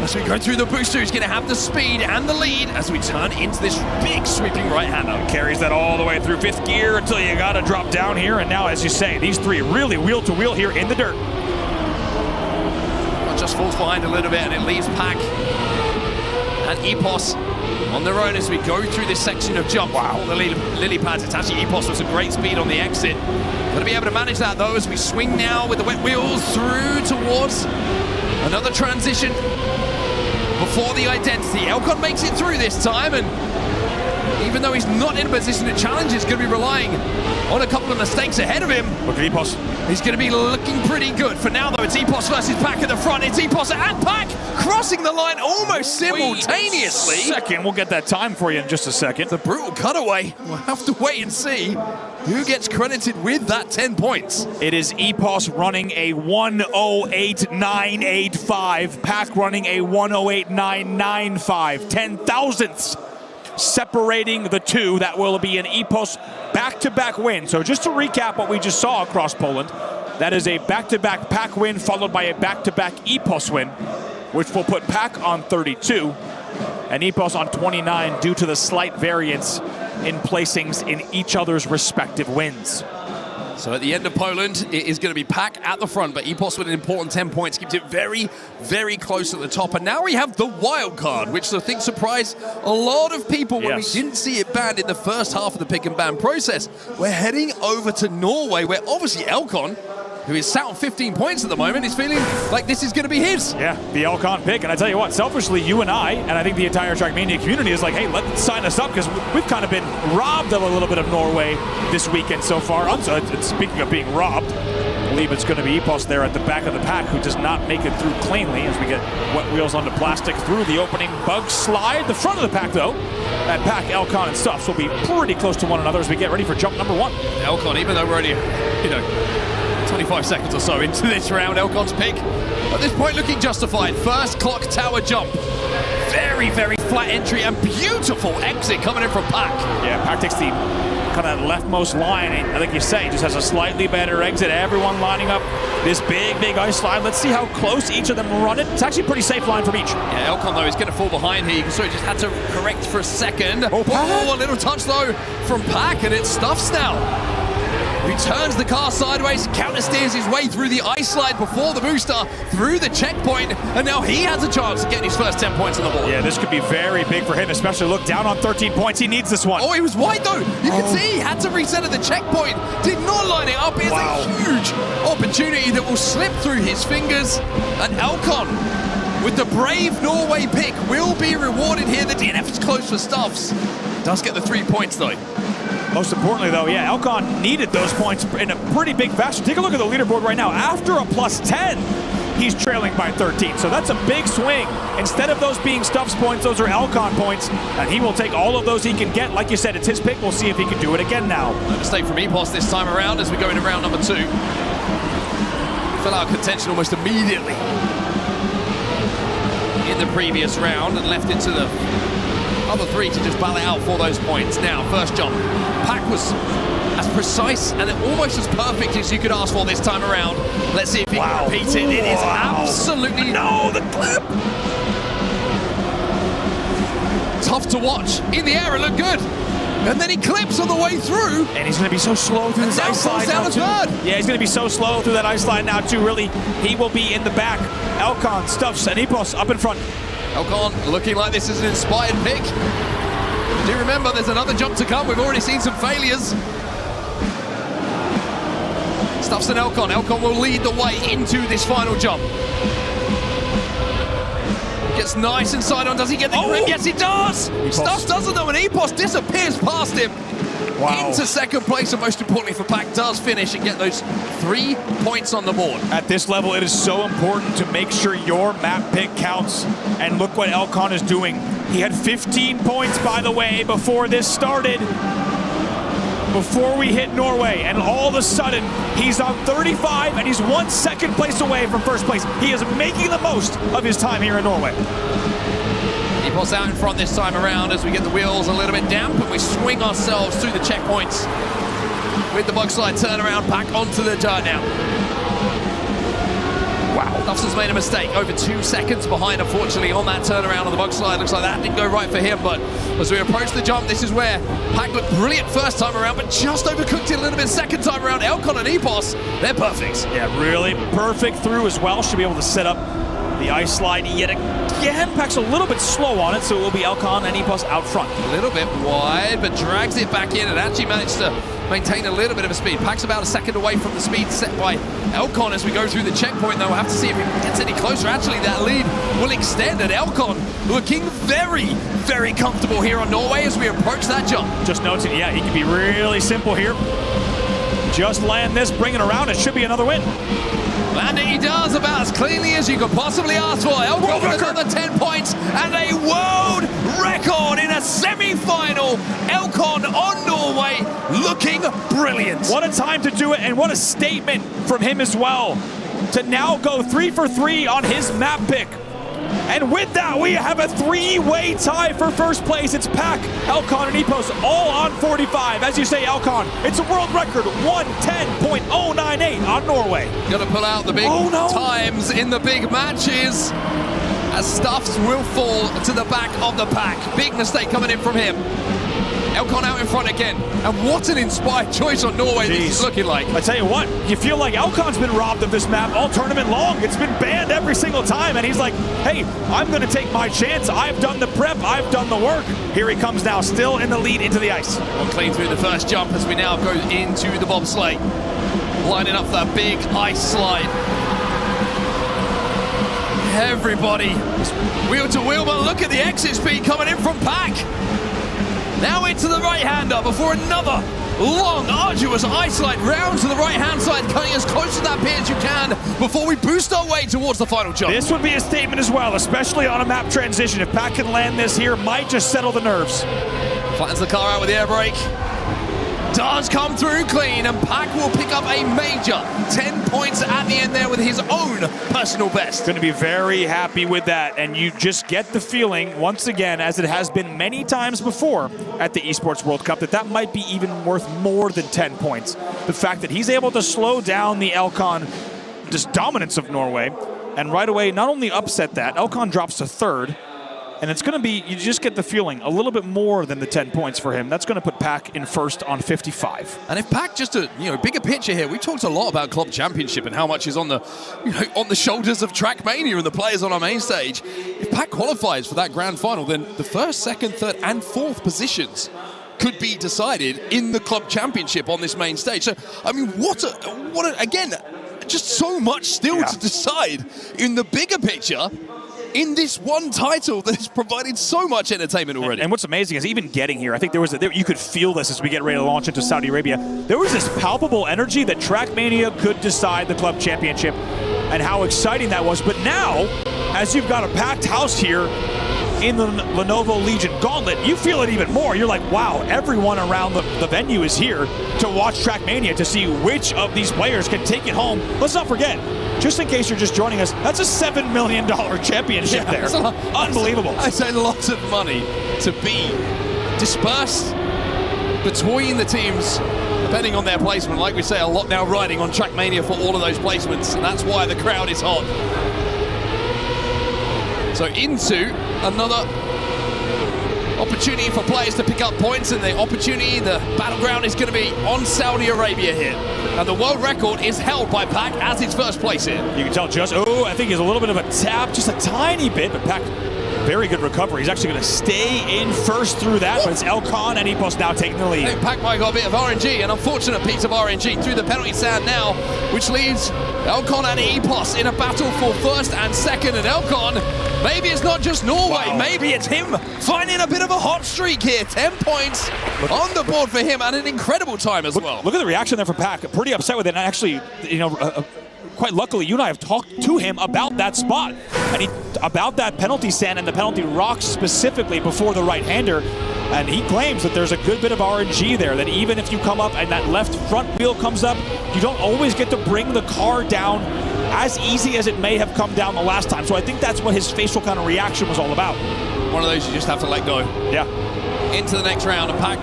as we go through the booster, he's going to have the speed and the lead as we turn into this big sweeping right-hander. Carries that all the way through 5th gear until you got to drop down here. And now, as you say, these 3 really wheel-to-wheel here in the dirt. Well, just falls behind a little bit, and it leaves Pac and Epos on their own as we go through this section of jump. Wow, the lily pads. It's actually Epos with some great speed on the exit. Got to be able to manage that, though, as we swing now with the wet wheels through towards another transition before the identity. Elcon makes it through this time, and even though he's not in a position to challenge, he's going to be relying on a couple of mistakes ahead of him. Look at Epos. He's going to be looking pretty good. For now, though, it's Epos versus Pac at the front. It's Epos and Pac crossing the line almost simultaneously. Second, we'll get that time for you in just a second. The brutal cutaway. We'll have to wait and see who gets credited with that 10 points. It is Epos running a 108.985. Pac running a 108.995. 10 thousandths separating the two. That will be an Epos back-to-back win. So just to recap what we just saw across Poland, that is a back-to-back Pac win followed by a back-to-back Epos win, which will put Pac on 32 and Epos on 29 due to the slight variance in placings in each other's respective wins. So at the end of Poland, it is going to be Pac at the front, but Epos with an important 10 points keeps it very, very close at the top. And now we have the wild card, which I think surprised a lot of people when we didn't see it banned in the first half of the pick and ban process. We're heading over to Norway, where obviously Elcon, who is sat on 15 points at the moment, is feeling like this is going to be his. Yeah, the Elcon pick. And I tell you what, selfishly, you and I think the entire Trackmania community is like, hey, let's sign us up, because we've kind of been robbed of a little bit of Norway this weekend so far. Speaking of being robbed, I believe it's going to be Epos there at the back of the pack, who does not make it through cleanly as we get wet wheels onto plastic through the opening bug slide. The front of the pack, though, at Pac, Elcon, and Stuffs will be pretty close to one another as we get ready for jump number 1. Elcon, even though we're already, 25 seconds or so into this round, Elcon's pick at this point looking justified. First clock tower jump. Very, very flat entry and beautiful exit coming in from Pac. Yeah, Pac takes the kind of leftmost line, and like you say, just has a slightly better exit. Everyone lining up this big ice slide. Let's see how close each of them run it. It's actually a pretty safe line from each. Yeah, Elcon, though, is going to fall behind here. You can see he just had to correct for a second. A little touch, though, from Pac, and it Stuffs now. He turns the car sideways, counter steers his way through the ice slide before the booster, through the checkpoint, and now he has a chance of getting his first 10 points on the board. Yeah, this could be very big for him, especially look down on 13 points. He needs this one. Oh, he was wide though. You can see he had to reset at the checkpoint. Did not line it up. It's a huge opportunity that will slip through his fingers. And Elcon, with the brave Norway pick, will be rewarded here. The DNF is close for Stuffs. Does get the 3 points though. Most importantly, though, yeah, Elcon needed those points in a pretty big fashion. Take a look at the leaderboard right now. After a plus 10, he's trailing by 13. So that's a big swing. Instead of those being Stuffs points, those are Elcon points. And he will take all of those he can get. Like you said, it's his pick. We'll see if he can do it again now. A mistake from Epos this time around as we go into round number 2. Fell out of contention almost immediately. in the previous round and left it to the other three to just battle it out for those points. Now, first jump. Pack was as precise and almost as perfect as you could ask for this time around. Let's see if he can repeat it. It is absolutely... No, the clip! Tough to watch. In the air, it looked good. And then he clips on the way through. And he's going to be so slow through this ice slide now, too. Yeah, he's going to be so slow through that ice slide now, too. Really, he will be in the back. Elcon, Stuffs, and Epos up in front. Elcon looking like this is an inspired pick. Do remember, there's another jump to come. We've already seen some failures. Stuffs and Elcon. Elcon will lead the way into this final jump. Gets nice inside on. Does he get the grip? Yes, he does! Stuffs doesn't though, and Epos disappears past him. Into second place, and most importantly for Pack, does finish and get those 3 points on the board. At this level, it is so important to make sure your map pick counts. And look what Elcon is doing. He had 15 points, by the way, before this started. Before we hit Norway, and all of a sudden, he's on 35, and he's 1 second place away from first place. He is making the most of his time here in Norway. Epos out in front this time around as we get the wheels a little bit damp and we swing ourselves through the checkpoints. With the bug slide turnaround back onto the dirt now. Wow. Stuffs has made a mistake. Over 2 seconds behind, unfortunately, on that turnaround on the bug slide. Looks like that didn't go right for him, but as we approach the jump, this is where Pack looked brilliant first time around, but just overcooked it a little bit second time around. Elcon and Epos, they're perfect. Yeah, really perfect through as well. Should be able to set up the ice slide yet again. Pack's a little bit slow on it, so it will be Elcon and Epos out front. A little bit wide, but drags it back in and actually managed to maintain a little bit of a speed. Pack's about a second away from the speed set by Elcon as we go through the checkpoint, though. We'll have to see if he gets any closer. Actually, that lead will extend, and Elcon looking very, very comfortable here on Norway as we approach that jump. Just noting, yeah, he can be really simple here. Just land this, bring it around, it should be another win. And he does about as cleanly as you could possibly ask for. Elcon with another 10 points and a world record in a semi-final. Elcon on Norway looking brilliant. What a time to do it, and what a statement from him as well. To now go 3 for 3 on his map pick. And with that, we have a 3-way tie for first place. It's Pack, Elcon, and Epos all on 45. As you say, Elcon, it's a world record, 1:10.098 on Norway. Gonna pull out the big times in the big matches, as Stuffs will fall to the back of the Pack. Big mistake coming in from him. Elcon out in front again. And what an inspired choice on Norway this is looking like. I tell you what, you feel like Elcon's been robbed of this map all tournament long. It's been banned every single time, and he's like, hey, I'm going to take my chance. I've done the prep. I've done the work. Here he comes now, still in the lead into the ice. Well, clean through the first jump as we now go into the bobsleigh. Lining up that big ice slide. Everybody wheel to wheel, but look at the exit speed coming in from Pack. Now into the right-hander before another long, arduous ice slide round to the right-hand side, cutting as close to that pin as you can before we boost our way towards the final jump. This would be a statement as well, especially on a map transition. If Pack can land this here, might just settle the nerves. Flattens the car out with the air brake. Does come through clean, and Pack will pick up a major 10 points at the end there with his own personal best. Going to be very happy with that, and you just get the feeling, once again, as it has been many times before at the Esports World Cup, that that might be even worth more than 10 points. The fact that he's able to slow down the Elcon just dominance of Norway, and right away not only upset that, Elcon drops to third, and it's going to be, you just get the feeling, a little bit more than the 10 points for him. That's going to put Pack in first on 55. And if Pack, just a bigger picture here, we talked a lot about Club Championship and how much is on the on the shoulders of Trackmania and the players on our main stage. If Pack qualifies for that grand final, then the first, second, third, and fourth positions could be decided in the Club Championship on this main stage. So, I mean, again, just so much still to decide in the bigger picture, in this one title that has provided so much entertainment already. And what's amazing is even getting here, I think you could feel this as we get ready to launch into Saudi Arabia. There was this palpable energy that Trackmania could decide the Club Championship and how exciting that was. But now, as you've got a packed house here, in the Lenovo Legion Gauntlet, you feel it even more. You're like, wow, everyone around the venue is here to watch Trackmania to see which of these players can take it home. Let's not forget, just in case you're just joining us, that's a $7 million championship there. Unbelievable. That's a lot of money to be dispersed between the teams, depending on their placement. Like we say, a lot now riding on Trackmania for all of those placements, and that's why the crowd is hot. So into another opportunity for players to pick up points, and the opportunity, the battleground is going to be on Saudi Arabia here. And the world record is held by Pac as his first place here. You can tell just, I think he's a little bit of a tap, just a tiny bit, but Pac, very good recovery. He's actually going to stay in first through that, but it's Elcon and Epos now taking the lead. I think Pac might got a bit of RNG, an unfortunate piece of RNG through the penalty sand now, which leaves Elcon and Epos in a battle for first and second. And Elcon, maybe it's not just Norway, maybe it's him finding a bit of a hot streak here. 10 points on the board for him, and an incredible time as well. Look at the reaction there from Pac. Pretty upset with it, and actually, quite luckily, you and I have talked to him about that spot, and about that penalty sand and the penalty rocks specifically before the right-hander, and he claims that there's a good bit of RNG there, that even if you come up and that left front wheel comes up, you don't always get to bring the car down as easy as it may have come down the last time. So I think that's what his facial kind of reaction was all about. One of those you just have to let go. Yeah. Into the next round, and Pac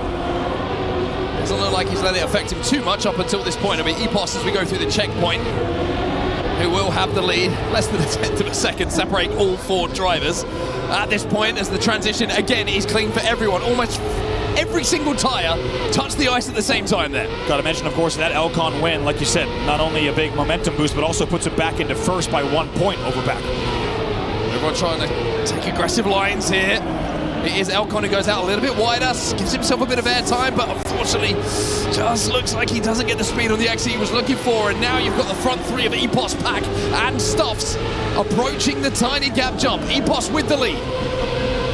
doesn't look like he's let it affect him too much up until this point. I mean, Epos, as we go through the checkpoint, who will have the lead, less than a tenth of a second, separate all four drivers. At this point, as the transition, again, is clean for everyone. Almost every single tyre touched the ice at the same time there. Got to mention, of course, that Elcon win, like you said, not only a big momentum boost, but also puts it back into first by 1 point over Pac. Everyone trying to take aggressive lines here. It is Elcon who goes out a little bit wider, gives himself a bit of airtime, but unfortunately just looks like he doesn't get the speed on the exit he was looking for. And now you've got the front three of Epos, Pac, and Stuffs approaching the tiny gap jump. Epos with the lead.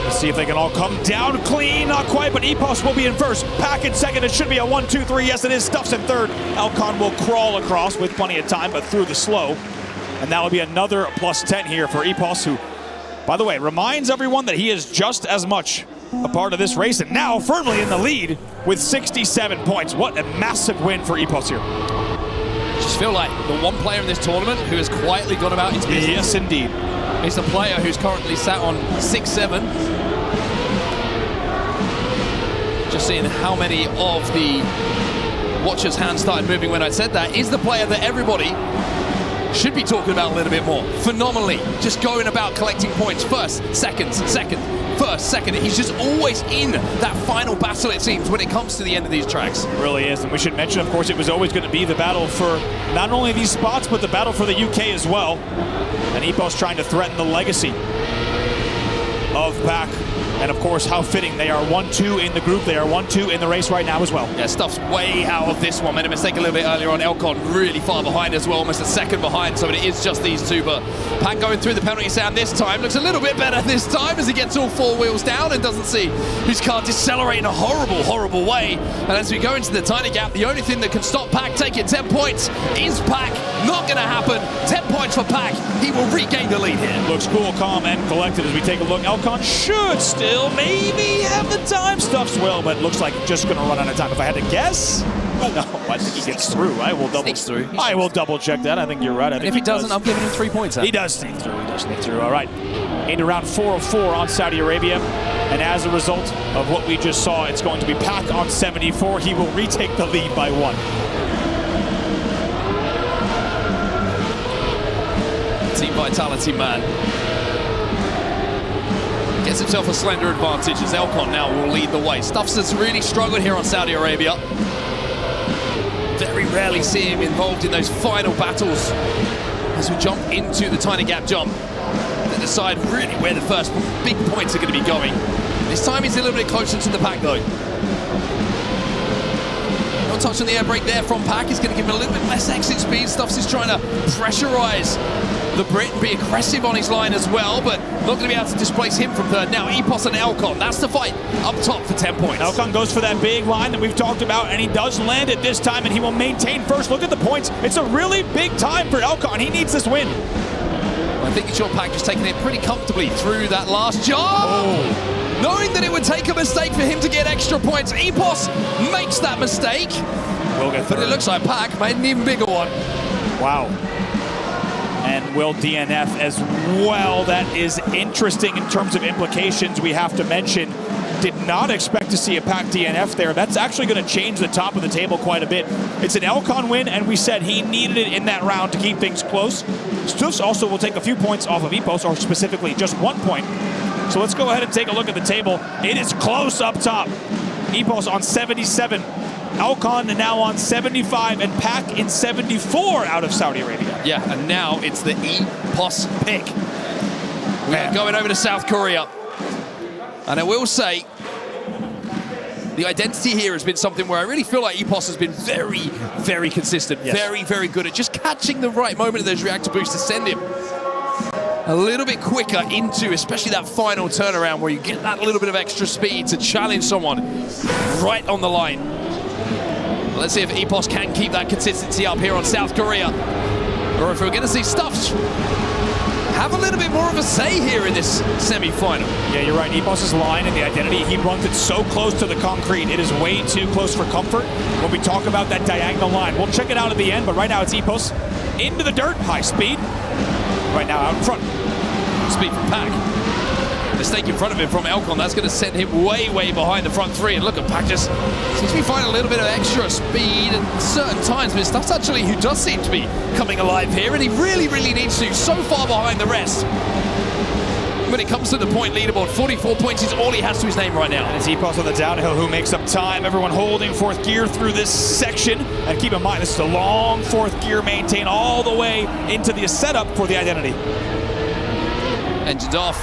Let's see if they can all come down clean. Not quite, but Epos will be in first. Pac in second. It should be a 1-2-3. Yes, it is. Stuffs in third. Elcon will crawl across with plenty of time, but through the slow. And that will be another plus 10 here for Epos, who, by the way, reminds everyone that he is just as much a part of this race, and now firmly in the lead with 67 points. What a massive win for Epos here. I just feel like the one player in this tournament who has quietly gone about his business. Yes, indeed. Is the player who's currently sat on 6-7. Just seeing how many of the watchers' hands started moving when I said that, is the player that everybody should be talking about a little bit more. Phenomenally, just going about collecting points. First, second, first, second. He's just always in that final battle, it seems, when it comes to the end of these tracks. It really is, and we should mention, of course, it was always going to be the battle for not only these spots, but the battle for the UK as well. And Epos trying to threaten the legacy of Pac. And of course, how fitting. They are 1-2 in the group. They are 1-2 in the race right now as well. Yeah, Stuff's way out of this one. Made a mistake a little bit earlier on. Elcon really far behind as well, almost a second behind. So it is just these two. But Pac going through the penalty sand this time. Looks a little bit better this time as he gets all four wheels down and doesn't see his car decelerate in a horrible, horrible way. And as we go into the tiny gap, the only thing that can stop Pac taking 10 points is Pac. Not going to happen. 10 points for Pac. He will regain the lead here. Looks cool, calm, and collected as we take a look. Elcon should still maybe have the time. Stuffs will, but looks like just going to run out of time. If I had to guess, no, I think he gets through. I will double check that. I think you're right. I think if he doesn't, I'm giving him 3 points. He does sneak through. He does sneak through. All right. Into round 4 of 4 on Saudi Arabia. And as a result of what we just saw, it's going to be Pac on 74. He will retake the lead by 1. Team Vitality, man. Gets himself a slender advantage as Elcon now will lead the way. Stuffs has really struggled here on Saudi Arabia. Very rarely see him involved in those final battles as we jump into the tiny gap jump to decide really where the first big points are going to be going. This time he's a little bit closer to the Pac though. No touch on the air brake there from Pac. He's going to give him a little bit less exit speed. Stuffs is trying to pressurize the Brit and be aggressive on his line as well, but not going to be able to displace him from third. Now Epos and Elcon, that's the fight up top for 10 points. Elcon goes for that big line that we've talked about, and he does land it this time, and he will maintain first. Look at the points. It's a really big time for Elcon. He needs this win. Well, I think it's your Pack just taking it pretty comfortably through that last jump. Knowing that it would take a mistake for him to get extra points. Epos makes that mistake. But it looks like Pack made an even bigger one. Wow. And will DNF as well. That is interesting in terms of implications. We have to mention, did not expect to see a Pack DNF there. That's actually going to change the top of the table quite a bit. It's an Elcon win, and we said he needed it in that round to keep things close. Stufs also will take a few points off of Epos, or specifically just 1 point. So let's go ahead and take a look at the table. It is close up top. Epos on 77. Alcon now on 75, and Pack in 74 out of Saudi Arabia. Yeah, and now it's the Epos pick. We are going over to South Korea. And I will say, the identity here has been something where I really feel like Epos has been very, very consistent. Yes. Very, very good at just catching the right moment of those reactor boosts to send him a little bit quicker into, especially that final turnaround where you get that little bit of extra speed to challenge someone right on the line. Let's see if Epos can keep that consistency up here on South Korea, or if we're going to see Stufs have a little bit more of a say here in this semi-final. Yeah, you're right. Epos's line and the identity, he runs it so close to the concrete. It is way too close for comfort when we talk about that diagonal line. We'll check it out at the end, but right now it's Epos into the dirt, high speed. Right now out in front. Speed from Pack. Mistake in front of him from Elcon. That's going to send him way, way behind the front three. And look at Pack just seems to be finding a little bit of extra speed at certain times. But Stufs actually, who does seem to be coming alive here, and he really, really needs to. So far behind the rest. When it comes to the point leaderboard, 44 points is all he has to his name right now. And it's Epos on the downhill who makes up time. Everyone holding fourth gear through this section. And keep in mind, this is a long fourth gear maintain all the way into the setup for the identity. Engines off.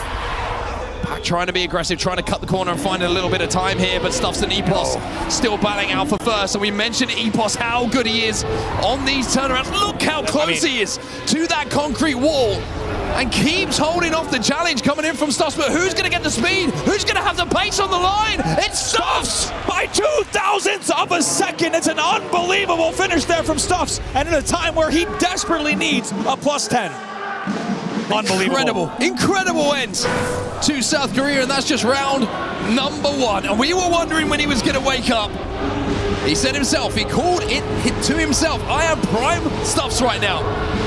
Pack trying to be aggressive, trying to cut the corner and find a little bit of time here, but Stufs and Epos still battling out for first. And we mentioned Epos, how good he is on these turnarounds. Look how close he is to that concrete wall, and keeps holding off the challenge coming in from Stufs. But who's going to get the speed? Who's going to have the pace on the line? It's Stufs! By 0.002 of a second. It's an unbelievable finish there from Stufs, and in a time where he desperately needs a +10. Unbelievable. Incredible end to South Korea, and that's just round number one. And we were wondering when he was going to wake up. He said himself, he called it to himself, I am prime Stufs right now.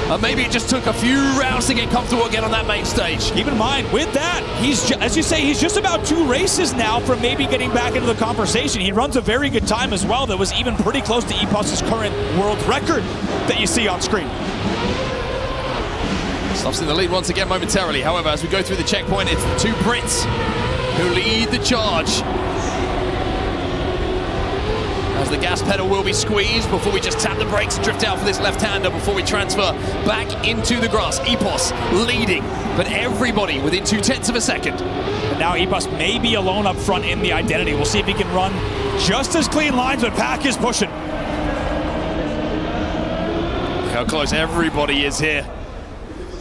And maybe it just took a few rounds to get comfortable again on that main stage. Keep in mind, with that, he's, as you say, he's just about 2 races now from maybe getting back into the conversation. He runs a very good time as well that was even pretty close to Epos's current world record that you see on screen. Stufs in the lead once again momentarily. However, as we go through the checkpoint, it's the 2 Brits who lead the charge. As the gas pedal will be squeezed before we just tap the brakes and drift out for this left-hander before we transfer back into the grass. Epos leading, but everybody within 0.2 of a second. And now Epos may be alone up front in the identity. We'll see if he can run just as clean lines, but Pack is pushing. Look how close everybody is here.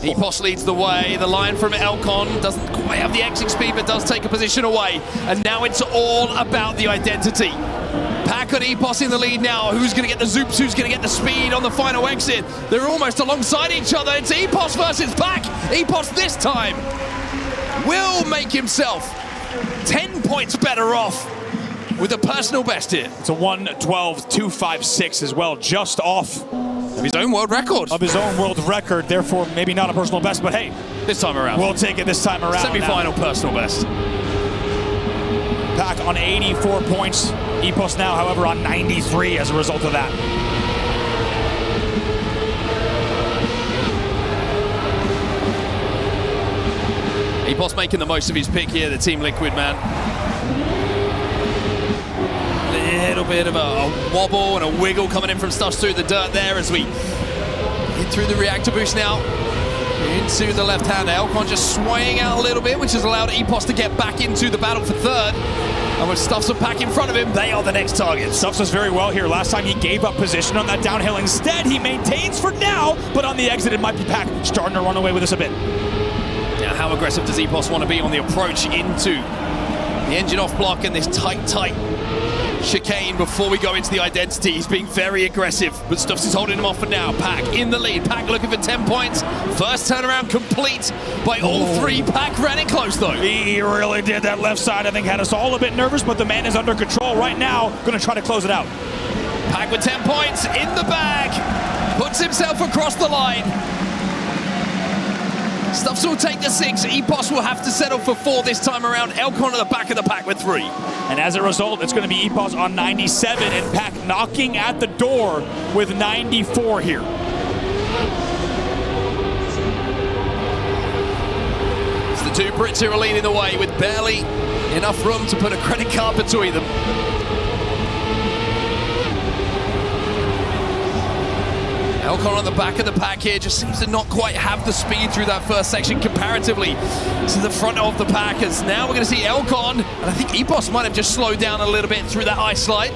Epos leads the way. The line from Elcon doesn't quite have the exit speed, but does take a position away. And now it's all about the identity. Pack and Epos in the lead now. Who's going to get the zoops? Who's going to get the speed on the final exit? They're almost alongside each other. It's Epos versus Pack. Epos this time will make himself 10 points better off with a personal best here. It's a 1:12.256 as well, just off of his own world record. Of his own world record, therefore maybe not a personal best, but hey. This time around. We'll take it this time around. Semi-final personal best. Pack on 84 points. Epos now, however, on 93 as a result of that. Epos making the most of his pick here, the Team Liquid man. A little bit of a wobble and a wiggle coming in from Stufs through the dirt there as we hit through the reactor boost now into the left hand. Elcon just swaying out a little bit, which has allowed Epos to get back into the battle for third. And with Stufs and Pack in front of him, they are the next target. Stufs does very well here. Last time he gave up position on that downhill. Instead, he maintains for now, but on the exit, it might be Pack starting to run away with us a bit. Now, how aggressive does Epos want to be on the approach into the engine off block and this tight chicane before we go into the identity. He's being very aggressive, but Stuffs is holding him off for now. Pack in the lead. Pack looking for 10 points. First turnaround complete by all three. Pack ran it close though. He really did. That left side, I think, had us all a bit nervous, but the man is under control right now. Going to try to close it out. Pack with 10 points in the bag. Puts himself across the line. Stuffs will take the 6. Epos will have to settle for 4 this time around. Elcon at the back of the pack with 3. And as a result, it's going to be Epos on 97 and Pack knocking at the door with 94 here. It's the two Brits who are leading the way with barely enough room to put a credit card between them. Elcon on the back of the pack here just seems to not quite have the speed through that first section comparatively to the front of the pack. As now we're going to see Elcon, and I think Epos might have just slowed down a little bit through that ice slide.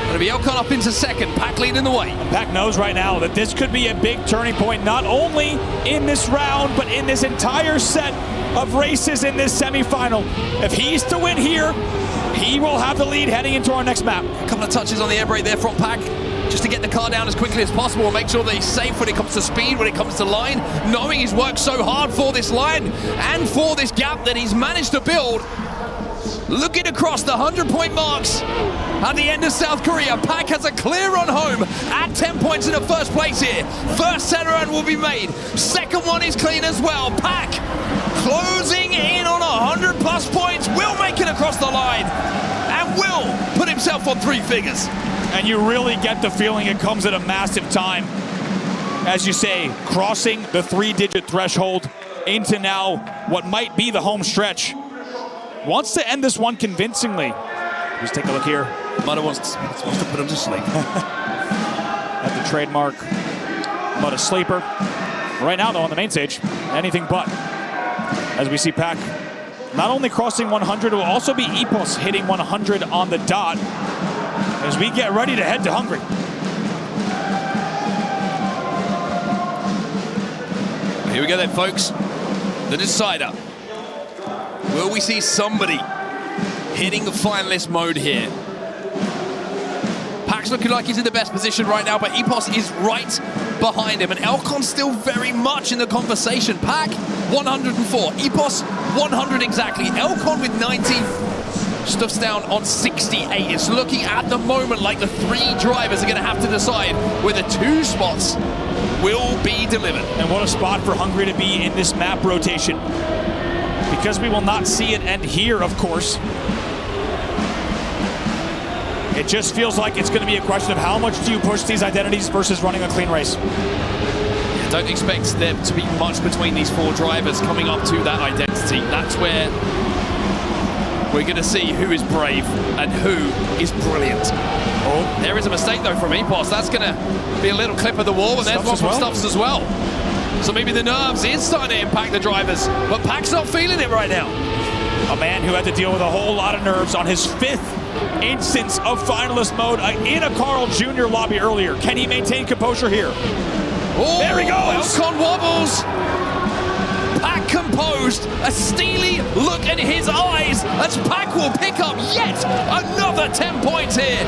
Going to be Elcon up into second, Pack leading the way. And Pack knows right now that this could be a big turning point, not only in this round, but in this entire set of races in this semifinal. If he's to win here, he will have the lead heading into our next map. A couple of touches on the air brake there from Pack, just to get the car down as quickly as possible and make sure that he's safe when it comes to speed, when it comes to line, knowing he's worked so hard for this line and for this gap that he's managed to build. Looking across the 100-point marks at the end of South Korea, Pack has a clear run home at 10 points in the first place here. First turnaround will be made. Second one is clean as well. Pack closing in on 100+ points, will make it across the line and will put himself on 3 figures. And you really get the feeling it comes at a massive time. As you say, crossing the 3-digit threshold into now what might be the home stretch. Wants to end this one convincingly. Just take a look here. Mudda wants to put him to sleep. At the trademark Mudda sleeper. Right now though on the main stage, anything but. As we see Pack not only crossing 100, it will also be Epos hitting 100 on the dot as we get ready to head to Hungary. Here we go then, folks. The decider. Will we see somebody hitting the finalist mode here? Pack's looking like he's in the best position right now, but Epos is right behind him, and Elcon's still very much in the conversation. Pack, 104. Epos, 100 exactly. Elcon with 90. Stuff's down on 68. It's looking at the moment like the 3 drivers are going to have to decide whether 2 spots will be delivered. And what a spot for Hungary to be in this map rotation. Because we will not see it end here, of course. It just feels like it's going to be a question of how much do you push these identities versus running a clean race. Don't expect there to be much between these 4 drivers coming up to that identity. That's where we're going to see who is brave and who is brilliant. Oh, there is a mistake though from Epos. That's going to be a little clip of the wall, and there's one from Stuffs as well. So maybe the nerves is starting to impact the drivers, but Pack's not feeling it right now. A man who had to deal with a whole lot of nerves on his 5th instance of finalist mode in a Carl Jr. lobby earlier. Can he maintain composure here? Oh, there he goes! Elcon wobbles! Pack composed, a steely look in his eyes as Pack will pick up yet another 10 points here.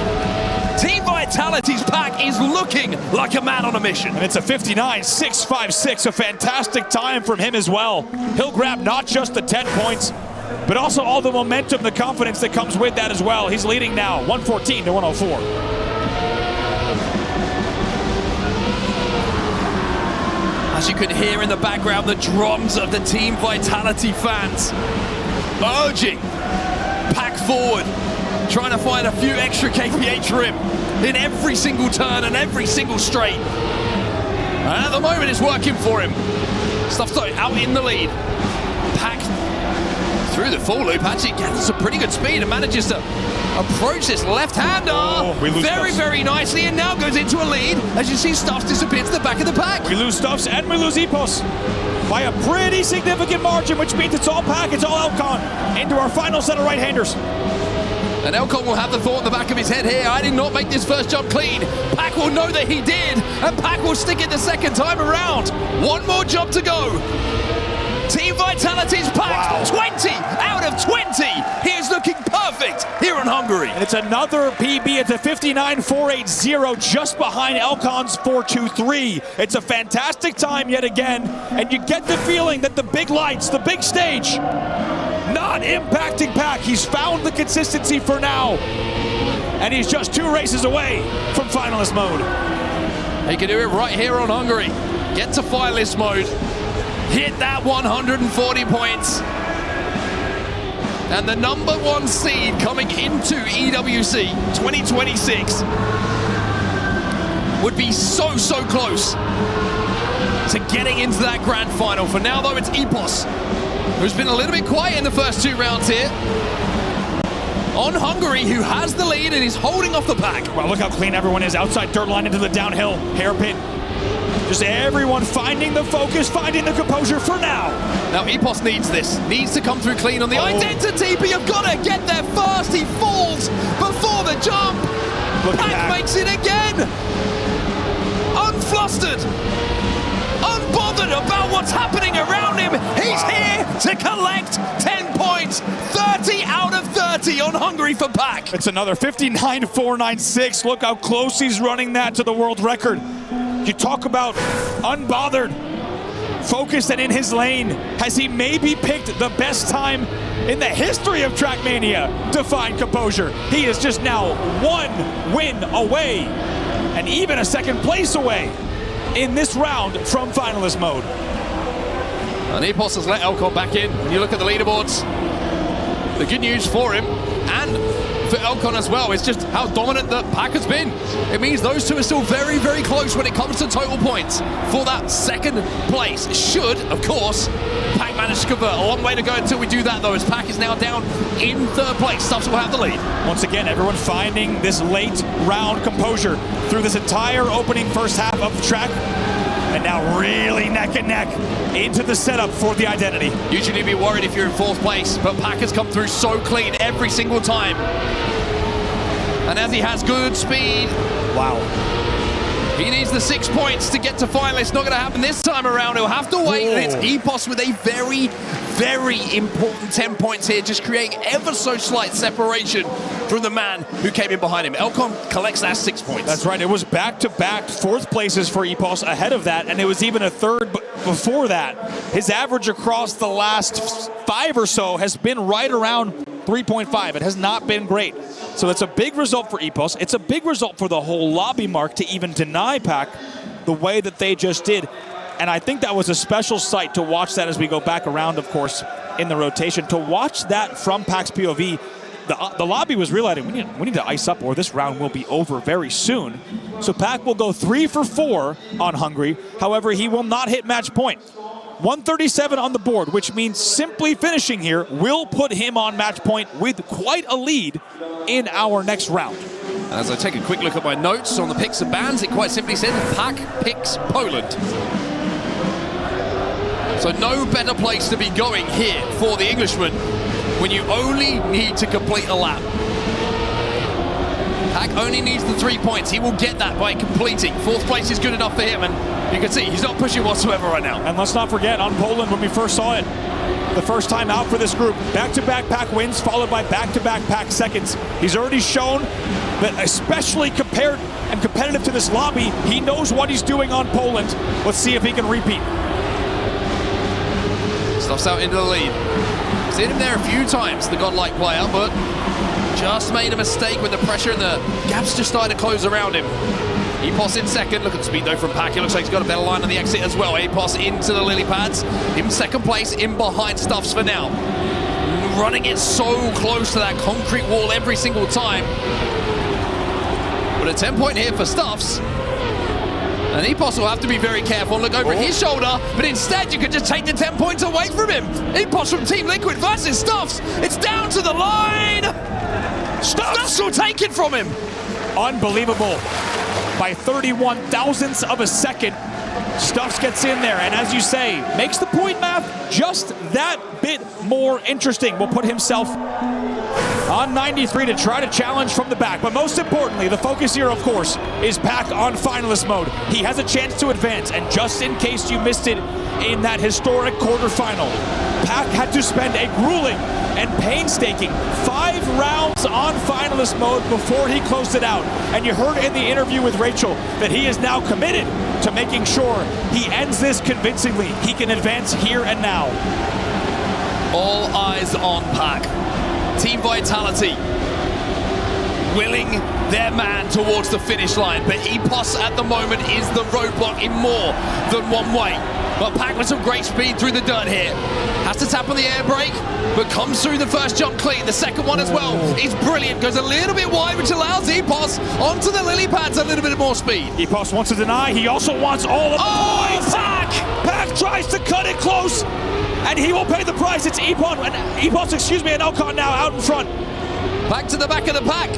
Team Vitality's Pack is looking like a man on a mission. And it's a 59.656, a fantastic time from him as well. He'll grab not just the 10 points, but also all the momentum, the confidence that comes with that as well. He's leading now, 114 to 104. As you can hear in the background, the drums of the Team Vitality fans urging Pack forward, trying to find a few extra kph rim in every single turn and every single straight. And at the moment, it's working for him. Stuff's out in the lead. Pack through the full loop, actually gets some pretty good speed and manages to approach this left-hander very nicely, and now goes into a lead as you see Stuffs disappear to the back of the pack. We lose Stuffs and we lose Epos by a pretty significant margin, which means it's all Pack, it's all Elcon into our final set of right-handers. And Elcon will have the thought in the back of his head here, I did not make this first jump clean. Pack will know that he did, and Pack will stick it the second time around. One more jump to go. Team Vitality's Pack, 20 out of 20. He is looking perfect here in Hungary. And it's another PB. It's a 59.480, just behind Elcon's 4.23. It's a fantastic time yet again, and you get the feeling that the big lights, the big stage, not impacting Pac. He's found the consistency for now, and he's just 2 races away from finalist mode. He can do it right here on Hungary. Get to finalist mode, hit that 140 points. And the #1 seed coming into EWC 2026 would be so close to getting into that grand final. For now, though, it's Epos, who's been a little bit quiet in the first 2 rounds here. On Hungary, who has the lead and is holding off the pack. Wow, look how clean everyone is. Outside dirt line into the downhill hairpin. Just everyone finding the focus, finding the composure for now. Now Epos needs this, needs to come through clean on the identity, but you've got to get there first. He falls before the jump. Pac makes it again. Unflustered, unbothered about what's happening around him. He's here to collect 10 points, 30 out of 30 on Hungary for Pac. It's another 59.496. Look how close he's running that to the world record. You talk about unbothered, focused and in his lane. Has he maybe picked the best time in the history of Trackmania to find composure? He is just now 1 win away and even a 2nd place away in this round from finalist mode. And Epos has let Elcon back in. When you look at the leaderboards, the good news for him and for Elcon as well is just how dominant the Pac has been. It means those two are still very close when it comes to total points for that 2nd place. Should, of course, Pac manage to convert. A long way to go until we do that, though, as Pac is now down in 3rd place. Stuffs will have the lead. Once again, everyone finding this late round composure through this entire opening first half of the track. And now really neck and neck into the setup for the identity. Usually you'd be worried if you're in 4th place, but Pac has come through so clean every single time. And as he has good speed, wow, he needs the 6 points to get to finalists. Not going to happen this time around. He'll have to wait. And it's Epos with a very important 10 points here, just creating ever so slight separation from the man who came in behind him. Elcon collects that 6 points. That's right. It was back-to-back 4th places for Epos ahead of that, and it was even a 3rd before that. His average across the last 5 or so has been right around 3.5. It has not been great. So it's a big result for Epos. It's a big result for the whole lobby, Mark, to even deny Pac the way that they just did. And I think that was a special sight to watch that as we go back around, of course, in the rotation. To watch that from Pac's POV, the lobby was realizing we need to ice up or this round will be over very soon. So Pac will go 3 for 4 on Hungary. However, he will not hit match point. 137 on the board, which means simply finishing here will put him on match point with quite a lead in our next round. As I take a quick look at my notes on the picks and bans, it quite simply said Pac picks Poland. So no better place to be going here for the Englishman when you only need to complete a lap. Pac only needs the 3 points. He will get that by completing. 4th place is good enough for him, and you can see he's not pushing whatsoever right now. And let's not forget, on Poland, when we first saw it, the first time out for this group, back-to-back Pac wins, followed by back-to-back Pac seconds. He's already shown that, especially compared and competitive to this lobby, he knows what he's doing on Poland. Let's see if he can repeat. Stuffs out into the lead. Seen him there a few times, the godlike player, but just made a mistake with the pressure and the gaps just started to close around him. Epos in 2nd. Look at the speed though from Pac. It looks like he's got a better line on the exit as well. Epos into the lily pads. In 2nd place, in behind Stuffs for now. Running it so close to that concrete wall every single time. But a 10-point here for Stuffs. And Epos will have to be very careful. Look over his shoulder, but instead you can just take the 10 points away from him. Epos from Team Liquid versus Stuffs. It's down to the line. Stuffs will take it from him. Unbelievable. By 31 thousandths of a second, Stuffs gets in there, and as you say, makes the point math just that bit more interesting. Will put himself on 93 to try to challenge from the back. But most importantly, the focus here, of course, is Pack on finalist mode. He has a chance to advance, and just in case you missed it in that historic quarterfinal, Pack had to spend a grueling and painstaking 5 rounds on finalist mode before he closed it out. And you heard in the interview with Rachel that he is now committed to making sure he ends this convincingly. He can advance here and now. All eyes on Pack. Team Vitality willing their man towards the finish line, but Epos at the moment is the roadblock in more than one way. But Pack with some great speed through the dirt here. Has to tap on the air brake, but comes through the first jump clean. The second one as well is brilliant. Goes a little bit wide, which allows Epos onto the lily pads a little bit more speed. Epos wants to deny. He also wants all of the points. Pack! Pack tries to cut it close, and he will pay the price. It's Epos, and Elcon now out in front. Back to the back of the pack.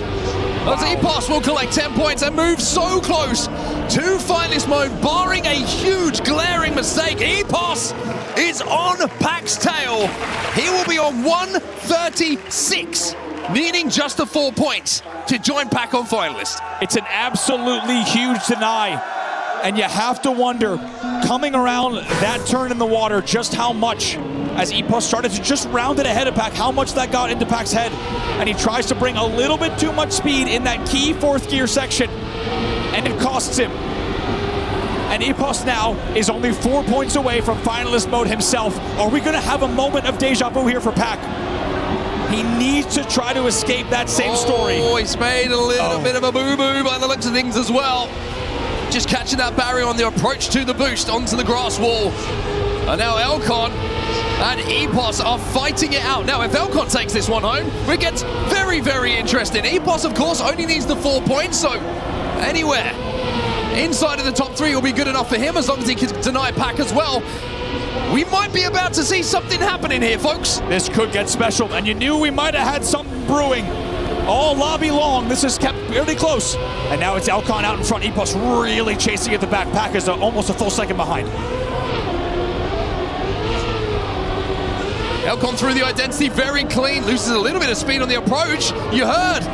As Epos will collect 10 points and move so close to finalist mode, barring a huge glaring mistake. Epos is on Pack's tail. He will be on 136, needing just the 4 points to join Pack on finalist. It's an absolutely huge deny, and you have to wonder, coming around that turn in the water, just how much, as Epos started to just round it ahead of Pack, how much that got into Pack's head. And he tries to bring a little bit too much speed in that key 4th gear section, and it costs him. And Epos now is only 4 points away from finalist mode himself. Are we gonna have a moment of deja vu here for Pack? He needs to try to escape that same story. Oh, he's made a little bit of a boo-boo by the looks of things as well. Just catching that barrier on the approach to the boost onto the grass wall. And now Elcon and Epos are fighting it out. Now, if Elcon takes this one home, it gets very, very interesting. Epos, of course, only needs the 4 points, so anywhere inside of the top 3 will be good enough for him, as long as he can deny Pack as well. We might be about to see something happening here, folks. This could get special, and you knew we might have had something brewing. All lobby long, this is kept really close. And now it's Elcon out in front. Epos really chasing at the back. Pack is almost a full second behind. Elcon through the identity, very clean, loses a little bit of speed on the approach. You heard,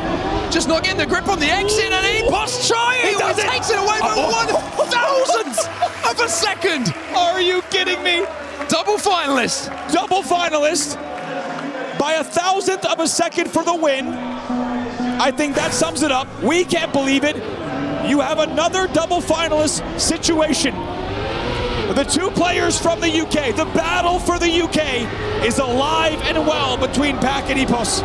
just not getting the grip on the exit, and Epos trying, he takes it away by 1,000th of a second. Are you kidding me? Double finalist. Double finalist by 1,000th of a second for the win. I think that sums it up. We can't believe it. You have another double finalist situation. The 2 players from the UK, the battle for the UK is alive and well between Pack and Epos.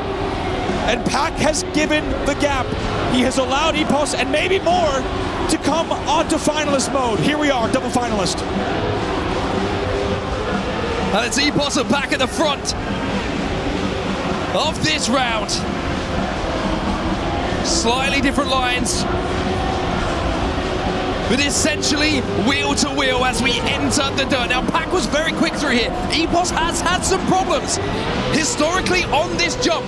And Pack has given the gap. He has allowed Epos and maybe more to come onto finalist mode. Here we are, double finalist. And it's Epos and Pack at the front of this round. Slightly different lines, but essentially wheel to wheel as we enter the dirt. Now, Pack was very quick through here. Epos has had some problems historically on this jump.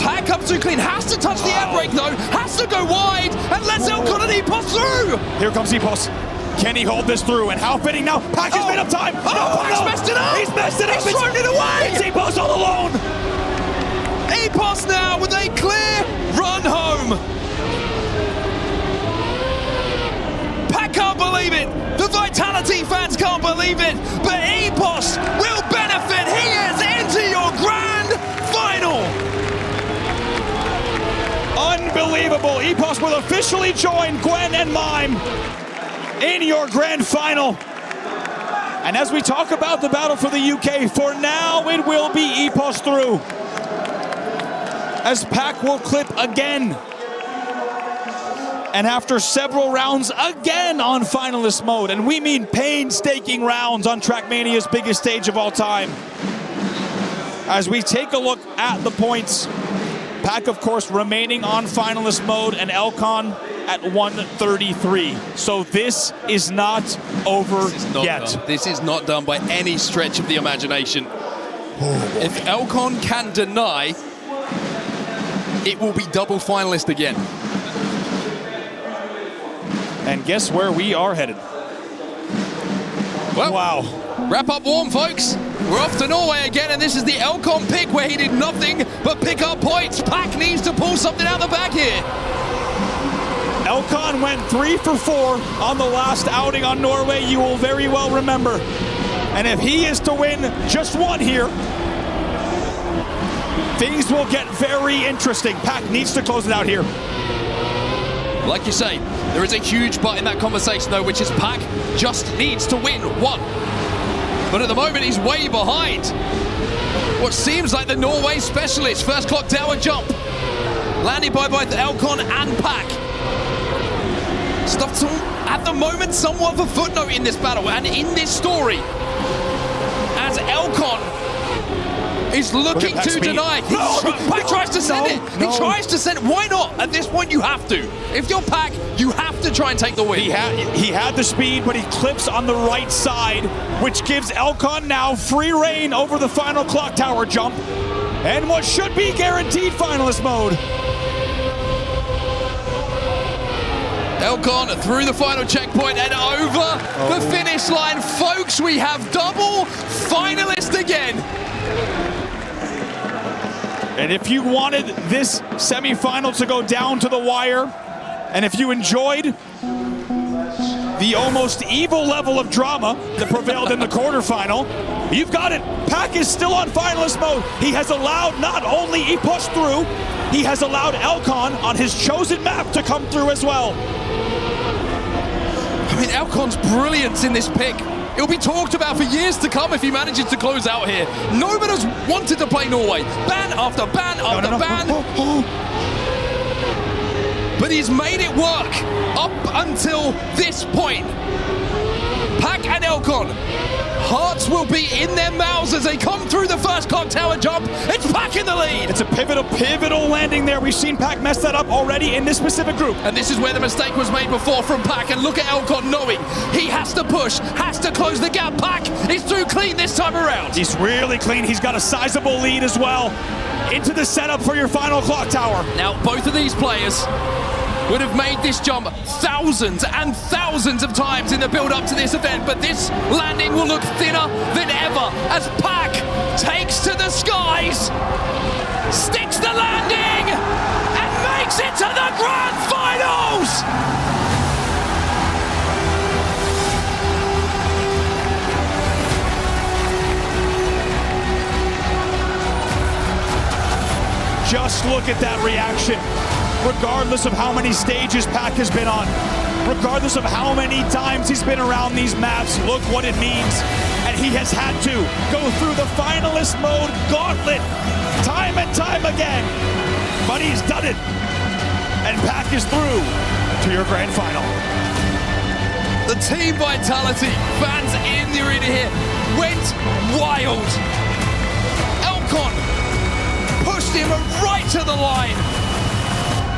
Pack comes through clean, has to touch the air brake though, has to go wide, and lets Elcon and Epos through. Here comes Epos. Can he hold this through? And how fitting now? Pack has made up time. Pack's messed it up. He's messed it up. He's thrown it away. It's Epos all alone. Epos now with a clear run home. Pack can't believe it. The Vitality fans can't believe it. But Epos will benefit. He is into your grand final. Unbelievable. Epos will officially join Gwen and Mime in your grand final. And as we talk about the battle for the UK, for now it will be Epos through, as Pack will clip again. And after several rounds again on finalist mode, and we mean painstaking rounds on Trackmania's biggest stage of all time. As we take a look at the points, Pack, of course, remaining on finalist mode, and Elcon at 133. So this is not over yet. Done. This is not done by any stretch of the imagination. If Elcon can deny, it will be double finalist again. And guess where we are headed? Well, wow. Wrap up warm, folks. We're off to Norway again, and this is the Elcon pick where he did nothing but pick up points. Pack needs to pull something out the bag here. Elcon went 3 for 4 on the last outing on Norway, you will very well remember. And if he is to win just one here, things will get very interesting. Pack needs to close it out here. Like you say, there is a huge but in that conversation though, which is Pack just needs to win one. But at the moment, he's way behind what seems like the Norway specialist. First clock tower jump, landed by both Elcon and Pack. Stuff at the moment somewhat of a footnote in this battle and in this story, as Elcon is looking to deny. Pack tries to send it. He tries to send it. Why not? At this point, you have to. If you're Pack, you have to try and take the win. He had the speed, but he clips on the right side, which gives Elcon now free reign over the final clock tower jump and what should be guaranteed finalist mode. Elcon through the final checkpoint and over the finish line. Folks, we have double finalist again. And if you wanted this semi-final to go down to the wire, and if you enjoyed the almost evil level of drama that prevailed in the quarterfinal, you've got it. Pack is still on finalist mode. He has allowed not only Epos through, he has allowed Elcon on his chosen map to come through as well. I mean, Elcon's brilliance in this pick. It'll be talked about for years to come if he manages to close out here. Nobody has wanted to play Norway. Ban after ban after ban. But he's made it work up until this point. Pack and Elcon, hearts will be in their mouths as they come through the first clock tower jump. It's Pack in the lead. It's a pivotal landing there. We've seen Pack mess that up already in this specific group. And this is where the mistake was made before from Pack. And look at Elcon knowing he has to push, has to close the gap. Pack is too clean this time around. He's really clean. He's got a sizable lead as well. Into the setup for your final clock tower. Now, both of these players would have made this jump thousands and thousands of times in the build-up to this event, but this landing will look thinner than ever as Pack takes to the skies, sticks the landing, and makes it to the grand finals! Just look at that reaction. Regardless of how many stages Pack has been on, regardless of how many times he's been around these maps, look what it means. And he has had to go through the finalist mode gauntlet time and time again. But he's done it. And Pack is through to your grand final. The team vitality, fans in the arena here, went wild. Elcon pushed him right to the line.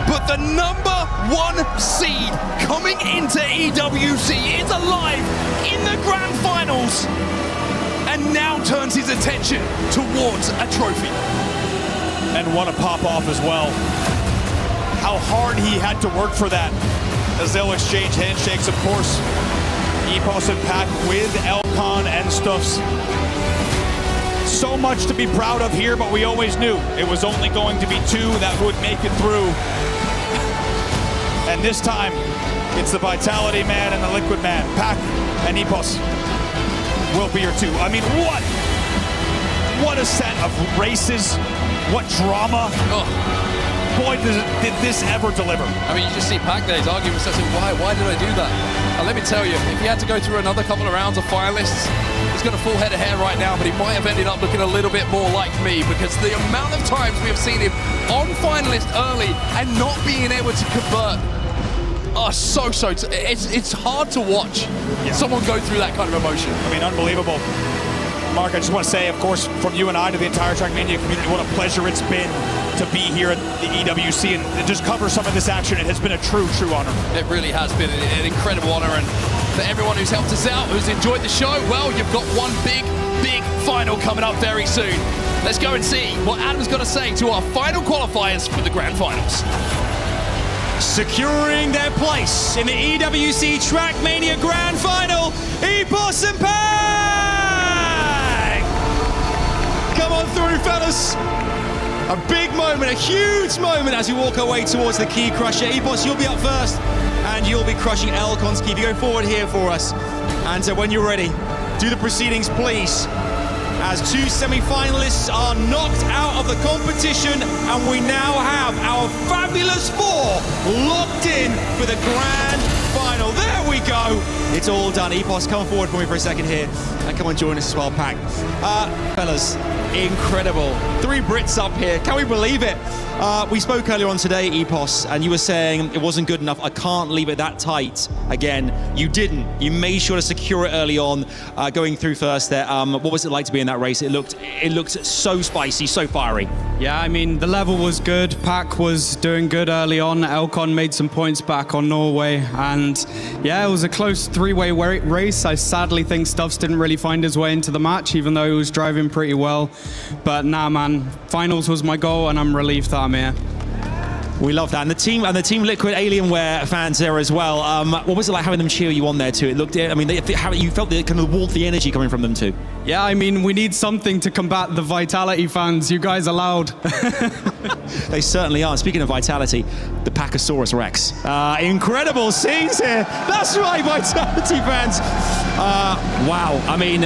But the number 1 seed coming into EWC is alive in the grand finals and now turns his attention towards a trophy. And want to pop off as well. How hard he had to work for that as they'll exchange handshakes, of course. Epos and Pack with Elcon and Stuffs. So much to be proud of here, but we always knew it was only going to be 2 that would make it through. And this time, it's the Vitality Man and the Liquid Man. Pack and Epos will be your 2. I mean, what a set of races. What drama. Boy, did this ever deliver. I mean, you just see Pack there, he's arguing with himself, why did I do that? And let me tell you, if he had to go through another couple of rounds of finalists, he's got a full head of hair right now, but he might have ended up looking a little bit more like me, because the amount of times we have seen him on finalist early and not being able to convert are it's hard to watch someone go through that kind of emotion. I mean, unbelievable. Mark, I just want to say, of course, from you and I to the entire Trackmania community, what a pleasure it's been to be here at the EWC and just cover some of this action. It has been a true honor. It really has been an incredible honor, and for everyone who's helped us out, who's enjoyed the show, well, you've got one big final coming up very soon. Let's go and see what Adam's got to say to our final qualifiers for the grand finals. Securing their place in the EWC Trackmania Grand Final, Epos and Pack! come on through, fellas. A big moment, a huge moment as we walk our way towards the key crusher. Epos, you'll be up first, and you'll be crushing Elcon's key. If you go forward here for us, and when you're ready, do the proceedings, please. As two semi-finalists are knocked out of the competition, and we now have our fabulous four locked in for the grand final. There we go. It's all done. Epos, come forward for me for a second here, and come and join us as well, Pac. Fellas, incredible. 3 Brits up here. Can we believe it? We spoke earlier on today, Epos, and you were saying it wasn't good enough. I can't leave it that tight. Again, you didn't. You made sure to secure it early on, going through first there. What was it like to be in that race? It looked so spicy, so fiery. Yeah, I mean, the level was good. Pac was doing good early on. Elcon made some points back on Norway. And yeah, it was a close 3-way race. I sadly think Stuffs didn't really find his way into the match, even though he was driving pretty well. But nah, man, finals was my goal, and I'm relieved that I'm here. We love that, and the team Liquid Alienware fans there as well. What was it like having them cheer you on there too? It looked, I mean, how you felt the kind of warmth, the energy coming from them too. Yeah, I mean, we need something to combat the Vitality fans. You guys are loud. They certainly are. Speaking of Vitality, the Pacosaurus Rex. Incredible scenes here. That's right, Vitality fans. Wow. I mean,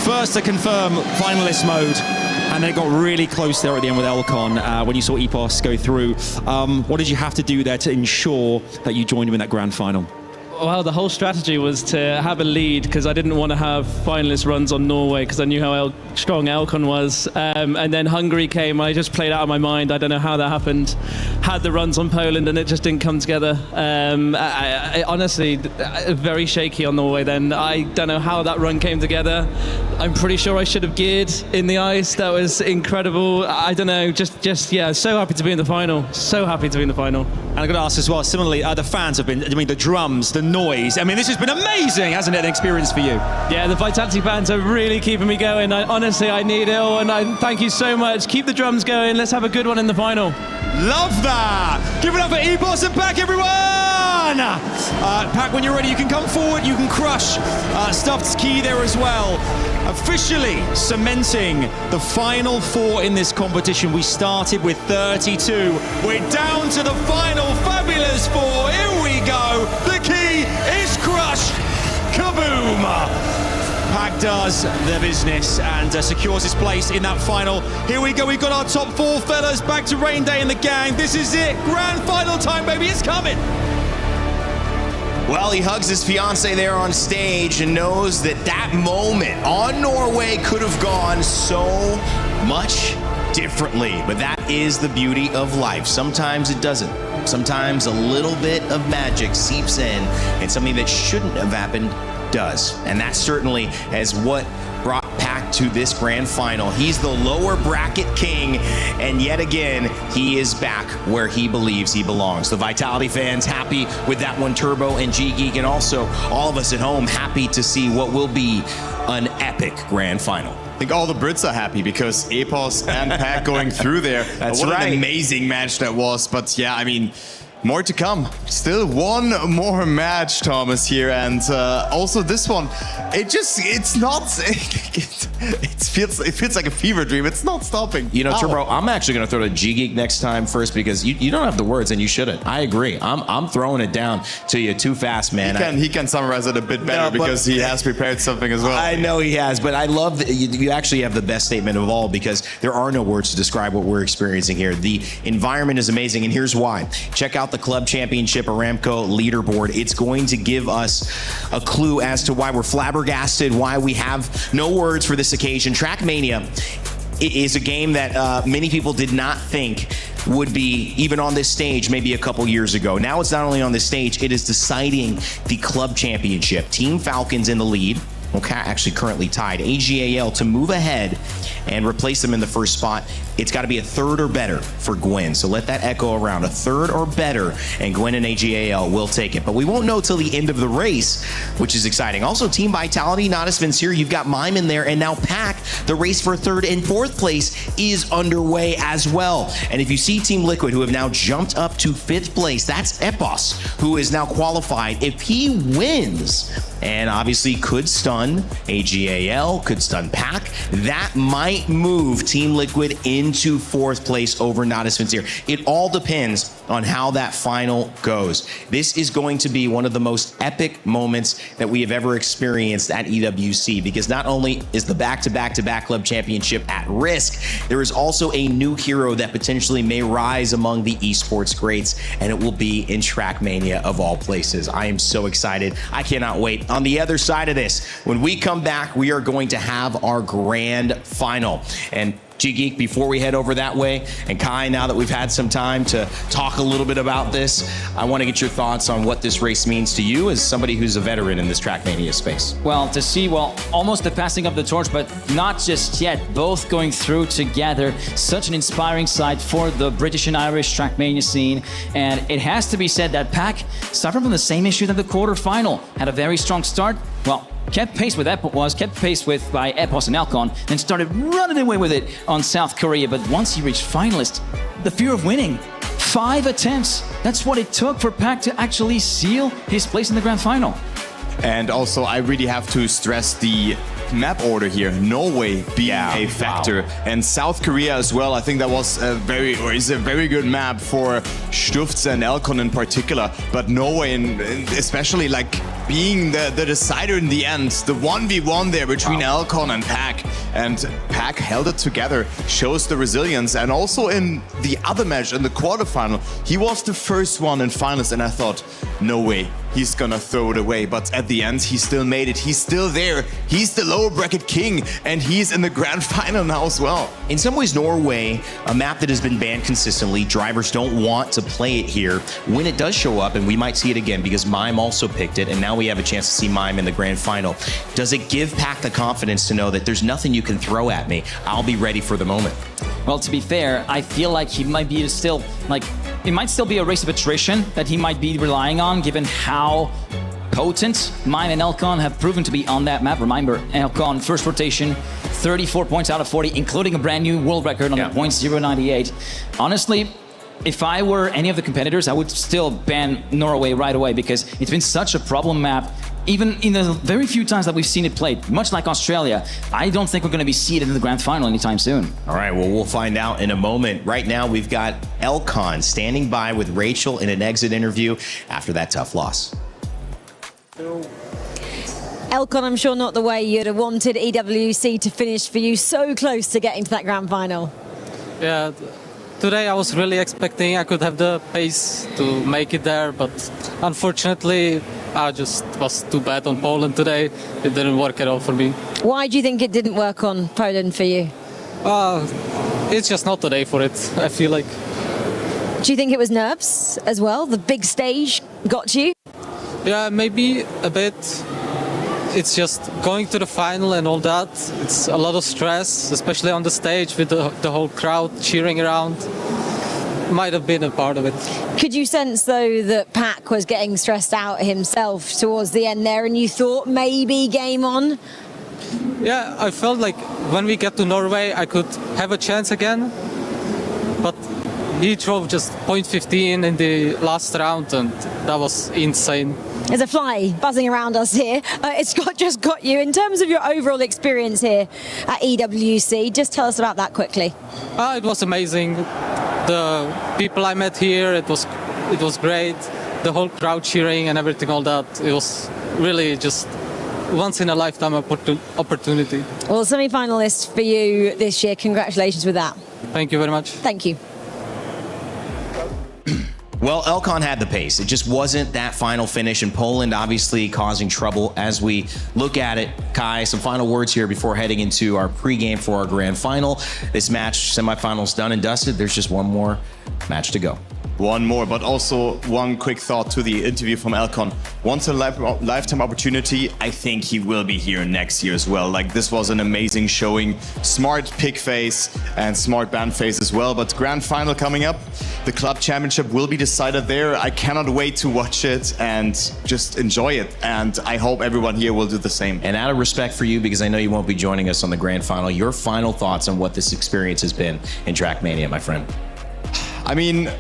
first to confirm finalist mode. And then it got really close there at the end with Elcon when you saw Epos go through. What did you have to do there to ensure that you joined him in that grand final? Well, the whole strategy was to have a lead because I didn't want to have finalist runs on Norway because I knew how strong Elcon was. And then Hungary came, and I just played out of my mind. I don't know how that happened. Had the runs on Poland, and it just didn't come together. I honestly, very shaky on Norway then. I don't know how that run came together. I'm pretty sure I should have geared in the ice. That was incredible. I don't know, just yeah, so happy to be in the final. So happy to be in the final. And I'm going to ask as well, similarly, the fans have been, I mean, the drums, the noise. I mean, this has been amazing, hasn't it, an experience for you? Yeah, the Vitality fans are really keeping me going. Honestly, I need it all, and I thank you so much. Keep the drums going. Let's have a good one in the final. Love that! Give it up for Epos and Pac, everyone! Pac, when you're ready, you can come forward, you can crush Stuffed's key there as well. Officially cementing the final 4 in this competition. We started with 32. We're down to the final fabulous 4. Here we go. The key is crushed. Kaboom! Pac does the business and secures his place in that final. Here we go. We've got our top 4 fellas back to Rain Day and the gang. This is it. Grand final time, baby. It's coming. Well, he hugs his fiancée there on stage and knows that that moment on Norway could have gone so much differently. But that is the beauty of life. Sometimes it doesn't. Sometimes a little bit of magic seeps in, and something that shouldn't have happened does. And that certainly is what brought Pac to this grand final. He's the lower bracket king, and yet again, he is back where he believes he belongs. The Vitality fans happy with that one, Turbo and G-Geek, and also all of us at home happy to see what will be an epic grand final. I think all the Brits are happy because Epos and Pac going through there. That's what right. An amazing match that was. But yeah, I mean, more to come. Still one more match, Thomas, here. And also this one, it feels like a fever dream. It's not stopping. You know, Turbo, I'm actually going to throw to G-Geek next time first because you don't have the words and you shouldn't. I agree. I'm throwing it down to you too fast, man. He can summarize it a bit better because he has prepared something as well. I know he has, but I love that you actually have the best statement of all because there are no words to describe what we're experiencing here. The environment is amazing, and here's why. Check out the Club Championship Aramco leaderboard. It's going to give us a clue as to why we're flabbergasted, why we have no words for this occasion. Trackmania is a game that many people did not think would be even on this stage maybe a couple years ago. Now it's not only on this stage, it is deciding the Club Championship. Team Falcons in the lead. Okay, actually currently tied. ag.al to move ahead and replace them in the first spot. It's got to be a 3rd or better for Gwen. So let that echo around. A 3rd or better, and Gwen and ag.al will take it. But we won't know till the end of the race, which is exciting. Also, Team Vitality, not as Vince here. You've got Mime in there, and now Pac. The race for 3rd and 4th place is underway as well. And if you see Team Liquid, who have now jumped up to 5th place, that's Epos, who is now qualified. If he wins, and obviously could stun ag.al, could stun Pac. That might move Team Liquid into 4th place over Not As Sincere. It all depends on how that final goes. This is going to be one of the most epic moments that we have ever experienced at EWC, because not only is the back-to-back-to-back club championship at risk, there is also a new hero that potentially may rise among the esports greats, and it will be in Trackmania of all places. I am so excited. I cannot wait. On the other side of this, when we come back, we are going to have our grand final. And G-Geek, before we head over that way, and Kai, now that we've had some time to talk a little bit about this, I want to get your thoughts on what this race means to you as somebody who's a veteran in this Trackmania space. Well, to see, almost the passing of the torch, but not just yet, both going through together. Such an inspiring sight for the British and Irish Trackmania scene. And it has to be said that Pac suffered from the same issue than the quarterfinal. Had a very strong start. Well, kept pace with by Epos and Elcon, then started running away with it on South Korea. But once he reached finalist, the fear of winning. 5 attempts. That's what it took for Pac to actually seal his place in the grand final. And also, I really have to stress the map order here. Norway being a factor, and South Korea as well. I think that was is a very good map for Stufz and Elcon in particular. But Norway, and especially like being the decider in the end, the 1v1 there between Elcon and Pac. And Pac held it together, shows the resilience. And also in the other match, in the quarterfinal, he was the first one in finals, and I thought, no way, he's gonna throw it away. But at the end, he still made it. He's still there. He's the lower bracket king, and he's in the grand final now as well. In some ways, Norway, a map that has been banned consistently, drivers don't want to play it here. When it does show up, and we might see it again because Mime also picked it, and now we have a chance to see Mime in the grand final. Does it give Pac the confidence to know that there's nothing you can throw at me? I'll be ready for the moment. Well, to be fair, I feel like he might be still, it might still be a race of attrition that he might be relying on, given how potent Mime and Elcon have proven to be on that map. Remember, Elcon, first rotation, 34 points out of 40, including a brand new world record on the .098. Honestly, if I were any of the competitors, I would still ban Norway right away, because it's been such a problem map. Even in the very few times that we've seen it played, much like Australia, I don't think we're going to be seeded in the grand final anytime soon. All right, well, we'll find out in a moment. Right now, we've got Elcon standing by with Rachel in an exit interview after that tough loss. Elcon, I'm sure not the way you'd have wanted EWC to finish for you, so close to getting to that grand final. Yeah, today I was really expecting I could have the pace to make it there, but unfortunately I just was too bad on Poland today. It didn't work at all for me. Why do you think it didn't work on Poland for you? It's just not the day for it, I feel like. Do you think it was nerves as well? The big stage got to you? Yeah, maybe a bit. It's just going to the final and all that. It's a lot of stress, especially on the stage with the whole crowd cheering around. Might have been a part of it. Could you sense, though, that Pac was getting stressed out himself towards the end there, and you thought maybe game on? Yeah, I felt like when we get to Norway, I could have a chance again. But he drove just .15 in the last round, and that was insane. There's a fly buzzing around us here. It's just got you. In terms of your overall experience here at EWC, just tell us about that quickly. It was amazing. The people I met here, it was great. The whole crowd cheering and everything, all that. It was really just once in a lifetime opportunity. Well, semi-finalists for you this year. Congratulations with that. Thank you very much. Thank you. Well, Elcon had the pace. It just wasn't that final finish, and Poland obviously causing trouble as we look at it. Kai, some final words here before heading into our pregame for our grand final. This match, semifinals done and dusted. There's just one more match to go. One more, but also one quick thought to the interview from Elcon. Once in a lifetime opportunity, I think he will be here next year as well. Like, this was an amazing showing. Smart pick phase and smart ban phase as well. But grand final coming up. The club championship will be decided there. I cannot wait to watch it and just enjoy it. And I hope everyone here will do the same. And out of respect for you, because I know you won't be joining us on the grand final, your final thoughts on what this experience has been in Trackmania, my friend. I mean,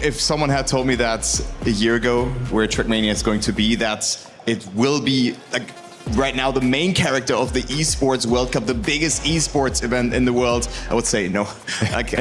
if someone had told me that a year ago where Trackmania is going to be, that it will be like right now the main character of the Esports World Cup, the biggest esports event in the world. I would say no, like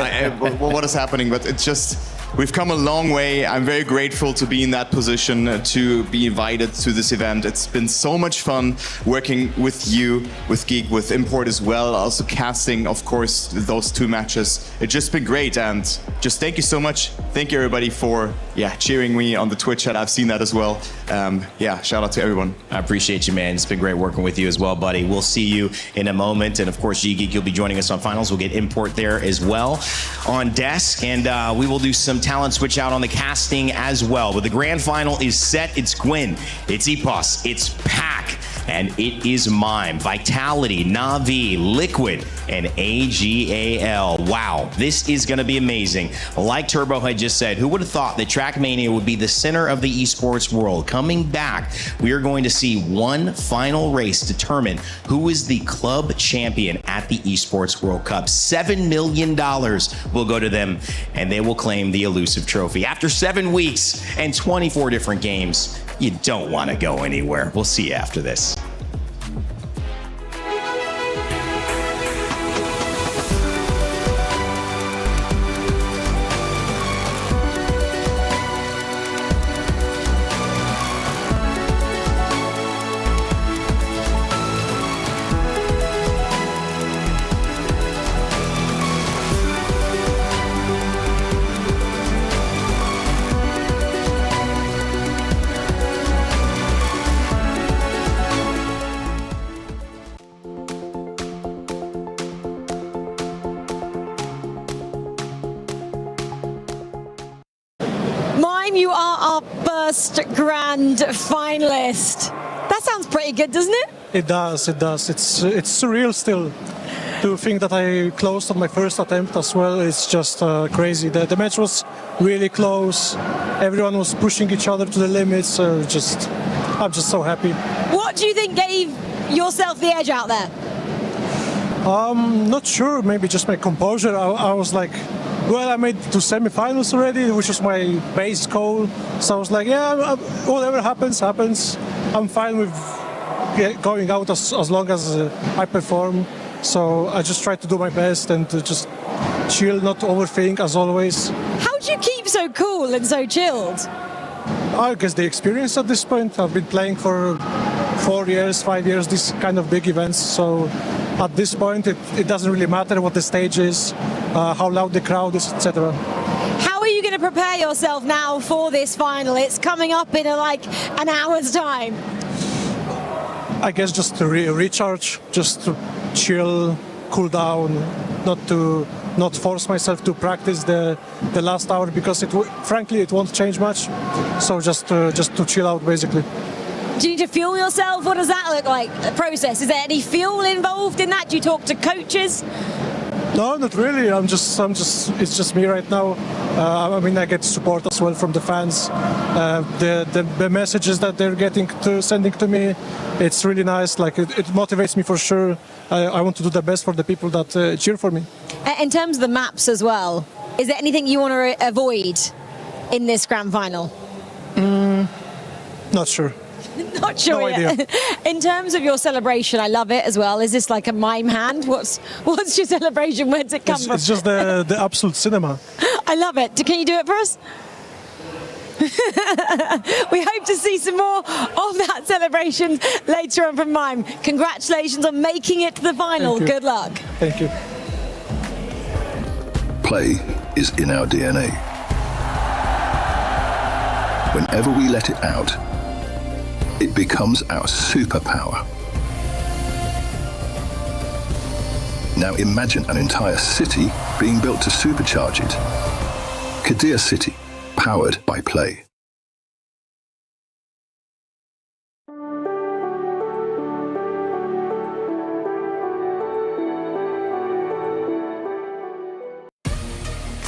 what is happening, but it's just, we've come a long way. I'm very grateful to be in that position, to be invited to this event. It's been so much fun working with you, with Geek, with Import as well, also casting, of course, those 2 matches. It's just been great, and just thank you so much. Thank you everybody for cheering me on the Twitch chat. I've seen that as well. Shout out to everyone. I appreciate you, man. It's been great working with you as well, buddy. We'll see you in a moment. And of course, G-Geek, you'll be joining us on finals. We'll get Import there as well on desk. And we will do some talent switch out on the casting as well. But the grand final is set. It's Gwyn, it's EPOS, it's Pack, and it is Mime, Vitality, Na'Vi, Liquid, and ag.al. Wow, this is going to be amazing. Like Turbo had just said, who would have thought that Trackmania would be the center of the esports world? Coming back, we are going to see one final race determine who is the club champion at the Esports World Cup. $7 million will go to them, and they will claim the elusive trophy. After 7 weeks and 24 different games, you don't want to go anywhere. We'll see you after this. You are our first grand finalist. That sounds pretty good, doesn't it? It does. It's surreal still to think that I closed on my first attempt as well. It's just crazy. The match was really close. Everyone was pushing each other to the limits. I'm just so happy. What do you think gave yourself the edge out there? Not sure. Maybe just my composure. I was like, well, I made it to semifinals already, which was my base goal. So I was like, whatever happens, happens. I'm fine with going out as long as I perform. So I just try to do my best and to just chill, not overthink, as always. How do you keep so cool and so chilled? I guess the experience at this point. I've been playing for 4 years, 5 years, these kind of big events. So at this point, it doesn't really matter what the stage is, how loud the crowd is, etc. How are you going to prepare yourself now for this final? It's coming up in an hour's time. I guess just to recharge, just to chill, cool down, not force myself to practice the last hour, because frankly it won't change much. So just to chill out basically. Do you need to fuel yourself? What does that look like, the process? Is there any fuel involved in that? Do you talk to coaches? No, not really. It's just me right now. I mean, I get support as well from the fans. The messages that they're sending to me, it's really nice. Like it motivates me for sure. I want to do the best for the people that cheer for me. In terms of the maps as well, is there anything you want to avoid in this grand final? Not sure. Not sure no yet. idea. In terms of your celebration, I love it as well. Is this like a mime hand? What's your celebration? Where's it come from? It's just the absolute cinema. I love it. Can you do it for us? We hope to see some more of that celebration later on from Mime. Congratulations on making it to the final. Good luck. Thank you. Play is in our DNA. Whenever we let it out, it becomes our superpower. Now imagine an entire city being built to supercharge it. Kadir City, powered by Play.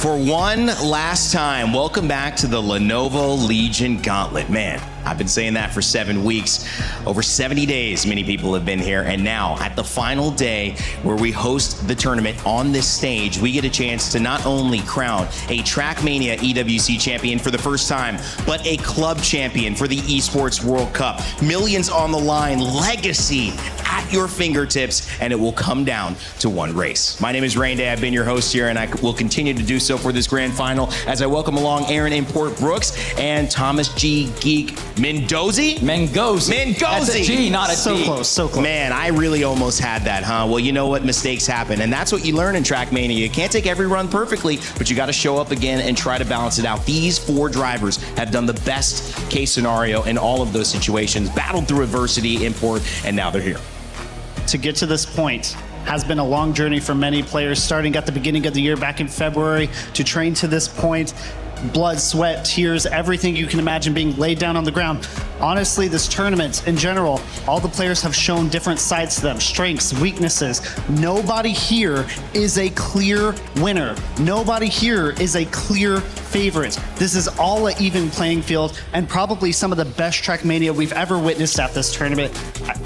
For one last time, welcome back to the Lenovo Legion Gauntlet. Man, I've been saying that for 7 weeks. Over 70 days, many people have been here. And now, at the final day where we host the tournament on this stage, we get a chance to not only crown a Trackmania EWC champion for the first time, but a club champion for the Esports World Cup. Millions on the line, legacy at your fingertips, and it will come down to one race. My name is Rain Day. I've been your host here, and I will continue to do so for this grand final as I welcome along Aaron Import Brooks and Thomas G. Geek Mendozi? Mengozi. That's a G, not a so D. Close, so close. Man, I really almost had that, huh? Well, you know what? Mistakes happen, and that's what you learn in Trackmania. You can't take every run perfectly, but you got to show up again and try to balance it out. These 4 drivers have done the best case scenario in all of those situations, battled through adversity, Import, and now they're here. To get to this point has been a long journey for many players, starting at the beginning of the year back in February to train to this point. Blood, sweat, tears, everything you can imagine being laid down on the ground. Honestly, this tournament in general, all the players have shown different sides to them, strengths, weaknesses. Nobody here is a clear winner. Nobody here is a clear favorite. This is all an even playing field and probably some of the best Trackmania we've ever witnessed at this tournament.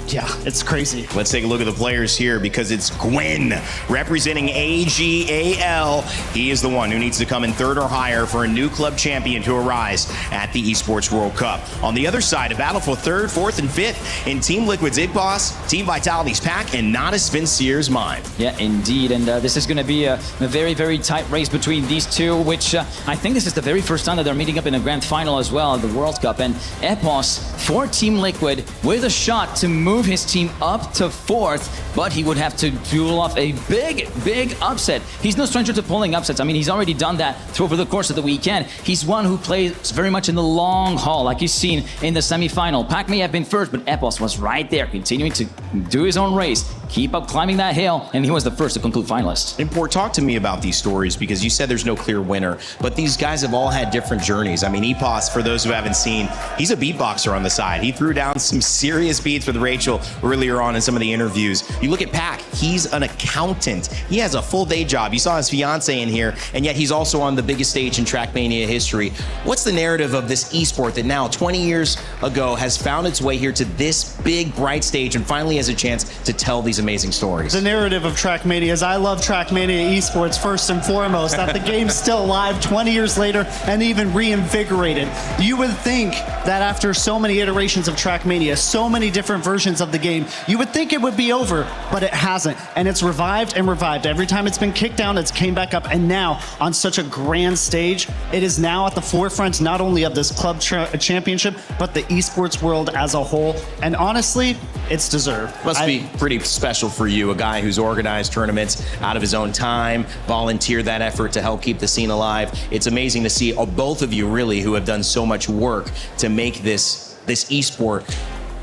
Yeah, it's crazy. Let's take a look at the players here because it's Gwen representing ag.al. He is the one who needs to come in 3rd or higher for a new club champion to arise at the Esports World Cup. On the other side, a battle for 3rd, 4th, and 5th in Team Liquid's Ig Boss, Team Vitality's Pack, and Nada Vincier's Mine. Yeah, indeed. And this is going to be a very, very tight race between these two, which I think this is the very first time that they're meeting up in a grand final as well at the World Cup. And Epos for Team Liquid with a shot to move his team up to 4th, but he would have to pull off a big, big upset. He's no stranger to pulling upsets. I mean, he's already done that over the course of the weekend. He's one who plays very much in the long haul, like you've seen in the semifinal. Pac may have been first, but Epos was right there, continuing to do his own race, keep up climbing that hill, and he was the first to conclude finalist. Import, talk to me about these stories because you said there's no clear winner, but these guys have all had different journeys. I mean, Epos, for those who haven't seen, he's a beatboxer on the side. He threw down some serious beats with Rachel earlier on in some of the interviews. You look at Pac, he's an accountant. He has a full day job. You saw his fiance in here, and yet he's also on the biggest stage in Trackmania history. What's the narrative of this esport that now, 20 years ago, has found its way here to this big, bright stage and finally has a chance to tell these amazing stories? The narrative of Trackmania is I love Trackmania esports first and foremost, that the game's still alive 20 years later and even reinvigorated. You would think that after so many iterations of Trackmania, so many different versions of the game, you would think it would be over, but it hasn't. And it's revived and revived. Every time it's been kicked down, it's came back up. And now, on such a grand stage, it is now at the forefront not only of this club championship, but the esports world as a whole. And honestly, it's deserved. Must be pretty special for you, a guy who's organized tournaments out of his own time, volunteered that effort to help keep the scene alive. It's amazing to see both of you really who have done so much work to make this esport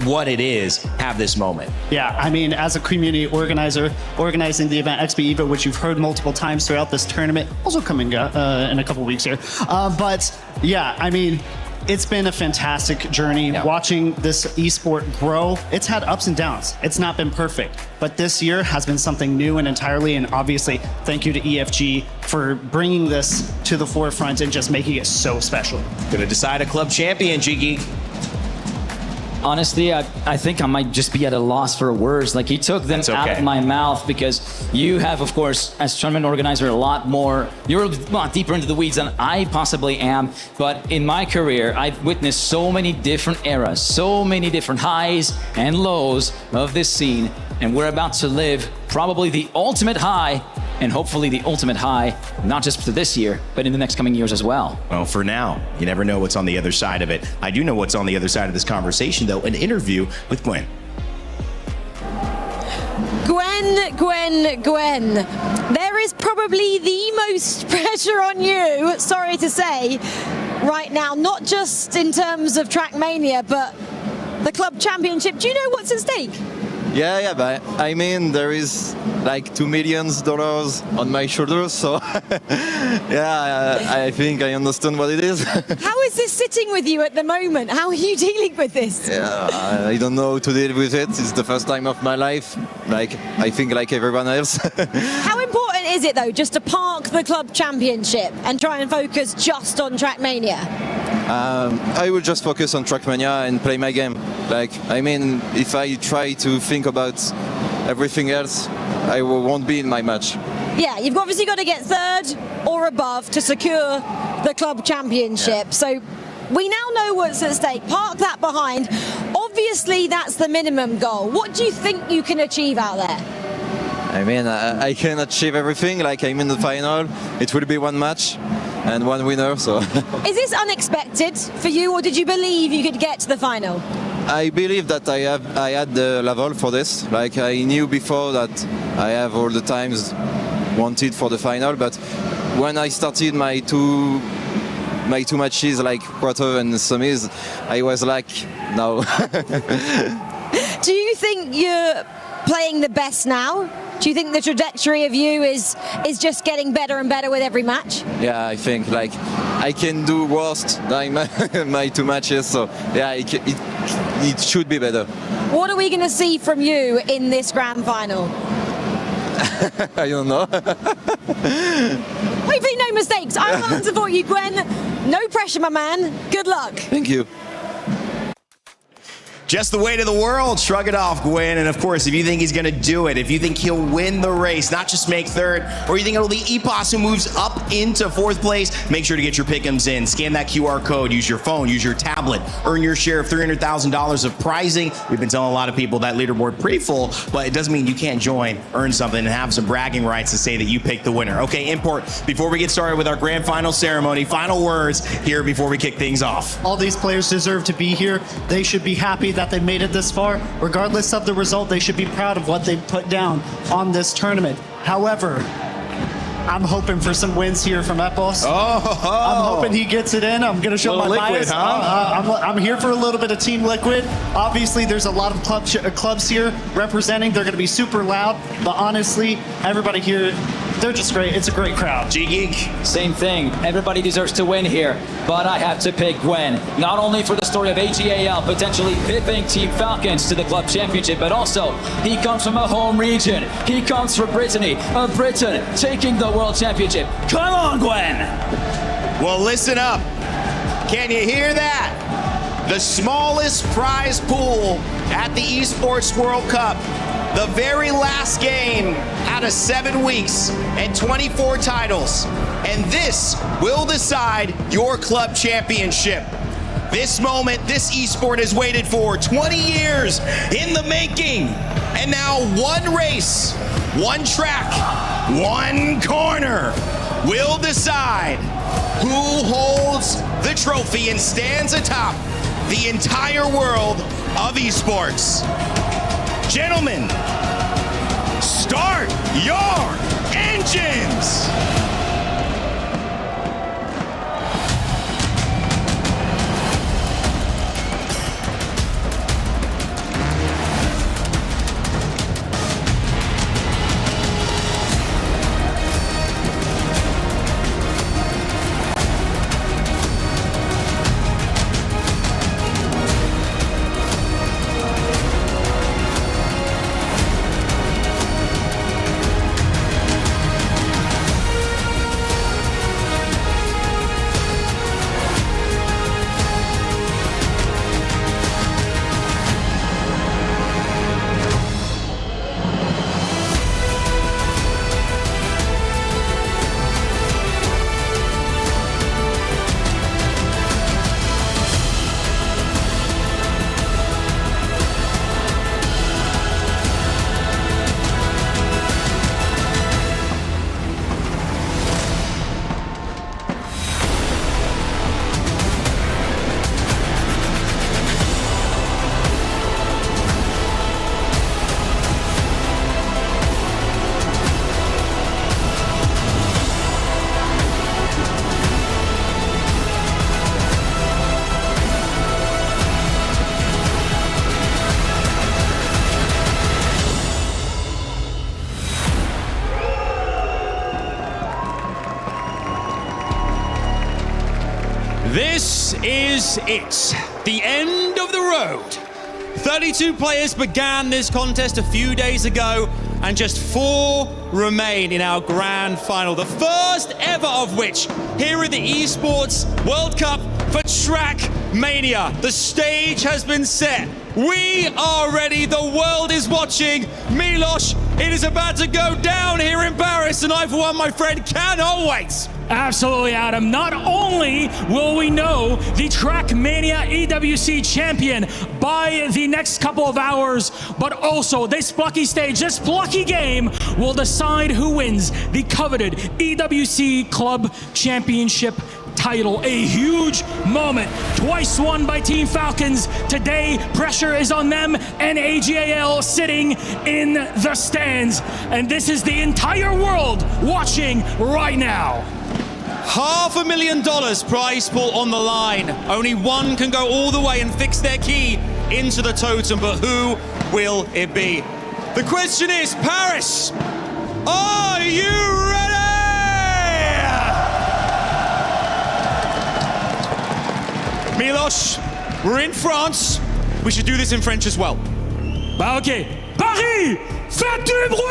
what it is, have this moment. Yeah, I mean, as a community organizer, organizing the event Expo Eva, which you've heard multiple times throughout this tournament, also coming in a couple weeks here. But yeah, I mean, it's been a fantastic journey watching this esport grow. It's had ups and downs. It's not been perfect, but this year has been something new and entirely, and obviously thank you to EFG for bringing this to the forefront and just making it so special. Gonna decide a club champion, Jiggy. Honestly, I think I might just be at a loss for words. Like, he took them out of my mouth because you have, of course, as tournament organizer, a lot more, you're a lot deeper into the weeds than I possibly am. But in my career, I've witnessed so many different eras, so many different highs and lows of this scene. And we're about to live probably the ultimate high, and hopefully the ultimate high, not just for this year, but in the next coming years as well. Well, for now, you never know what's on the other side of it. I do know what's on the other side of this conversation, though, an interview with Gwen. Gwen. There is probably the most pressure on you, sorry to say, right now, not just in terms of Trackmania, but the club championship. Do you know what's at stake? Yeah, but I mean, there is like $2 million on my shoulders, so yeah, I think I understand what it is. How is this sitting with you at the moment? How are you dealing with this? Yeah, I don't know how to deal with it. It's the first time of my life, like I think like everyone else. How important is it though, just to park the club championship and try and focus just on Trackmania? I will just focus on Trackmania and play my game. I mean, if I try to think about everything else, I won't be in my match. Yeah, you've obviously got to get third or above to secure the club championship. So we now know what's at stake. Park that behind. Obviously, that's the minimum goal. What do you think you can achieve out there? I mean, I can achieve everything. I'm in the final. It will be one match and one winner. So. Is this unexpected for you, or did you believe you could get to the final? I believe that I had the level for this. I knew before that I have all the times wanted for the final, but when I started my two matches, quarter and semis, I was no. Do you think you're playing the best now? Do you think the trajectory of you is just getting better and better with every match? Yeah, I think I can do worse than my two matches, so yeah, it should be better. What are we going to see from you in this grand final? I don't know. Hopefully no mistakes. I want to support you, Gwen. No pressure, my man. Good luck. Thank you. Just the weight of the world. Shrug it off, Gwen. And of course, if you think he's going to do it, if you think he'll win the race, not just make third, or you think it'll be Epos who moves up into fourth place, make sure to get your pick'ems in. Scan that QR code. Use your phone. Use your tablet. Earn your share of $300,000 of prizing. We've been telling a lot of people that leaderboard pretty full, but it doesn't mean you can't join, earn something, and have some bragging rights to say that you picked the winner. Okay, Import, before we get started with our grand final ceremony, final words here before we kick things off. All these players deserve to be here. They should be happy that they made it this far. Regardless of the result, they should be proud of what they've put down on this tournament. However, I'm hoping for some wins here from Epos. I'm hoping he gets it in. I'm going to show my bias. I'm here for a little bit of Team Liquid. Obviously, there's a lot of clubs here representing. They're going to be super loud, but honestly, everybody here, they're just great. It's a great crowd. G-Geek. Same thing. Everybody deserves to win here, but I have to pick Gwen. Not only for the story of ag.al potentially pipping Team Falcons to the club championship, but also he comes from a home region. He comes from Brittany, Britain taking the World Championship. Come on, Gwen! Well, listen up. Can you hear that? The smallest prize pool at the Esports World Cup. The very last game out of 7 weeks and 24 titles. And this will decide your club championship. This moment, this esport has waited for 20 years in the making. And now one race, one track, one corner will decide who holds the trophy and stands atop the entire world of esports. Gentlemen, start your engines! This is it, the end of the road. 32 players began this contest a few days ago, and just 4 remain in our grand final. The first ever of which here at the Esports World Cup for Trackmania. The stage has been set. We are ready. The world is watching. Milos, it is about to go down here in Paris, and I, for one, my friend, cannot wait. Absolutely, Adam. Not only will we know the Trackmania EWC champion by the next couple of hours, but also this plucky stage, this plucky game will decide who wins the coveted EWC Club Championship title. A huge moment, twice won by Team Falcons. Today, pressure is on them and ag.al sitting in the stands. And this is the entire world watching right now. $500,000 prize pool on the line. Only one can go all the way and fix their key into the totem, but who will it be? The question is, Paris, are you ready? Milos, we're in France. We should do this in French as well. Bah ok. Paris, faites du bruit!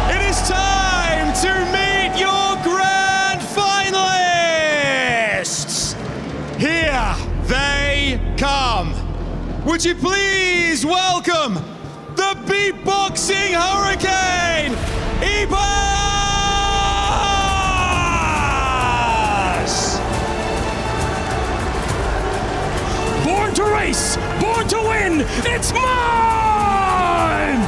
It is time to meet your grand finalists. Here they come. Would you please welcome the beatboxing hurricane, Esports! Born to race, born to win, it's mine!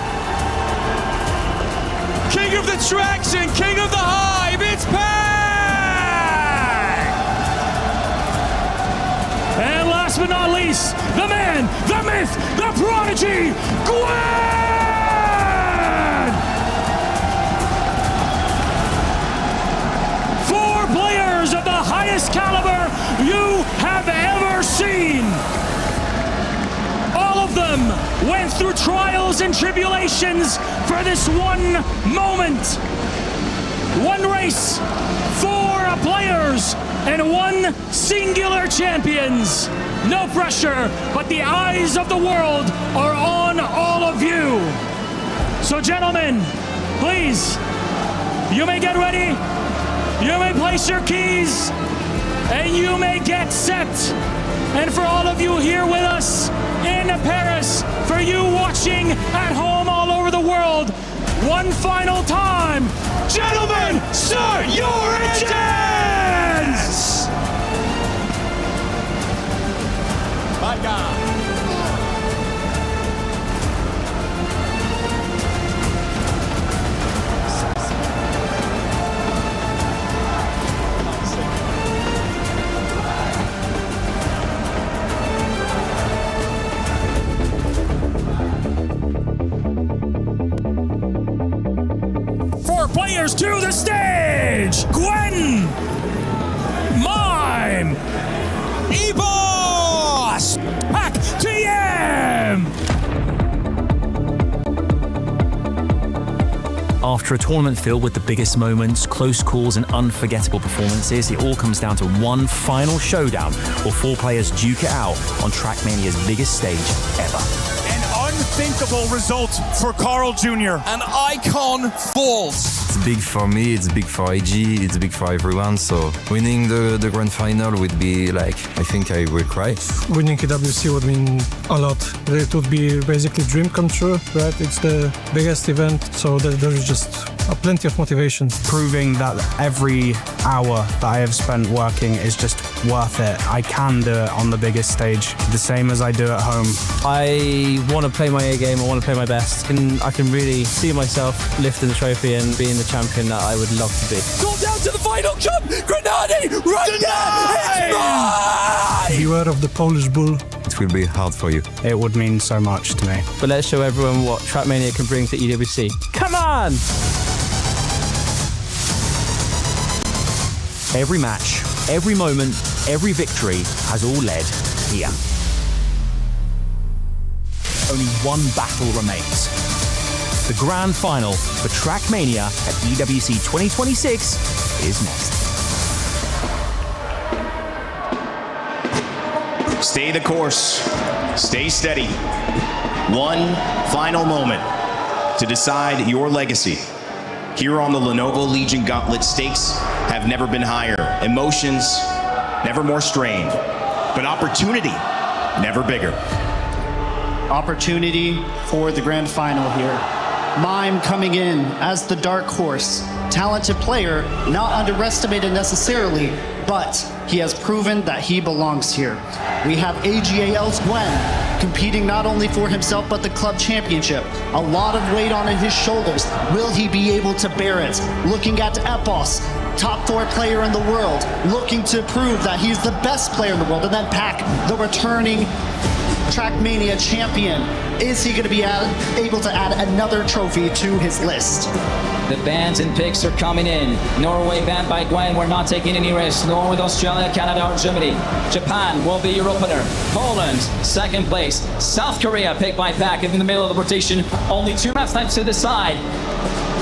King of the tracks and king of the hype, it's Pack! And last but not least, the man, the myth, the prodigy, Gwen! 4 players of the highest caliber you have ever seen. All of them went through trials and tribulations for this one moment. One race, 4 players, and 1 singular champions. No pressure, but the eyes of the world are on all of you. So gentlemen, please, you may get ready, you may place your keys, and you may get set. And for all of you here with us in Paris, for you watching at home all over the world, one final time, gentlemen, start your engines! My God. Players to the stage! Gwen! Mime! Ebos! Pack TM! After a tournament filled with the biggest moments, close calls and unforgettable performances, it all comes down to one final showdown where 4 players duke it out on Trackmania's biggest stage ever. Unthinkable result for Carl Jr. An icon falls. It's big for me, it's big for ag, it's big for everyone, so winning the grand final would be like, I think I will cry. Winning EWC would mean a lot. It would be basically dream come true, right? It's the biggest event, so there is just plenty of motivation. Proving that every hour that I have spent working is just worth it. I can do it on the biggest stage, the same as I do at home. I want to play my A game, I want to play my best, and I can really see myself lifting the trophy and being the champion that I would love to be. Go down to the final jump! Grenade! Right there! It's mine! Beware of the Polish bull. It will be hard for you. It would mean so much to me. But let's show everyone what Trackmania can bring to EWC. Come on! Every match, every moment, every victory has all led here. Only one battle remains. The grand final for Trackmania at EWC 2026 is next. Stay the course. Stay steady. One final moment to decide your legacy. Here on the Lenovo Legion Gauntlet, stakes have never been higher. Emotions never more strained, but opportunity never bigger. Opportunity for the grand final here. Mime coming in as the dark horse. Talented player, not underestimated necessarily, but he has proven that he belongs here. We have ag.al's Gwen competing not only for himself but the club championship. A lot of weight on his shoulders. Will he be able to bear it? Looking at Epos, top 4 player in the world, looking to prove that he's the best player in the world. And then Pac, the returning Trackmania champion. Is he going to be able to add another trophy to his list? The bans and picks are coming in. Norway banned by Gwen. We're not taking any risks, nor with Australia, Canada, or Germany. Japan will be your opener. Poland, second place. South Korea picked by Pac in the middle of the rotation. Only 2 maps left to decide.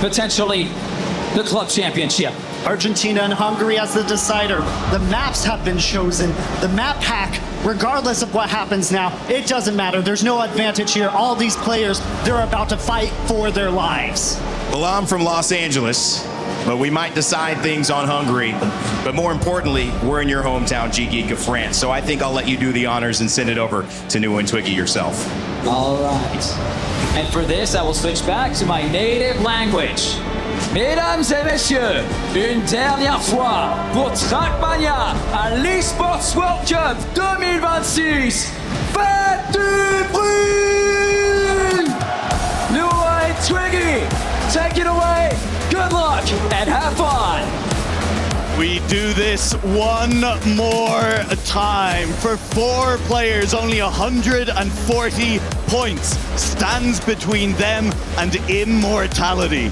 Potentially the club championship. Argentina and Hungary as the decider. The maps have been chosen. The map pack, regardless of what happens now, it doesn't matter. There's no advantage here. All these players, they're about to fight for their lives. Well, I'm from Los Angeles, but we might decide things on Hungary. But more importantly, we're in your hometown, G-Geek of France. So I think I'll let you do the honors and send it over to New and Twiggy yourself. All right. And for this, I will switch back to my native language. Mesdames et messieurs, une dernière fois pour Trackmania à l'Esports World Cup 2026. Faites du bruit! New and Twiggy, take it away. Good luck and have fun. We do this one more time. For 4 players, only 140 points stands between them and immortality.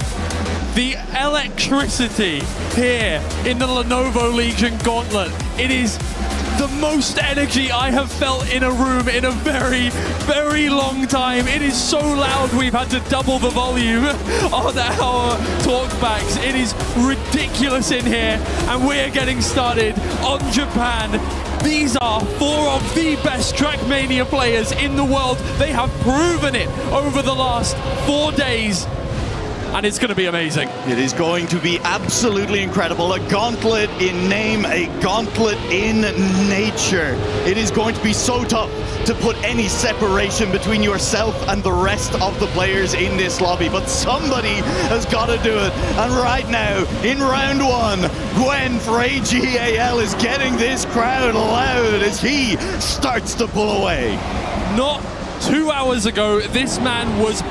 The electricity here in the Lenovo Legion Gauntlet, it is the most energy I have felt in a room in a very, very long time. It is so loud we've had to double the volume on our talkbacks. It is ridiculous in here, and we're getting started on Japan. These are 4 of the best Trackmania players in the world. They have proven it over the last 4 days. And it's going to be amazing. It is going to be absolutely incredible. A gauntlet in name, a gauntlet in nature. It is going to be so tough to put any separation between yourself and the rest of the players in this lobby. But somebody has got to do it. And right now, in round 1, Gwen for ag.al is getting this crowd loud as he starts to pull away. Not 2 hours ago, this man was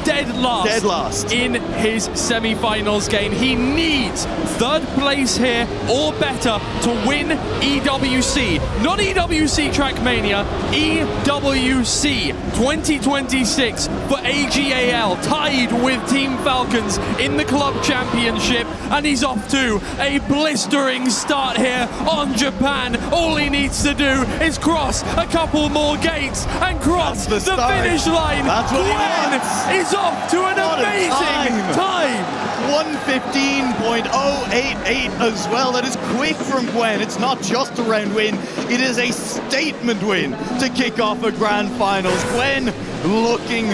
dead last in his semi-finals game. He needs 3rd place here or better to win EWC. Not EWC Trackmania, EWC 2026 for ag.al, tied with Team Falcons in the club championship, and he's off to a blistering start here on Japan. All he needs to do is cross a couple more gates and cross the finish line. That's what Gwen is off to an amazing time. 1:15.088 as well. That is quick from Gwen. It's not just a round win, it is a statement win to kick off a grand finals. Gwen looking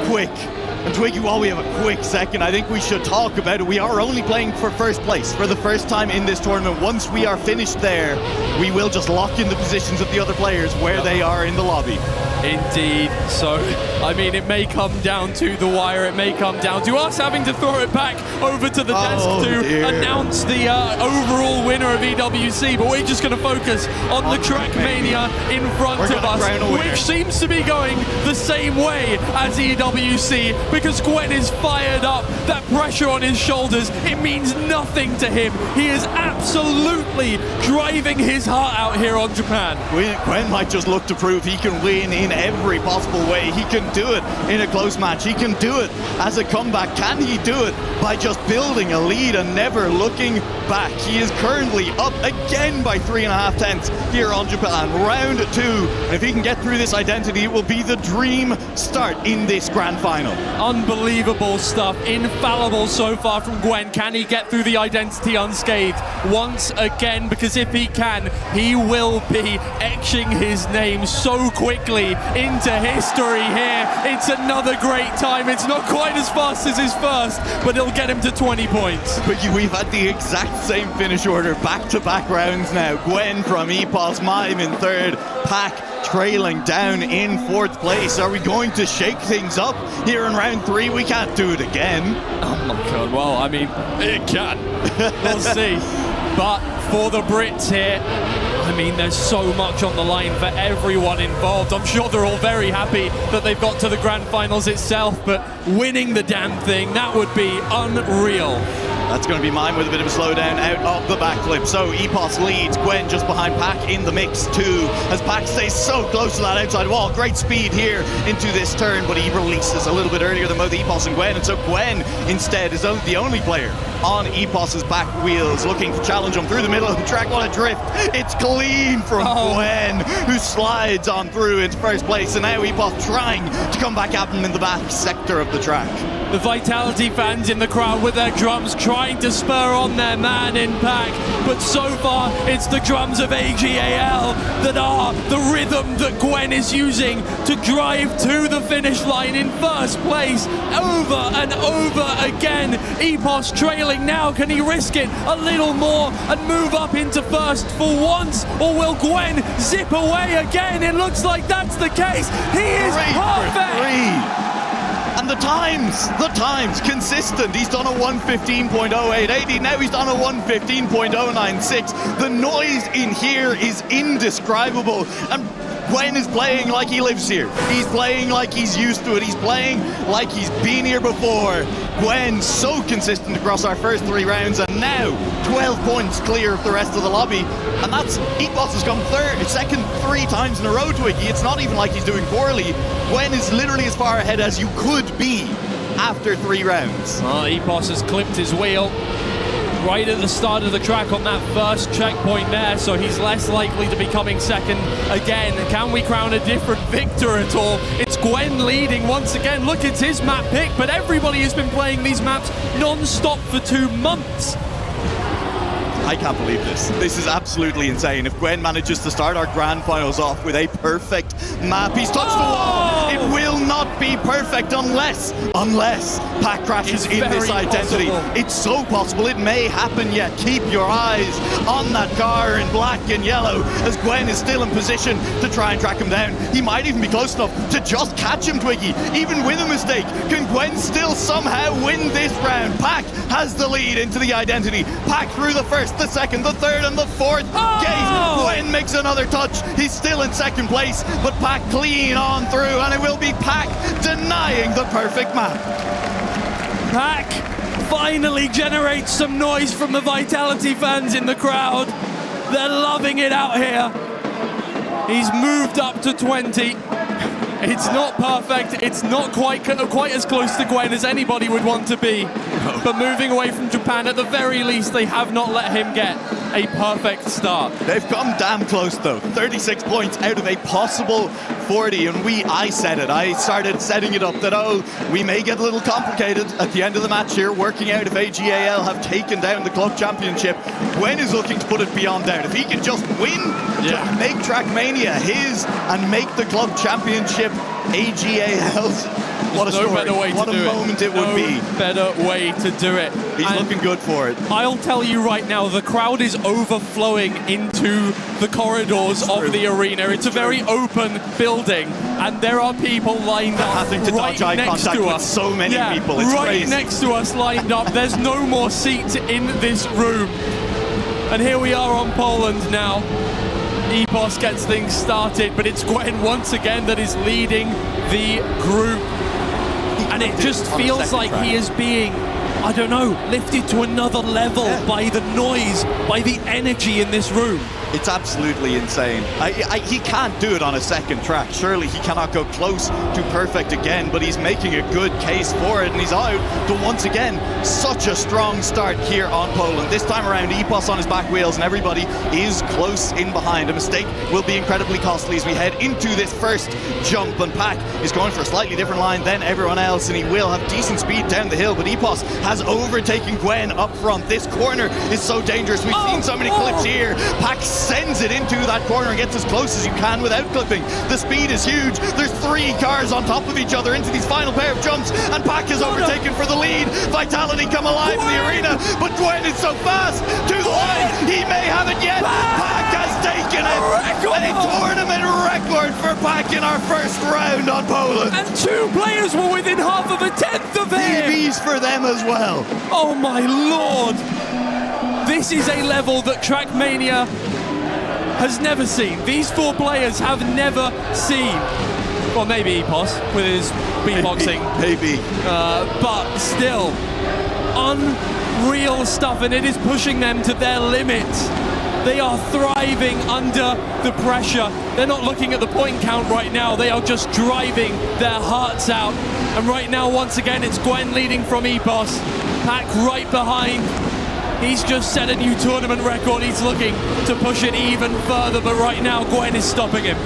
quick. And Twiggy, while we have a quick second, I think we should talk about it. We are only playing for 1st place for the first time in this tournament. Once we are finished there, we will just lock in the positions of the other players where they are in the lobby. Indeed. So, I mean, it may come down to the wire. It may come down to us having to throw it back over to the desk to announce the overall winner of EWC. But we're just going to focus on the Trackmania in front of us, which seems to be going the same way as EWC, because Gwen is fired up. That pressure on his shoulders, it means nothing to him. He is absolutely driving his heart out here on Japan. Gwen might just look to prove he can win in every possible way. He can do it in a close match. He can do it as a comeback. Can he do it by just building a lead and never looking back? He is currently up again by 3.5 tenths here on Japan. Round 2. And if he can get through this identity, it will be the dream start in this grand final. Unbelievable stuff. Infallible so far from Gwen. Can he get through the identity unscathed once again? Because if he can, he will be etching his name so quickly into history here. It's another great time. It's not quite as fast as his first, but it'll get him to 20 points. But we've had the exact same finish order back-to-back rounds now. Gwen from EPOS, Mime in third, Pack trailing down in fourth place. Are we going to shake things up here in round 3? We can't do it again. Oh my god, well, I mean, it can. We'll see. But for the Brits here, I mean, there's so much on the line for everyone involved. I'm sure they're all very happy that they've got to the grand finals itself, but winning the damn thing, that would be unreal. That's going to be Mime with a bit of a slowdown out of the backflip. So EPOS leads, Gwen just behind Pack in the mix too, as Pack stays so close to that outside wall. Great speed here into this turn, but he releases a little bit earlier than both EPOS and Gwen, and so Gwen instead is the only player on EPOS's back wheels looking to challenge him through the middle of the track. What a drift! It's clean from Gwen, who slides on through into first place, and now EPOS trying to come back at him in the back sector of the track. The Vitality fans in the crowd with their drums trying to spur on their man in Pack, but so far it's the drums of ag.al that are the rhythm that Gwen is using to drive to the finish line in first place over and over again. EPOS trailing now. Can he risk it a little more and move up into first for once, or will Gwen zip away again? It looks like that's the case. He is perfect. And the times, consistent. He's done a 1:15.0880. Now he's done a 1:15.096. The noise in here is indescribable. And Gwen is playing like he lives here. He's playing like he's used to it. He's playing like he's been here before. Gwen so consistent across our first 3 rounds, and now 12 points clear of the rest of the lobby. And that's, EPOS has come second 3 times in a row, Twiggy. It's not even like he's doing poorly. Gwen is literally as far ahead as you could be after 3 rounds. Oh, EPOS has clipped his wheel right at the start of the track on that first checkpoint there, so he's less likely to be coming second again. Can we crown a different victor at all? It's Gwen leading once again. Look, it's his map pick, but everybody has been playing these maps non-stop for 2 months. I can't believe this. This is absolutely insane. If Gwen manages to start our grand finals off with a perfect map, he's touched the wall. It will not be perfect unless Pack crashes in this identity. Possible. It's so possible. It may happen yet. Keep your eyes on that car in black and yellow as Gwen is still in position to try and track him down. He might even be close enough to just catch him, Twiggy. Even with a mistake, can Gwen still somehow win this round? Pack has the lead into the identity. Pack through the first, the second, the third, and the fourth gate. Gwen makes another touch. He's still in second place, but Pack clean on through, and it will be Pack denying the perfect map. Pack finally generates some noise from the Vitality fans in the crowd. They're loving it out here. He's moved up to 20. It's not perfect. It's not quite as close to Gwen as anybody would want to be. But moving away from Japan, at the very least, they have not let him get a perfect start. They've come damn close, though. 36 points out of a possible 40. And I said it. I started setting it up that, we may get a little complicated at the end of the match here, working out if ag.al have taken down the club championship. Gwen is looking to put it beyond doubt. If he can just win to make Trackmania his and make the club championship ag.al's, what a story. What a moment it would be. Better way to do it. He's looking good for it. I'll tell you right now, the crowd is overflowing into the corridors of the arena. It's a very open building, and there are people lined up having to right dodge eye next contact to with us. so many people. It's right crazy. next to us, lined up. There's no more seats in this room. And here we are on Poland now. EPOS gets things started, but it's Gwen once again that is leading the group. And it just feels like he is being, I don't know, lifted to another level by the noise, by the energy in this room. It's absolutely insane. He can't do it on a second track. Surely he cannot go close to perfect again, but he's making a good case for it, and he's out to once again such a strong start here on Poland. This time around, EPOS on his back wheels, and everybody is close in behind. A mistake will be incredibly costly as we head into this first jump, and Pack is going for a slightly different line than everyone else, and he will have decent speed down the hill, but EPOS has overtaken Gwen up front. This corner is so dangerous. We've seen so many clips here. Pack sends it into that corner and gets as close as you can without clipping. The speed is huge. There's 3 cars on top of each other into these final pair of jumps, and Pac is overtaken for the lead. Vitality come alive in the arena, but Gwen is so fast to the line. He may have it yet. Pac has taken it. A tournament record for Pac in our first round on Poland. And 2 players were within half of a tenth of him. PBs for them as well. Oh my lord. This is a level that Trackmania has never seen. These 4 players have never seen. Well, maybe Epos with his beatboxing. Maybe. But still, unreal stuff, and it is pushing them to their limits. They are thriving under the pressure. They're not looking at the point count right now. They are just driving their hearts out. And right now, once again, it's Gwen leading from Epos. Pac right behind. He's just set a new tournament record. He's looking to push it even further, but right now, Gwen is stopping him.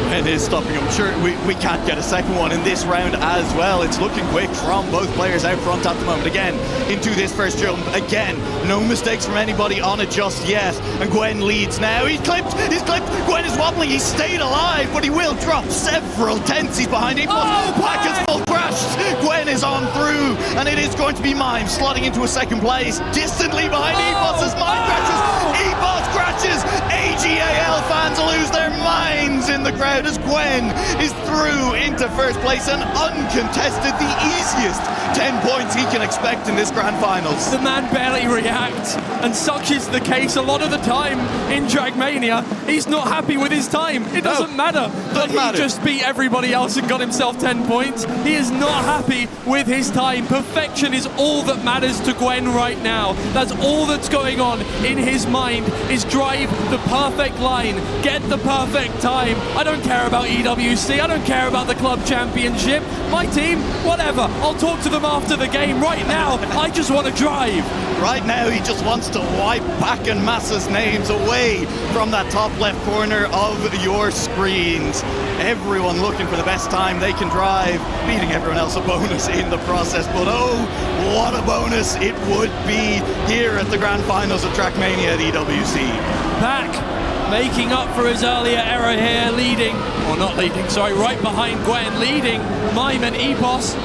It is stopping him. Sure, we can't get a second one in this round as well. It's looking quick from both players out front at the moment. Again, into this first jump. Again, no mistakes from anybody on it just yet. And Gwen leads now. He's clipped. Gwen is wobbling. He stayed alive, but he will drop several tenths. He's behind Epos. Pac has full crashed. Gwen is on through, and it is going to be Mime slotting into a second place. Distantly behind Epos as Mime crashes. Epos crashes. ag.al fans lose their minds in the crowd as Gwen is through into first place and uncontested, the easiest 10 points he can expect in this grand finals. The man barely reacts, and such is the case a lot of the time in Trackmania. He's not happy with his time. It doesn't matter that he just beat everybody else and got himself 10 points. He is not happy with his time. Perfection is all that matters to Gwen right now. That's all that's going on in his mind, is drive the perfect line, get the perfect time. I don't care about EWC, I don't care about the Club Championship. My team, whatever. I'll talk to them after the game. Right now, I just want to drive. Right now, he just wants to wipe Pac and Massa's names away from that top left corner of your screens. Everyone looking for the best time they can drive, beating everyone else a bonus in the process. But oh, what a bonus it would be here at the grand finals of Trackmania at EWC. Pac making up for his earlier error here, leading, or not leading, sorry, right behind Gwen, leading Mime and Epos.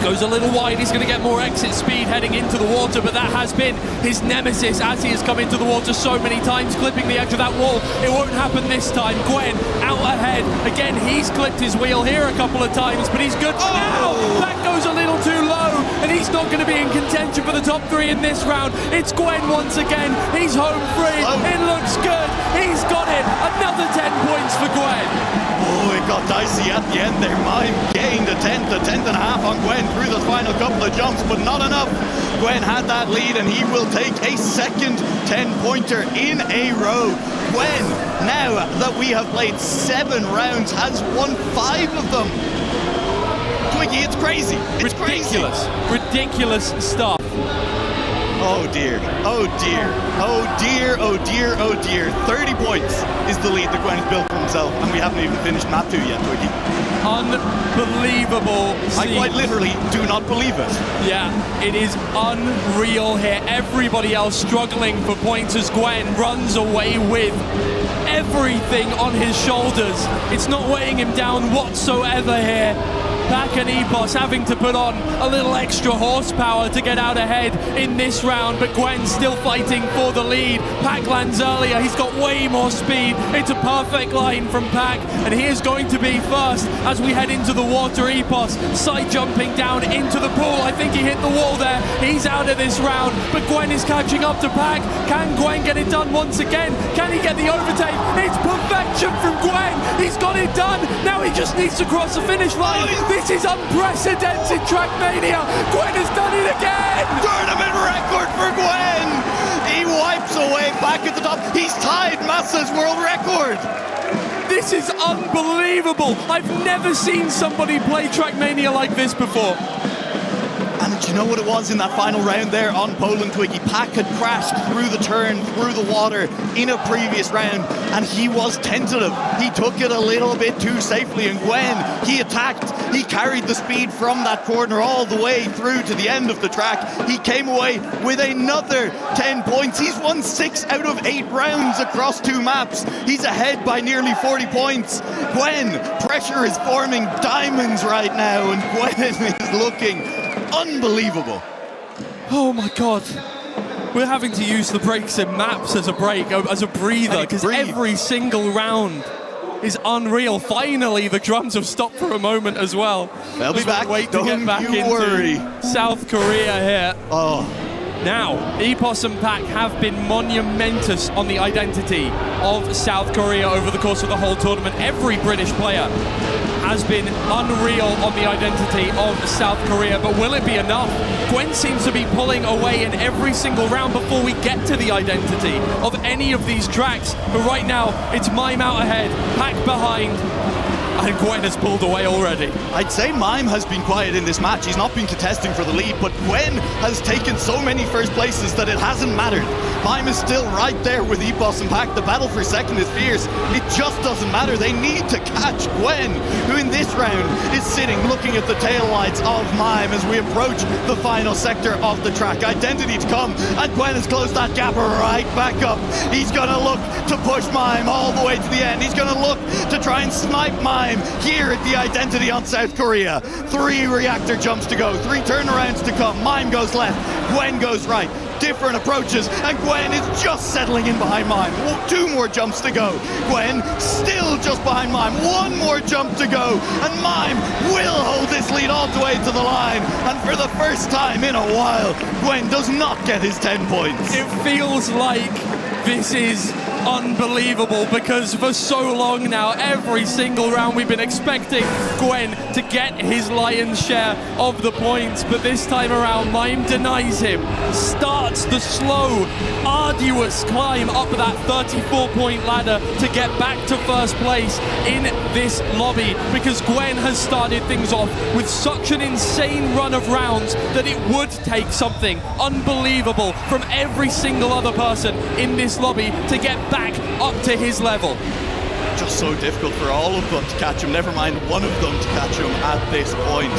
Goes a little wide, he's going to get more exit speed heading into the water, but that has been his nemesis as he has come into the water so many times, clipping the edge of that wall. It won't happen this time. Gwen out ahead. Again, he's clipped his wheel here a couple of times, but he's good for now. That goes a little too low, and he's not going to be in contention for the top 3 in this round. It's Gwen once again. He's home free. It looks good. He's got it. Another 10 points for Gwen. Oh, it got dicey at the end there. Mime gained a tenth and a half on Gwen through the final couple of jumps, but not enough. Gwen had that lead, and he will take a second 10-pointer in a row. Gwen, now that we have played 7 rounds, has won 5 of them. Twiggy, it's crazy. It's ridiculous. Crazy. Ridiculous stuff. Oh dear, oh dear, oh dear, oh dear, oh dear. 30 points is the lead that Gwen has built for himself, and we haven't even finished map 2 yet, Twiggy. Unbelievable. I quite literally do not believe it. Yeah, it is unreal here. Everybody else struggling for points as Gwen runs away with everything on his shoulders. It's not weighing him down whatsoever here. Pac and Epos having to put on a little extra horsepower to get out ahead in this round, but Gwen's still fighting for the lead. Pac lands earlier, he's got way more speed. It's a perfect line from Pac, and he is going to be first as we head into the water. Epos side jumping down into the pool. I think he hit the wall there. He's out of this round, but Gwen is catching up to Pac. Can Gwen get it done once again? Can he get the overtake? It's perfection from Gwen. He's got it done. Now he just needs to cross the finish line. This is unprecedented Trackmania. Gwen has done it again. Tournament record for Gwen. He wipes away back at the top. He's tied Massa's world record. This is unbelievable. I've never seen somebody play Trackmania like this before. And Do you know what it was in that final round there on Poland, Twiggy? Pac had crashed through the turn, through the water in a previous round, and he was tentative. He took it a little bit too safely, and when he attacked, he carried the speed from that corner all the way through to the end of the track. He came away with another 10 points. He's won 6 out of 8 rounds across 2 maps. He's ahead by nearly 40 points. Gwen, pressure is forming diamonds right now, and Gwen is looking unbelievable. Oh my God. We're having to use the brakes in maps as a break, as a breather, because every single round is unreal. Finally, the drums have stopped for a moment as well. They'll be back. Wait to get back into South Korea here. Oh. Now, Epos and Pac have been monumentous on the identity of South Korea over the course of the whole tournament. Every British player has been unreal on the identity of South Korea, but will it be enough? Gwen seems to be pulling away in every single round before we get to the identity of any of these tracks. But right now, it's Mime out ahead, Pac behind, and Gwen has pulled away already. I'd say Mime has been quiet in this match. He's not been contesting for the lead, but Gwen has taken so many first places that it hasn't mattered. Mime is still right there with Epos and Pac. The battle for second is fierce. It just doesn't matter. They need to catch Gwen, who in this round is sitting looking at the taillights of Mime as we approach the final sector of the track. Identity to come, and Gwen has closed that gap right back up. He's going to look to push Mime all the way to the end. He's going to look to try and snipe Mime here at the identity on South Korea. 3 reactor jumps to go, 3 turnarounds to come. Mime goes left, Gwen goes right. Different approaches, and Gwen is just settling in behind Mime. 2 more jumps to go. Gwen still just behind Mime. 1 more jump to go, and Mime will hold this lead all the way to the line. And for the first time in a while, Gwen does not get his 10 points. It feels like this is unbelievable, because for so long now, every single round we've been expecting Gwen to get his lion's share of the points, but this time around Mime denies him, starts the slow, arduous climb up that 34-point ladder to get back to first place in this lobby, because Gwen has started things off with such an insane run of rounds that it would take something unbelievable from every single other person in this lobby to get back up to his level. Just so difficult for all of them to catch him, never mind one of them to catch him at this point.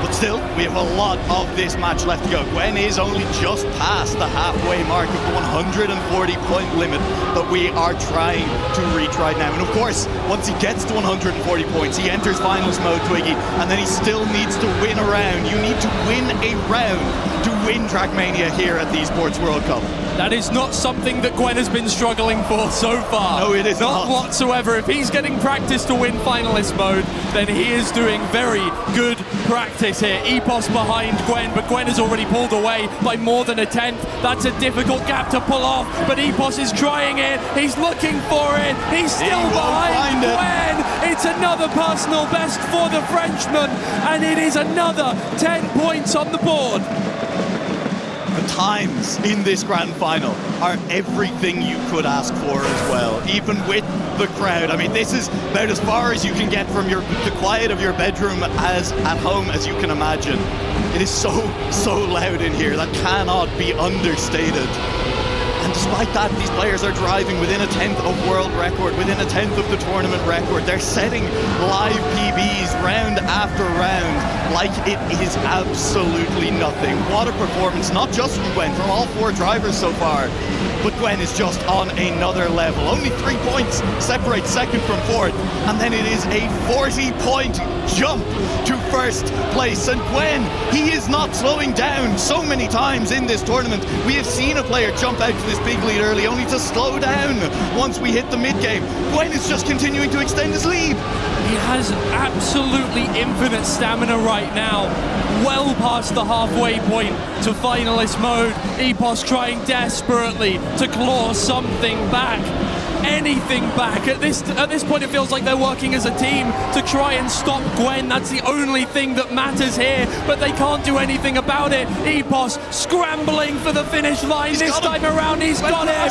But still, we have a lot of this match left to go. Gwen is only just past the halfway mark of the 140-point limit that we are trying to reach right now. And of course, once he gets to 140 points, he enters finals mode, Twiggy, and then he still needs to win a round. You need to win a round to win Trackmania here at the Esports World Cup. That is not something that Gwen has been struggling for so far. No, it is not whatsoever. If he's getting practice to win finalist mode, then he is doing very good practice here. Epos behind Gwen, but Gwen has already pulled away by more than a 10th. That's a difficult gap to pull off, but Epos is trying it. He's looking for it. He's still behind Gwen. It's another personal best for the Frenchman, and it is another 10 points on the board. The times in this grand final are everything you could ask for as well, even with the crowd. I mean, this is about as far as you can get from the quiet of your bedroom as at home as you can imagine. It is so loud in here. That cannot be understated. And despite that, these players are driving within a 10th of world record, within a 10th of the tournament record. They're setting live PBs round after round like it is absolutely nothing. What a performance, not just from Gwen, from all 4 drivers so far. But Gwen is just on another level. Only 3 points separate second from fourth, and then it is a 40-point jump to first place. And Gwen, he is not slowing down. So many times in this tournament, we have seen a player jump out to this big lead early, only to slow down once we hit the mid-game. Gwen is just continuing to extend his lead. He has absolutely infinite stamina right now, well past the halfway point to finalist mode. Epos trying desperately to claw something back, anything back. At this point, it feels like they're working as a team to try and stop Gwen. That's the only thing that matters here, but they can't do anything about it. Epos scrambling for the finish line. This time around, he's got him.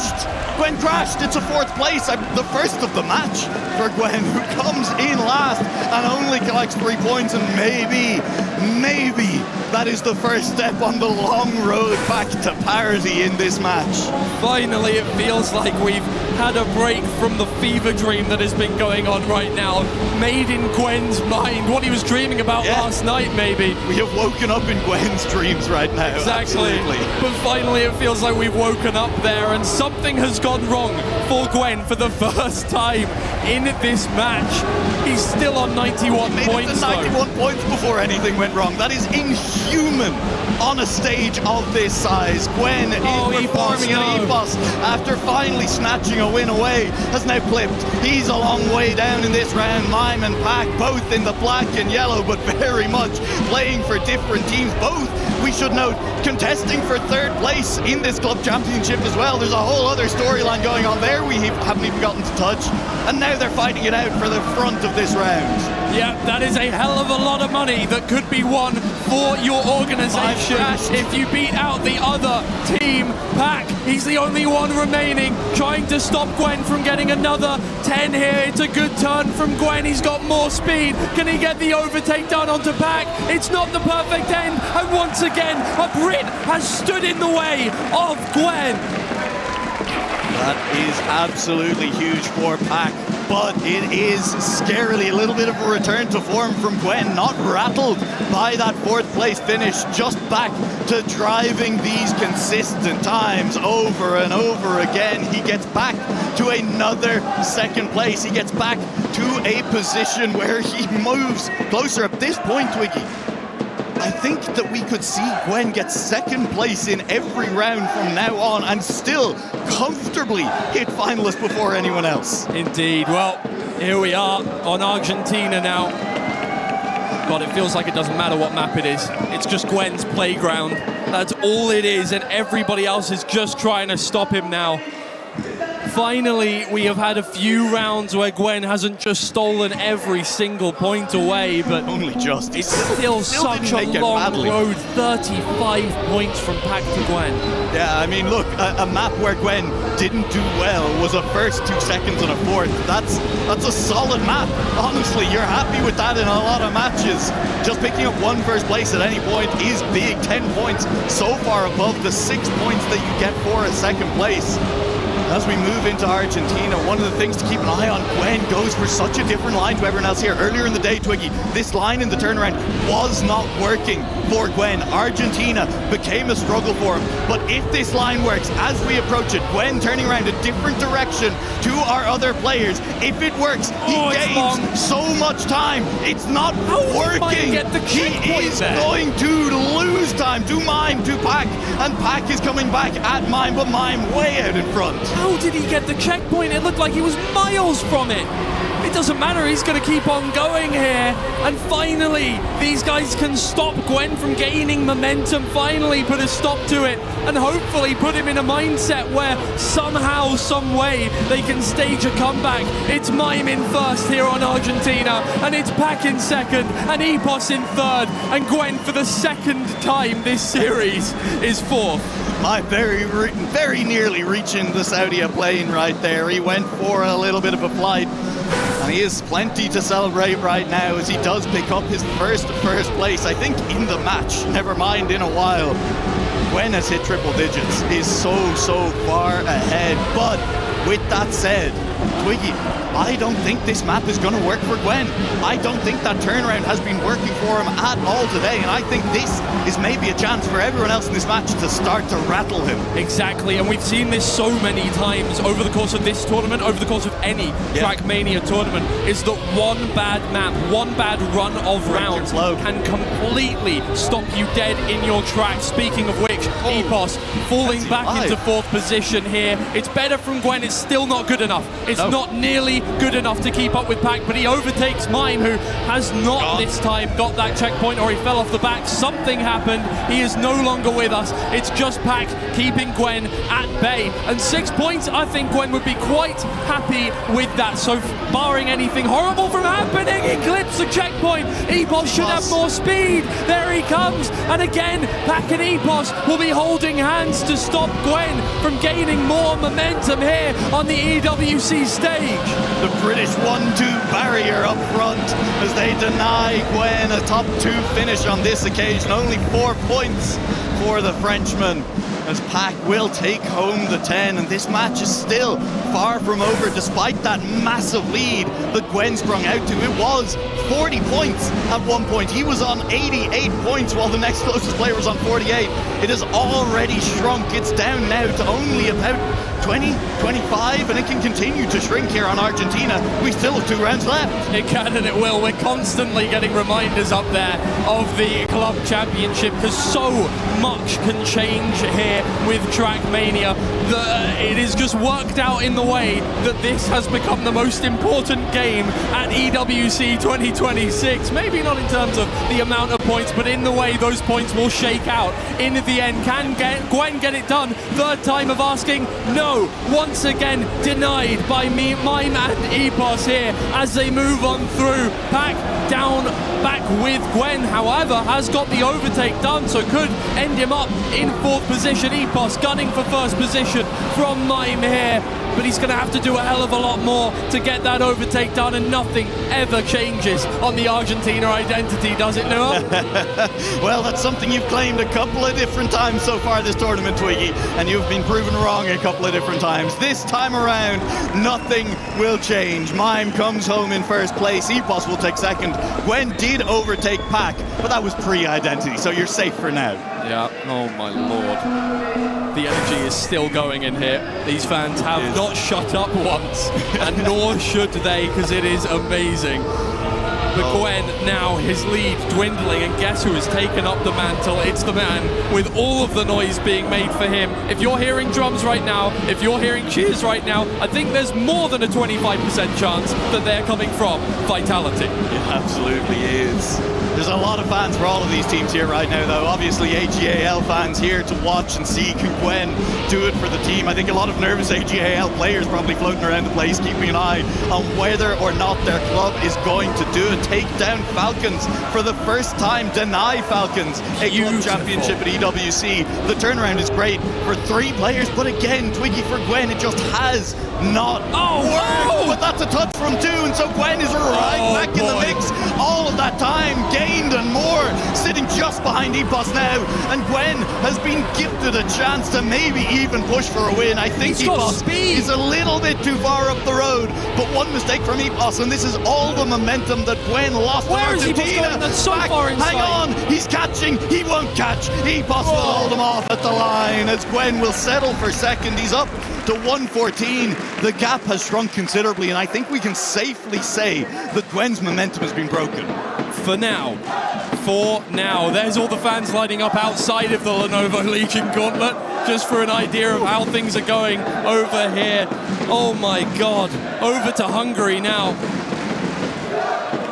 Gwen crashed. It's a 4th place, the first of the match for Gwen, who comes in last and only collects 3 points, and maybe that is the first step on the long road back to parity in this match. Finally, it feels like we've had a break from the fever dream that has been going on right now. Made in Gwen's mind, what he was dreaming about last night, maybe. We have woken up in Gwen's dreams right now. Exactly. Absolutely. But finally, it feels like we've woken up there, and something has gone wrong for Gwen for the first time in this match. He's still on 91 points. It to 91 points before anything went wrong. That is inhuman on a stage of this size. Gwen is performing an Epos after finally snatching a win away. Has now clipped. He's a long way down in this round. Mime and Pack both in the black and yellow, but very much playing for different teams. Both, we should note, contesting for third place in this club championship as well. There's a whole other storyline going on there we haven't even gotten to touch. And now they're fighting it out for the front of this round. Yeah, that is a hell of a lot of money that could be won for your organization if you beat out the other team. Pack, he's the only one remaining, trying to stop Gwen from getting another 10 here. It's a good turn from Gwen. He's got more speed. Can he get the overtake done onto Pack? It's not the perfect end. And once again, a Brit has stood in the way of Gwen. That is absolutely huge for Pack, but it is scarily a little bit of a return to form from Gwen, not rattled by that fourth place finish, just back to driving these consistent times over and over again. He gets back to another second place. He gets back to a position where he moves closer. At this point, Twiggy, I think that we could see Gwen get second place in every round from now on and still comfortably hit finalists before anyone else. Indeed. Well, here we are on Argentina now. God, it feels like it doesn't matter what map it is. It's just Gwen's playground. That's all it is, and everybody else is just trying to stop him now. Finally, we have had a few rounds where Gwen hasn't just stolen every single point away, but only just. It's still such a long road. 35 points from Pack to Gwen. Yeah, I mean, look, a map where Gwen didn't do well was a first, 2 seconds, and a fourth. That's a solid map. Honestly, you're happy with that in a lot of matches. Just picking up one first place at any point is big. 10 points so far above the 6 points that you get for a second place. As we move into Argentina, one of the things to keep an eye on, Gwen goes for such a different line to everyone else here. Earlier in the day, Twiggy, this line in the turnaround was not working for Gwen. Argentina became a struggle for him. But if this line works, as we approach it, Gwen turning around a different direction to our other players, if it works, he gains so much time. It's not working. He is going to lose time to Mime, to Pack, and Pack is coming back at Mime, but Mime way out in front. How did he get the checkpoint? It looked like he was miles from it. It doesn't matter, he's going to keep on going here. And finally, these guys can stop Gwen from gaining momentum, finally put a stop to it, and hopefully put him in a mindset where somehow, some way, they can stage a comeback. It's Mime in first here on Argentina, and it's Pack in second, and Epos in third, and Gwen for the second time this series is fourth. Mime very nearly reaching the Saudi plane right there. He went for a little bit of a flight. And he has plenty to celebrate right now as he does pick up his first place, I think, in the match, never mind in a while. Gwen has hit triple digits, is so far ahead. But with that said, Twiggy, I don't think this map is going to work for Gwen. I don't think that turnaround has been working for him at all today, and I think this is maybe a chance for everyone else in this match to start to rattle him. Exactly, and we've seen this so many times over the course of this tournament, over the course of any Trackmania tournament, is that one bad map, one bad run of rounds can completely stop you dead in your tracks. Speaking of which, Epos falling back into fourth position here. It's better from Gwen, it's still not good enough. It's not nearly good enough to keep up with Pack, but he overtakes Mime, who has not this time got that checkpoint, or he fell off the back. Something happened. He is no longer with us. It's just Pack keeping Gwen at bay. And 6 points, I think Gwen would be quite happy with that. So barring anything horrible from happening, he clips the checkpoint. Epos should have more speed. There he comes. And again, Pack and Epos will be holding hands to stop Gwen from gaining more momentum here on the EWC stage. The British 1-2 barrier up front as they deny Gwen a top 2 finish on this occasion. Only 4 points for the Frenchman, as Pack will take home the 10, and this match is still far from over despite that massive lead that Gwen sprung out to. It was 40 points at one point. He was on 88 points while the next closest player was on 48. It has already shrunk. It's down now to only about 20, 25, and it can continue to shrink here on Argentina. We still have 2 rounds left. It can and it will. We're constantly getting reminders up there of the Club Championship, because so much can change here with Trackmania. It is just worked out in the way that this has become the most important game at EWC 2026. Maybe not in terms of the amount of points, but in the way those points will shake out in the end. Can Gwen get it done? Third time of asking? No. Once again denied by Mime and Epos here as they move on through. Pack down back with Gwen, however, has got the overtake done, so could end him up in 4th position. Epos gunning for 1st position from Mime here, but he's going to have to do a hell of a lot more to get that overtake done, and nothing ever changes on the Argentina identity, does it, Noah? Well, that's something you've claimed a couple of different times so far this tournament, Twiggy, and you've been proven wrong a couple of different times. This time around, nothing will change. Mime comes home in 1st place. Epos will take 2nd. Gwen did overtake Pack, but that was pre-identity, so you're safe for now. Yeah, oh my lord. The energy is still going in here. These fans have not shut up once, and nor should they, because it is amazing. But Gwen, now his lead dwindling, and guess who has taken up the mantle? It's the man with all of the noise being made for him. If you're hearing drums right now, if you're hearing cheers right now, I think there's more than a 25% chance that they're coming from Vitality. It absolutely is. There's a lot of fans for all of these teams here right now, though. Obviously, ag.al fans here to watch and see can Gwen do it for the team. I think a lot of nervous ag.al players probably floating around the place, keeping an eye on whether or not their club is going to do it. Take down Falcons for the first time, deny Falcons a Club Championship at EWC. The turnaround is great for 3 players, but again, Twiggy, for Gwen, it just has not worked. But that's a touch from 2, and so Gwen is right back in the mix. All of that time gained and more, sitting just behind Epos now, and Gwen has been gifted a chance to maybe even push for a win. I think Epos is a little bit too far up the road, but one mistake from Epos, and this is all the momentum that Gwen lost to Argentina. That's so far inside. Hang on, he's catching, he won't catch. Epos will hold him off at the line as Gwen will settle for 2nd. He's up to 114. The gap has shrunk considerably, and I think we can safely say that Gwen's momentum has been broken. For now. There's all the fans lining up outside of the Lenovo Legion Gauntlet, just for an idea of how things are going over here. Oh my god, over to Hungary now.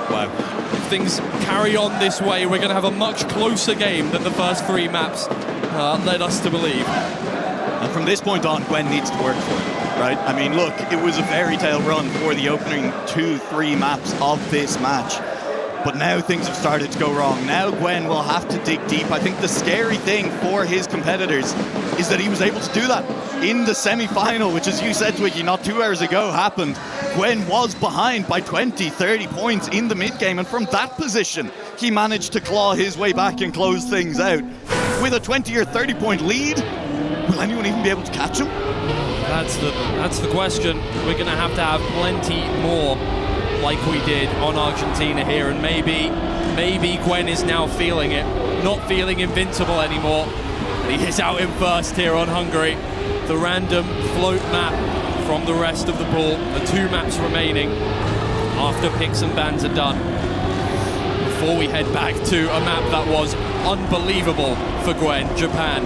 Wow. If things carry on this way, we're going to have a much closer game than the first 3 maps led us to believe. And from this point on, Gwen needs to work for it, right? I mean, look, it was a fairy tale run for the opening 2-3 maps of this match. But now things have started to go wrong. Now Gwen will have to dig deep. I think the scary thing for his competitors is that he was able to do that in the semi-final, which, as you said, Twiggy, not 2 hours ago happened. Gwen was behind by 20, 30 points in the mid-game, and from that position, he managed to claw his way back and close things out. With a 20 or 30 point lead, will anyone even be able to catch him? That's the question. We're going to have plenty more like we did on Argentina here, and maybe Gwen is now feeling it, not feeling invincible anymore. He is out in 1st here on Hungary. The random float map from the rest of the pool, the 2 maps remaining after picks and bans are done, before we head back to a map that was unbelievable for Gwen, Japan.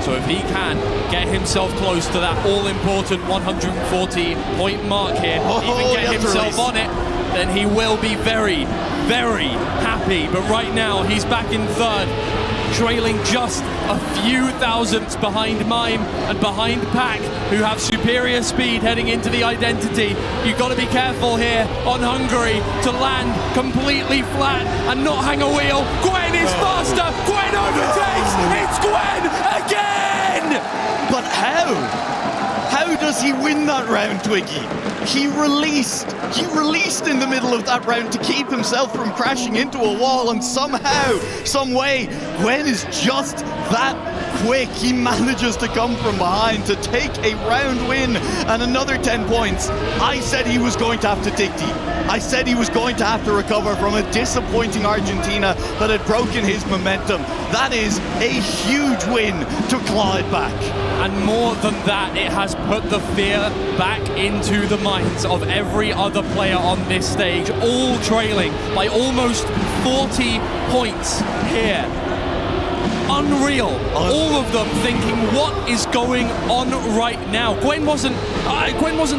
So if he can get himself close to that all-important 140 point mark here, even get himself on it, then he will be very, very happy. But right now, he's back in 3rd. trailing just a few thousandths behind Mime and behind Pack, who have superior speed heading into the identity. You've got to be careful here on Hungary to land completely flat and not hang a wheel. Gwen is faster. Gwen overtakes. It's Gwen again. But how? How does he win that round, Twiggy? He released in the middle of that round to keep himself from crashing into a wall, and somehow, some way, Gwen is just that quick. He manages to come from behind to take a round win and another 10 points. I said he was going to have to dig deep. I said he was going to have to recover from a disappointing Argentina that had broken his momentum. That is a huge win to claw it back. And more than that, it has put the fear back into the minds of every other player on this stage, all trailing by almost 40 points here. Unreal. All of them thinking, what is going on right now? Gwen wasn't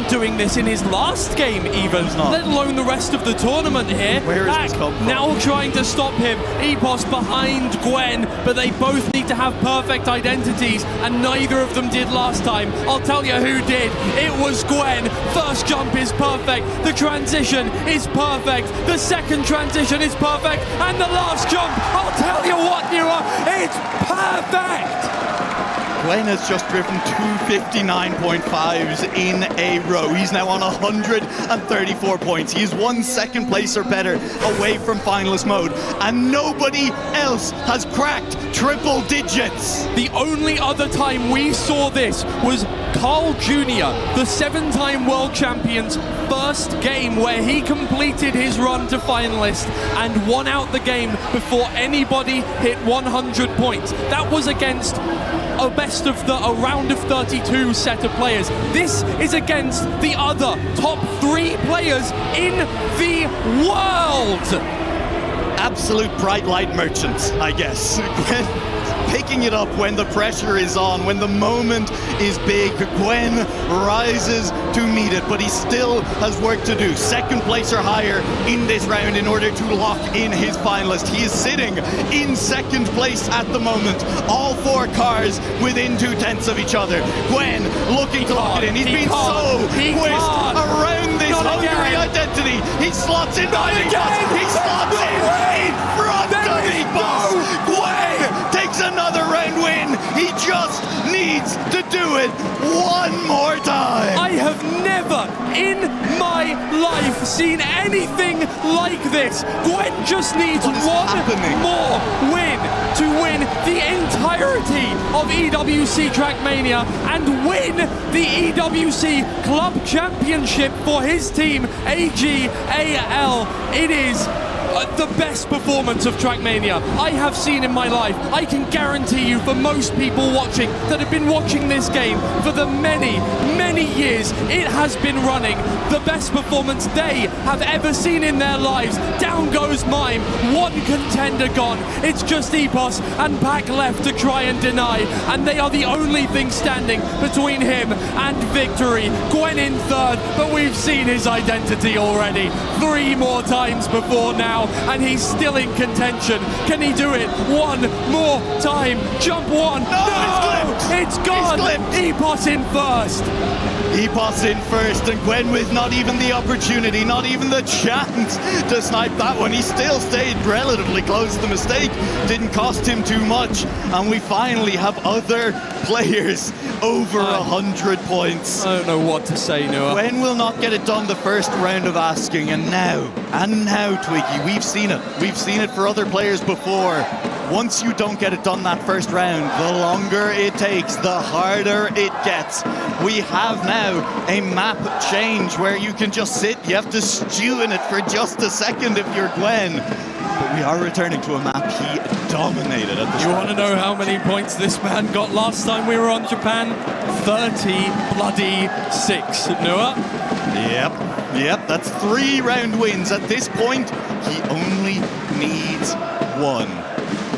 doing this in his last game even, let alone the rest of the tournament here. Where has this come from? Now trying to stop him. Epos behind Gwen, but they both need to have perfect identities, and neither of them did last time. I'll tell you who did. It was Gwen. First jump is perfect. The transition is perfect. The second transition is perfect. And the last jump, I'll tell you what, it's perfect! Gwen has just driven 259.5s in a row. He's now on 134 points. He is 1 second place or better away from finalist mode, and nobody else has cracked triple digits. The only other time we saw this was Carl Jr., the 7-time world champion's first game, where he completed his run to finalist and won out the game before anybody hit 100 points. That was against a round of 32 set of players. This is against the other top 3 players in the world. Absolute bright light merchants, I guess. Picking it up when the pressure is on, when the moment is big. Gwen rises to meet it, but he still has work to do. Second place or higher in this round in order to lock in his finalist. He is sitting in second place at the moment. All 4 cars within 2/10 of each other. Gwen looking to lock it in. He's been so whisked around this Hungary identity. He slots in behind Epos. He slots in front of Epos. Gwen takes another round win. He just needs to do it one more time. I have never in my life seen anything like this. Gwen just needs one more win to win the entirety of EWC Trackmania and win the EWC Club Championship for his team, ag.al. It is the best performance of Trackmania I have seen in my life. I can guarantee you, for most people watching that have been watching this game for the many, many years it has been running, the best performance they have ever seen in their lives. Down goes Mime, one contender gone. It's just Epos and Pack left to try and deny, and they are the only thing standing between him and victory. Gwen in third, but we've seen his identity already 3 more times before now, and he's still in contention. Can he do it one more time? Jump one. No! It's gone. Epos in first. Epos in first, and Gwen with not even the opportunity, not even the chance to snipe that one. He still stayed relatively close. The mistake didn't cost him too much, and we finally have other players over 100 points. I don't know what to say, Noah. Gwen will not get it done the first round of asking, and now, Twiggy, we've seen it. We've seen it for other players before. Once you don't get it done that first round, the longer it takes, the harder it gets. We have now a map change where you can just sit, you have to stew in it for just a second if you're Gwen. But we are returning to a map he dominated at the start. You want to know how many points this man got last time we were on Japan? 30-6. Noah? Yep, that's 3 round wins. At this point, he only needs 1.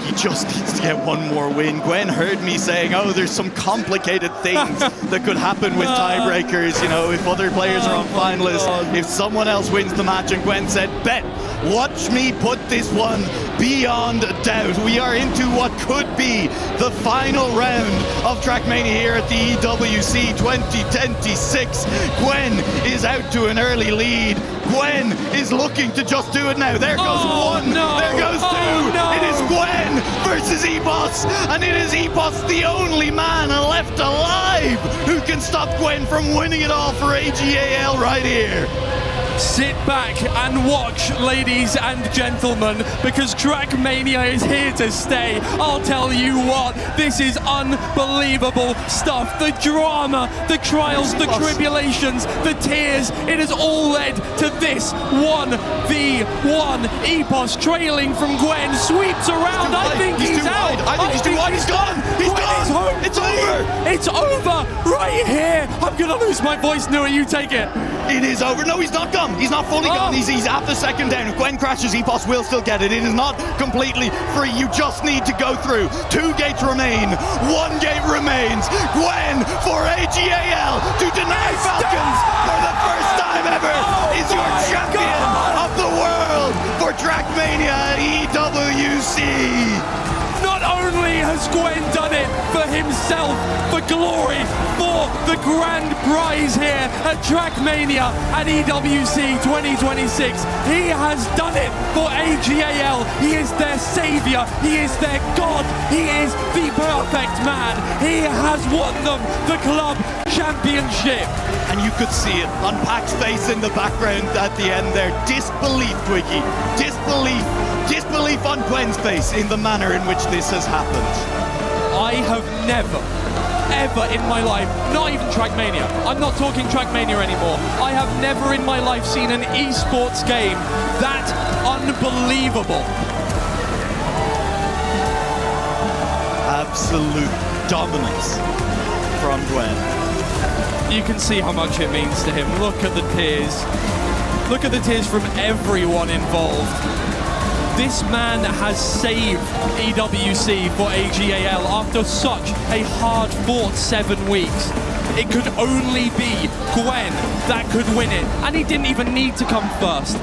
He just needs to get 1 more win. Gwen heard me saying, there's some complicated things that could happen with tiebreakers, if other players are on finalists, if someone else wins the match, and Gwen said, bet, watch me put this one beyond doubt. We are into what could be the final round of Trackmania here at the EWC 2026. Gwen is out to an early lead. Gwen is looking to just do it now. There goes one, there goes two. It is Gwen versus Epos, and it is Epos, the only man left alive who can stop Gwen from winning it all for ag.al right here. Sit back and watch, ladies and gentlemen, because Trackmania is here to stay. I'll tell you what, this is unbelievable stuff. The drama, the trials, the tribulations, the tears, it has all led to this 1v1. Epos trailing from Gwen, sweeps around. I think he's out. I think he's too wide. He's gone. He's gone. Home. It's over. It's over right here. I'm going to lose my voice, Nua. You take it. It is over. No, he's not gone. He's not fully gone. He's at the second down. If Gwen crashes, Epos will still get it. It is not completely free. You just need to go through. 2 gates remain. 1 gate remains. Gwen for ag.al to deny Falcons for the first time ever is your champion of the world for Trackmania EWC. Not only has Gwen done it for himself, for glory, for the grand prize here at Trackmania at EWC 2026, he has done it for ag.al. He is their savior, he is their god, he is the perfect man. He has won them the club championship. And you could see it on Pac's face in the background at the end there. Disbelief, Twiggy. Disbelief on Gwen's face in the manner in which this has happened. I have never, ever in my life, not even Trackmania, I'm not talking Trackmania anymore, I have never in my life seen an esports game that unbelievable. Absolute dominance from Gwen. You can see how much it means to him. Look at the tears. Look at the tears from everyone involved. This man has saved EWC for ag.al after such a hard-fought 7 weeks. It could only be Gwen that could win it, and he didn't even need to come first.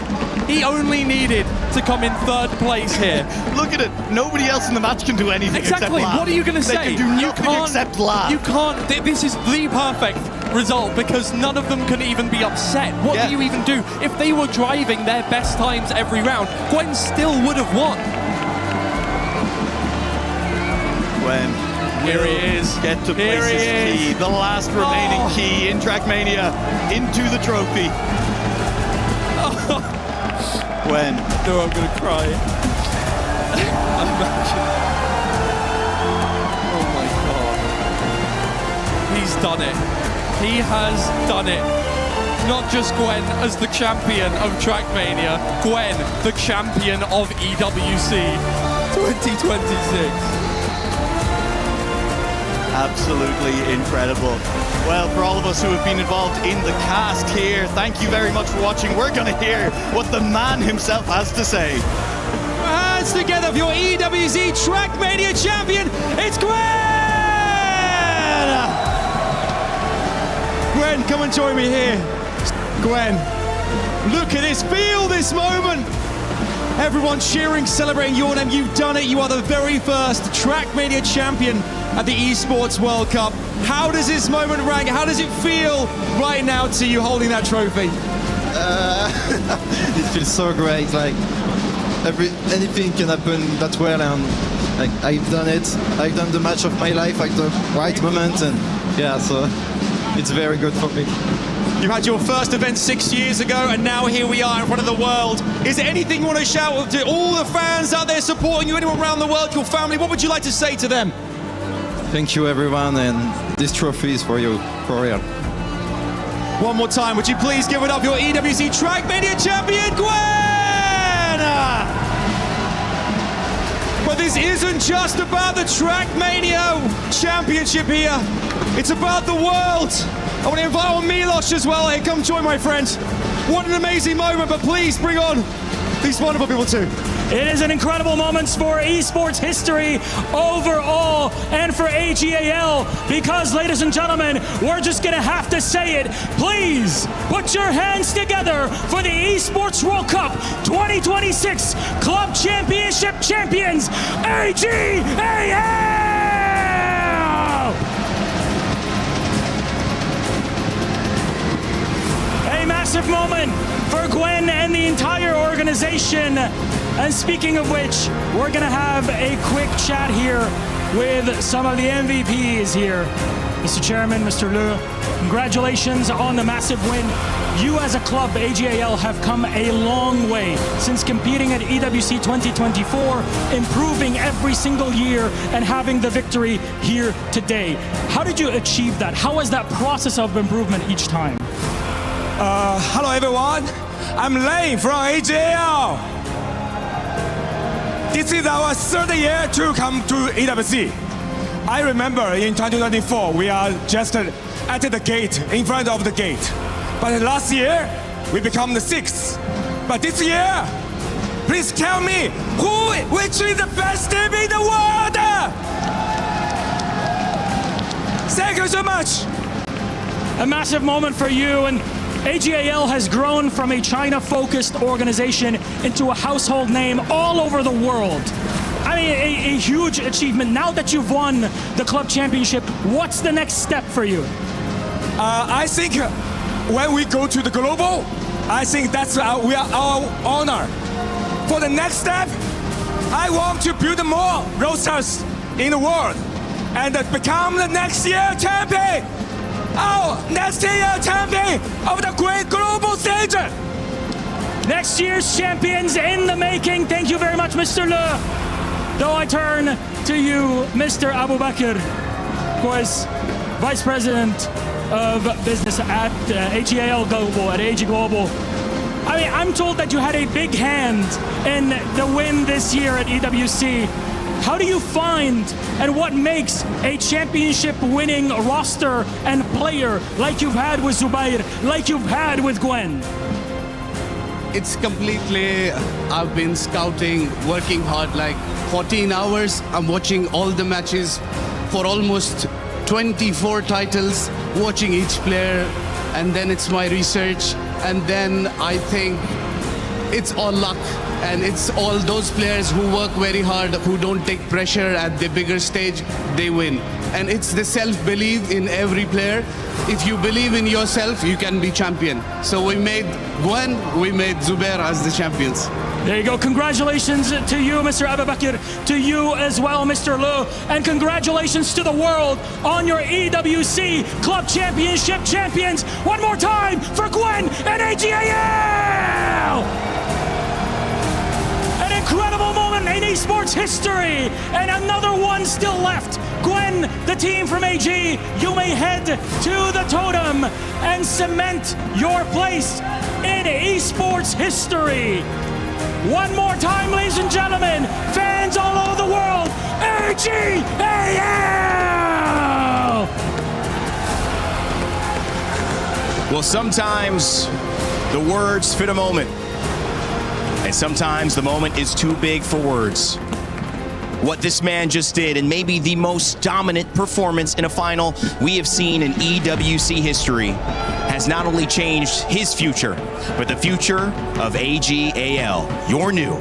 He only needed to come in 3rd place here. Look at it. Nobody else in the match can do anything exactly. Except laugh. What are you going to say? They can do nothing except laugh. You can't. This is the perfect result because none of them can even be upset. What do you even do? If they were driving their best times every round, Gwen still would have won. Gwen. Here he is. Get to place his key. The last remaining key in Trackmania into the trophy. Gwen. No, I'm going to cry. Imagine. Oh my God. He's done it. He has done it. Not just Gwen as the champion of Trackmania, Gwen, the champion of EWC 2026. Absolutely incredible. Well, for all of us who have been involved in the cast here, thank you very much for watching. We're going to hear what the man himself has to say. Hands together for your EWC Trackmania champion, it's Gwen! Gwen, come and join me here. Gwen, look at this, feel this moment. Everyone cheering, celebrating your name. You've done it. You are the very first Trackmania champion at the Esports World Cup. How does this moment rank? How does it feel right now to you holding that trophy? It feels so great. Like anything can happen that well, and like I've done it. I've done the match of my life at the right moment, and yeah, so it's very good for me. You had your first event 6 years ago, and now here we are in front of the world. Is there anything you want to shout to all the fans out there supporting you, anyone around the world, your family? What would you like to say to them? Thank you, everyone, and this trophy is for you, for real. One more time, would you please give it up, your EWC Trackmania champion, Gwen! But this isn't just about the Trackmania championship here. It's about the world. I want to invite on Milos as well. Hey, come join my friend. What an amazing moment, but please bring on these wonderful people too. It is an incredible moment for esports history overall and for ag.al because, ladies and gentlemen, we're just going to have to say it. Please put your hands together for the Esports World Cup 2026 Club Championship champions, ag.al! A massive moment for Gwen and the entire organization. And speaking of which, we're going to have a quick chat here with some of the MVPs here. Mr. Chairman, Mr. Le, congratulations on the massive win. You as a club, ag.al, have come a long way since competing at EWC 2024, improving every single year and having the victory here today. How did you achieve that? How was that process of improvement each time? Hello everyone, I'm Lane from ag.al. This is our third year to come to EWC. I remember in 2024, we are just at the gate, in front of the gate. But last year, we become the sixth. But this year, please tell me, which is the best team in the world? Thank you so much. A massive moment for you, and ag.al has grown from a China-focused organization into a household name all over the world. I mean, a huge achievement. Now that you've won the club championship, what's the next step for you? I think when we go to the global, I think that's our honor. For the next step, I want to build more rosters in the world and become the next year champion. Next year champion of the great global stage. Next year's champions in the making. Thank you very much, Mr. Le. Though I turn to you, Mr. Abu Bakr, who is Vice President of Business at ag.al Global, at AG Global. I mean, I'm told that you had a big hand in the win this year at EWC. How do you find and what makes a championship winning roster and player like you've had with Zubair, like you've had with Gwen? It's completely, I've been scouting, working hard, like 14 hours. I'm watching all the matches for almost 24 titles, watching each player, and then it's my research, and then I think it's all luck. And it's all those players who work very hard, who don't take pressure at the bigger stage, they win. And it's the self-belief in every player. If you believe in yourself, you can be champion. So we made Gwen, we made Zubair as the champions. There you go. Congratulations to you, Mr. Abu Bakr, to you as well, Mr. Lu, and congratulations to the world on your EWC Club Championship champions. One more time for Gwen and ag.al! Incredible moment in esports history, and another one still left. Gwen, the team from AG, you may head to the totem and cement your place in esports history. One more time, ladies and gentlemen, fans all over the world, ag.al! Well, sometimes the words fit a moment. And sometimes the moment is too big for words. What this man just did, and maybe the most dominant performance in a final we have seen in EWC history, has not only changed his future, but the future of ag.al, your new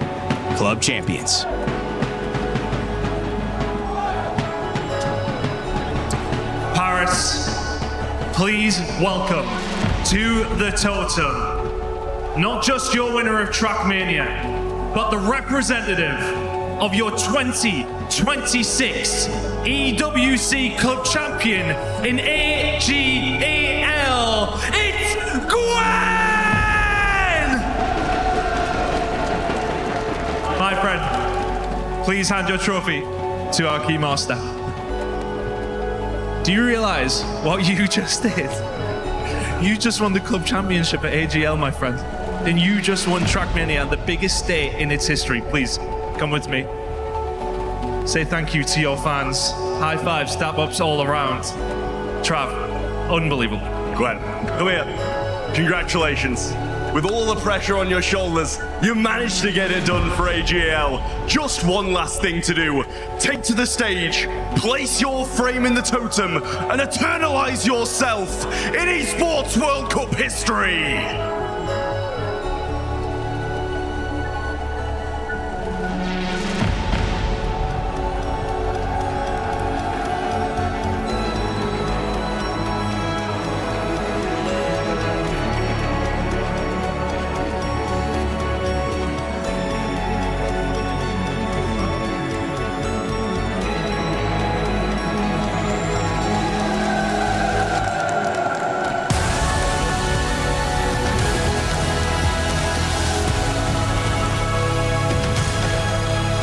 club champions. Paris, please welcome to the totem not just your winner of Trackmania, but the representative of your 2026 EWC Club Champion in ag.al. It's Gwen! My friend, please hand your trophy to our key master. Do you realize what you just did? You just won the club championship at ag.al, my friend. And you just won Trackmania, the biggest day in its history. Please, come with me. Say thank you to your fans. High fives, stab ups all around. Trav, unbelievable. Gwen, come here. Congratulations. with all the pressure on your shoulders, you managed to get it done for ag.al. Just one last thing to do. Take to the stage, place your frame in the totem, and eternalize yourself in Esports World Cup history.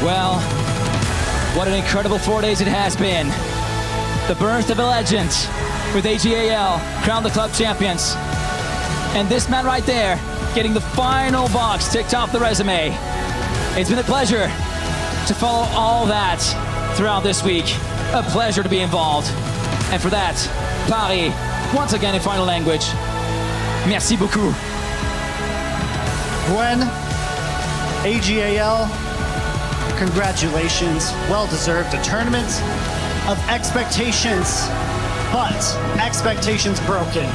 Well, what an incredible 4 days it has been. The birth of a legend with ag.al, crowned the club champions. And this man right there, getting the final box ticked off the resume. It's been a pleasure to follow all that throughout this week. A pleasure to be involved. And for that, Paris, once again in final language, merci beaucoup. Gwen, ag.al, congratulations, well-deserved. A tournament of expectations, but expectations broken.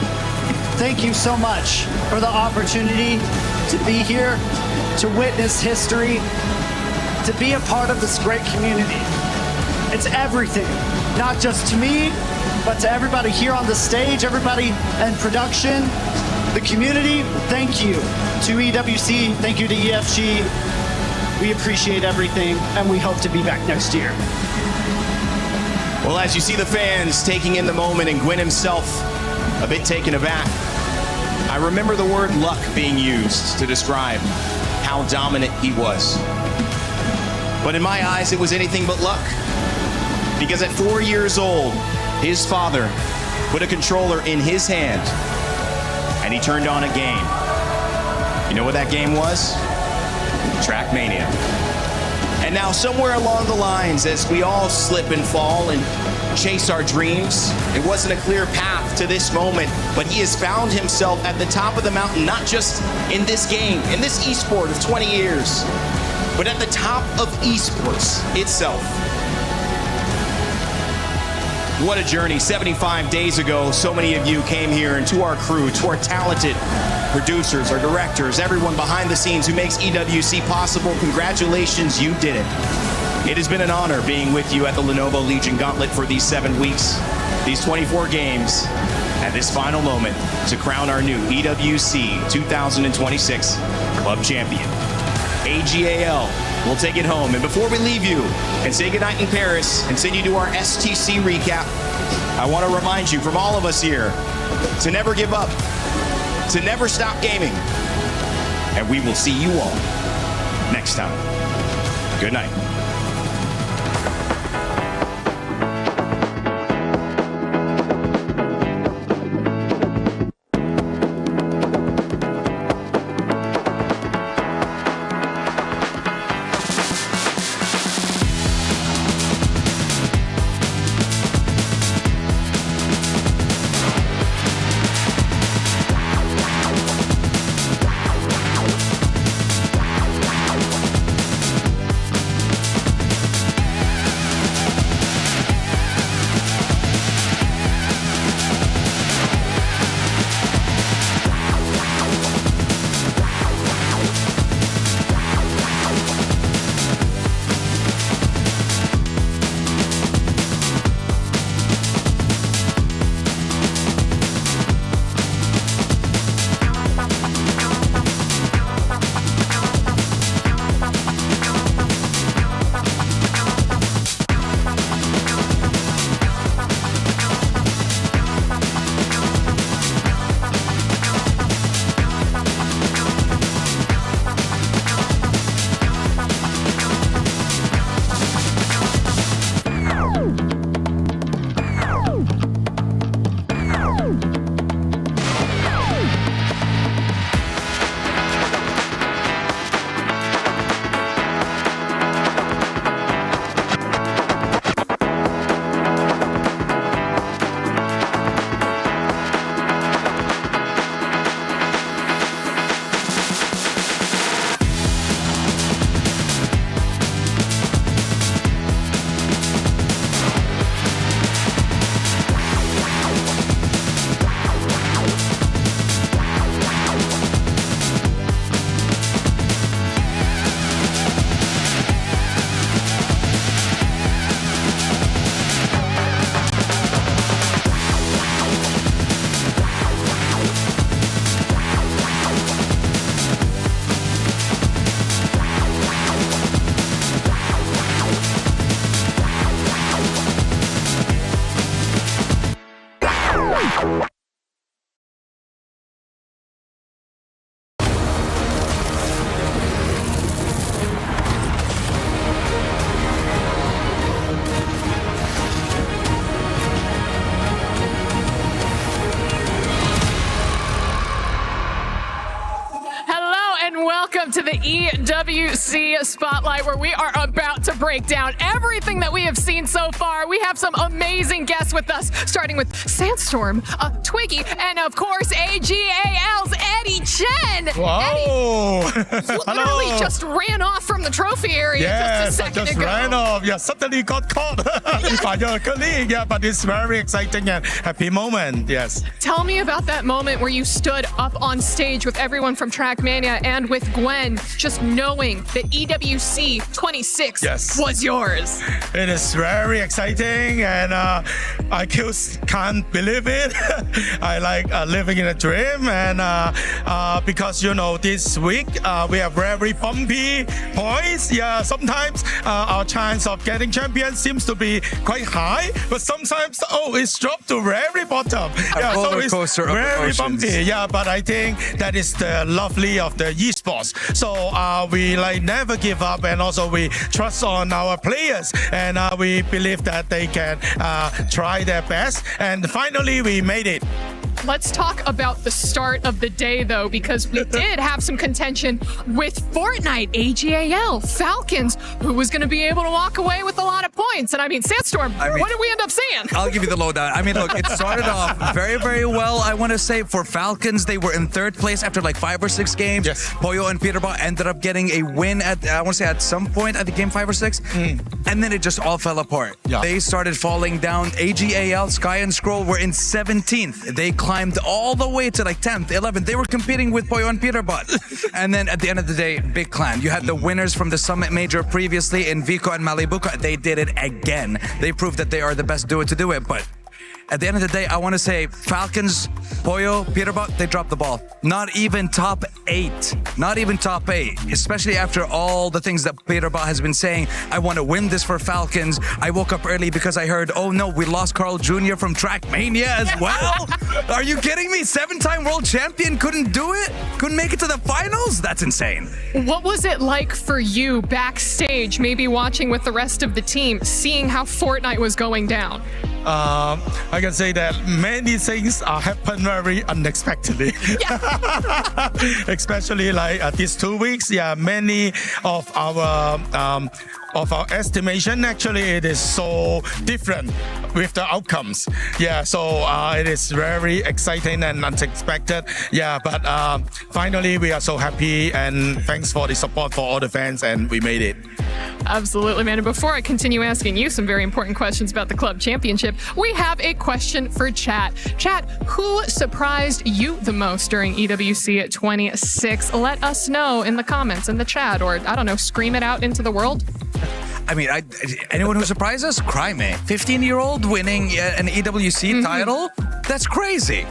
Thank you so much for the opportunity to be here, to witness history, to be a part of this great community. It's everything, not just to me, but to everybody here on the stage, everybody in production, the community. Thank you to EWC, thank you to EFG. We appreciate everything, and we hope to be back next year. Well, as you see the fans taking in the moment and Gwyn himself a bit taken aback, I remember the word luck being used to describe how dominant he was. But in my eyes, it was anything but luck. Because at 4 years old, his father put a controller in his hand and he turned on a game. You know what that game was? Trackmania. And now somewhere along the lines, as we all slip and fall and chase our dreams, it wasn't a clear path to this moment, but he has found himself at the top of the mountain, not just in this game, in this esport of 20 years, but at the top of esports itself. What a journey. 75 days ago, so many of you came here, and to our crew, to our talented producers, our directors, everyone behind the scenes who makes EWC possible, congratulations, you did it. It has been an honor being with you at the Lenovo Legion Gauntlet for these 7 weeks, these 24 games, at this final moment to crown our new EWC 2026 Club Champion. ag.al will take it home. And before we leave you and say goodnight in Paris and send you to our STC recap, I want to remind you from all of us here to never give up, to never stop gaming. And we will see you all next time. Good night. Welcome to the EWC Spotlight, where we are about to break down everything that we have seen so far. We have some amazing guests with us, starting with Sandstorm, Twiggy, and of course, ag.al's Eddie Chen. Whoa! Eddie literally just ran off from the trophy area just a second ago. Ran off. Yeah, suddenly got caught by your colleague. Yeah, but it's very exciting and happy moment. Yes. Tell me about that moment where you stood up on stage with everyone from Trackmania and with Gwen, just knowing that EWC 26 was yours. It is very exciting, and I just can't believe it. I like living in a dream, and because this week we have very bumpy points. Yeah, sometimes our chance of getting champion seems to be quite high, but sometimes it's dropped to very bottom. Yeah, so it's very bumpy. Yeah, but I think that is the lovely of the esports. So we never give up, and also we trust on our players, and we believe that they can try their best, and finally we made it. Let's talk about the start of the day, though, because we did have some contention with Fortnite, ag.al, Falcons, who was going to be able to walk away with a lot of points. And I mean, Sandstorm, what did we end up seeing? I'll give you the lowdown. I mean, look, it started off very, very well. I want to say for Falcons, they were in third place after 5 or 6 games. Pollo and Peterbot ended up getting a win at some point at the game 5 or 6. And then it just all fell apart. They started falling down. ag.al, Sky and Scroll were in 17th. They climbed all the way to 10th, 11th. They were competing with Pollo and Peterbot. And then at the end of the day, big clan. You had the winners from the Summit Major previously in Vico and Malibuco. They did it again. They proved that they are the best duo to do it. But at the end of the day, I want to say Falcons, Pollo, Peterbot, they dropped the ball. Not even top 8. Not even top 8. Especially after all the things that Peterbot has been saying. I want to win this for Falcons. I woke up early because I heard, oh no, we lost Carl Jr. from Trackmania as well. Are you kidding me? 7-time world champion couldn't do it? Couldn't make it to the finals? That's insane. What was it like for you backstage, maybe watching with the rest of the team, seeing how Fortnite was going down? I can say that many things happen very unexpectedly. Especially these 2 weeks. Yeah, many of our estimation, actually, it is so different with the outcomes. Yeah, so it is very exciting and unexpected. Yeah, but finally we are so happy, and thanks for the support for all the fans, and we made it. Absolutely, man. And before I continue asking you some very important questions about the club championship, we have a question for Chat. Chat, who surprised you the most during EWC 26? Let us know in the comments, in the chat, or I don't know, scream it out into the world. I mean, anyone who surprised us? Cry me. 15-year-old winning an EWC title? That's crazy.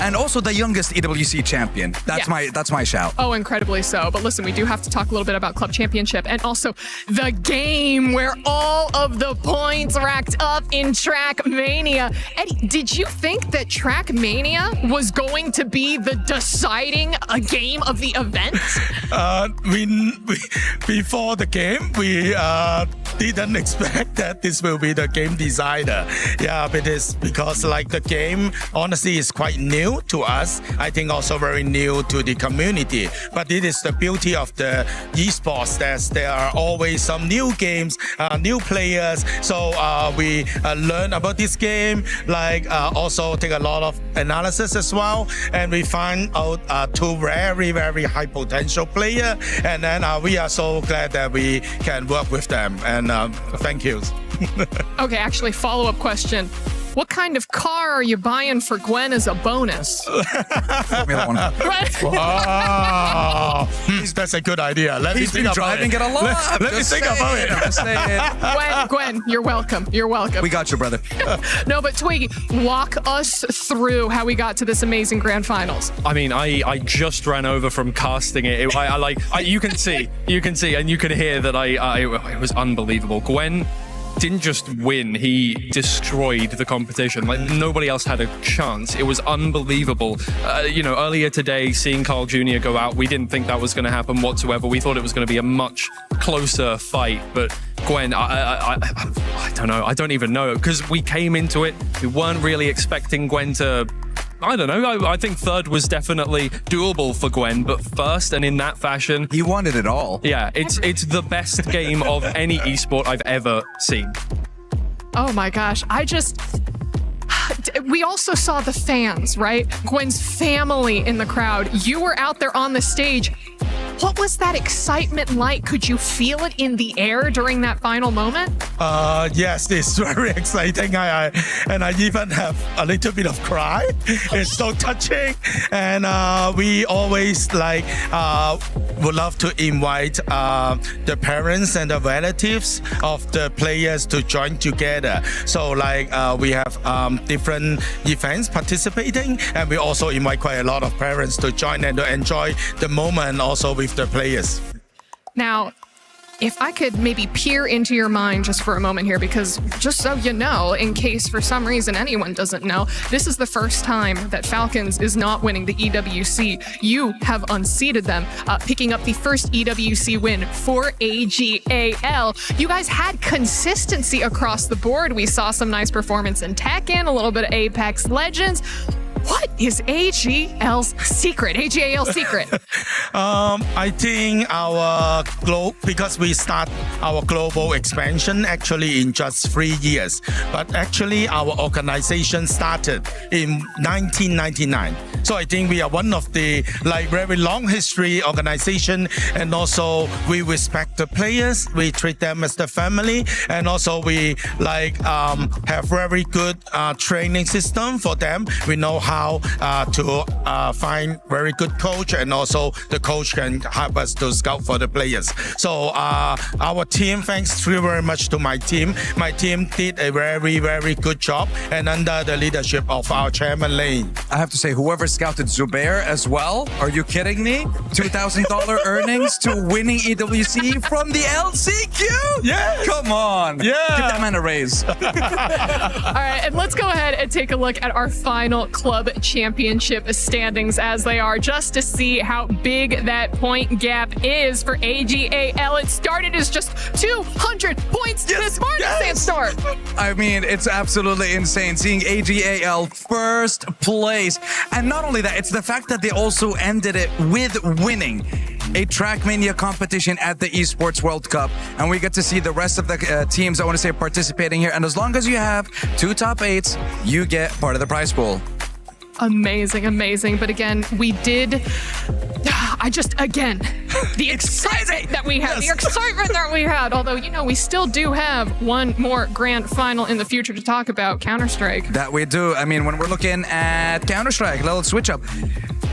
And also the youngest EWC champion. That's my shout. Oh, incredibly so. But listen, we do have to talk a little bit about Club Championship and also the game where all of the points racked up in Trackmania. Eddie, did you think that Trackmania was going to be the deciding game of the event? Before the game, we didn't expect that this will be the game decider. Yeah, but it's because the game honestly is quite new to us. I think also very new to the community. But it is the beauty of the esports that there are always some new games, new players. So we learn about this game, also take a lot of analysis as well. And we find out 2 very, very high potential players. And then we are so glad that we can work with them. And thank you. Okay, actually, follow-up question. What kind of car are you buying for Gwen as a bonus? Wow. That's a good idea. Let me think about driving it a lot. Let me think about it. Gwen, you're welcome. You're welcome. We got you, brother. No, but Twiggy, walk us through how we got to this amazing grand finals. I mean, I just ran over from casting it. You can see, and you can hear that it was unbelievable. Gwen didn't just win, he destroyed the competition. Like, nobody else had a chance. It was unbelievable. Earlier today, seeing Carl Jr. go out, we didn't think that was going to happen whatsoever. We thought it was going to be a much closer fight, but Gwen, I don't know. I don't even know, because we came into it, we weren't really expecting Gwen to... I don't know. I think third was definitely doable for Gwen, but first and in that fashion, he wanted it all. Yeah, it's the best game of any esport I've ever seen. Oh my gosh, we also saw the fans, right? Gwen's family in the crowd. You were out there on the stage. What was that excitement like? Could you feel it in the air during that final moment? Yes, it's very exciting. I even have a little bit of cry. It's so touching, and we always would love to invite the parents and the relatives of the players to join together. So we have different events participating, and we also invite quite a lot of parents to join and to enjoy the moment also with the players. Now, if I could maybe peer into your mind just for a moment here, because just so you know, in case for some reason anyone doesn't know, this is the first time that Falcons is not winning the EWC. You have unseated them, picking up the first EWC win for ag.al. You guys had consistency across the board. We saw some nice performance in Tekken, a little bit of Apex Legends. What is ag.al's secret? ag.al's secret? I think our because we start our global expansion actually in just 3 years, but actually our organization started in 1999. So I think we are one of the very long history organization, and also we respect the players, we treat them as the family, and also we have very good training system for them. We know how to find very good coach, and also the coach can help us to scout for the players. So our team, thanks very much to my team. My team did a very, very good job, and under the leadership of our chairman Lane. I have to say, whoever scouted Zubair as well, are you kidding me? $2,000 earnings to winning EWC from the LCQ? Yeah. Come on. Yeah. Give that man a raise. All right, and let's go ahead and take a look at our final club championship standings as they are, just to see how big that point gap is for ag.al. It started as just 200 points this morning, Sandstorm. I mean, it's absolutely insane seeing ag.al first place. And not only that, it's the fact that they also ended it with winning a Trackmania competition at the Esports World Cup. And we get to see the rest of the teams, I want to say, participating here. And as long as you have 2 top 8s, you get part of the prize pool. Amazing, amazing. But again, we did... the excitement that we had, the excitement that we had. Although, we still do have one more grand final in the future to talk about, Counter-Strike. That we do. I mean, when we're looking at Counter-Strike, little switch up.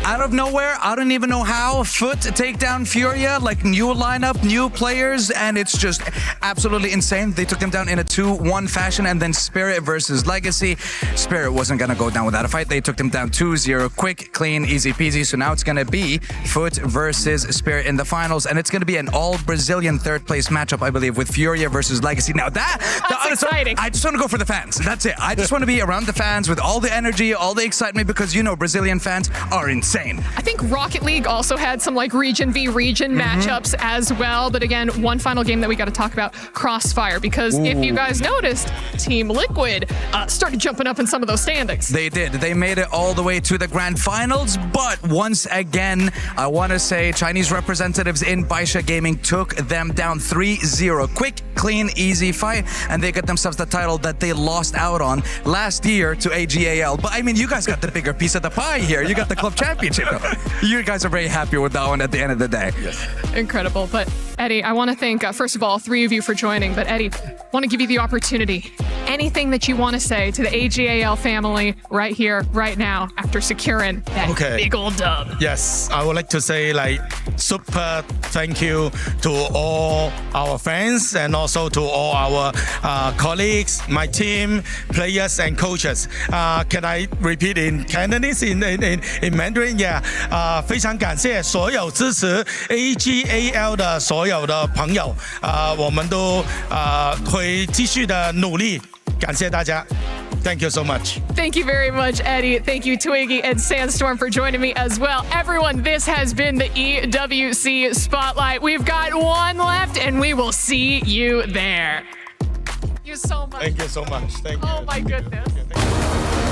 Out of nowhere, I don't even know how, Foot take down Furia, new lineup, new players, and it's just absolutely insane. They took them down in a 2-1 fashion, and then Spirit versus Legacy. Spirit wasn't going to go down without a fight. They took them down 2-0, quick, clean, easy peasy. So now it's going to be Foot versus Spirit in the finals, and it's going to be an all-Brazilian third-place matchup, I believe, with Furia versus Legacy. Now that's exciting. I just want to go for the fans. That's it. I just want to be around the fans with all the energy, all the excitement, because Brazilian fans are insane. I think Rocket League also had some region v region matchups as well. But again, one final game that we got to talk about, Crossfire, because if you guys noticed, Team Liquid started jumping up in some of those standings. They did. They made it all the way to the grand finals. But once again, I want to say Chinese representatives in Baisha Gaming took them down 3-0. Quick, clean, easy fight. And they got themselves the title that they lost out on last year to ag.al. But I mean, you guys got the bigger piece of the pie here. You got the club championship. You guys are very happy with that one at the end of the day. Yes. Incredible. But Eddie, I want to thank, first of all, 3 of you for joining. But Eddie, I want to give you the opportunity. Anything that you want to say to the ag.al family right here, right now, after securing that big old dub. Yes, I would like to say super thank you to all our fans and also to all our colleagues, my team, players and coaches. Can I repeat in Cantonese, in Mandarin? Yeah. 非常感谢所有支持 ag.al 的所有的朋友。我们都会继续的努力。感谢大家。Thank you so much. Thank you very much, Eddie. Thank you, Twiggy and Sandstorm, for joining me as well. Everyone, this has been the EWC Spotlight. We've got one left, and we will see you there. Thank you so much. Thank you so much. Thank you. Oh, my goodness.